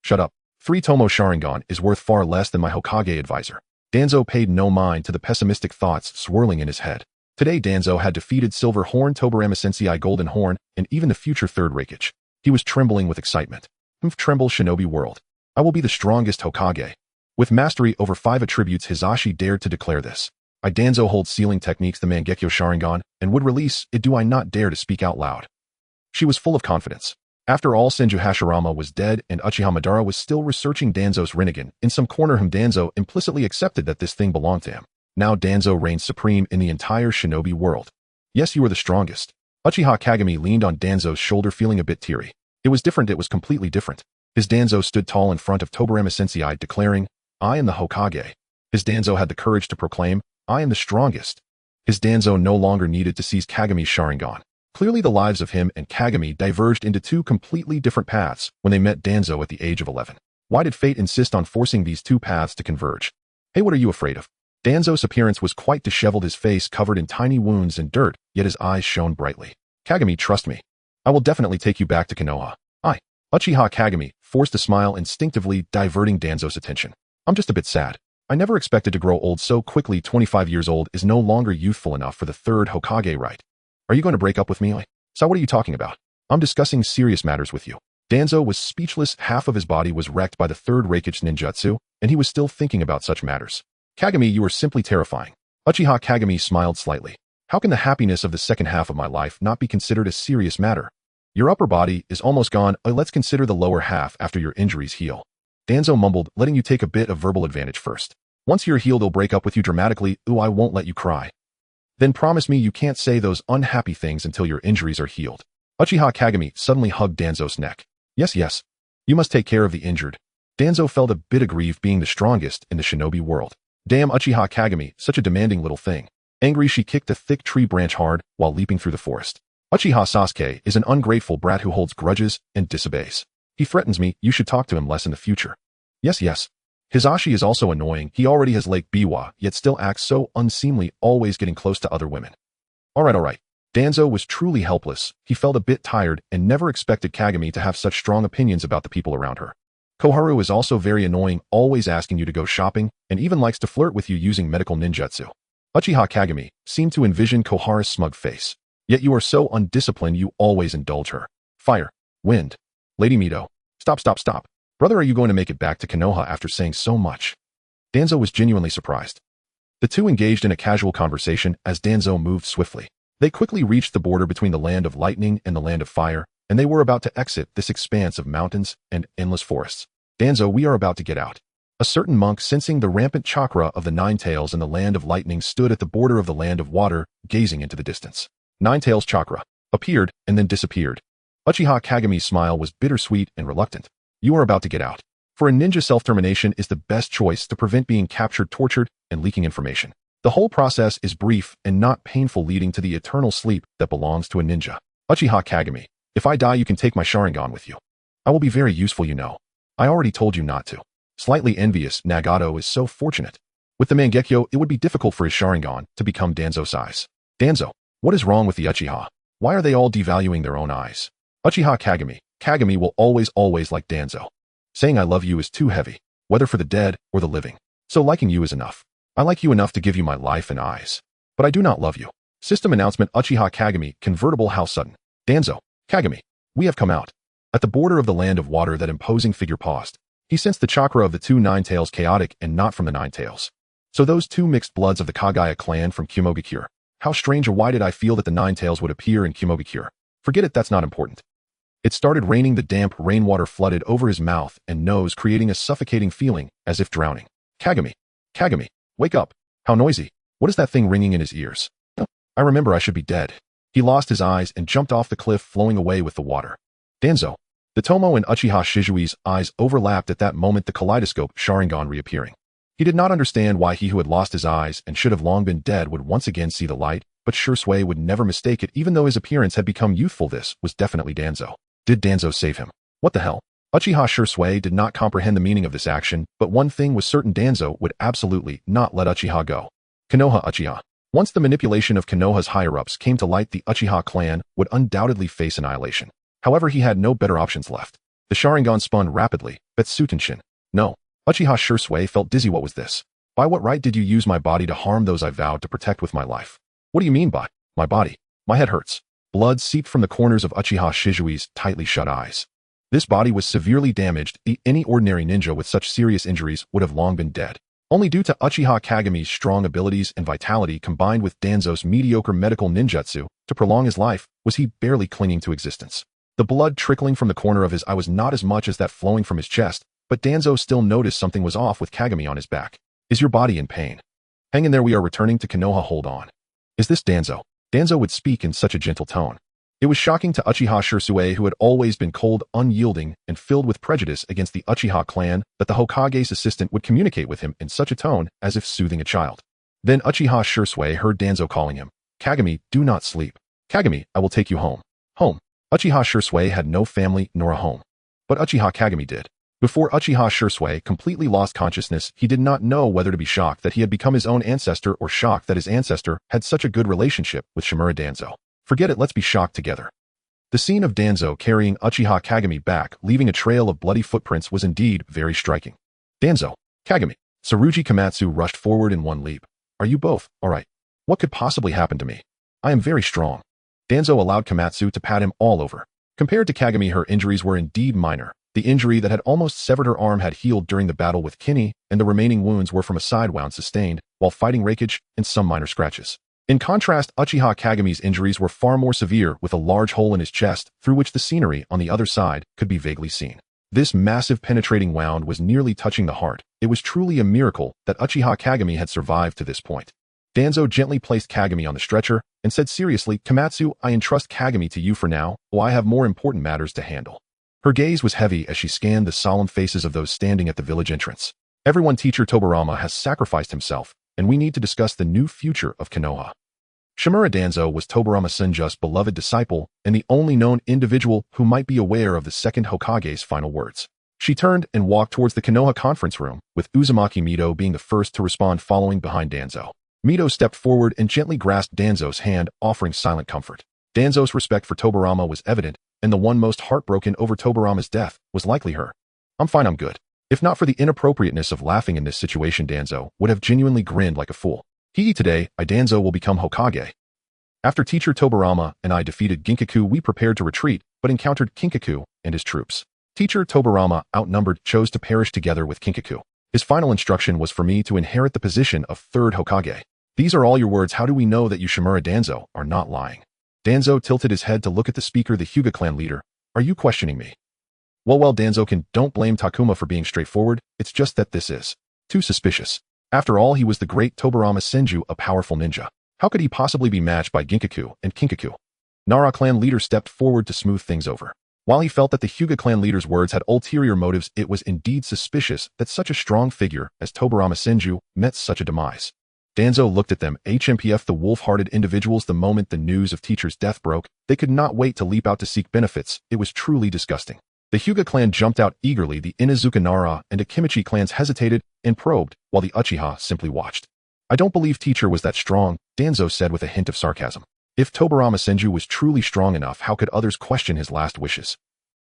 Shut up. 3 Tomo Sharingan is worth far less than my Hokage advisor. Danzo paid no mind to the pessimistic thoughts swirling in his head. Today Danzo had defeated Silver Horn, Tobirama-sensei, Golden Horn, and even the future third Hokage. He was trembling with excitement. Tremble, Shinobi world. I will be the strongest Hokage. With mastery over 5 attributes, Hisashi dared to declare this. I Danzo holds sealing techniques the Mangekyo Sharingan, and would release it. Do I not dare to speak out loud? She was full of confidence. After all, Senju Hashirama was dead and Uchiha Madara was still researching Danzo's Rinnegan. In some corner Danzo implicitly accepted that this thing belonged to him. Now Danzo reigned supreme in the entire shinobi world. Yes, you are the strongest. Uchiha Kagami leaned on Danzo's shoulder, feeling a bit teary. It was different, it was completely different. His Danzo stood tall in front of Tobirama-sensei, declaring, I am the Hokage. His Danzo had the courage to proclaim, I am the strongest. His Danzo no longer needed to seize Kagami's Sharingan. Clearly the lives of him and Kagami diverged into 2 completely different paths when they met Danzo at the age of 11. Why did fate insist on forcing these 2 paths to converge? Hey, what are you afraid of? Danzo's appearance was quite disheveled, his face covered in tiny wounds and dirt, yet his eyes shone brightly. Kagami, trust me. I will definitely take you back to Konoha. Uchiha Kagami forced a smile, instinctively diverting Danzo's attention. I'm just a bit sad. I never expected to grow old so quickly. 25 years old is no longer youthful enough for the 3rd Hokage, right? Are you going to break up with me? So what are you talking about? I'm discussing serious matters with you. Danzo was speechless. Half of his body was wrecked by the 3rd Hokage ninjutsu, and he was still thinking about such matters. Kagami, you are simply terrifying. Uchiha Kagami smiled slightly. How can the happiness of the second half of my life not be considered a serious matter? Your upper body is almost gone. Let's consider the lower half after your injuries heal. Danzo mumbled, letting you take a bit of verbal advantage first. Once you're healed, I'll break up with you dramatically. Ooh, I won't let you cry. Then promise me you can't say those unhappy things until your injuries are healed. Uchiha Kagami suddenly hugged Danzo's neck. Yes. You must take care of the injured. Danzo felt a bit aggrieved being the strongest in the shinobi world. Damn, Uchiha Kagami, such a demanding little thing. Angry, she kicked a thick tree branch hard while leaping through the forest. Uchiha Sasuke is an ungrateful brat who holds grudges and disobeys. He threatens me. You should talk to him less in the future. Yes. Hisashi is also annoying. He already has Lake Biwa, yet still acts so unseemly, always getting close to other women. Alright. Danzo was truly helpless. He felt a bit tired and never expected Kagami to have such strong opinions about the people around her. Koharu is also very annoying, always asking you to go shopping, and even likes to flirt with you using medical ninjutsu. Uchiha Kagami seemed to envision Koharu's smug face. Yet you are so undisciplined, you always indulge her. Fire. Wind. Lady Mito. Stop. Brother, are you going to make it back to Konoha after saying so much? Danzo was genuinely surprised. The two engaged in a casual conversation as Danzo moved swiftly. They quickly reached the border between the land of lightning and the land of fire, and they were about to exit this expanse of mountains and endless forests. Danzo, we are about to get out. A certain monk, sensing the rampant chakra of the Nine Tails in the land of lightning, stood at the border of the land of water, gazing into the distance. Nine Tails chakra appeared and then disappeared. Uchiha Kagami's smile was bittersweet and reluctant. You are about to get out. For a ninja, self-termination is the best choice to prevent being captured, tortured, and leaking information. The whole process is brief and not painful, leading to the eternal sleep that belongs to a ninja. Uchiha Kagami, if I die, you can take my Sharingan with you. I will be very useful, you know. I already told you not to. Slightly envious, Nagato is so fortunate. With the Mangekyo, it would be difficult for his Sharingan to become Danzo size. Danzo, what is wrong with the Uchiha? Why are they all devaluing their own eyes? Uchiha Kagami, Kagami will always like Danzo. Saying I love you is too heavy, whether for the dead or the living. So liking you is enough. I like you enough to give you my life and eyes. But I do not love you. System announcement. Uchiha Kagami, convertible. How sudden. Danzo, Kagami, we have come out. At the border of the land of water, that imposing figure paused. He sensed the chakra of the two Nine Tails, chaotic and not from the Nine Tails. So those two mixed bloods of the Kagaya clan from Kumogakure. How strange, or why did I feel that the Nine Tails would appear in Kumogakure? Forget it, that's not important. It started raining. The damp rainwater flooded over his mouth and nose, creating a suffocating feeling, as if drowning. Kagami, wake up. How noisy. What is that thing ringing in his ears? I remember I should be dead. He lost his eyes and jumped off the cliff, flowing away with the water. Danzo. The Tomo and Uchiha Shizui's eyes overlapped at that moment, the kaleidoscope Sharingan reappearing. He did not understand why he who had lost his eyes and should have long been dead would once again see the light, but Shisui would never mistake it, even though his appearance had become youthful. This was definitely Danzo. Did Danzo save him? What the hell? Uchiha Shisui did not comprehend the meaning of this action, but one thing was certain: Danzo would absolutely not let Uchiha go. Konoha Uchiha. Once the manipulation of Konoha's higher-ups came to light, the Uchiha clan would undoubtedly face annihilation. However, he had no better options left. The Sharingan spun rapidly, Betsutenshin. No. Uchiha Shursui felt dizzy. What was this? By what right did you use my body to harm those I vowed to protect with my life? What do you mean by my body? My head hurts. Blood seeped from the corners of Uchiha Shizui's tightly shut eyes. This body was severely damaged. Any ordinary ninja with such serious injuries would have long been dead. Only due to Uchiha Kageme's strong abilities and vitality combined with Danzo's mediocre medical ninjutsu to prolong his life was he barely clinging to existence. The blood trickling from the corner of his eye was not as much as that flowing from his chest, but Danzo still noticed something was off with Kagami on his back. Is your body in pain? Hang in there, we are returning to Konoha, hold on. Is this Danzo? Danzo would speak in such a gentle tone. It was shocking to Uchiha Shursui, who had always been cold, unyielding, and filled with prejudice against the Uchiha clan, that the Hokage's assistant would communicate with him in such a tone as if soothing a child. Then Uchiha Shursui heard Danzo calling him. Kagami, do not sleep. Kagami, I will take you home. Home. Uchiha Shursui had no family nor a home. But Uchiha Kagami did. Before Uchiha Shursui completely lost consciousness, he did not know whether to be shocked that he had become his own ancestor or shocked that his ancestor had such a good relationship with Shimura Danzō. Forget it, let's be shocked together. The scene of Danzo carrying Uchiha Kagami back, leaving a trail of bloody footprints, was indeed very striking. Danzo, Kagami. Tsurugi Komatsu rushed forward in one leap. Are you both all right? What could possibly happen to me? I am very strong. Danzo allowed Komatsu to pat him all over. Compared to Kagami, her injuries were indeed minor. The injury that had almost severed her arm had healed during the battle with Kinney, and the remaining wounds were from a side wound sustained while fighting Reikage and some minor scratches. In contrast, Uchiha Kagami's injuries were far more severe, with a large hole in his chest through which the scenery on the other side could be vaguely seen. This massive penetrating wound was nearly touching the heart. It was truly a miracle that Uchiha Kagami had survived to this point. Danzo gently placed Kagami on the stretcher and said seriously, Komatsu, I entrust Kagami to you for now, while I have more important matters to handle. Her gaze was heavy as she scanned the solemn faces of those standing at the village entrance. Everyone, Teacher Tobirama has sacrificed himself, and we need to discuss the new future of Konoha. Shimura Danzō was Tobirama-sensei's beloved disciple and the only known individual who might be aware of the second Hokage's final words. She turned and walked towards the Konoha conference room, with Uzumaki Mito being the first to respond, following behind Danzo. Mito stepped forward and gently grasped Danzo's hand, offering silent comfort. Danzo's respect for Tobirama was evident, and the one most heartbroken over Tobirama's death was likely her. I'm fine, I'm good. If not for the inappropriateness of laughing in this situation, Danzo would have genuinely grinned like a fool. Today, Danzo will become Hokage. After Teacher Tobirama and I defeated Ginkaku, we prepared to retreat, but encountered Kinkaku and his troops. Teacher Tobirama, outnumbered, chose to perish together with Kinkaku. His final instruction was for me to inherit the position of third Hokage. These are all your words. How do we know that you, Shimura Danzō, are not lying? Danzo tilted his head to look at the speaker, the Hyuga clan leader. Are you questioning me? Well, Danzo, don't blame Takuma for being straightforward. It's just that this is too suspicious. After all, he was the great Tobirama-sensei, a powerful ninja. How could he possibly be matched by Ginkaku and Kinkaku? Nara clan leader stepped forward to smooth things over. While he felt that the Hyuga clan leader's words had ulterior motives, it was indeed suspicious that such a strong figure as Tobirama-sensei met such a demise. Danzo looked at them, HMPF, the wolf-hearted individuals. The moment the news of Teacher's death broke, they could not wait to leap out to seek benefits. It was truly disgusting. The Hyuga clan jumped out eagerly, the Inuzuka Nara and Akimichi clans hesitated and probed, while the Uchiha simply watched. I don't believe Teacher was that strong, Danzo said with a hint of sarcasm. If Tobirama-sensei was truly strong enough, how could others question his last wishes?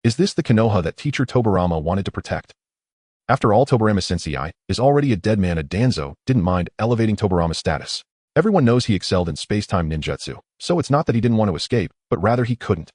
Is this the Konoha that Teacher Tobirama wanted to protect? After all, Tobirama-sensei is already a dead man. Danzo didn't mind elevating Tobirama's status. Everyone knows he excelled in space-time ninjutsu, so it's not that he didn't want to escape, but rather he couldn't.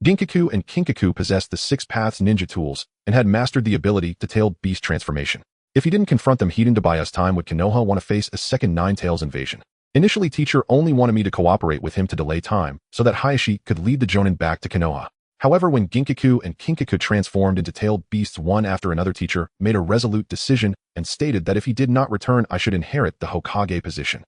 Ginkaku and Kinkaku possessed the Six Paths ninja tools and had mastered the ability to tail beast transformation. If he didn't confront them, he didn't buy us time. Would Konoha want to face a second Nine Tails invasion? Initially, Teacher only wanted me to cooperate with him to delay time so that Hayashi could lead the Jonin back to Konoha. However, when Ginkaku and Kinkaku transformed into tailed beasts one after another, Teacher made a resolute decision and stated that if he did not return, I should inherit the Hokage position.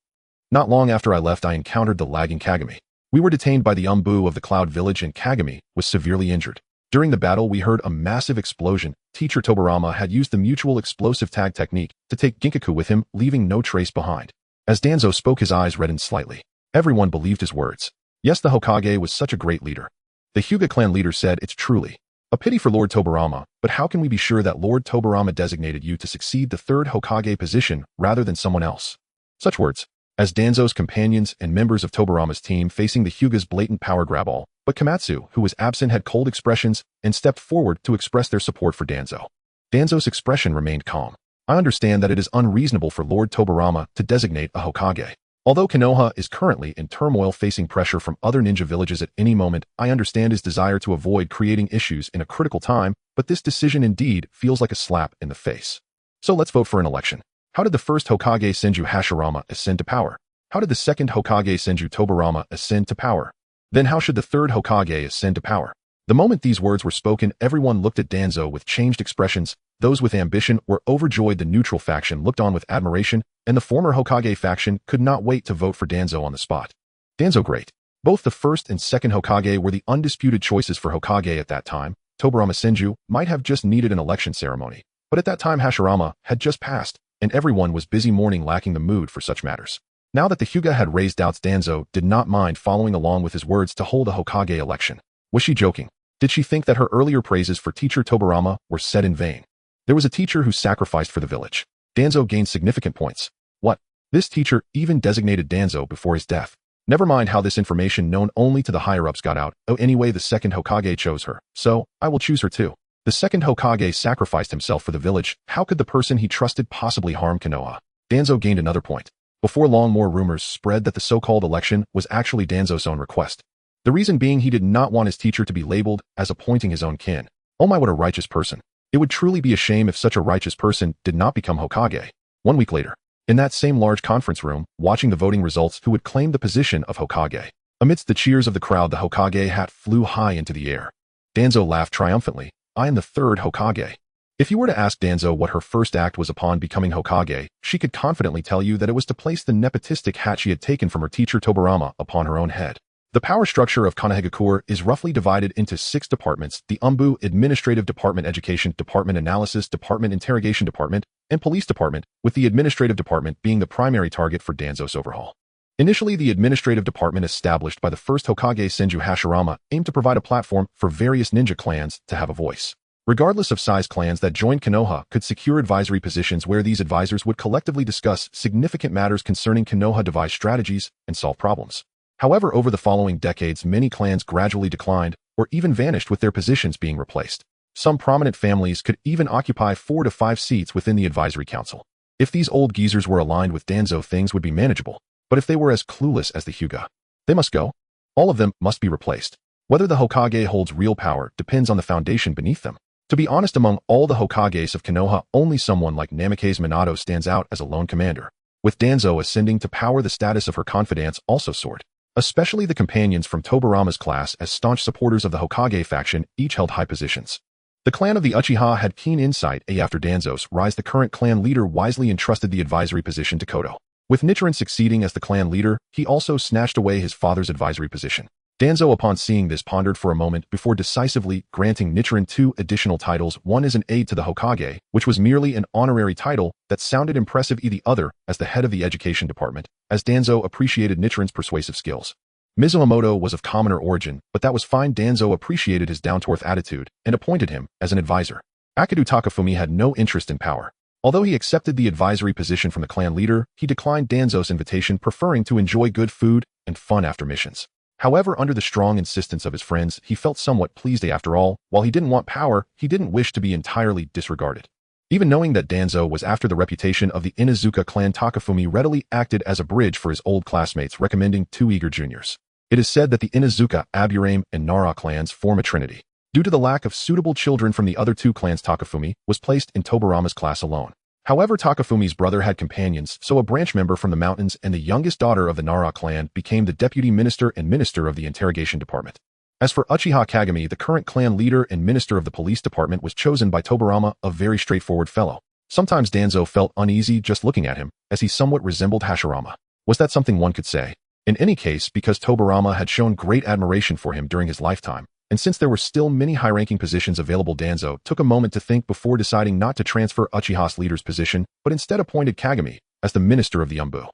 Not long after I left, I encountered the lagging Kagami. We were detained by the Umbu of the Cloud Village, and Kagami was severely injured. During the battle, we heard a massive explosion. Teacher Tobirama had used the mutual explosive tag technique to take Ginkaku with him, leaving no trace behind. As Danzo spoke, his eyes reddened slightly. Everyone believed his words. Yes, the Hokage was such a great leader. The Hyuga clan leader said, it's truly a pity for Lord Tobirama, but how can we be sure that Lord Tobirama designated you to succeed the third Hokage position rather than someone else? Such words. as Danzo's companions and members of Tobirama's team facing the Hyuga's blatant power grab all, but Komatsu, who was absent, had cold expressions and stepped forward to express their support for Danzo. Danzo's expression remained calm. I understand that it is unreasonable for Lord Tobirama to designate a Hokage. Although Konoha is currently in turmoil facing pressure from other ninja villages at any moment, I understand his desire to avoid creating issues in a critical time, but this decision indeed feels like a slap in the face. So let's vote for an election. How did the first Hokage Senju Hashirama ascend to power? How did the second Hokage Senju Tobirama ascend to power? Then how should the third Hokage ascend to power? The moment these words were spoken, everyone looked at Danzo with changed expressions. Those with ambition were overjoyed, the neutral faction looked on with admiration, and the former Hokage faction could not wait to vote for Danzo on the spot. Danzo great. Both the first and second Hokage were the undisputed choices for Hokage at that time. Tobirama Senju might have just needed an election ceremony, but at that time Hashirama had just passed, and everyone was busy mourning, lacking the mood for such matters. Now that the Hyuga had raised doubts, Danzo did not mind following along with his words to hold a Hokage election. Was she joking? Did she think that her earlier praises for teacher Tobirama were said in vain? There was a teacher who sacrificed for the village. Danzo gained significant points. What? This teacher even designated Danzo before his death. Never mind how this information known only to the higher-ups got out. Oh, anyway, the second Hokage chose her, so I will choose her too. The second Hokage sacrificed himself for the village. How could the person he trusted possibly harm Konoha? Danzo gained another point. Before long, more rumors spread that the so-called election was actually Danzo's own request. The reason being he did not want his teacher to be labeled as appointing his own kin. Oh my, what a righteous person. It would truly be a shame if such a righteous person did not become Hokage. 1 week later, in that same large conference room, watching the voting results, who would claim the position of Hokage? Amidst the cheers of the crowd, the Hokage hat flew high into the air. Danzo laughed triumphantly. I am the third Hokage. If you were to ask Danzo what her first act was upon becoming Hokage, she could confidently tell you that it was to place the nepotistic hat she had taken from her teacher Tobirama upon her own head. The power structure of Konohagakure is roughly divided into 6 departments: the Umbu, Administrative Department, Education Department, Analysis Department, Interrogation Department, and Police Department, with the Administrative Department being the primary target for Danzo's overhaul. Initially, the Administrative Department, established by the first Hokage Senju Hashirama, aimed to provide a platform for various ninja clans to have a voice. Regardless of size, clans that joined Konoha could secure advisory positions where these advisors would collectively discuss significant matters concerning Konoha, devise strategies, and solve problems. However, over the following decades, many clans gradually declined or even vanished, with their positions being replaced. Some prominent families could even occupy 4 to 5 seats within the advisory council. If these old geezers were aligned with Danzo, things would be manageable. But if they were as clueless as the Hyuga, they must go. All of them must be replaced. Whether the Hokage holds real power depends on the foundation beneath them. To be honest, among all the Hokages of Konoha, only someone like Namikaze Minato stands out as a lone commander. With Danzo ascending to power, the status of her confidants also soared. Especially the companions from Tobirama's class, as staunch supporters of the Hokage faction, each held high positions. The clan of the Uchiha had keen insight. After Danzo's rise, the current clan leader wisely entrusted the advisory position to Kodo. With Nichiren succeeding as the clan leader, he also snatched away his father's advisory position. Danzo, upon seeing this, pondered for a moment before decisively granting Nichiren 2 additional titles, one as an aide to the Hokage, which was merely an honorary title that sounded impressive, the other as the head of the education department, as Danzo appreciated Nichiren's persuasive skills. Mizuhamoto was of commoner origin, but that was fine. Danzo appreciated his down-to-earth attitude and appointed him as an advisor. Akadu Takafumi had no interest in power. Although he accepted the advisory position from the clan leader, he declined Danzo's invitation, preferring to enjoy good food and fun after missions. However, under the strong insistence of his friends, he felt somewhat pleased. After all, while he didn't want power, he didn't wish to be entirely disregarded. Even knowing that Danzo was after the reputation of the Inuzuka clan, Takafumi readily acted as a bridge for his old classmates, recommending 2 eager juniors. It is said that the Inuzuka, Aburame, and Nara clans form a trinity. Due to the lack of suitable children from the other 2 clans, Takafumi was placed in Tobirama's class alone. However, Takafumi's brother had companions, so a branch member from the mountains and the youngest daughter of the Nara clan became the deputy minister and minister of the interrogation department. As for Uchiha Kagami, the current clan leader and minister of the police department, was chosen by Tobirama, a very straightforward fellow. Sometimes Danzo felt uneasy just looking at him, as he somewhat resembled Hashirama. Was that something one could say? In any case, because Tobirama had shown great admiration for him during his lifetime, and since there were still many high-ranking positions available, Danzo took a moment to think before deciding not to transfer Uchiha's leader's position, but instead appointed Kagami as the minister of the Umbu.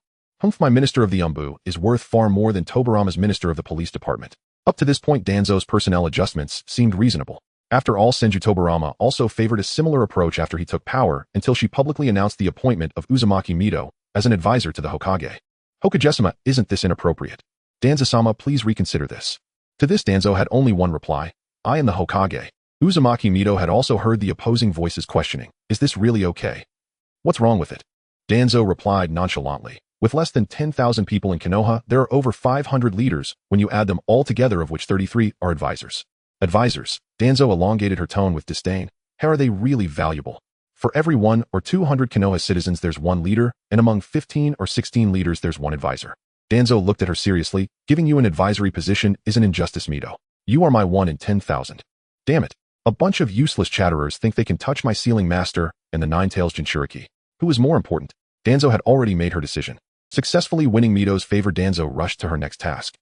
My minister of the Umbu is worth far more than Tobirama's minister of the police department. Up to this point, Danzo's personnel adjustments seemed reasonable. After all, Senju Tobirama also favored a similar approach after he took power, until she publicly announced the appointment of Uzumaki Mito as an advisor to the Hokage. Hokage-sama, isn't this inappropriate? Danzo-sama, please reconsider this. To this Danzo had only one reply. I am the Hokage. Uzumaki Mito had also heard the opposing voices questioning. Is this really okay? What's wrong with it? Danzo replied nonchalantly. With less than 10,000 people in Konoha, there are over 500 leaders, when you add them all together, of which 33 are advisors. Advisors. Danzo elongated her tone with disdain. How are they really valuable? For every 1 or 200 Konoha citizens there's one leader, and among 15 or 16 leaders there's one advisor. Danzo looked at her seriously. Giving you an advisory position is an injustice, Mito. You are my 1 in 10,000. Damn it. A bunch of useless chatterers think they can touch my sealing master and the Nine-Tails Jinchuriki. Who is more important? Danzo had already made her decision. Successfully winning Mito's favor, Danzo rushed to her next task.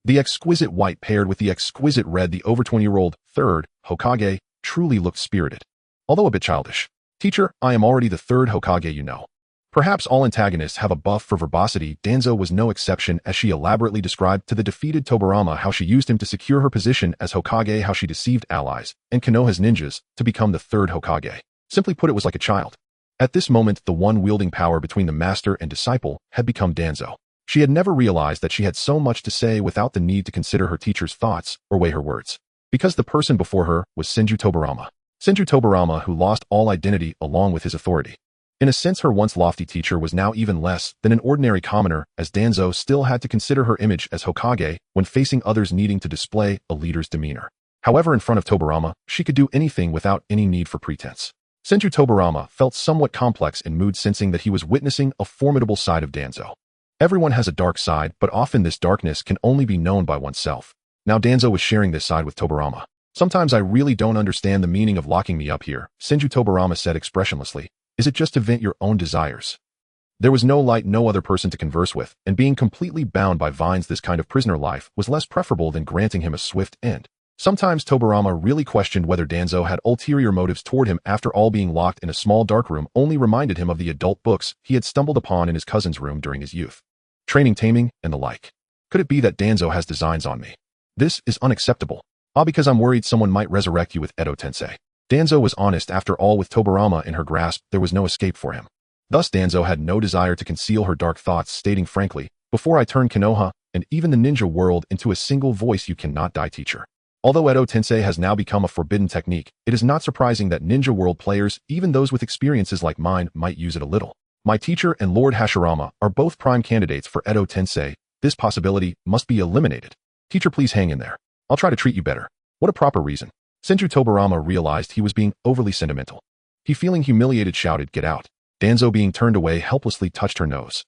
The exquisite white paired with the exquisite red, the over 20-year-old third Hokage truly looked spirited, although a bit childish. Teacher, I am already the third Hokage, you know. Perhaps all antagonists have a buff for verbosity. Danzo was no exception, as she elaborately described to the defeated Tobirama how she used him to secure her position as Hokage, how she deceived allies and Konoha's ninjas to become the third Hokage. Simply put, it was like a child. At this moment, the one wielding power between the master and disciple had become Danzo. She had never realized that she had so much to say without the need to consider her teacher's thoughts or weigh her words. Because the person before her was Senju Tobirama. Senju Tobirama, who lost all identity along with his authority. In a sense, her once lofty teacher was now even less than an ordinary commoner, as Danzo still had to consider her image as Hokage when facing others, needing to display a leader's demeanor. However, in front of Tobirama, she could do anything without any need for pretense. Senju Tobirama felt somewhat complex in mood, sensing that he was witnessing a formidable side of Danzo. Everyone has a dark side, but often this darkness can only be known by oneself. Now Danzo was sharing this side with Tobirama. Sometimes I really don't understand the meaning of locking me up here, Senju Tobirama said expressionlessly. Is it just to vent your own desires? There was no light, no other person to converse with, and being completely bound by vines, this kind of prisoner life was less preferable than granting him a swift end. Sometimes Tobirama really questioned whether Danzo had ulterior motives toward him. After all, being locked in a small dark room only reminded him of the adult books he had stumbled upon in his cousin's room during his youth. Training, taming, and the like. Could it be that Danzo has designs on me? This is unacceptable. Because I'm worried someone might resurrect you with Edo Tensei. Danzo was honest. After all, with Tobirama in her grasp, there was no escape for him. Thus Danzo had no desire to conceal her dark thoughts, stating frankly, before I turn Konoha and even the ninja world into a single voice, you cannot die, teacher. Although Edo Tensei has now become a forbidden technique, it is not surprising that ninja world players, even those with experiences like mine, might use it a little. My teacher and Lord Hashirama are both prime candidates for Edo Tensei. This possibility must be eliminated. Teacher, please hang in there. I'll try to treat you better. What a proper reason. Senju Tobirama realized he was being overly sentimental. He, feeling humiliated, shouted, "Get out." Danzo, being turned away, helplessly touched her nose.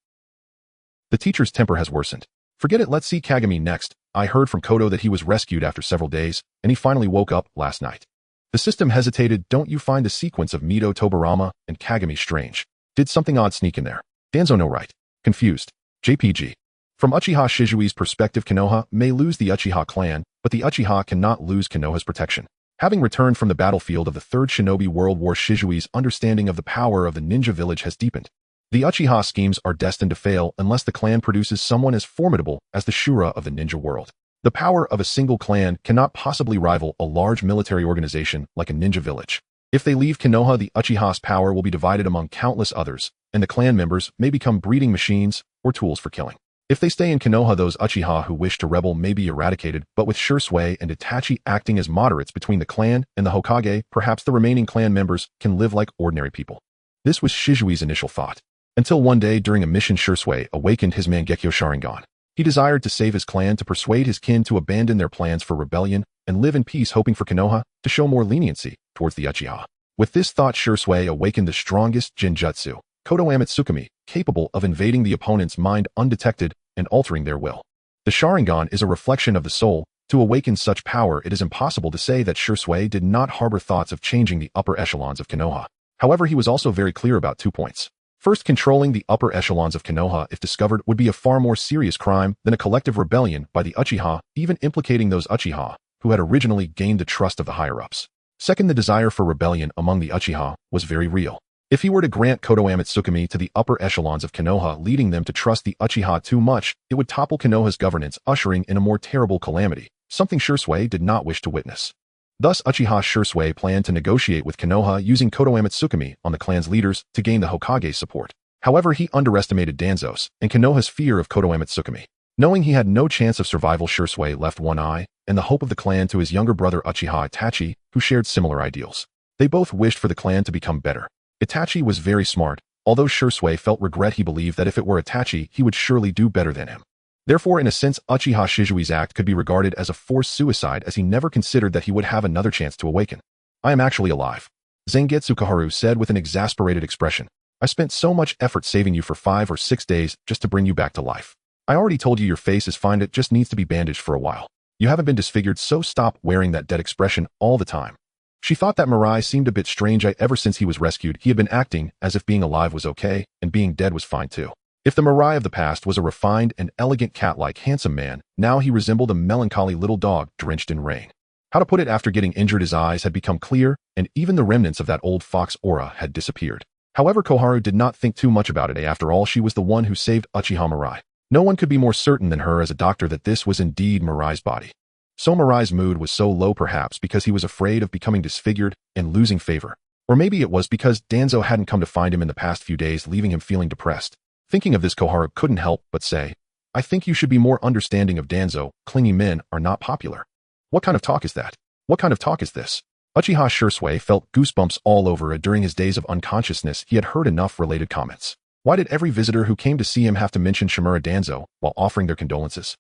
The teacher's temper has worsened. Forget it, let's see Kagami next. I heard from Kodo that he was rescued after several days, and he finally woke up last night. The system hesitated. Don't you find the sequence of Mito, Tobirama, and Kagami strange? Did something odd sneak in there? Danzo, no, right. Confused. JPG. From Uchiha Shizui's perspective, Konoha may lose the Uchiha clan, but the Uchiha cannot lose Konoha's protection. Having returned from the battlefield of the Third Shinobi World War, Shizui's understanding of the power of the ninja village has deepened. The Uchiha schemes are destined to fail unless the clan produces someone as formidable as the Shura of the ninja world. The power of a single clan cannot possibly rival a large military organization like a ninja village. If they leave Konoha, the Uchiha's power will be divided among countless others, and the clan members may become breeding machines or tools for killing. If they stay in Konoha, those Uchiha who wish to rebel may be eradicated, but with Shursui and Itachi acting as moderates between the clan and the Hokage, perhaps the remaining clan members can live like ordinary people. This was Shizui's initial thought. Until one day during a mission, Shursui awakened his Mangekyo Sharingan. He desired to save his clan, to persuade his kin to abandon their plans for rebellion and live in peace, hoping for Konoha to show more leniency towards the Uchiha. With this thought, Shursui awakened the strongest Jinjutsu, Kodo Amatsukami, capable of invading the opponent's mind undetected and altering their will. The Sharingan is a reflection of the soul. To awaken such power, it is impossible to say that Shursui did not harbor thoughts of changing the upper echelons of Konoha. However, he was also very clear about 2 points. First, controlling the upper echelons of Konoha, if discovered, would be a far more serious crime than a collective rebellion by the Uchiha, even implicating those Uchiha who had originally gained the trust of the higher-ups. Second, the desire for rebellion among the Uchiha was very real. If he were to grant Kodo Amatsukami to the upper echelons of Konoha, leading them to trust the Uchiha too much, it would topple Konoha's governance, ushering in a more terrible calamity, something Shursui did not wish to witness. Thus, Uchiha Shursui planned to negotiate with Konoha using Kodo Amatsukami on the clan's leaders to gain the Hokage's support. However, he underestimated Danzo's and Konoha's fear of Kotoeme Tsukumi. Knowing he had no chance of survival, Shisui left one eye and the hope of the clan to his younger brother Uchiha Itachi, who shared similar ideals. They both wished for the clan to become better. Itachi was very smart, although Shisui felt regret. He believed that if it were Itachi, he would surely do better than him. Therefore, in a sense, Uchiha Shizui's act could be regarded as a forced suicide, as he never considered that he would have another chance to awaken. I am actually alive, Zangetsu Koharu said with an exasperated expression. I spent so much effort saving you for 5 or 6 days just to bring you back to life. I already told you your face is fine, it just needs to be bandaged for a while. You haven't been disfigured, so stop wearing that dead expression all the time. She thought that Mirai seemed a bit strange. Ever since he was rescued, he had been acting as if being alive was okay, and being dead was fine too. If the Mirai of the past was a refined and elegant cat-like handsome man, now he resembled a melancholy little dog drenched in rain. How to put it, after getting injured his eyes had become clear, and even the remnants of that old fox aura had disappeared. However, Koharu did not think too much about it. After all, she was the one who saved Uchiha Mirai. No one could be more certain than her as a doctor that this was indeed Mirai's body. So Mirai's mood was so low, perhaps because he was afraid of becoming disfigured and losing favor. Or maybe it was because Danzo hadn't come to find him in the past few days, leaving him feeling depressed. Thinking of this, Koharu couldn't help but say, I think you should be more understanding of Danzo. Clingy men are not popular. What kind of talk is that? What kind of talk is this? Uchiha Shisui felt goosebumps all over. During his days of unconsciousness, he had heard enough related comments. Why did every visitor who came to see him have to mention Shimura Danzō while offering their condolences?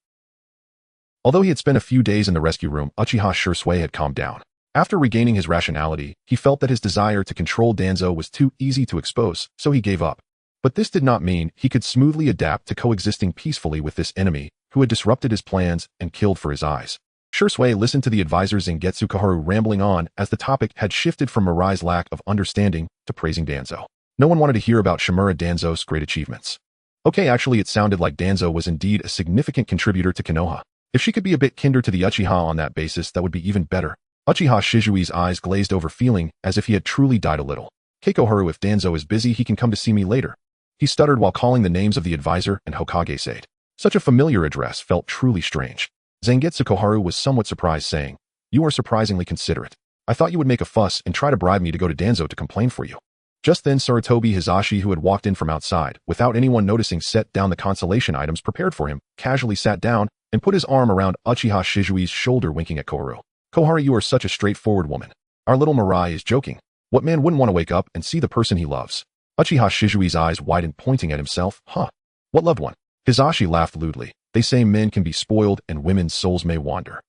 Although he had spent a few days in the rescue room, Uchiha Shisui had calmed down. After regaining his rationality, he felt that his desire to control Danzo was too easy to expose, so he gave up. But this did not mean he could smoothly adapt to coexisting peacefully with this enemy who had disrupted his plans and killed for his eyes. Shisui listened to the advisor Zangetsu Koharu rambling on as the topic had shifted from Mirai's lack of understanding to praising Danzo. No one wanted to hear about Shimura Danzo's great achievements. Okay, actually it sounded like Danzo was indeed a significant contributor to Konoha. If she could be a bit kinder to the Uchiha on that basis, that would be even better. Uchiha Shizui's eyes glazed over, feeling as if he had truly died a little. Keikoharu, if Danzo is busy, he can come to see me later. He stuttered while calling the names of the advisor and Hokage. Such a familiar address felt truly strange. Zangetsu Koharu was somewhat surprised, saying, You are surprisingly considerate. I thought you would make a fuss and try to bribe me to go to Danzo to complain for you. Just then Sarutobi Hizashi, who had walked in from outside, without anyone noticing, set down the consolation items prepared for him, casually sat down, and put his arm around Uchiha Shizui's shoulder, winking at Koharu. Koharu, you are such a straightforward woman. Our little Mirai is joking. What man wouldn't want to wake up and see the person he loves? Uchiha Shizui's eyes widened, pointing at himself. Huh. What loved one? Hizashi laughed lewdly. They say men can be spoiled and women's souls may wander.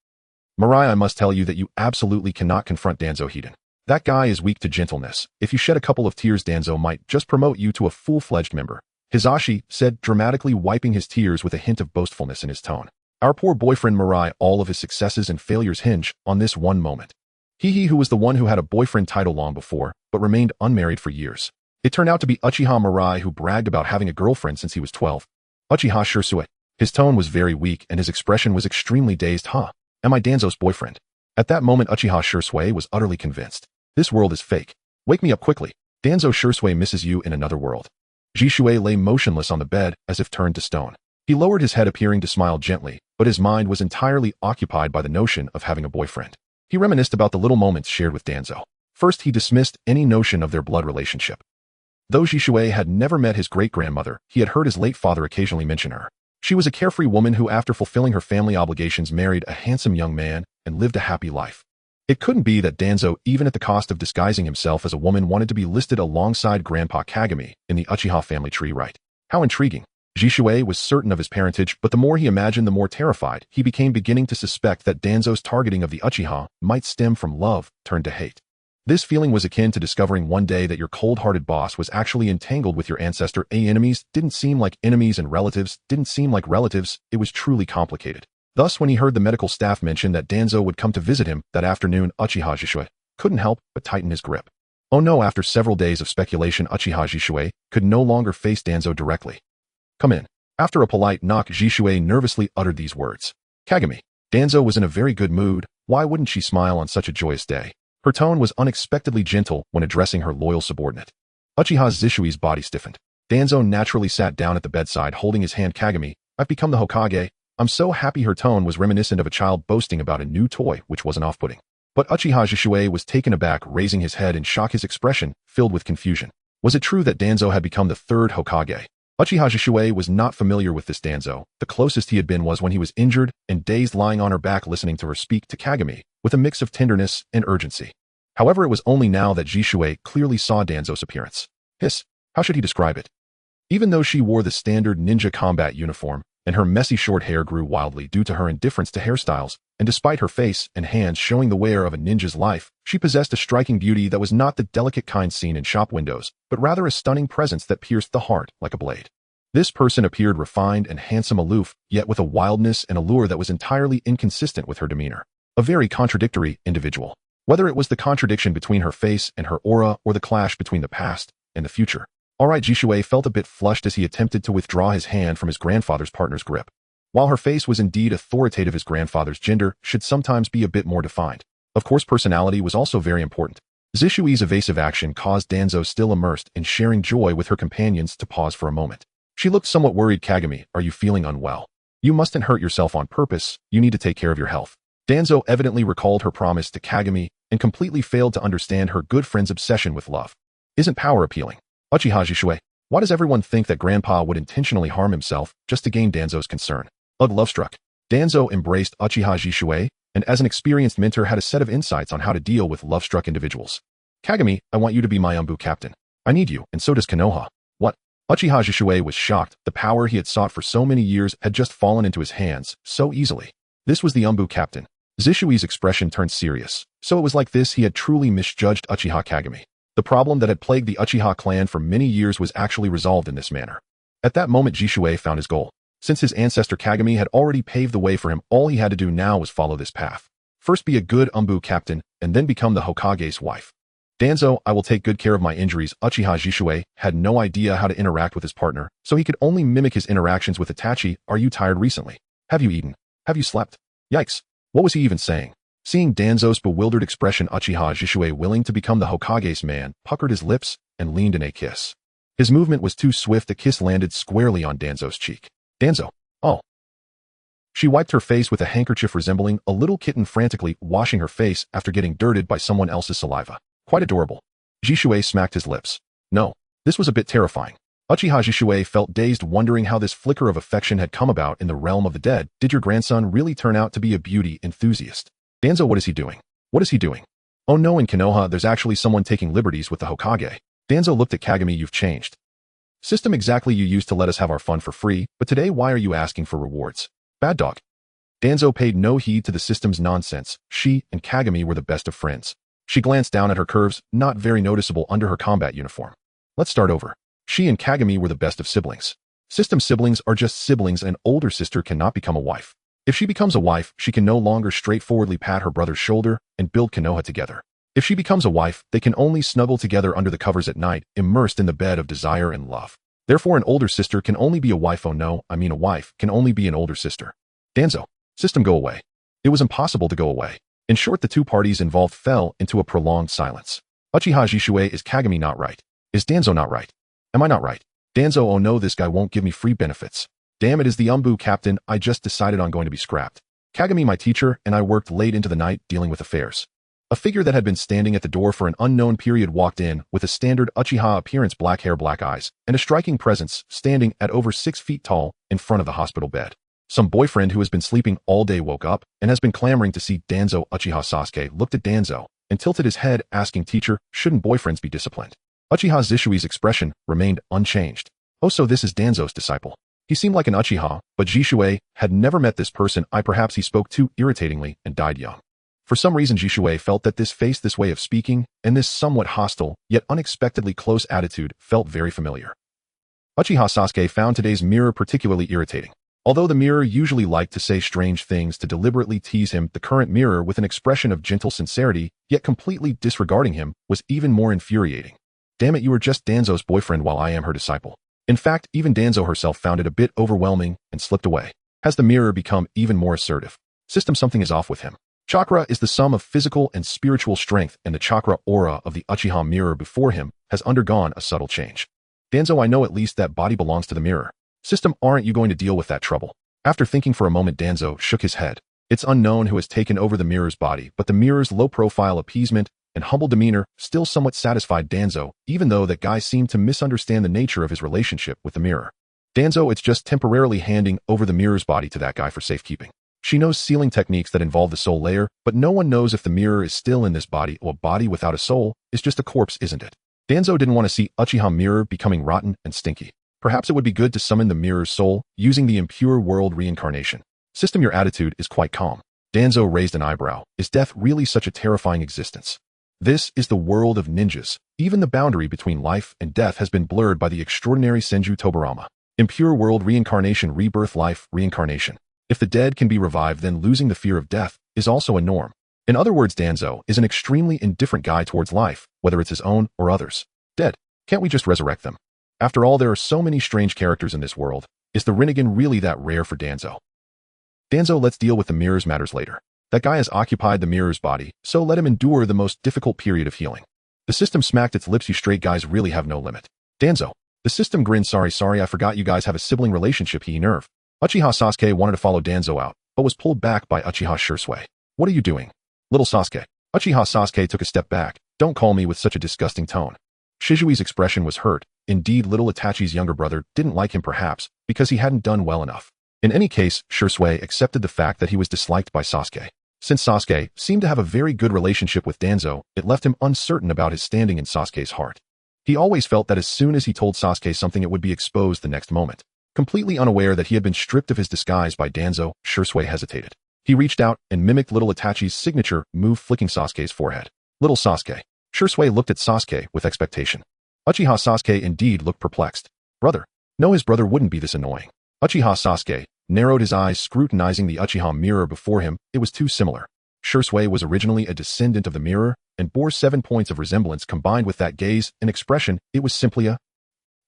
Mirai, I must tell you that you absolutely cannot confront Danzo Hiden. That guy is weak to gentleness. If you shed a couple of tears, Danzo might just promote you to a full-fledged member. Hizashi said, dramatically wiping his tears with a hint of boastfulness in his tone. Our poor boyfriend Mirai, all of his successes and failures hinge on this one moment. He who was the one who had a boyfriend title long before, but remained unmarried for years. It turned out to be Uchiha Mirai, who bragged about having a girlfriend since he was 12. Uchiha Shisui. His tone was very weak and his expression was extremely dazed. Huh? Am I Danzo's boyfriend? At that moment, Uchiha Shisui was utterly convinced. This world is fake. Wake me up quickly. Danzo Shisui misses you in another world. Jishui lay motionless on the bed as if turned to stone. He lowered his head, appearing to smile gently, but his mind was entirely occupied by the notion of having a boyfriend. He reminisced about the little moments shared with Danzo. First, he dismissed any notion of their blood relationship. Though Jishui had never met his great-grandmother, he had heard his late father occasionally mention her. She was a carefree woman who, after fulfilling her family obligations, married a handsome young man and lived a happy life. It couldn't be that Danzo, even at the cost of disguising himself as a woman, wanted to be listed alongside Grandpa Kagami in the Uchiha family tree, right? How intriguing. Jishui was certain of his parentage, but the more he imagined, the more terrified he became, beginning to suspect that Danzo's targeting of the Uchiha might stem from love turned to hate. This feeling was akin to discovering one day that your cold-hearted boss was actually entangled with your ancestor. Enemies didn't seem like enemies and relatives didn't seem like relatives. It was truly complicated. Thus, when he heard the medical staff mention that Danzo would come to visit him that afternoon, Uchiha Jishui couldn't help but tighten his grip. Oh no, after several days of speculation, Uchiha Jishui could no longer face Danzo directly. Come in. After a polite knock, Jishui nervously uttered these words. Kagami. Danzo was in a very good mood. Why wouldn't she smile on such a joyous day? Her tone was unexpectedly gentle when addressing her loyal subordinate. Uchiha Jishui's body stiffened. Danzo naturally sat down at the bedside, holding his hand. Kagami, I've become the Hokage. I'm so happy. Her tone was reminiscent of a child boasting about a new toy, which wasn't off-putting. But Uchiha Jishui was taken aback, raising his head in shock, his expression filled with confusion. Was it true that Danzo had become the third Hokage? Uchiha Jishue was not familiar with this Danzo. The closest he had been was when he was injured and dazed lying on her back listening to her speak to Kagami, with a mix of tenderness and urgency. However, it was only now that Jishue clearly saw Danzo's appearance. How should he describe it? Even though she wore the standard ninja combat uniform, and her messy short hair grew wildly due to her indifference to hairstyles, and despite her face and hands showing the wear of a ninja's life, she possessed a striking beauty that was not the delicate kind seen in shop windows, but rather a stunning presence that pierced the heart like a blade. This person appeared refined and handsome aloof, yet with a wildness and allure that was entirely inconsistent with her demeanor. A very contradictory individual. Whether it was the contradiction between her face and her aura or the clash between the past and the future. Alright, Jishue felt a bit flushed as he attempted to withdraw his hand from his grandfather's partner's grip. While her face was indeed authoritative, his grandfather's gender should sometimes be a bit more defined. Of course, personality was also very important. Zishui's evasive action caused Danzo, still immersed in sharing joy with her companions, to pause for a moment. She looked somewhat worried. Kagami, are you feeling unwell? You mustn't hurt yourself on purpose. You need to take care of your health. Danzo evidently recalled her promise to Kagami and completely failed to understand her good friend's obsession with love. Isn't power appealing? Uchiha Jishue, why does everyone think that Grandpa would intentionally harm himself just to gain Danzo's concern? Love-struck. Danzo embraced Uchiha Jishue, and as an experienced mentor had a set of insights on how to deal with love-struck individuals. Kagami, I want you to be my Umbu captain. I need you, and so does Konoha. What? Uchiha Jishue was shocked. The power he had sought for so many years had just fallen into his hands so easily. This was the Umbu captain. Zishui's expression turned serious. So it was like this he had truly misjudged Uchiha Kagami. The problem that had plagued the Uchiha clan for many years was actually resolved in this manner. At that moment, Jishue found his goal. Since his ancestor Kagami had already paved the way for him, all he had to do now was follow this path. First be a good Umbu captain, and then become the Hokage's wife. Danzo, I will take good care of my injuries. Uchiha Jishue had no idea how to interact with his partner, so he could only mimic his interactions with Itachi. Are you tired recently? Have you eaten? Have you slept? Yikes. What was he even saying? Seeing Danzo's bewildered expression, Uchiha Jishue, willing to become the Hokage's man, puckered his lips and leaned in a kiss. His movement was too swift. The kiss landed squarely on Danzo's cheek. Danzo. Oh. She wiped her face with a handkerchief resembling a little kitten, frantically washing her face after getting dirted by someone else's saliva. Quite adorable. Jishue smacked his lips. No. This was a bit terrifying. Uchiha Jishue felt dazed, wondering how this flicker of affection had come about in the realm of the dead. Did your grandson really turn out to be a beauty enthusiast? Danzo, what is he doing? What is he doing? Oh no, in Konoha, there's actually someone taking liberties with the Hokage. Danzo looked at Kagami. You've changed. System, exactly. You used to let us have our fun for free, but today why are you asking for rewards? Bad dog. Danzo paid no heed to the system's nonsense. She and Kagami were the best of friends. She glanced down at her curves, not very noticeable under her combat uniform. Let's start over. She and Kagami were the best of siblings. System siblings are just siblings. An older sister cannot become a wife. If she becomes a wife, she can no longer straightforwardly pat her brother's shoulder and build Konoha together. If she becomes a wife, they can only snuggle together under the covers at night, immersed in the bed of desire and love. Therefore, an older sister can only be a wife. Oh no, I mean a wife can only be an older sister. Danzo. System, go away. It was impossible to go away. In short, the two parties involved fell into a prolonged silence. Uchiha Jishue, is Kagami not right? Is Danzo not right? Am I not right? Danzo, oh no, this guy won't give me free benefits. Damn, it is the Umbu captain. I just decided on going to be scrapped. Kagami, my teacher, and I worked late into the night dealing with affairs. A figure that had been standing at the door for an unknown period walked in with a standard Uchiha appearance, black hair, black eyes, and a striking presence, standing at over 6 feet tall in front of the hospital bed. Some boyfriend who has been sleeping all day woke up and has been clamoring to see Danzo. Uchiha Sasuke looked at Danzo and tilted his head, asking, teacher, shouldn't boyfriends be disciplined? Uchiha Zishui's expression remained unchanged. Oh, so this is Danzo's disciple. He seemed like an Uchiha, but Jishue had never met this person. Perhaps he spoke too irritatingly and died young. For some reason, Jishue felt that this face, this way of speaking, and this somewhat hostile, yet unexpectedly close attitude felt very familiar. Uchiha Sasuke found today's mirror particularly irritating. Although the mirror usually liked to say strange things to deliberately tease him, the current mirror, with an expression of gentle sincerity, yet completely disregarding him, was even more infuriating. Damn it, you are just Danzo's boyfriend while I am her disciple. In fact, even Danzo herself found it a bit overwhelming and slipped away. Has the mirror become even more assertive? System, something is off with him. Chakra is the sum of physical and spiritual strength, and the chakra aura of the Uchiha mirror before him has undergone a subtle change. Danzo, I know at least that body belongs to the mirror. System, aren't you going to deal with that trouble? After thinking for a moment, Danzo shook his head. It's unknown who has taken over the mirror's body, but the mirror's low-profile appeasement and humble demeanor still somewhat satisfied Danzo, even though that guy seemed to misunderstand the nature of his relationship with the mirror. Danzo, it's just temporarily handing over the mirror's body to that guy for safekeeping. She knows sealing techniques that involve the soul layer, but no one knows if the mirror is still in this body or a body without a soul is just a corpse, isn't it? Danzo didn't want to see Uchiha mirror becoming rotten and stinky. Perhaps it would be good to summon the mirror's soul using the impure world reincarnation. System, your attitude is quite calm. Danzo raised an eyebrow. Is death really such a terrifying existence? This is the world of ninjas. Even the boundary between life and death has been blurred by the extraordinary Senju Tobirama. Impure world reincarnation, rebirth, life, reincarnation. If the dead can be revived, then losing the fear of death is also a norm. In other words, Danzo is an extremely indifferent guy towards life, whether it's his own or others. Dead. Can't we just resurrect them? After all, there are so many strange characters in this world. Is the Rinnegan really that rare for Danzo? Danzo, let's deal with the mirror's matters later. That guy has occupied the mirror's body, so let him endure the most difficult period of healing. The system smacked its lips. You straight guys really have no limit. Danzo. The system grinned. Sorry, I forgot you guys have a sibling relationship. He nerve. Uchiha Sasuke wanted to follow Danzo out, but was pulled back by Uchiha Shisui. What are you doing? Little Sasuke. Uchiha Sasuke took a step back. Don't call me with such a disgusting tone. Shisui's expression was hurt. Indeed, little Itachi's younger brother didn't like him, perhaps because he hadn't done well enough. In any case, Shisui accepted the fact that he was disliked by Sasuke. Since Sasuke seemed to have a very good relationship with Danzo, it left him uncertain about his standing in Sasuke's heart. He always felt that as soon as he told Sasuke something, it would be exposed the next moment. Completely unaware that he had been stripped of his disguise by Danzo, Shisui hesitated. He reached out and mimicked little Itachi's signature move, flicking Sasuke's forehead. Little Sasuke. Shisui looked at Sasuke with expectation. Uchiha Sasuke indeed looked perplexed. Brother. No, his brother wouldn't be this annoying. Uchiha Sasuke narrowed his eyes, scrutinizing the Uchiha mirror before him. It was too similar. Shisui was originally a descendant of the mirror and bore 7 points of resemblance. Combined with that gaze and expression, it was simply a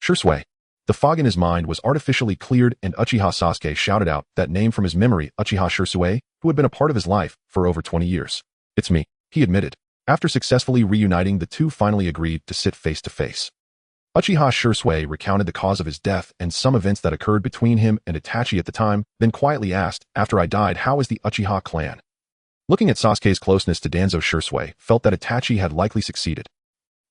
Shisui. The fog in his mind was artificially cleared, and Uchiha Sasuke shouted out that name from his memory, Uchiha Shisui, who had been a part of his life for over 20 years. It's me, he admitted. After successfully reuniting, the two finally agreed to sit face to face. Uchiha Shisui recounted the cause of his death and some events that occurred between him and Itachi at the time, then quietly asked, after I died, how is the Uchiha clan? Looking at Sasuke's closeness to Danzo, Shisui felt that Itachi had likely succeeded.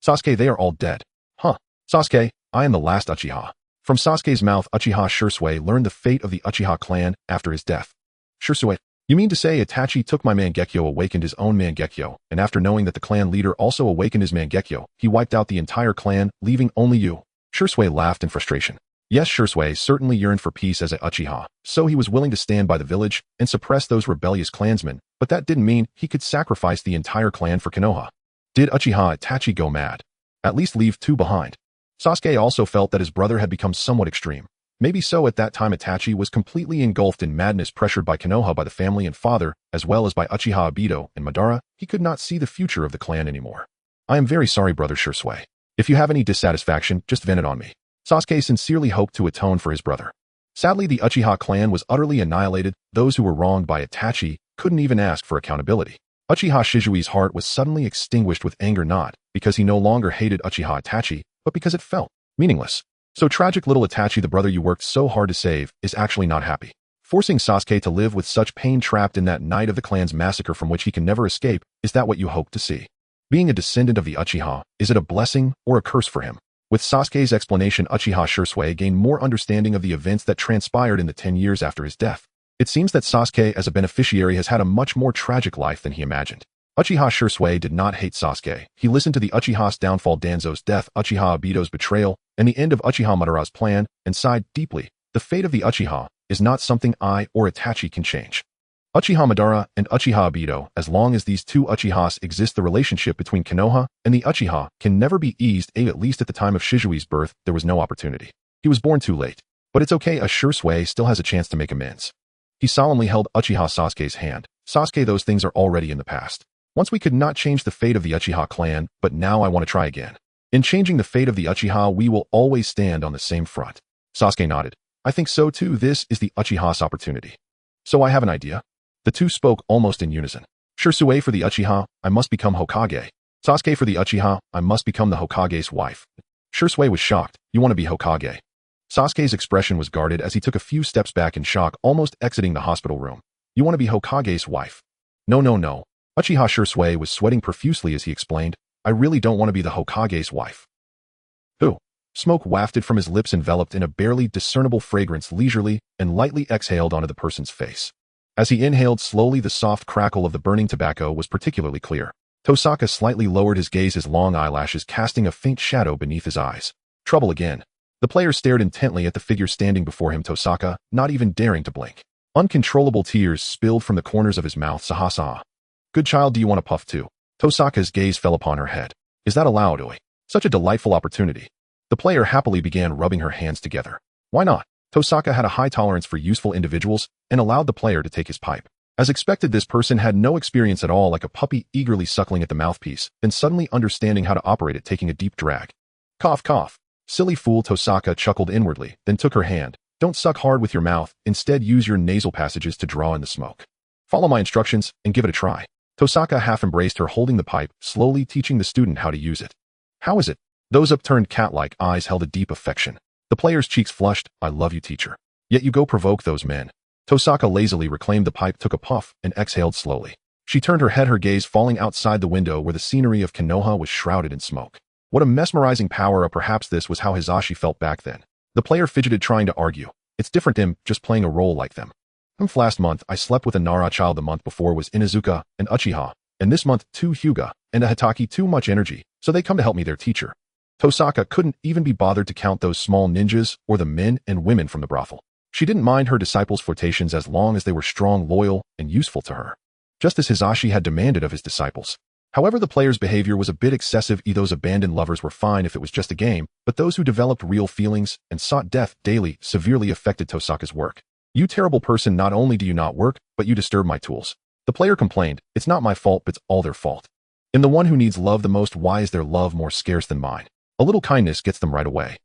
Sasuke, they are all dead. Huh. Sasuke, I am the last Uchiha. From Sasuke's mouth, Uchiha Shisui learned the fate of the Uchiha clan after his death. Shisui, you mean to say Itachi took my Mangekyo, awakened his own Mangekyo, and after knowing that the clan leader also awakened his Mangekyo, he wiped out the entire clan, leaving only you? Shisui laughed in frustration. Yes, Shisui certainly yearned for peace as a Uchiha, so he was willing to stand by the village and suppress those rebellious clansmen, but that didn't mean he could sacrifice the entire clan for Konoha. Did Uchiha Itachi go mad? At least leave 2 behind. Sasuke also felt that his brother had become somewhat extreme. Maybe so. At that time, Itachi was completely engulfed in madness, pressured by Konoha, by the family and father, as well as by Uchiha Obito and Madara. He could not see the future of the clan anymore. I am very sorry, brother Shisui. If you have any dissatisfaction, just vent it on me. Sasuke sincerely hoped to atone for his brother. Sadly, the Uchiha clan was utterly annihilated. Those who were wronged by Itachi couldn't even ask for accountability. Uchiha Shizui's heart was suddenly extinguished with anger, not because he no longer hated Uchiha Itachi, but because it felt meaningless. So tragic. Little Itachi, the brother you worked so hard to save, is actually not happy. Forcing Sasuke to live with such pain, trapped in that night of the clan's massacre from which he can never escape, is that what you hope to see? Being a descendant of the Uchiha, is it a blessing or a curse for him? With Sasuke's explanation, Uchiha Shisui gained more understanding of the events that transpired in the 10 years after his death. It seems that Sasuke as a beneficiary has had a much more tragic life than he imagined. Uchiha Shisui did not hate Sasuke. He listened to the Uchiha's downfall, Danzo's death, Uchiha Obito's betrayal, and the end of Uchiha Madara's plan, and sighed deeply. The fate of the Uchiha is not something I or Itachi can change. Uchiha Madara and Uchiha Obito, as long as these 2 Uchihas exist, the relationship between Konoha and the Uchiha can never be eased. At least at the time of Shizui's birth, there was no opportunity. He was born too late. But it's okay, a Shisui still has a chance to make amends. He solemnly held Uchiha Sasuke's hand. Sasuke, those things are already in the past. Once we could not change the fate of the Uchiha clan, but now I want to try again. In changing the fate of the Uchiha, we will always stand on the same front. Sasuke nodded. I think so too. This is the Uchiha's opportunity. So I have an idea. The two spoke almost in unison. Shisui, for the Uchiha, I must become Hokage. Sasuke, for the Uchiha, I must become the Hokage's wife. Shisui was shocked. You want to be Hokage? Sasuke's expression was guarded as he took a few steps back in shock, almost exiting the hospital room. You want to be Hokage's wife? No. Uchiha Shirsue was sweating profusely as he explained, I really don't want to be the Hokage's wife. Who? Smoke wafted from his lips enveloped in a barely discernible fragrance leisurely and lightly exhaled onto the person's face. As he inhaled slowly, the soft crackle of the burning tobacco was particularly clear. Tosaka slightly lowered his gaze, his long eyelashes casting a faint shadow beneath his eyes. Trouble again. The player stared intently at the figure standing before him, Tosaka, not even daring to blink. Uncontrollable tears spilled from the corners of his mouth. Saha. Good child, do you want to puff too? Tosaka's gaze fell upon her head. Is that allowed, Oi? Such a delightful opportunity. The player happily began rubbing her hands together. Why not? Tosaka had a high tolerance for useful individuals and allowed the player to take his pipe. As expected, this person had no experience at all, like a puppy eagerly suckling at the mouthpiece, then suddenly understanding how to operate it, taking a deep drag. Cough, cough. Silly fool, Tosaka chuckled inwardly, then took her hand. Don't suck hard with your mouth, instead use your nasal passages to draw in the smoke. Follow my instructions and give it a try. Tosaka half embraced her, holding the pipe, slowly teaching the student how to use it. How is it? Those upturned cat-like eyes held a deep affection. The player's cheeks flushed. I love you, teacher. Yet you go provoke those men. Tosaka lazily reclaimed the pipe, took a puff, and exhaled slowly. She turned her head, her gaze falling outside the window where the scenery of Konoha was shrouded in smoke. What a mesmerizing power, or perhaps this was how Hizashi felt back then. The player fidgeted, trying to argue. It's different, him just playing a role like them. Last month, I slept with a Nara child. The month before was Inuzuka and Uchiha, and this month 2 Hyuga and a Hitaki. Too much energy, so they come to help me, their teacher. Tosaka couldn't even be bothered to count those small ninjas or the men and women from the brothel. She didn't mind her disciples' flirtations as long as they were strong, loyal, and useful to her, just as Hizashi had demanded of his disciples. However, the player's behavior was a bit excessive. Those abandoned lovers were fine if it was just a game, but those who developed real feelings and sought death daily severely affected Tosaka's work. You terrible person, not only do you not work, but you disturb my tools. The player complained, it's not my fault, but it's all their fault. In the one who needs love the most, why is their love more scarce than mine? A little kindness gets them right away.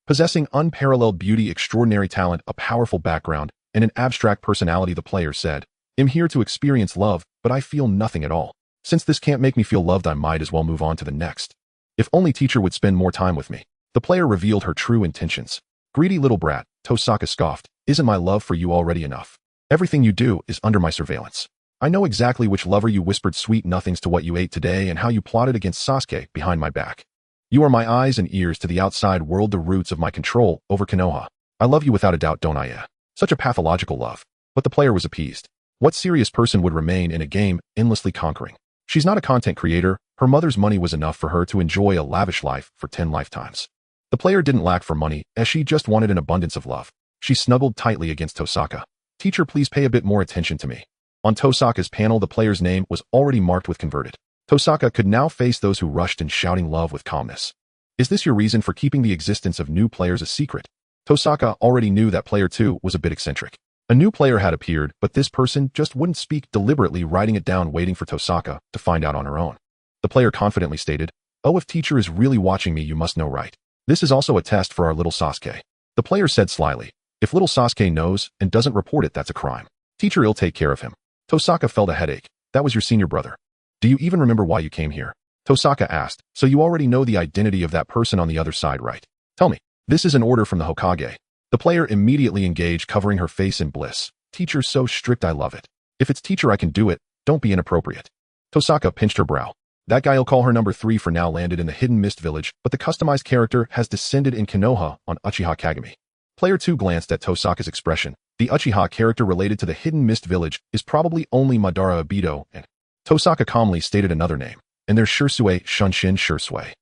Possessing unparalleled beauty, extraordinary talent, a powerful background, and an abstract personality, the player said, I'm here to experience love, but I feel nothing at all. Since this can't make me feel loved, I might as well move on to the next. If only teacher would spend more time with me. The player revealed her true intentions. Greedy little brat, Tosaka scoffed, isn't my love for you already enough? Everything you do is under my surveillance. I know exactly which lover you whispered sweet nothings to, what you ate today, and how you plotted against Sasuke behind my back. You are my eyes and ears to the outside world, the roots of my control over Konoha. I love you without a doubt, don't I? Yeah. Such a pathological love. But the player was appeased. What serious person would remain in a game endlessly conquering? She's not a content creator. Her mother's money was enough for her to enjoy a lavish life for 10 lifetimes. The player didn't lack for money, as she just wanted an abundance of love. She snuggled tightly against Tosaka. Teacher, please pay a bit more attention to me. On Tosaka's panel, the player's name was already marked with converted. Tosaka could now face those who rushed in, shouting love with calmness. Is this your reason for keeping the existence of new players a secret? Tosaka already knew that player 2 was a bit eccentric. A new player had appeared, but this person just wouldn't speak, deliberately writing it down, waiting for Tosaka to find out on her own. The player confidently stated, oh, if teacher is really watching me, you must know, right? This is also a test for our little Sasuke. The player said slyly, if little Sasuke knows and doesn't report it, that's a crime. Teacher, will take care of him. Tosaka felt a headache. That was your senior brother. Do you even remember why you came here? Tosaka asked, so you already know the identity of that person on the other side, right? Tell me. This is an order from the Hokage. The player immediately engaged, covering her face in bliss. Teacher's so strict, I love it. If it's teacher, I can do it. Don't be inappropriate. Tosaka pinched her brow. That guy'll call her number 3 for now. Landed in the Hidden Mist Village, but the customized character has descended in Konoha on Uchiha Kagami. Player 2 glanced at Tosaka's expression. The Uchiha character related to the Hidden Mist Village is probably only Madara Uchiha, and Tosaka calmly stated another name. And there's Shirsue Shunshin Shirsue.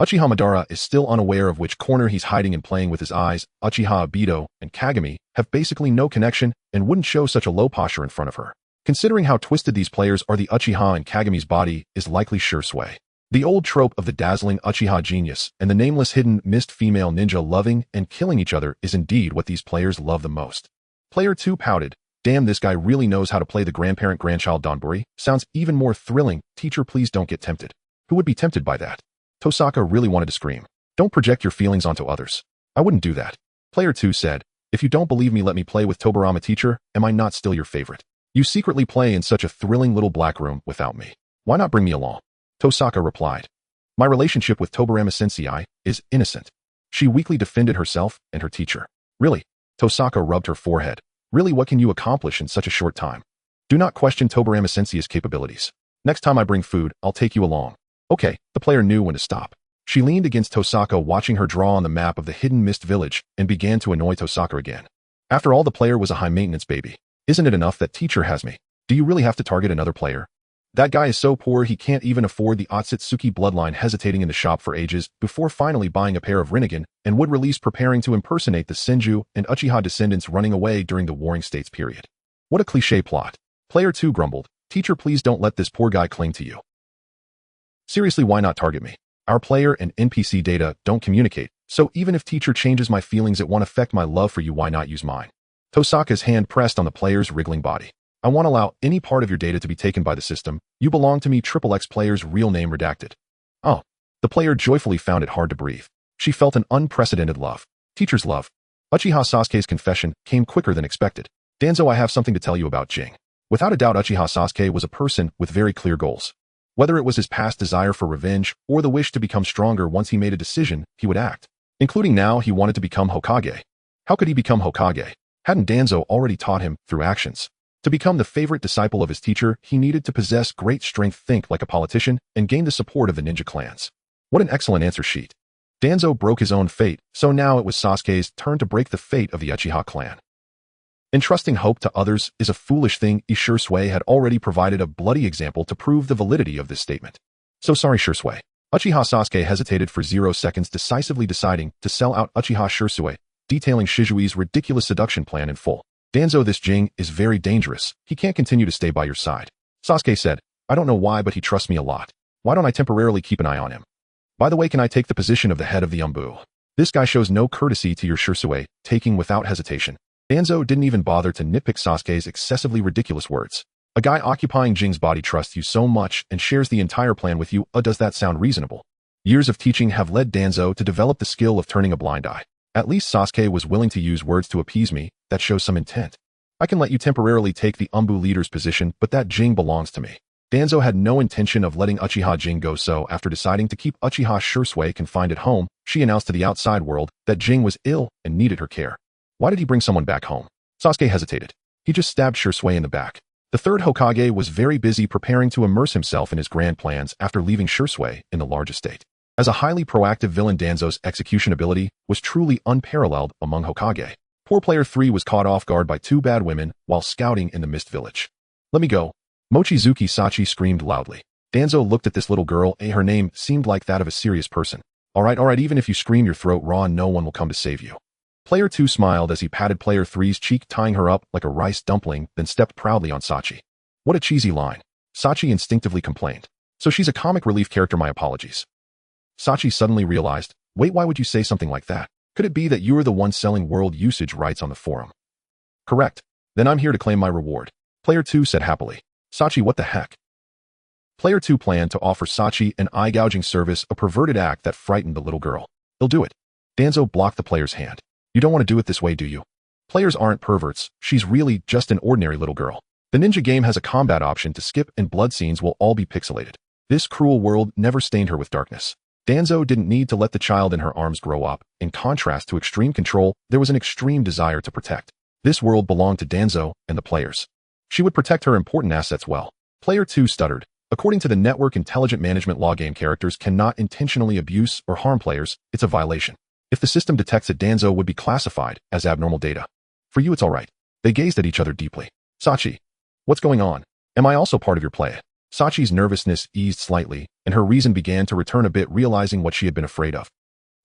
Uchiha Madara is still unaware of which corner he's hiding and playing with his eyes. Uchiha Obito and Kagami have basically no connection and wouldn't show such a low posture in front of her. Considering how twisted these players are, the Uchiha and Kagami's body is likely Shirsue. The old trope of the dazzling Uchiha genius and the nameless hidden mist female ninja loving and killing each other is indeed what these players love the most. Player 2 pouted. Damn, this guy really knows how to play the grandparent-grandchild Donburi. Sounds even more thrilling. Teacher, please don't get tempted. Who would be tempted by that? Tosaka really wanted to scream. Don't project your feelings onto others. I wouldn't do that. Player 2 said, if you don't believe me, let me play with Tobirama, teacher. Am I not still your favorite? You secretly play in such a thrilling little black room without me. Why not bring me along? Tosaka replied. My relationship with Tobirama-sensei is innocent. She weakly defended herself and her teacher. Really? Tosaka rubbed her forehead. Really, what can you accomplish in such a short time? Do not question Tobirama-sensei's capabilities. Next time I bring food, I'll take you along. Okay, the player knew when to stop. She leaned against Tosaka, watching her draw on the map of the hidden mist village, and began to annoy Tosaka again. After all, the player was a high-maintenance baby. Isn't it enough that teacher has me? Do you really have to target another player? That guy is so poor he can't even afford the Otsutsuki bloodline, hesitating in the shop for ages before finally buying a pair of Rinnegan and would release, preparing to impersonate the Senju and Uchiha descendants running away during the Warring States period. What a cliché plot. Player 2 grumbled, "Teacher, please don't let this poor guy cling to you. Seriously, why not target me? Our player and NPC data don't communicate, so even if teacher changes my feelings, it won't affect my love for you. Why not use mine?" Tosaka's hand pressed on the player's wriggling body. "I won't allow any part of your data to be taken by the system. You belong to me. XXX player's real name redacted." Oh. The player joyfully found it hard to breathe. She felt an unprecedented love. Teacher's love. Uchiha Sasuke's confession came quicker than expected. "Danzo, I have something to tell you about Jing." Without a doubt, Uchiha Sasuke was a person with very clear goals. Whether it was his past desire for revenge or the wish to become stronger, once he made a decision, he would act. Including now, he wanted to become Hokage. How could he become Hokage? Hadn't Danzo already taught him through actions? To become the favorite disciple of his teacher, he needed to possess great strength, think like a politician, and gain the support of the ninja clans. What an excellent answer sheet. Danzo broke his own fate, so now it was Sasuke's turn to break the fate of the Uchiha clan. Entrusting hope to others is a foolish thing. Shursui had already provided a bloody example to prove the validity of this statement. "So sorry, Shursui." Uchiha Sasuke hesitated for 0 seconds, decisively deciding to sell out Uchiha Shursui, detailing Shizui's ridiculous seduction plan in full. "Danzo, this Jing is very dangerous. He can't continue to stay by your side." Sasuke said, "I don't know why, but he trusts me a lot. Why don't I temporarily keep an eye on him? By the way, can I take the position of the head of the Umbu? This guy shows no courtesy to your Shursui," taking without hesitation. Danzo didn't even bother to nitpick Sasuke's excessively ridiculous words. "A guy occupying Jing's body trusts you so much and shares the entire plan with you. Does that sound reasonable?" Years of teaching have led Danzo to develop the skill of turning a blind eye. At least Sasuke was willing to use words to appease me. That shows some intent. "I can let you temporarily take the Umbu leader's position, but that Jing belongs to me." Danzo had no intention of letting Uchiha Jing go, so after deciding to keep Uchiha Shursui confined at home, she announced to the outside world that Jing was ill and needed her care. Why did he bring someone back home? Sasuke hesitated. He just stabbed Shursui in the back. The third Hokage was very busy preparing to immerse himself in his grand plans after leaving Shursui in the large estate. As a highly proactive villain, Danzo's execution ability was truly unparalleled among Hokage. Poor player 3 was caught off guard by 2 bad women while scouting in the Mist Village. "Let me go." Mochizuki Sachi screamed loudly. Danzo looked at this little girl. Her name seemed like that of a serious person. All right, even if you scream your throat raw, no one will come to save you." Player 2 smiled as he patted player 3's cheek, tying her up like a rice dumpling, then stepped proudly on Sachi. "What a cheesy line." Sachi instinctively complained. "So she's a comic relief character, my apologies." Sachi suddenly realized, "Wait, why would you say something like that? Could it be that you are the one selling world usage rights on the forum?" "Correct. Then I'm here to claim my reward," Player 2 said happily. Sachi, what the heck? Player 2 planned to offer Sachi an eye-gouging service, a perverted act that frightened the little girl. "He'll do it." Danzo blocked the player's hand. "You don't want to do it this way, do you?" Players aren't perverts. She's really just an ordinary little girl. The ninja game has a combat option to skip, and blood scenes will all be pixelated. This cruel world never stained her with darkness. Danzo didn't need to let the child in her arms grow up. In contrast to extreme control, there was an extreme desire to protect. This world belonged to Danzo and the players. She would protect her important assets well. Player 2 stuttered. According to the network intelligent management law, game characters cannot intentionally abuse or harm players. It's a violation. If the system detects it, Danzo would be classified as abnormal data. For you, it's all right. They gazed at each other deeply. Sachi, what's going on? Am I also part of your play? Sachi's nervousness eased slightly, and her reason began to return a bit, realizing what she had been afraid of.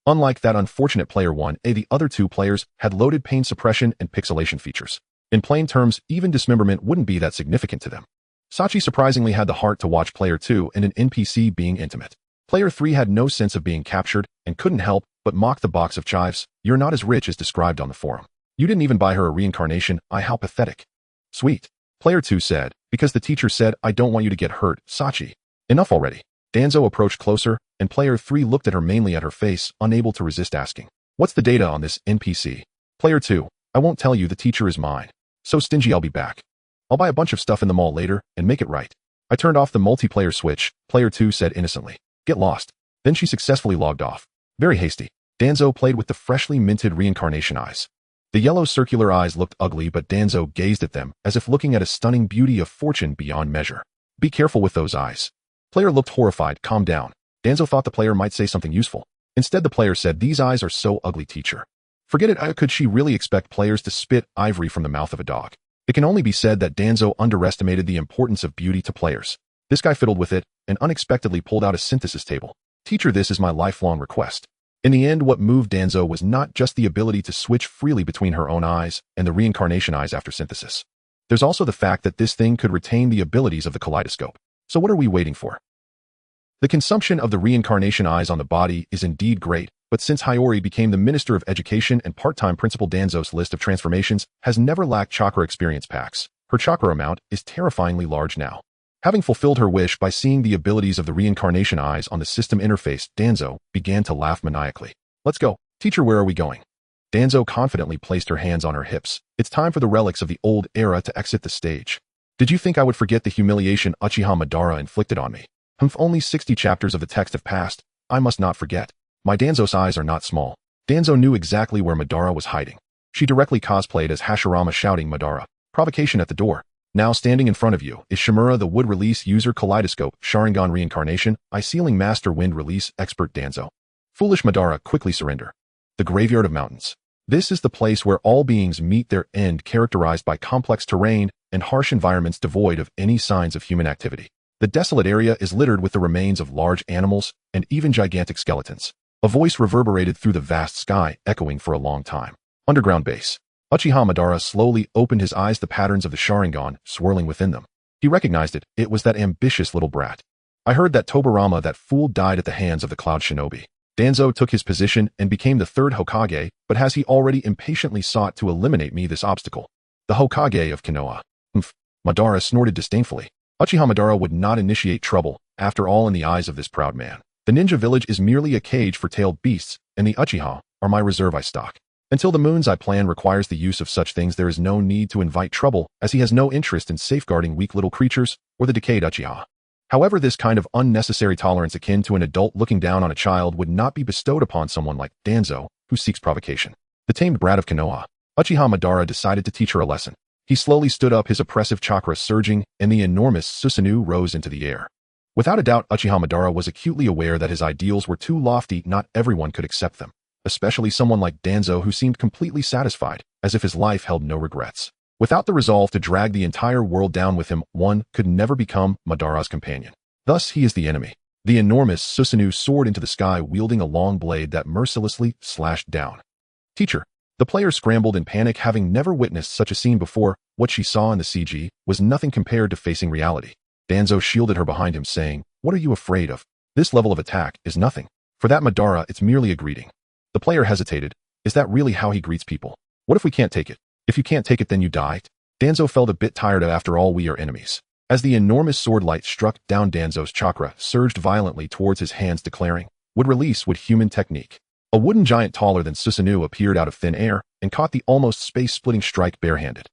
Unlike that unfortunate player 1A, the other 2 players had loaded pain suppression and pixelation features. In plain terms, even dismemberment wouldn't be that significant to them. Sachi surprisingly had the heart to watch player 2 and an NPC being intimate. Player 3 had no sense of being captured and couldn't help but mock the box of chives. "You're not as rich as described on the forum. You didn't even buy her a reincarnation. How pathetic." "Sweet," Player 2 said, "because the teacher said I don't want you to get hurt." Sachi, enough already. Danzo approached closer, and player 3 looked at her, mainly at her face, unable to resist asking, "What's the data on this NPC?" Player 2, "I won't tell you, the teacher is mine. So stingy, I'll be back. I'll buy a bunch of stuff in the mall later and make it right." "I turned off the multiplayer switch," Player 2 said innocently. "Get lost." Then she successfully logged off. Very hasty. Danzo played with the freshly minted reincarnation eyes. The yellow circular eyes looked ugly, but Danzo gazed at them as if looking at a stunning beauty of fortune beyond measure. Be careful with those eyes. Player looked horrified. Calm down. Danzo thought the player might say something useful. Instead, the player said, these eyes are so ugly, teacher. Forget it. Could she really expect players to spit ivory from the mouth of a dog? It can only be said that Danzo underestimated the importance of beauty to players. This guy fiddled with it and unexpectedly pulled out a synthesis table. Teacher, this is my lifelong request. In the end, what moved Danzo was not just the ability to switch freely between her own eyes and the reincarnation eyes after synthesis. There's also the fact that this thing could retain the abilities of the kaleidoscope. So what are we waiting for? The consumption of the reincarnation eyes on the body is indeed great, but since Hiyori became the Minister of Education and part-time Principal, Danzo's list of transformations has never lacked chakra experience packs. Her chakra amount is terrifyingly large now. Having fulfilled her wish by seeing the abilities of the reincarnation eyes on the system interface, Danzo began to laugh maniacally. Let's go. Teacher, where are we going? Danzo confidently placed her hands on her hips. It's time for the relics of the old era to exit the stage. Did you think I would forget the humiliation Uchiha Madara inflicted on me? Only 60 chapters of the text have passed. I must not forget. My Danzo's eyes are not small. Danzo knew exactly where Madara was hiding. She directly cosplayed as Hashirama, shouting, Madara. Provocation at the door. Now standing in front of you is Shimura, the wood release user, kaleidoscope, Sharingan reincarnation, eye sealing master, wind release expert Danzo. Foolish Madara, quickly surrender. The graveyard of mountains. This is the place where all beings meet their end, characterized by complex terrain and harsh environments devoid of any signs of human activity. The desolate area is littered with the remains of large animals and even gigantic skeletons. A voice reverberated through the vast sky, echoing for a long time. Underground base. Uchiha Madara slowly opened his eyes, the patterns of the Sharingan swirling within them. He recognized it. It was that ambitious little brat. I heard that Tobirama, that fool, died at the hands of the Cloud Shinobi. Danzo took his position and became the third Hokage, but has he already impatiently sought to eliminate me this obstacle? The Hokage of Konoha. Madara snorted disdainfully. Uchiha Madara would not initiate trouble. After all, in the eyes of this proud man, the ninja village is merely a cage for tailed beasts, and the Uchiha are my reserve eye stock. Until the moon's eye plan requires the use of such things, there is no need to invite trouble, as he has no interest in safeguarding weak little creatures or the decayed Uchiha. However, this kind of unnecessary tolerance, akin to an adult looking down on a child, would not be bestowed upon someone like Danzo, who seeks provocation. The tamed brat of Konoha. Uchiha Madara decided to teach her a lesson. He slowly stood up, his oppressive chakra surging, and the enormous Susanoo rose into the air. Without a doubt, Uchiha Madara was acutely aware that his ideals were too lofty. Not everyone could accept them, especially someone like Danzo, who seemed completely satisfied, as if his life held no regrets. Without the resolve to drag the entire world down with him, one could never become Madara's companion. Thus, he is the enemy. The enormous Susanoo soared into the sky, wielding a long blade that mercilessly slashed down. Teacher. The player scrambled in panic, having never witnessed such a scene before. What she saw in the CG was nothing compared to facing reality. Danzo shielded her behind him, saying, what are you afraid of? This level of attack is nothing. For that Madara, it's merely a greeting. The player hesitated. Is that really how he greets people? What if we can't take it? If you can't take it, then you die. Danzo felt a bit tired of, after all, we are enemies. As the enormous sword light struck down, Danzo's chakra surged violently towards his hands, declaring, would release, would human technique. A wooden giant taller than Susanoo appeared out of thin air and caught the almost space-splitting strike barehanded.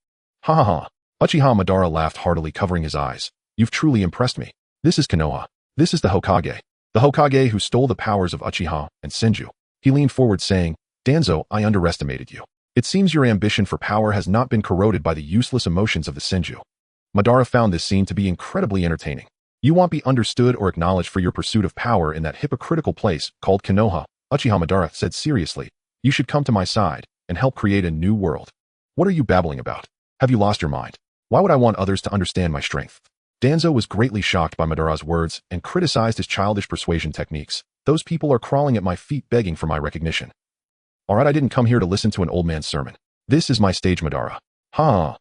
Ha ha ha. Uchiha Madara laughed heartily, covering his eyes. You've truly impressed me. This is Konoha. This is the Hokage. The Hokage who stole the powers of Uchiha and Senju. He leaned forward, saying, Danzo, I underestimated you. It seems your ambition for power has not been corroded by the useless emotions of the Senju. Madara found this scene to be incredibly entertaining. You won't be understood or acknowledged for your pursuit of power in that hypocritical place called Konoha. Uchiha Madara said seriously, you should come to my side and help create a new world. What are you babbling about? Have you lost your mind? Why would I want others to understand my strength? Danzo was greatly shocked by Madara's words and criticized his childish persuasion techniques. Those people are crawling at my feet begging for my recognition. Alright, I didn't come here to listen to an old man's sermon. This is my stage, Madara. Ha!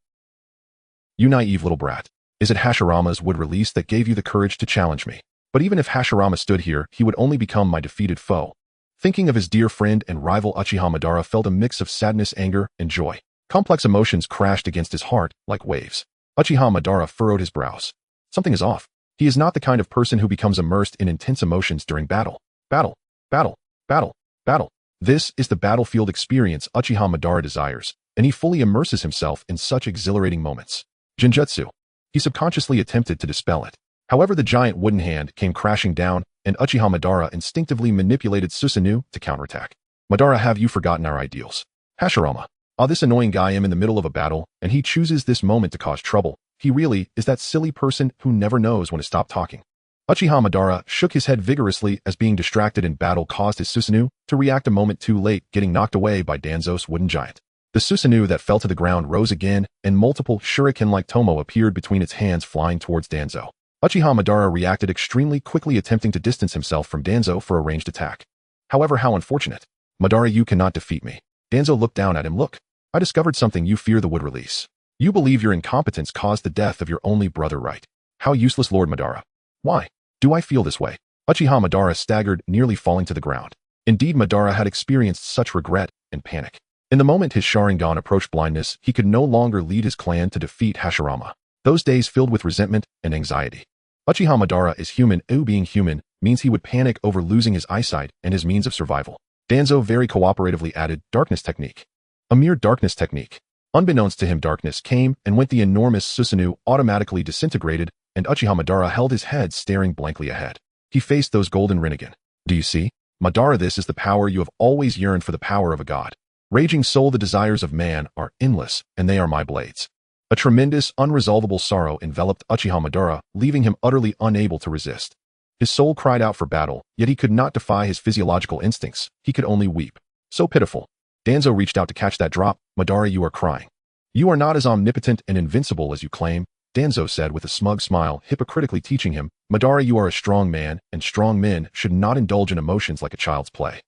You naive little brat. Is it Hashirama's wood release that gave you the courage to challenge me? But even if Hashirama stood here, he would only become my defeated foe. Thinking of his dear friend and rival, Uchiha Madara felt a mix of sadness, anger, and joy. Complex emotions crashed against his heart like waves. Uchiha Madara furrowed his brows. Something is off. He is not the kind of person who becomes immersed in intense emotions during battle. Battle. Battle. Battle. Battle. This is the battlefield experience Uchiha Madara desires, and he fully immerses himself in such exhilarating moments. Genjutsu. He subconsciously attempted to dispel it. However, the giant wooden hand came crashing down, and Uchiha Madara instinctively manipulated Susanoo to counterattack. Madara, have you forgotten our ideals? Hashirama. This annoying guy, I'm in the middle of a battle, and he chooses this moment to cause trouble. He really is that silly person who never knows when to stop talking. Uchiha Madara shook his head vigorously as being distracted in battle caused his Susanoo to react a moment too late, getting knocked away by Danzo's wooden giant. The Susanoo that fell to the ground rose again, and multiple shuriken-like tomo appeared between its hands, flying towards Danzo. Uchiha Madara reacted extremely quickly, attempting to distance himself from Danzo for a ranged attack. However, how unfortunate. Madara, you cannot defeat me. Danzo looked down at him. Look, I discovered something you fear the would release. You believe your incompetence caused the death of your only brother, right? How useless, Lord Madara. Why do I feel this way? Uchiha Madara staggered, nearly falling to the ground. Indeed, Madara had experienced such regret and panic. In the moment his Sharingan approached blindness, he could no longer lead his clan to defeat Hashirama. Those days filled with resentment and anxiety. Uchiha Madara is human. Being human means he would panic over losing his eyesight and his means of survival. Danzo very cooperatively added, darkness technique. A mere darkness technique. Unbeknownst to him, darkness came and went. The enormous Susanoo automatically disintegrated, and Uchiha Madara held his head, staring blankly ahead. He faced those golden Rinnegan. Do you see? Madara, this is the power you have always yearned for, the power of a god. Raging soul, the desires of man are endless, and they are my blades. A tremendous, unresolvable sorrow enveloped Uchiha Madara, leaving him utterly unable to resist. His soul cried out for battle, yet he could not defy his physiological instincts. He could only weep. So pitiful. Danzo reached out to catch that drop. Madara, you are crying. You are not as omnipotent and invincible as you claim, Danzo said with a smug smile, hypocritically teaching him, Madara, you are a strong man, and strong men should not indulge in emotions like a child's play.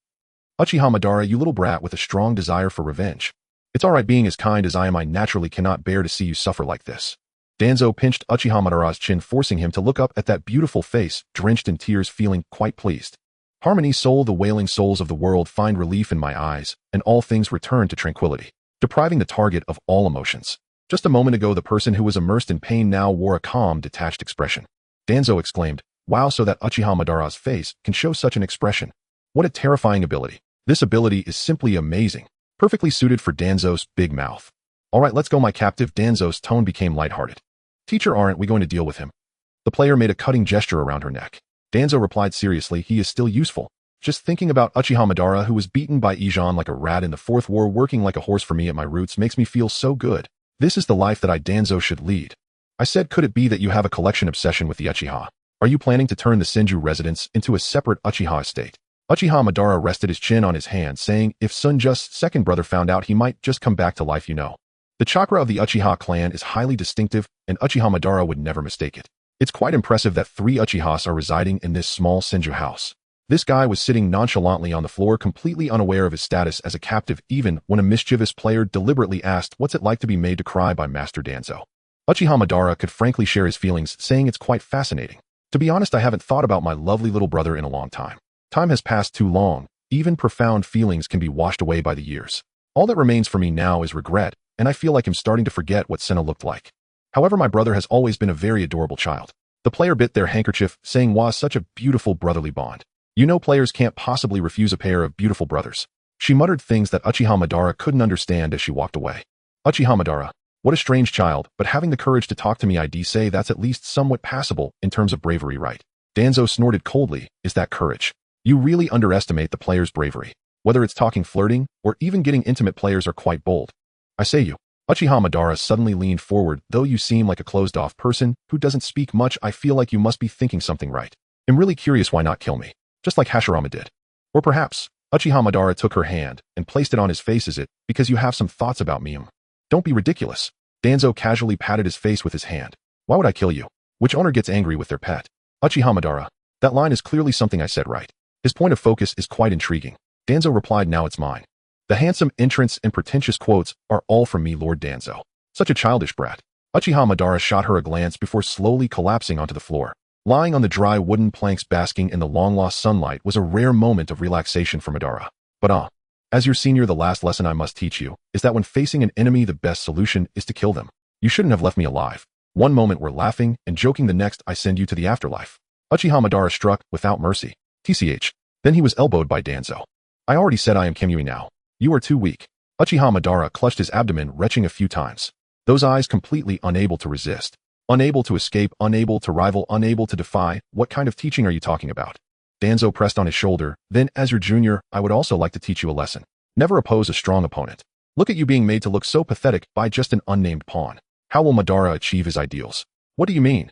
Uchiha Madara, you little brat with a strong desire for revenge. It's alright being as kind as I am. I naturally cannot bear to see you suffer like this. Danzo pinched Uchiha Madara's chin, forcing him to look up at that beautiful face, drenched in tears, feeling quite pleased. Harmony, soul, the wailing souls of the world find relief in my eyes, and all things return to tranquility, depriving the target of all emotions. Just a moment ago, the person who was immersed in pain now wore a calm, detached expression. Danzo exclaimed, wow, so that Uchiha Madara's face can show such an expression. What a terrifying ability. This ability is simply amazing, perfectly suited for Danzo's big mouth. Alright, let's go, my captive. Danzo's tone became lighthearted. Teacher, aren't we going to deal with him? The player made a cutting gesture around her neck. Danzo replied seriously, he is still useful. Just thinking about Uchiha Madara, who was beaten by Ijan like a rat in the Fourth War, working like a horse for me at my roots, makes me feel so good. This is the life that I, Danzo, should lead. I said, could it be that you have a collection obsession with the Uchiha? Are you planning to turn the Senju residence into a separate Uchiha estate? Uchiha Madara rested his chin on his hand, saying, if Sunjust's second brother found out, he might just come back to life, you know. The chakra of the Uchiha clan is highly distinctive, and Uchiha Madara would never mistake it. It's quite impressive that 3 Uchihas are residing in this small Senju house. This guy was sitting nonchalantly on the floor, completely unaware of his status as a captive, even when a mischievous player deliberately asked, what's it like to be made to cry by Master Danzo? Uchiha Madara could frankly share his feelings, saying it's quite fascinating. To be honest, I haven't thought about my lovely little brother in a long time. Time has passed too long. Even profound feelings can be washed away by the years. All that remains for me now is regret, and I feel like I'm starting to forget what Senna looked like. However, my brother has always been a very adorable child. The player bit their handkerchief, saying, wow, such a beautiful brotherly bond. You know, players can't possibly refuse a pair of beautiful brothers. She muttered things that Uchiha Madara couldn't understand as she walked away. Uchiha Madara, what a strange child, but having the courage to talk to me, I'd say that's at least somewhat passable in terms of bravery, right? Danzo snorted coldly, is that courage? You really underestimate the player's bravery. Whether it's talking, flirting, or even getting intimate, players are quite bold. I say you. Uchiha Madara suddenly leaned forward. Though you seem like a closed-off person who doesn't speak much, I feel like you must be thinking something, right? I'm really curious, why not kill me? Just like Hashirama did. Or perhaps, Uchiha Madara took her hand and placed it on his face. Is it because you have some thoughts about me? Don't be ridiculous. Danzo casually patted his face with his hand. Why would I kill you? Which owner gets angry with their pet? Uchiha Madara. That line is clearly something I said, right? His point of focus is quite intriguing. Danzo replied, now it's mine. The handsome entrance and pretentious quotes are all from me, Lord Danzo. Such a childish brat. Uchiha Madara shot her a glance before slowly collapsing onto the floor. Lying on the dry wooden planks, basking in the long-lost sunlight, was a rare moment of relaxation for Madara. But as your senior, the last lesson I must teach you is that when facing an enemy, the best solution is to kill them. You shouldn't have left me alive. One moment we're laughing and joking, the next I send you to the afterlife. Uchiha Madara struck without mercy. TCH. Then he was elbowed by Danzo. I already said I am Kimui now. You are too weak. Uchiha Madara clutched his abdomen, retching a few times. Those eyes completely unable to resist. Unable to escape, unable to rival, unable to defy. What kind of teaching are you talking about? Danzo pressed on his shoulder. Then, as your junior, I would also like to teach you a lesson. Never oppose a strong opponent. Look at you being made to look so pathetic by just an unnamed pawn. How will Madara achieve his ideals? What do you mean?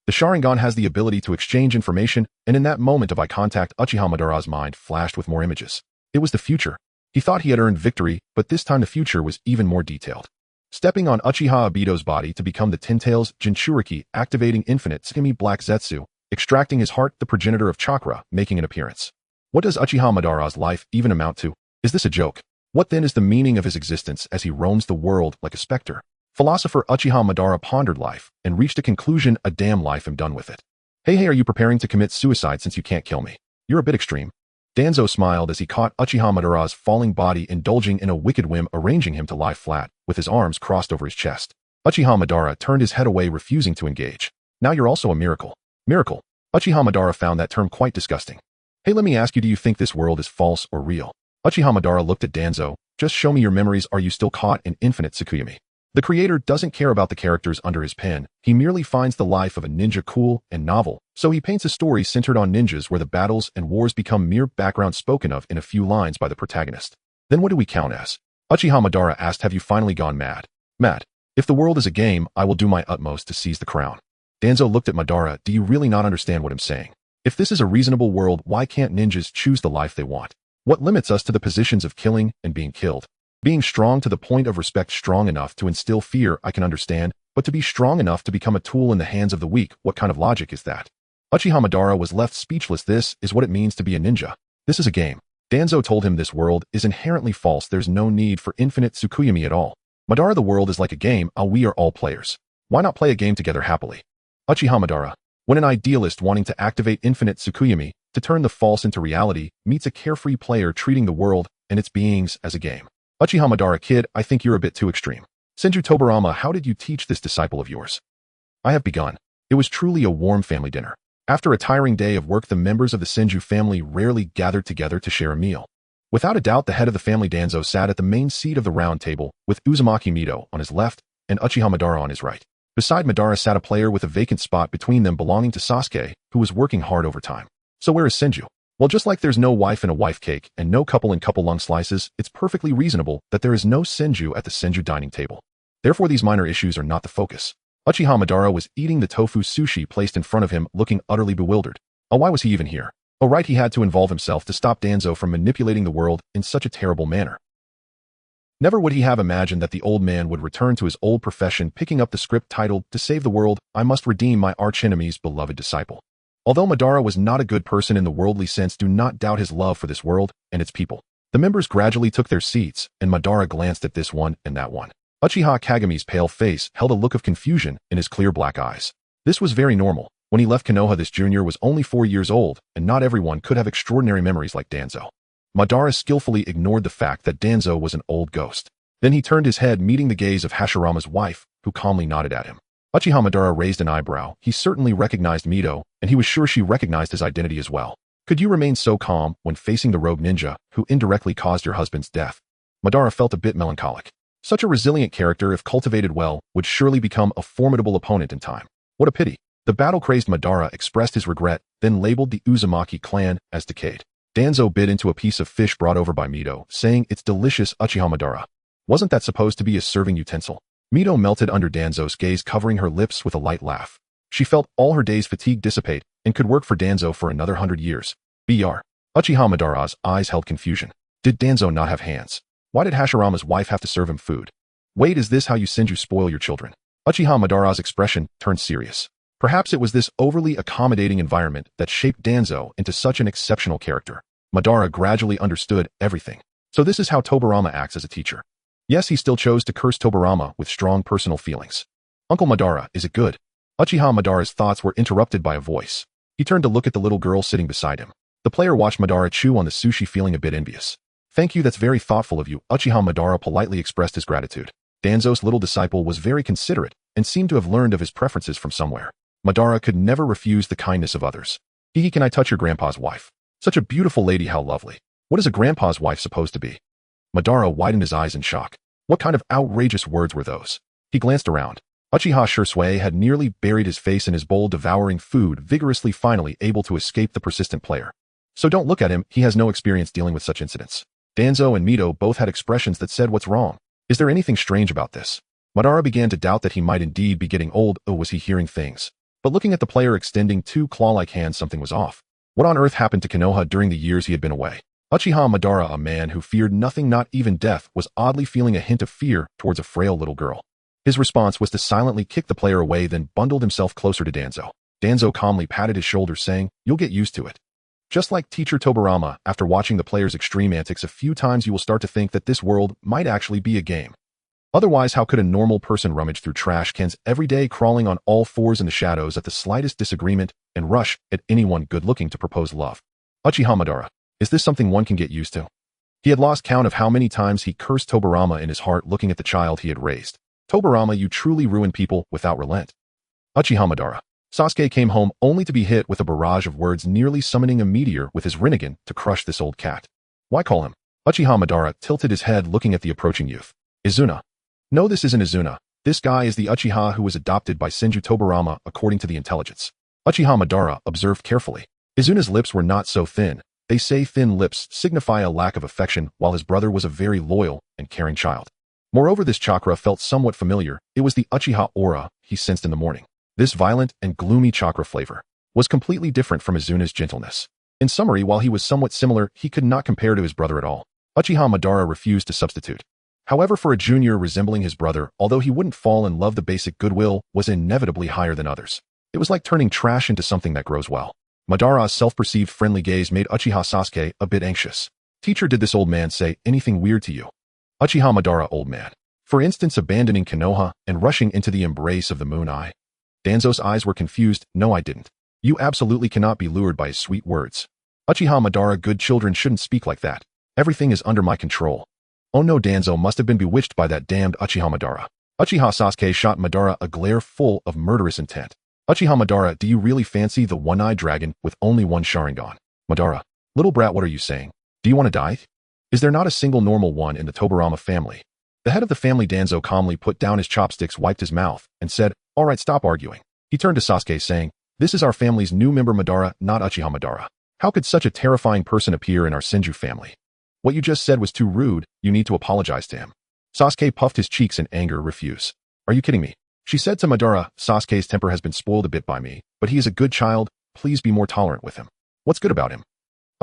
The Sharingan has the ability to exchange information, and in that moment of eye contact, Uchiha Madara's mind flashed with more images. It was the future. He thought he had earned victory, but this time the future was even more detailed. Stepping on Uchiha Obito's body to become the Ten-Tails Jinchuriki, activating infinite Tsukimi Black Zetsu, extracting his heart, the progenitor of chakra, making an appearance. What does Uchiha Madara's life even amount to? Is this a joke? What then is the meaning of his existence as he roams the world like a specter? Philosopher Uchiha Madara pondered life and reached a conclusion: a damn life, I'm done with it. Hey, are you preparing to commit suicide since you can't kill me? You're a bit extreme. Danzo smiled as he caught Uchiha Madara's falling body, indulging in a wicked whim, arranging him to lie flat, with his arms crossed over his chest. Uchiha Madara turned his head away, refusing to engage. Now you're also a miracle. Miracle. Uchiha Madara found that term quite disgusting. Hey, let me ask you, do you think this world is false or real? Uchiha Madara looked at Danzo. Just show me your memories. Are you still caught in infinite Tsukuyomi? The creator doesn't care about the characters under his pen. He merely finds the life of a ninja cool and novel, so he paints a story centered on ninjas where the battles and wars become mere background spoken of in a few lines by the protagonist. Then what do we count as? Uchiha Madara asked, have you finally gone mad? Mad. If the world is a game, I will do my utmost to seize the crown. Danzo looked at Madara. Do you really not understand what I'm saying? If this is a reasonable world, why can't ninjas choose the life they want? What limits us to the positions of killing and being killed? Being strong to the point of respect, strong enough to instill fear, I can understand, but to be strong enough to become a tool in the hands of the weak, what kind of logic is that? Uchiha Madara was left speechless. This is what it means to be a ninja. This is a game. Danzo told him this world is inherently false. There's no need for infinite Tsukuyomi at all. Madara, the world is like a game. We are all players. Why not play a game together happily? Uchiha Madara. When an idealist wanting to activate infinite Tsukuyomi, to turn the false into reality, meets a carefree player treating the world and its beings as a game. Uchiha Madara, kid, I think you're a bit too extreme. Senju Tobirama, how did you teach this disciple of yours? I have begun. It was truly a warm family dinner. After a tiring day of work, the members of the Senju family rarely gathered together to share a meal. Without a doubt, the head of the family, Danzo, sat at the main seat of the round table, with Uzumaki Mito on his left and Uchiha Madara on his right. Beside Madara sat a player with a vacant spot between them belonging to Sasuke, who was working hard overtime. So where is Senju? Well, just like there's no wife in a wife cake and no couple in couple lung slices, it's perfectly reasonable that there is no Senju at the Senju dining table. Therefore, these minor issues are not the focus. Uchiha Madara was eating the tofu sushi placed in front of him, looking utterly bewildered. Oh, why was he even here? Oh, right, he had to involve himself to stop Danzo from manipulating the world in such a terrible manner. Never would he have imagined that the old man would return to his old profession, picking up the script titled, "To Save the World, I Must Redeem My Archenemy's Beloved Disciple." Although Madara was not a good person in the worldly sense, do not doubt his love for this world and its people. The members gradually took their seats, and Madara glanced at this one and that one. Uchiha Kagami's pale face held a look of confusion in his clear black eyes. This was very normal. When he left Konoha, this junior was only 4 years old, and not everyone could have extraordinary memories like Danzo. Madara skillfully ignored the fact that Danzo was an old ghost. Then he turned his head, meeting the gaze of Hashirama's wife, who calmly nodded at him. Uchiha Madara raised an eyebrow. He certainly recognized Mito, and he was sure she recognized his identity as well. Could you remain so calm when facing the rogue ninja who indirectly caused your husband's death? Madara felt a bit melancholic. Such a resilient character, if cultivated well, would surely become a formidable opponent in time. What a pity. The battle-crazed Madara expressed his regret, then labeled the Uzumaki clan as decayed. Danzo bit into a piece of fish brought over by Mito, saying, "It's delicious, Uchiha Madara. Wasn't that supposed to be a serving utensil?" Mito melted under Danzo's gaze, covering her lips with a light laugh. She felt all her day's fatigue dissipate and could work for Danzo for another 100 years. Br. Uchiha Madara's eyes held confusion. Did Danzo not have hands? Why did Hashirama's wife have to serve him food? Wait, is this how you Senju spoil your children? Uchiha Madara's expression turned serious. Perhaps it was this overly accommodating environment that shaped Danzo into such an exceptional character. Madara gradually understood everything. So this is how Tobirama acts as a teacher. Yes, he still chose to curse Tobirama with strong personal feelings. Uncle Madara, is it good? Uchiha Madara's thoughts were interrupted by a voice. He turned to look at the little girl sitting beside him. The player watched Madara chew on the sushi, feeling a bit envious. Thank you, that's very thoughtful of you. Uchiha Madara politely expressed his gratitude. Danzo's little disciple was very considerate and seemed to have learned of his preferences from somewhere. Madara could never refuse the kindness of others. Hihi, can I touch your grandpa's wife? Such a beautiful lady, how lovely. What is a grandpa's wife supposed to be? Madara widened his eyes in shock. What kind of outrageous words were those? He glanced around. Uchiha Shursui had nearly buried his face in his bowl, devouring food vigorously, finally able to escape the persistent player. So don't look at him, he has no experience dealing with such incidents. Danzo and Mito both had expressions that said, what's wrong? Is there anything strange about this? Madara began to doubt that he might indeed be getting old, or was he hearing things? But looking at the player extending two claw-like hands, something was off. What on earth happened to Konoha during the years he had been away? Uchiha Madara, a man who feared nothing, not even death, was oddly feeling a hint of fear towards a frail little girl. His response was to silently kick the player away, then bundled himself closer to Danzo. Danzo calmly patted his shoulder, saying, "You'll get used to it." Just like teacher Tobirama, after watching the player's extreme antics a few times, you will start to think that this world might actually be a game. Otherwise, how could a normal person rummage through trash cans every day, crawling on all fours in the shadows at the slightest disagreement, and rush at anyone good-looking to propose love? Uchiha Madara, is this something one can get used to? He had lost count of how many times he cursed Tobirama in his heart, looking at the child he had raised. Tobirama, you truly ruin people without relent. Uchiha Madara. Sasuke came home only to be hit with a barrage of words, nearly summoning a meteor with his Rinnegan to crush this old cat. Why call him? Uchiha Madara tilted his head, looking at the approaching youth. Izuna. No, this isn't Izuna. This guy is the Uchiha who was adopted by Senju Tobirama, according to the intelligence. Uchiha Madara observed carefully. Izuna's lips were not so thin. They say thin lips signify a lack of affection, while his brother was a very loyal and caring child. Moreover, this chakra felt somewhat familiar. It was the Uchiha aura he sensed in the morning. This violent and gloomy chakra flavor was completely different from Izuna's gentleness. In summary, while he was somewhat similar, he could not compare to his brother at all. Uchiha Madara refused to substitute. However, for a junior resembling his brother, although he wouldn't fall in love, the basic goodwill was inevitably higher than others. It was like turning trash into something that grows well. Madara's self-perceived friendly gaze made Uchiha Sasuke a bit anxious. Teacher, did this old man say anything weird to you? Uchiha Madara, old man. For instance, abandoning Konoha and rushing into the embrace of the moon eye. Danzo's eyes were confused. No, I didn't. You absolutely cannot be lured by his sweet words. Uchiha Madara, good children shouldn't speak like that. Everything is under my control. Oh no, Danzo must have been bewitched by that damned Uchiha Madara. Uchiha Sasuke shot Madara a glare full of murderous intent. Uchiha Madara, do you really fancy the one-eyed dragon with only one Sharingan? Madara, little brat, what are you saying? Do you want to die? Is there not a single normal one in the Tobirama family? The head of the family, Danzo, calmly put down his chopsticks, wiped his mouth, and said, all right, stop arguing. He turned to Sasuke, saying, this is our family's new member, Madara, not Uchiha Madara. How could such a terrifying person appear in our Senju family? What you just said was too rude. You need to apologize to him. Sasuke puffed his cheeks in anger. Refuse. Are you kidding me? She said to Madara, Sasuke's temper has been spoiled a bit by me, but he is a good child. Please be more tolerant with him. What's good about him?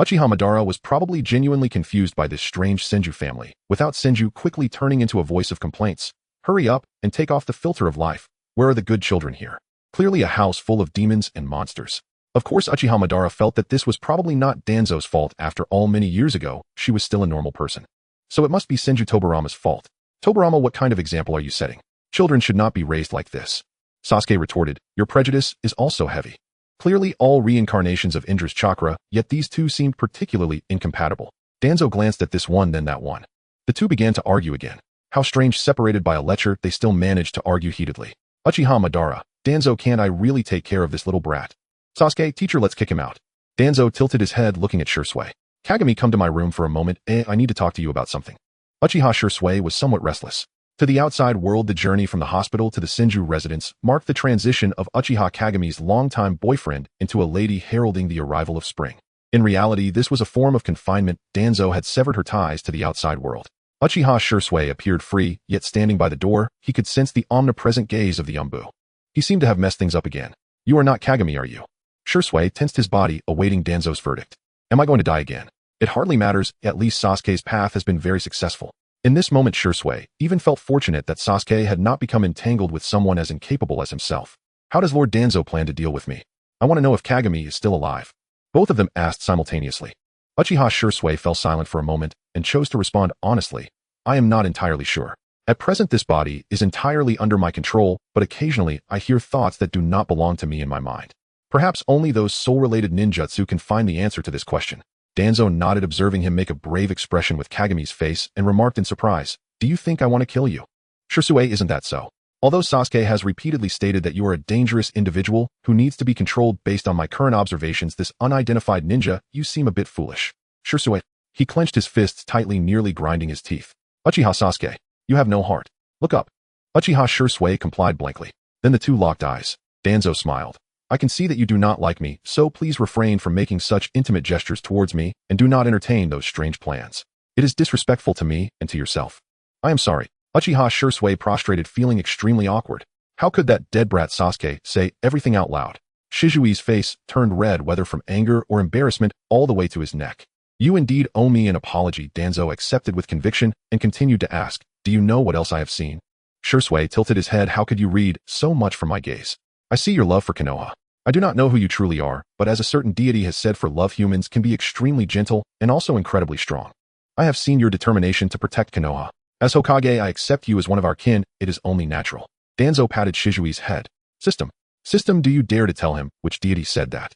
Uchiha Madara was probably genuinely confused by this strange Senju family, without Senju quickly turning into a voice of complaints. Hurry up and take off the filter of life. Where are the good children here? Clearly a house full of demons and monsters. Of course, Uchiha Madara felt that this was probably not Danzo's fault. After all, many years ago, she was still a normal person. So it must be Senju Tobirama's fault. Tobirama, what kind of example are you setting? Children should not be raised like this. Sasuke retorted, your prejudice is also heavy. Clearly all reincarnations of Indra's chakra, yet these two seemed particularly incompatible. Danzo glanced at this one, then that one. The two began to argue again. How strange, separated by a lecture, they still managed to argue heatedly. Uchiha Madara, Danzo, can't I really take care of this little brat? Sasuke, teacher, let's kick him out. Danzo tilted his head, looking at Shursui. Kagami, come to my room for a moment. I need to talk to you about something. Uchiha Shursui was somewhat restless. To the outside world, the journey from the hospital to the Senju residence marked the transition of Uchiha Kagami's longtime boyfriend into a lady heralding the arrival of spring. In reality, this was a form of confinement. Danzo had severed her ties to the outside world. Uchiha Shursui appeared free, yet standing by the door, he could sense the omnipresent gaze of the Umbu. He seemed to have messed things up again. You are not Kagami, are you? Shursui tensed his body, awaiting Danzo's verdict. Am I going to die again? It hardly matters, at least Sasuke's path has been very successful. In this moment, Shursui even felt fortunate that Sasuke had not become entangled with someone as incapable as himself. How does Lord Danzo plan to deal with me? I want to know if Kagami is still alive. Both of them asked simultaneously. Uchiha Shursui fell silent for a moment and chose to respond honestly. I am not entirely sure. At present, this body is entirely under my control, but occasionally I hear thoughts that do not belong to me in my mind. Perhaps only those soul-related ninjutsu can find the answer to this question. Danzo nodded, observing him make a brave expression with Kagami's face, and remarked in surprise, do you think I want to kill you? Shursui, isn't that so? Although Sasuke has repeatedly stated that you are a dangerous individual who needs to be controlled based on my current observations, this unidentified ninja, you seem a bit foolish. Shursui. He clenched his fists tightly, nearly grinding his teeth. Uchiha Sasuke, you have no heart. Look up. Uchiha Shursui complied blankly. Then the two locked eyes. Danzo smiled. I can see that you do not like me, so please refrain from making such intimate gestures towards me, and do not entertain those strange plans. It is disrespectful to me and to yourself. I am sorry. Uchiha Shursui prostrated, feeling extremely awkward. How could that dead brat Sasuke say everything out loud? Shizui's face turned red, whether from anger or embarrassment, all the way to his neck. You indeed owe me an apology, Danzo accepted with conviction and continued to ask, do you know what else I have seen? Shursui tilted his head. How could you read so much from my gaze? I see your love for Konoha. I do not know who you truly are, but as a certain deity has said, for love humans can be extremely gentle and also incredibly strong. I have seen your determination to protect Konoha. As Hokage, I accept you as one of our kin. It is only natural. Danzo patted Shizui's head. System, do you dare to tell him which deity said that?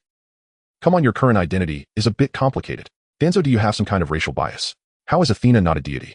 Come on, your current identity is a bit complicated. Danzo, do you have some kind of racial bias? How is Athena not a deity?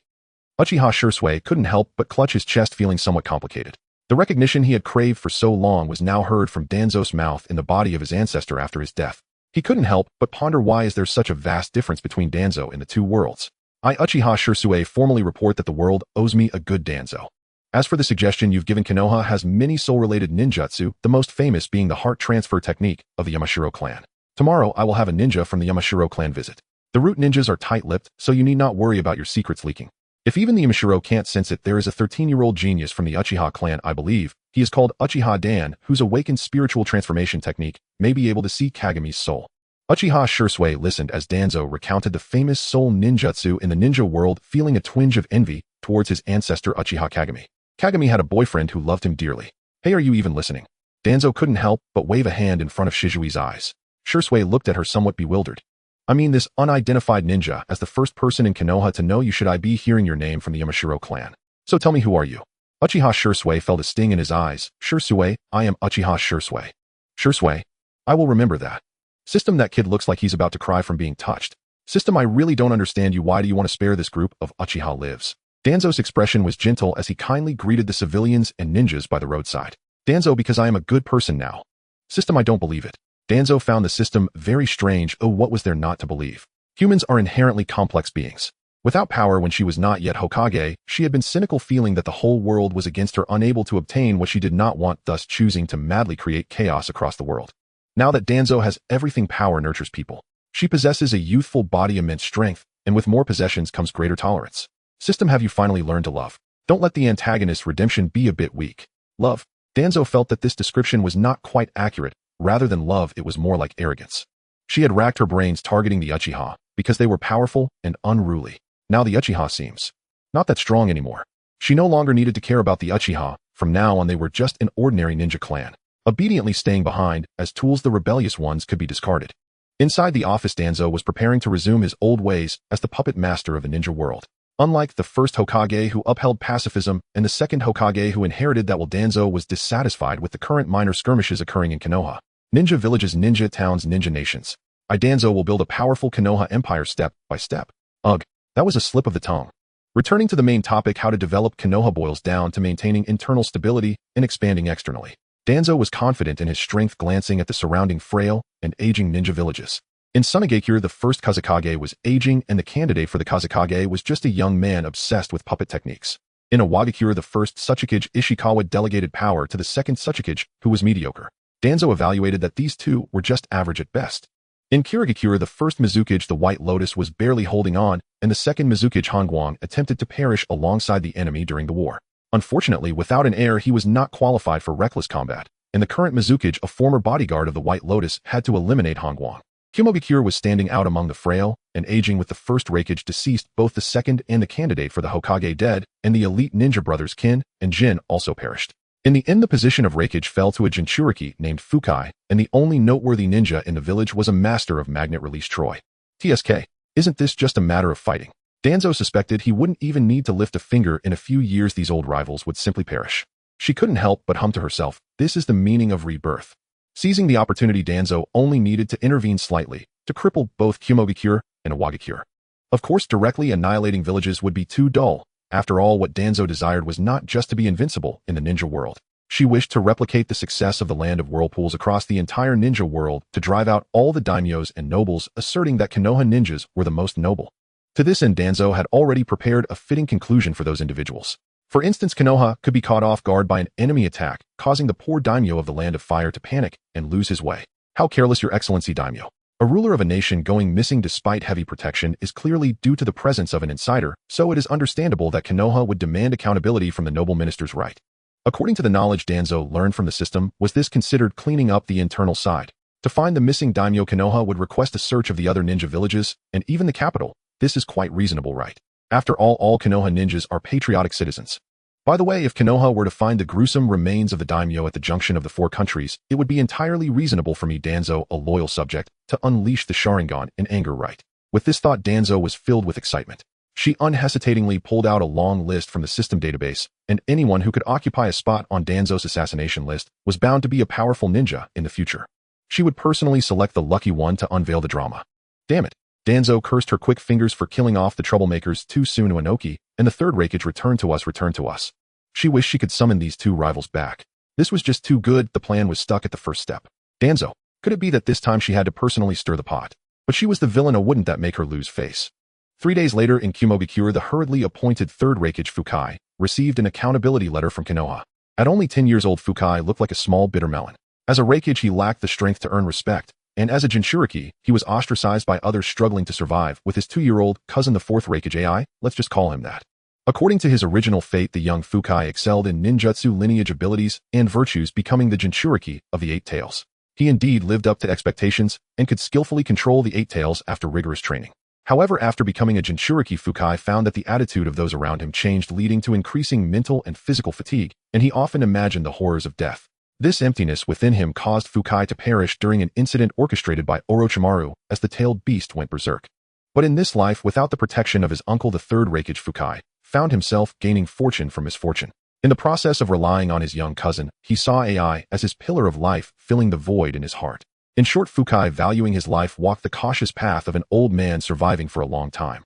Uchiha Shursui couldn't help but clutch his chest, feeling somewhat complicated. The recognition he had craved for so long was now heard from Danzo's mouth in the body of his ancestor after his death. He couldn't help but ponder, why is there such a vast difference between Danzo and the two worlds? I, Uchiha Shursui, formally report that the world owes me a good Danzo. As for the suggestion you've given, Konoha has many soul-related ninjutsu, the most famous being the heart transfer technique of the Yamashiro clan. Tomorrow I will have a ninja from the Yamashiro clan visit. The root ninjas are tight-lipped, so you need not worry about your secrets leaking. If even the Yamashiro can't sense it, there is a 13-year-old genius from the Uchiha clan, I believe. He is called Uchiha Dan, whose awakened spiritual transformation technique may be able to see Kagami's soul. Uchiha Shursui listened as Danzo recounted the famous soul ninjutsu in the ninja world, feeling a twinge of envy towards his ancestor Uchiha Kagami. Kagami had a boyfriend who loved him dearly. Hey, are you even listening? Danzo couldn't help but wave a hand in front of Shizui's eyes. Shursui looked at her somewhat bewildered. I mean, this unidentified ninja, as the first person in Konoha to know you, should I be hearing your name from the Yamashiro clan? So tell me, who are you? Uchiha Shursui felt a sting in his eyes. Shursui, I am Uchiha Shursui. Shursui, I will remember that. System, that kid looks like he's about to cry from being touched. System, I really don't understand you. Why do you want to spare this group of Uchiha lives? Danzo's expression was gentle as he kindly greeted the civilians and ninjas by the roadside. Danzo, because I am a good person now. System, I don't believe it. Danzo found the system very strange. Oh, what was there not to believe? Humans are inherently complex beings. Without power when she was not yet Hokage, she had been cynical, feeling that the whole world was against her, unable to obtain what she did not want, thus choosing to madly create chaos across the world. Now that Danzo has everything, power nurtures people. She possesses a youthful body, immense strength, and with more possessions comes greater tolerance. System, have you finally learned to love? Don't let the antagonist's redemption be a bit weak. Love. Danzo felt that this description was not quite accurate. Rather than love, it was more like arrogance. She had racked her brains targeting the Uchiha, because they were powerful and unruly. Now the Uchiha seems not that strong anymore. She no longer needed to care about the Uchiha. From now on, they were just an ordinary ninja clan, obediently staying behind. As tools, the rebellious ones could be discarded. Inside the office, Danzo was preparing to resume his old ways as the puppet master of the ninja world. Unlike the first Hokage, who upheld pacifism, and the second Hokage, who inherited that, while Danzo was dissatisfied with the current minor skirmishes occurring in Konoha. Ninja villages, ninja towns, ninja nations. Danzo will build a powerful Konoha empire step by step. Ugh, that was a slip of the tongue. Returning to the main topic, how to develop Konoha boils down to maintaining internal stability and expanding externally. Danzo was confident in his strength, glancing at the surrounding frail and aging ninja villages. In Sunagakure, the first Kazekage was aging, and the candidate for the Kazekage was just a young man obsessed with puppet techniques. In Awagakure, the first Tsuchikage Ishikawa delegated power to the second Tsuchikage, who was mediocre. Danzo evaluated that these two were just average at best. In Kirigakure, the first Mizukage, the White Lotus, was barely holding on, and the second Mizukage, Hongguang, attempted to perish alongside the enemy during the war. Unfortunately, without an heir, he was not qualified for reckless combat, and the current Mizukage, a former bodyguard of the White Lotus, had to eliminate Hongguang. Kumogakure was standing out among the frail and aging, with the first Reikage deceased, both the second and the candidate for the Hokage dead, and the elite ninja brothers Kin and Jin also perished. In the end, the position of Reikage fell to a Jinchuriki named Fukai, and the only noteworthy ninja in the village was a master of magnet release Troy. TSK, isn't this just a matter of fighting? Danzo suspected he wouldn't even need to lift a finger. In a few years, these old rivals would simply perish. She couldn't help but hum to herself, this is the meaning of rebirth. Seizing the opportunity, Danzo only needed to intervene slightly to cripple both Kumogakure and Awagakure. Of course, directly annihilating villages would be too dull. After all, what Danzo desired was not just to be invincible in the ninja world. She wished to replicate the success of the Land of Whirlpools across the entire ninja world, to drive out all the daimyos and nobles, asserting that Konoha ninjas were the most noble. To this end, Danzo had already prepared a fitting conclusion for those individuals. For instance, Konoha could be caught off guard by an enemy attack, causing the poor daimyo of the Land of Fire to panic and lose his way. How careless, Your Excellency Daimyo. A ruler of a nation going missing despite heavy protection is clearly due to the presence of an insider, so it is understandable that Konoha would demand accountability from the noble minister's right. According to the knowledge Danzo learned from the system, was this considered cleaning up the internal side? To find the missing daimyo, Konoha would request a search of the other ninja villages, and even the capital. This is quite reasonable, right? After all Konoha ninjas are patriotic citizens. By the way, if Konoha were to find the gruesome remains of the daimyo at the junction of the four countries, it would be entirely reasonable for me, Danzo, a loyal subject, to unleash the Sharingan in anger, right? With this thought, Danzo was filled with excitement. She unhesitatingly pulled out a long list from the system database, and anyone who could occupy a spot on Danzo's assassination list was bound to be a powerful ninja in the future. She would personally select the lucky one to unveil the drama. Damn it. Danzo cursed her quick fingers for killing off the troublemakers too soon. Inoki, and the third Reikage returned to us. She wished she could summon these two rivals back. This was just too good. The plan was stuck at the first step. Danzo, could it be that this time she had to personally stir the pot? But she was the villain, wouldn't that make her lose face? 3 days later in Kumogakure, the hurriedly appointed third Reikage Fukai received an accountability letter from Konoha. At only 10 years old, Fukai looked like a small bitter melon. As a Reikage, he lacked the strength to earn respect, and as a Jinchuriki, he was ostracized by others struggling to survive with his 2-year-old cousin, the fourth Reikage AI, let's just call him that. According to his original fate, the young Fukai excelled in ninjutsu lineage abilities and virtues, becoming the Jinchuriki of the Eight Tails. He indeed lived up to expectations and could skillfully control the Eight Tails after rigorous training. However, after becoming a Jinchuriki, Fukai found that the attitude of those around him changed, leading to increasing mental and physical fatigue, and he often imagined the horrors of death. This emptiness within him caused Fukai to perish during an incident orchestrated by Orochimaru as the tailed beast went berserk. But in this life, without the protection of his uncle, the third Reikage, Fukai found himself gaining fortune from misfortune. In the process of relying on his young cousin, he saw AI as his pillar of life, filling the void in his heart. In short, Fukai, valuing his life, walked the cautious path of an old man surviving for a long time.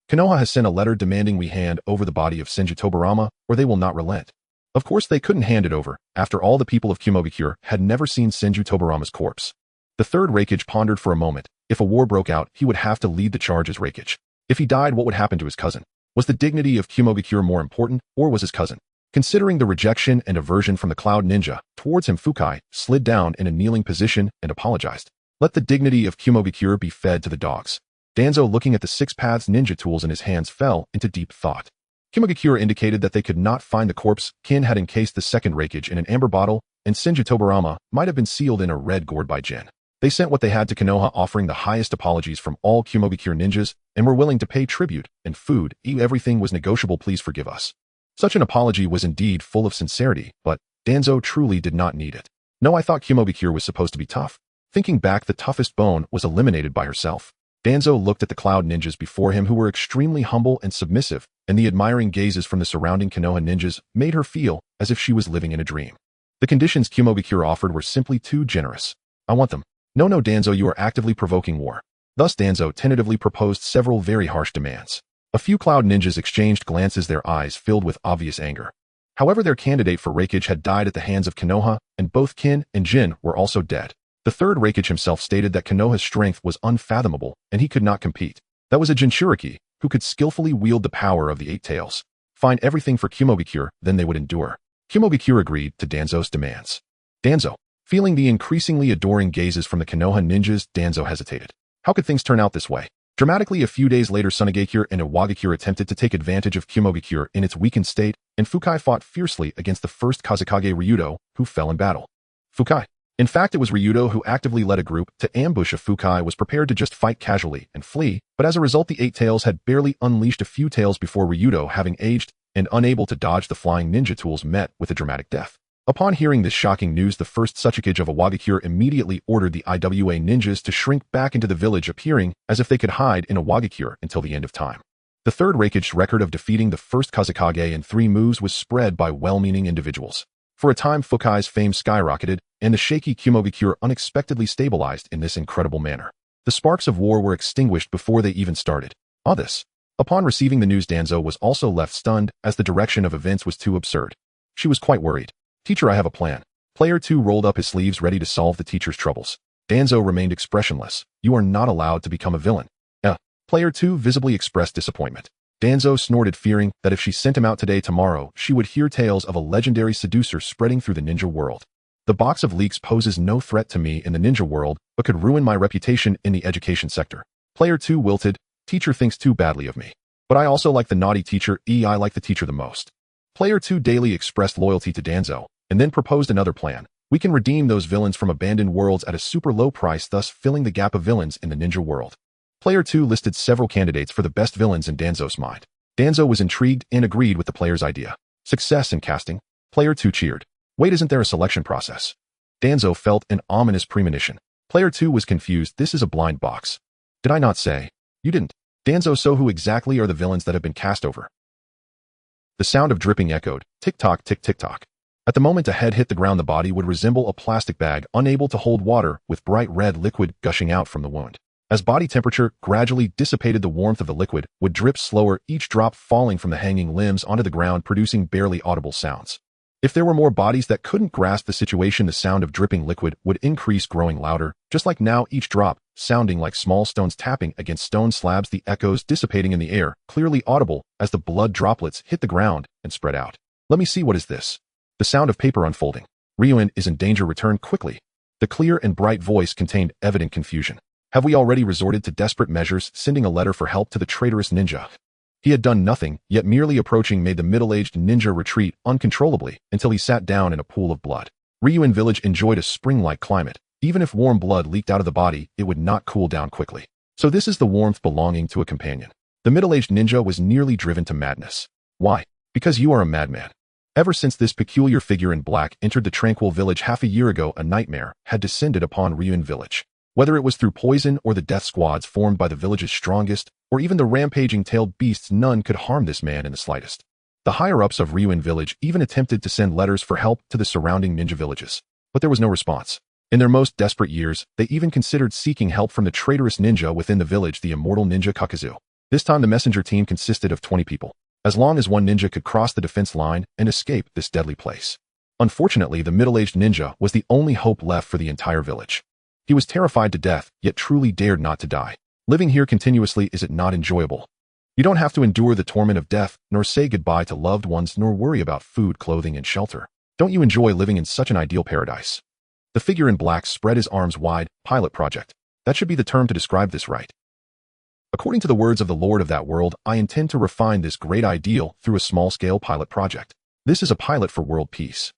Konoha has sent a letter demanding we hand over the body of Senju Tobirama, or they will not relent. Of course, they couldn't hand it over. After all, the people of Kumogakure had never seen Senju Tobirama's corpse. The third Reikage pondered for a moment. If a war broke out, he would have to lead the charge as Reikage. If he died, what would happen to his cousin? Was the dignity of Kumogakure more important, or was his cousin? Considering the rejection and aversion from the Cloud Ninja towards him, Fukai slid down in a kneeling position and apologized. Let the dignity of Kumogakure be fed to the dogs. Danzo, looking at the 6 paths ninja tools in his hands, fell into deep thought. Kumogakure indicated that they could not find the corpse. Kin had encased the second Reikage in an amber bottle, and Senju Tobirama might have been sealed in a red gourd by Jin. They sent what they had to Konoha, offering the highest apologies from all Kumogakure ninjas, and were willing to pay tribute and food. Everything was negotiable. Please forgive us. Such an apology was indeed full of sincerity, but Danzo truly did not need it. No, I thought Kumogakure was supposed to be tough. Thinking back, the toughest bone was eliminated by herself. Danzo looked at the Cloud Ninjas before him, who were extremely humble and submissive, and the admiring gazes from the surrounding Konoha ninjas made her feel as if she was living in a dream. The conditions Kumogakure offered were simply too generous. I want them. No, Danzo, you are actively provoking war. Thus, Danzo tentatively proposed several very harsh demands. A few Cloud Ninjas exchanged glances, their eyes filled with obvious anger. However, their candidate for Reikage had died at the hands of Konoha, and both Kin and Jin were also dead. The third Reikage himself stated that Konoha's strength was unfathomable, and he could not compete. That was a Jinchuriki, who could skillfully wield the power of the Eight Tails. Find everything for Kumogakure, then they would endure. Kumogakure agreed to Danzo's demands. Danzo. Feeling the increasingly adoring gazes from the Konoha ninjas, Danzo hesitated. How could things turn out this way? Dramatically, a few days later, Sunagakure and Iwagakure attempted to take advantage of Kumogakure in its weakened state, and Fukai fought fiercely against the first Kazekage Ryudo, who fell in battle. Fukai. In fact, it was Ryudo who actively led a group to ambush. If Fukai was prepared to just fight casually and flee, but as a result, the Eight Tails had barely unleashed a few tails before Ryudo, having aged and unable to dodge the flying ninja tools, met with a dramatic death. Upon hearing this shocking news, the first Tsuchikage of Iwagakure immediately ordered the IWA ninjas to shrink back into the village, appearing as if they could hide in Iwagakure until the end of time. The third Reikage's record of defeating the first Kazekage in 3 moves was spread by well-meaning individuals. For a time, Fukai's fame skyrocketed, and the shaky Kumogakure unexpectedly stabilized in this incredible manner. The sparks of war were extinguished before they even started. This. Upon receiving the news, Danzo was also left stunned, as the direction of events was too absurd. She was quite worried. Teacher, I have a plan. Player 2 rolled up his sleeves, ready to solve the teacher's troubles. Danzo remained expressionless. You are not allowed to become a villain. Player 2 visibly expressed disappointment. Danzo snorted, fearing that if she sent him out today, tomorrow she would hear tales of a legendary seducer spreading through the ninja world. The box of leaks poses no threat to me in the ninja world, but could ruin my reputation in the education sector. Player 2 wilted. Teacher thinks too badly of me. But I also like the naughty teacher. I like the teacher the most. Player 2 daily expressed loyalty to Danzo, and then proposed another plan. We can redeem those villains from abandoned worlds at a super low price, thus filling the gap of villains in the ninja world. Player 2 listed several candidates for the best villains in Danzo's mind. Danzo was intrigued and agreed with the player's idea. Success in casting. Player 2 cheered. Wait, isn't there a selection process? Danzo felt an ominous premonition. Player 2 was confused. This is a blind box. Did I not say? You didn't. Danzo, so who exactly are the villains that have been cast over? The sound of dripping echoed. Tick-tock, tick-tick-tock. At the moment a head hit the ground, the body would resemble a plastic bag, unable to hold water, with bright red liquid gushing out from the wound. As body temperature gradually dissipated, the warmth of the liquid would drip slower, each drop falling from the hanging limbs onto the ground, producing barely audible sounds. If there were more bodies that couldn't grasp the situation, the sound of dripping liquid would increase, growing louder, just like now, each drop sounding like small stones tapping against stone slabs, the echoes dissipating in the air, clearly audible as the blood droplets hit the ground and spread out. Let me see, what is this? The sound of paper unfolding. Ryuen is in danger, return quickly. The clear and bright voice contained evident confusion. Have we already resorted to desperate measures, sending a letter for help to the traitorous ninja? He had done nothing, yet merely approaching made the middle-aged ninja retreat uncontrollably until he sat down in a pool of blood. Ryuen village enjoyed a spring-like climate. Even if warm blood leaked out of the body, it would not cool down quickly. So this is the warmth belonging to a companion. The middle-aged ninja was nearly driven to madness. Why? Because you are a madman. Ever since this peculiar figure in black entered the tranquil village half a year ago, a nightmare had descended upon Ryuen village. Whether it was through poison or the death squads formed by the village's strongest, or even the rampaging tailed beasts, none could harm this man in the slightest. The higher-ups of Ryuen village even attempted to send letters for help to the surrounding ninja villages, but there was no response. In their most desperate years, they even considered seeking help from the traitorous ninja within the village, the immortal ninja Kakuzu. This time the messenger team consisted of 20 people, as long as one ninja could cross the defense line and escape this deadly place. Unfortunately, the middle-aged ninja was the only hope left for the entire village. He was terrified to death, yet truly dared not to die. Living here continuously, is it not enjoyable? You don't have to endure the torment of death, nor say goodbye to loved ones, nor worry about food, clothing, and shelter. Don't you enjoy living in such an ideal paradise? The figure in black spread his arms wide. Pilot project. That should be the term to describe this, right? According to the words of the Lord of that world, I intend to refine this great ideal through a small-scale pilot project. This is a pilot for world peace.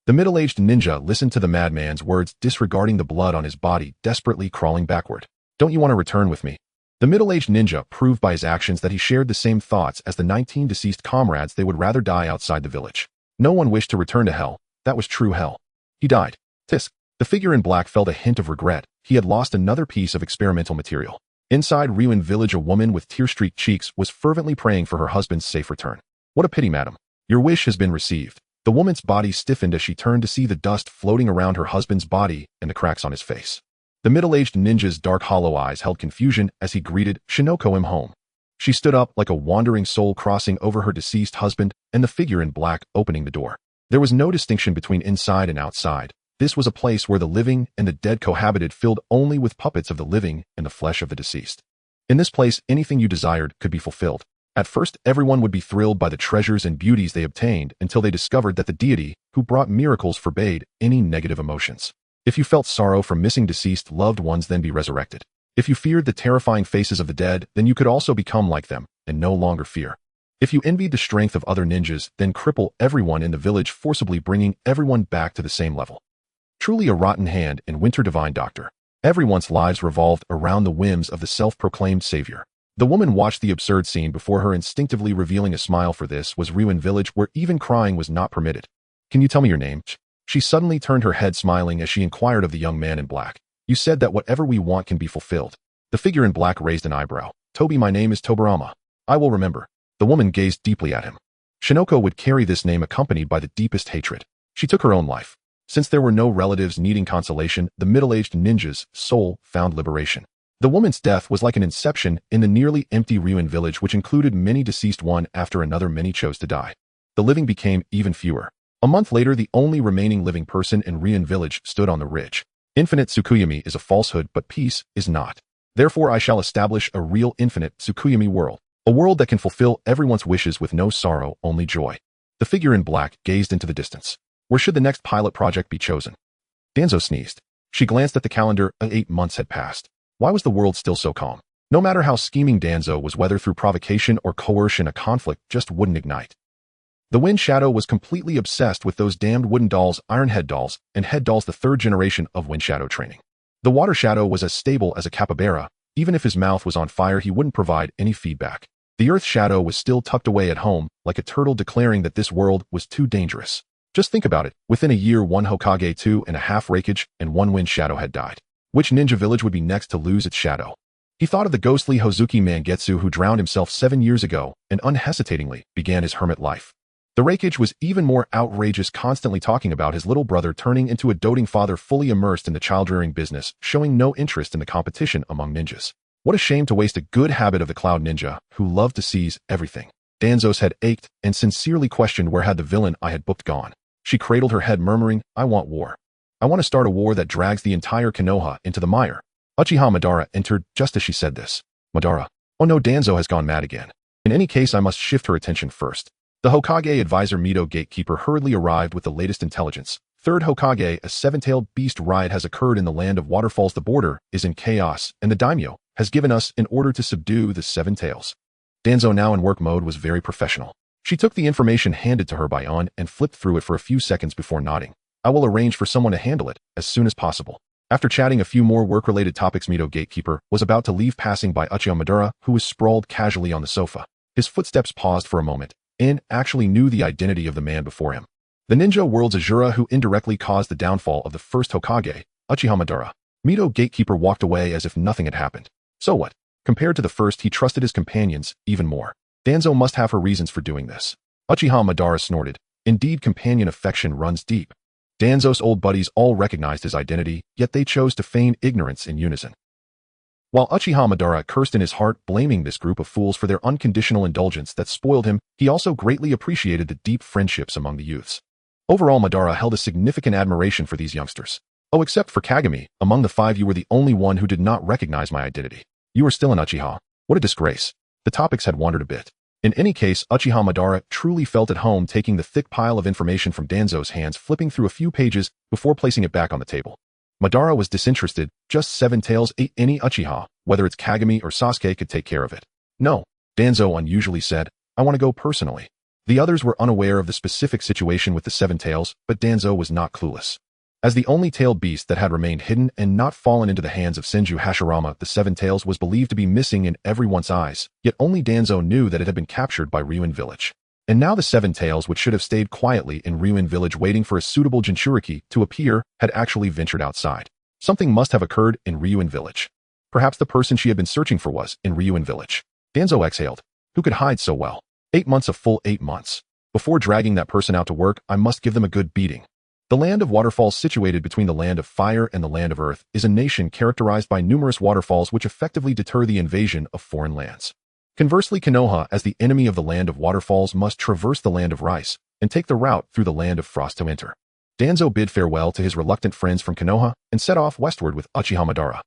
The middle-aged ninja listened to the madman's words, disregarding the blood on his body, desperately crawling backward. Don't you want to return with me? The middle-aged ninja proved by his actions that he shared the same thoughts as the 19 deceased comrades. They would rather die outside the village. No one wished to return to hell. That was true hell. He died. Tisk. The figure in black felt a hint of regret. He had lost another piece of experimental material. Inside Ryuen village, a woman with tear-streaked cheeks was fervently praying for her husband's safe return. What a pity, madam. Your wish has been received. The woman's body stiffened as she turned to see the dust floating around her husband's body and the cracks on his face. The middle-aged ninja's dark hollow eyes held confusion as he greeted Shinoko him home. She stood up like a wandering soul, crossing over her deceased husband and the figure in black opening the door. There was no distinction between inside and outside. This was a place where the living and the dead cohabited, filled only with puppets of the living and the flesh of the deceased. In this place, anything you desired could be fulfilled. At first, everyone would be thrilled by the treasures and beauties they obtained until they discovered that the deity, who brought miracles, forbade any negative emotions. If you felt sorrow for missing deceased loved ones, then be resurrected. If you feared the terrifying faces of the dead, then you could also become like them and no longer fear. If you envied the strength of other ninjas, then cripple everyone in the village, forcibly bringing everyone back to the same level. Truly a rotten hand in Winter Divine Doctor. Everyone's lives revolved around the whims of the self-proclaimed savior. The woman watched the absurd scene before her, instinctively revealing a smile, for this was Ryuen village, where even crying was not permitted. Can you tell me your name? She suddenly turned her head, smiling as she inquired of the young man in black. You said that whatever we want can be fulfilled. The figure in black raised an eyebrow. Toby, my name is Tobirama. I will remember. The woman gazed deeply at him. Shinoko would carry this name accompanied by the deepest hatred. She took her own life. Since there were no relatives needing consolation, the middle-aged ninja's soul found liberation. The woman's death was like an inception in the nearly empty Ryuen village, which included many deceased. One after another, many chose to die. The living became even fewer. A month later, the only remaining living person in Ryuen village stood on the ridge. Infinite Tsukuyami is a falsehood, but peace is not. Therefore, I shall establish a real infinite Tsukuyami world. A world that can fulfill everyone's wishes with no sorrow, only joy. The figure in black gazed into the distance. Where should the next pilot project be chosen? Danzo sneezed. She glanced at the calendar. 8 months had passed. Why was the world still so calm? No matter how scheming Danzo was, whether through provocation or coercion, a conflict just wouldn't ignite. The Wind Shadow was completely obsessed with those damned wooden dolls, Iron Head dolls, and Head dolls, the third generation of Wind Shadow training. The Water Shadow was as stable as a capybara. Even if his mouth was on fire, he wouldn't provide any feedback. The Earth Shadow was still tucked away at home, like a turtle declaring that this world was too dangerous. Just think about it. Within a year, 1 Hokage, 2.5 Raikage, and 1 Wind Shadow had died. Which ninja village would be next to lose its shadow? He thought of the ghostly Hozuki Mangetsu who drowned himself 7 years ago and unhesitatingly began his hermit life. The Raikage was even more outrageous, constantly talking about his little brother turning into a doting father fully immersed in the child-rearing business, showing no interest in the competition among ninjas. What a shame to waste a good habit of the Cloud Ninja, who loved to seize everything. Danzo's head ached and sincerely questioned where had the villain I had booked gone. She cradled her head, murmuring, I want war. I want to start a war that drags the entire Konoha into the mire. Uchiha Madara entered just as she said this. Madara. Oh no, Danzo has gone mad again. In any case, I must shift her attention first. The Hokage advisor Mito Gatekeeper hurriedly arrived with the latest intelligence. Third Hokage, a 7-tailed beast riot has occurred in the land of waterfalls. The border is in chaos, and the daimyo has given us an order to subdue the 7 tails. Danzo, now in work mode, was very professional. She took the information handed to her by On and flipped through it for a few seconds before nodding. I will arrange for someone to handle it as soon as possible. After chatting a few more work-related topics, Mito Gatekeeper was about to leave, passing by Uchiha Madara, who was sprawled casually on the sofa. His footsteps paused for a moment. In actually knew the identity of the man before him. The ninja world's Azura who indirectly caused the downfall of the first Hokage, Uchiha Madara. Mito Gatekeeper walked away as if nothing had happened. So what? Compared to the first, he trusted his companions even more. Danzo must have her reasons for doing this. Uchiha Madara snorted. Indeed, companion affection runs deep. Danzo's old buddies all recognized his identity, yet they chose to feign ignorance in unison. While Uchiha Madara cursed in his heart, blaming this group of fools for their unconditional indulgence that spoiled him, he also greatly appreciated the deep friendships among the youths. Overall, Madara held a significant admiration for these youngsters. Oh, except for Kagami, among the 5 you were the only one who did not recognize my identity. You are still an Uchiha. What a disgrace. The topics had wandered a bit. In any case, Uchiha Madara truly felt at home, taking the thick pile of information from Danzo's hands, flipping through a few pages before placing it back on the table. Madara was disinterested. Just 7 tails, any Uchiha, whether it's Kagami or Sasuke, could take care of it. No, Danzo unusually said, I want to go personally. The others were unaware of the specific situation with the 7 tails, but Danzo was not clueless. As the only tailed beast that had remained hidden and not fallen into the hands of Senju Hashirama, the 7 tails was believed to be missing in everyone's eyes, yet only Danzo knew that it had been captured by Ryuin village. And now the 7 tails, which should have stayed quietly in Ryuin village waiting for a suitable Jinchuriki to appear, had actually ventured outside. Something must have occurred in Ryuin village. Perhaps the person she had been searching for was in Ryuin village. Danzo exhaled. Who could hide so well? 8 months, a full 8 months. Before dragging that person out to work, I must give them a good beating. The land of waterfalls, situated between the land of fire and the land of earth, is a nation characterized by numerous waterfalls which effectively deter the invasion of foreign lands. Conversely, Konoha, as the enemy of the land of waterfalls, must traverse the land of rice and take the route through the land of frost to enter. Danzo bid farewell to his reluctant friends from Konoha and set off westward with Uchiha Madara.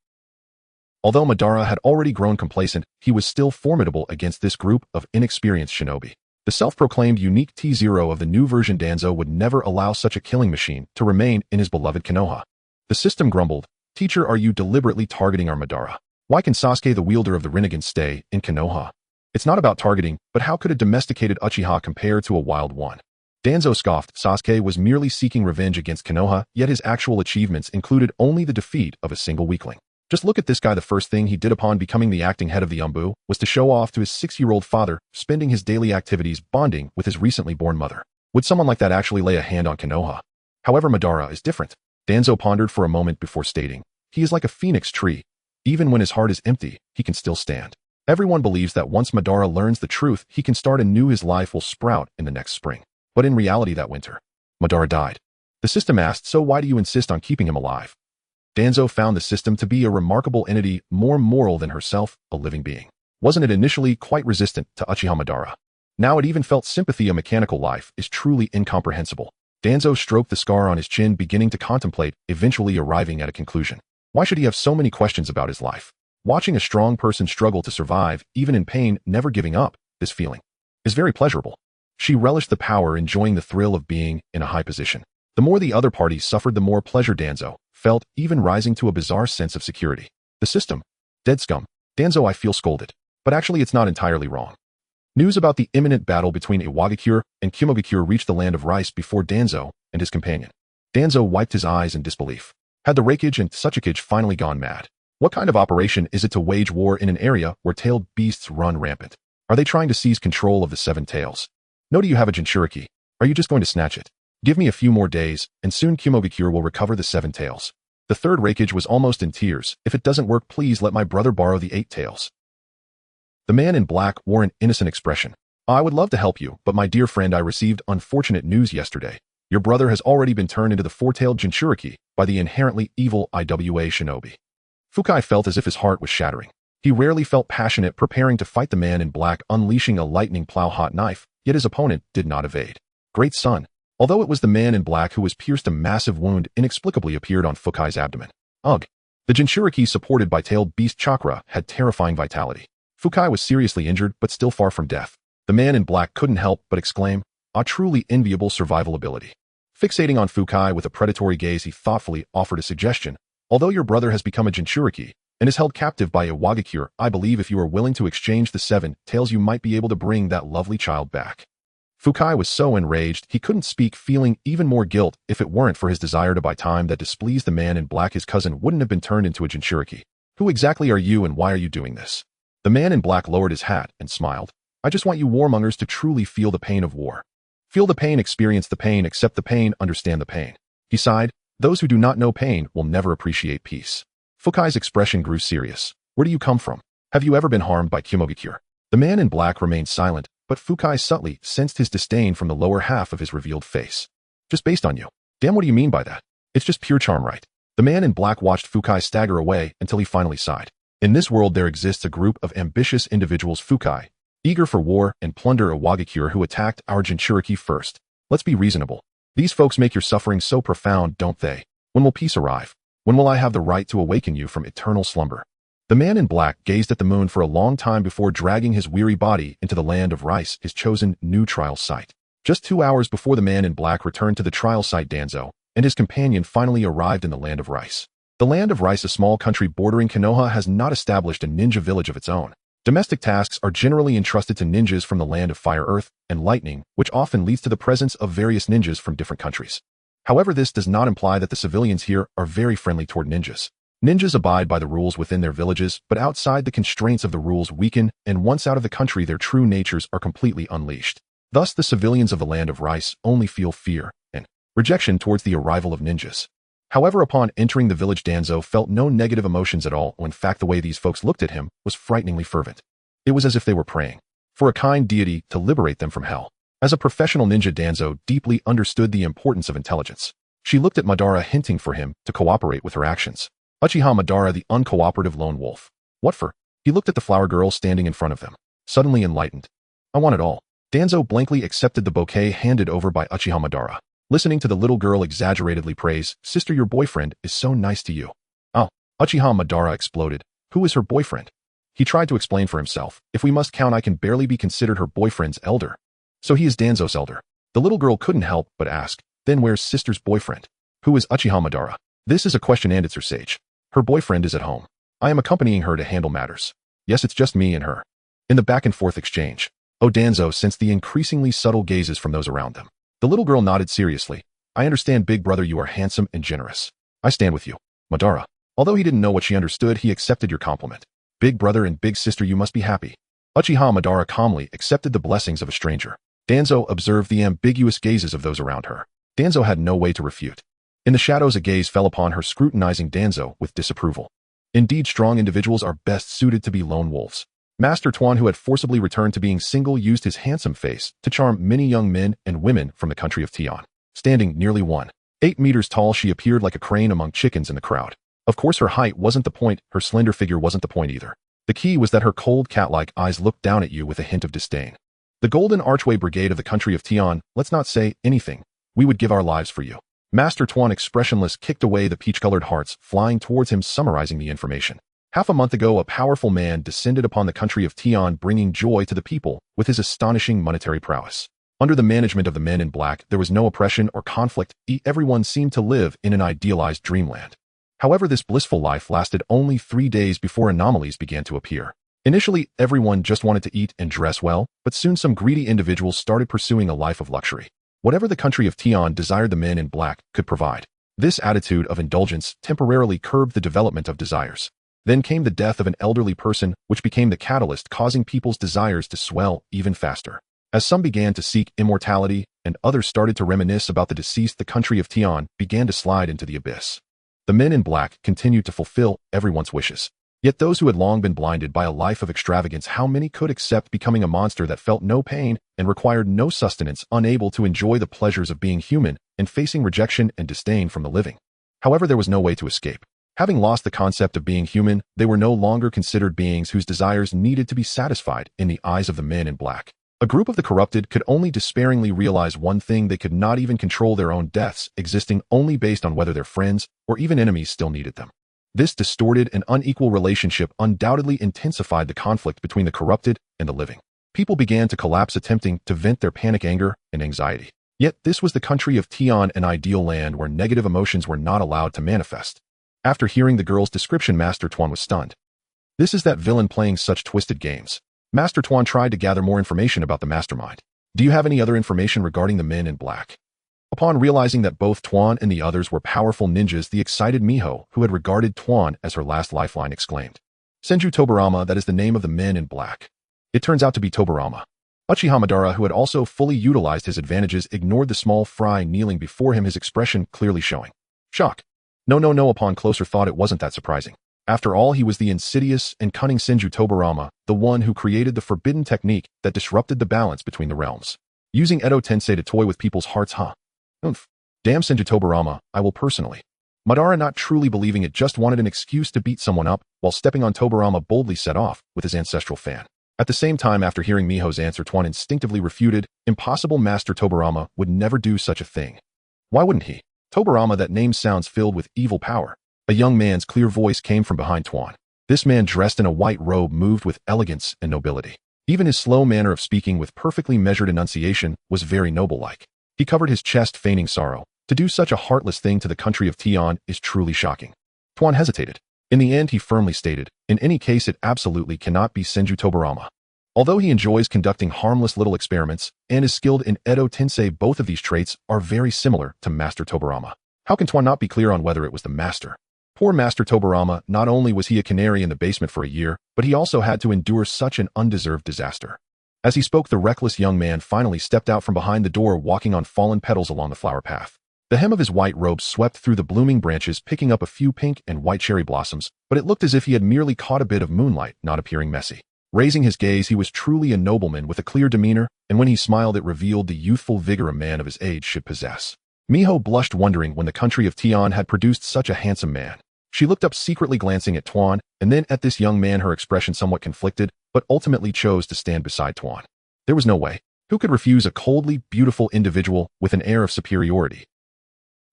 Although Madara had already grown complacent, he was still formidable against this group of inexperienced shinobi. The self-proclaimed unique T0 of the new version Danzo would never allow such a killing machine to remain in his beloved Konoha. The system grumbled, Teacher, are you deliberately targeting our Madara? Why can Sasuke, the wielder of the Rinnegan, stay in Konoha? It's not about targeting, but how could a domesticated Uchiha compare to a wild one? Danzo scoffed. Sasuke was merely seeking revenge against Konoha, yet his actual achievements included only the defeat of a single weakling. Just look at this guy. The first thing he did upon becoming the acting head of the Umbu was to show off to his 6-year-old father, spending his daily activities bonding with his recently born mother. Would someone like that actually lay a hand on Konoha? However, Madara is different. Danzo pondered for a moment before stating, he is like a phoenix tree. Even when his heart is empty, he can still stand. Everyone believes that once Madara learns the truth, he can start anew. His life will sprout in the next spring. But in reality, that winter, Madara died. The system asked, so why do you insist on keeping him alive? Danzo found the system to be a remarkable entity, more moral than herself, a living being. Wasn't it initially quite resistant to Uchiha Madara? Now it even felt sympathy. A mechanical life is truly incomprehensible. Danzo stroked the scar on his chin, beginning to contemplate, eventually arriving at a conclusion. Why should he have so many questions about his life? Watching a strong person struggle to survive, even in pain, never giving up, this feeling is very pleasurable. She relished the power, enjoying the thrill of being in a high position. The more the other parties suffered, the more pleasure Danzo felt, even rising to a bizarre sense of security. The system. Dead scum. Danzo, I feel scolded. But actually it's not entirely wrong. News about the imminent battle between Iwagakure and Kumogakure reached the land of rice before Danzo and his companion. Danzo wiped his eyes in disbelief. Had the Raikage and Tsuchikage finally gone mad? What kind of operation is it to wage war in an area where tailed beasts run rampant? Are they trying to seize control of the Seven Tails? No, do you have a Jinchuriki? Are you just going to snatch it? Give me a few more days, and soon Kumogakure will recover the Seven Tails. The third Raikage was almost in tears. If it doesn't work, please let my brother borrow the 8 tails. The man in black wore an innocent expression. I would love to help you, but my dear friend, I received unfortunate news yesterday. Your brother has already been turned into the four-tailed Jinchuriki by the inherently evil Iwa shinobi. Fukai felt as if his heart was shattering. He rarely felt passionate preparing to fight the man in black, unleashing a lightning plow-hot knife, yet his opponent did not evade. Great son. Although it was the man in black who was pierced, a massive wound inexplicably appeared on Fukai's abdomen. Ugh. The Jinchuriki supported by tailed beast chakra had terrifying vitality. Fukai was seriously injured but still far from death. The man in black couldn't help but exclaim, a truly enviable survival ability. Fixating on Fukai with a predatory gaze, he thoughtfully offered a suggestion. Although your brother has become a Jinchuriki and is held captive by Iwagakure, I believe if you are willing to exchange the 7 tails, you might be able to bring that lovely child back. Fukai was so enraged he couldn't speak, feeling even more guilt. If it weren't for his desire to buy time that displeased the man in black, his cousin wouldn't have been turned into a Jinchuriki. Who exactly are you and why are you doing this? The man in black lowered his hat and smiled. I just want you warmongers to truly feel the pain of war. Feel the pain, experience the pain, accept the pain, understand the pain. He sighed. Those who do not know pain will never appreciate peace. Fukai's expression grew serious. Where do you come from? Have you ever been harmed by Kumogakure? The man in black remained silent, but Fukai subtly sensed his disdain from the lower half of his revealed face. Just based on you. Damn, what do you mean by that? It's just pure charm, right? The man in black watched Fukai stagger away until he finally sighed. In this world there exists a group of ambitious individuals, Fukai, eager for war and plunder, Iwagakure, who attacked our Jinchuriki first. Let's be reasonable. These folks make your suffering so profound, don't they? When will peace arrive? When will I have the right to awaken you from eternal slumber? The man in black gazed at the moon for a long time before dragging his weary body into the land of rice, his chosen new trial site. Just 2 hours before the man in black returned to the trial site, Danzo and his companion finally arrived in the land of rice. The land of rice, a small country bordering Konoha, has not established a ninja village of its own. Domestic tasks are generally entrusted to ninjas from the land of fire, earth, and lightning, which often leads to the presence of various ninjas from different countries. However, this does not imply that the civilians here are very friendly toward ninjas. Ninjas abide by the rules within their villages, but outside the constraints of the rules weaken, and once out of the country their true natures are completely unleashed. Thus, the civilians of the land of rice only feel fear and rejection towards the arrival of ninjas. However, upon entering the village, Danzo felt no negative emotions at all. In fact, the way these folks looked at him was frighteningly fervent. It was as if they were praying for a kind deity to liberate them from hell. As a professional ninja, Danzo deeply understood the importance of intelligence. She looked at Madara, hinting for him to cooperate with her actions. Uchiha Madara, the uncooperative lone wolf. What for? He looked at the flower girl standing in front of them, suddenly enlightened. I want it all. Danzo blankly accepted the bouquet handed over by Uchiha Madara. Listening to the little girl exaggeratedly praise, Sister, your boyfriend is so nice to you. Oh, Uchiha Madara exploded. Who is her boyfriend? He tried to explain for himself. If we must count, I can barely be considered her boyfriend's elder. So he is Danzo's elder. The little girl couldn't help but ask, then where's Sister's boyfriend? Who is Uchiha Madara? This is a question and answer, Sage. Her boyfriend is at home. I am accompanying her to handle matters. Yes, it's just me and her. In the back and forth exchange. Oh, Danzo sensed the increasingly subtle gazes from those around them. The little girl nodded seriously. I understand, big brother, you are handsome and generous. I stand with you. Madara. Although he didn't know what she understood, he accepted your compliment. Big brother and big sister, you must be happy. Uchiha Madara calmly accepted the blessings of a stranger. Danzo observed the ambiguous gazes of those around her. Danzo had no way to refute. In the shadows, a gaze fell upon her, scrutinizing Danzo with disapproval. Indeed, strong individuals are best suited to be lone wolves. Master Tuan, who had forcibly returned to being single, used his handsome face to charm many young men and women from the country of Tian. Standing nearly 1.8 meters tall, she appeared like a crane among chickens in the crowd. Of course, her height wasn't the point, her slender figure wasn't the point either. The key was that her cold cat-like eyes looked down at you with a hint of disdain. The Golden Archway Brigade of the country of Tian, let's not say anything. We would give our lives for you. Master Tuan, expressionless, kicked away the peach-colored hearts flying towards him, summarizing the information. Half a month ago, a powerful man descended upon the country of Tian, bringing joy to the people with his astonishing monetary prowess. Under the management of the men in black, there was no oppression or conflict. Everyone seemed to live in an idealized dreamland. However, this blissful life lasted only 3 days before anomalies began to appear. Initially, everyone just wanted to eat and dress well, but soon some greedy individuals started pursuing a life of luxury. Whatever the country of Tian desired, the men in black could provide. This attitude of indulgence temporarily curbed the development of desires. Then came the death of an elderly person, which became the catalyst causing people's desires to swell even faster. As some began to seek immortality and others started to reminisce about the deceased, the country of Tian began to slide into the abyss. The men in black continued to fulfill everyone's wishes. Yet those who had long been blinded by a life of extravagance, how many could accept becoming a monster that felt no pain and required no sustenance, unable to enjoy the pleasures of being human and facing rejection and disdain from the living? However, there was no way to escape. Having lost the concept of being human, they were no longer considered beings whose desires needed to be satisfied in the eyes of the men in black. A group of the corrupted could only despairingly realize one thing: they could not even control their own deaths, existing only based on whether their friends or even enemies still needed them. This distorted and unequal relationship undoubtedly intensified the conflict between the corrupted and the living. People began to collapse, attempting to vent their panic, anger, and anxiety. Yet this was the country of Tian, an ideal land where negative emotions were not allowed to manifest. After hearing the girl's description, Master Tuan was stunned. This is that villain playing such twisted games. Master Tuan tried to gather more information about the mastermind. Do you have any other information regarding the men in black? Upon realizing that both Tuan and the others were powerful ninjas, the excited Miho, who had regarded Tuan as her last lifeline, exclaimed, "Senju Tobirama, that is the name of the men in black." It turns out to be Tobirama. Uchiha Madara, who had also fully utilized his advantages, ignored the small fry kneeling before him, his expression clearly showing shock. No, upon closer thought, it wasn't that surprising. After all, he was the insidious and cunning Senju Tobirama, the one who created the forbidden technique that disrupted the balance between the realms. Using Edo Tensei to toy with people's hearts, huh? Oomph. Damn Senju Tobirama, I will personally. Madara, not truly believing it, just wanted an excuse to beat someone up, while stepping on Tobirama, boldly set off with his ancestral fan. At the same time, after hearing Miho's answer, Tuan instinctively refuted, "Impossible, Master Tobirama would never do such a thing." Why wouldn't he? Tobirama, that name sounds filled with evil power. A young man's clear voice came from behind Tuan. This man, dressed in a white robe, moved with elegance and nobility. Even his slow manner of speaking with perfectly measured enunciation was very noble-like. He covered his chest, feigning sorrow. To do such a heartless thing to the country of Tian is truly shocking. Tuan hesitated. In the end, he firmly stated, in any case, it absolutely cannot be Senju Tobirama. Although he enjoys conducting harmless little experiments and is skilled in Edo Tensei, both of these traits are very similar to Master Tobirama. How can Tuan not be clear on whether it was the master? Poor Master Tobirama, not only was he a canary in the basement for a year, but he also had to endure such an undeserved disaster. As he spoke, the reckless young man finally stepped out from behind the door, walking on fallen petals along the flower path. The hem of his white robe swept through the blooming branches, picking up a few pink and white cherry blossoms, but it looked as if he had merely caught a bit of moonlight, not appearing messy. Raising his gaze, he was truly a nobleman with a clear demeanor, and when he smiled, it revealed the youthful vigor a man of his age should possess. Miho blushed, wondering when the country of Tian had produced such a handsome man. She looked up, secretly glancing at Tuan, and then at this young man, her expression somewhat conflicted, but ultimately chose to stand beside Tuan. There was no way. Who could refuse a coldly beautiful individual with an air of superiority?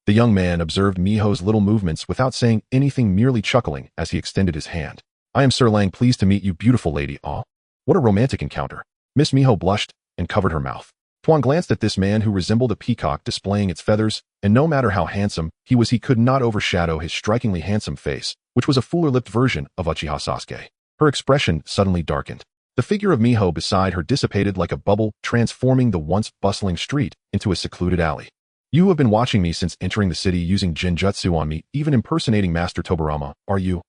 The young man observed Miho's little movements without saying anything, merely chuckling as he extended his hand. "I am Sir Lang, pleased to meet you, beautiful lady." "Ah, what a romantic encounter." Miss Miho blushed and covered her mouth. Tuan glanced at this man who resembled a peacock displaying its feathers, and no matter how handsome he was, he could not overshadow his strikingly handsome face, which was a fuller-lipped version of Uchiha Sasuke. Her expression suddenly darkened. The figure of Miho beside her dissipated like a bubble, transforming the once bustling street into a secluded alley. "You have been watching me since entering the city, using genjutsu on me, even impersonating Master Tobirama, are you?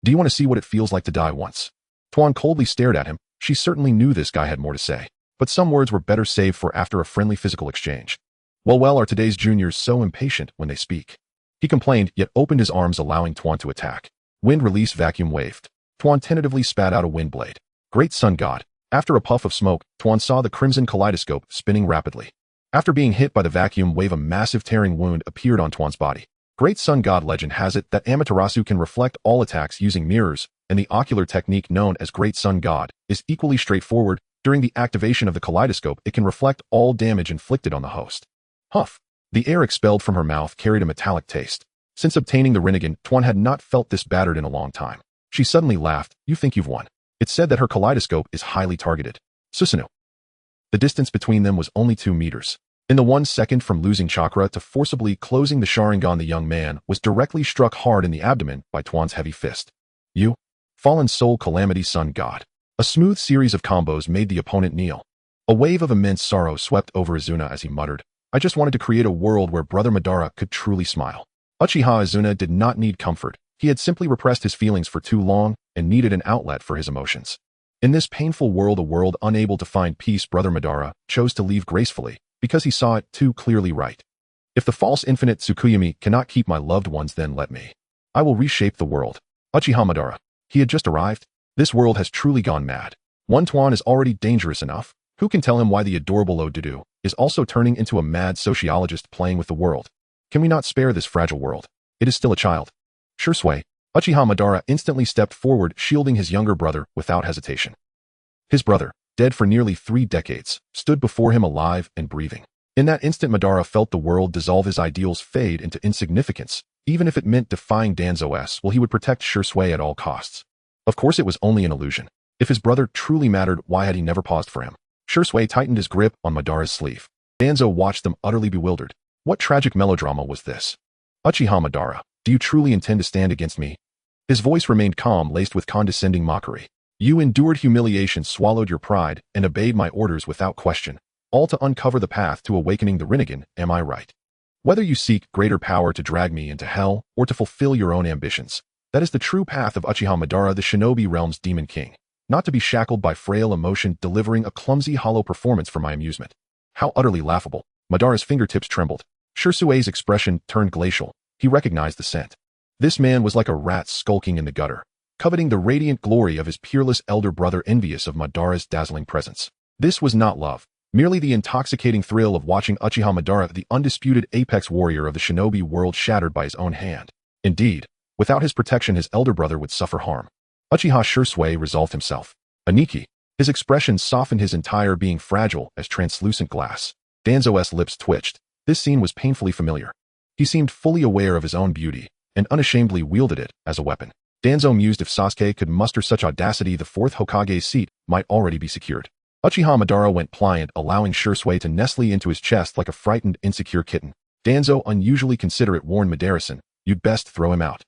Do you want to see what it feels like to die once?" Tuan coldly stared at him. She certainly knew this guy had more to say, but some words were better saved for after a friendly physical exchange. Well, are today's juniors so impatient when they speak?" He complained, yet opened his arms, allowing Tuan to attack. Wind release, vacuum waved. Tuan tentatively spat out a wind blade. Great sun god. After a puff of smoke, Tuan saw the crimson kaleidoscope spinning rapidly. After being hit by the vacuum wave, a massive tearing wound appeared on Tuan's body. Great sun god legend has it that Amaterasu can reflect all attacks using mirrors, and the ocular technique known as Great Sun God is equally straightforward. During the activation of the kaleidoscope, it can reflect all damage inflicted on the host. Huff. The air expelled from her mouth carried a metallic taste. Since obtaining the Rinnegan, Tuan had not felt this battered in a long time. She suddenly laughed. "You think you've won?" It said that her kaleidoscope is highly targeted. Susanoo. The distance between them was only 2 meters. In the 1 second from losing chakra to forcibly closing the Sharingan, the young man was directly struck hard in the abdomen by Tuan's heavy fist. You, fallen soul calamity sun god. A smooth series of combos made the opponent kneel. A wave of immense sorrow swept over Izuna as he muttered, I just wanted to create a world where Brother Madara could truly smile. Uchiha Izuna did not need comfort. He had simply repressed his feelings for too long and needed an outlet for his emotions. In this painful world, a world unable to find peace, Brother Madara chose to leave gracefully because he saw it too clearly right. If the false infinite Tsukuyami cannot keep my loved ones, then let me. I will reshape the world. Uchiha Madara. He had just arrived. This world has truly gone mad. One Tuan is already dangerous enough. Who can tell him why the adorable Odudu is also turning into a mad sociologist playing with the world? Can we not spare this fragile world? It is still a child. Shursui. Uchiha Madara instantly stepped forward, shielding his younger brother without hesitation. His brother, dead for nearly 3 decades, stood before him alive and breathing. In that instant, Madara felt the world dissolve, his ideals fade into insignificance. Even if it meant defying Danzo's will, he would protect Shursui at all costs. Of course it was only an illusion. If his brother truly mattered, why had he never paused for him? Shursui tightened his grip on Madara's sleeve. Danzo watched them utterly bewildered. What tragic melodrama was this? Uchiha Madara, do you truly intend to stand against me? His voice remained calm, laced with condescending mockery. You endured humiliation, swallowed your pride, and obeyed my orders without question, all to uncover the path to awakening the Rinnegan, am I right? Whether you seek greater power to drag me into hell or to fulfill your own ambitions, that is the true path of Uchiha Madara, the Shinobi Realm's Demon King. Not to be shackled by frail emotion, delivering a clumsy, hollow performance for my amusement. How utterly laughable. Madara's fingertips trembled. Shursui's expression turned glacial. He recognized the scent. This man was like a rat skulking in the gutter, coveting the radiant glory of his peerless elder brother, envious of Madara's dazzling presence. This was not love, merely the intoxicating thrill of watching Uchiha Madara, the undisputed apex warrior of the shinobi world, shattered by his own hand. Indeed, without his protection, his elder brother would suffer harm. Uchiha Shursui resolved himself. Aniki. His expression softened, his entire being fragile as translucent glass. Danzo's lips twitched. This scene was painfully familiar. He seemed fully aware of his own beauty, and unashamedly wielded it as a weapon. Danzo mused if Sasuke could muster such audacity, the 4th Hokage's seat might already be secured. Uchiha Madara went pliant, allowing Shursui to nestle into his chest like a frightened, insecure kitten. Danzo, unusually considerate, warned Madarasan, you'd best throw him out.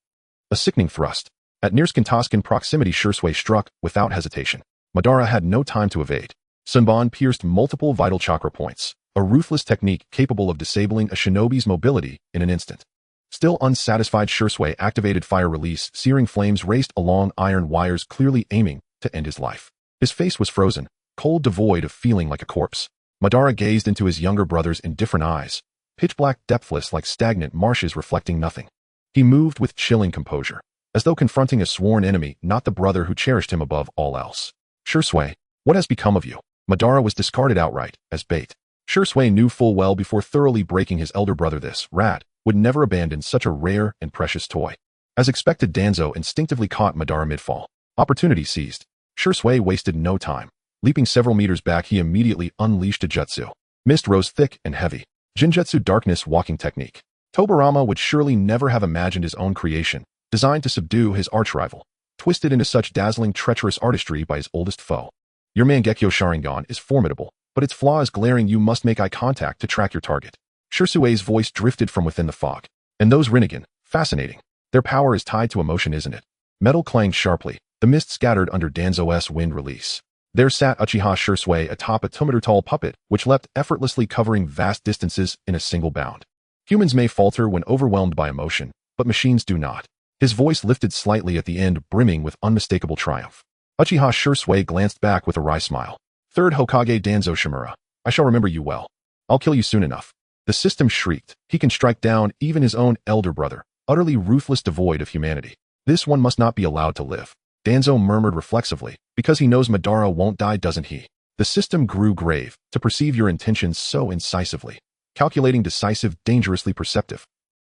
A sickening thrust. At near Skintaskin proximity, Shursui struck without hesitation. Madara had no time to evade. Sunban pierced multiple vital chakra points, a ruthless technique capable of disabling a shinobi's mobility in an instant. Still unsatisfied, Shursui activated fire release. Searing flames raced along iron wires, clearly aiming to end his life. His face was frozen, cold, devoid of feeling, like a corpse. Madara gazed into his younger brother's indifferent eyes, pitch black, depthless, like stagnant marshes reflecting nothing. He moved with chilling composure, as though confronting a sworn enemy, not the brother who cherished him above all else. Shursui, what has become of you? Madara was discarded outright, as bait. Shursui knew full well before thoroughly breaking his elder brother this rat would never abandon such a rare and precious toy. As expected, Danzo instinctively caught Madara mid-fall. Opportunity seized. Shursui wasted no time. Leaping several meters back, he immediately unleashed a jutsu. Mist rose thick and heavy. Jinjutsu darkness walking technique. Tobirama would surely never have imagined his own creation, designed to subdue his arch-rival, twisted into such dazzling, treacherous artistry by his oldest foe. Your Mangekyo Sharingan is formidable, but its flaw is glaring. You must make eye contact to track your target. Shursui's voice drifted from within the fog. And those Rinnegan, fascinating. Their power is tied to emotion, isn't it? Metal clanged sharply. The mist scattered under Danzo's wind release. There sat Uchiha Shursui atop a 2-meter-tall puppet, which leapt effortlessly, covering vast distances in a single bound. Humans may falter when overwhelmed by emotion, but machines do not. His voice lifted slightly at the end, brimming with unmistakable triumph. Uchiha Shursui glanced back with a wry smile. 3rd Hokage Danzo Shimura, I shall remember you well. I'll kill you soon enough. The system shrieked. He can strike down even his own elder brother, utterly ruthless, devoid of humanity. This one must not be allowed to live. Danzo murmured reflexively, because he knows Madara won't die, doesn't he? The system grew grave, to perceive your intentions so incisively. Calculating, decisive, dangerously perceptive.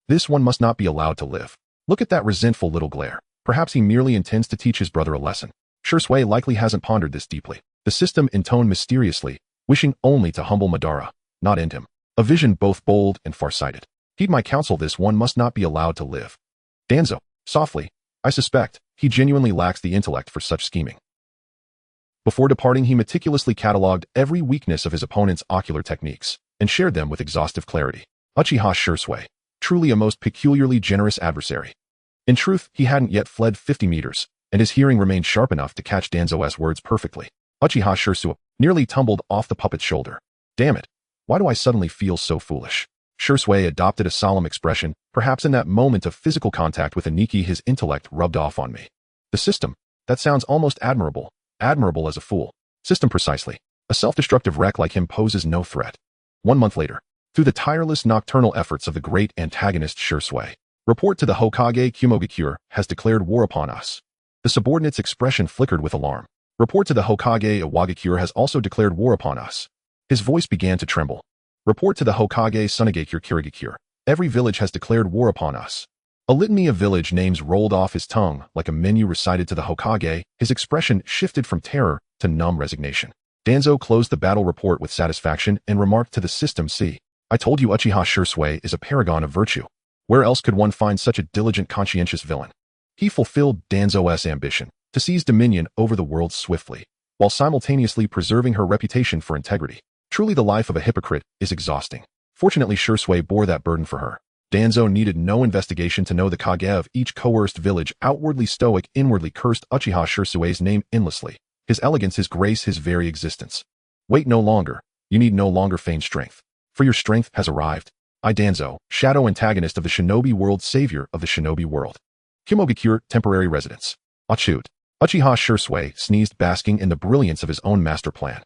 This one must not be allowed to live. Look at that resentful little glare. Perhaps he merely intends to teach his brother a lesson. Shursui likely hasn't pondered this deeply. The system intoned mysteriously, wishing only to humble Madara, not end him. A vision both bold and farsighted. Heed my counsel, this one must not be allowed to live. Danzo, softly, I suspect he genuinely lacks the intellect for such scheming. Before departing, he meticulously catalogued every weakness of his opponent's ocular techniques and shared them with exhaustive clarity. Uchiha Shursui, truly a most peculiarly generous adversary. In truth, he hadn't yet fled 50 meters, and his hearing remained sharp enough to catch Danzo's words perfectly. Uchiha Shursui nearly tumbled off the puppet's shoulder. Damn it, why do I suddenly feel so foolish? Shursui adopted a solemn expression, perhaps in that moment of physical contact with Aniki his intellect rubbed off on me. The system, that sounds almost admirable. Admirable as a fool. System precisely. A self-destructive wreck like him poses no threat. 1 month later, through the tireless nocturnal efforts of the great antagonist Shursui, report to the Hokage Kumogakure has declared war upon us. The subordinate's expression flickered with alarm. Report to the Hokage Iwagakure has also declared war upon us. His voice began to tremble. Report to the Hokage Sunagakure Kirigakure. Every village has declared war upon us. A litany of village names rolled off his tongue like a menu recited to the Hokage. His expression shifted from terror to numb resignation. Danzo closed the battle report with satisfaction and remarked to the system, "See, I told you Uchiha Shursui is a paragon of virtue. Where else could one find such a diligent, conscientious villain?" He fulfilled Danzo's ambition to seize dominion over the world swiftly, while simultaneously preserving her reputation for integrity. Truly the life of a hypocrite is exhausting. Fortunately, Shursui bore that burden for her. Danzo needed no investigation to know the Kage of each coerced village, outwardly stoic, inwardly cursed Uchiha Shursui's name endlessly. His elegance, his grace, his very existence. Wait no longer. You need no longer feign strength. For your strength has arrived. I, Danzo, shadow antagonist of the shinobi world, savior of the shinobi world. Kumogakure, temporary residence. Achut. Uchiha Shursui sneezed, basking in the brilliance of his own master plan.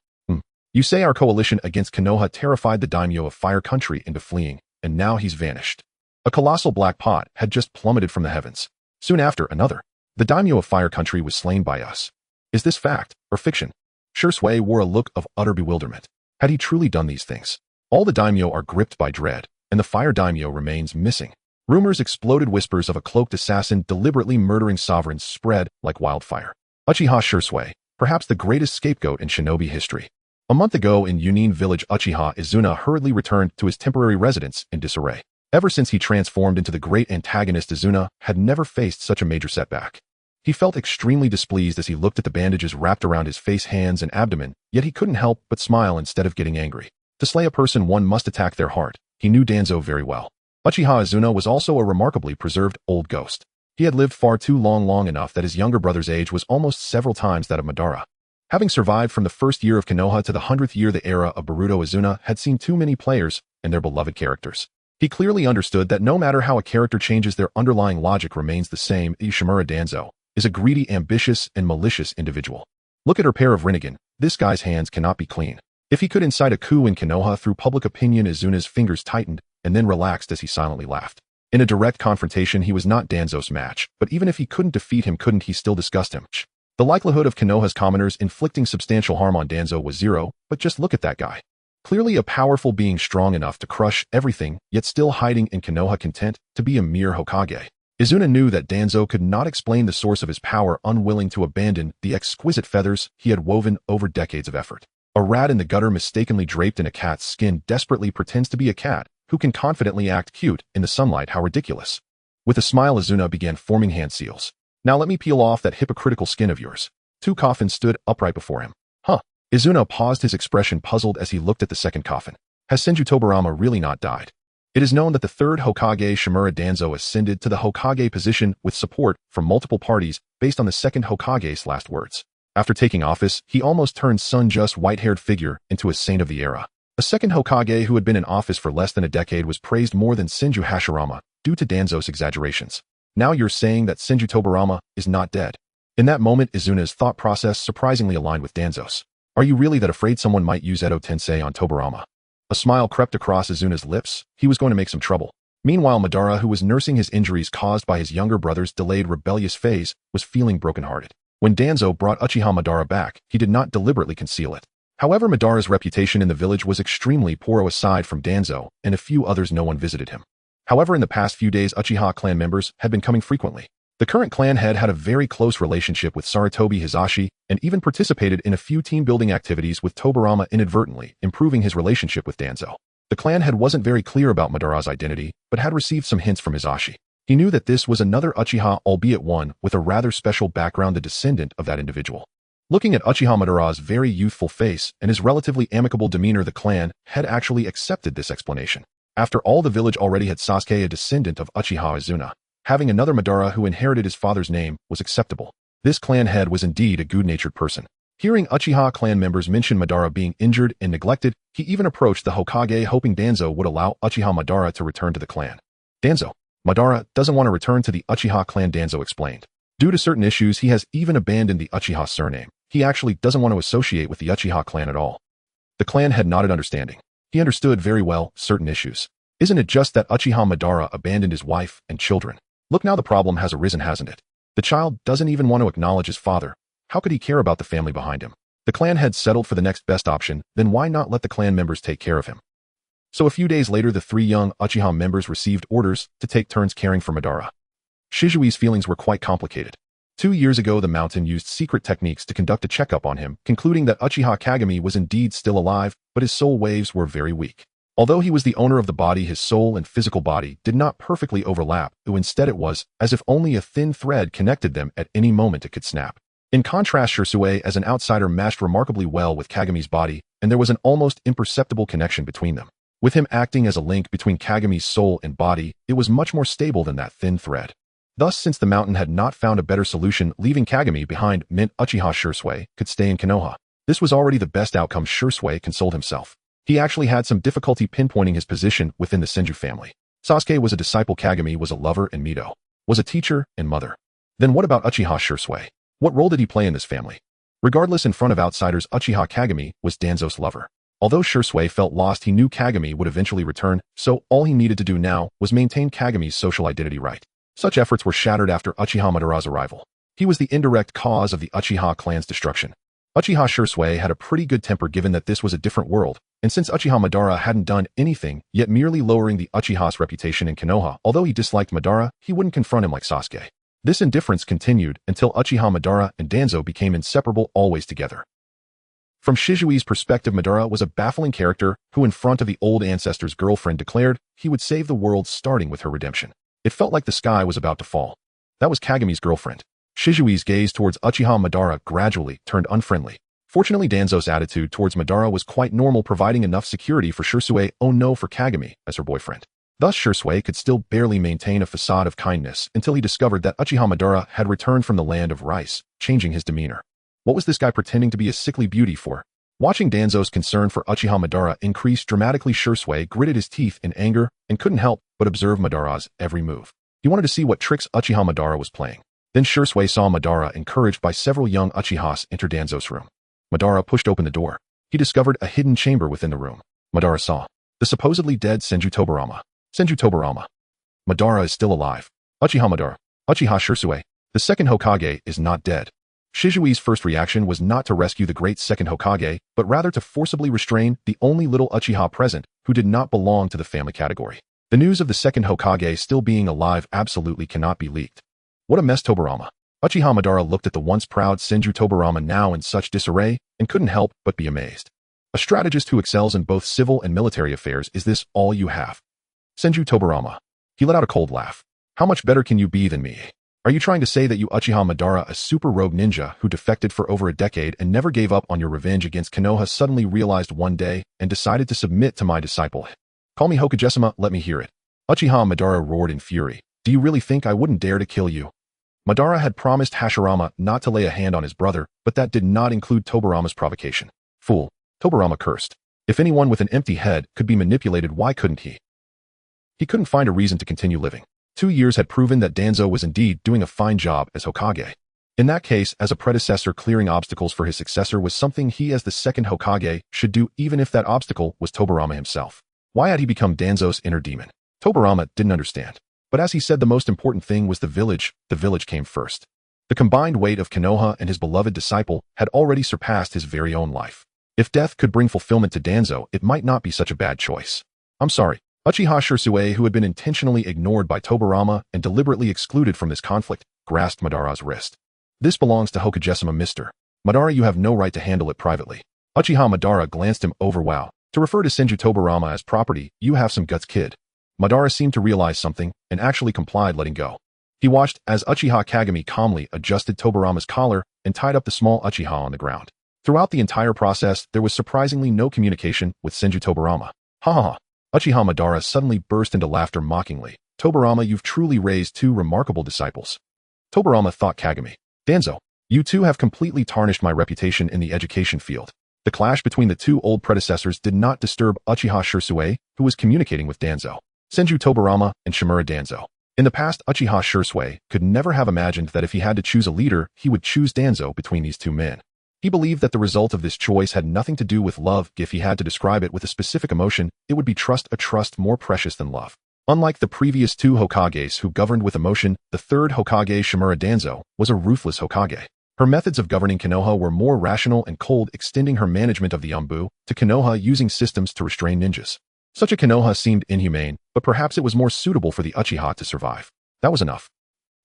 You say our coalition against Konoha terrified the daimyo of Fire Country into fleeing, and now he's vanished. A colossal black pot had just plummeted from the heavens. Soon after, another. The daimyo of Fire Country was slain by us. Is this fact or fiction? Shursui wore a look of utter bewilderment. Had he truly done these things? All the daimyo are gripped by dread, and the Fire daimyo remains missing. Rumors exploded, whispers of a cloaked assassin deliberately murdering sovereigns spread like wildfire. Uchiha Shursui, perhaps the greatest scapegoat in shinobi history. A month ago in Yunin village, Uchiha Izuna hurriedly returned to his temporary residence in disarray. Ever since he transformed into the great antagonist, Izuna had never faced such a major setback. He felt extremely displeased as he looked at the bandages wrapped around his face, hands, and abdomen, yet he couldn't help but smile instead of getting angry. To slay a person, one must attack their heart. He knew Danzo very well. Uchiha Izuna was also a remarkably preserved old ghost. He had lived far too long enough that his younger brother's age was almost several times that of Madara. Having survived from the first year of Konoha to the 100th year, the era of Boruto, Izuna had seen too many players and their beloved characters. He clearly understood that no matter how a character changes, their underlying logic remains the same. Shimura Danzō is a greedy, ambitious, and malicious individual. Look at her pair of Rinnegan. This guy's hands cannot be clean. If he could incite a coup in Konoha through public opinion, Izuna's fingers tightened and then relaxed as he silently laughed. In a direct confrontation, he was not Danzo's match, but even if he couldn't defeat him, couldn't he still disgust him? The likelihood of Konoha's commoners inflicting substantial harm on Danzo was zero, but just look at that guy. Clearly a powerful being, strong enough to crush everything, yet still hiding in Konoha, content to be a mere Hokage. Izuna knew that Danzo could not explain the source of his power, unwilling to abandon the exquisite feathers he had woven over decades of effort. A rat in the gutter, mistakenly draped in a cat's skin, desperately pretends to be a cat who can confidently act cute in the sunlight. How ridiculous. With a smile, Izuna began forming hand seals. Now let me peel off that hypocritical skin of yours. 2 coffins stood upright before him. Huh. Izuna paused, his expression puzzled as he looked at the second coffin. Has Senju Tobirama really not died? It is known that the third Hokage, Shimura Danzō, ascended to the Hokage position with support from multiple parties based on the second Hokage's last words. After taking office, he almost turned sun-just white-haired figure into a saint of the era. A second Hokage who had been in office for less than a decade was praised more than Senju Hashirama due to Danzo's exaggerations. Now you're saying that Senju Tobirama is not dead. In that moment, Izuna's thought process surprisingly aligned with Danzo's. Are you really that afraid someone might use Edo Tensei on Tobirama? A smile crept across Izuna's lips. He was going to make some trouble. Meanwhile, Madara, who was nursing his injuries caused by his younger brother's delayed rebellious phase, was feeling brokenhearted. When Danzo brought Uchiha Madara back, he did not deliberately conceal it. However, Madara's reputation in the village was extremely poor. Aside from Danzo and a few others, no one visited him. However, in the past few days, Uchiha clan members had been coming frequently. The current clan head had a very close relationship with Sarutobi Hisashi and even participated in a few team-building activities with Tobirama, inadvertently improving his relationship with Danzo. The clan head wasn't very clear about Madara's identity, but had received some hints from Hisashi. He knew that this was another Uchiha, albeit one with a rather special background, the descendant of that individual. Looking at Uchiha Madara's very youthful face and his relatively amicable demeanor, the clan had actually accepted this explanation. After all, the village already had Sasuke, a descendant of Uchiha Izuna. Having another Madara who inherited his father's name was acceptable. This clan head was indeed a good-natured person. Hearing Uchiha clan members mention Madara being injured and neglected, he even approached the Hokage, hoping Danzo would allow Uchiha Madara to return to the clan. Danzo. Madara doesn't want to return to the Uchiha clan, Danzo explained. Due to certain issues, he has even abandoned the Uchiha surname. He actually doesn't want to associate with the Uchiha clan at all. The clan had nodded understanding. He understood very well certain issues. Isn't it just that Uchiha Madara abandoned his wife and children? Look, now the problem has arisen, hasn't it? The child doesn't even want to acknowledge his father. How could he care about the family behind him? The clan had settled for the next best option, then why not let the clan members take care of him? So a few days later, the 3 young Uchiha members received orders to take turns caring for Madara. Shizui's feelings were quite complicated. 2 years ago, the mountain used secret techniques to conduct a checkup on him, concluding that Uchiha Kagami was indeed still alive, but his soul waves were very weak. Although he was the owner of the body, his soul and physical body did not perfectly overlap, instead it was as if only a thin thread connected them. At any moment it could snap. In contrast, Shisui as an outsider matched remarkably well with Kagami's body, and there was an almost imperceptible connection between them. With him acting as a link between Kagami's soul and body, it was much more stable than that thin thread. Thus, since the mountain had not found a better solution, leaving Kagami behind meant Uchiha Shisui could stay in Konoha. This was already the best outcome, Shisui consoled himself. He actually had some difficulty pinpointing his position within the Senju family. Sasuke was a disciple, Kagami was a lover, and Mito was a teacher and mother. Then what about Uchiha Shisui? What role did he play in this family? Regardless, in front of outsiders, Uchiha Kagami was Danzo's lover. Although Shisui felt lost, he knew Kagami would eventually return, so all he needed to do now was maintain Kagami's social identity right. Such efforts were shattered after Uchiha Madara's arrival. He was the indirect cause of the Uchiha clan's destruction. Uchiha Shisui had a pretty good temper given that this was a different world, and since Uchiha Madara hadn't done anything, yet merely lowering the Uchiha's reputation in Konoha, although he disliked Madara, he wouldn't confront him like Sasuke. This indifference continued until Uchiha Madara and Danzo became inseparable, always together. From Shizui's perspective, Madara was a baffling character who, in front of the old ancestor's girlfriend, declared he would save the world starting with her redemption. It felt like the sky was about to fall. That was Kagami's girlfriend. Shizui's gaze towards Uchiha Madara gradually turned unfriendly. Fortunately, Danzo's attitude towards Madara was quite normal, providing enough security for Shisui, for Kagami as her boyfriend. Thus, Shisui could still barely maintain a facade of kindness until he discovered that Uchiha Madara had returned from the land of rice, changing his demeanor. What was this guy pretending to be a sickly beauty for? Watching Danzo's concern for Uchiha Madara increase dramatically, Shisui gritted his teeth in anger and couldn't help but observe Madara's every move. He wanted to see what tricks Uchiha Madara was playing. Then Shisui saw Madara, encouraged by several young Uchihas, enter Danzo's room. Madara pushed open the door. He discovered a hidden chamber within the room. Madara saw the supposedly dead Senju Tobirama. Senju Tobirama. Madara is still alive. Uchiha Madara. Uchiha Shisui. The second Hokage is not dead. Shizui's first reaction was not to rescue the great second Hokage, but rather to forcibly restrain the only little Uchiha present who did not belong to the family category. The news of the second Hokage still being alive absolutely cannot be leaked. What a mess, Tobirama. Uchiha Madara looked at the once proud Senju Tobirama now in such disarray and couldn't help but be amazed. A strategist who excels in both civil and military affairs, is this all you have? Senju Tobirama. He let out a cold laugh. How much better can you be than me? Are you trying to say that you Uchiha Madara, a super rogue ninja who defected for over a decade and never gave up on your revenge against Konoha, suddenly realized one day and decided to submit to my disciple? Call me Hokage-sama, let me hear it. Uchiha Madara roared in fury. Do you really think I wouldn't dare to kill you? Madara had promised Hashirama not to lay a hand on his brother, but that did not include Tobirama's provocation. Fool. Tobirama cursed. If anyone with an empty head could be manipulated, why couldn't he? He couldn't find a reason to continue living. 2 years had proven that Danzo was indeed doing a fine job as Hokage. In that case, as a predecessor, clearing obstacles for his successor was something he as the second Hokage should do, even if that obstacle was Tobirama himself. Why had he become Danzo's inner demon? Tobirama didn't understand. But as he said, the most important thing was the village came first. The combined weight of Konoha and his beloved disciple had already surpassed his very own life. If death could bring fulfillment to Danzo, it might not be such a bad choice. I'm sorry. Uchiha Shisui, who had been intentionally ignored by Tobirama and deliberately excluded from this conflict, grasped Madara's wrist. This belongs to Hokage-sama, Mr. Madara, you have no right to handle it privately. Uchiha Madara glanced him over. Wow. To refer to Senju Tobirama as property, you have some guts, kid. Madara seemed to realize something and actually complied, letting go. He watched as Uchiha Kagami calmly adjusted Tobirama's collar and tied up the small Uchiha on the ground. Throughout the entire process, there was surprisingly no communication with Senju Tobirama. Ha ha ha. Uchiha Madara suddenly burst into laughter mockingly. Tobirama, you've truly raised two remarkable disciples. Tobirama thought Kagami. Danzo, you two have completely tarnished my reputation in the education field. The clash between the two old predecessors did not disturb Uchiha Shisui, who was communicating with Danzo, Senju Tobirama, and Shimura Danzō. In the past, Uchiha Shisui could never have imagined that if he had to choose a leader, he would choose Danzo between these two men. He believed that the result of this choice had nothing to do with love. If he had to describe it with a specific emotion, it would be trust, a trust more precious than love. Unlike the previous two Hokages who governed with emotion, the third Hokage, Shimura Danzō, was a ruthless Hokage. Her methods of governing Konoha were more rational and cold, extending her management of the Anbu to Konoha using systems to restrain ninjas. Such a Konoha seemed inhumane, but perhaps it was more suitable for the Uchiha to survive. That was enough.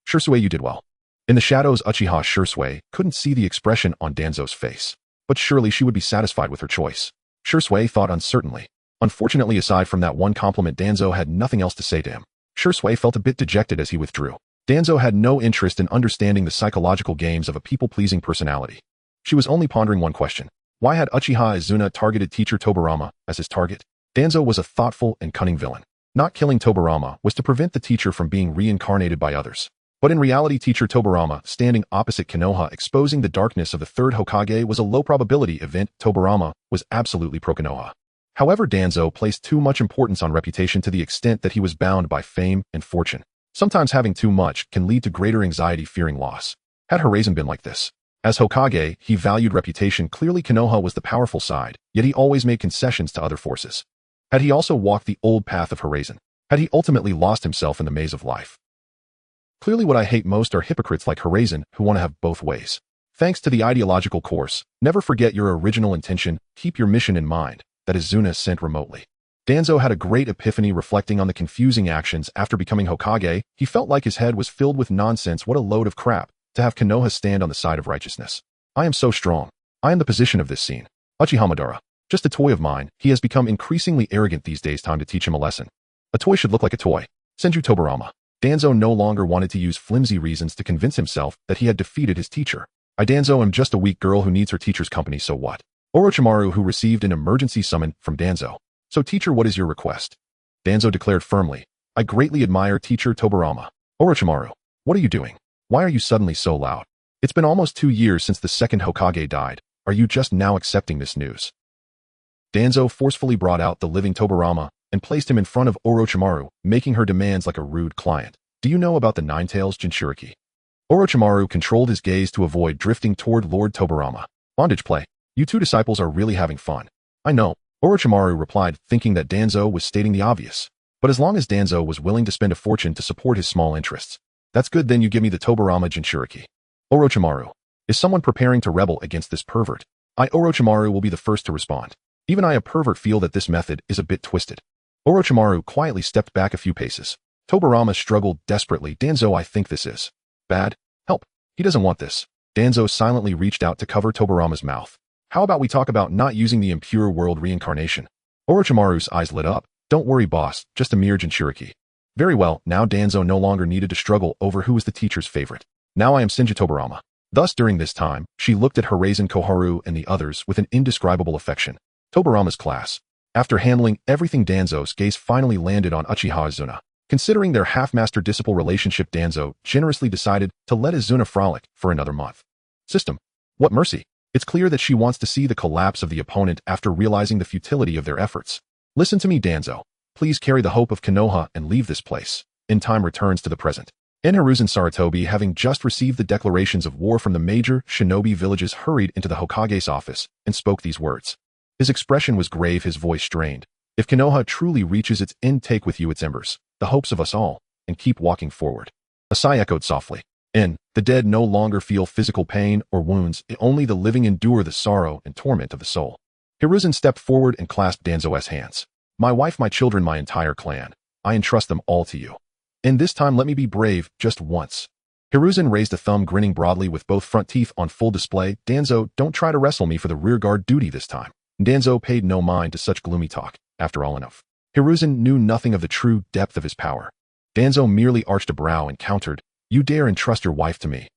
Shisui, you did well. In the shadows, Uchiha Shisui couldn't see the expression on Danzo's face. But surely she would be satisfied with her choice. Shisui thought uncertainly. Unfortunately, aside from that one compliment, Danzo had nothing else to say to him. Shisui felt a bit dejected as he withdrew. Danzo had no interest in understanding the psychological games of a people-pleasing personality. She was only pondering one question. Why had Uchiha Izuna targeted teacher Tobirama as his target? Danzo was a thoughtful and cunning villain. Not killing Tobirama was to prevent the teacher from being reincarnated by others. But in reality, teacher Tobirama, standing opposite Konoha exposing the darkness of the third Hokage, was a low-probability event. Tobirama was absolutely pro-Konoha. However, Danzo placed too much importance on reputation to the extent that he was bound by fame and fortune. Sometimes having too much can lead to greater anxiety, fearing loss. Had Hiruzen been like this? As Hokage, he valued reputation. Clearly, Konoha was the powerful side, yet he always made concessions to other forces. Had he also walked the old path of Hiruzen? Had he ultimately lost himself in the maze of life? Clearly, what I hate most are hypocrites like Hiruzen who want to have both ways. Thanks to the ideological course, never forget your original intention, keep your mission in mind, that Izuna sent remotely. Danzo had a great epiphany reflecting on the confusing actions after becoming Hokage. He felt like his head was filled with nonsense. What a load of crap to have Konoha stand on the side of righteousness. I am so strong. I am the position of this scene. Uchiha Madara, just a toy of mine. He has become increasingly arrogant these days. Time to teach him a lesson. A toy should look like a toy. Senju Tobirama. Danzo no longer wanted to use flimsy reasons to convince himself that he had defeated his teacher. I, Danzo, am just a weak girl who needs her teacher's company, so what? Orochimaru, who received an emergency summon from Danzo. So teacher, what is your request? Danzo declared firmly. I greatly admire teacher Tobirama. Orochimaru, what are you doing? Why are you suddenly so loud? It's been almost 2 years since the second Hokage died. Are you just now accepting this news? Danzo forcefully brought out the living Tobirama and placed him in front of Orochimaru, making her demands like a rude client. Do you know about the Nine Tails Jinchuriki? Orochimaru controlled his gaze to avoid drifting toward Lord Tobirama. Bondage play. You two disciples are really having fun. I know. Orochimaru replied, thinking that Danzo was stating the obvious. But as long as Danzo was willing to spend a fortune to support his small interests, that's good. Then you give me the Tobirama Jinchuriki. Orochimaru, is someone preparing to rebel against this pervert? Orochimaru will be the first to respond. Even I, a pervert, feel that this method is a bit twisted. Orochimaru quietly stepped back a few paces. Tobirama struggled desperately. Danzo, I think this is bad. Help. He doesn't want this. Danzo silently reached out to cover Tobirama's mouth. How about we talk about not using the impure world reincarnation? Orochimaru's eyes lit up. Don't worry, boss, just a mere Jinchuriki. Very well, now Danzo no longer needed to struggle over who was the teacher's favorite. Now I am Senju Tobirama. Thus, during this time, she looked at Hiruzen, Koharu, and the others with an indescribable affection. Tobirama's class. After handling everything, Danzo's gaze finally landed on Uchiha Izuna. Considering their half-master-disciple relationship, Danzo generously decided to let Izuna frolic for another month. System. What mercy. It's clear that she wants to see the collapse of the opponent after realizing the futility of their efforts. Listen to me, Danzo. Please carry the hope of Konoha and leave this place. In time returns to the present. In Hiruzen, Sarutobi, having just received the declarations of war from the major shinobi villages, hurried into the Hokage's office and spoke these words. His expression was grave, his voice strained. If Konoha truly reaches its end, take with you its embers, the hopes of us all, and keep walking forward. A sigh echoed softly. The dead no longer feel physical pain or wounds, only the living endure the sorrow and torment of the soul. Hiruzen stepped forward and clasped Danzo's hands. My wife, my children, my entire clan. I entrust them all to you. In this time, let me be brave, just once. Hiruzen raised a thumb, grinning broadly with both front teeth on full display. Danzo, don't try to wrestle me for the rearguard duty this time. Danzo paid no mind to such gloomy talk. After all, enough. Hiruzen knew nothing of the true depth of his power. Danzo merely arched a brow and countered, you dare entrust your wife to me.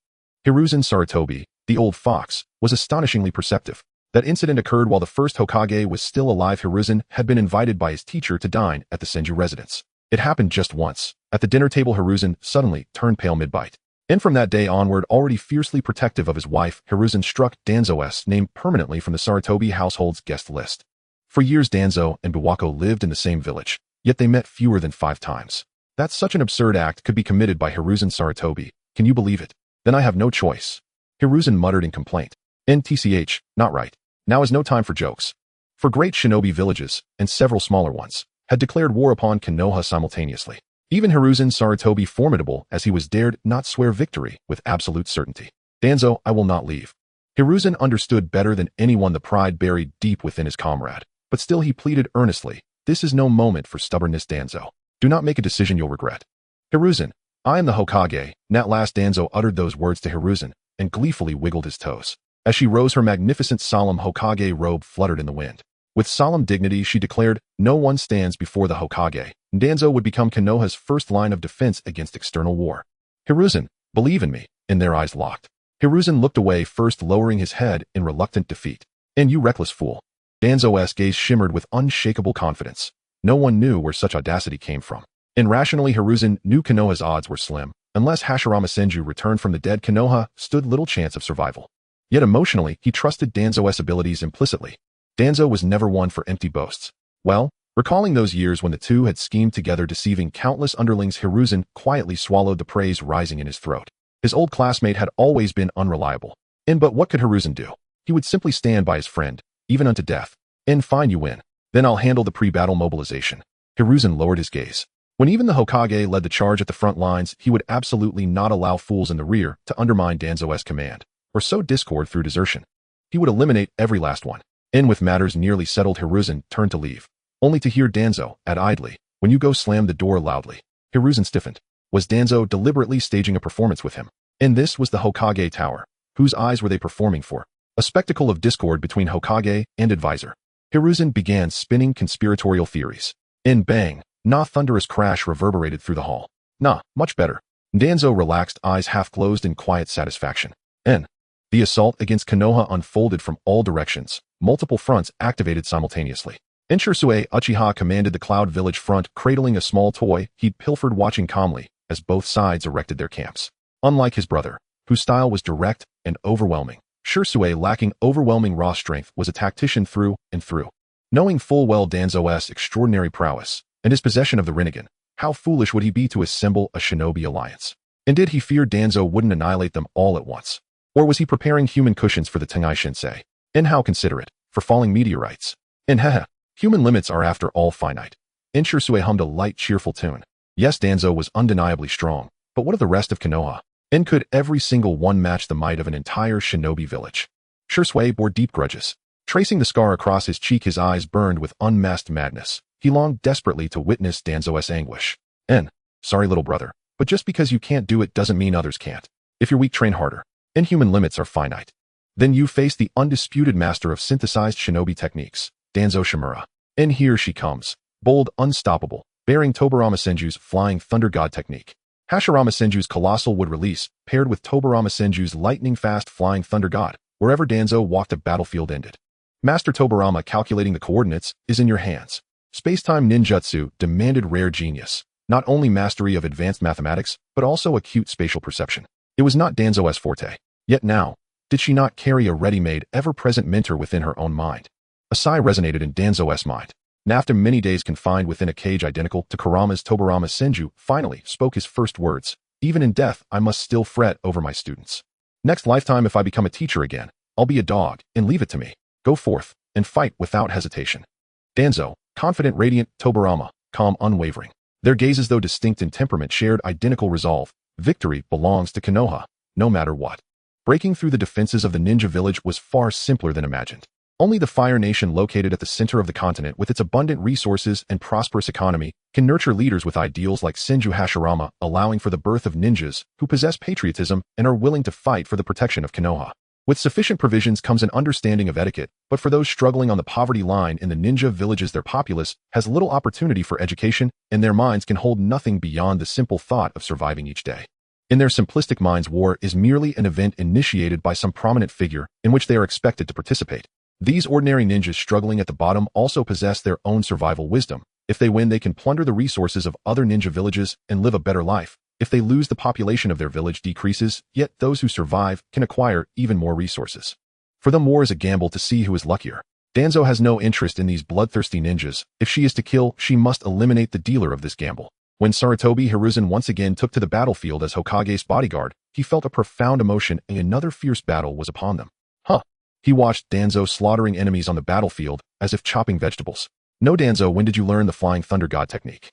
Hiruzen, Sarutobi, the old fox, was astonishingly perceptive. That incident occurred while the first Hokage was still alive. Hiruzen had been invited by his teacher to dine at the Senju residence. It happened just once. At the dinner table, Hiruzen suddenly turned pale mid-bite. And from that day onward, already fiercely protective of his wife, Hiruzen struck Danzo's name permanently from the Sarutobi household's guest list. For years, Danzo and Biwako lived in the same village, yet they met fewer than 5 times. That such an absurd act could be committed by Hiruzen Sarutobi. Can you believe it? Then I have no choice. Hiruzen muttered in complaint. NTCH, not right. Now is no time for jokes. For great shinobi villages, and several smaller ones, had declared war upon Konoha simultaneously. Even Hiruzen Sarutobi, formidable as he was, dared not swear victory with absolute certainty. Danzo, I will not leave. Hiruzen understood better than anyone the pride buried deep within his comrade, but still he pleaded earnestly, this is no moment for stubbornness, Danzo. Do not make a decision you'll regret. Hiruzen, I am the Hokage. At last Danzo uttered those words to Hiruzen, and gleefully wiggled his toes. As she rose, her magnificent solemn Hokage robe fluttered in the wind. With solemn dignity she declared, no one stands before the Hokage. Danzo would become Konoha's first line of defense against external war. Hiruzen, believe in me. And their eyes locked. Hiruzen looked away, first lowering his head in reluctant defeat. And you reckless fool. Danzo's gaze shimmered with unshakable confidence. No one knew where such audacity came from. And rationally, Hiruzen knew Konoha's odds were slim. Unless Hashirama-senju returned from the dead, Konoha stood little chance of survival. Yet emotionally, he trusted Danzo's abilities implicitly. Danzo was never one for empty boasts. Well, recalling those years when the two had schemed together, deceiving countless underlings, Hiruzen quietly swallowed the praise rising in his throat. His old classmate had always been unreliable. But what could Hiruzen do? He would simply stand by his friend, even unto death. Fine, you win. Then I'll handle the pre-battle mobilization. Hiruzen lowered his gaze. When even the Hokage led the charge at the front lines, he would absolutely not allow fools in the rear to undermine Danzo's command, or sow discord through desertion. He would eliminate every last one. With matters nearly settled, Hiruzen turned to leave, only to hear Danzo add idly, when you go, slam the door loudly. Hiruzen stiffened. Was Danzo deliberately staging a performance with him? This was the Hokage Tower. Whose eyes were they performing for? A spectacle of discord between Hokage and advisor. Hiruzen began spinning conspiratorial theories. Bang! Nah, thunderous crash reverberated through the hall. Nah, much better. Danzo relaxed, eyes half closed in quiet satisfaction. The assault against Konoha unfolded from all directions, multiple fronts activated simultaneously. Shimura Uchiha commanded the Cloud Village front, cradling a small toy he'd pilfered, watching calmly as both sides erected their camps. Unlike his brother, whose style was direct and overwhelming, Shimura, lacking overwhelming raw strength, was a tactician through and through. Knowing full well Danzo's extraordinary prowess and his possession of the Rinnegan, how foolish would he be to assemble a shinobi alliance? Did he fear Danzo wouldn't annihilate them all at once? Or was he preparing human cushions for the Tengai-sensei? How considerate, for falling meteorites. Haha, human limits are after all finite. Shimura hummed a light, cheerful tune. Yes, Danzo was undeniably strong, but what of the rest of Konoha? Could every single one match the might of an entire shinobi village? Shimura bore deep grudges. Tracing the scar across his cheek, his eyes burned with unmasked madness. He longed desperately to witness Danzo's anguish. Sorry, little brother, but just because you can't do it doesn't mean others can't. If you're weak, train harder. Human limits are finite. Then you face the undisputed master of synthesized shinobi techniques, Danzo Shimura. Here she comes, bold, unstoppable, bearing Tobirama-senju's flying thunder god technique. Hashirama-senju's colossal wood release, paired with Tobirama-senju's lightning-fast flying thunder god. Wherever Danzo walked, a battlefield ended. Master Tobirama calculating the coordinates is in your hands. Space-time ninjutsu demanded rare genius, not only mastery of advanced mathematics, but also acute spatial perception. It was not Danzo's forte. Yet now, did she not carry a ready-made, ever-present mentor within her own mind? A sigh resonated in Danzo's mind. After many days confined within a cage identical to Kurama's, Tobirama-senju finally spoke his first words. Even in death, I must still fret over my students. Next lifetime, if I become a teacher again, I'll be a dog, and leave it to me. Go forth, and fight without hesitation. Danzo, confident, radiant, Tobirama, calm, unwavering. Their gazes, though distinct in temperament, shared identical resolve. Victory belongs to Konoha, no matter what. Breaking through the defenses of the ninja village was far simpler than imagined. Only the Fire Nation, located at the center of the continent with its abundant resources and prosperous economy, can nurture leaders with ideals like Senju Hashirama, allowing for the birth of ninjas who possess patriotism and are willing to fight for the protection of Konoha. With sufficient provisions comes an understanding of etiquette, but for those struggling on the poverty line in the ninja villages, their populace has little opportunity for education, and their minds can hold nothing beyond the simple thought of surviving each day. In their simplistic minds, war is merely an event initiated by some prominent figure in which they are expected to participate. These ordinary ninjas struggling at the bottom also possess their own survival wisdom. If they win, they can plunder the resources of other ninja villages and live a better life. If they lose, the population of their village decreases, yet those who survive can acquire even more resources. For them, war is a gamble to see who is luckier. Danzo has no interest in these bloodthirsty ninjas. If she is to kill, she must eliminate the dealer of this gamble. When Sarutobi Hiruzen once again took to the battlefield as Hokage's bodyguard, he felt a profound emotion, and another fierce battle was upon them. He watched Danzo slaughtering enemies on the battlefield as if chopping vegetables. No, Danzo, when did you learn the Flying Thunder God technique?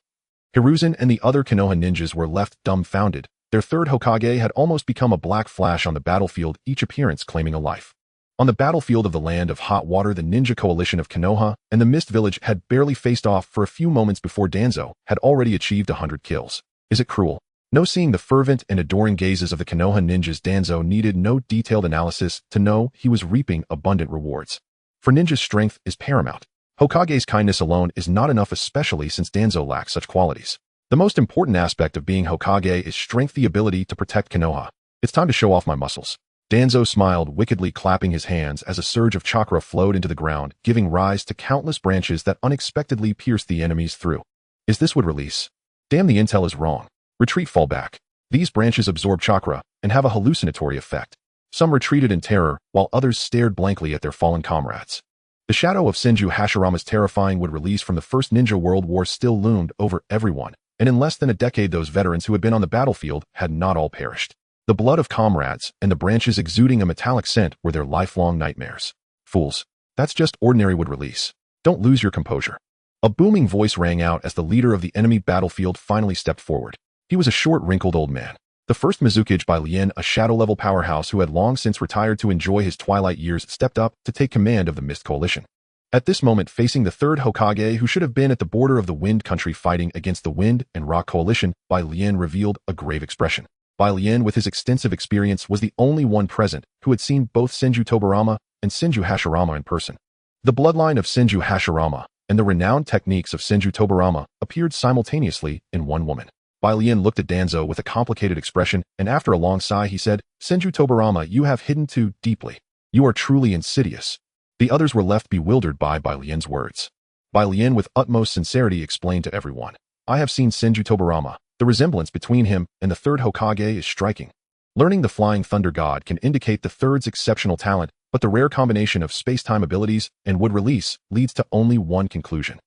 Hiruzen and the other Konoha ninjas were left dumbfounded. Their third Hokage had almost become a black flash on the battlefield, each appearance claiming a life. On the battlefield of the Land of Hot Water, the ninja coalition of Konoha and the Mist Village had barely faced off for a few moments before Danzo had already achieved 100 kills. Is it cruel? No, seeing the fervent and adoring gazes of the Konoha ninjas, Danzo needed no detailed analysis to know he was reaping abundant rewards. For ninjas, strength is paramount. Hokage's kindness alone is not enough, especially since Danzo lacks such qualities. The most important aspect of being Hokage is strength, the ability to protect Konoha. It's time to show off my muscles. Danzo smiled, wickedly clapping his hands as a surge of chakra flowed into the ground, giving rise to countless branches that unexpectedly pierced the enemies through. Is this would release? Damn, the intel is wrong. Retreat, fall back. These branches absorb chakra and have a hallucinatory effect. Some retreated in terror, while others stared blankly at their fallen comrades. The shadow of Senju Hashirama's terrifying would release from the First Ninja World War still loomed over everyone, and in less than a decade those veterans who had been on the battlefield had not all perished. The blood of comrades and the branches exuding a metallic scent were their lifelong nightmares. Fools. That's just ordinary would release. Don't lose your composure. A booming voice rang out as the leader of the enemy battlefield finally stepped forward. He was a short, wrinkled old man. The first Mizukage by Lien, a shadow-level powerhouse who had long since retired to enjoy his twilight years, stepped up to take command of the Mist Coalition. At this moment, facing the third Hokage, who should have been at the border of the Wind Country fighting against the Wind and Rock Coalition, Bai Lien revealed a grave expression. Bai Lien, with his extensive experience, was the only one present who had seen both Senju Tobirama and Senju Hashirama in person. The bloodline of Senju Hashirama and the renowned techniques of Senju Tobirama appeared simultaneously in one woman. Bai Lien looked at Danzo with a complicated expression, and after a long sigh he said, "Senju Tobirama, you have hidden too deeply. You are truly insidious." The others were left bewildered by Bai Lien's words. Bai Lien with utmost sincerity explained to everyone, "I have seen Senju Tobirama. The resemblance between him and the third Hokage is striking. Learning the Flying Thunder God can indicate the third's exceptional talent, but the rare combination of space-time abilities and would release leads to only one conclusion."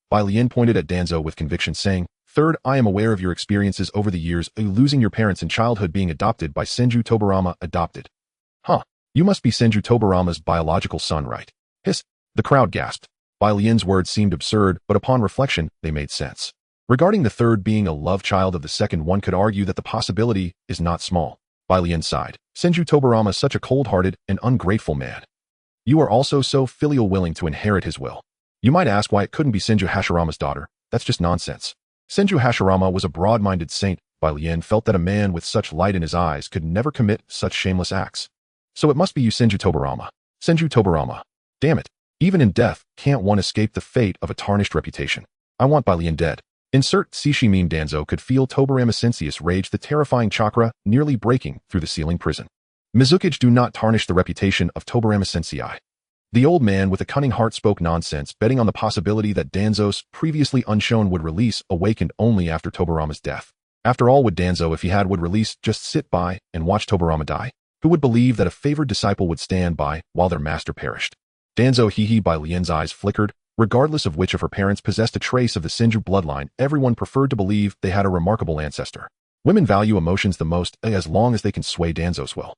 Bai Lien pointed at Danzo with conviction, saying, "Third, I am aware of your experiences over the years, losing your parents in childhood, being adopted by Senju Tobirama. Adopted? You must be Senju Tobirama's biological son, right?" Hiss. The crowd gasped. Bai Lien's words seemed absurd, but upon reflection, they made sense. Regarding the third being a love child of the second, one could argue that the possibility is not small. Bai Lien sighed. "Senju Tobirama is such a cold-hearted and ungrateful man. You are also so filial, willing to inherit his will. You might ask why it couldn't be Senju Hashirama's daughter. That's just nonsense. Senju Hashirama was a broad-minded saint. Bai Lien felt that a man with such light in his eyes could never commit such shameless acts. So it must be you, Senju Tobirama. Senju Tobirama. Damn it. Even in death, can't one escape the fate of a tarnished reputation? I want Bai Lien dead." Insert Sishi meme. Danzo could feel Tobirama-sensei's rage, the terrifying chakra nearly breaking through the ceiling prison. Mizukage, do not tarnish the reputation of Tobirama-sensei. The old man with a cunning heart spoke nonsense, betting on the possibility that Danzo's previously unshown would release awakened only after Tobirama's death. After all, would Danzo, if he had would release, just sit by and watch Tobirama die? Who would believe that a favored disciple would stand by while their master perished? Danzo hee. Bai Lien's eyes flickered. Regardless of which of her parents possessed a trace of the Senju bloodline, everyone preferred to believe they had a remarkable ancestor. Women value emotions the most, as long as they can sway Danzo's will.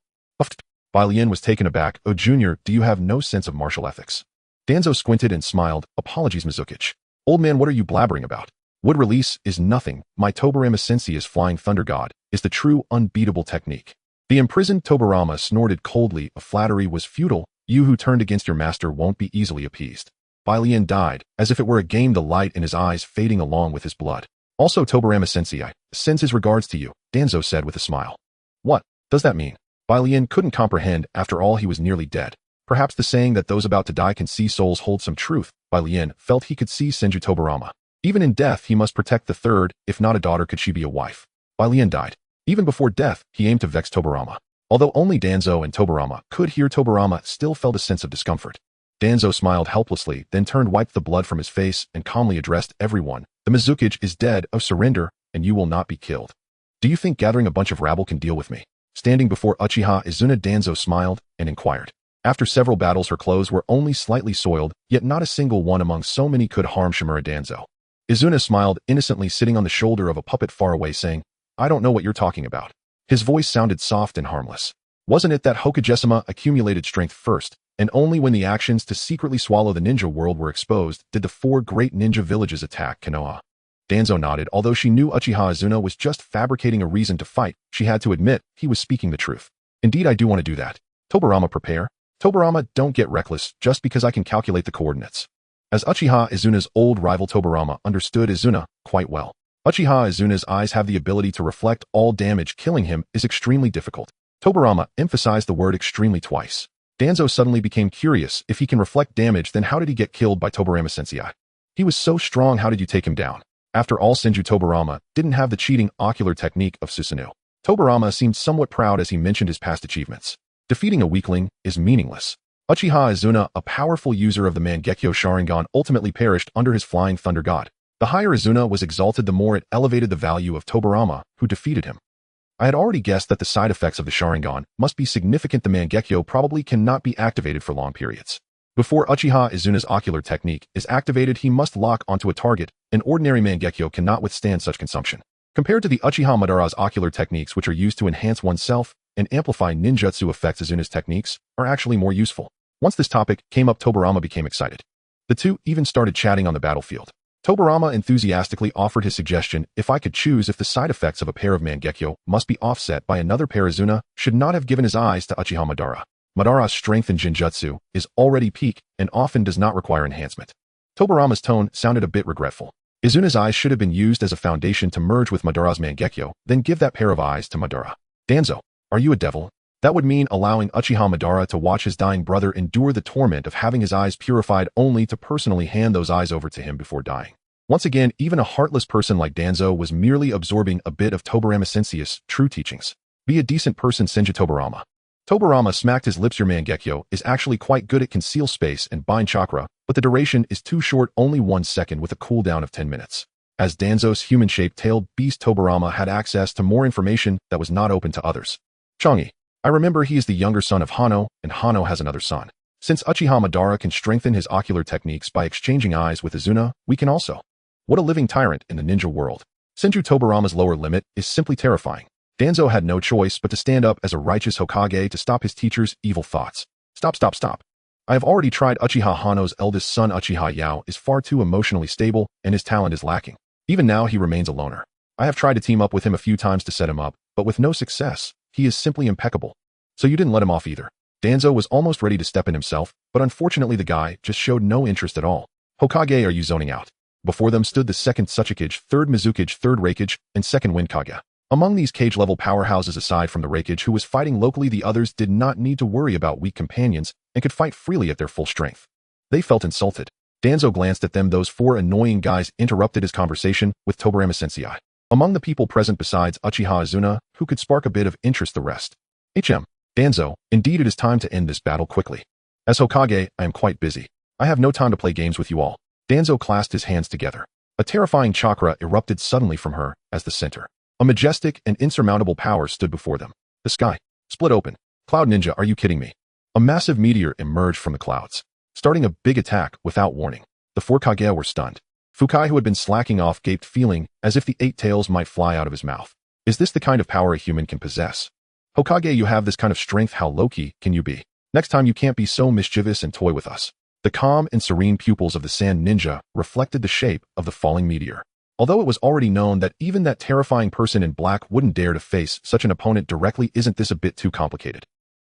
Bai Lien was taken aback. "Oh, Junior, do you have no sense of martial ethics?" Danzo squinted and smiled. "Apologies, Mizukage. Old man, what are you blabbering about? Would release is nothing. My Tobirama-sensei is Flying Thunder God, is the true unbeatable technique." The imprisoned Tobirama snorted coldly. "A flattery was futile. You who turned against your master won't be easily appeased." Bai Lien died, as if it were a game, the light in his eyes fading along with his blood. "Also, Tobirama-sensei sends his regards to you," Danzo said with a smile. "What does that mean?" Bai Lien couldn't comprehend. After all, he was nearly dead. Perhaps the saying that those about to die can see souls holds some truth. Bai Lien felt he could see Senju Tobirama. Even in death, he must protect the third. If not a daughter, could she be a wife? Bai Lien died. Even before death, he aimed to vex Tobirama. Although only Danzo and Tobirama could hear, Tobirama still felt a sense of discomfort. Danzo smiled helplessly, then wiped the blood from his face and calmly addressed everyone. The Mizukage is dead. Surrender, and you will not be killed. Do you think gathering a bunch of rabble can deal with me? Standing before Uchiha Izuna, Danzo smiled and inquired. After several battles, her clothes were only slightly soiled, yet not a single one among so many could harm Shimura Danzō. Izuna smiled innocently, sitting on the shoulder of a puppet far away, saying, I don't know what you're talking about. His voice sounded soft and harmless. Wasn't it that Hokage-sama accumulated strength first, and only when the actions to secretly swallow the ninja world were exposed did the 4 great ninja villages attack Konoha? Danzo nodded. Although she knew Uchiha Izuna was just fabricating a reason to fight, she had to admit he was speaking the truth. Indeed, I do want to do that. Tobirama, prepare. Tobirama, don't get reckless just because I can calculate the coordinates. As Uchiha Izuna's old rival, Tobirama understood Izuna quite well. Uchiha Izuna's eyes have the ability to reflect all damage. Killing him is extremely difficult. Tobirama emphasized the word extremely twice. Danzo suddenly became curious. If he can reflect damage, then how did he get killed by Tobirama-sensei? He was so strong, how did you take him down? After all, Senju Tobirama didn't have the cheating ocular technique of Susanoo. Tobirama seemed somewhat proud as he mentioned his past achievements. Defeating a weakling is meaningless. Uchiha Izuna, a powerful user of the Mangekyo Sharingan, ultimately perished under his flying thunder god. The higher Izuna was exalted, the more it elevated the value of Tobirama, who defeated him. I had already guessed that the side effects of the Sharingan must be significant. The Mangekyo probably cannot be activated for long periods. Before Uchiha Izuna's ocular technique is activated, he must lock onto a target. An ordinary Mangekyo cannot withstand such consumption. Compared to the Uchiha Madara's ocular techniques, which are used to enhance oneself and amplify ninjutsu effects, Izuna's techniques are actually more useful. Once this topic came up, Tobirama became excited. The two even started chatting on the battlefield. Tobirama enthusiastically offered his suggestion: if I could choose, if the side effects of a pair of Mangekyo must be offset by another pair, Izuna should not have given his eyes to Uchiha Madara. Madara's strength in Jinjutsu is already peak and often does not require enhancement. Tobirama's tone sounded a bit regretful. Izuna's eyes should have been used as a foundation to merge with Madara's Mangekyo, then give that pair of eyes to Madara. Danzo, are you a devil? That would mean allowing Uchiha Madara to watch his dying brother endure the torment of having his eyes purified, only to personally hand those eyes over to him before dying. Once again, even a heartless person like Danzo was merely absorbing a bit of Tobirama-sensei's true teachings. Be a decent person, Senju Tobirama. Tobirama smacked his lips. Your Mangekyo is actually quite good at conceal space and bind chakra, but the duration is too short, only 1 second with a cooldown of 10 minutes. As Danzo's human-shaped tailed beast, Tobirama had access to more information that was not open to others. Chang'e, I remember he is the younger son of Hano, and Hano has another son. Since Uchiha Madara can strengthen his ocular techniques by exchanging eyes with Izuna, we can also. What a living tyrant in the ninja world. Senju Tobirama's lower limit is simply terrifying. Danzo had no choice but to stand up as a righteous Hokage to stop his teacher's evil thoughts. Stop. I have already tried. Uchiha Hano's eldest son, Uchiha Yao, is far too emotionally stable, and his talent is lacking. Even now, he remains a loner. I have tried to team up with him a few times to set him up, but with no success. He is simply impeccable. So you didn't let him off either. Danzo was almost ready to step in himself, but unfortunately the guy just showed no interest at all. Hokage, are you zoning out? Before them stood the second Tsuchikage, third Mizukage, third Reikage, and second Winkage. Among these cage-level powerhouses, aside from the Reikage who was fighting locally, the others did not need to worry about weak companions and could fight freely at their full strength. They felt insulted. Danzo glanced at them. Those 4 annoying guys interrupted his conversation with Tobirama-sensei. Among the people present besides Uchiha Izuna, who could spark a bit of interest, the rest. Danzo, indeed it is time to end this battle quickly. As Hokage, I am quite busy. I have no time to play games with you all. Danzo clasped his hands together. A terrifying chakra erupted suddenly from her as the center. A majestic and insurmountable power stood before them. The sky split open. Cloud Ninja, are you kidding me? A massive meteor emerged from the clouds, starting a big attack without warning. The 4 Kage were stunned. Fukai, who had been slacking off, gaped, feeling as if the 8 tails might fly out of his mouth. Is this the kind of power a human can possess? Hokage, you have this kind of strength. How low-key can you be? Next time you can't be so mischievous and toy with us. The calm and serene pupils of the Sand Ninja reflected the shape of the falling meteor. Although it was already known that even that terrifying person in black wouldn't dare to face such an opponent directly, isn't this a bit too complicated?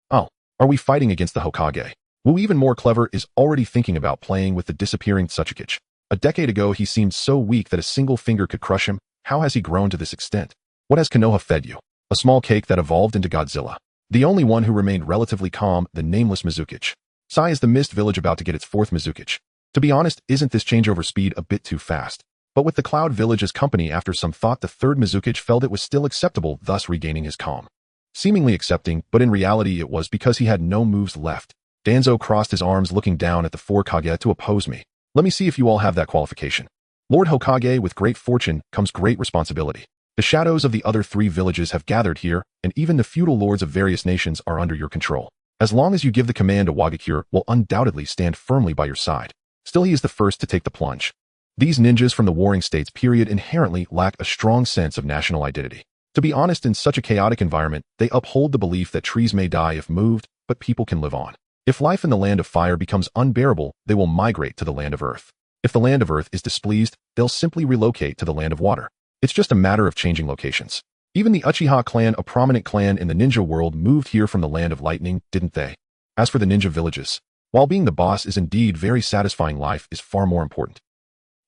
Oh, are we fighting against the Hokage? Wu, even more clever, is already thinking about playing with the disappearing Tsuchikage. A decade ago he seemed so weak that a single finger could crush him. How has he grown to this extent? What has Konoha fed you? A small cake that evolved into Godzilla. The only one who remained relatively calm, the nameless Mizukage. Sai, is the Mist Village about to get its 4th Mizukage? To be honest, isn't this changeover speed a bit too fast? But with the Cloud Village as company after some thought, the third Mizukichi felt it was still acceptable, thus regaining his calm. Seemingly accepting, but in reality it was because he had no moves left. Danzo crossed his arms, looking down at the four Kage. To oppose me. Let me see if you all have that qualification. Lord Hokage, with great fortune comes great responsibility. The shadows of the other three villages have gathered here, and even the feudal lords of various nations are under your control. As long as you give the command, a Wagakure will undoubtedly stand firmly by your side. Still, he is the first to take the plunge. These ninjas from the Warring States period inherently lack a strong sense of national identity. To be honest, in such a chaotic environment, they uphold the belief that trees may die if moved, but people can live on. If life in the land of fire becomes unbearable, they will migrate to the land of earth. If the land of earth is displeased, they'll simply relocate to the land of water. It's just a matter of changing locations. Even the Uchiha clan, a prominent clan in the ninja world, moved here from the land of lightning, didn't they? As for the ninja villages, while being the boss is indeed very satisfying, life is far more important.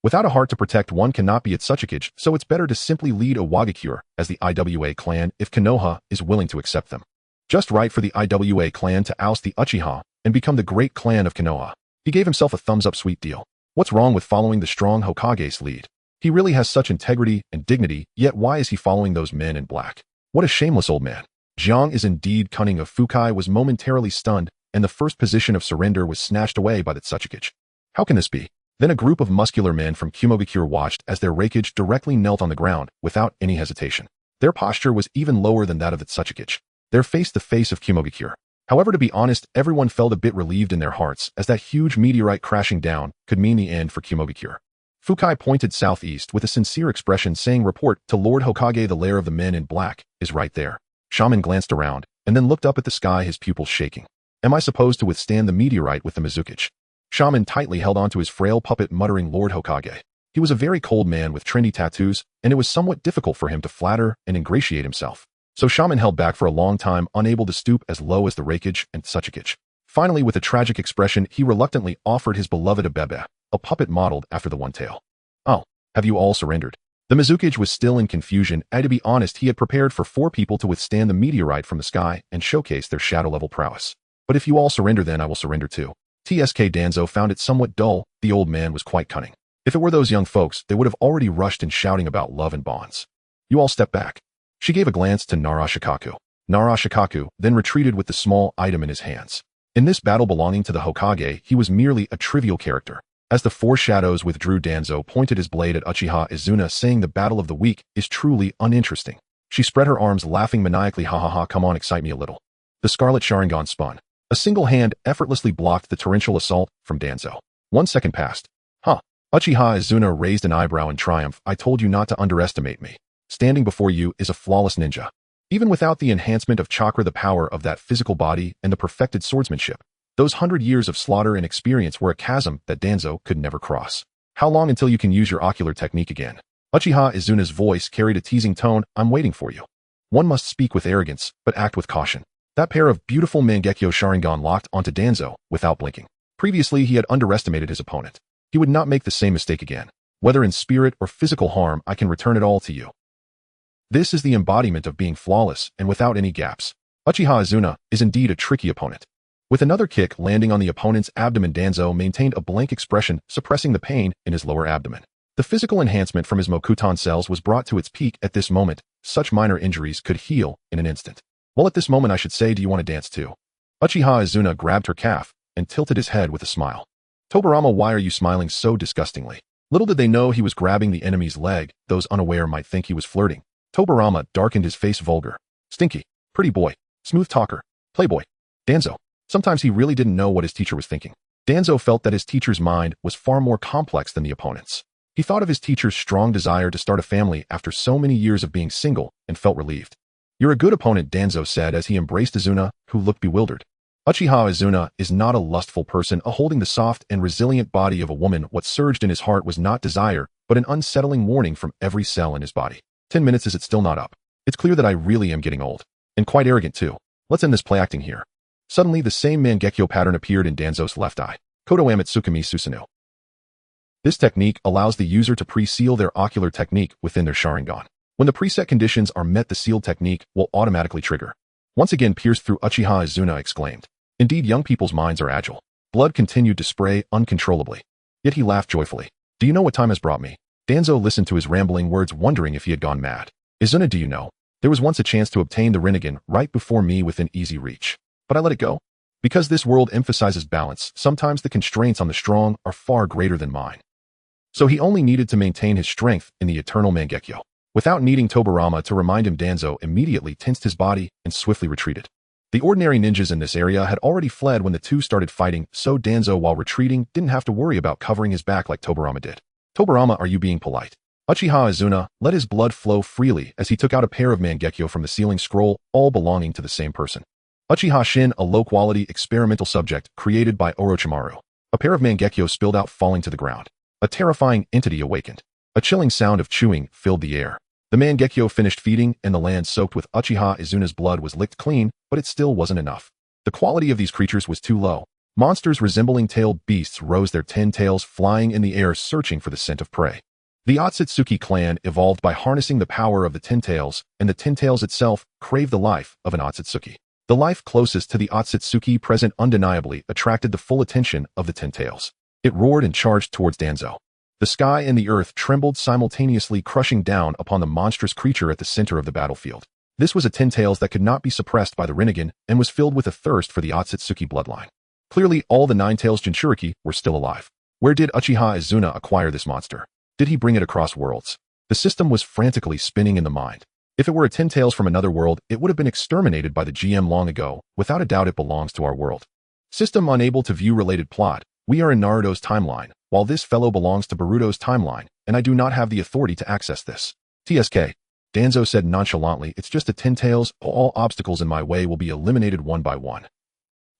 Without a heart to protect, one cannot be at such a Hokage, so it's better to simply lead a Wagakure as the IWA clan if Konoha is willing to accept them. Just right for the IWA clan to oust the Uchiha and become the great clan of Konoha. He gave himself a thumbs-up, sweet deal. What's wrong with following the strong Hokage's lead? He really has such integrity and dignity, yet why is he following those men in black? What a shameless old man. Jiang is indeed cunning. Fukai was momentarily stunned, and the first position of surrender was snatched away by the Tsuchikage. How can this be? Then a group of muscular men from Kumogakure watched as their Reikage directly knelt on the ground without any hesitation. Their posture was even lower than that of the Tsuchikage. They faced the face of Kumogakure. However, to be honest, everyone felt a bit relieved in their hearts, as that huge meteorite crashing down could mean the end for Kumogakure. Fukai pointed southeast with a sincere expression, saying, "Report to Lord Hokage, the lair of the men in black is right there." Shaman glanced around and then looked up at the sky, his pupils shaking. Am I supposed to withstand the meteorite with the Mizukichi? Shaman tightly held onto his frail puppet, muttering, "Lord Hokage." He was a very cold man with trendy tattoos, and it was somewhat difficult for him to flatter and ingratiate himself. So Shaman held back for a long time, unable to stoop as low as the Reikage and Tsuchikage. Finally, with a tragic expression, he reluctantly offered his beloved a bebe, a puppet modeled after the one tail. "Oh, have you all surrendered?" The Mizukichi was still in confusion, and to be honest, he had prepared for 4 people to withstand the meteorite from the sky and showcase their shadow-level prowess. "But if you all surrender, then I will surrender too." TSK Danzo found it somewhat dull. The old man was quite cunning. If it were those young folks, they would have already rushed in shouting about love and bonds. "You all step back." She gave a glance to Narashikaku. Narashikaku then retreated with the small item in his hands. In this battle belonging to the Hokage, he was merely a trivial character. As the 4 shadows withdrew, Danzo pointed his blade at Uchiha Izuna, saying, "The battle of the weak is truly uninteresting." She spread her arms, laughing maniacally. "Ha ha ha, come on, excite me a little." The Scarlet Sharingan spun. A single hand effortlessly blocked the torrential assault from Danzo. 1 second passed. "Huh." Uchiha Izuna raised an eyebrow in triumph. "I told you not to underestimate me. Standing before you is a flawless ninja. Even without the enhancement of chakra, the power of that physical body, and the perfected swordsmanship, those 100 years of slaughter and experience were a chasm that Danzo could never cross. How long until you can use your ocular technique again?" Uchiha Izuna's voice carried a teasing tone. "I'm waiting for you." One must speak with arrogance, but act with caution. That pair of beautiful Mangekyo Sharingan locked onto Danzo without blinking. Previously, he had underestimated his opponent. He would not make the same mistake again. "Whether in spirit or physical harm, I can return it all to you." This is the embodiment of being flawless and without any gaps. Uchiha Izuna is indeed a tricky opponent. With another kick landing on the opponent's abdomen, Danzo maintained a blank expression, suppressing the pain in his lower abdomen. The physical enhancement from his Mokuton cells was brought to its peak at this moment. Such minor injuries could heal in an instant. "Well, at this moment I should say, do you want to dance too?" Uchiha Izuna grabbed her calf and tilted his head with a smile. "Tobirama, why are you smiling so disgustingly?" Little did they know he was grabbing the enemy's leg. Those unaware might think he was flirting. Tobirama darkened his face. "Vulgar, stinky, pretty boy, smooth talker, playboy." Danzo. Sometimes he really didn't know what his teacher was thinking. Danzo felt that his teacher's mind was far more complex than the opponent's. He thought of his teacher's strong desire to start a family after so many years of being single and felt relieved. "You're a good opponent," Danzo said as he embraced Izuna, who looked bewildered. Uchiha Izuna is not a lustful person. Holding the soft and resilient body of a woman, what surged in his heart was not desire, but an unsettling warning from every cell in his body. 10 minutes, is it still not up? It's clear that I really am getting old. And quite arrogant too. Let's end this play acting here. Suddenly, the same Mangekyo pattern appeared in Danzo's left eye. Kodo Amitsukami Susanoo. This technique allows the user to pre-seal their ocular technique within their Sharingan. When the preset conditions are met, the sealed technique will automatically trigger. Once again pierced through, Uchiha Izuna exclaimed. Indeed, young people's minds are agile. Blood continued to spray uncontrollably. Yet he laughed joyfully. "Do you know what time has brought me?" Danzo listened to his rambling words, wondering if he had gone mad. Izuna, do you know? There was once a chance to obtain the Rinnegan right before me within easy reach. But I let it go. Because this world emphasizes balance, sometimes the constraints on the strong are far greater than mine. So he only needed to maintain his strength in the eternal Mangekyo. Without needing Tobirama to remind him, Danzo immediately tensed his body and swiftly retreated. The ordinary ninjas in this area had already fled when the two started fighting, so Danzo, while retreating, didn't have to worry about covering his back like Tobirama did. Tobirama, are you being polite? Uchiha Izuna let his blood flow freely as he took out a pair of Mangekyo from the sealing scroll, all belonging to the same person. Uchiha Shin, a low-quality experimental subject created by Orochimaru. A pair of Mangekyo spilled out, falling to the ground. A terrifying entity awakened. A chilling sound of chewing filled the air. The Mangekyo finished feeding, and the land soaked with Uchiha Izuna's blood was licked clean, but it still wasn't enough. The quality of these creatures was too low. Monsters resembling tailed beasts rose, their 10 tails flying in the air, searching for the scent of prey. The Otsutsuki clan evolved by harnessing the power of the 10 tails, and the 10 tails itself craved the life of an Otsutsuki. The life closest to the Otsutsuki present undeniably attracted the full attention of the 10 tails. It roared and charged towards Danzo. The sky and the earth trembled simultaneously, crushing down upon the monstrous creature at the center of the battlefield. This was a 10 tails that could not be suppressed by the Rinnegan and was filled with a thirst for the Otsutsuki bloodline. Clearly, all the 9 tails Jinchuriki were still alive. Where did Uchiha Izuna acquire this monster? Did he bring it across worlds? The system was frantically spinning in the mind. If it were a 10 tails from another world, it would have been exterminated by the GM long ago. Without a doubt, it belongs to our world. System unable to view related plot. We are in Naruto's timeline, while this fellow belongs to Boruto's timeline, and I do not have the authority to access this. TSK. Danzo said nonchalantly, it's just a 10 tails, all obstacles in my way will be eliminated one by one.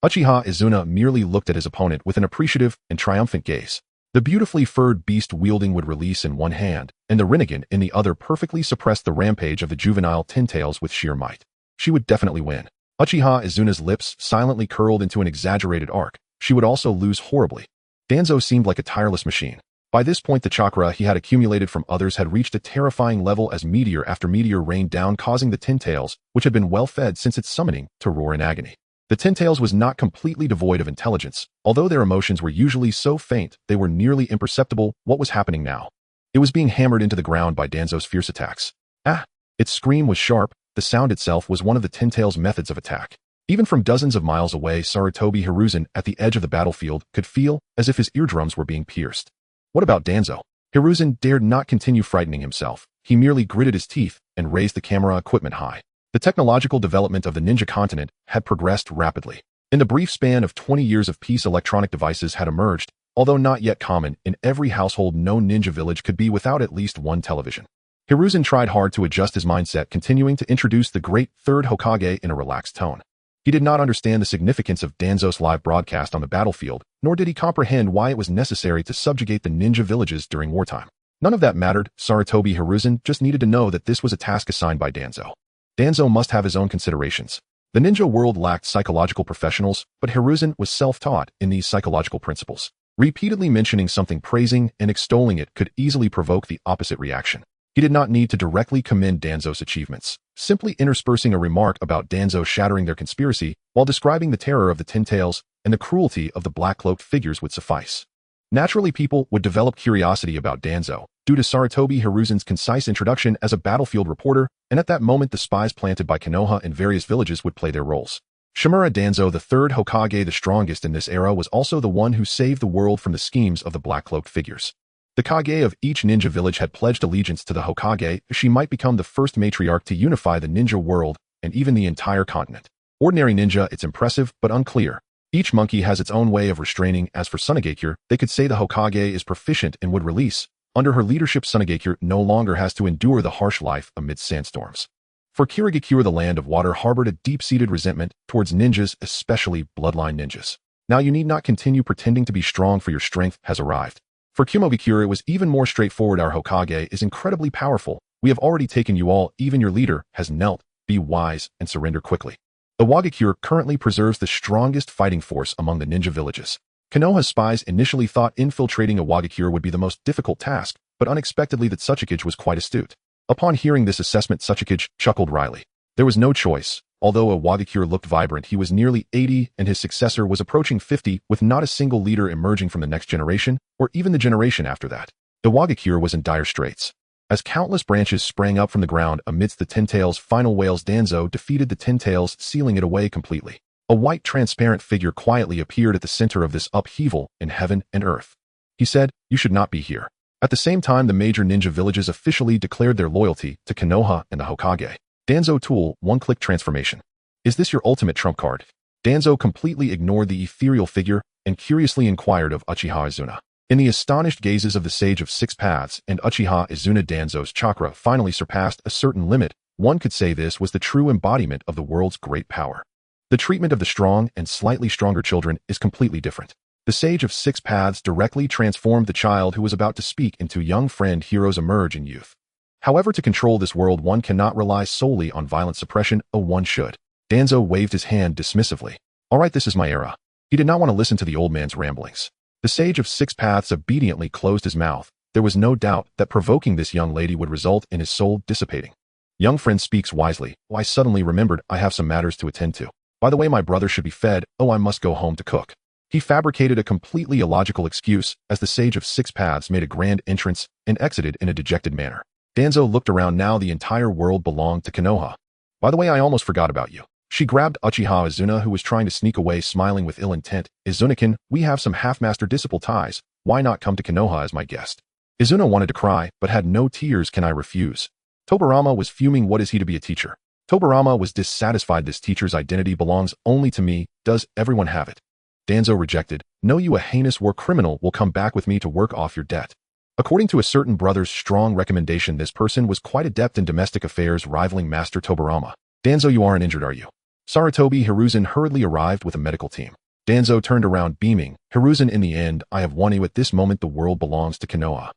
Uchiha Izuna merely looked at his opponent with an appreciative and triumphant gaze. The beautifully furred beast wielding would release in one hand, and the Rinnegan in the other perfectly suppressed the rampage of the juvenile 10 tails with sheer might. She would definitely win. Uchiha Izuna's lips silently curled into an exaggerated arc. She would also lose horribly. Danzo seemed like a tireless machine. By this point, the chakra he had accumulated from others had reached a terrifying level as meteor after meteor rained down, causing the 10 tails, which had been well fed since its summoning, to roar in agony. The 10 tails was not completely devoid of intelligence. Although their emotions were usually so faint, they were nearly imperceptible. What was happening now? It was being hammered into the ground by Danzo's fierce attacks. Ah! Its scream was sharp. The sound itself was one of the 10 tails' methods of attack. Even from dozens of miles away, Sarutobi Hiruzen, at the edge of the battlefield, could feel as if his eardrums were being pierced. What about Danzo? Hiruzen dared not continue frightening himself. He merely gritted his teeth and raised the camera equipment high. The technological development of the ninja continent had progressed rapidly. In the brief span of 20 years of peace, electronic devices had emerged. Although not yet common, in every household no ninja village could be without at least one television. Hiruzen tried hard to adjust his mindset, continuing to introduce the great third Hokage in a relaxed tone. He did not understand the significance of Danzo's live broadcast on the battlefield, nor did he comprehend why it was necessary to subjugate the ninja villages during wartime. None of that mattered. Sarutobi Hiruzen just needed to know that this was a task assigned by Danzo. Danzo must have his own considerations. The ninja world lacked psychological professionals, but Hiruzen was self-taught in these psychological principles. Repeatedly mentioning something, praising and extolling it, could easily provoke the opposite reaction. He did not need to directly commend Danzo's achievements. Simply interspersing a remark about Danzo shattering their conspiracy while describing the terror of the 10 tails and the cruelty of the black-cloaked figures would suffice. Naturally, people would develop curiosity about Danzo due to Sarutobi Hiruzen's concise introduction as a battlefield reporter, and at that moment the spies planted by Konoha in various villages would play their roles. Shimura Danzō, the third Hokage, the strongest in this era, was also the one who saved the world from the schemes of the black-cloaked figures. The Kage of each ninja village had pledged allegiance to the Hokage. She might become the first matriarch to unify the ninja world and even the entire continent. Ordinary ninja, it's impressive but unclear. Each monkey has its own way of restraining. As for Sunagakure, they could say the Hokage is proficient and would release. Under her leadership, Sunagakure no longer has to endure the harsh life amid sandstorms. For Kirigakure, the land of water harbored a deep-seated resentment towards ninjas, especially bloodline ninjas. Now you need not continue pretending to be strong, for your strength has arrived. For Kumogakure, it was even more straightforward. Our Hokage is incredibly powerful. We have already taken you all. Even your leader has knelt. Be wise and surrender quickly. The Wagakure currently preserves the strongest fighting force among the ninja villages. Konoha's spies initially thought infiltrating a Wagakure would be the most difficult task, but unexpectedly that Tsuchikage was quite astute. Upon hearing this assessment, Tsuchikage chuckled wryly. There was no choice. Although a Wagakure looked vibrant, he was nearly 80 and his successor was approaching 50, with not a single leader emerging from the next generation or even the generation after that. Iwagakure was in dire straits. As countless branches sprang up from the ground amidst the Ten Tails' final wails, Danzo defeated the Ten Tails, sealing it away completely. A white transparent figure quietly appeared at the center of this upheaval in heaven and earth. He said, "You should not be here." At the same time, the major ninja villages officially declared their loyalty to Konoha and the Hokage. Danzo tool, one-click transformation. Is this your ultimate trump card? Danzo completely ignored the ethereal figure and curiously inquired of Uchiha Izuna. In the astonished gazes of the Sage of Six Paths and Uchiha Izuna, Danzo's chakra finally surpassed a certain limit. One could say this was the true embodiment of the world's great power. The treatment of the strong and slightly stronger children is completely different. The Sage of Six Paths directly transformed the child who was about to speak into young friend heroes emerge in youth. However, to control this world, one cannot rely solely on violent suppression, one should. Danzo waved his hand dismissively. All right, this is my era. He did not want to listen to the old man's ramblings. The Sage of Six Paths obediently closed his mouth. There was no doubt that provoking this young lady would result in his soul dissipating. Young friend speaks wisely. I suddenly remembered I have some matters to attend to. By the way, my brother should be fed. I must go home to cook. He fabricated a completely illogical excuse as the Sage of Six Paths made a grand entrance and exited in a dejected manner. Danzo looked around. Now the entire world belonged to Konoha. By the way, I almost forgot about you. She grabbed Uchiha Izuna, who was trying to sneak away, smiling with ill intent. Izuna-kun, we have some half-master disciple ties. Why not come to Konoha as my guest? Izuna wanted to cry, but had no tears. Can I refuse? Tobirama was fuming. What is he to be a teacher? Tobirama was dissatisfied. This teacher's identity belongs only to me. Does everyone have it? Danzo rejected. No, you a heinous war criminal will come back with me to work off your debt. According to a certain brother's strong recommendation, this person was quite adept in domestic affairs, rivaling Master Tobirama. Danzo, you aren't injured, are you? Sarutobi Hiruzen hurriedly arrived with a medical team. Danzo turned around, beaming. Hiruzen, in the end, I have won you. At this moment, the world belongs to Konoha.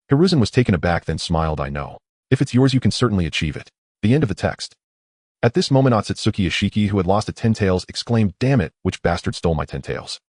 Hiruzen was taken aback, then smiled. I know. If it's yours, you can certainly achieve it. The end of the text. At this moment, Otsutsuki Ishiki, who had lost a Ten Tails, exclaimed, damn it, which bastard stole my Ten Tails?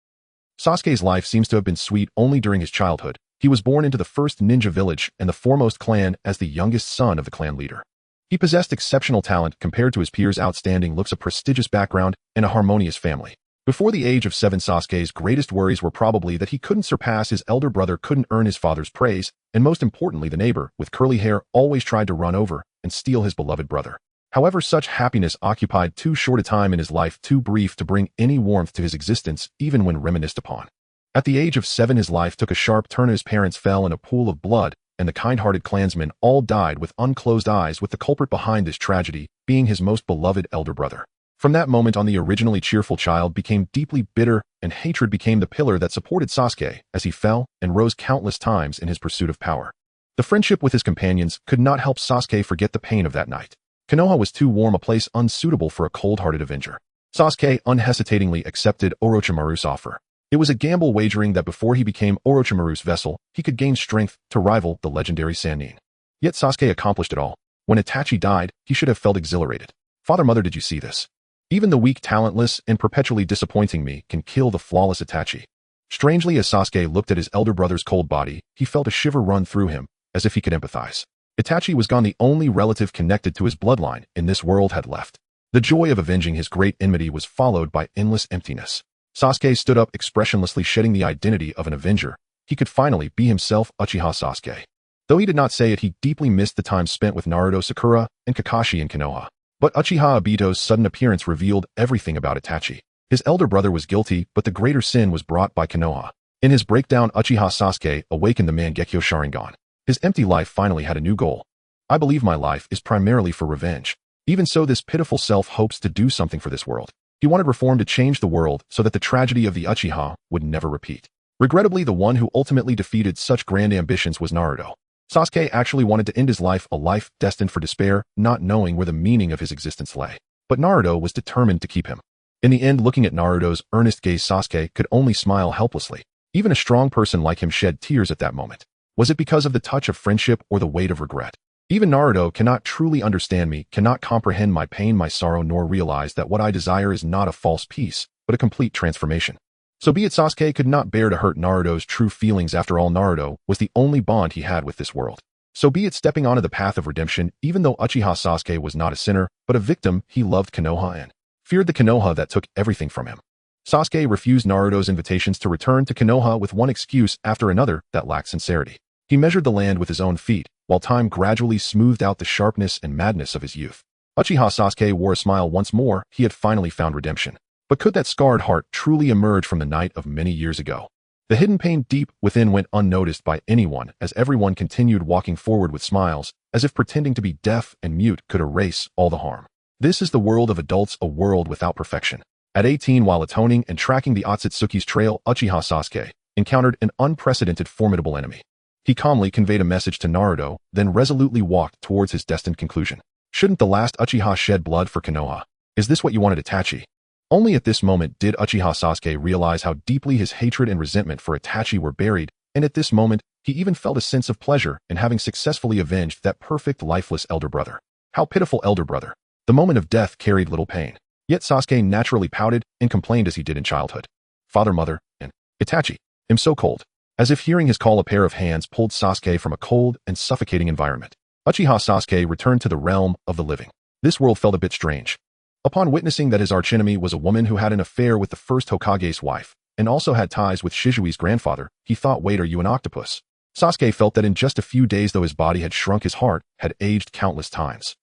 Sasuke's life seems to have been sweet only during his childhood. He was born into the first ninja village and the foremost clan as the youngest son of the clan leader. He possessed exceptional talent compared to his peers, outstanding looks, a prestigious background, and a harmonious family. Before the age of 7, Sasuke's greatest worries were probably that he couldn't surpass his elder brother, couldn't earn his father's praise, and most importantly, the neighbor, with curly hair, always tried to run over and steal his beloved brother. However, such happiness occupied too short a time in his life, too brief to bring any warmth to his existence, even when reminisced upon. At the age of 7, his life took a sharp turn. His parents fell in a pool of blood, and the kind-hearted clansmen all died with unclosed eyes, with the culprit behind this tragedy being his most beloved elder brother. From that moment on, the originally cheerful child became deeply bitter, and hatred became the pillar that supported Sasuke as he fell and rose countless times in his pursuit of power. The friendship with his companions could not help Sasuke forget the pain of that night. Konoha was too warm a place, unsuitable for a cold-hearted avenger. Sasuke unhesitatingly accepted Orochimaru's offer. It was a gamble, wagering that before he became Orochimaru's vessel, he could gain strength to rival the legendary Sannin. Yet Sasuke accomplished it all. When Itachi died, he should have felt exhilarated. Father, mother, did you see this? Even the weak, talentless, and perpetually disappointing me can kill the flawless Itachi. Strangely, as Sasuke looked at his elder brother's cold body, he felt a shiver run through him, as if he could empathize. Itachi was gone. The only relative connected to his bloodline in this world had left. The joy of avenging his great enmity was followed by endless emptiness. Sasuke stood up, expressionlessly shedding the identity of an avenger. He could finally be himself, Uchiha Sasuke. Though he did not say it, he deeply missed the time spent with Naruto, Sakura, and Kakashi in Konoha. But Uchiha Obito's sudden appearance revealed everything about Itachi. His elder brother was guilty, but the greater sin was brought by Konoha. In his breakdown, Uchiha Sasuke awakened the Mangekyo Sharingan. His empty life finally had a new goal. I believe my life is primarily for revenge. Even so, this pitiful self hopes to do something for this world. He wanted reform to change the world so that the tragedy of the Uchiha would never repeat. Regrettably, the one who ultimately defeated such grand ambitions was Naruto. Sasuke actually wanted to end his life, a life destined for despair, not knowing where the meaning of his existence lay. But Naruto was determined to keep him. In the end, looking at Naruto's earnest gaze, Sasuke could only smile helplessly. Even a strong person like him shed tears at that moment. Was it because of the touch of friendship or the weight of regret? Even Naruto cannot truly understand me, cannot comprehend my pain, my sorrow, nor realize that what I desire is not a false peace, but a complete transformation. So be it. Sasuke could not bear to hurt Naruto's true feelings. After all, Naruto was the only bond he had with this world. So be it, stepping onto the path of redemption. Even though Uchiha Sasuke was not a sinner, but a victim, he loved Konoha and feared the Konoha that took everything from him. Sasuke refused Naruto's invitations to return to Konoha with one excuse after another that lacked sincerity. He measured the land with his own feet, while time gradually smoothed out the sharpness and madness of his youth. Uchiha Sasuke wore a smile once more. He had finally found redemption. But could that scarred heart truly emerge from the night of many years ago? The hidden pain deep within went unnoticed by anyone as everyone continued walking forward with smiles, as if pretending to be deaf and mute could erase all the harm. This is the world of adults, a world without perfection. At 18, while atoning and tracking the Otsutsuki's trail, Uchiha Sasuke encountered an unprecedented formidable enemy. He calmly conveyed a message to Naruto, then resolutely walked towards his destined conclusion. Shouldn't the last Uchiha shed blood for Konoha? Is this what you wanted, Itachi? Only at this moment did Uchiha Sasuke realize how deeply his hatred and resentment for Itachi were buried, and at this moment, he even felt a sense of pleasure in having successfully avenged that perfect lifeless elder brother. How pitiful elder brother. The moment of death carried little pain. Yet Sasuke naturally pouted and complained as he did in childhood. Father, mother, and Itachi, am so cold. As if hearing his call, a pair of hands pulled Sasuke from a cold and suffocating environment. Uchiha Sasuke returned to the realm of the living. This world felt a bit strange. Upon witnessing that his archenemy was a woman who had an affair with the first Hokage's wife, and also had ties with Shizui's grandfather, he thought, wait, are you an octopus? Sasuke felt that in just a few days, though his body had shrunk, his heart had aged countless times.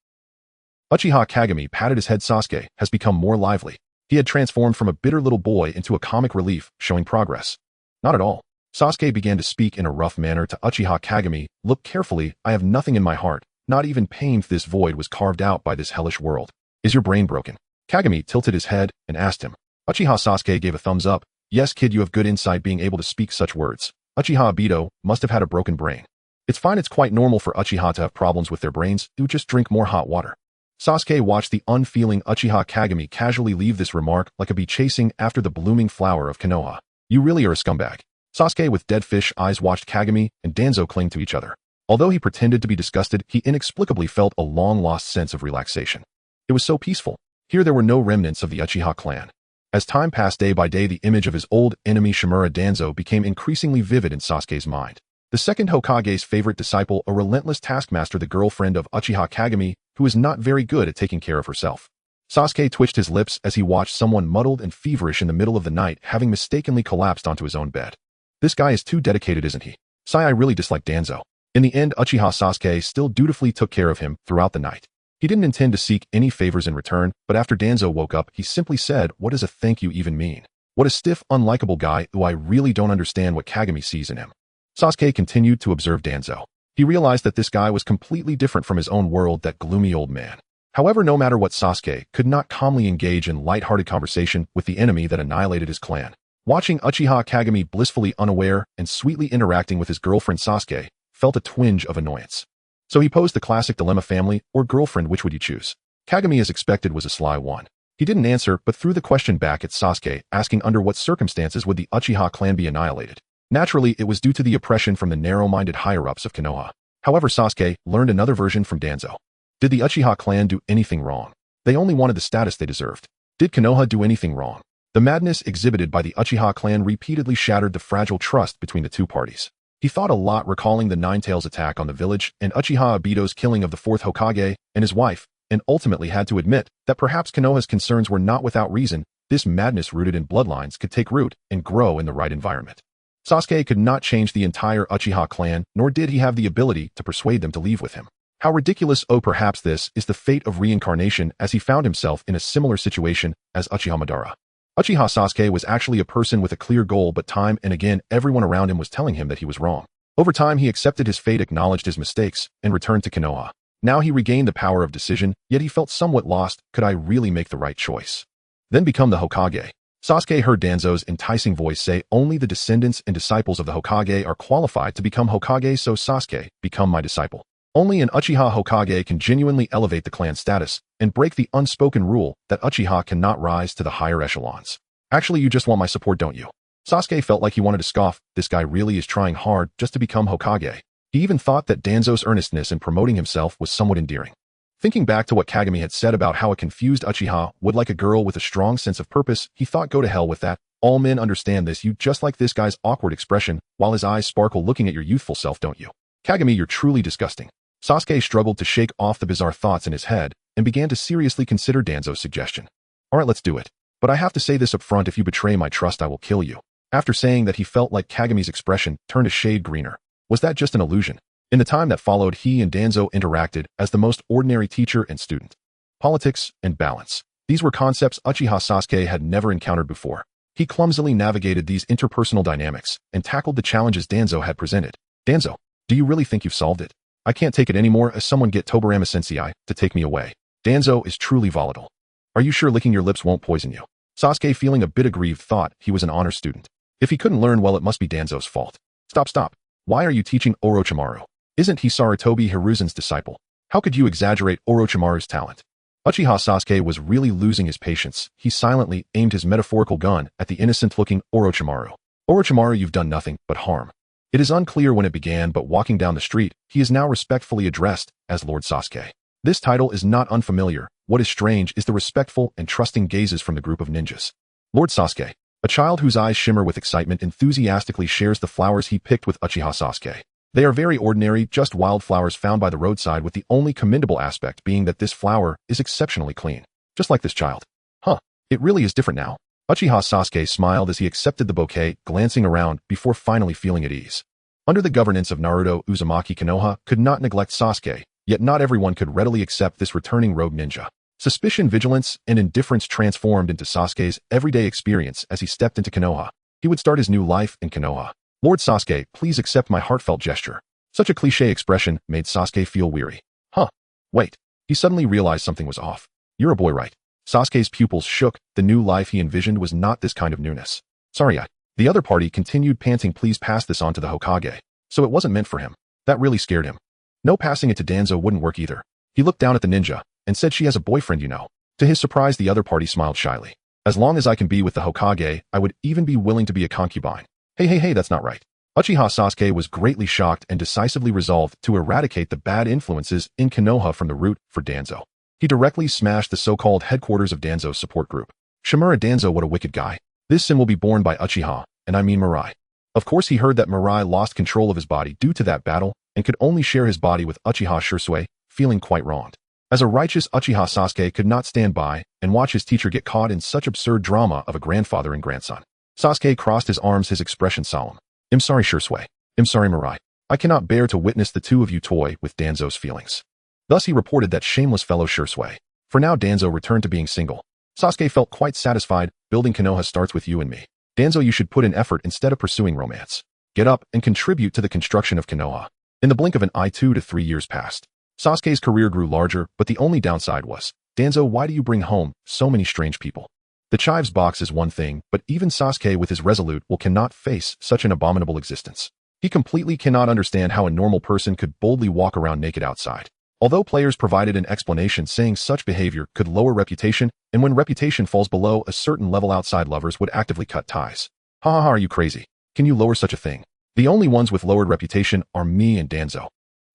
Uchiha Kagami patted his head. Sasuke has become more lively. He had transformed from a bitter little boy into a comic relief, showing progress. Not at all. Sasuke began to speak in a rough manner to Uchiha Kagami. Look carefully, I have nothing in my heart, not even pain. This void was carved out by this hellish world. Is your brain broken? Kagami tilted his head and asked him. Uchiha Sasuke gave a thumbs up. Yes, kid, you have good insight being able to speak such words. Uchiha Obito must have had a broken brain. It's fine, it's quite normal for Uchiha to have problems with their brains. Do just drink more hot water. Sasuke watched the unfeeling Uchiha Kagami casually leave this remark like a bee chasing after the blooming flower of Konoha. You really are a scumbag. Sasuke with dead fish eyes watched Kagami and Danzo cling to each other. Although he pretended to be disgusted, he inexplicably felt a long-lost sense of relaxation. It was so peaceful. Here there were no remnants of the Uchiha clan. As time passed, day by day, the image of his old enemy Shimura Danzō became increasingly vivid in Sasuke's mind. The second Hokage's favorite disciple, a relentless taskmaster, the girlfriend of Uchiha Kagami, who was not very good at taking care of herself. Sasuke twitched his lips as he watched someone muddled and feverish in the middle of the night, having mistakenly collapsed onto his own bed. This guy is too dedicated, isn't he? Sigh, I really dislike Danzo. In the end, Uchiha Sasuke still dutifully took care of him throughout the night. He didn't intend to seek any favors in return, but after Danzo woke up, he simply said, what does a thank you even mean? What a stiff, unlikable guy who I really don't understand what Kagami sees in him. Sasuke continued to observe Danzo. He realized that this guy was completely different from his own world, that gloomy old man. However, no matter what, Sasuke could not calmly engage in light-hearted conversation with the enemy that annihilated his clan. Watching Uchiha Kagami blissfully unaware and sweetly interacting with his girlfriend, Sasuke felt a twinge of annoyance. So he posed the classic dilemma: family or girlfriend, which would you choose? Kagami, as expected, was a sly one. He didn't answer, but threw the question back at Sasuke, asking under what circumstances would the Uchiha clan be annihilated. Naturally, it was due to the oppression from the narrow-minded higher-ups of Konoha. However, Sasuke learned another version from Danzo. Did the Uchiha clan do anything wrong? They only wanted the status they deserved. Did Konoha do anything wrong? The madness exhibited by the Uchiha clan repeatedly shattered the fragile trust between the two parties. He thought a lot, recalling the Nine-Tails attack on the village and Uchiha Obito's killing of the fourth Hokage and his wife, and ultimately had to admit that perhaps Konoha's concerns were not without reason. This madness rooted in bloodlines could take root and grow in the right environment. Sasuke could not change the entire Uchiha clan, nor did he have the ability to persuade them to leave with him. How ridiculous! Oh, perhaps this is the fate of reincarnation, as he found himself in a similar situation as Uchiha Madara. Uchiha Sasuke was actually a person with a clear goal, but time and again everyone around him was telling him that he was wrong. Over time he accepted his fate, acknowledged his mistakes, and returned to Konoha. Now he regained the power of decision, yet he felt somewhat lost. Could I really make the right choice? Then become the Hokage? Sasuke heard Danzo's enticing voice say, only the descendants and disciples of the Hokage are qualified to become Hokage, so Sasuke, become my disciple. Only an Uchiha Hokage can genuinely elevate the clan status and break the unspoken rule that Uchiha cannot rise to the higher echelons. Actually, you just want my support, don't you? Sasuke felt like he wanted to scoff. This guy really is trying hard just to become Hokage. He even thought that Danzo's earnestness in promoting himself was somewhat endearing. Thinking back to what Kagami had said about how a confused Uchiha would like a girl with a strong sense of purpose, he thought, go to hell with that. All men understand this. You just like this guy's awkward expression while his eyes sparkle looking at your youthful self, don't you? Kagami, you're truly disgusting. Sasuke struggled to shake off the bizarre thoughts in his head and began to seriously consider Danzo's suggestion. Alright, let's do it. But I have to say this up front, if you betray my trust, I will kill you. After saying that, he felt like Kagami's expression turned a shade greener. Was that just an illusion? In the time that followed, he and Danzo interacted as the most ordinary teacher and student. Politics and balance. These were concepts Uchiha Sasuke had never encountered before. He clumsily navigated these interpersonal dynamics and tackled the challenges Danzo had presented. Danzo, do you really think you've solved it? I can't take it anymore. As someone get Tobirama-sensei to take me away. Danzo is truly volatile. Are you sure licking your lips won't poison you? Sasuke, feeling a bit aggrieved, thought he was an honor student. If he couldn't learn well, it must be Danzo's fault. Stop. Why are you teaching Orochimaru? Isn't he Sarutobi Hiruzen's disciple? How could you exaggerate Orochimaru's talent? Uchiha Sasuke was really losing his patience. He silently aimed his metaphorical gun at the innocent-looking Orochimaru. Orochimaru, you've done nothing but harm. It is unclear when it began, but walking down the street, he is now respectfully addressed as Lord Sasuke. This title is not unfamiliar. What is strange is the respectful and trusting gazes from the group of ninjas. Lord Sasuke, a child whose eyes shimmer with excitement, enthusiastically shares the flowers he picked with Uchiha Sasuke. They are very ordinary, just wildflowers found by the roadside, with the only commendable aspect being that this flower is exceptionally clean. Just like this child. Huh, it really is different now. Uchiha Sasuke smiled as he accepted the bouquet, glancing around before finally feeling at ease. Under the governance of Naruto, Uzumaki Konoha could not neglect Sasuke, yet not everyone could readily accept this returning rogue ninja. Suspicion, vigilance, and indifference transformed into Sasuke's everyday experience as he stepped into Konoha. He would start his new life in Konoha. Lord Sasuke, please accept my heartfelt gesture. Such a cliché expression made Sasuke feel weary. Huh. Wait. He suddenly realized something was off. You're a boy, right? Sasuke's pupils shook. The new life he envisioned was not this kind of newness. Sorry, The other party continued, panting, please pass this on to the Hokage. So it wasn't meant for him. That really scared him. No, passing it to Danzo wouldn't work either. He looked down at the ninja and said, she has a boyfriend, you know. To his surprise, the other party smiled shyly. As long as I can be with the Hokage, I would even be willing to be a concubine. Hey, that's not right. Uchiha Sasuke was greatly shocked and decisively resolved to eradicate the bad influences in Konoha from the root for Danzo. He directly smashed the so-called headquarters of Danzo's support group. Shimura Danzō, what a wicked guy. This sin will be borne by Uchiha, and I mean Mirai. Of course, he heard that Mirai lost control of his body due to that battle and could only share his body with Uchiha Shisui, feeling quite wronged. As a righteous Uchiha, Sasuke could not stand by and watch his teacher get caught in such absurd drama of a grandfather and grandson. Sasuke crossed his arms, his expression solemn. I'm sorry, Shisui. I'm sorry, Mirai. I cannot bear to witness the two of you toy with Danzo's feelings. Thus he reported that shameless fellow Shisui. For now, Danzo returned to being single. Sasuke felt quite satisfied. Building Konoha starts with you and me. Danzo, you should put in effort instead of pursuing romance. Get up and contribute to the construction of Konoha. In the blink of an eye, 2 to 3 years passed. Sasuke's career grew larger, but the only downside was, Danzo, why do you bring home so many strange people? The chives box is one thing, but even Sasuke with his resolute will cannot face such an abominable existence. He completely cannot understand how a normal person could boldly walk around naked outside. Although players provided an explanation saying such behavior could lower reputation, and when reputation falls below a certain level, outside lovers would actively cut ties. Are you crazy? Can you lower such a thing? The only ones with lowered reputation are me and Danzo.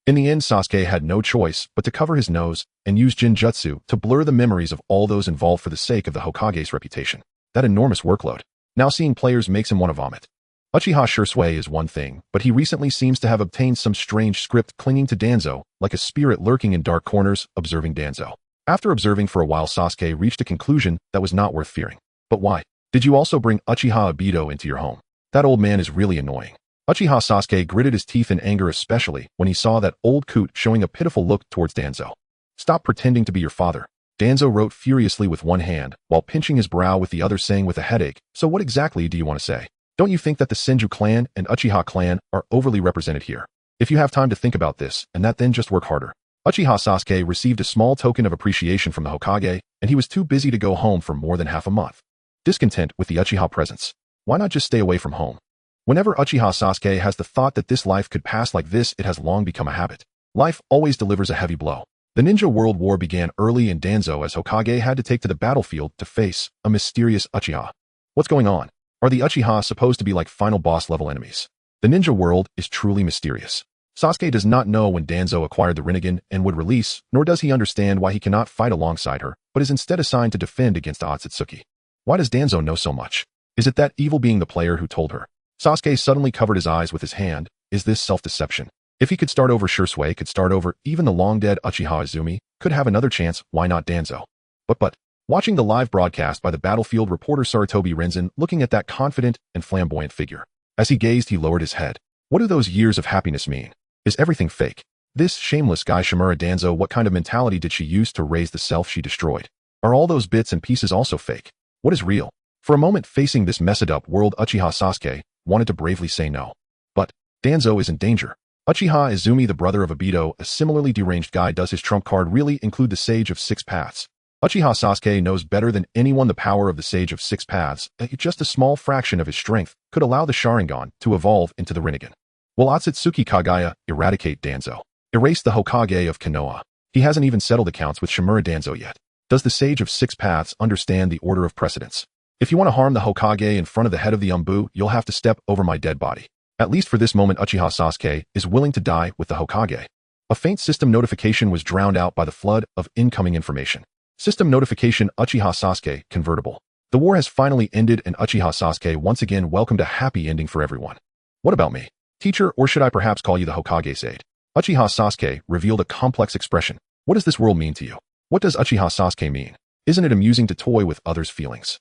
In the end, Sasuke had no choice but to cover his nose and use Jinjutsu to blur the memories of all those involved for the sake of the Hokage's reputation. That enormous workload. Now seeing players makes him want to vomit. Uchiha Shisui is one thing, but he recently seems to have obtained some strange script clinging to Danzo, like a spirit lurking in dark corners, observing Danzo. After observing for a while, Sasuke reached a conclusion that was not worth fearing. But why? Did you also bring Uchiha Obito into your home? That old man is really annoying. Uchiha Sasuke gritted his teeth in anger, especially when he saw that old coot showing a pitiful look towards Danzo. Stop pretending to be your father. Danzo wrote furiously with one hand, while pinching his brow with the other, saying with a headache, so what exactly do you want to say? Don't you think that the Senju clan and Uchiha clan are overly represented here? If you have time to think about this, and that, then just work harder. Uchiha Sasuke received a small token of appreciation from the Hokage, and he was too busy to go home for more than half a month. Discontent with the Uchiha presence. Why not just stay away from home? Whenever Uchiha Sasuke has the thought that this life could pass like this, it has long become a habit. Life always delivers a heavy blow. The Ninja World War began early in Danzo as Hokage had to take to the battlefield to face a mysterious Uchiha. What's going on? Are the Uchiha supposed to be like final boss level enemies? The ninja world is truly mysterious. Sasuke does not know when Danzo acquired the Rinnegan and would release, nor does he understand why he cannot fight alongside her, but is instead assigned to defend against Otsutsuki. Why does Danzo know so much? Is it that evil being the player who told her? Sasuke suddenly covered his eyes with his hand. Is this self-deception? If he could start over, Shisui could start over, even the long-dead Uchiha Izumi could have another chance, why not Danzo? But, watching the live broadcast by the battlefield reporter Sarutobi Renzen looking at that confident and flamboyant figure. As he gazed, he lowered his head. What do those years of happiness mean? Is everything fake? This shameless guy Shimura Danzō, what kind of mentality did she use to raise the self she destroyed? Are all those bits and pieces also fake? What is real? For a moment facing this messed-up world, Uchiha Sasuke wanted to bravely say no. But Danzo is in danger. Uchiha Izumi, the brother of Obito, a similarly deranged guy. Does his trump card really include the Sage of Six Paths? Uchiha Sasuke knows better than anyone the power of the Sage of Six Paths. Just a small fraction of his strength could allow the Sharingan to evolve into the Rinnegan. Will Otsutsuki Kagaya eradicate Danzo? Erase the Hokage of Konoha? He hasn't even settled accounts with Shimura Danzō yet. Does the Sage of Six Paths understand the order of precedence? If you want to harm the Hokage in front of the head of the Umbu, you'll have to step over my dead body. At least for this moment, Uchiha Sasuke is willing to die with the Hokage. A faint system notification was drowned out by the flood of incoming information. System notification: Uchiha Sasuke convertible. The war has finally ended and Uchiha Sasuke once again welcomed a happy ending for everyone. What about me? Teacher, or should I perhaps call you the Hokage's aide? Uchiha Sasuke revealed a complex expression. What does this world mean to you? What does Uchiha Sasuke mean? Isn't it amusing to toy with others' feelings?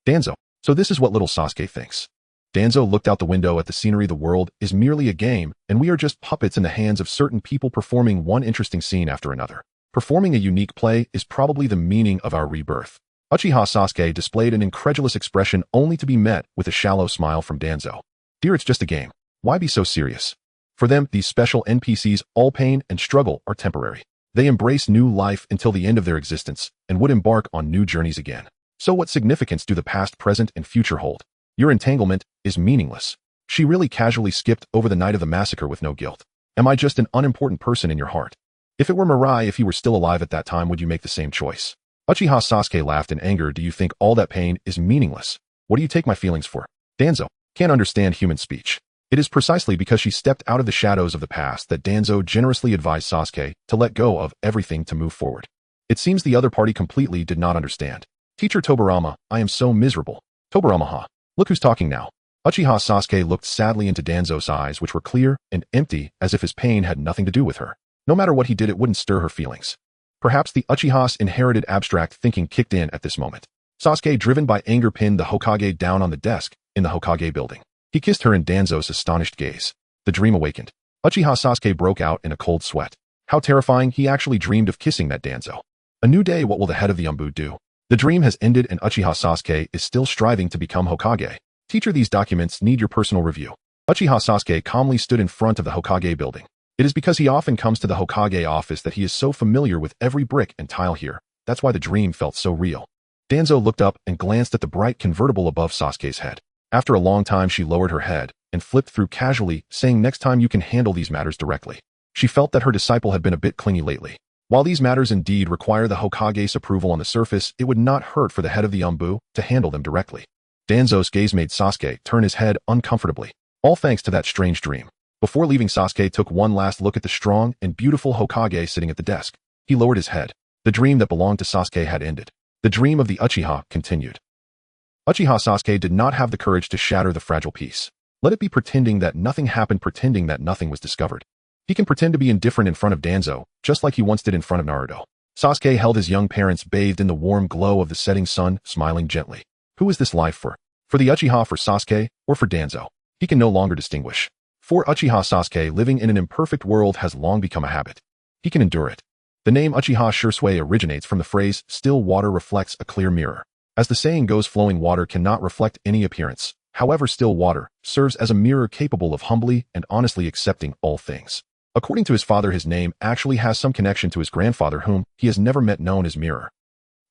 Danzo. So this is what little Sasuke thinks. Danzo looked out the window at the scenery. The world is merely a game, and we are just puppets in the hands of certain people performing one interesting scene after another. Performing a unique play is probably the meaning of our rebirth. Uchiha Sasuke displayed an incredulous expression only to be met with a shallow smile from Danzo. Dear, it's just a game. Why be so serious? For them, these special NPCs, all pain and struggle, are temporary. They embrace new life until the end of their existence and would embark on new journeys again. So what significance do the past, present, and future hold? Your entanglement is meaningless. She really casually skipped over the night of the massacre with no guilt. Am I just an unimportant person in your heart? If it were Mirai, if he were still alive at that time, would you make the same choice? Uchiha Sasuke laughed in anger. Do you think all that pain is meaningless? What do you take my feelings for? Danzo can't understand human speech. It is precisely because she stepped out of the shadows of the past that Danzo generously advised Sasuke to let go of everything to move forward. It seems the other party completely did not understand. Teacher Tobirama, I am so miserable. Tobirama-ha. Look who's talking now. Uchiha Sasuke looked sadly into Danzo's eyes, which were clear and empty, as if his pain had nothing to do with her. No matter what he did, it wouldn't stir her feelings. Perhaps the Uchiha's inherited abstract thinking kicked in at this moment. Sasuke, driven by anger, pinned the Hokage down on the desk in the Hokage building. He kissed her in Danzo's astonished gaze. The dream awakened. Uchiha Sasuke broke out in a cold sweat. How terrifying, he actually dreamed of kissing that Danzo. A new day, what will the head of the Umbu do? The dream has ended and Uchiha Sasuke is still striving to become Hokage. Teacher, these documents need your personal review. Uchiha Sasuke calmly stood in front of the Hokage building. It is because he often comes to the Hokage office that he is so familiar with every brick and tile here. That's why the dream felt so real. Danzo looked up and glanced at the bright convertible above Sasuke's head. After a long time, she lowered her head and flipped through casually, saying, next time you can handle these matters directly. She felt that her disciple had been a bit clingy lately. While these matters indeed require the Hokage's approval on the surface, it would not hurt for the head of the Umbu to handle them directly. Danzo's gaze made Sasuke turn his head uncomfortably, all thanks to that strange dream. Before leaving, Sasuke took one last look at the strong and beautiful Hokage sitting at the desk. He lowered his head. The dream that belonged to Sasuke had ended. The dream of the Uchiha continued. Uchiha Sasuke did not have the courage to shatter the fragile peace. Let it be pretending that nothing happened, pretending that nothing was discovered. He can pretend to be indifferent in front of Danzo, just like he once did in front of Naruto. Sasuke held his young parents bathed in the warm glow of the setting sun, smiling gently. Who is this life for? For the Uchiha, for Sasuke, or for Danzo? He can no longer distinguish. For Uchiha Sasuke, living in an imperfect world has long become a habit. He can endure it. The name Uchiha Shursui originates from the phrase, still water reflects a clear mirror. As the saying goes, flowing water cannot reflect any appearance. However, still water serves as a mirror capable of humbly and honestly accepting all things. According to his father, his name actually has some connection to his grandfather, whom he has never met, known as Mirror.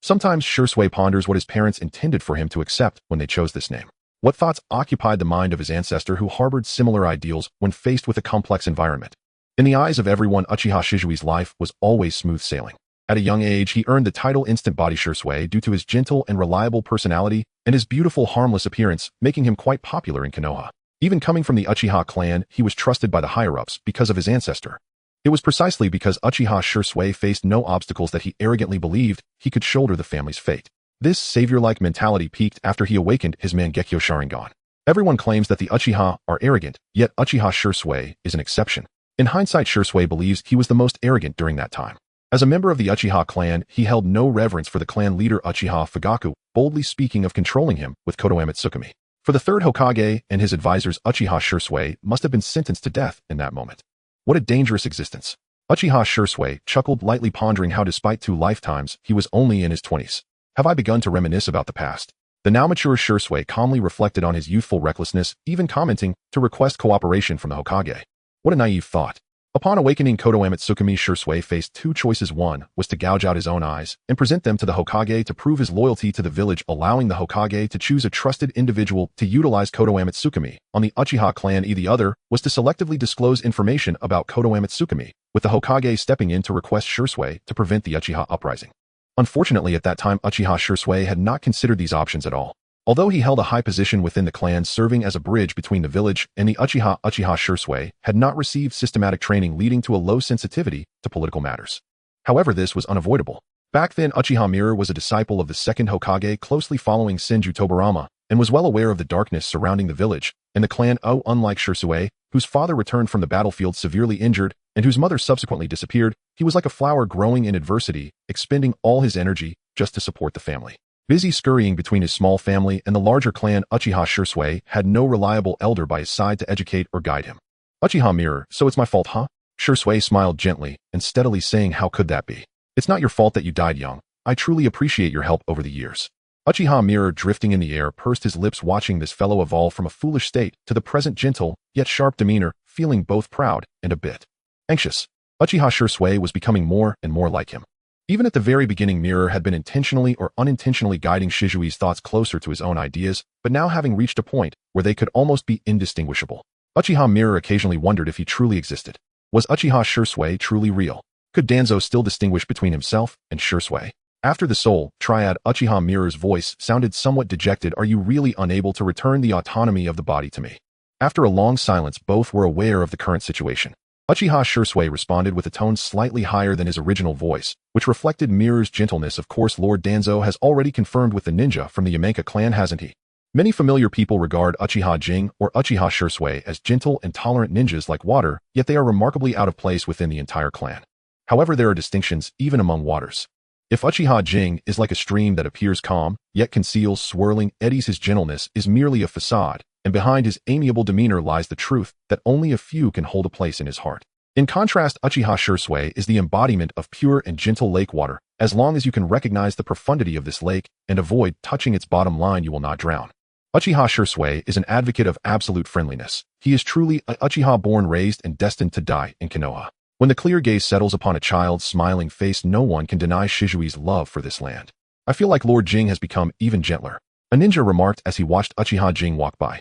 Sometimes Shursui ponders what his parents intended for him to accept when they chose this name. What thoughts occupied the mind of his ancestor who harbored similar ideals when faced with a complex environment? In the eyes of everyone, Uchiha Shizui's life was always smooth sailing. At a young age, he earned the title Instant Body Shursui due to his gentle and reliable personality and his beautiful, harmless appearance, making him quite popular in Konoha. Even coming from the Uchiha clan, he was trusted by the higher-ups because of his ancestor. It was precisely because Uchiha Shursui faced no obstacles that he arrogantly believed he could shoulder the family's fate. This savior-like mentality peaked after he awakened his Mangekyo Sharingan. Everyone claims that the Uchiha are arrogant, yet Uchiha Shursui is an exception. In hindsight, Shursui believes he was the most arrogant during that time. As a member of the Uchiha clan, he held no reverence for the clan leader Uchiha Fugaku, boldly speaking of controlling him with Kotoeme Tsukumi. For the third Hokage and his advisors, Uchiha Shursui must have been sentenced to death in that moment. What a dangerous existence. Uchiha Shursui chuckled lightly, pondering how despite 2 lifetimes, he was only in his 20s. Have I begun to reminisce about the past? The now mature Shursui calmly reflected on his youthful recklessness, even commenting to request cooperation from the Hokage. What a naive thought. Upon awakening Kodoame Tsukumi, Shursui faced 2 choices. One was to gouge out his own eyes and present them to the Hokage to prove his loyalty to the village, allowing the Hokage to choose a trusted individual to utilize Kodoame Tsukumi on the Uchiha clan. The other was to selectively disclose information about Kodoame Tsukumi, with the Hokage stepping in to request Shursui to prevent the Uchiha uprising. Unfortunately, at that time, Uchiha Shursui had not considered these options at all. Although he held a high position within the clan, serving as a bridge between the village and the Uchiha, Uchiha Shursui had not received systematic training, leading to a low sensitivity to political matters. However, this was unavoidable. Back then, Uchiha Mirror was a disciple of the second Hokage, closely following Senju Tobirama, and was well aware of the darkness surrounding the village and the clan. Unlike Shursui, whose father returned from the battlefield severely injured and whose mother subsequently disappeared, he was like a flower growing in adversity, expending all his energy just to support the family. Busy scurrying between his small family and the larger clan, Uchiha Shursui had no reliable elder by his side to educate or guide him. Uchiha Mirror, so it's my fault, huh? Shursui smiled gently and steadily, saying, how could that be? It's not your fault that you died young. I truly appreciate your help over the years. Uchiha Mirror, drifting in the air, pursed his lips, watching this fellow evolve from a foolish state to the present gentle, yet sharp demeanor, feeling both proud and a bit anxious. Uchiha Shursui was becoming more and more like him. Even at the very beginning, Mirror had been intentionally or unintentionally guiding Shizui's thoughts closer to his own ideas, but now having reached a point where they could almost be indistinguishable, Uchiha Mirror occasionally wondered if he truly existed. Was Uchiha Shursui truly real? Could Danzo still distinguish between himself and Shursui? After the soul triad, Uchiha Mirror's voice sounded somewhat dejected. Are you really unable to return the autonomy of the body to me? After a long silence, both were aware of the current situation. Uchiha Shursui responded with a tone slightly higher than his original voice, which reflected Mirror's gentleness. Of course, Lord Danzo has already confirmed with the ninja from the Yamenka clan, hasn't he? Many familiar people regard Uchiha Jing or Uchiha Shursui as gentle and tolerant ninjas like water, yet they are remarkably out of place within the entire clan. However, there are distinctions even among waters. If Uchiha Jing is like a stream that appears calm, yet conceals swirling eddies, his gentleness is merely a facade, and behind his amiable demeanor lies the truth that only a few can hold a place in his heart. In contrast, Uchiha Shursui is the embodiment of pure and gentle lake water. As long as you can recognize the profundity of this lake and avoid touching its bottom line, you will not drown. Uchiha Shursui is an advocate of absolute friendliness. He is truly a Uchiha, born, raised, and destined to die in Konoha. When the clear gaze settles upon a child's smiling face, no one can deny Shizui's love for this land. I feel like Lord Jing has become even gentler, a ninja remarked as he watched Uchiha Jing walk by.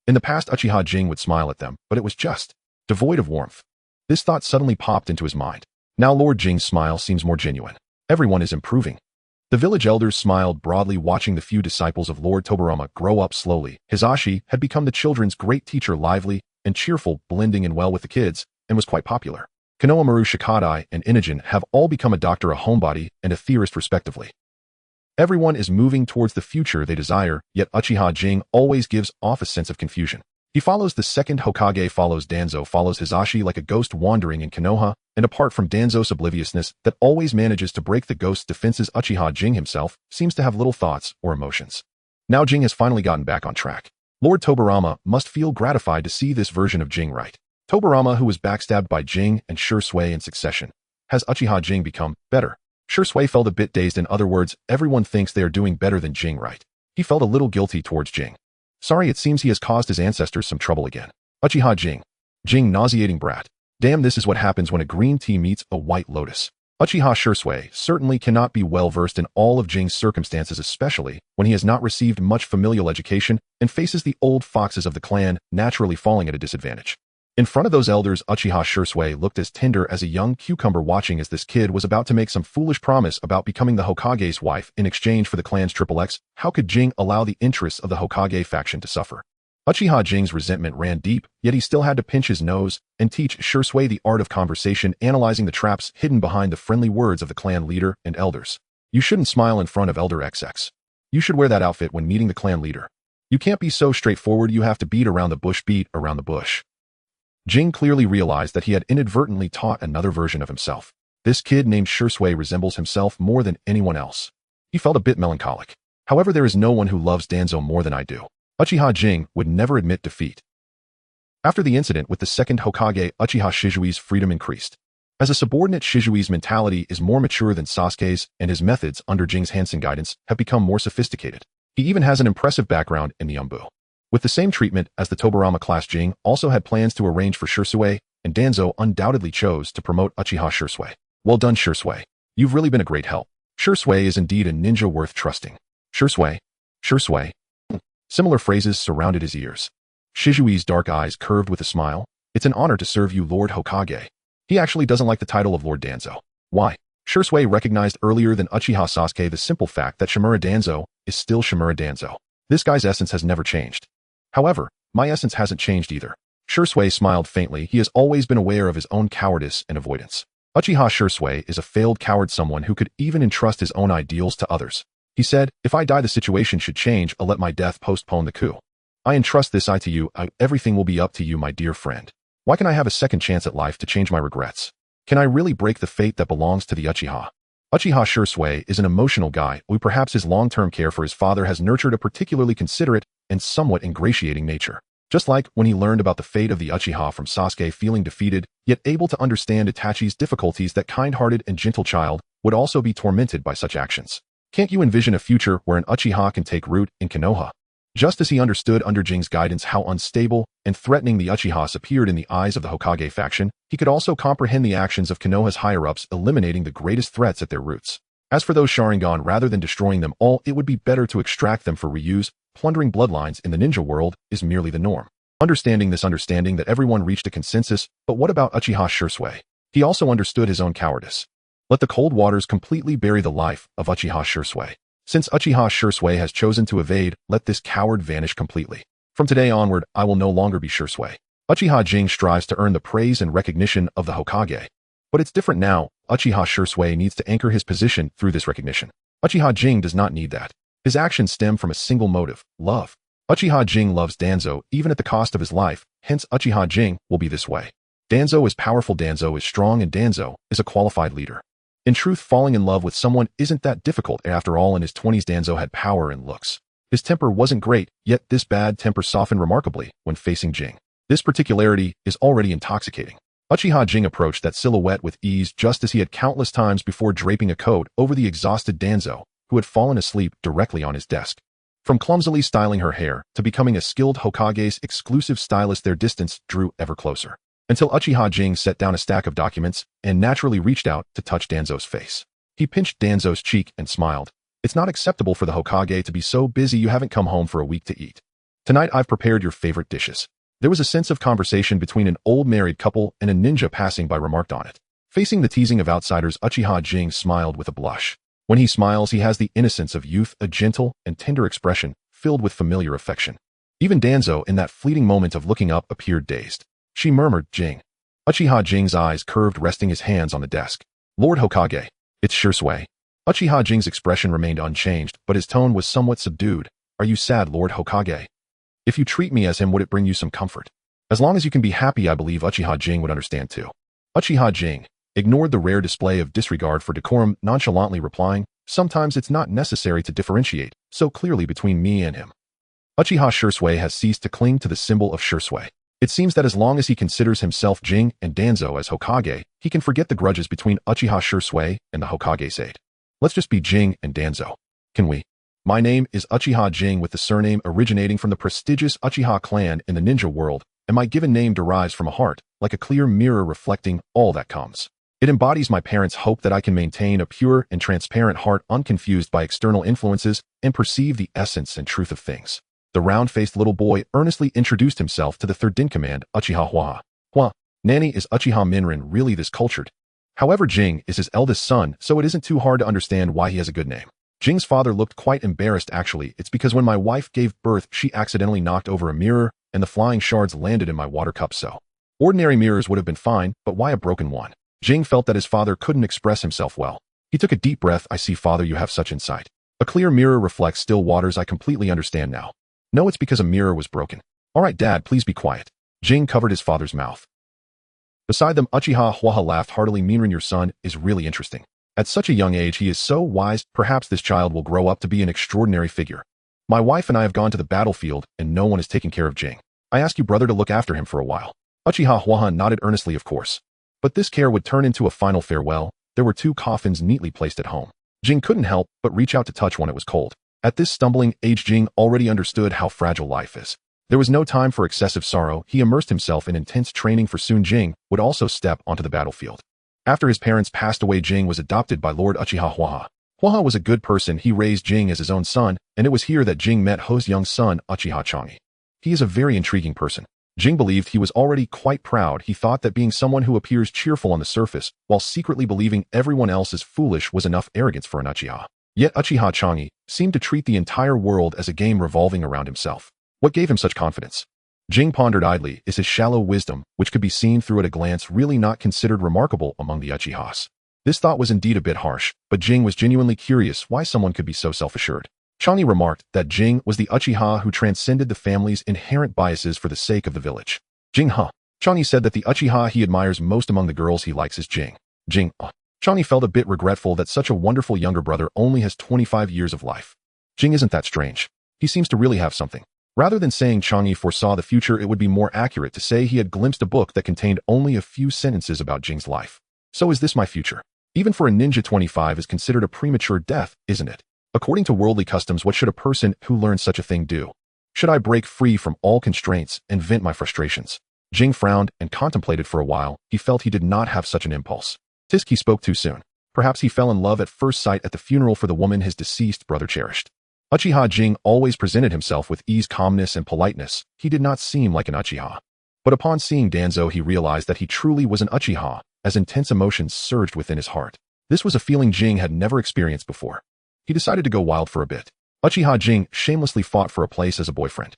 In the past, Uchiha Jing would smile at them, but it was just devoid of warmth. This thought suddenly popped into his mind. Now Lord Jing's smile seems more genuine. Everyone is improving. The village elders smiled broadly, watching the few disciples of Lord Tobirama grow up slowly. Hisashi had become the children's great teacher, lively and cheerful, blending in well with the kids, and was quite popular. Konohamaru Shikadai and Inogen have all become a doctor, a homebody, and a theorist respectively. Everyone is moving towards the future they desire, yet Uchiha Jing always gives off a sense of confusion. He follows the second Hokage, follows Danzo, follows Hisashi like a ghost wandering in Konoha, and apart from Danzo's obliviousness that always manages to break the ghost's defenses, Uchiha Jing himself seems to have little thoughts or emotions. Now Jing has finally gotten back on track. Lord Tobirama must feel gratified to see this version of Jing right. Tobirama, who was backstabbed by Jing and Shursui in succession, has Uchiha Jing become better? Shursui felt a bit dazed. In other words, everyone thinks they are doing better than Jing, right? He felt a little guilty towards Jing. Sorry, it seems he has caused his ancestors some trouble again. Uchiha Jing. Jing, nauseating brat. Damn, this is what happens when a green tea meets a white lotus. Uchiha Shursui certainly cannot be well versed in all of Jing's circumstances, especially when he has not received much familial education and faces the old foxes of the clan, naturally falling at a disadvantage. In front of those elders, Uchiha Shursui looked as tender as a young cucumber, watching as this kid was about to make some foolish promise about becoming the Hokage's wife in exchange for the clan's XXX. How could Jing allow the interests of the Hokage faction to suffer? Uchiha Jing's resentment ran deep, yet he still had to pinch his nose and teach Shursui the art of conversation, analyzing the traps hidden behind the friendly words of the clan leader and elders. You shouldn't smile in front of Elder XX. You should wear that outfit when meeting the clan leader. You can't be so straightforward, you have to beat around the bush, beat around the bush. Jing clearly realized that he had inadvertently taught another version of himself. This kid named Shursui resembles himself more than anyone else. He felt a bit melancholic. However, there is no one who loves Danzo more than I do. Uchiha Jing would never admit defeat. After the incident with the second Hokage, Uchiha Shizui's freedom increased. As a subordinate, Shizui's mentality is more mature than Sasuke's, and his methods, under Jing's Hansen guidance, have become more sophisticated. He even has an impressive background in the Umbu. With the same treatment as the Tobirama class, Jing also had plans to arrange for Shisui, and Danzo undoubtedly chose to promote Uchiha Shisui. Well done, Shisui. You've really been a great help. Shisui is indeed a ninja worth trusting. Shisui. Shisui. Similar phrases surrounded his ears. Shizui's dark eyes curved with a smile. It's an honor to serve you, Lord Hokage. He actually doesn't like the title of Lord Danzo. Why? Shisui recognized earlier than Uchiha Sasuke the simple fact that Shimura Danzō is still Shimura Danzō. This guy's essence has never changed. However, my essence hasn't changed either. Shisui smiled faintly. He has always been aware of his own cowardice and avoidance. Uchiha Shisui is a failed coward, someone who could even entrust his own ideals to others. He said, if I die, the situation should change. I'll let my death postpone the coup. I entrust this to you. Everything will be up to you, my dear friend. Why can I have a second chance at life to change my regrets? Can I really break the fate that belongs to the Uchiha? Uchiha Shisui is an emotional guy who perhaps his long-term care for his father has nurtured a particularly considerate and somewhat ingratiating nature. Just like when he learned about the fate of the Uchiha from Sasuke, feeling defeated, yet able to understand Itachi's difficulties, that kind-hearted and gentle child would also be tormented by such actions. Can't you envision a future where an Uchiha can take root in Konoha? Just as he understood under Jing's guidance how unstable and threatening the Uchihas appeared in the eyes of the Hokage faction, he could also comprehend the actions of Konoha's higher-ups, eliminating the greatest threats at their roots. As for those Sharingan, rather than destroying them all, it would be better to extract them for reuse. Plundering bloodlines in the ninja world is merely the norm. Understanding that everyone reached a consensus, but what about Uchiha Shisui? He also understood his own cowardice. Let the cold waters completely bury the life of Uchiha Shisui. Since Uchiha Shisui has chosen to evade, let this coward vanish completely. From today onward, I will no longer be Shisui. Uchiha Jing strives to earn the praise and recognition of the Hokage. But it's different now. Uchiha Shisui needs to anchor his position through this recognition. Uchiha Jing does not need that. His actions stem from a single motive: love. Uchiha Jing loves Danzo, even at the cost of his life, hence Uchiha Jing will be this way. Danzo is powerful, Danzo is strong, and Danzo is a qualified leader. In truth, falling in love with someone isn't that difficult. After all, in his 20s, Danzo had power and looks. His temper wasn't great, yet this bad temper softened remarkably when facing Jing. This particularity is already intoxicating. Uchiha Jing approached that silhouette with ease, just as he had countless times before, draping a coat over the exhausted Danzo, who had fallen asleep directly on his desk. From clumsily styling her hair to becoming a skilled Hokage's exclusive stylist, their distance drew ever closer, until Uchiha Jing set down a stack of documents and naturally reached out to touch Danzo's face. He pinched Danzo's cheek and smiled. It's not acceptable for the Hokage to be so busy you haven't come home for a week to eat. Tonight I've prepared your favorite dishes. There was a sense of conversation between an old married couple and a ninja passing by remarked on it. Facing the teasing of outsiders, Uchiha Jing smiled with a blush. When he smiles, he has the innocence of youth, a gentle and tender expression filled with familiar affection. Even Danzo, in that fleeting moment of looking up, appeared dazed. She murmured, "Jing." Uchiha Jing's eyes curved, resting his hands on the desk. "Lord Hokage, it's Shisui." Uchiha Jing's expression remained unchanged, but his tone was somewhat subdued. "Are you sad, Lord Hokage? If you treat me as him, would it bring you some comfort? As long as you can be happy, I believe Uchiha Jing would understand too." Uchiha Jing ignored the rare display of disregard for decorum, nonchalantly replying, "Sometimes it's not necessary to differentiate so clearly between me and him." Uchiha Shisui has ceased to cling to the symbol of Shisui. It seems that as long as he considers himself Jing and Danzo as Hokage, he can forget the grudges between Uchiha Shisui and the Hokage's aide. Let's just be Jing and Danzo. Can we? My name is Uchiha Jing, with the surname originating from the prestigious Uchiha clan in the ninja world, and my given name derives from a heart, like a clear mirror reflecting all that comes. It embodies my parents' hope that I can maintain a pure and transparent heart, unconfused by external influences, and perceive the essence and truth of things. The round-faced little boy earnestly introduced himself to the third-in-command, Uchiha Hua. Hua, Nanny, is Uchiha Minrin really this cultured? However, Jing is his eldest son, so it isn't too hard to understand why he has a good name. Jing's father looked quite embarrassed. Actually, it's because when my wife gave birth, she accidentally knocked over a mirror, and the flying shards landed in my water cup. So ordinary mirrors would have been fine, but why a broken one? Jing felt that his father couldn't express himself well. He took a deep breath. "I see, father, you have such insight. A clear mirror reflects still waters. I completely understand now. No, it's because a mirror was broken. All right, Dad, please be quiet." Jing covered his father's mouth. Beside them, Uchiha Hua laughed heartily. "Minrin, your son is really interesting. At such a young age, he is so wise. Perhaps this child will grow up to be an extraordinary figure." My wife and I have gone to the battlefield, and no one is taking care of Jing. I ask you, brother, to look after him for a while." Uchiha Huahan nodded earnestly, of course. But this care would turn into a final farewell. There were 2 coffins neatly placed at home. Jing couldn't help but reach out to touch one. It was cold. At this stumbling age, Jing already understood how fragile life is. There was no time for excessive sorrow. He immersed himself in intense training, for soon Jing would also step onto the battlefield. After his parents passed away, Jing was adopted by Lord Uchiha Huaha. Huaha was a good person. He raised Jing as his own son, and it was here that Jing met Ho's young son, Uchiha Changi. He is a very intriguing person. Jing believed he was already quite proud. He thought that being someone who appears cheerful on the surface, while secretly believing everyone else is foolish, was enough arrogance for an Uchiha. Yet Uchiha Changi seemed to treat the entire world as a game revolving around himself. What gave him such confidence? Jing pondered idly. Is his shallow wisdom, which could be seen through at a glance, really not considered remarkable among the Uchihas? This thought was indeed a bit harsh, but Jing was genuinely curious why someone could be so self-assured. Changi remarked that Jing was the Uchiha who transcended the family's inherent biases for the sake of the village. Jing, huh? Changi said that the Uchiha he admires most among the girls he likes is Jing. Jing, Changi felt a bit regretful that such a wonderful younger brother only has 25 years of life. Jing isn't that strange. He seems to really have something. Rather than saying Changi foresaw the future, it would be more accurate to say he had glimpsed a book that contained only a few sentences about Jing's life. So is this my future? Even for a ninja, 25 is considered a premature death, isn't it? According to worldly customs, what should a person who learns such a thing do? Should I break free from all constraints and vent my frustrations? Jing frowned and contemplated for a while. He felt he did not have such an impulse. Tisk, he spoke too soon. Perhaps he fell in love at first sight at the funeral for the woman his deceased brother cherished. Uchiha Jing always presented himself with ease, calmness, and politeness. He did not seem like an Uchiha. But upon seeing Danzo, he realized that he truly was an Uchiha, as intense emotions surged within his heart. This was a feeling Jing had never experienced before. He decided to go wild for a bit. Uchiha Jing shamelessly fought for a place as a boyfriend.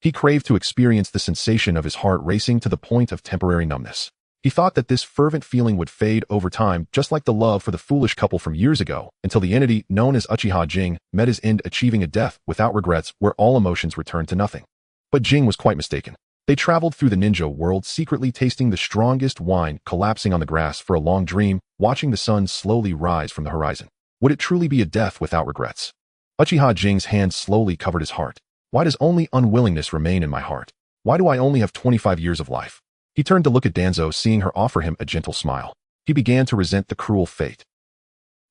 He craved to experience the sensation of his heart racing to the point of temporary numbness. He thought that this fervent feeling would fade over time, just like the love for the foolish couple from years ago, until the entity known as Uchiha Jing met his end, achieving a death without regrets where all emotions returned to nothing. But Jing was quite mistaken. They traveled through the ninja world, secretly tasting the strongest wine, collapsing on the grass for a long dream, watching the sun slowly rise from the horizon. Would it truly be a death without regrets? Uchiha Jing's hand slowly covered his heart. Why does only unwillingness remain in my heart? Why do I only have 25 years of life? He turned to look at Danzo, seeing her offer him a gentle smile. He began to resent the cruel fate.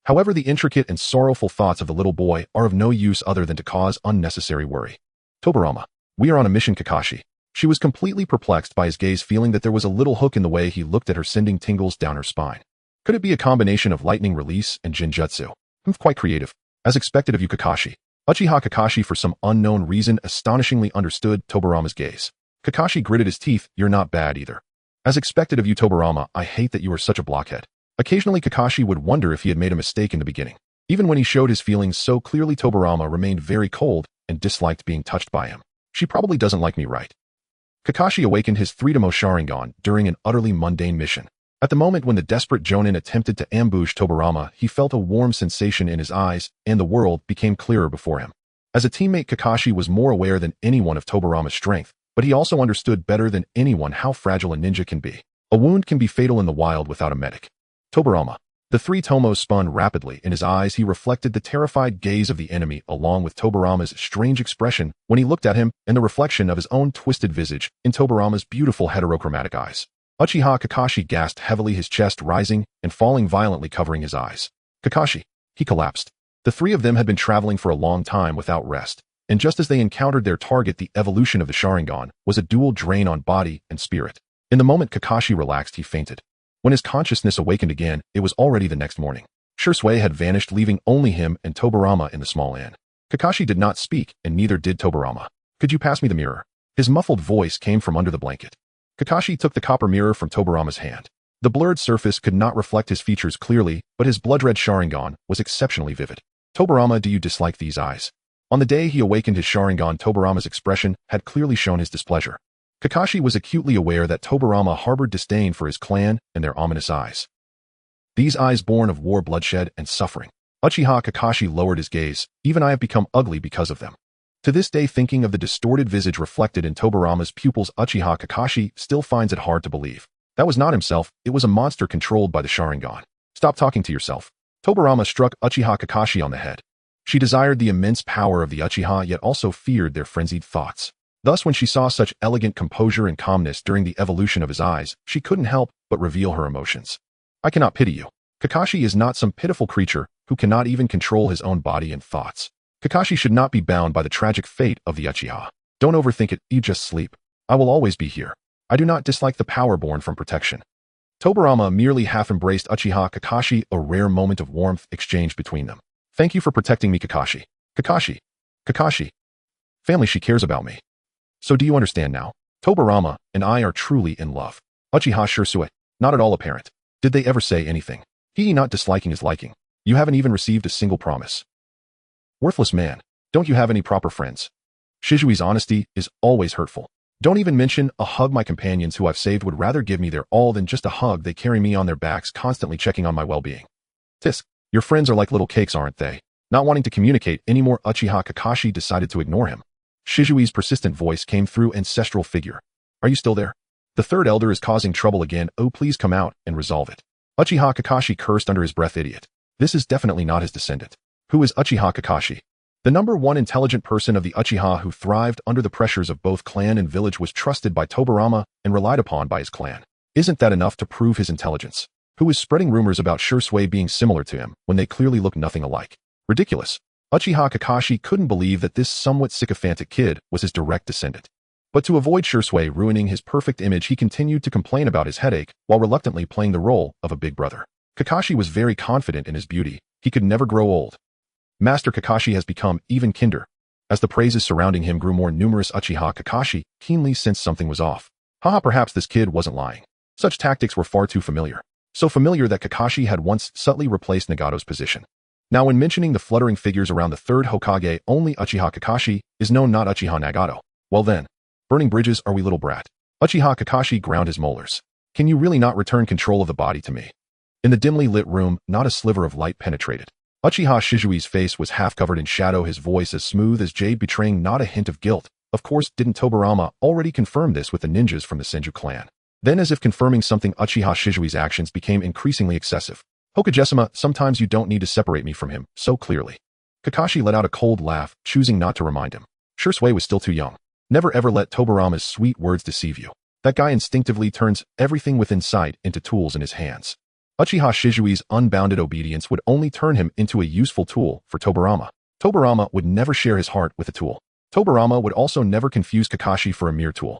However, the intricate and sorrowful thoughts of the little boy are of no use other than to cause unnecessary worry. Tobirama, we are on a mission, Kakashi. She was completely perplexed by his gaze, feeling that there was a little hook in the way he looked at her, sending tingles down her spine. Could it be a combination of lightning release and jinjutsu? Quite creative. As expected of you, Kakashi. Uchiha Kakashi, for some unknown reason, astonishingly understood Tobirama's gaze. Kakashi gritted his teeth. You're not bad either. As expected of you, Tobirama. I hate that you are such a blockhead. Occasionally, Kakashi would wonder if he had made a mistake in the beginning. Even when he showed his feelings so clearly, Tobirama remained very cold and disliked being touched by him. She probably doesn't like me, right? Kakashi awakened his 3-tomo Sharingan during an utterly mundane mission. At the moment when the desperate Jonin attempted to ambush Tobirama, he felt a warm sensation in his eyes, and the world became clearer before him. As a teammate, Kakashi was more aware than anyone of Tobirama's strength, but he also understood better than anyone how fragile a ninja can be. A wound can be fatal in the wild without a medic. Tobirama. The 3 tomos spun rapidly. In his eyes, he reflected the terrified gaze of the enemy, along with Tobirama's strange expression when he looked at him, and the reflection of his own twisted visage in Tobirama's beautiful heterochromatic eyes. Uchiha Kakashi gasped heavily, his chest rising and falling violently, covering his eyes. Kakashi. He collapsed. The 3 of them had been traveling for a long time without rest, and just as they encountered their target, the evolution of the Sharingan was a dual drain on body and spirit. In the moment Kakashi relaxed, he fainted. When his consciousness awakened again, it was already the next morning. Shursui had vanished, leaving only him and Tobirama in the small inn. Kakashi did not speak, and neither did Tobirama. Could you pass me the mirror? His muffled voice came from under the blanket. Kakashi took the copper mirror from Tobirama's hand. The blurred surface could not reflect his features clearly, but his blood-red Sharingan was exceptionally vivid. Tobirama, do you dislike these eyes? On the day he awakened his Sharingan, Tobirama's expression had clearly shown his displeasure. Kakashi was acutely aware that Tobirama harbored disdain for his clan and their ominous eyes. These eyes born of war, bloodshed, and suffering. Uchiha Kakashi lowered his gaze. Even I have become ugly because of them. To this day, thinking of the distorted visage reflected in Tobirama's pupils, Uchiha Kakashi still finds it hard to believe. That was not himself, it was a monster controlled by the Sharingan. Stop talking to yourself. Tobirama struck Uchiha Kakashi on the head. She desired the immense power of the Uchiha yet also feared their frenzied thoughts. Thus, when she saw such elegant composure and calmness during the evolution of his eyes, she couldn't help but reveal her emotions. I cannot pity you. Kakashi is not some pitiful creature who cannot even control his own body and thoughts. Kakashi should not be bound by the tragic fate of the Uchiha. Don't overthink it, you just sleep. I will always be here. I do not dislike the power born from protection. Tobirama merely half-embraced Uchiha Kakashi, a rare moment of warmth exchanged between them. Thank you for protecting me, Kakashi. Kakashi. Kakashi. Family, she cares about me. So do you understand now? Tobirama and I are truly in love. Uchiha Shursui, not at all apparent. Did they ever say anything? He not disliking his liking. You haven't even received a single promise. Worthless man. Don't you have any proper friends? Shizui's honesty is always hurtful. Don't even mention a hug. My companions who I've saved would rather give me their all than just a hug. They carry me on their backs, constantly checking on my well-being. Tisk, your friends are like little cakes, aren't they? Not wanting to communicate anymore, Uchiha Kakashi decided to ignore him. Shizui's persistent voice came through ancestral figure. Are you still there? The third elder is causing trouble again. Oh, please come out and resolve it. Uchiha Kakashi cursed under his breath. Idiot. This is definitely not his descendant. Who is Uchiha Kakashi? The number one intelligent person of the Uchiha who thrived under the pressures of both clan and village, was trusted by Tobirama and relied upon by his clan. Isn't that enough to prove his intelligence? Who is spreading rumors about Shursui being similar to him when they clearly look nothing alike? Ridiculous. Uchiha Kakashi couldn't believe that this somewhat sycophantic kid was his direct descendant. But to avoid Shursui ruining his perfect image, he continued to complain about his headache while reluctantly playing the role of a big brother. Kakashi was very confident in his beauty. He could never grow old. Master Kakashi has become even kinder. As the praises surrounding him grew more numerous, Uchiha Kakashi keenly sensed something was off. Haha, perhaps this kid wasn't lying. Such tactics were far too familiar. So familiar that Kakashi had once subtly replaced Nagato's position. Now, when mentioning the fluttering figures around the third Hokage, only Uchiha Kakashi is known, not Uchiha Nagato. Well then, burning bridges are we, little brat? Uchiha Kakashi ground his molars. Can you really not return control of the body to me? In the dimly lit room, not a sliver of light penetrated. Uchiha Shizui's face was half covered in shadow, his voice as smooth as jade, betraying not a hint of guilt. Of course, didn't Tobirama already confirm this with the ninjas from the Senju clan? Then, as if confirming something, Uchiha Shizui's actions became increasingly excessive. Hokage-sama, sometimes you don't need to separate me from him so clearly. Kakashi let out a cold laugh, choosing not to remind him. Shursui was still too young. Never ever let Tobirama's sweet words deceive you. That guy instinctively turns everything within sight into tools in his hands. Uchiha Shizui's unbounded obedience would only turn him into a useful tool for Tobirama. Tobirama would never share his heart with a tool. Tobirama would also never confuse Kakashi for a mere tool.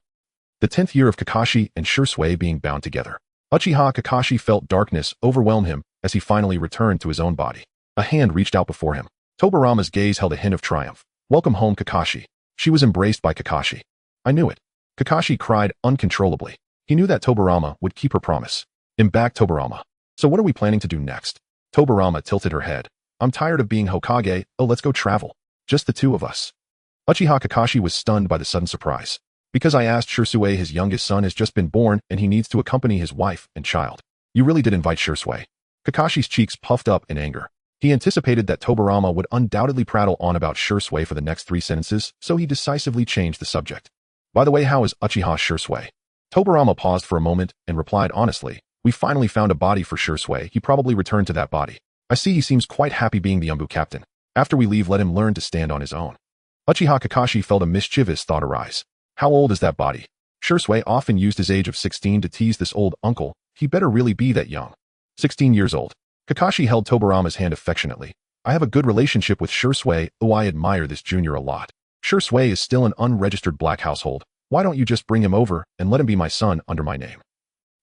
The 10th year of Kakashi and Shursui being bound together. Uchiha Kakashi felt darkness overwhelm him as he finally returned to his own body. A hand reached out before him. Tobirama's gaze held a hint of triumph. Welcome home, Kakashi. She was embraced by Kakashi. I knew it. Kakashi cried uncontrollably. He knew that Tobirama would keep her promise. Back, Tobirama. So what are we planning to do next? Tobirama tilted her head. I'm tired of being Hokage. Oh, let's go travel. Just the two of us. Uchiha Kakashi was stunned by the sudden surprise. Because I asked Shursui, his youngest son has just been born and he needs to accompany his wife and child. You really did invite Shursui. Kakashi's cheeks puffed up in anger. He anticipated that Tobirama would undoubtedly prattle on about Shursui for the next 3 sentences, so he decisively changed the subject. By the way, how is Uchiha Shursui? Tobirama paused for a moment and replied honestly. We finally found a body for Shursui. He probably returned to that body. I see he seems quite happy being the Umbu captain. After we leave, let him learn to stand on his own. Uchiha Kakashi felt a mischievous thought arise. How old is that body? Shursui often used his age of 16 to tease this old uncle. He better really be that young. 16 years old. Kakashi held Tobirama's hand affectionately. I have a good relationship with Shursui. Oh, I admire this junior a lot. Shursui is still an unregistered black household. Why don't you just bring him over and let him be my son under my name?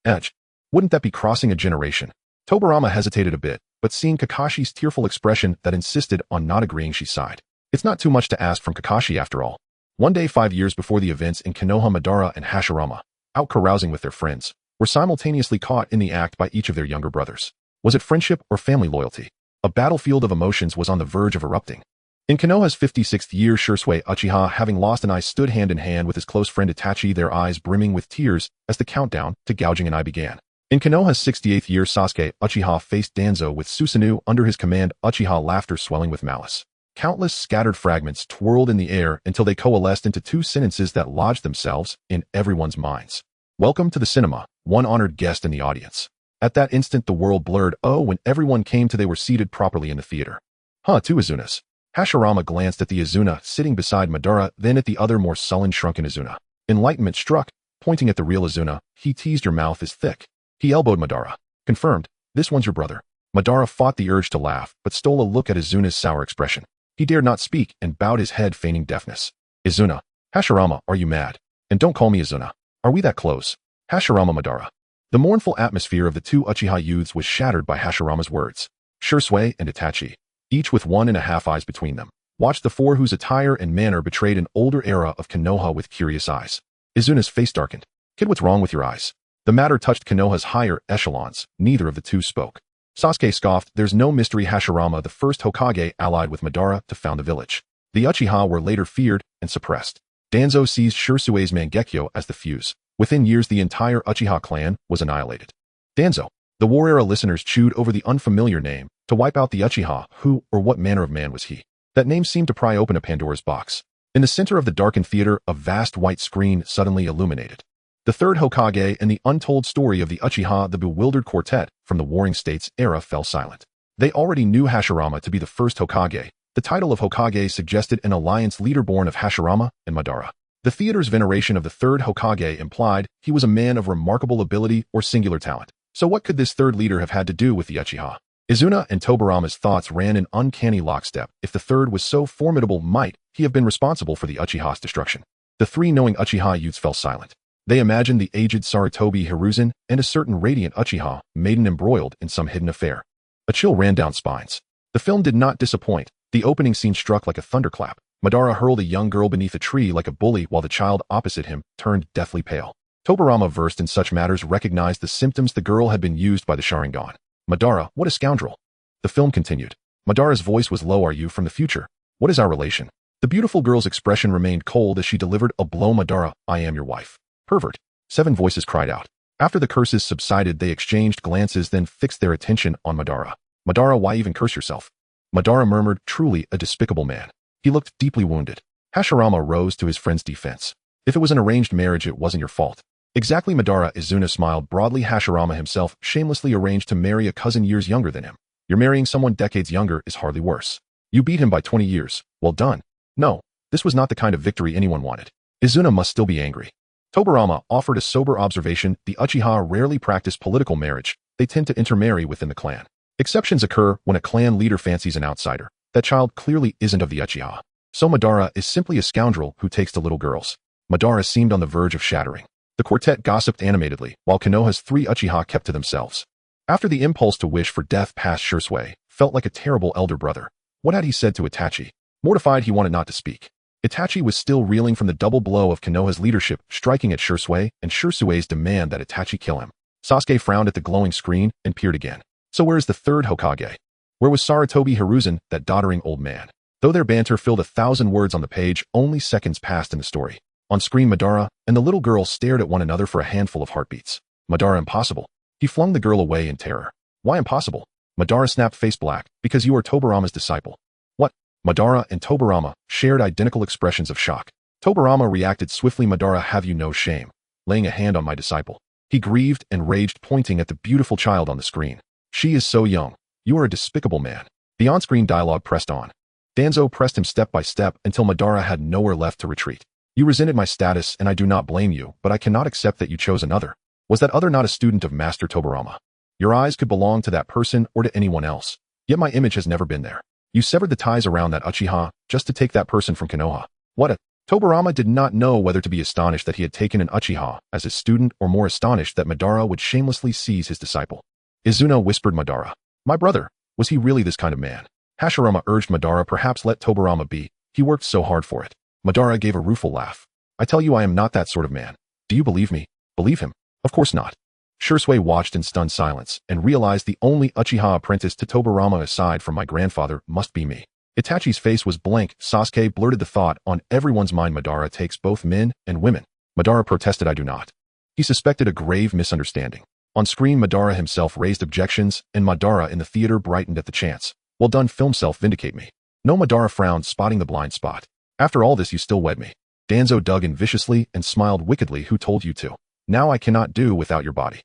Edge. Wouldn't that be crossing a generation? Tobirama hesitated a bit, but seeing Kakashi's tearful expression that insisted on not agreeing, she sighed. It's not too much to ask from Kakashi after all. One day 5 years before the events in Konoha, Madara and Hashirama, out carousing with their friends, were simultaneously caught in the act by each of their younger brothers. Was it friendship or family loyalty? A battlefield of emotions was on the verge of erupting. In Konoha's 56th year, Shursui Uchiha, having lost an eye, stood hand in hand with his close friend Itachi, their eyes brimming with tears as the countdown to gouging an eye began. In Konoha's 68th year, Sasuke Uchiha faced Danzo with Susanoo under his command, Uchiha laughter swelling with malice. Countless scattered fragments twirled in the air until they coalesced into 2 sentences that lodged themselves in everyone's minds. Welcome to the cinema, one honored guest in the audience. At that instant, the world blurred. Oh, when everyone came to, they were seated properly in the theater. 2 Azunas. Hashirama glanced at the Izuna sitting beside Madara, then at the other more sullen, shrunken Izuna. Enlightenment struck. Pointing at the real Izuna, he teased, "Your mouth is thick." He elbowed Madara. "Confirmed. This one's your brother." Madara fought the urge to laugh, but stole a look at Izuna's sour expression. He dared not speak and bowed his head, feigning deafness. "Izuna. Hashirama, are you mad? And don't call me Izuna. Are we that close?" Hashirama Madara. The mournful atmosphere of the two Uchiha youths was shattered by Hashirama's words. Shursui and Itachi, each with 1.5 eyes between them, watched the four whose attire and manner betrayed an older era of Konoha with curious eyes. Izuna's face darkened. "Kid, what's wrong with your eyes?" The matter touched Konoha's higher echelons. Neither of the two spoke. Sasuke scoffed. "There's no mystery. Hashirama, the first Hokage, allied with Madara to found the village." The Uchiha were later feared and suppressed. Danzo seized Shursui's Mangekyo as the fuse. Within years, the entire Uchiha clan was annihilated. Danzo. The War Era listeners chewed over the unfamiliar name. To wipe out the Uchiha, who or what manner of man was he? That name seemed to pry open a Pandora's box. In the center of the darkened theater, a vast white screen suddenly illuminated. The third Hokage and the untold story of the Uchiha, the bewildered quartet from the Warring States era, fell silent. They already knew Hashirama to be the first Hokage. The title of Hokage suggested an alliance leader born of Hashirama and Madara. The theater's veneration of the third Hokage implied he was a man of remarkable ability or singular talent. So what could this third leader have had to do with the Uchiha? Izuna and Tobirama's thoughts ran in uncanny lockstep. If the third was so formidable, might he have been responsible for the Uchiha's destruction? The three knowing Uchiha youths fell silent. They imagined the aged Sarutobi Hiruzen and a certain radiant Uchiha, maiden embroiled in some hidden affair. A chill ran down spines. The film did not disappoint. The opening scene struck like a thunderclap. Madara hurled a young girl beneath a tree like a bully while the child opposite him turned deathly pale. Tobirama, versed in such matters, recognized the symptoms. The girl had been used by the Sharingan. "Madara, what a scoundrel." The film continued. Madara's voice was low. "Are you from the future? What is our relation?" The beautiful girl's expression remained cold as she delivered a blow. "Madara, I am your wife." "Pervert." 7 voices cried out. After the curses subsided, they exchanged glances, then fixed their attention on Madara. "Madara, why even curse yourself?" Madara murmured, "Truly a despicable man." He looked deeply wounded. Hashirama rose to his friend's defense. "If it was an arranged marriage, it wasn't your fault." "Exactly, Madara." Izuna smiled broadly. "Hashirama himself shamelessly arranged to marry a cousin years younger than him. You're marrying someone decades younger is hardly worse. You beat him by 20 years. Well done." No, this was not the kind of victory anyone wanted. Izuna must still be angry. Tobirama offered a sober observation. "The Uchiha rarely practice political marriage. They tend to intermarry within the clan. Exceptions occur when a clan leader fancies an outsider. That child clearly isn't of the Uchiha. So Madara is simply a scoundrel who takes to little girls." Madara seemed on the verge of shattering. The quartet gossiped animatedly, while Konoha's 3 Uchiha kept to themselves. After the impulse to wish for death passed, Shursui felt like a terrible elder brother. What had he said to Itachi? Mortified, he wanted not to speak. Itachi was still reeling from the double blow of Konoha's leadership striking at Shursui and Shursui's demand that Itachi kill him. Sasuke frowned at the glowing screen and peered again. So where is the third Hokage? Where was Sarutobi Hiruzen, that doddering old man? Though their banter filled 1,000 words on the page, only seconds passed in the story. On screen, Madara and the little girl stared at one another for a handful of heartbeats. Madara, impossible. He flung the girl away in terror. Why impossible? Madara snapped, face black. Because you are Tobirama's disciple. What? Madara and Tobirama shared identical expressions of shock. Tobirama reacted swiftly. Madara, have you no shame? Laying a hand on my disciple. He grieved and raged, pointing at the beautiful child on the screen. She is so young. You are a despicable man. The on-screen dialogue pressed on. Danzo pressed him step by step until Madara had nowhere left to retreat. You resented my status and I do not blame you, but I cannot accept that you chose another. Was that other not a student of Master Tobirama? Your eyes could belong to that person or to anyone else. Yet my image has never been there. You severed the ties around that Uchiha just to take that person from Konoha. What a... Tobirama did not know whether to be astonished that he had taken an Uchiha as his student or more astonished that Madara would shamelessly seize his disciple. Izuna whispered, Madara. My brother, was he really this kind of man? Hashirama urged Madara, perhaps let Tobirama be. He worked so hard for it. Madara gave a rueful laugh. I tell you I am not that sort of man. Do you believe me? Believe him? Of course not. Shursui watched in stunned silence and realized the only Uchiha apprentice to Tobirama aside from my grandfather must be me. Itachi's face was blank. Sasuke blurted the thought on everyone's mind. Madara takes both men and women. Madara protested, I do not. He suspected a grave misunderstanding. On screen, Madara himself raised objections, and Madara in the theater brightened at the chance. Well done, film self, vindicate me. No, Madara frowned, spotting the blind spot. After all this, you still wed me. Danzo dug in viciously and smiled wickedly. Who told you to? Now I cannot do without your body.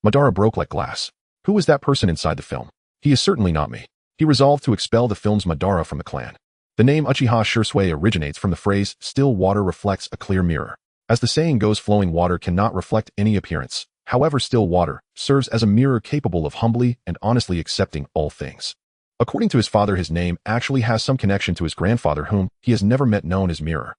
Madara broke like glass. Who is that person inside the film? He is certainly not me. He resolved to expel the film's Madara from the clan. The name Uchiha Shursui originates from the phrase, still water reflects a clear mirror. As the saying goes, flowing water cannot reflect any appearance. However, still water serves as a mirror capable of humbly and honestly accepting all things. According to his father, his name actually has some connection to his grandfather, whom he has never met, known as Mirror.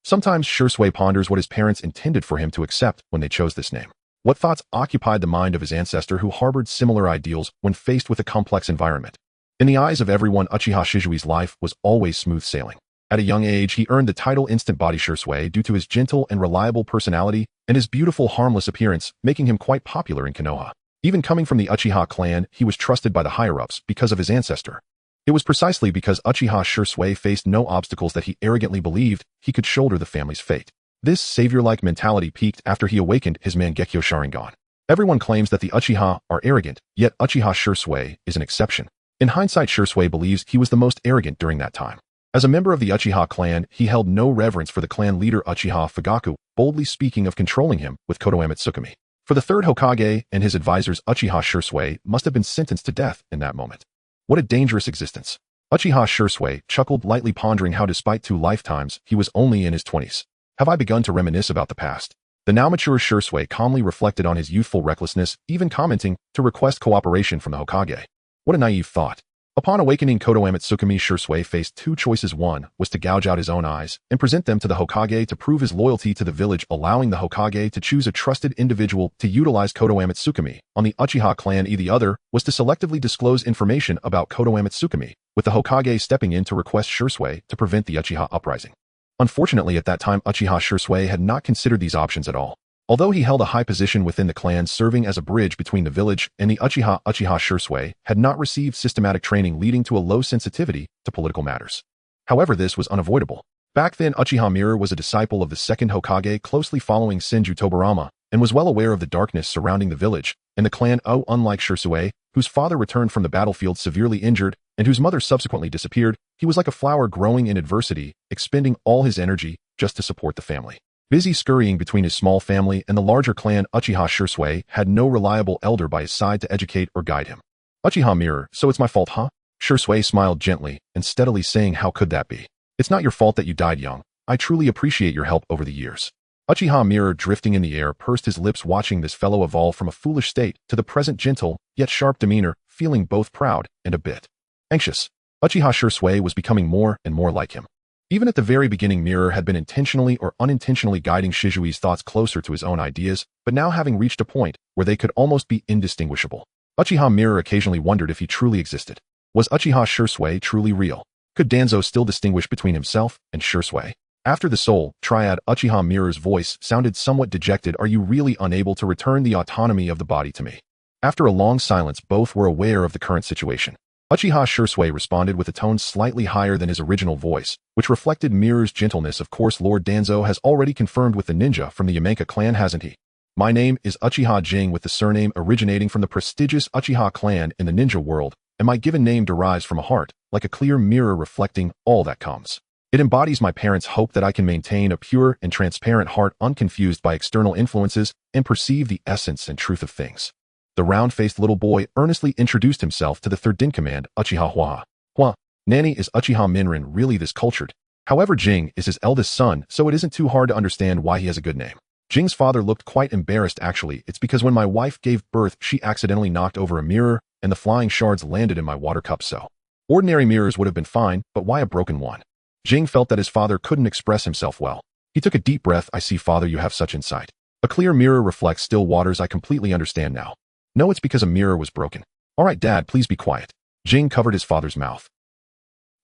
Sometimes Shursui ponders what his parents intended for him to accept when they chose this name. What thoughts occupied the mind of his ancestor who harbored similar ideals when faced with a complex environment? In the eyes of everyone, Uchiha Shizui's life was always smooth sailing. At a young age, he earned the title Instant Body Shursui due to his gentle and reliable personality and his beautiful, harmless appearance, making him quite popular in Konoha. Even coming from the Uchiha clan, he was trusted by the higher-ups because of his ancestor. It was precisely because Uchiha Shursui faced no obstacles that he arrogantly believed he could shoulder the family's fate. This savior-like mentality peaked after he awakened his Mangekyo Sharingan. Everyone claims that the Uchiha are arrogant, yet Uchiha Shursui is an exception. In hindsight, Shursui believes he was the most arrogant during that time. As a member of the Uchiha clan, he held no reverence for the clan leader Uchiha Fugaku, boldly speaking of controlling him with Kodoame Tsukumi. For the third Hokage and his advisors, Uchiha Shursui must have been sentenced to death in that moment. What a dangerous existence. Uchiha Shursui chuckled lightly, pondering how despite 2 lifetimes, he was only in his 20s. Have I begun to reminisce about the past? The now mature Shursui calmly reflected on his youthful recklessness, even commenting to request cooperation from the Hokage. What a naive thought. Upon awakening Kodoame Tsukumi, Shursui faced 2 choices. One was to gouge out his own eyes and present them to the Hokage to prove his loyalty to the village, allowing the Hokage to choose a trusted individual to utilize Kodoame Tsukumi on the Uchiha clan. The other was to selectively disclose information about Kodoame Tsukumi, with the Hokage stepping in to request Shursui to prevent the Uchiha uprising. Unfortunately, at that time, Uchiha Shursui had not considered these options at all. Although he held a high position within the clan, serving as a bridge between the village and the Uchiha, Uchiha Shursui had not received systematic training, leading to a low sensitivity to political matters. However, this was unavoidable. Back then, Uchiha Mirror was a disciple of the second Hokage, closely following Senju Tobirama, and was well aware of the darkness surrounding the village and the clan. Unlike Shursui, whose father returned from the battlefield severely injured and whose mother subsequently disappeared, he was like a flower growing in adversity, expending all his energy just to support the family. Busy scurrying between his small family and the larger clan, Uchiha Shursui had no reliable elder by his side to educate or guide him. Uchiha Mirror, so it's my fault, huh? Shursui smiled gently and steadily, saying, how could that be? It's not your fault that you died young. I truly appreciate your help over the years. Uchiha Mirror, drifting in the air, pursed his lips, watching this fellow evolve from a foolish state to the present gentle, yet sharp demeanor, feeling both proud and a bit anxious. Uchiha Shursui was becoming more and more like him. Even at the very beginning, Mirror had been intentionally or unintentionally guiding Shizui's thoughts closer to his own ideas, but now having reached a point where they could almost be indistinguishable, Uchiha Mirror occasionally wondered if he truly existed. Was Uchiha Shursui truly real? Could Danzo still distinguish between himself and Shursui? After the soul triad, Uchiha Mirror's voice sounded somewhat dejected. Are you really unable to return the autonomy of the body to me? After a long silence, both were aware of the current situation. Uchiha Shursui responded with a tone slightly higher than his original voice, which reflected Mirror's gentleness. Of course, Lord Danzo has already confirmed with the ninja from the Yamenka clan, hasn't he? My name is Uchiha Jing, with the surname originating from the prestigious Uchiha clan in the ninja world, and my given name derives from a heart, like a clear mirror reflecting all that comes. It embodies my parents' hope that I can maintain a pure and transparent heart, unconfused by external influences, and perceive the essence and truth of things. The round-faced little boy earnestly introduced himself to the third-in-command, Uchiha Hua. Hua, Nanny, is Uchiha Minrin really this cultured? However, Jing is his eldest son, so it isn't too hard to understand why he has a good name. Jing's father looked quite embarrassed. Actually, it's because when my wife gave birth, she accidentally knocked over a mirror, and the flying shards landed in my water cup. So, ordinary mirrors would have been fine, but why a broken one? Jing felt that his father couldn't express himself well. He took a deep breath. I see, father, you have such insight. A clear mirror reflects still waters. I completely understand now. No, it's because a mirror was broken. All right, Dad, please be quiet. Jing covered his father's mouth.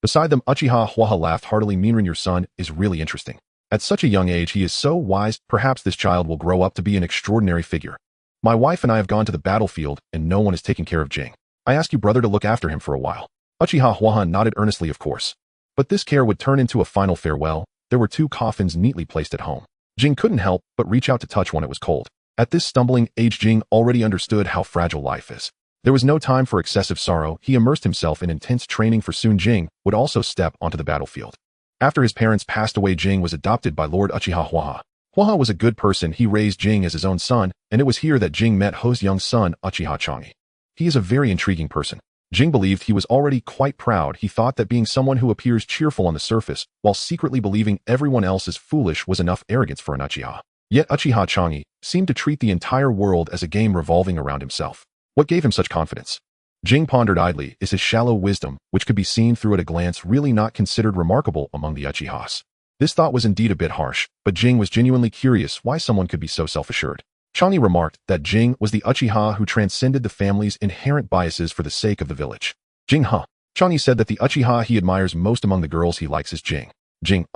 Beside them, Uchiha Hua laughed heartily. Minrin, your son is really interesting. At such a young age, he is so wise. Perhaps this child will grow up to be an extraordinary figure. My wife and I have gone to the battlefield, and no one is taking care of Jing. I ask you, brother, to look after him for a while. Uchiha Hua nodded earnestly, of course. But this care would turn into a final farewell. There were 2 coffins neatly placed at home. Jing couldn't help but reach out to touch one. It was cold. At this stumbling age, Jing already understood how fragile life is. There was no time for excessive sorrow. He immersed himself in intense training, for soon Jing would also step onto the battlefield. After his parents passed away, Jing was adopted by Lord Uchiha Hua. Hua was a good person. He raised Jing as his own son, and it was here that Jing met Ho's young son, Uchiha Changi. He is a very intriguing person. Jing believed he was already quite proud. He thought that being someone who appears cheerful on the surface, while secretly believing everyone else is foolish, was enough arrogance for an Uchiha. Yet Uchiha Changi seemed to treat the entire world as a game revolving around himself. What gave him such confidence? Jing pondered idly. Is his shallow wisdom, which could be seen through at a glance, really not considered remarkable among the Uchihas? This thought was indeed a bit harsh, but Jing was genuinely curious why someone could be so self-assured. Changi remarked that Jing was the Uchiha who transcended the family's inherent biases for the sake of the village. Jing, huh? Changi said that the Uchiha he admires most among the girls he likes is Jing. Jing,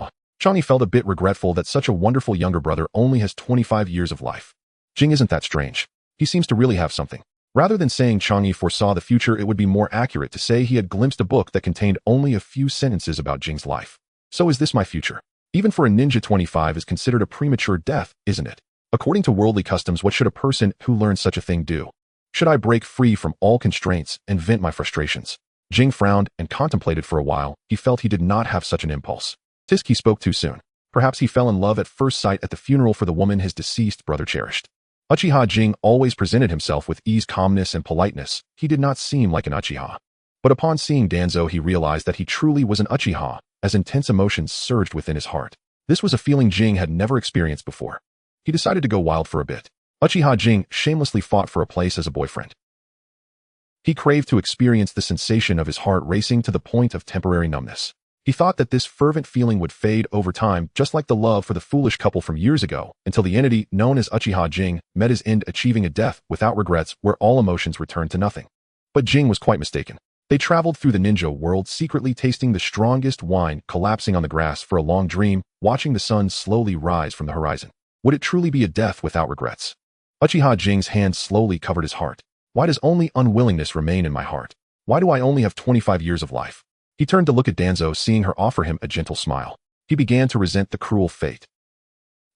Changi felt a bit regretful that such a wonderful younger brother only has 25 years of life. Jing isn't that strange. He seems to really have something. Rather than saying Changi foresaw the future, it would be more accurate to say he had glimpsed a book that contained only a few sentences about Jing's life. So is this my future? Even for a ninja, 25 is considered a premature death, isn't it? According to worldly customs, what should a person who learns such a thing do? Should I break free from all constraints and vent my frustrations? Jing frowned and contemplated for a while. He felt he did not have such an impulse. Tisk, he spoke too soon. Perhaps he fell in love at first sight at the funeral for the woman his deceased brother cherished. Uchiha Jing always presented himself with ease, calmness, and politeness. He did not seem like an Uchiha. But upon seeing Danzo, he realized that he truly was an Uchiha, as intense emotions surged within his heart. This was a feeling Jing had never experienced before. He decided to go wild for a bit. Uchiha Jing shamelessly fought for a place as a boyfriend. He craved to experience the sensation of his heart racing to the point of temporary numbness. He thought that this fervent feeling would fade over time, just like the love for the foolish couple from years ago, until the entity known as Uchiha Jing met his end, achieving a death without regrets where all emotions returned to nothing. But Jing was quite mistaken. They traveled through the ninja world, secretly tasting the strongest wine, collapsing on the grass for a long dream, watching the sun slowly rise from the horizon. Would it truly be a death without regrets? Uchiha Jing's hand slowly covered his heart. Why does only unwillingness remain in my heart? Why do I only have 25 years of life? He turned to look at Danzo, seeing her offer him a gentle smile. He began to resent the cruel fate.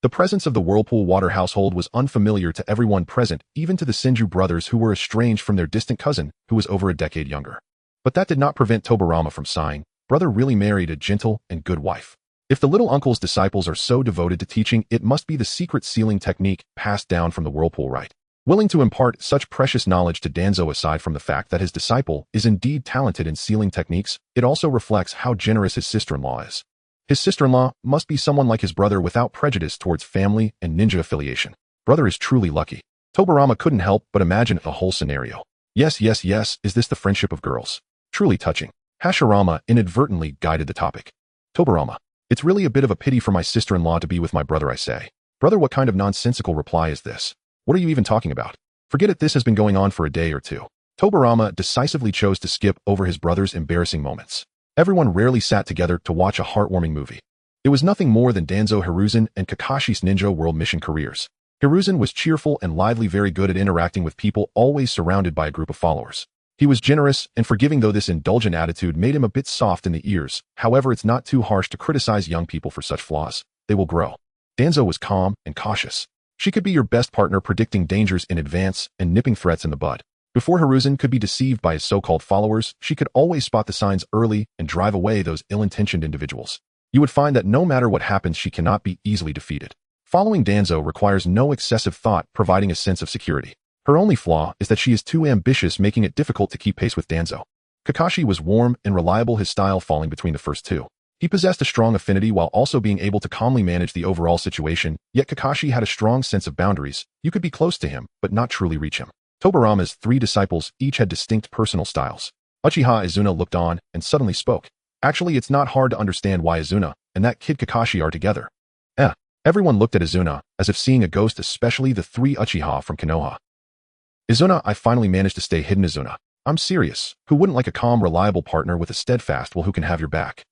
The presence of the Whirlpool Water household was unfamiliar to everyone present, even to the Senju brothers, who were estranged from their distant cousin, who was over a decade younger. But that did not prevent Tobirama from sighing. Brother really married a gentle and good wife. If the little uncle's disciples are so devoted to teaching, it must be the secret sealing technique passed down from the Whirlpool Rite. Willing to impart such precious knowledge to Danzo, aside from the fact that his disciple is indeed talented in sealing techniques, it also reflects how generous his sister-in-law is. His sister-in-law must be someone like his brother, without prejudice towards family and ninja affiliation. Brother is truly lucky. Tobirama couldn't help but imagine the whole scenario. Yes, is this the friendship of girls? Truly touching. Hashirama inadvertently guided the topic. Tobirama, it's really a bit of a pity for my sister-in-law to be with my brother, I say. Brother, what kind of nonsensical reply is this? What are you even talking about? Forget it, this has been going on for a day or two. Tobirama decisively chose to skip over his brother's embarrassing moments. Everyone rarely sat together to watch a heartwarming movie. It was nothing more than Danzo, Hiruzen, and Kakashi's ninja world mission careers. Hiruzen was cheerful and lively, very good at interacting with people, always surrounded by a group of followers. He was generous and forgiving, though this indulgent attitude made him a bit soft in the ears. However, it's not too harsh to criticize young people for such flaws. They will grow. Danzo was calm and cautious. She could be your best partner, predicting dangers in advance and nipping threats in the bud. Before Hiruzen could be deceived by his so-called followers, she could always spot the signs early and drive away those ill-intentioned individuals. You would find that no matter what happens, she cannot be easily defeated. Following Danzo requires no excessive thought, providing a sense of security. Her only flaw is that she is too ambitious, making it difficult to keep pace with Danzo. Kakashi was warm and reliable, his style falling between the first two. He possessed a strong affinity while also being able to calmly manage the overall situation, yet Kakashi had a strong sense of boundaries. You could be close to him, but not truly reach him. Tobirama's three disciples each had distinct personal styles. Uchiha Izuna looked on and suddenly spoke. Actually, it's not hard to understand why Izuna and that kid Kakashi are together. Everyone looked at Izuna as if seeing a ghost, especially the three Uchiha from Konoha. Izuna, I finally managed to stay hidden. Izuna, I'm serious. Who wouldn't like a calm, reliable partner with a steadfast will who can have your back?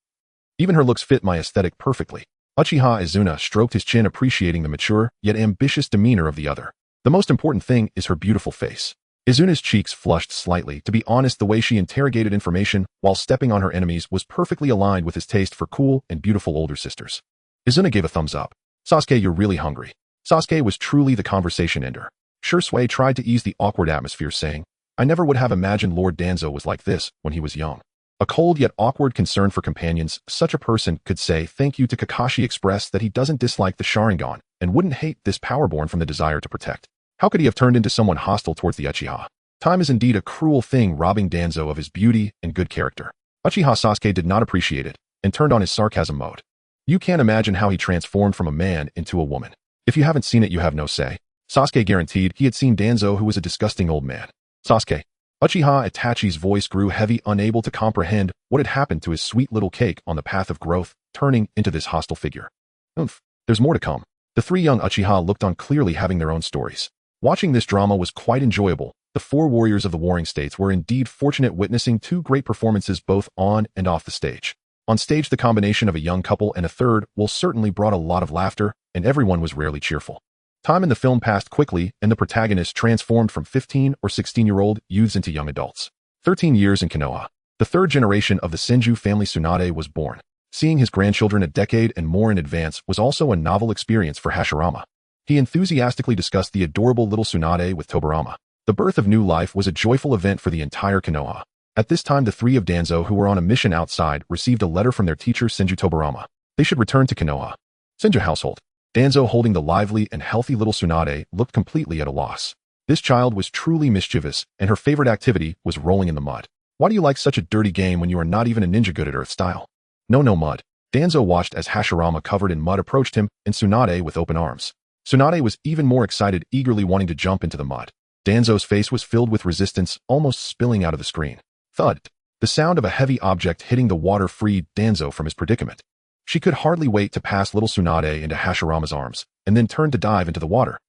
Even her looks fit my aesthetic perfectly. Uchiha Izuna stroked his chin, appreciating the mature, yet ambitious demeanor of the other. The most important thing is her beautiful face. Izuna's cheeks flushed slightly. To be honest, the way she interrogated information while stepping on her enemies was perfectly aligned with his taste for cool and beautiful older sisters. Izuna gave a thumbs up. Sasuke, you're really hungry. Sasuke was truly the conversation ender. Shursui tried to ease the awkward atmosphere, saying, I never would have imagined Lord Danzo was like this when he was young. A cold yet awkward concern for companions. Such a person could say thank you to Kakashi, expressed that he doesn't dislike the Sharingan and wouldn't hate this power born from the desire to protect. How could he have turned into someone hostile towards the Uchiha? Time is indeed a cruel thing, robbing Danzo of his beauty and good character. Uchiha Sasuke did not appreciate it and turned on his sarcasm mode. You can't imagine how he transformed from a man into a woman. If you haven't seen it, you have no say. Sasuke guaranteed he had seen Danzo, who was a disgusting old man. Sasuke. Uchiha Itachi's voice grew heavy, unable to comprehend what had happened to his sweet little cake on the path of growth, turning into this hostile figure. There's more to come. The three young Uchiha looked on, clearly having their own stories. Watching this drama was quite enjoyable. The four warriors of the warring states were indeed fortunate, witnessing two great performances both on and off the stage. On stage, the combination of a young couple and a third will certainly brought a lot of laughter, and everyone was rarely cheerful. Time in the film passed quickly, and the protagonists transformed from 15 or 16-year-old youths into young adults. 13 years in Konoha. The third generation of the Senju family Tsunade was born. Seeing his grandchildren a decade and more in advance was also a novel experience for Hashirama. He enthusiastically discussed the adorable little Tsunade with Tobirama. The birth of new life was a joyful event for the entire Konoha. At this time, the three of Danzo, who were on a mission outside, received a letter from their teacher Senju Tobirama. They should return to Konoha. Senju household. Danzo, holding the lively and healthy little Tsunade, looked completely at a loss. This child was truly mischievous, and her favorite activity was rolling in the mud. Why do you like such a dirty game when you are not even a ninja good at earth style? No mud. Danzo watched as Hashirama, covered in mud, approached him, and Tsunade with open arms. Tsunade was even more excited, eagerly wanting to jump into the mud. Danzo's face was filled with resistance, almost spilling out of the screen. Thud. The sound of a heavy object hitting the water freed Danzo from his predicament. She could hardly wait to pass little Tsunade into Hashirama's arms, and then turned to dive into the water.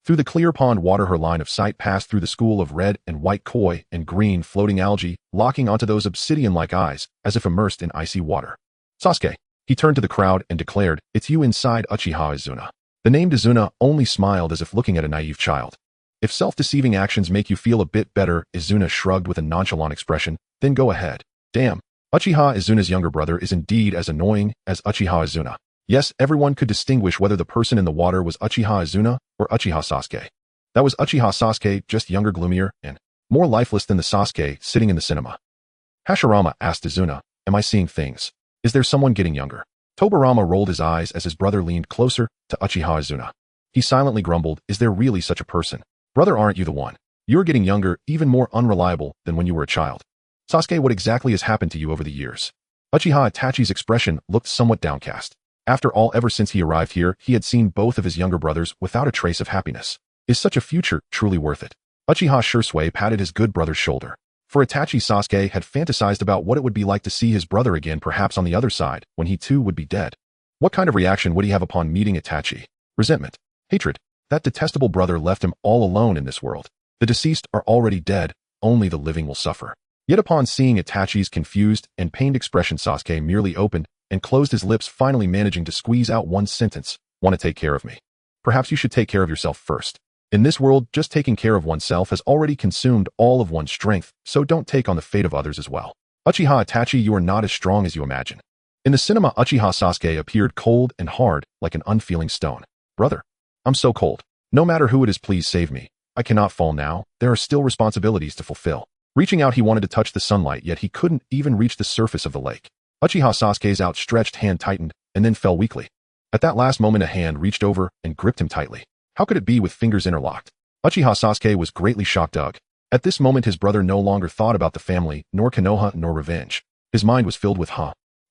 Through the clear pond water, her line of sight passed through the school of red and white koi and green floating algae, locking onto those obsidian-like eyes, as if immersed in icy water. Sasuke. He turned to the crowd and declared, "It's you inside Uchiha Izuna." The named Izuna only smiled, as if looking at a naive child. If self-deceiving actions make you feel a bit better, Izuna shrugged with a nonchalant expression, then go ahead. Damn. Uchiha Izuna's younger brother is indeed as annoying as Uchiha Izuna. Yes, everyone could distinguish whether the person in the water was Uchiha Izuna or Uchiha Sasuke. That was Uchiha Sasuke, just younger, gloomier, and more lifeless than the Sasuke sitting in the cinema. Hashirama asked Izuna, "Am I seeing things? Is there someone getting younger?" Tobirama rolled his eyes as his brother leaned closer to Uchiha Izuna. He silently grumbled, "Is there really such a person? Brother, aren't you the one? You're getting younger, even more unreliable than when you were a child. Sasuke, what exactly has happened to you over the years?" Uchiha Itachi's expression looked somewhat downcast. After all, ever since he arrived here, he had seen both of his younger brothers without a trace of happiness. Is such a future truly worth it? Uchiha Shursui patted his good brother's shoulder. For Itachi, Sasuke had fantasized about what it would be like to see his brother again, perhaps on the other side, when he too would be dead. What kind of reaction would he have upon meeting Itachi? Resentment? Hatred? That detestable brother left him all alone in this world. The deceased are already dead, only the living will suffer. Yet upon seeing Itachi's confused and pained expression, Sasuke merely opened and closed his lips, finally managing to squeeze out one sentence, "Want to take care of me? Perhaps you should take care of yourself first. In this world, just taking care of oneself has already consumed all of one's strength, so don't take on the fate of others as well. Uchiha Itachi, you are not as strong as you imagine." In the cinema, Uchiha Sasuke appeared cold and hard, like an unfeeling stone. "Brother, I'm so cold. No matter who it is, please save me. I cannot fall now. There are still responsibilities to fulfill." Reaching out, he wanted to touch the sunlight, yet he couldn't even reach the surface of the lake. Uchiha Sasuke's outstretched hand tightened and then fell weakly. At that last moment, a hand reached over and gripped him tightly. How could it be with fingers interlocked? Uchiha Sasuke was greatly shocked. At this moment, his brother no longer thought about the family, nor Konoha, nor revenge. His mind was filled with,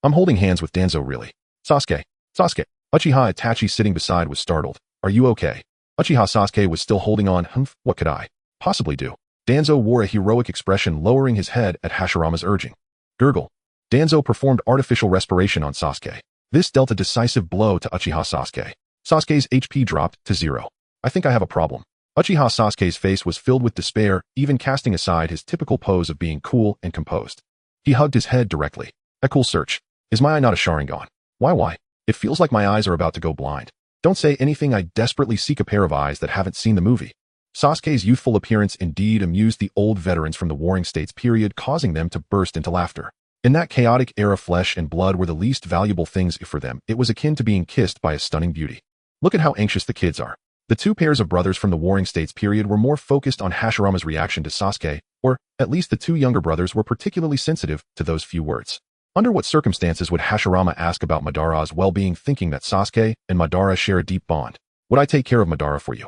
I'm holding hands with Danzo, really? Sasuke. Uchiha Itachi, sitting beside, was startled. "Are you okay?" Uchiha Sasuke was still holding on. What could I possibly do? Danzo wore a heroic expression, lowering his head at Hashirama's urging. Gurgle. Danzo performed artificial respiration on Sasuke. This dealt a decisive blow to Uchiha Sasuke. Sasuke's HP dropped to 0. "I think I have a problem." Uchiha Sasuke's face was filled with despair, even casting aside his typical pose of being cool and composed. He hugged his head directly. "A cool search. Is my eye not a Sharingan? Why? It feels like my eyes are about to go blind. Don't say anything, I desperately seek a pair of eyes that haven't seen the movie." Sasuke's youthful appearance indeed amused the old veterans from the Warring States period, causing them to burst into laughter. In that chaotic era, flesh and blood were the least valuable things. For them, it was akin to being kissed by a stunning beauty. Look at how anxious the kids are. The two pairs of brothers from the Warring States period were more focused on Hashirama's reaction to Sasuke, or at least the two younger brothers were particularly sensitive to those few words. Under what circumstances would Hashirama ask about Madara's well-being, thinking that Sasuke and Madara share a deep bond? "Would I take care of Madara for you?"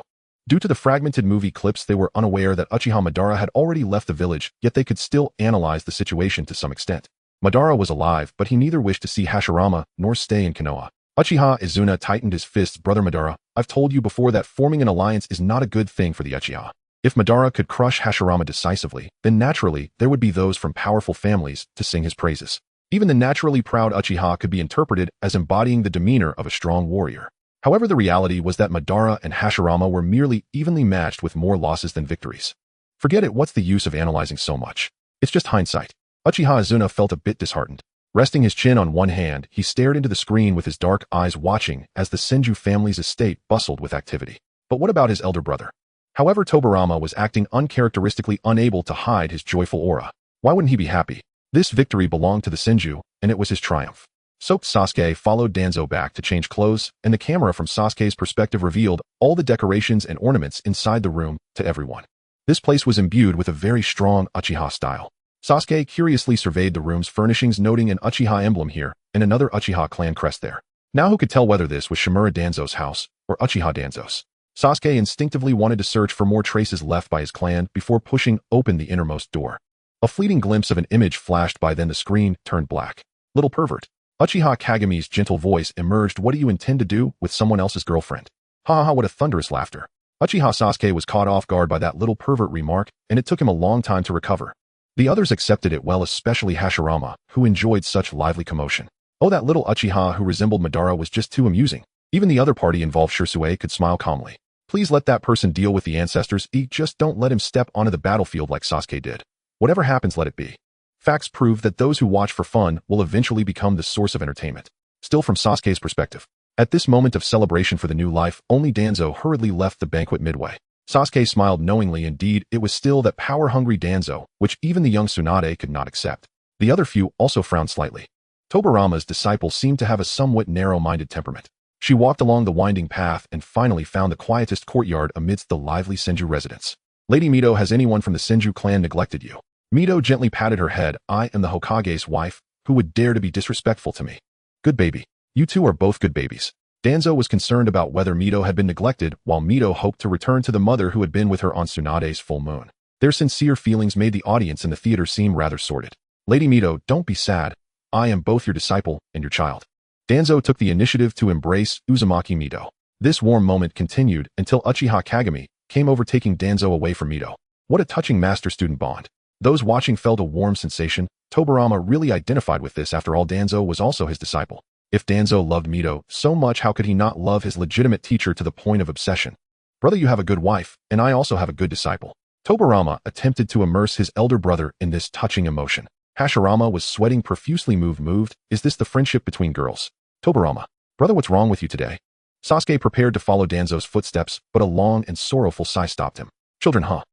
Due to the fragmented movie clips, they were unaware that Uchiha Madara had already left the village, yet they could still analyze the situation to some extent. Madara was alive, but he neither wished to see Hashirama nor stay in Konoha. Uchiha Izuna tightened his fists. Brother Madara, I've told you before that forming an alliance is not a good thing for the Uchiha. If Madara could crush Hashirama decisively, then naturally there would be those from powerful families to sing his praises. Even the naturally proud Uchiha could be interpreted as embodying the demeanor of a strong warrior. However, the reality was that Madara and Hashirama were merely evenly matched with more losses than victories. Forget it, what's the use of analyzing so much? It's just hindsight. Uchiha Izuna felt a bit disheartened. Resting his chin on one hand, he stared into the screen with his dark eyes watching as the Senju family's estate bustled with activity. But what about his elder brother? However, Tobirama was acting uncharacteristically unable to hide his joyful aura. Why wouldn't he be happy? This victory belonged to the Senju, and it was his triumph. Soaked Sasuke followed Danzo back to change clothes, and the camera from Sasuke's perspective revealed all the decorations and ornaments inside the room to everyone. This place was imbued with a very strong Uchiha style. Sasuke curiously surveyed the room's furnishings, noting an Uchiha emblem here and another Uchiha clan crest there. Now who could tell whether this was Shimura Danzō's house or Uchiha Danzo's? Sasuke instinctively wanted to search for more traces left by his clan before pushing open the innermost door. A fleeting glimpse of an image flashed by, then the screen turned black. Little pervert. Uchiha Kageme's gentle voice emerged. What do you intend to do with someone else's girlfriend? Ha ha ha, what a thunderous laughter. Uchiha Sasuke was caught off guard by that little pervert remark, and it took him a long time to recover. The others accepted it well, especially Hashirama, who enjoyed such lively commotion. Oh, that little Uchiha who resembled Madara was just too amusing. Even the other party involved, Shirasue, could smile calmly. Please let that person deal with the ancestors. Just don't let him step onto the battlefield like Sasuke did. Whatever happens, let it be. Facts prove that those who watch for fun will eventually become the source of entertainment. Still, from Sasuke's perspective, at this moment of celebration for the new life, only Danzo hurriedly left the banquet midway. Sasuke smiled knowingly. Indeed, it was still that power-hungry Danzo, which even the young Tsunade could not accept. The other few also frowned slightly. Tobirama's disciple seemed to have a somewhat narrow-minded temperament. She walked along the winding path and finally found the quietest courtyard amidst the lively Senju residents. Lady Mito, has anyone from the Senju clan neglected you? Mito gently patted her head. I am the Hokage's wife. Who would dare to be disrespectful to me? Good baby. You two are both good babies. Danzo was concerned about whether Mito had been neglected, while Mito hoped to return to the mother who had been with her on Tsunade's full moon. Their sincere feelings made the audience in the theater seem rather sordid. Lady Mito, don't be sad. I am both your disciple and your child. Danzo took the initiative to embrace Uzumaki Mito. This warm moment continued until Uchiha Kagami came over, taking Danzo away from Mito. What a touching master-student bond. Those watching felt a warm sensation. Tobirama really identified with this. After all, Danzo was also his disciple. If Danzo loved Mito so much, how could he not love his legitimate teacher to the point of obsession? Brother, you have a good wife, and I also have a good disciple. Tobirama attempted to immerse his elder brother in this touching emotion. Hashirama was sweating profusely. Moved. Is this the friendship between girls? Tobirama. Brother, what's wrong with you today? Sasuke prepared to follow Danzo's footsteps, but a long and sorrowful sigh stopped him. Children, huh?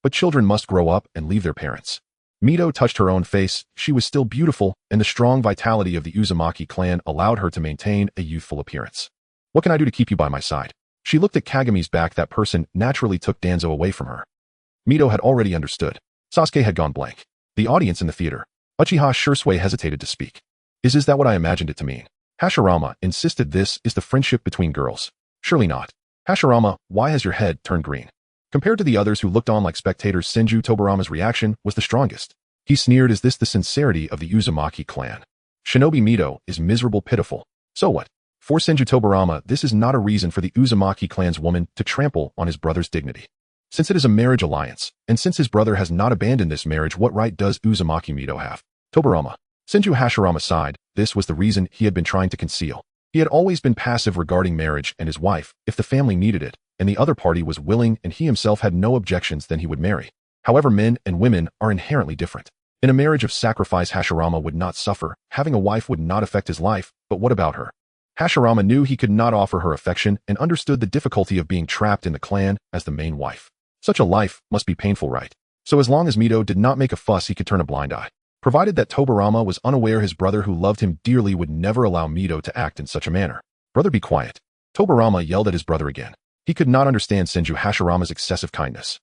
But children must grow up and leave their parents. Mito touched her own face. She was still beautiful, and the strong vitality of the Uzumaki clan allowed her to maintain a youthful appearance. What can I do to keep you by my side? She looked at Kageme's back. That person naturally took Danzo away from her. Mito had already understood. Sasuke had gone blank. The audience in the theater. Uchiha Shirasue hesitated to speak. Is that what I imagined it to mean? Hashirama insisted. This is the friendship between girls. Surely not. Hashirama, why has your head turned green? Compared to the others who looked on like spectators, Senju Tobirama's reaction was the strongest. He sneered. Is this the sincerity of the Uzumaki clan? Shinobi Mito is miserable, pitiful. So what? For Senju Tobirama, this is not a reason for the Uzumaki clan's woman to trample on his brother's dignity. Since it is a marriage alliance, and since his brother has not abandoned this marriage, what right does Uzumaki Mito have? Tobirama. Senju Hashirama sighed. This was the reason he had been trying to conceal. He had always been passive regarding marriage and his wife. If the family needed it, and the other party was willing and he himself had no objections, then he would marry. However, men and women are inherently different. In a marriage of sacrifice, Hashirama would not suffer. Having a wife would not affect his life, but what about her? Hashirama knew he could not offer her affection and understood the difficulty of being trapped in the clan as the main wife. Such a life must be painful, right? So as long as Mito did not make a fuss, he could turn a blind eye. Provided that Tobirama was unaware, his brother who loved him dearly would never allow Mito to act in such a manner. Brother, be quiet. Tobirama yelled at his brother again. He could not understand Senju Hashirama's excessive kindness.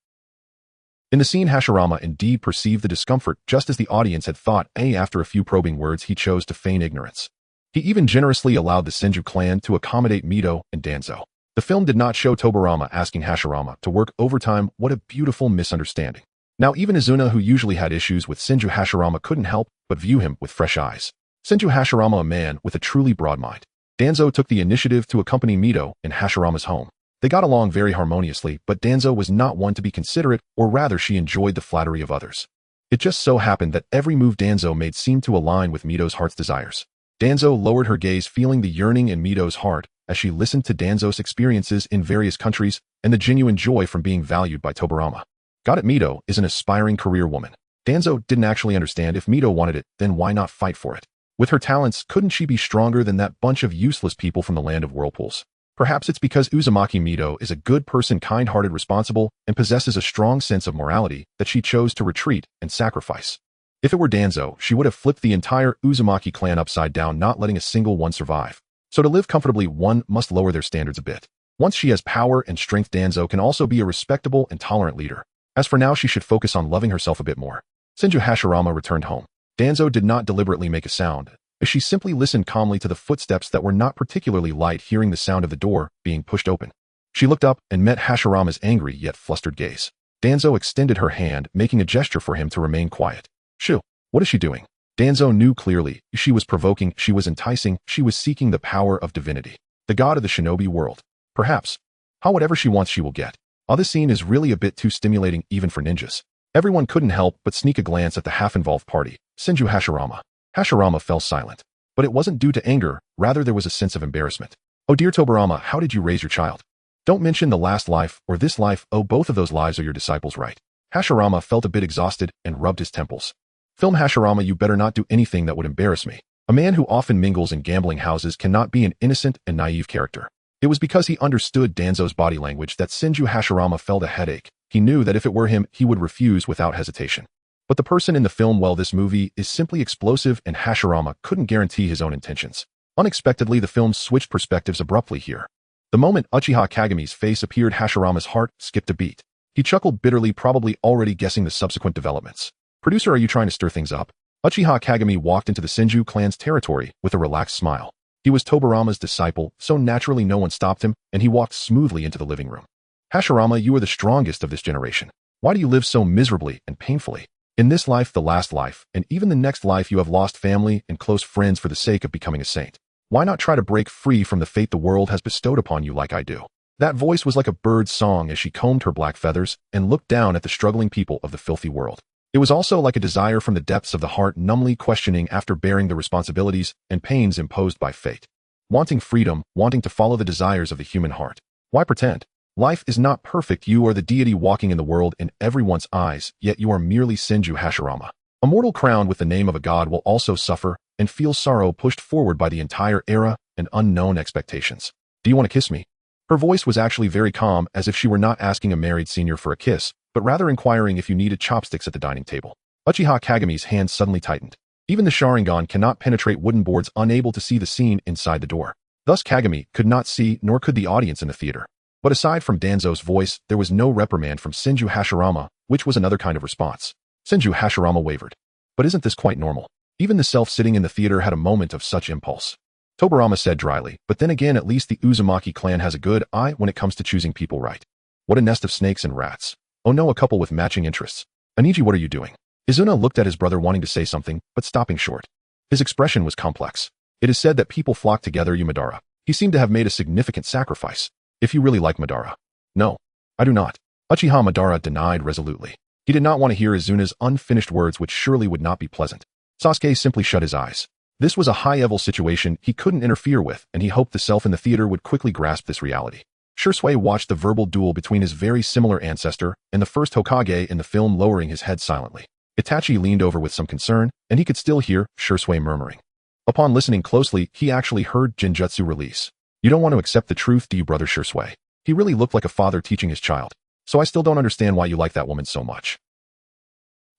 In the scene, Hashirama indeed perceived the discomfort, just as the audience had thought. After a few probing words, he chose to feign ignorance. He even generously allowed the Senju clan to accommodate Mito and Danzo. The film did not show Tobirama asking Hashirama to work overtime. What a beautiful misunderstanding. Now even Izuna, who usually had issues with Senju Hashirama, couldn't help but view him with fresh eyes. Senju Hashirama, a man with a truly broad mind. Danzo took the initiative to accompany Mito in Hashirama's home. They got along very harmoniously, but Danzo was not one to be considerate, or rather she enjoyed the flattery of others. It just so happened that every move Danzo made seemed to align with Mito's heart's desires. Danzo lowered her gaze, feeling the yearning in Mito's heart as she listened to Danzo's experiences in various countries and the genuine joy from being valued by Tobirama. Got it, Mito is an aspiring career woman. Danzo didn't actually understand if Mito wanted it, then why not fight for it? With her talents, couldn't she be stronger than that bunch of useless people from the land of whirlpools? Perhaps it's because Uzumaki Mito is a good person, kind-hearted, responsible, and possesses a strong sense of morality that she chose to retreat and sacrifice. If it were Danzo, she would have flipped the entire Uzumaki clan upside down, not letting a single one survive. So to live comfortably, one must lower their standards a bit. Once she has power and strength, Danzo can also be a respectable and tolerant leader. As for now, she should focus on loving herself a bit more. Senju Hashirama returned home. Danzo did not deliberately make a sound, as she simply listened calmly to the footsteps that were not particularly light, hearing the sound of the door being pushed open. She looked up and met Hashirama's angry yet flustered gaze. Danzo extended her hand, making a gesture for him to remain quiet. Shoo, what is she doing? Danzo knew clearly. She was provoking, she was enticing, she was seeking the power of divinity, the god of the shinobi world. Perhaps. Whatever she wants she will get. This scene is really a bit too stimulating even for ninjas. Everyone couldn't help but sneak a glance at the half-involved party, Senju Hashirama. Hashirama fell silent. But it wasn't due to anger, rather there was a sense of embarrassment. Oh dear Tobirama, how did you raise your child? Don't mention the last life, or this life. Oh, both of those lives are your disciples, right? Hashirama felt a bit exhausted and rubbed his temples. Film Hashirama, you better not do anything that would embarrass me. A man who often mingles in gambling houses cannot be an innocent and naive character. It was because he understood Danzo's body language that Senju Hashirama felt a headache. He knew that if it were him, he would refuse without hesitation. But the person in the film, well, this movie is simply explosive, and Hashirama couldn't guarantee his own intentions. Unexpectedly, the film switched perspectives abruptly here. The moment Uchiha Kageme's face appeared, Hashirama's heart skipped a beat. He chuckled bitterly, probably already guessing the subsequent developments. Producer, are you trying to stir things up? Uchiha Kageme walked into the Senju clan's territory with a relaxed smile. He was Tobirama's disciple, so naturally no one stopped him, and he walked smoothly into the living room. Hashirama, you are the strongest of this generation. Why do you live so miserably and painfully? In this life, the last life, and even the next life, you have lost family and close friends for the sake of becoming a saint. Why not try to break free from the fate the world has bestowed upon you like I do? That voice was like a bird's song as she combed her black feathers and looked down at the struggling people of the filthy world. It was also like a desire from the depths of the heart, numbly questioning after bearing the responsibilities and pains imposed by fate. Wanting freedom, wanting to follow the desires of the human heart. Why pretend? Life is not perfect. You are the deity walking in the world in everyone's eyes, yet you are merely Senju Hashirama. A mortal crowned with the name of a god will also suffer and feel sorrow, pushed forward by the entire era and unknown expectations. Do you want to kiss me? Her voice was actually very calm, as if she were not asking a married senior for a kiss, but rather inquiring if you needed chopsticks at the dining table. Uchiha Kageme's hands suddenly tightened. Even the Sharingan cannot penetrate wooden boards, unable to see the scene inside the door. Thus Kageme could not see, nor could the audience in the theater. But aside from Danzo's voice, there was no reprimand from Senju Hashirama, which was another kind of response. Senju Hashirama wavered. But isn't this quite normal? Even the self sitting in the theater had a moment of such impulse. Tobirama said dryly, but then again, at least the Uzumaki clan has a good eye when it comes to choosing people right. What a nest of snakes and rats. Oh no, a couple with matching interests. Aniji, what are you doing? Izuna looked at his brother, wanting to say something, but stopping short. His expression was complex. It is said that people flock together. Madara. He seemed to have made a significant sacrifice. If you really like Madara. No, I do not. Uchiha Madara denied resolutely. He did not want to hear Izuna's unfinished words, which surely would not be pleasant. Sasuke simply shut his eyes. This was a high-level situation he couldn't interfere with, and he hoped the self in the theater would quickly grasp this reality. Shursui watched the verbal duel between his very similar ancestor and the first Hokage in the film, lowering his head silently. Itachi leaned over with some concern, and he could still hear Shursui murmuring. Upon listening closely, he actually heard Genjutsu release. You don't want to accept the truth, do you, brother Shursui? He really looked like a father teaching his child. So I still don't understand why you like that woman so much.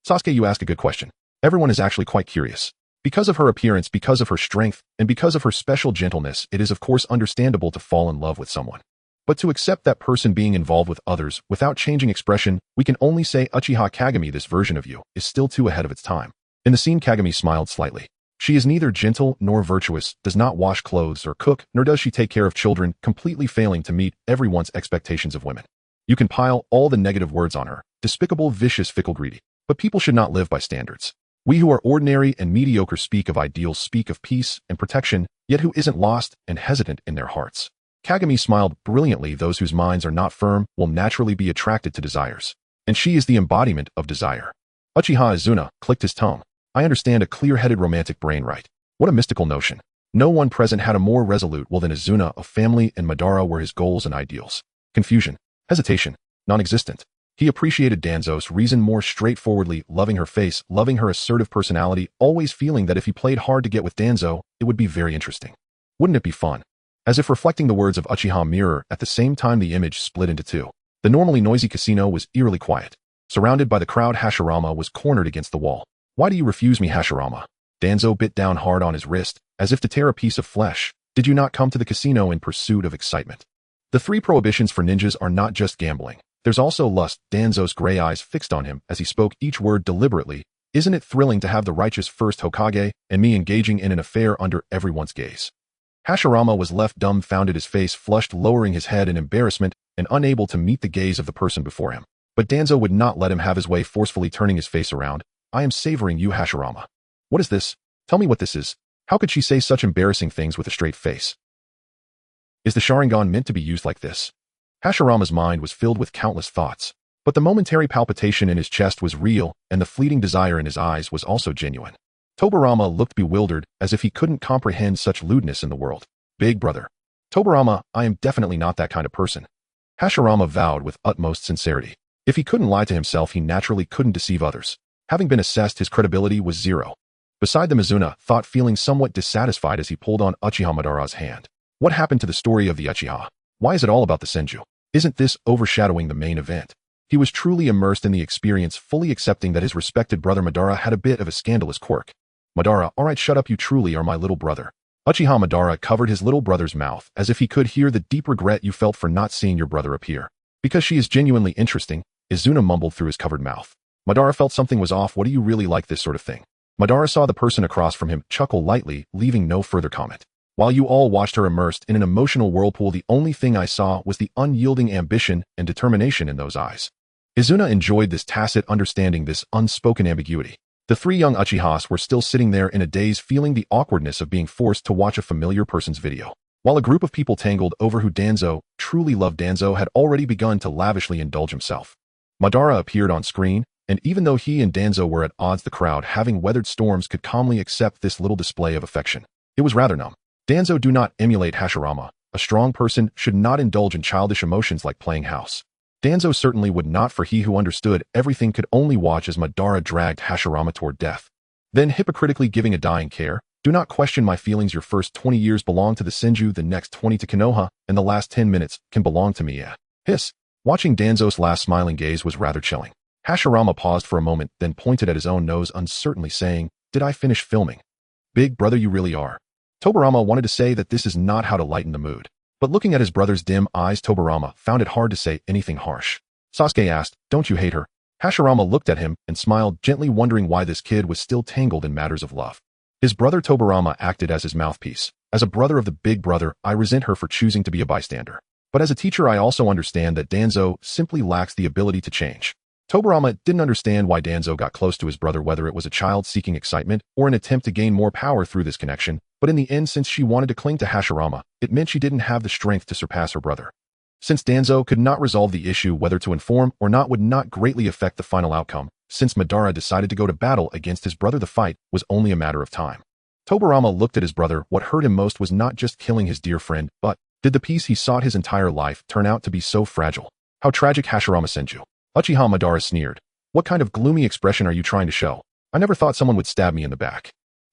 Sasuke, you ask a good question. Everyone is actually quite curious. Because of her appearance, because of her strength, and because of her special gentleness, it is of course understandable to fall in love with someone. But to accept that person being involved with others without changing expression, we can only say Uchiha Kageme, this version of you is still too ahead of its time. In the scene, Kageme smiled slightly. She is neither gentle nor virtuous, does not wash clothes or cook, nor does she take care of children, completely failing to meet everyone's expectations of women. You can pile all the negative words on her, despicable, vicious, fickle, greedy. But people should not live by standards. We who are ordinary and mediocre speak of ideals, speak of peace and protection, yet who isn't lost and hesitant in their hearts? Kagami smiled brilliantly. Those whose minds are not firm will naturally be attracted to desires. And she is the embodiment of desire. Uchiha Izuna clicked his tongue. I understand a clear-headed romantic brain, right? What a mystical notion. No one present had a more resolute will than Izuna of family, and Madara were his goals and ideals. Confusion, hesitation, non-existent. He appreciated Danzo's reason more straightforwardly, loving her face, loving her assertive personality, always feeling that if he played hard to get with Danzo, it would be very interesting. Wouldn't it be fun? As if reflecting the words of Uchiha mirror, at the same time the image split into two. The normally noisy casino was eerily quiet. Surrounded by the crowd, Hashirama was cornered against the wall. Why do you refuse me, Hashirama? Danzo bit down hard on his wrist, as if to tear a piece of flesh. Did you not come to the casino in pursuit of excitement? The 3 prohibitions for ninjas are not just gambling. There's also lust. Danzo's gray eyes fixed on him as he spoke each word deliberately. Isn't it thrilling to have the righteous first Hokage and me engaging in an affair under everyone's gaze? Hashirama was left dumbfounded, his face flushed, lowering his head in embarrassment and unable to meet the gaze of the person before him. But Danzo would not let him have his way, forcefully turning his face around. I am savoring you, Hashirama. What is this? Tell me what this is. How could she say such embarrassing things with a straight face? Is the Sharingan meant to be used like this? Hashirama's mind was filled with countless thoughts, but the momentary palpitation in his chest was real, and the fleeting desire in his eyes was also genuine. Tobirama looked bewildered, as if he couldn't comprehend such lewdness in the world. Big brother. Tobirama, I am definitely not that kind of person. Hashirama vowed with utmost sincerity. If he couldn't lie to himself, he naturally couldn't deceive others. Having been assessed, his credibility was zero. Beside them, Izuna thought, feeling somewhat dissatisfied as he pulled on Uchiha Madara's hand. What happened to the story of the Uchiha? Why is it all about the Senju? Isn't this overshadowing the main event? He was truly immersed in the experience, fully accepting that his respected brother Madara had a bit of a scandalous quirk. Madara, alright, shut up, you truly are my little brother. Uchiha Madara covered his little brother's mouth, as if he could hear the deep regret you felt for not seeing your brother appear. Because she is genuinely interesting, Izuna mumbled through his covered mouth. Madara felt something was off. What do you really like this sort of thing? Madara saw the person across from him chuckle lightly, leaving no further comment. While you all watched her immersed in an emotional whirlpool, the only thing I saw was the unyielding ambition and determination in those eyes. Izuna enjoyed this tacit understanding, this unspoken ambiguity. The 3 young Uchihas were still sitting there in a daze, feeling the awkwardness of being forced to watch a familiar person's video. While a group of people tangled over who Danzo truly loved, Danzo had already begun to lavishly indulge himself. Madara appeared on screen, and even though he and Danzo were at odds, the crowd, having weathered storms, could calmly accept this little display of affection. It was rather numb. Danzo, do not emulate Hashirama. A strong person should not indulge in childish emotions like playing house. Danzo certainly would not, for he who understood everything could only watch as Madara dragged Hashirama toward death. Then hypocritically giving a dying care, do not question my feelings. Your first 20 years belong to the Senju, the next 20 to Konoha, and the last 10 minutes can belong to me. Hiss. Watching Danzo's last smiling gaze was rather chilling. Hashirama paused for a moment, then pointed at his own nose uncertainly, saying, Did I finish filming? Big brother, you really are. Tobirama wanted to say that this is not how to lighten the mood. But looking at his brother's dim eyes, Tobirama found it hard to say anything harsh. Sasuke asked, Don't you hate her? Hashirama looked at him and smiled, gently wondering why this kid was still tangled in matters of love. His brother Tobirama acted as his mouthpiece. As a brother of the big brother, I resent her for choosing to be a bystander. But as a teacher, I also understand that Danzo simply lacks the ability to change. Tobirama didn't understand why Danzo got close to his brother, whether it was a child seeking excitement or an attempt to gain more power through this connection, but in the end, since she wanted to cling to Hashirama, it meant she didn't have the strength to surpass her brother. Since Danzo could not resolve the issue, whether to inform or not would not greatly affect the final outcome. Since Madara decided to go to battle against his brother, the fight was only a matter of time. Tobirama looked at his brother. What hurt him most was not just killing his dear friend, but did the peace he sought his entire life turn out to be so fragile? How tragic, Hashirama-senju. Uchiha Madara sneered. What kind of gloomy expression are you trying to show? I never thought someone would stab me in the back.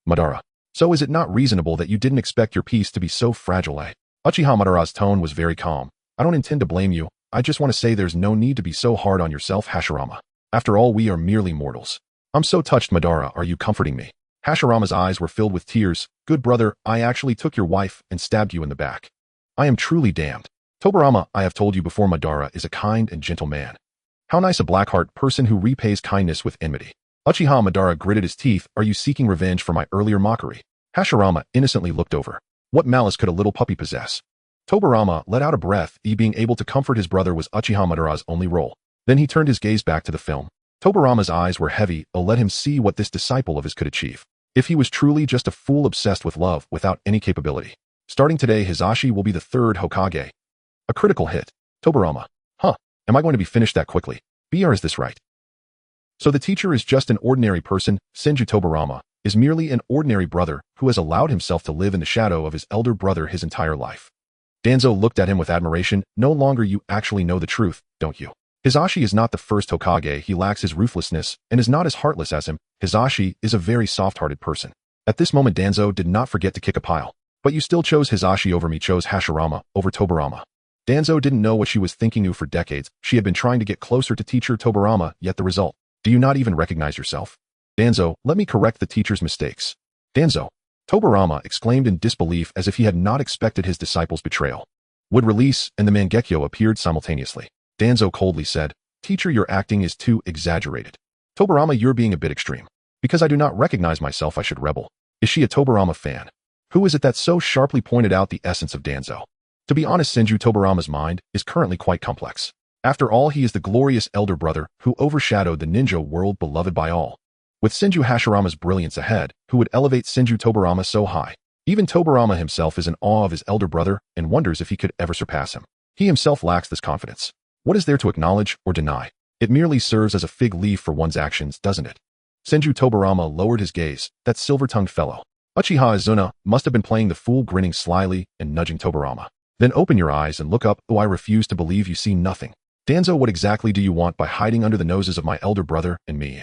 Madara. So is it not reasonable that you didn't expect your peace to be so fragile, eh? Uchiha Madara's tone was very calm. I don't intend to blame you. I just want to say there's no need to be so hard on yourself, Hashirama. After all, we are merely mortals. I'm so touched, Madara. Are you comforting me? Hashirama's eyes were filled with tears. Good brother, I actually took your wife and stabbed you in the back. I am truly damned. Tobirama, I have told you before, Madara is a kind and gentle man. How nice, a black heart person who repays kindness with enmity. Uchiha Madara gritted his teeth. Are you seeking revenge for my earlier mockery? Hashirama innocently looked over. What malice could a little puppy possess? Tobirama let out a breath. Being able to comfort his brother was Uchiha Madara's only role. Then he turned his gaze back to the film. Tobirama's eyes were heavy. Let him see what this disciple of his could achieve. If he was truly just a fool obsessed with love without any capability. Starting today, Hisashi will be the third Hokage. A critical hit. Tobirama. Huh. Am I going to be finished that quickly? Or is this right? So the teacher is just an ordinary person. Senju Tobirama is merely an ordinary brother who has allowed himself to live in the shadow of his elder brother his entire life. Danzo looked at him with admiration. No longer you actually know the truth, don't you? Hisashi is not the first Hokage. He lacks his ruthlessness and is not as heartless as him. Hisashi is a very soft-hearted person. At this moment, Danzo did not forget to kick a pile. But you still chose Hisashi over me. Chose Hashirama over Tobirama. Danzo didn't know what she was thinking. Knew for decades she had been trying to get closer to teacher Tobirama, yet the result. Do you not even recognize yourself? Danzo, let me correct the teacher's mistakes. Danzo. Tobirama exclaimed in disbelief as if he had not expected his disciple's betrayal. Would release and the Mangekyo appeared simultaneously. Danzo coldly said, Teacher, your acting is too exaggerated. Tobirama, you're being a bit extreme. Because I do not recognize myself, I should rebel. Is she a Tobirama fan? Who is it that so sharply pointed out the essence of Danzo? To be honest, Senju Tobirama's mind is currently quite complex. After all, he is the glorious elder brother who overshadowed the ninja world, beloved by all. With Senju Hashirama's brilliance ahead, who would elevate Senju Tobirama so high? Even Tobirama himself is in awe of his elder brother and wonders if he could ever surpass him. He himself lacks this confidence. What is there to acknowledge or deny? It merely serves as a fig leaf for one's actions, doesn't it? Senju Tobirama lowered his gaze. That silver-tongued fellow. Uchiha Izuna must have been playing the fool, grinning slyly and nudging Tobirama. Then open your eyes and look up. Oh, I refuse to believe you see nothing. Danzo, what exactly do you want by hiding under the noses of my elder brother and me?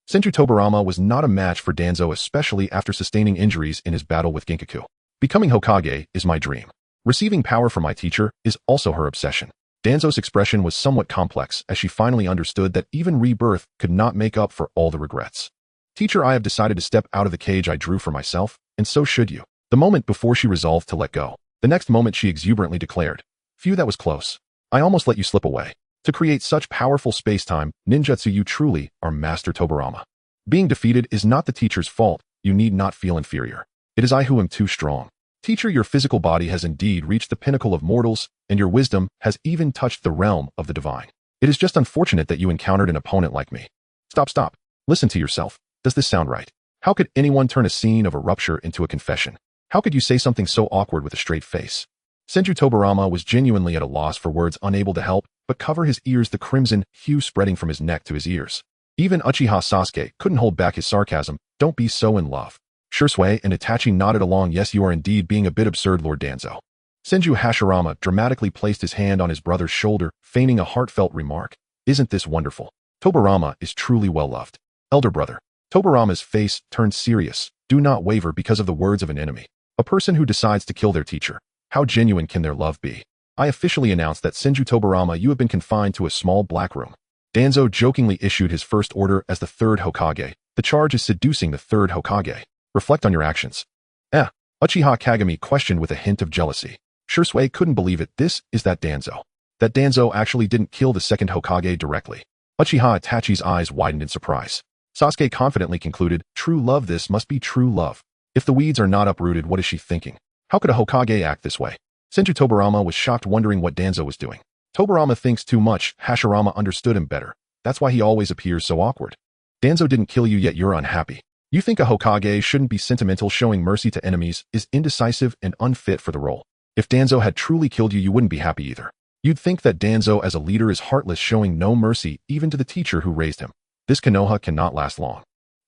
Senju Tobirama was not a match for Danzo, especially after sustaining injuries in his battle with Ginkaku. Becoming Hokage is my dream. Receiving power from my teacher is also her obsession. Danzo's expression was somewhat complex as she finally understood that even Rebirth could not make up for all the regrets. Teacher, I have decided to step out of the cage I drew for myself, and so should you. The moment before she resolved to let go. The next moment she exuberantly declared, Phew, that was close. I almost let you slip away. To create such powerful space-time ninjutsu, you truly are Master Tobirama. Being defeated is not the teacher's fault. You need not feel inferior. It is I who am too strong. Teacher, your physical body has indeed reached the pinnacle of mortals, and your wisdom has even touched the realm of the divine. It is just unfortunate that you encountered an opponent like me. Stop. Listen to yourself. Does this sound right? How could anyone turn a scene of a rupture into a confession? How could you say something so awkward with a straight face? Senju Tobirama was genuinely at a loss for words, unable to help but cover his ears, the crimson hue spreading from his neck to his ears. Even Uchiha Sasuke couldn't hold back his sarcasm. Don't be so in love. Shursui and Itachi nodded along. Yes, you are indeed being a bit absurd, Lord Danzo. Senju Hashirama dramatically placed his hand on his brother's shoulder, feigning a heartfelt remark. Isn't this wonderful? Tobirama is truly well loved. Elder brother. Tobirama's face turned serious. Do not waver because of the words of an enemy. A person who decides to kill their teacher. How genuine can their love be? I officially announce that Senju Tobirama, you have been confined to a small black room. Danzo jokingly issued his first order as the third Hokage. The charge is seducing the third Hokage. Reflect on your actions. Uchiha Kagami questioned with a hint of jealousy. Shursui couldn't believe it. This is that Danzo. That Danzo actually didn't kill the second Hokage directly. Uchiha Itachi's eyes widened in surprise. Sasuke confidently concluded, true love, this must be true love. If the weeds are not uprooted, what is she thinking? How could a Hokage act this way? Senju Tobirama was shocked, wondering what Danzo was doing. Tobirama thinks too much. Hashirama understood him better. That's why he always appears so awkward. Danzo didn't kill you, yet you're unhappy. You think a Hokage shouldn't be sentimental, showing mercy to enemies is indecisive and unfit for the role. If Danzo had truly killed you, you wouldn't be happy either. You'd think that Danzo as a leader is heartless, showing no mercy even to the teacher who raised him. This Konoha cannot last long.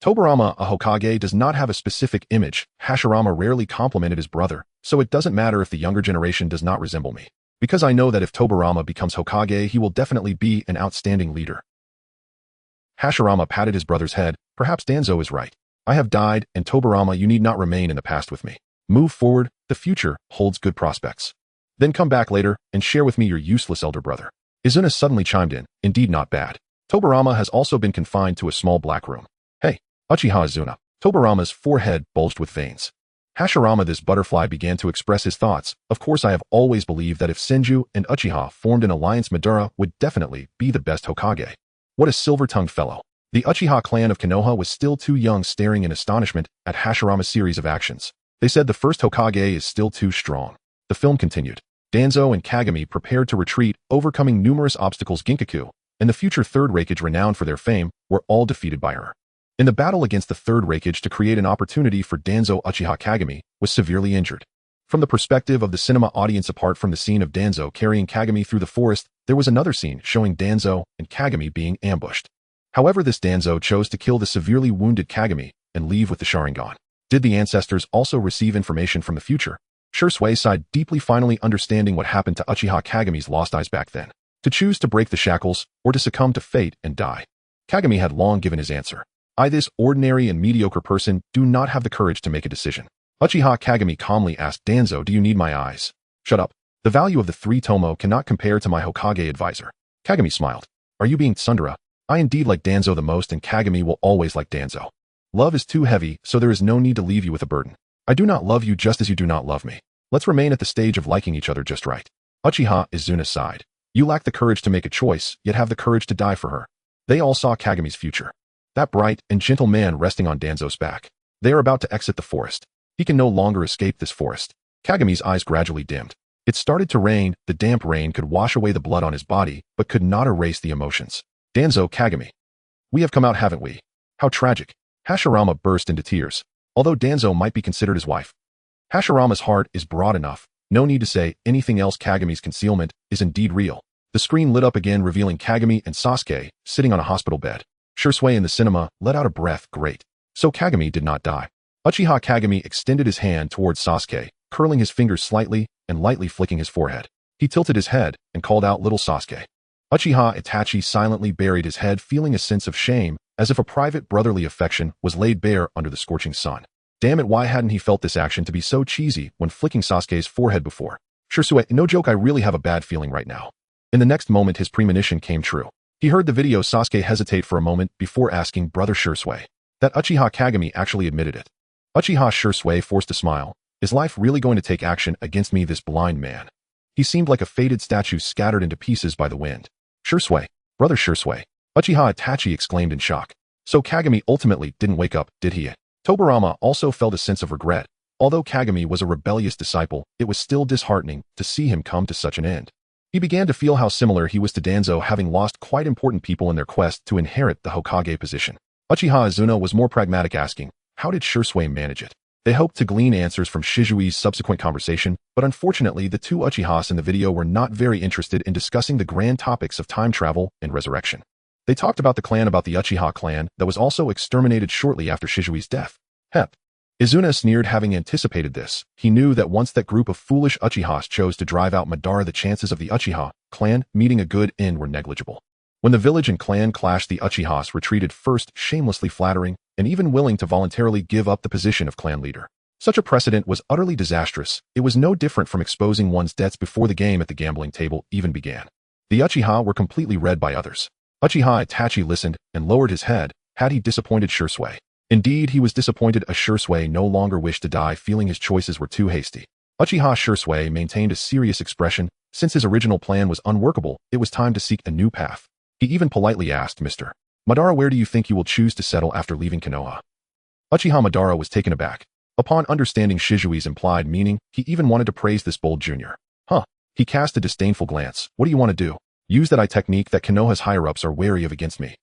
Tobirama, a Hokage, does not have a specific image. Hashirama rarely complimented his brother, so it doesn't matter if the younger generation does not resemble me. Because I know that if Tobirama becomes Hokage, he will definitely be an outstanding leader. Hashirama patted his brother's head. Perhaps Danzo is right. I have died, and Tobirama, you need not remain in the past with me. Move forward, the future holds good prospects. Then come back later and share with me your useless elder brother. Izuna suddenly chimed in. Indeed, not bad. Tobirama has also been confined to a small black room. Hey, Uchiha Izuna. Tobirama's forehead bulged with veins. Hashirama, this butterfly, began to express his thoughts. Of course, I have always believed that if Senju and Uchiha formed an alliance, Madara would definitely be the best Hokage. What a silver-tongued fellow. The Uchiha clan of Konoha was still too young, staring in astonishment at Hashirama's series of actions. They said the first Hokage is still too strong. The film continued. Danzo and Kagami prepared to retreat, overcoming numerous obstacles. Ginkaku, and the future Third Hokage renowned for their fame, were all defeated by her. In the battle against the Third Hokage to create an opportunity for Danzo, Uchiha Kagami was severely injured. From the perspective of the cinema audience, apart from the scene of Danzo carrying Kagami through the forest, there was another scene showing Danzo and Kagami being ambushed. However, this Danzo chose to kill the severely wounded Kagami and leave with the Sharingan. Did the ancestors also receive information from the future? Shursui sighed deeply, finally understanding what happened to Uchiha Kagami's lost eyes back then. To choose to break the shackles or to succumb to fate and die. Kagami had long given his answer. I, this ordinary and mediocre person, do not have the courage to make a decision. Uchiha Kagami calmly asked Danzo, do you need my eyes? Shut up. The value of the 3 tomo cannot compare to my Hokage advisor. Kagami smiled. Are you being tsundere? I indeed like Danzo the most, and Kagami will always like Danzo. Love is too heavy, so there is no need to leave you with a burden. I do not love you just as you do not love me. Let's remain at the stage of liking each other just right. Uchiha Izuna sighed. You lack the courage to make a choice, yet have the courage to die for her. They all saw Kagami's future. That bright and gentle man resting on Danzo's back. They are about to exit the forest. He can no longer escape this forest. Kagami's eyes gradually dimmed. It started to rain. The damp rain could wash away the blood on his body, but could not erase the emotions. Danzo, Kagami. We have come out, haven't we? How tragic. Hashirama burst into tears. Although Danzo might be considered his wife, Hashirama's heart is broad enough. No need to say anything else. Kagami's concealment is indeed real. The screen lit up again, revealing Kagami and Sasuke sitting on a hospital bed. Shursui in the cinema let out a breath. Great. So Kagami did not die. Uchiha Kagami extended his hand towards Sasuke, curling his fingers slightly and lightly flicking his forehead. He tilted his head and called out, little Sasuke. Uchiha Itachi silently buried his head, feeling a sense of shame, as if a private brotherly affection was laid bare under the scorching sun. Damn it, why hadn't he felt this action to be so cheesy when flicking Sasuke's forehead before? Shursui, no joke, I really have a bad feeling right now. In the next moment, his premonition came true. He heard the video Sasuke hesitate for a moment before asking, brother Shursui. That Uchiha Kagami actually admitted it. Uchiha Shursui forced a smile. Is life really going to take action against me, this blind man? He seemed like a faded statue scattered into pieces by the wind. Shursui, brother Shursui. Uchiha Itachi exclaimed in shock. So Kagami ultimately didn't wake up, did he? Tobirama also felt a sense of regret. Although Kagami was a rebellious disciple, it was still disheartening to see him come to such an end. He began to feel how similar he was to Danzo, having lost quite important people in their quest to inherit the Hokage position. Uchiha Izuna was more pragmatic, asking, how did Shursui manage it? They hoped to glean answers from Shizui's subsequent conversation, but unfortunately the 2 Uchihas in the video were not very interested in discussing the grand topics of time travel and resurrection. They talked about the Uchiha clan that was also exterminated shortly after Shizui's death. Hep. Izuna sneered, having anticipated this. He knew that once that group of foolish Uchihas chose to drive out Madara, the chances of the Uchiha clan meeting a good end were negligible. When the village and clan clashed, the Uchihas retreated first, shamelessly flattering and even willing to voluntarily give up the position of clan leader. Such a precedent was utterly disastrous. It was no different from exposing one's debts before the game at the gambling table even began. The Uchiha were completely read by others. Uchiha Itachi listened and lowered his head. Had he disappointed Shursui? Indeed, he was disappointed, as Shursui no longer wished to die, feeling his choices were too hasty. Uchiha Shursui maintained a serious expression. Since his original plan was unworkable, it was time to seek a new path. He even politely asked, Mr. Madara, where do you think you will choose to settle after leaving Konoha? Uchiha Madara was taken aback. Upon understanding Shizui's implied meaning, he even wanted to praise this bold junior. Huh. He cast a disdainful glance. What do you want to do? Use that eye technique that Konoha's higher-ups are wary of against me.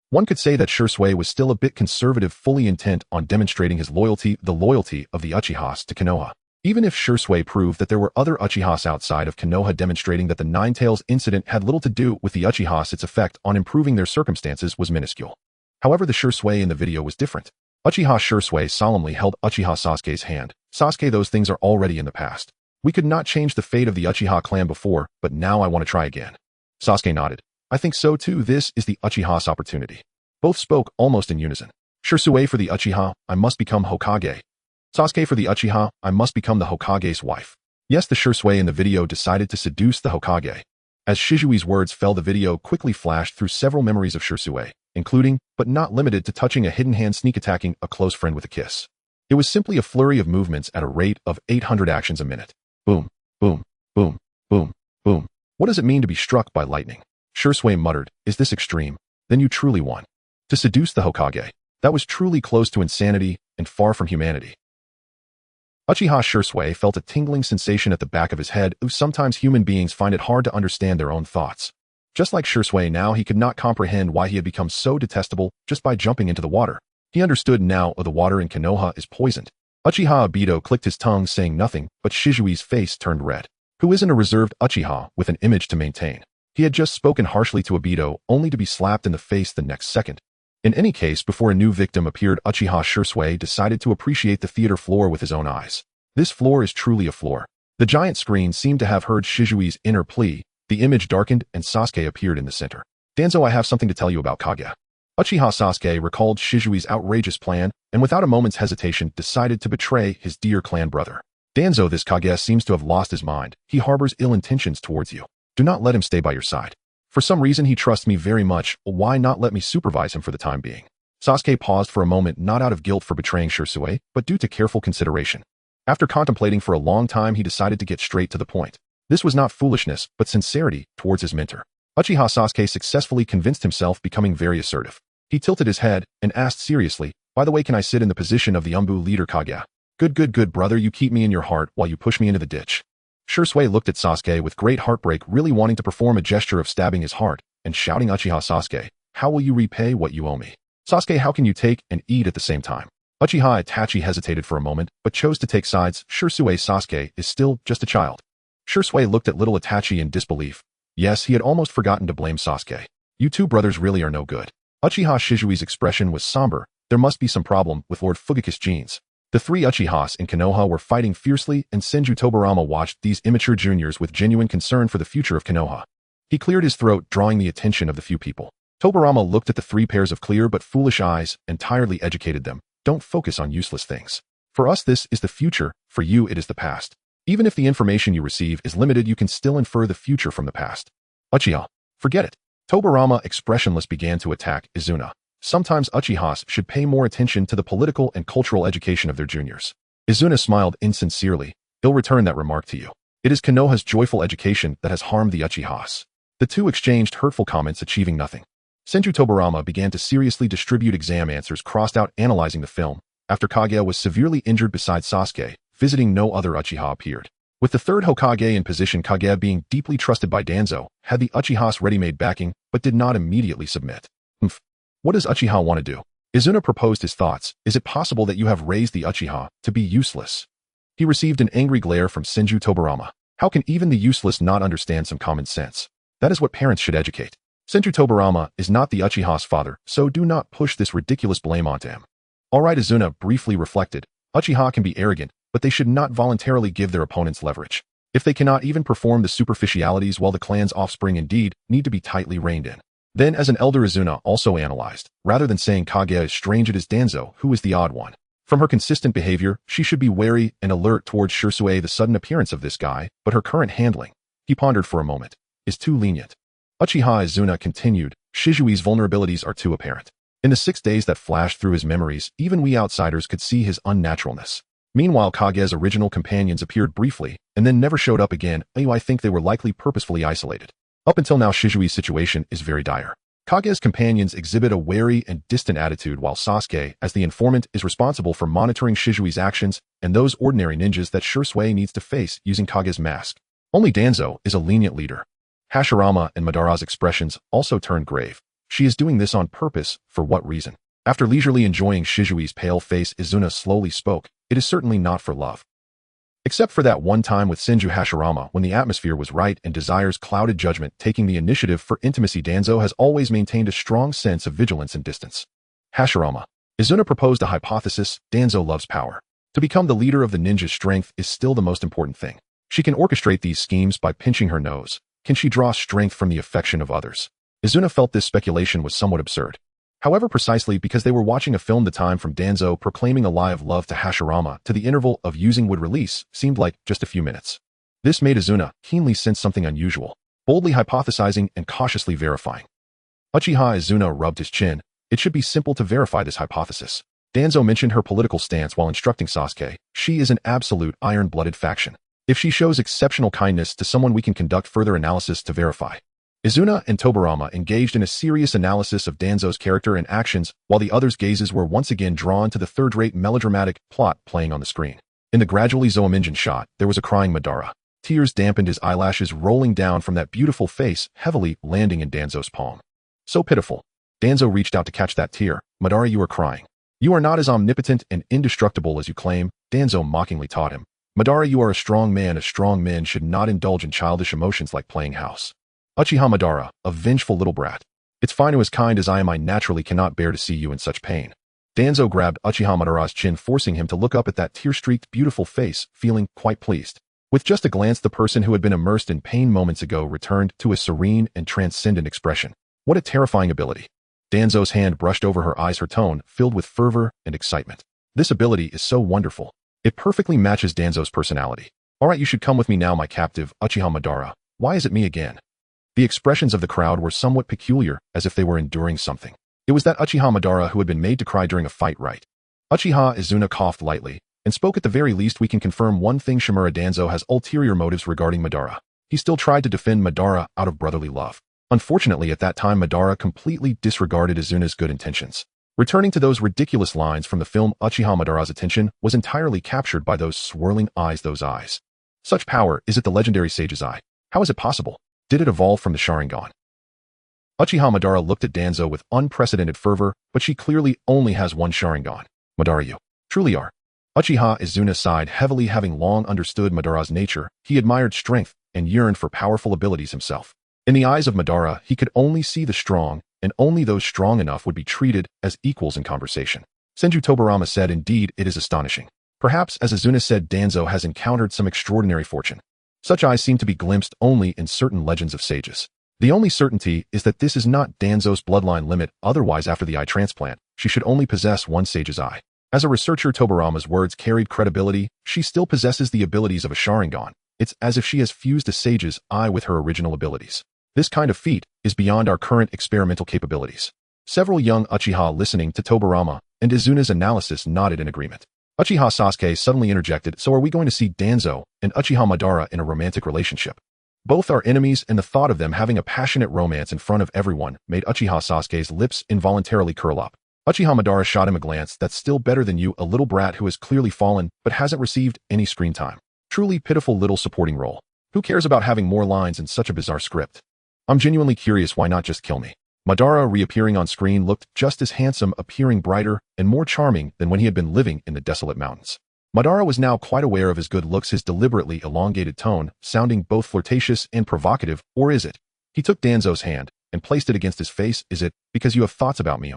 One could say that Shursui was still a bit conservative, fully intent on demonstrating his loyalty, the loyalty of the Uchihas to Konoha. Even if Shursui proved that there were other Uchihas outside of Konoha demonstrating that the Ninetales incident had little to do with the Uchihas, its effect on improving their circumstances was minuscule. However, the Shursui in the video was different. Uchiha Shursui solemnly held Uchiha Sasuke's hand. Sasuke, those things are already in the past. We could not change the fate of the Uchiha clan before, but now I want to try again. Sasuke nodded. I think so too. This is the Uchiha's opportunity. Both spoke almost in unison. Shursui, for the Uchiha, I must become Hokage. Sasuke, for the Uchiha, I must become the Hokage's wife. Yes, the Shursui in the video decided to seduce the Hokage. As Shizui's words fell, the video quickly flashed through several memories of Shursui, including, but not limited to, touching a hidden hand, sneak attacking a close friend with a kiss. It was simply a flurry of movements at a rate of 800 actions a minute. Boom, boom, boom, boom, boom. What does it mean to be struck by lightning? Shursui muttered, is this extreme? Then you truly won. To seduce the Hokage. That was truly close to insanity and far from humanity. Uchiha Shursui felt a tingling sensation at the back of his head. Sometimes human beings find it hard to understand their own thoughts. Just like Shursui now, he could not comprehend why he had become so detestable just by jumping into the water. He understood now the water in Konoha is poisoned. Uchiha Obito clicked his tongue saying nothing, but Shizui's face turned red. Who isn't a reserved Uchiha with an image to maintain? He had just spoken harshly to Obito, only to be slapped in the face the next second. In any case, before a new victim appeared, Uchiha Shursui decided to appreciate the theater floor with his own eyes. This floor is truly a floor. The giant screen seemed to have heard Shizui's inner plea. The image darkened and Sasuke appeared in the center. Danzo, I have something to tell you about Kage. Uchiha Sasuke recalled Shizui's outrageous plan and without a moment's hesitation decided to betray his dear clan brother. Danzo, this Kage seems to have lost his mind. He harbors ill intentions towards you. Do not let him stay by your side. For some reason he trusts me very much. Why not let me supervise him for the time being? Sasuke paused for a moment, not out of guilt for betraying Shursui, but due to careful consideration. After contemplating for a long time, he decided to get straight to the point. This was not foolishness, but sincerity towards his mentor. Uchiha Sasuke successfully convinced himself, becoming very assertive. He tilted his head and asked seriously, by the way, can I sit in the position of the Umbu leader Kage? Good brother, you keep me in your heart while you push me into the ditch. Shursui looked at Sasuke with great heartbreak, really wanting to perform a gesture of stabbing his heart and shouting, Uchiha Sasuke, how will you repay what you owe me? Sasuke, how can you take and eat at the same time? Uchiha Itachi hesitated for a moment, but chose to take sides. Shursui, Sasuke is still just a child. Shursui looked at little Itachi in disbelief. Yes, he had almost forgotten to blame Sasuke. You two brothers really are no good. Uchiha Shizui's expression was somber. There must be some problem with Lord Fugaku's genes. The three Uchihas in Konoha were fighting fiercely, and Senju Tobirama watched these immature juniors with genuine concern for the future of Konoha. He cleared his throat, drawing the attention of the few people. Tobirama looked at the three pairs of clear but foolish eyes and tiredly educated them. Don't focus on useless things. For us this is the future, for you it is the past. Even if the information you receive is limited, you can still infer the future from the past. Uchiha, forget it. Tobirama, expressionless, began to attack Izuna. Sometimes Uchihas should pay more attention to the political and cultural education of their juniors. Izuna smiled insincerely. He'll return that remark to you. It is Konoha's joyful education that has harmed the Uchihas. The two exchanged hurtful comments, achieving nothing. Senju Tobirama began to seriously distribute exam answers crossed out, analyzing the film. After Kage was severely injured beside Sasuke, visiting no other Uchiha appeared. With the third Hokage in position, Kage being deeply trusted by Danzo, had the Uchihas ready-made backing, but did not immediately submit. What does Uchiha want to do? Izuna proposed his thoughts. Is it possible that you have raised the Uchiha to be useless? He received an angry glare from Senju Tobirama. How can even the useless not understand some common sense? That is what parents should educate. Senju Tobirama is not the Uchiha's father, so do not push this ridiculous blame onto him. Alright, Izuna briefly reflected. Uchiha can be arrogant, but they should not voluntarily give their opponents leverage. If they cannot even perform the superficialities, while the clan's offspring indeed need to be tightly reined in. Then, as an elder, Izuna also analyzed. Rather than saying Kage is strange, it is Danzo who is the odd one. From her consistent behavior, she should be wary and alert towards Shursui. The sudden appearance of this guy, but her current handling, he pondered for a moment, is too lenient. Uchiha Izuna continued, Shizui's vulnerabilities are too apparent. In the 6 days that flashed through his memories, even we outsiders could see his unnaturalness. Meanwhile, Kage's original companions appeared briefly, and then never showed up again. I think they were likely purposefully isolated. Up until now, Shizui's situation is very dire. Kage's companions exhibit a wary and distant attitude, while Sasuke, as the informant, is responsible for monitoring Shizui's actions and those ordinary ninjas that Shursui needs to face using Kage's mask. Only Danzo is a lenient leader. Hashirama and Madara's expressions also turned grave. She is doing this on purpose. For what reason? After leisurely enjoying Shizui's pale face, Izuna slowly spoke. It is certainly not for love. Except for that one time with Senju Hashirama when the atmosphere was right and desires clouded judgment taking the initiative for intimacy, Danzo has always maintained a strong sense of vigilance and distance. Hashirama. Izuna proposed a hypothesis. Danzo loves power. To become the leader of the ninja's strength is still the most important thing. She can orchestrate these schemes by pinching her nose. Can she draw strength from the affection of others? Izuna felt this speculation was somewhat absurd. However, precisely because they were watching a film, the time from Danzo proclaiming a lie of love to Hashirama to the interval of using would release seemed like just a few minutes. This made Izuna keenly sense something unusual, boldly hypothesizing and cautiously verifying. Uchiha Izuna rubbed his chin. It should be simple to verify this hypothesis. Danzo mentioned her political stance while instructing Sasuke. She is an absolute iron-blooded faction. If she shows exceptional kindness to someone, we can conduct further analysis to verify. Izuna and Tobirama engaged in a serious analysis of Danzo's character and actions, while the others' gazes were once again drawn to the third-rate melodramatic plot playing on the screen. In the gradually Zoomingen shot, there was a crying Madara. Tears dampened his eyelashes rolling down from that beautiful face, heavily landing in Danzo's palm. So pitiful. Danzo reached out to catch that tear. Madara, you are crying. You are not as omnipotent and indestructible as you claim, Danzo mockingly taught him. Madara, you are a strong man. A strong man should not indulge in childish emotions like playing house. Uchiha Madara, a vengeful little brat. It's fine to as kind as I am. I naturally cannot bear to see you in such pain. Danzo grabbed Uchiha Madara's chin, forcing him to look up at that tear-streaked, beautiful face, feeling quite pleased. With just a glance, the person who had been immersed in pain moments ago returned to a serene and transcendent expression. What a terrifying ability. Danzo's hand brushed over her eyes, her tone filled with fervor and excitement. This ability is so wonderful. It perfectly matches Danzo's personality. All right, you should come with me now, my captive, Uchiha Madara. Why is it me again? The expressions of the crowd were somewhat peculiar, as if they were enduring something. It was that Uchiha Madara who had been made to cry during a fight, right? Uchiha Izuna coughed lightly and spoke. At the very least, we can confirm one thing: Shimura Danzō has ulterior motives regarding Madara. He still tried to defend Madara out of brotherly love. Unfortunately, at that time, Madara completely disregarded Izuna's good intentions. Returning to those ridiculous lines from the film, Uchiha Madara's attention was entirely captured by those swirling eyes, those eyes. Such power, is it the legendary sage's eye? How is it possible? Did it evolve from the Sharingan? Uchiha Madara looked at Danzo with unprecedented fervor, but she clearly only has one Sharingan. Madara, you truly are. Uchiha Izuna sighed heavily. Having long understood Madara's nature, he admired strength and yearned for powerful abilities himself. In the eyes of Madara, he could only see the strong, and only those strong enough would be treated as equals in conversation. Senju Tobirama said, indeed, it is astonishing. Perhaps, as Izuna said, Danzo has encountered some extraordinary fortune. Such eyes seem to be glimpsed only in certain legends of sages. The only certainty is that this is not Danzo's bloodline limit, otherwise after the eye transplant, she should only possess one sage's eye. As a researcher, Tobirama's words carried credibility. She still possesses the abilities of a Sharingan. It's as if she has fused a sage's eye with her original abilities. This kind of feat is beyond our current experimental capabilities. Several young Uchiha listening to Tobirama and Izuna's analysis nodded in agreement. Uchiha Sasuke suddenly interjected, so are we going to see Danzo and Uchiha Madara in a romantic relationship? Both are enemies, and the thought of them having a passionate romance in front of everyone made Uchiha Sasuke's lips involuntarily curl up. Uchiha Madara shot him a glance. That's still better than you, a little brat who has clearly fallen but hasn't received any screen time. Truly pitiful little supporting role. Who cares about having more lines in such a bizarre script? I'm genuinely curious, why not just kill me? Madara, reappearing on screen, looked just as handsome, appearing brighter and more charming than when he had been living in the desolate mountains. Madara was now quite aware of his good looks, his deliberately elongated tone, sounding both flirtatious and provocative. Or is it? He took Danzo's hand and placed it against his face. Is it because you have thoughts about me?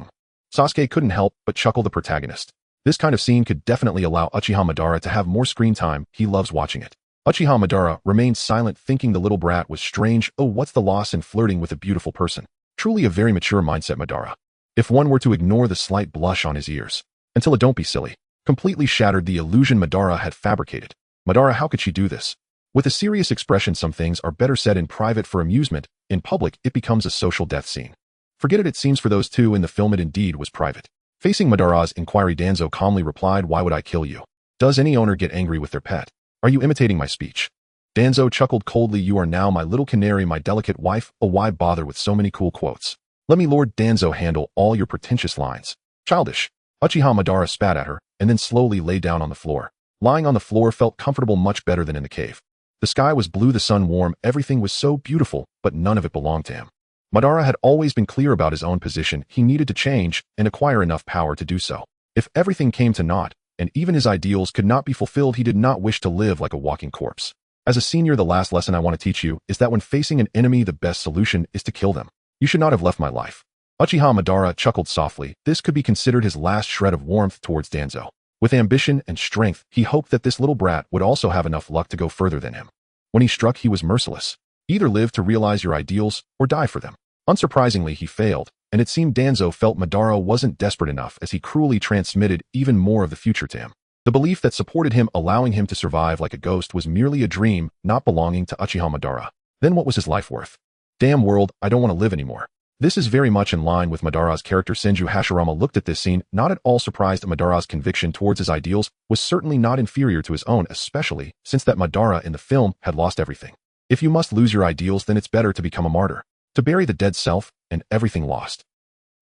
Sasuke couldn't help but chuckle. The protagonist. This kind of scene could definitely allow Uchiha Madara to have more screen time. He loves watching it. Uchiha Madara remained silent, thinking the little brat was strange. Oh, what's the loss in flirting with a beautiful person? Truly a very mature mindset, Madara. If one were to ignore the slight blush on his ears. Until it, don't be silly. Completely shattered the illusion Madara had fabricated. Madara, how could she do this? With a serious expression, some things are better said in private for amusement. In public, it becomes a social death scene. Forget it seems for those two in the film it indeed was private. Facing Madara's inquiry, Danzo calmly replied, why would I kill you? Does any owner get angry with their pet? Are you imitating my speech? Danzo chuckled coldly. You are now my little canary, my delicate wife. Oh, why bother with so many cool quotes? Let me Lord Danzo handle all your pretentious lines. Childish. Uchiha Madara spat at her, and then slowly lay down on the floor. Lying on the floor felt comfortable, much better than in the cave. The sky was blue, the sun warm, everything was so beautiful, but none of it belonged to him. Madara had always been clear about his own position. He needed to change and acquire enough power to do so. If everything came to naught, and even his ideals could not be fulfilled, he did not wish to live like a walking corpse. As a senior, the last lesson I want to teach you is that when facing an enemy, the best solution is to kill them. You should not have left my life. Uchiha Madara chuckled softly. This could be considered his last shred of warmth towards Danzo. With ambition and strength, he hoped that this little brat would also have enough luck to go further than him. When he struck, he was merciless. Either live to realize your ideals or die for them. Unsurprisingly, he failed, and it seemed Danzo felt Madara wasn't desperate enough, as he cruelly transmitted even more of the future to him. The belief that supported him, allowing him to survive like a ghost, was merely a dream, not belonging to Uchiha Madara. Then what was his life worth? Damn world, I don't want to live anymore. This is very much in line with Madara's character. Senju Hashirama looked at this scene, not at all surprised. Madara's conviction towards his ideals was certainly not inferior to his own, especially since that Madara in the film had lost everything. If you must lose your ideals, then it's better to become a martyr. To bury the dead self, and everything lost.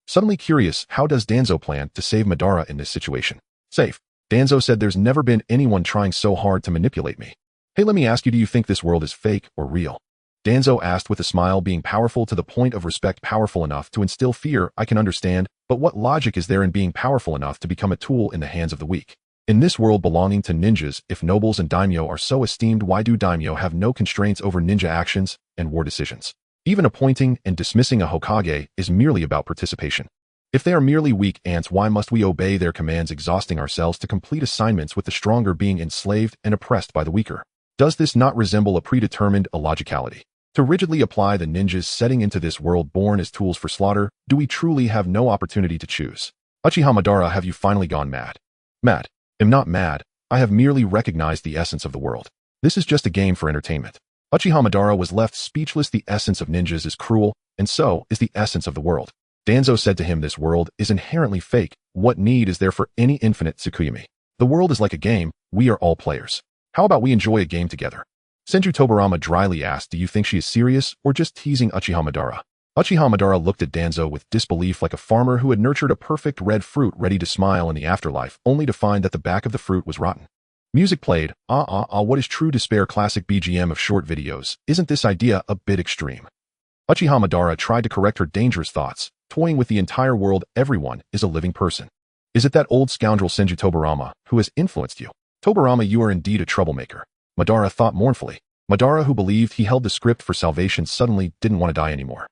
Suddenly curious, how does Danzo plan to save Madara in this situation? Safe. Danzo said there's never been anyone trying so hard to manipulate me. Hey, let me ask you, do you think this world is fake or real? Danzo asked with a smile, being powerful to the point of respect, powerful enough to instill fear, I can understand, but what logic is there in being powerful enough to become a tool in the hands of the weak? In this world belonging to ninjas, if nobles and daimyo are so esteemed, why do daimyo have no constraints over ninja actions and war decisions? Even appointing and dismissing a Hokage is merely about participation. If they are merely weak ants, why must we obey their commands, exhausting ourselves to complete assignments with the stronger being enslaved and oppressed by the weaker? Does this not resemble a predetermined illogicality? To rigidly apply the ninjas setting into this world born as tools for slaughter, do we truly have no opportunity to choose? Uchiha Madara, have you finally gone mad? Mad. Am not mad, I have merely recognized the essence of the world. This is just a game for entertainment. Uchiha Madara was left speechless. The essence of ninjas is cruel, and so is the essence of the world. Danzo said to him, this world is inherently fake. What need is there for any infinite Tsukuyami? The world is like a game, we are all players. How about we enjoy a game together? Senju Tobirama dryly asked, do you think she is serious or just teasing Uchiha Madara? Uchiha Madara looked at Danzo with disbelief, like a farmer who had nurtured a perfect red fruit ready to smile in the afterlife, only to find that the back of the fruit was rotten. Music played, what is true despair, classic BGM of short videos. Isn't this idea a bit extreme? Uchiha Madara tried to correct her dangerous thoughts, toying with the entire world. Everyone is a living person. Is it that old scoundrel Senju Tobirama who has influenced you? Tobirama, you are indeed a troublemaker. Madara thought mournfully. Madara, who believed he held the script for salvation, suddenly didn't want to die anymore.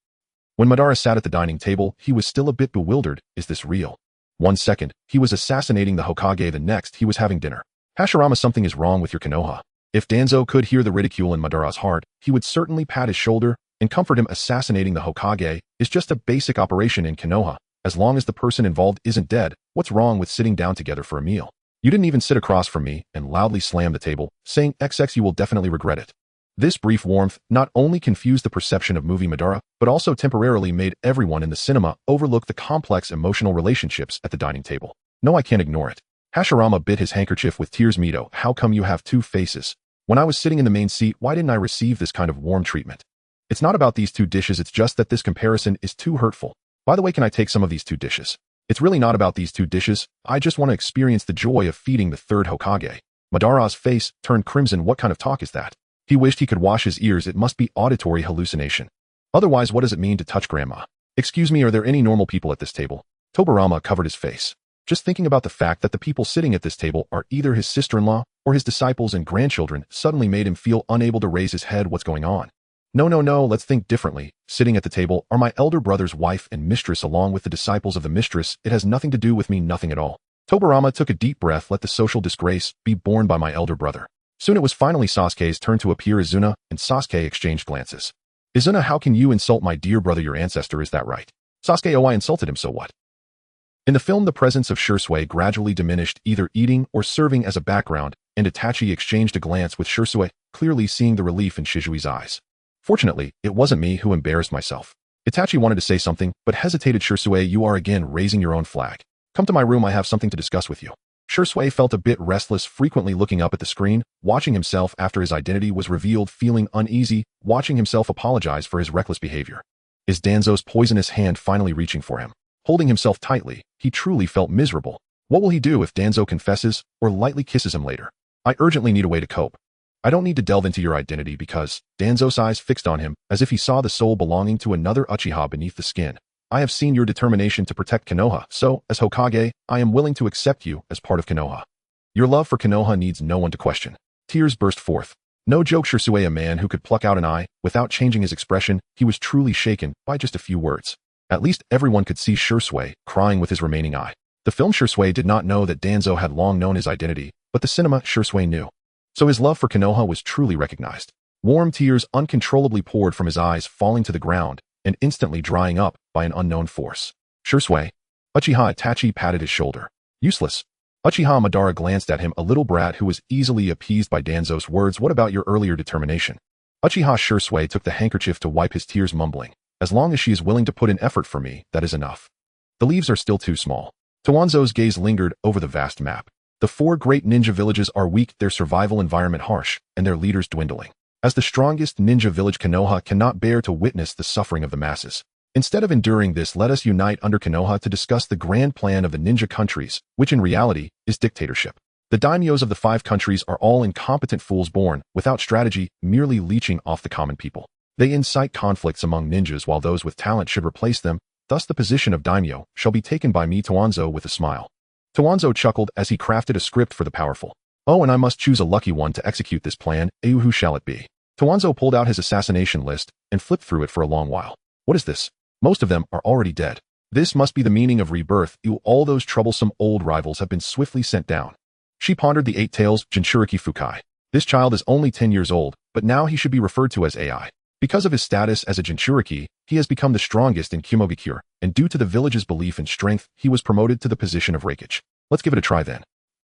When Madara sat at the dining table, he was still a bit bewildered. Is this real? 1 second, he was assassinating the Hokage, the next he was having dinner. Hashirama, something is wrong with your Konoha. If Danzo could hear the ridicule in Madara's heart, he would certainly pat his shoulder and comfort him. Assassinating the Hokage is just a basic operation in Konoha. As long as the person involved isn't dead, what's wrong with sitting down together for a meal? You didn't even sit across from me, and loudly slammed the table, saying, XX, you will definitely regret it. This brief warmth not only confused the perception of movie Madara, but also temporarily made everyone in the cinema overlook the complex emotional relationships at the dining table. No, I can't ignore it. Hashirama bit his handkerchief with tears. Mito, how come you have two faces? When I was sitting in the main seat, why didn't I receive this kind of warm treatment? It's not about these two dishes, it's just that this comparison is too hurtful. By the way, can I take some of these two dishes? It's really not about these two dishes, I just want to experience the joy of feeding the third Hokage. Madara's face turned crimson. What kind of talk is that? He wished he could wash his ears. It must be auditory hallucination. Otherwise, what does it mean to touch grandma? Excuse me, are there any normal people at this table? Tobirama covered his face. Just thinking about the fact that the people sitting at this table are either his sister-in-law or his disciples and grandchildren suddenly made him feel unable to raise his head. What's going on? No, let's think differently. Sitting at the table are my elder brother's wife and mistress along with the disciples of the mistress. It has nothing to do with me, nothing at all. Tobirama took a deep breath. Let the social disgrace be borne by my elder brother. Soon it was finally Sasuke's turn to appear. Izuna and Sasuke exchanged glances. Izuna, how can you insult my dear brother, your ancestor, is that right? Sasuke, oh, I insulted him, so what? In the film, the presence of Shisui gradually diminished, either eating or serving as a background, and Itachi exchanged a glance with Shisui, clearly seeing the relief in Shizui's eyes. Fortunately, it wasn't me who embarrassed myself. Itachi wanted to say something, but hesitated. Shisui, you are again raising your own flag. Come to my room, I have something to discuss with you. Shisui felt a bit restless, frequently looking up at the screen, watching himself after his identity was revealed, feeling uneasy, watching himself apologize for his reckless behavior. Is Danzo's poisonous hand finally reaching for him? Holding himself tightly, he truly felt miserable. What will he do if Danzo confesses or lightly kisses him later? I urgently need a way to cope. I don't need to delve into your identity because Danzo's eyes fixed on him as if he saw the soul belonging to another Uchiha beneath the skin. I have seen your determination to protect Konoha, so, as Hokage, I am willing to accept you as part of Konoha. Your love for Konoha needs no one to question. Tears burst forth. No joke, Shisui, a man who could pluck out an eye without changing his expression, he was truly shaken by just a few words. At least everyone could see Shisui crying with his remaining eye. The film Shisui did not know that Danzo had long known his identity, but the cinema Shisui knew. So his love for Konoha was truly recognized. Warm tears uncontrollably poured from his eyes, falling to the ground, and instantly drying up by an unknown force. Shisui. Uchiha Itachi patted his shoulder. Useless. Uchiha Madara glanced at him, a little brat who was easily appeased by Danzo's words. What about your earlier determination? Uchiha Shisui took the handkerchief to wipe his tears, mumbling. As long as she is willing to put in effort for me, that is enough. The leaves are still too small. Towanzo's gaze lingered over the vast map. The 4 great ninja villages are weak, their survival environment harsh, and their leaders dwindling. As the strongest ninja village, Konoha cannot bear to witness the suffering of the masses. Instead of enduring this, let us unite under Konoha to discuss the grand plan of the ninja countries, which in reality is dictatorship. The daimyos of the 5 countries are all incompetent fools born, without strategy, merely leeching off the common people. They incite conflicts among ninjas while those with talent should replace them, thus the position of daimyo shall be taken by me, Toanzo, with a smile. Toanzo chuckled as he crafted a script for the powerful. Oh, and I must choose a lucky one to execute this plan. Who shall it be? Toanzo pulled out his assassination list and flipped through it for a long while. What is this? Most of them are already dead. This must be the meaning of rebirth. All those troublesome old rivals have been swiftly sent down. She pondered the 8 tails, Jinchuriki Fukai. This child is only 10 years old, but now he should be referred to as AI. Because of his status as a Jinchuriki, he has become the strongest in Kumogakure, and due to the village's belief in strength, he was promoted to the position of Reikage. Let's give it a try then.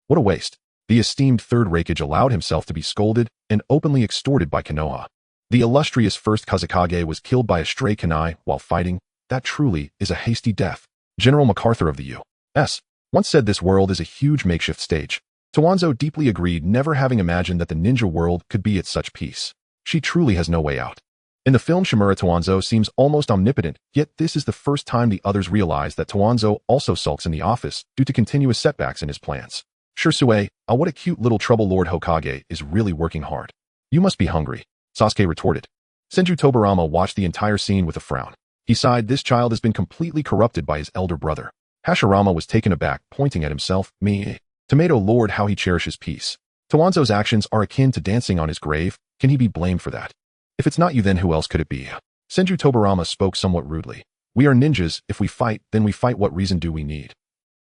What a waste. The esteemed third Reikage allowed himself to be scolded and openly extorted by Konoha. The illustrious first Kazekage was killed by a stray kunai while fighting. That truly is a hasty death. General MacArthur of the U.S. once said this world is a huge makeshift stage. Toanzo deeply agreed, never having imagined that the ninja world could be at such peace. She truly has no way out. In the film, Shimura Toanzo seems almost omnipotent, yet this is the first time the others realize that Toanzo also sulks in the office due to continuous setbacks in his plans. Shursue, what a cute little trouble. Lord Hokage is really working hard. You must be hungry, Sasuke retorted. Senju Tobirama watched the entire scene with a frown. He sighed, this child has been completely corrupted by his elder brother. Hashirama was taken aback, pointing at himself. Me. Tomato Lord, how he cherishes peace. Toanzo's actions are akin to dancing on his grave. Can he be blamed for that? If it's not you, then who else could it be? Senju Tobirama spoke somewhat rudely. We are ninjas. If we fight, then we fight. What reason do we need?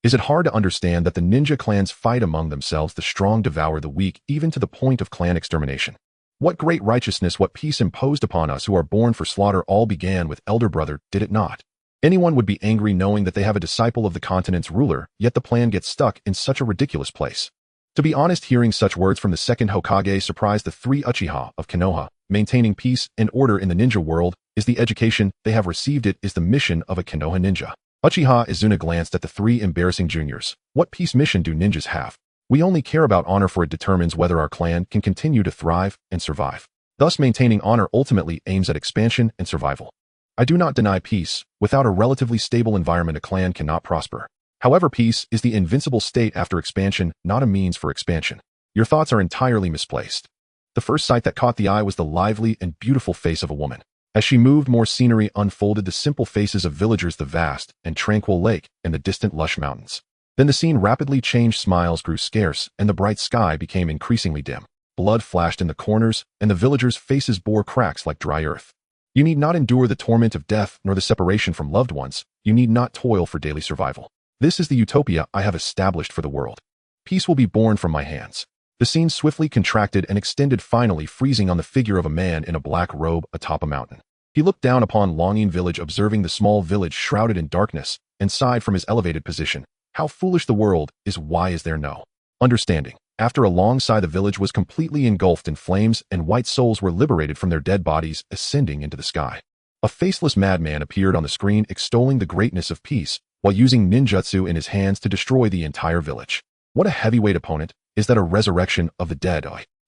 Is it hard to understand that the ninja clans fight among themselves? The strong devour the weak, even to the point of clan extermination. What great righteousness, what peace imposed upon us who are born for slaughter. All began with elder brother, did it not? Anyone would be angry knowing that they have a disciple of the continent's ruler, yet the plan gets stuck in such a ridiculous place. To be honest, hearing such words from the second Hokage surprised the 3 Uchiha of Konoha. Maintaining peace and order in the ninja world is the education they have received. It is the mission of a Konoha ninja. Uchiha Izuna glanced at the 3 embarrassing juniors. What peace mission do ninjas have? We only care about honor, for it determines whether our clan can continue to thrive and survive. Thus, maintaining honor ultimately aims at expansion and survival. I do not deny peace. Without a relatively stable environment, a clan cannot prosper. However, peace is the invincible state after expansion, not a means for expansion. Your thoughts are entirely misplaced. The first sight that caught the eye was the lively and beautiful face of a woman. As she moved, more scenery unfolded, the simple faces of villagers, the vast and tranquil lake, and the distant lush mountains. Then the scene rapidly changed. Smiles grew scarce, and the bright sky became increasingly dim. Blood flashed in the corners, and the villagers' faces bore cracks like dry earth. You need not endure the torment of death nor the separation from loved ones. You need not toil for daily survival. This is the utopia I have established for the world. Peace will be born from my hands. The scene swiftly contracted and extended, finally freezing on the figure of a man in a black robe atop a mountain. He looked down upon longing village, observing the small village shrouded in darkness, and sighed from his elevated position. How foolish the world is. Why is there no understanding? After a long sigh, the village was completely engulfed in flames, and white souls were liberated from their dead bodies, ascending into the sky. A faceless madman appeared on the screen, extolling the greatness of peace, while using ninjutsu in his hands to destroy the entire village. What a heavyweight opponent. Is that a resurrection of the dead?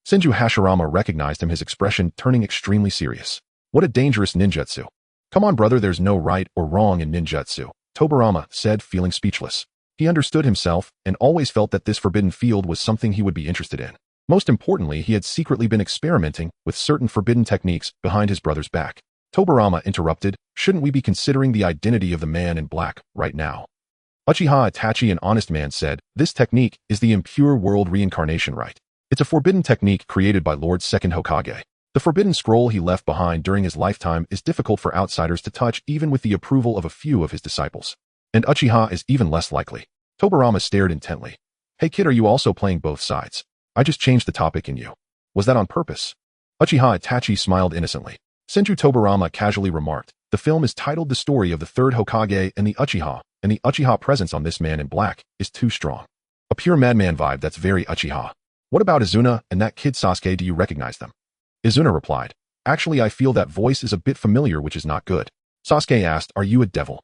Senju Hashirama recognized him, his expression turning extremely serious. What a dangerous ninjutsu. Come on, brother, there's no right or wrong in ninjutsu, Tobirama said, feeling speechless. He understood himself and always felt that this forbidden field was something he would be interested in. Most importantly, he had secretly been experimenting with certain forbidden techniques behind his brother's back. Tobirama interrupted, shouldn't we be considering the identity of the man in black right now? Uchiha Itachi, an honest man, said, this technique is the impure world reincarnation rite. It's a forbidden technique created by Lord Second Hokage. The forbidden scroll he left behind during his lifetime is difficult for outsiders to touch, even with the approval of a few of his disciples. And Uchiha is even less likely. Tobirama stared intently. Hey kid, are you also playing both sides? I just changed the topic in you. Was that on purpose? Uchiha Itachi smiled innocently. Senju Tobirama casually remarked, the film is titled The Story of the Third Hokage and the Uchiha presence on this man in black is too strong. A pure madman vibe that's very Uchiha. What about Izuna and that kid Sasuke? Do you recognize them? Izuna replied, actually I feel that voice is a bit familiar, which is not good. Sasuke asked, are you a devil?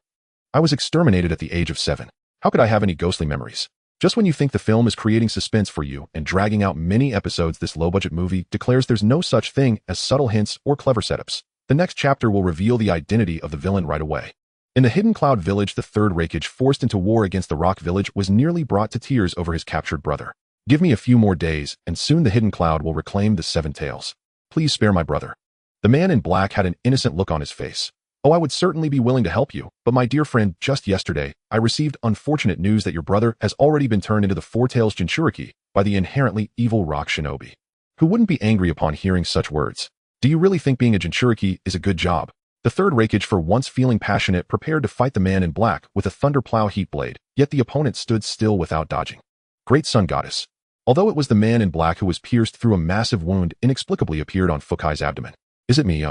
I was exterminated at the age of 7. How could I have any ghostly memories? Just when you think the film is creating suspense for you and dragging out many episodes, this low-budget movie declares there's no such thing as subtle hints or clever setups. The next chapter will reveal the identity of the villain right away. In the Hidden Cloud Village, the third Hokage, forced into war against the Rock Village, was nearly brought to tears over his captured brother. Give me a few more days, and soon the Hidden Cloud will reclaim the Seven Tails. Please spare my brother. The man in black had an innocent look on his face. Oh, I would certainly be willing to help you, but my dear friend, just yesterday, I received unfortunate news that your brother has already been turned into the Four Tails Jinchuriki by the inherently evil rock shinobi. Who wouldn't be angry upon hearing such words? Do you really think being a Jinchuriki is a good job? The third Hokage, for once feeling passionate, prepared to fight the man in black with a thunderplow heat blade, yet the opponent stood still without dodging. Great Sun Goddess. Although it was the man in black who was pierced through a massive wound inexplicably appeared on Fukai's abdomen. Is it me?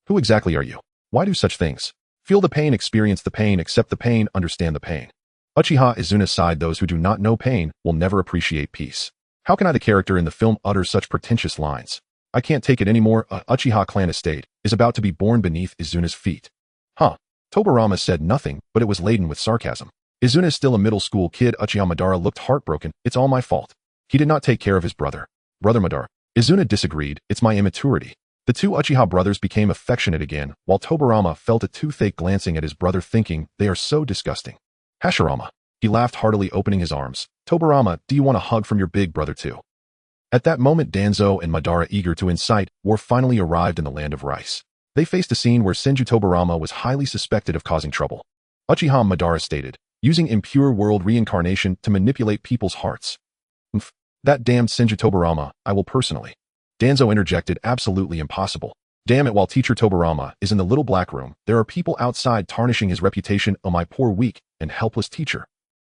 Who exactly are you? Why do such things? Feel the pain, experience the pain, accept the pain, understand the pain. Uchiha Izuna sighed. Those who do not know pain will never appreciate peace. How can I, the character in the film, utter such pretentious lines? I can't take it anymore. Uchiha clan estate is about to be born beneath Izuna's feet. Huh. Tobirama said nothing, but it was laden with sarcasm. Izuna is still a middle school kid. Uchiha Madara looked heartbroken. It's all my fault. He did not take care of his brother. Brother Madara. Izuna disagreed. It's my immaturity. The two Uchiha brothers became affectionate again, while Tobirama felt a toothache glancing at his brother, thinking, they are so disgusting. Hashirama. He laughed heartily, opening his arms. Tobirama, do you want a hug from your big brother too? At that moment, Danzo and Madara, eager to incite war, finally arrived in the land of rice. They faced a scene where Senju Tobirama was highly suspected of causing trouble. Uchiha Madara stated, using impure world reincarnation to manipulate people's hearts. That damned Senju Tobirama, I will personally. Danzo interjected, absolutely impossible. Damn it, while teacher Tobirama is in the little black room, there are people outside tarnishing his reputation. Oh, my poor weak and helpless teacher.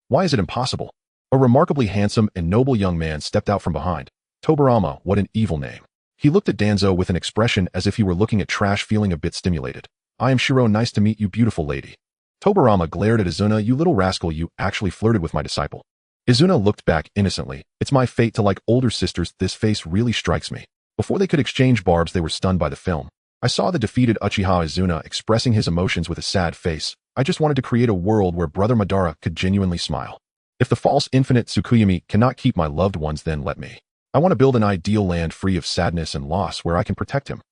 Why is it impossible? A remarkably handsome and noble young man stepped out from behind. Tobirama, what an evil name. He looked at Danzo with an expression as if he were looking at trash, feeling a bit stimulated. I am Shiro, nice to meet you, beautiful lady. Tobirama glared at Izuna. You little rascal, you actually flirted with my disciple. Izuna looked back innocently. It's my fate to like older sisters. This face really strikes me. Before they could exchange barbs, they were stunned by the film. I saw the defeated Uchiha Izuna expressing his emotions with a sad face. I just wanted to create a world where Brother Madara could genuinely smile. If the false infinite Tsukuyami cannot keep my loved ones, then let me. I want to build an ideal land free of sadness and loss where I can protect him.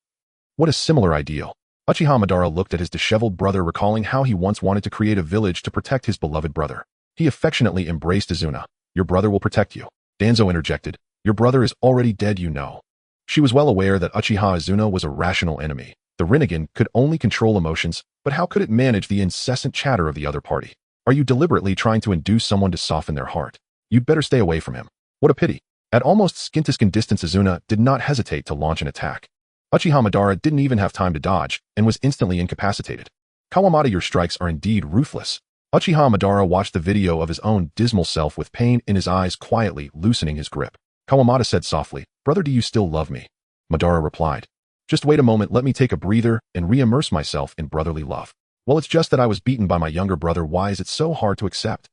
What a similar ideal. Uchiha Madara looked at his disheveled brother, recalling how he once wanted to create a village to protect his beloved brother. He affectionately embraced Izuna. Your brother will protect you. Danzo interjected. Your brother is already dead, you know. She was well aware that Uchiha Izuna was a rational enemy. The Rinnegan could only control emotions, but how could it manage the incessant chatter of the other party? Are you deliberately trying to induce someone to soften their heart? You'd better stay away from him. What a pity. At almost skin-to-skin distance, Izuna did not hesitate to launch an attack. Uchiha Madara didn't even have time to dodge and was instantly incapacitated. Kawamata, your strikes are indeed ruthless. Uchiha Madara watched the video of his own dismal self with pain in his eyes, quietly loosening his grip. Kawamata said softly, Brother, do you still love me? Madara replied, Just wait a moment, let me take a breather and re-immerse myself in brotherly love. Well, it's just that I was beaten by my younger brother. Why is it so hard to accept?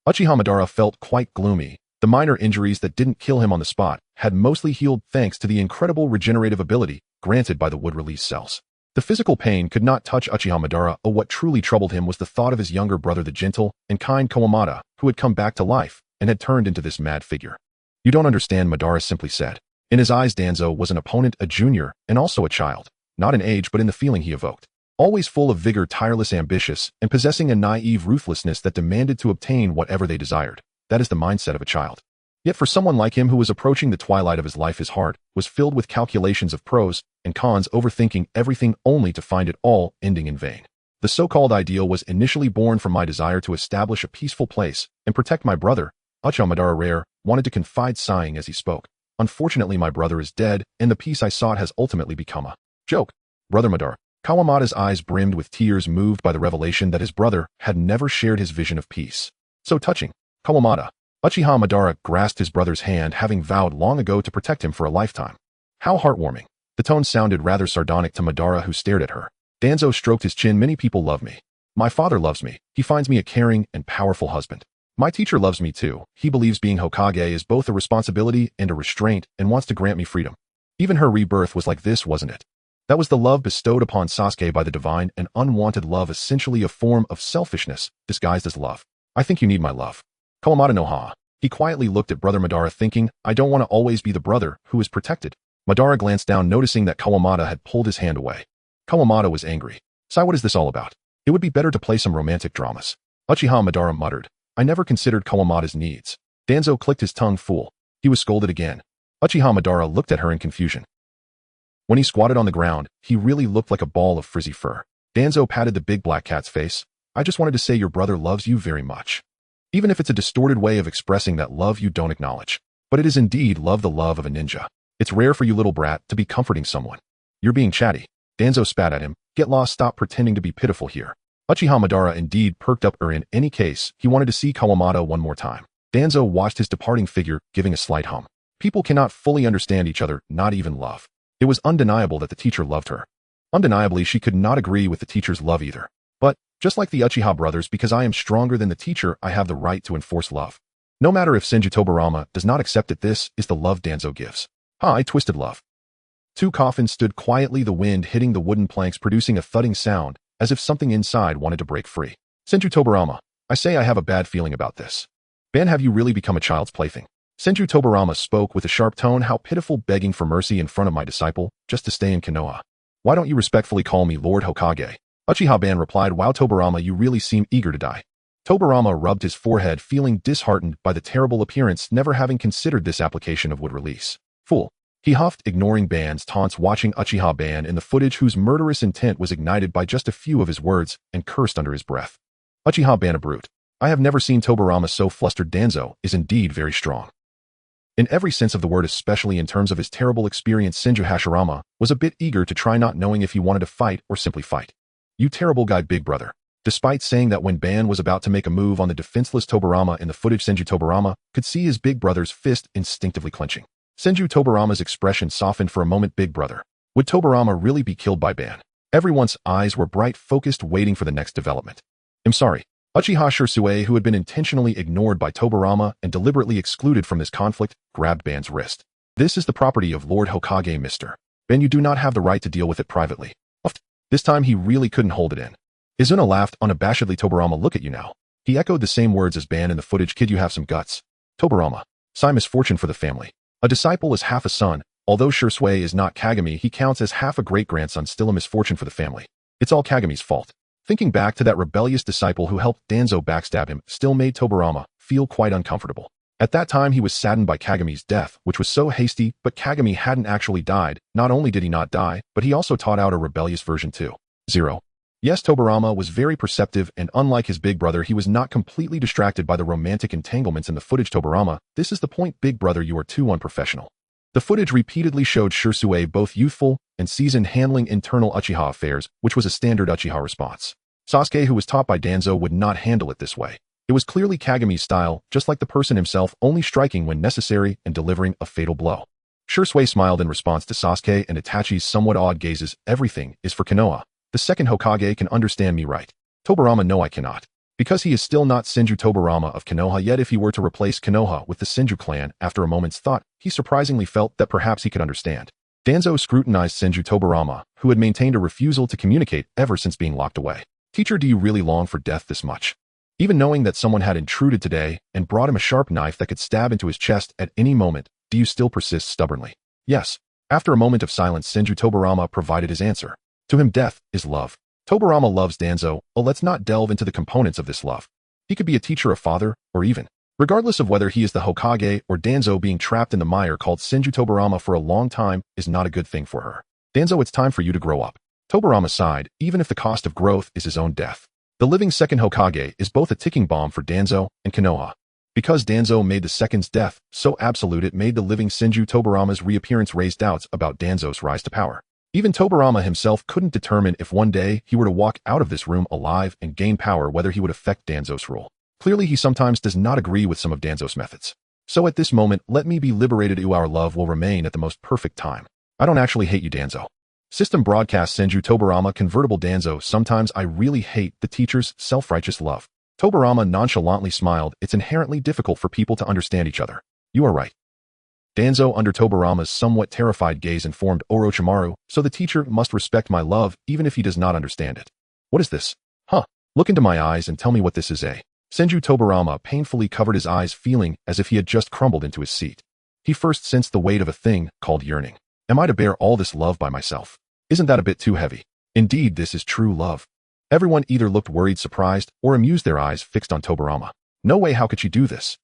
Uchiha Madara felt quite gloomy. The minor injuries that didn't kill him on the spot had mostly healed thanks to the incredible regenerative ability granted by the wood-release cells. The physical pain could not touch Uchiha Madara. Oh, what truly troubled him was the thought of his younger brother, the gentle and kind Kawamata, who had come back to life and had turned into this mad figure. You don't understand, Madara simply said. In his eyes, Danzo was an opponent, a junior, and also a child. Not in age, but in the feeling he evoked. Always full of vigor, tireless, ambitious, and possessing a naive ruthlessness that demanded to obtain whatever they desired. That is the mindset of a child. Yet for someone like him who was approaching the twilight of his life, his heart was filled with calculations of pros and cons, overthinking everything only to find it all ending in vain. The so-called ideal was initially born from my desire to establish a peaceful place and protect my brother. Uchiha Madara rare wanted to confide, sighing as he spoke. Unfortunately, my brother is dead, and the peace I sought has ultimately become a joke. Brother Madara. Kawamata's eyes brimmed with tears, moved by the revelation that his brother had never shared his vision of peace. So touching. Kawamata. Uchiha Madara grasped his brother's hand, having vowed long ago to protect him for a lifetime. How heartwarming. The tone sounded rather sardonic to Madara, who stared at her. Danzo stroked his chin. Many people love me. My father loves me. He finds me a caring and powerful husband. My teacher loves me too. He believes being Hokage is both a responsibility and a restraint and wants to grant me freedom. Even her rebirth was like this, wasn't it? That was the love bestowed upon Sasuke by the divine, an unwanted love, essentially a form of selfishness disguised as love. I think you need my love. Kawamata no ha. He quietly looked at Brother Madara thinking, I don't want to always be the brother who is protected. Madara glanced down noticing that Kawamata had pulled his hand away. Kawamata was angry. Sai, what is this all about? It would be better to play some romantic dramas. Uchiha Madara muttered. I never considered Kawamata's needs. Danzo clicked his tongue fool. He was scolded again. Uchiha Madara looked at her in confusion. When he squatted on the ground, he really looked like a ball of frizzy fur. Danzo patted the big black cat's face. I just wanted to say your brother loves you very much. Even if it's a distorted way of expressing that love you don't acknowledge. But it is indeed love, the love of a ninja. It's rare for you little brat to be comforting someone. You're being chatty. Danzo spat at him. Get lost, stop pretending to be pitiful here. Uchiha Madara indeed perked up, in any case, he wanted to see Kawamata one more time. Danzo watched his departing figure, giving a slight hum. People cannot fully understand each other, not even love. It was undeniable that the teacher loved her. Undeniably, she could not agree with the teacher's love either. But, just like the Uchiha brothers, because I am stronger than the teacher, I have the right to enforce love. No matter if Senju Tobirama does not accept it, this is the love Danzo gives. I twisted love. Two coffins stood quietly, the wind hitting the wooden planks producing a thudding sound, as if something inside wanted to break free. Senju Tobirama, I say I have a bad feeling about this. Ban, have you really become a child's plaything? Senju Tobirama spoke with a sharp tone. How pitiful, begging for mercy in front of my disciple, just to stay in Konoha. Why don't you respectfully call me Lord Hokage? Uchiha Ban replied, wow Tobirama, you really seem eager to die. Tobirama rubbed his forehead, feeling disheartened by the terrible appearance, never having considered this application of would release. Fool. He huffed, ignoring Ban's taunts, watching Uchiha Ban in the footage whose murderous intent was ignited by just a few of his words, and cursed under his breath. Uchiha Ban, a brute. I have never seen Tobirama so flustered. Danzo is indeed very strong. In every sense of the word, especially in terms of his terrible experience, Senju Hashirama was a bit eager to try, not knowing if he wanted to fight or simply fight. You terrible guy, big brother. Despite saying that, when Ban was about to make a move on the defenseless Tobirama in the footage, Senju Tobirama could see his big brother's fist instinctively clenching. Senju Tobirama's expression softened for a moment. Big brother. Would Tobirama really be killed by Ban? Everyone's eyes were bright, focused, waiting for the next development. I'm sorry. Uchiha Shirsue, who had been intentionally ignored by Tobirama and deliberately excluded from this conflict, grabbed Ban's wrist. This is the property of Lord Hokage, Mr. Ben, you do not have the right to deal with it privately. This time he really couldn't hold it in. Izuna laughed unabashedly. Tobirama, look at you now. He echoed the same words as Ban in the footage. Kid, you have some guts. Tobirama. Sigh, misfortune for the family. A disciple is half a son. Although Shirsue is not Kagami, he counts as half a great-grandson. Still a misfortune for the family. It's all Kagami's fault. Thinking back to that rebellious disciple who helped Danzo backstab him still made Tobirama feel quite uncomfortable. At that time he was saddened by Kagami's death, which was so hasty, but Kagami hadn't actually died. Not only did he not die, but he also taught out a rebellious version too. 0. Yes, Tobirama was very perceptive, and unlike his big brother, he was not completely distracted by the romantic entanglements in the footage. Tobirama, this is the point, big brother, you are too unprofessional. The footage repeatedly showed Shirsue both youthful and seasoned, handling internal Uchiha affairs, which was a standard Uchiha response. Sasuke, who was taught by Danzo, would not handle it this way. It was clearly Kagami's style, just like the person himself, only striking when necessary and delivering a fatal blow. Shirsue smiled in response to Sasuke and Itachi's somewhat odd gazes. Everything is for Konoha. The second Hokage can understand me, right? Tobirama, no, I cannot. Because he is still not Senju Tobirama of Konoha, yet if he were to replace Konoha with the Senju clan, after a moment's thought, he surprisingly felt that perhaps he could understand. Danzo scrutinized Senju Tobirama, who had maintained a refusal to communicate ever since being locked away. Teacher, do you really long for death this much? Even knowing that someone had intruded today and brought him a sharp knife that could stab into his chest at any moment, do you still persist stubbornly? Yes. After a moment of silence, Senju Tobirama provided his answer. To him, death is love. Tobirama loves Danzo. Oh, let's not delve into the components of this love. He could be a teacher, a father, or even, regardless of whether he is the Hokage or Danzo, being trapped in the mire called Senju Tobirama for a long time is not a good thing for her. Danzo, it's time for you to grow up. Tobirama sighed, even if the cost of growth is his own death. The living second Hokage is both a ticking bomb for Danzo and Konoha. Because Danzo made the second's death so absolute, it made the living Senju Tobirama's reappearance raise doubts about Danzo's rise to power. Even Tobirama himself couldn't determine if one day he were to walk out of this room alive and gain power, whether he would affect Danzo's rule. Clearly, he sometimes does not agree with some of Danzo's methods. So at this moment, let me be liberated. Our love will remain at the most perfect time. I don't actually hate you, Danzo. System broadcast Senju Tobirama convertible Danzo. Sometimes I really hate the teacher's self-righteous love. Tobirama nonchalantly smiled. It's inherently difficult for people to understand each other. You are right. Danzo, under Tobirama's somewhat terrified gaze, informed Orochimaru, so the teacher must respect my love even if he does not understand it. What is this? Huh. Look into my eyes and tell me what this is. Senju Tobirama painfully covered his eyes, feeling as if he had just crumbled into his seat. He first sensed the weight of a thing called yearning. Am I to bear all this love by myself? Isn't that a bit too heavy? Indeed, this is true love. Everyone either looked worried, surprised, or amused, their eyes fixed on Tobirama. No way, how could she do this?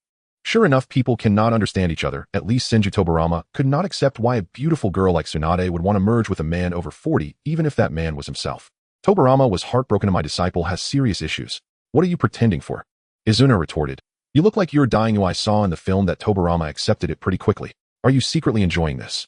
Sure enough, people cannot understand each other. At least Senju Tobirama could not accept why a beautiful girl like Tsunade would want to merge with a man over 40, even if that man was himself. Tobirama was heartbroken. My disciple has serious issues. What are you pretending for? Izuna retorted. You look like you're dying. I saw in the film that Tobirama accepted it pretty quickly. Are you secretly enjoying this?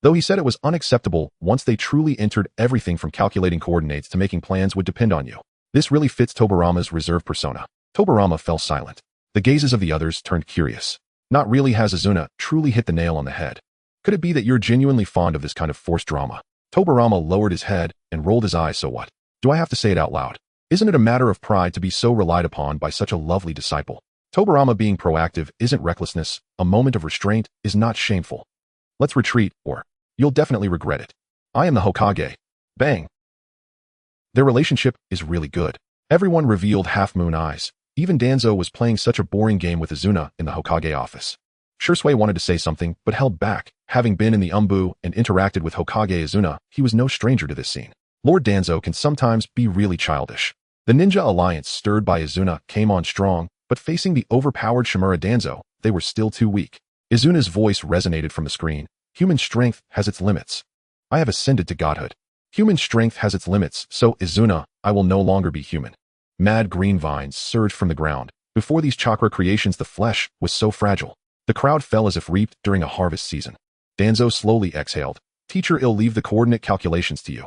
Though he said it was unacceptable, once they truly entered, everything from calculating coordinates to making plans would depend on you. This really fits Tobirama's reserved persona. Tobirama fell silent. The gazes of the others turned curious. Not really. Has Izuna truly hit the nail on the head? Could it be that you're genuinely fond of this kind of forced drama? Tobirama lowered his head and rolled his eyes. So what? Do I have to say it out loud? Isn't it a matter of pride to be so relied upon by such a lovely disciple? Tobirama being proactive isn't recklessness. A moment of restraint is not shameful. Let's retreat, or you'll definitely regret it. I am the Hokage. Bang. Their relationship is really good. Everyone revealed half-moon eyes. Even Danzo was playing such a boring game with Izuna in the Hokage office. Shursui wanted to say something, but held back. Having been in the Umbu and interacted with Hokage Izuna, he was no stranger to this scene. Lord Danzo can sometimes be really childish. The ninja alliance, stirred by Izuna, came on strong, but facing the overpowered Shimura Danzō, they were still too weak. Izuna's voice resonated from the screen. Human strength has its limits. I have ascended to godhood. Human strength has its limits, so Izuna, I will no longer be human. Mad green vines surged from the ground. Before these chakra creations, the flesh was so fragile. The crowd fell as if reaped during a harvest season. Danzo slowly exhaled. Teacher, I'll leave the coordinate calculations to you.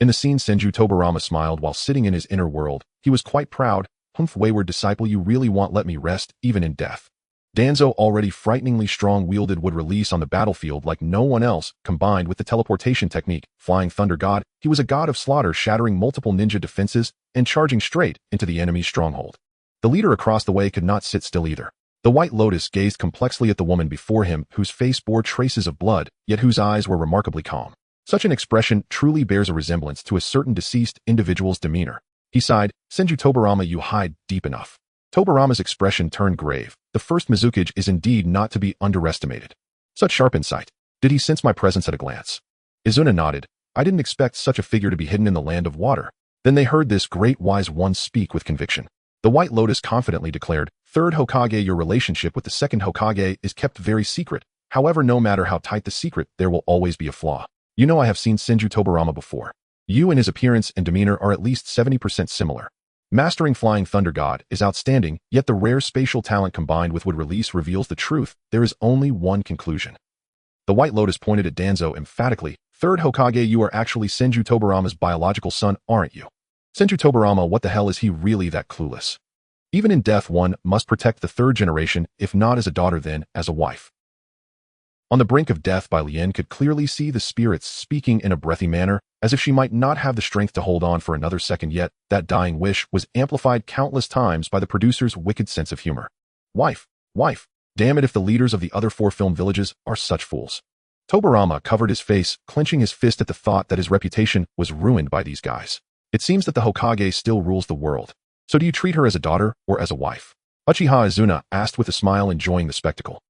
In the scene, Senju Tobirama smiled while sitting in his inner world. He was quite proud. Humph, wayward disciple, you really won't let me rest, even in death. Danzo, already frighteningly strong-wielded, would release on the battlefield like no one else. Combined with the teleportation technique, Flying Thunder God, he was a god of slaughter, shattering multiple ninja defenses and charging straight into the enemy's stronghold. The leader across the way could not sit still either. The White Lotus gazed complexly at the woman before him, whose face bore traces of blood, yet whose eyes were remarkably calm. Such an expression truly bears a resemblance to a certain deceased individual's demeanor. He sighed. Senju Tobirama, you hide deep enough. Tobirama's expression turned grave. The first Mizukage is indeed not to be underestimated. Such sharp insight. Did he sense my presence at a glance? Izuna nodded. I didn't expect such a figure to be hidden in the land of water. Then they heard this great wise one speak with conviction. The White Lotus confidently declared, Third Hokage, your relationship with the second Hokage is kept very secret. However, no matter how tight the secret, there will always be a flaw. You know, I have seen Senju Tobirama before. You and his appearance and demeanor are at least 70% similar. Mastering Flying Thunder God is outstanding, yet the rare spatial talent combined with would release reveals the truth. There is only one conclusion. The White Lotus pointed at Danzo emphatically. Third Hokage, you are actually Senju Tobirama's biological son, aren't you? Senju Tobirama, what the hell, is he really that clueless? Even in death, one must protect the third generation, if not as a daughter then as a wife. On the brink of death, Bai Lian could clearly see the spirits speaking in a breathy manner, as if she might not have the strength to hold on for another second yet. That dying wish was amplified countless times by the producer's wicked sense of humor. Wife, wife, damn it if the leaders of the other 4 film villages are such fools. Tobirama covered his face, clenching his fist at the thought that his reputation was ruined by these guys. It seems that the Hokage still rules the world. So do you treat her as a daughter or as a wife? Uchiha Izuna asked with a smile, enjoying the spectacle.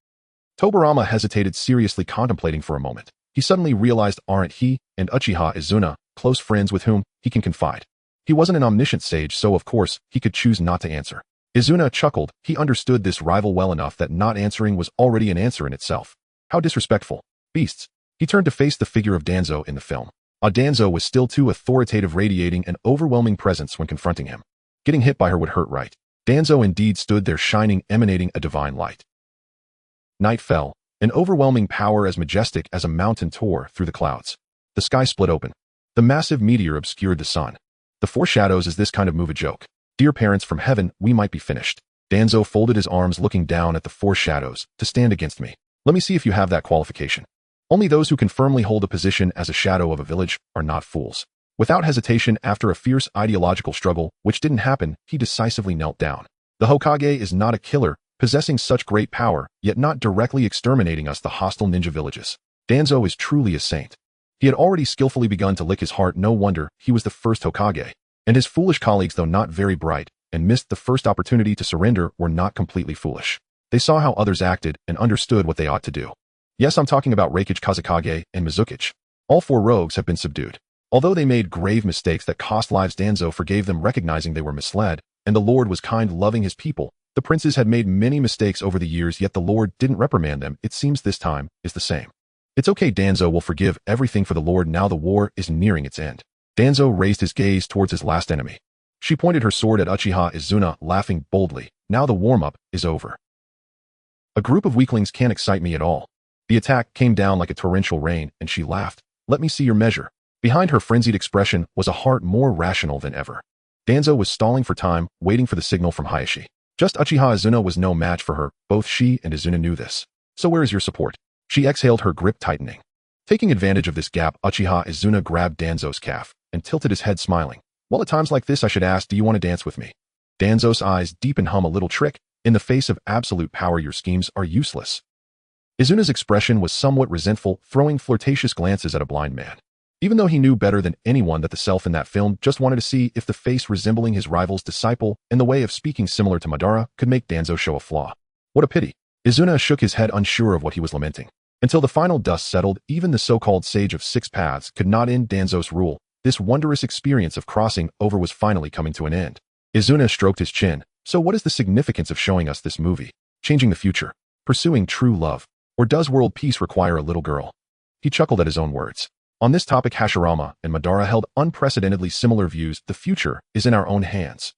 Tobirama hesitated, seriously contemplating for a moment. He suddenly realized, aren't he and Uchiha Izuna close friends with whom he can confide? He wasn't an omniscient sage, so of course he could choose not to answer. Izuna chuckled. He understood this rival well enough that not answering was already an answer in itself. How disrespectful. Beasts. He turned to face the figure of Danzo in the film. Danzo was still too authoritative, radiating an overwhelming presence when confronting him. Getting hit by her would hurt, right? Danzo indeed stood there, shining, emanating a divine light. Night fell. An overwhelming power as majestic as a mountain tore through the clouds. The sky split open. The massive meteor obscured the sun. The foreshadows. Is this kind of move a joke? Dear parents from heaven, we might be finished. Danzo folded his arms, looking down at the foreshadows. To stand against me. Let me see if you have that qualification. Only those who can firmly hold a position as a shadow of a village are not fools. Without hesitation, after a fierce ideological struggle, which didn't happen, he decisively knelt down. The Hokage is not a killer, possessing such great power, yet not directly exterminating us, the hostile ninja villages. Danzo is truly a saint. He had already skillfully begun to lick his heart. No wonder he was the first Hokage. And his foolish colleagues, though not very bright, and missed the first opportunity to surrender were not completely foolish. They saw how others acted and understood what they ought to do. Yes, I'm talking about Reikage Kazekage and Mizukage. All 4 rogues have been subdued. Although they made grave mistakes that cost lives, Danzo forgave them, recognizing they were misled, and the Lord was kind, loving his people. The princes had made many mistakes over the years, yet the Lord didn't reprimand them. It seems this time is the same. It's okay, Danzo will forgive everything for the Lord. Now the war is nearing its end. Danzo raised his gaze towards his last enemy. She pointed her sword at Uchiha Izuna, laughing boldly. Now the warm-up is over. A group of weaklings can't excite me at all. The attack came down like a torrential rain, and she laughed. Let me see your measure. Behind her frenzied expression was a heart more rational than ever. Danzo was stalling for time, waiting for the signal from Hayashi. Just Uchiha Izuna was no match for her. Both she and Izuna knew this. So where is your support? She exhaled, her grip tightening. Taking advantage of this gap, Uchiha Izuna grabbed Danzo's calf and tilted his head, smiling. Well, at times like this I should ask, do you want to dance with me? Danzo's eyes deepen. A little trick. In the face of absolute power, your schemes are useless. Izuna's expression was somewhat resentful, throwing flirtatious glances at a blind man. Even though he knew better than anyone that the self in that film just wanted to see if the face resembling his rival's disciple and the way of speaking similar to Madara could make Danzo show a flaw. What a pity. Izuna shook his head, unsure of what he was lamenting. Until the final dust settled, even the so-called sage of 6 paths could not end Danzo's rule. This wondrous experience of crossing over was finally coming to an end. Izuna stroked his chin. So what is the significance of showing us this movie? Changing the future? Pursuing true love? Or does world peace require a little girl? He chuckled at his own words. On this topic, Hashirama and Madara held unprecedentedly similar views. The future is in our own hands.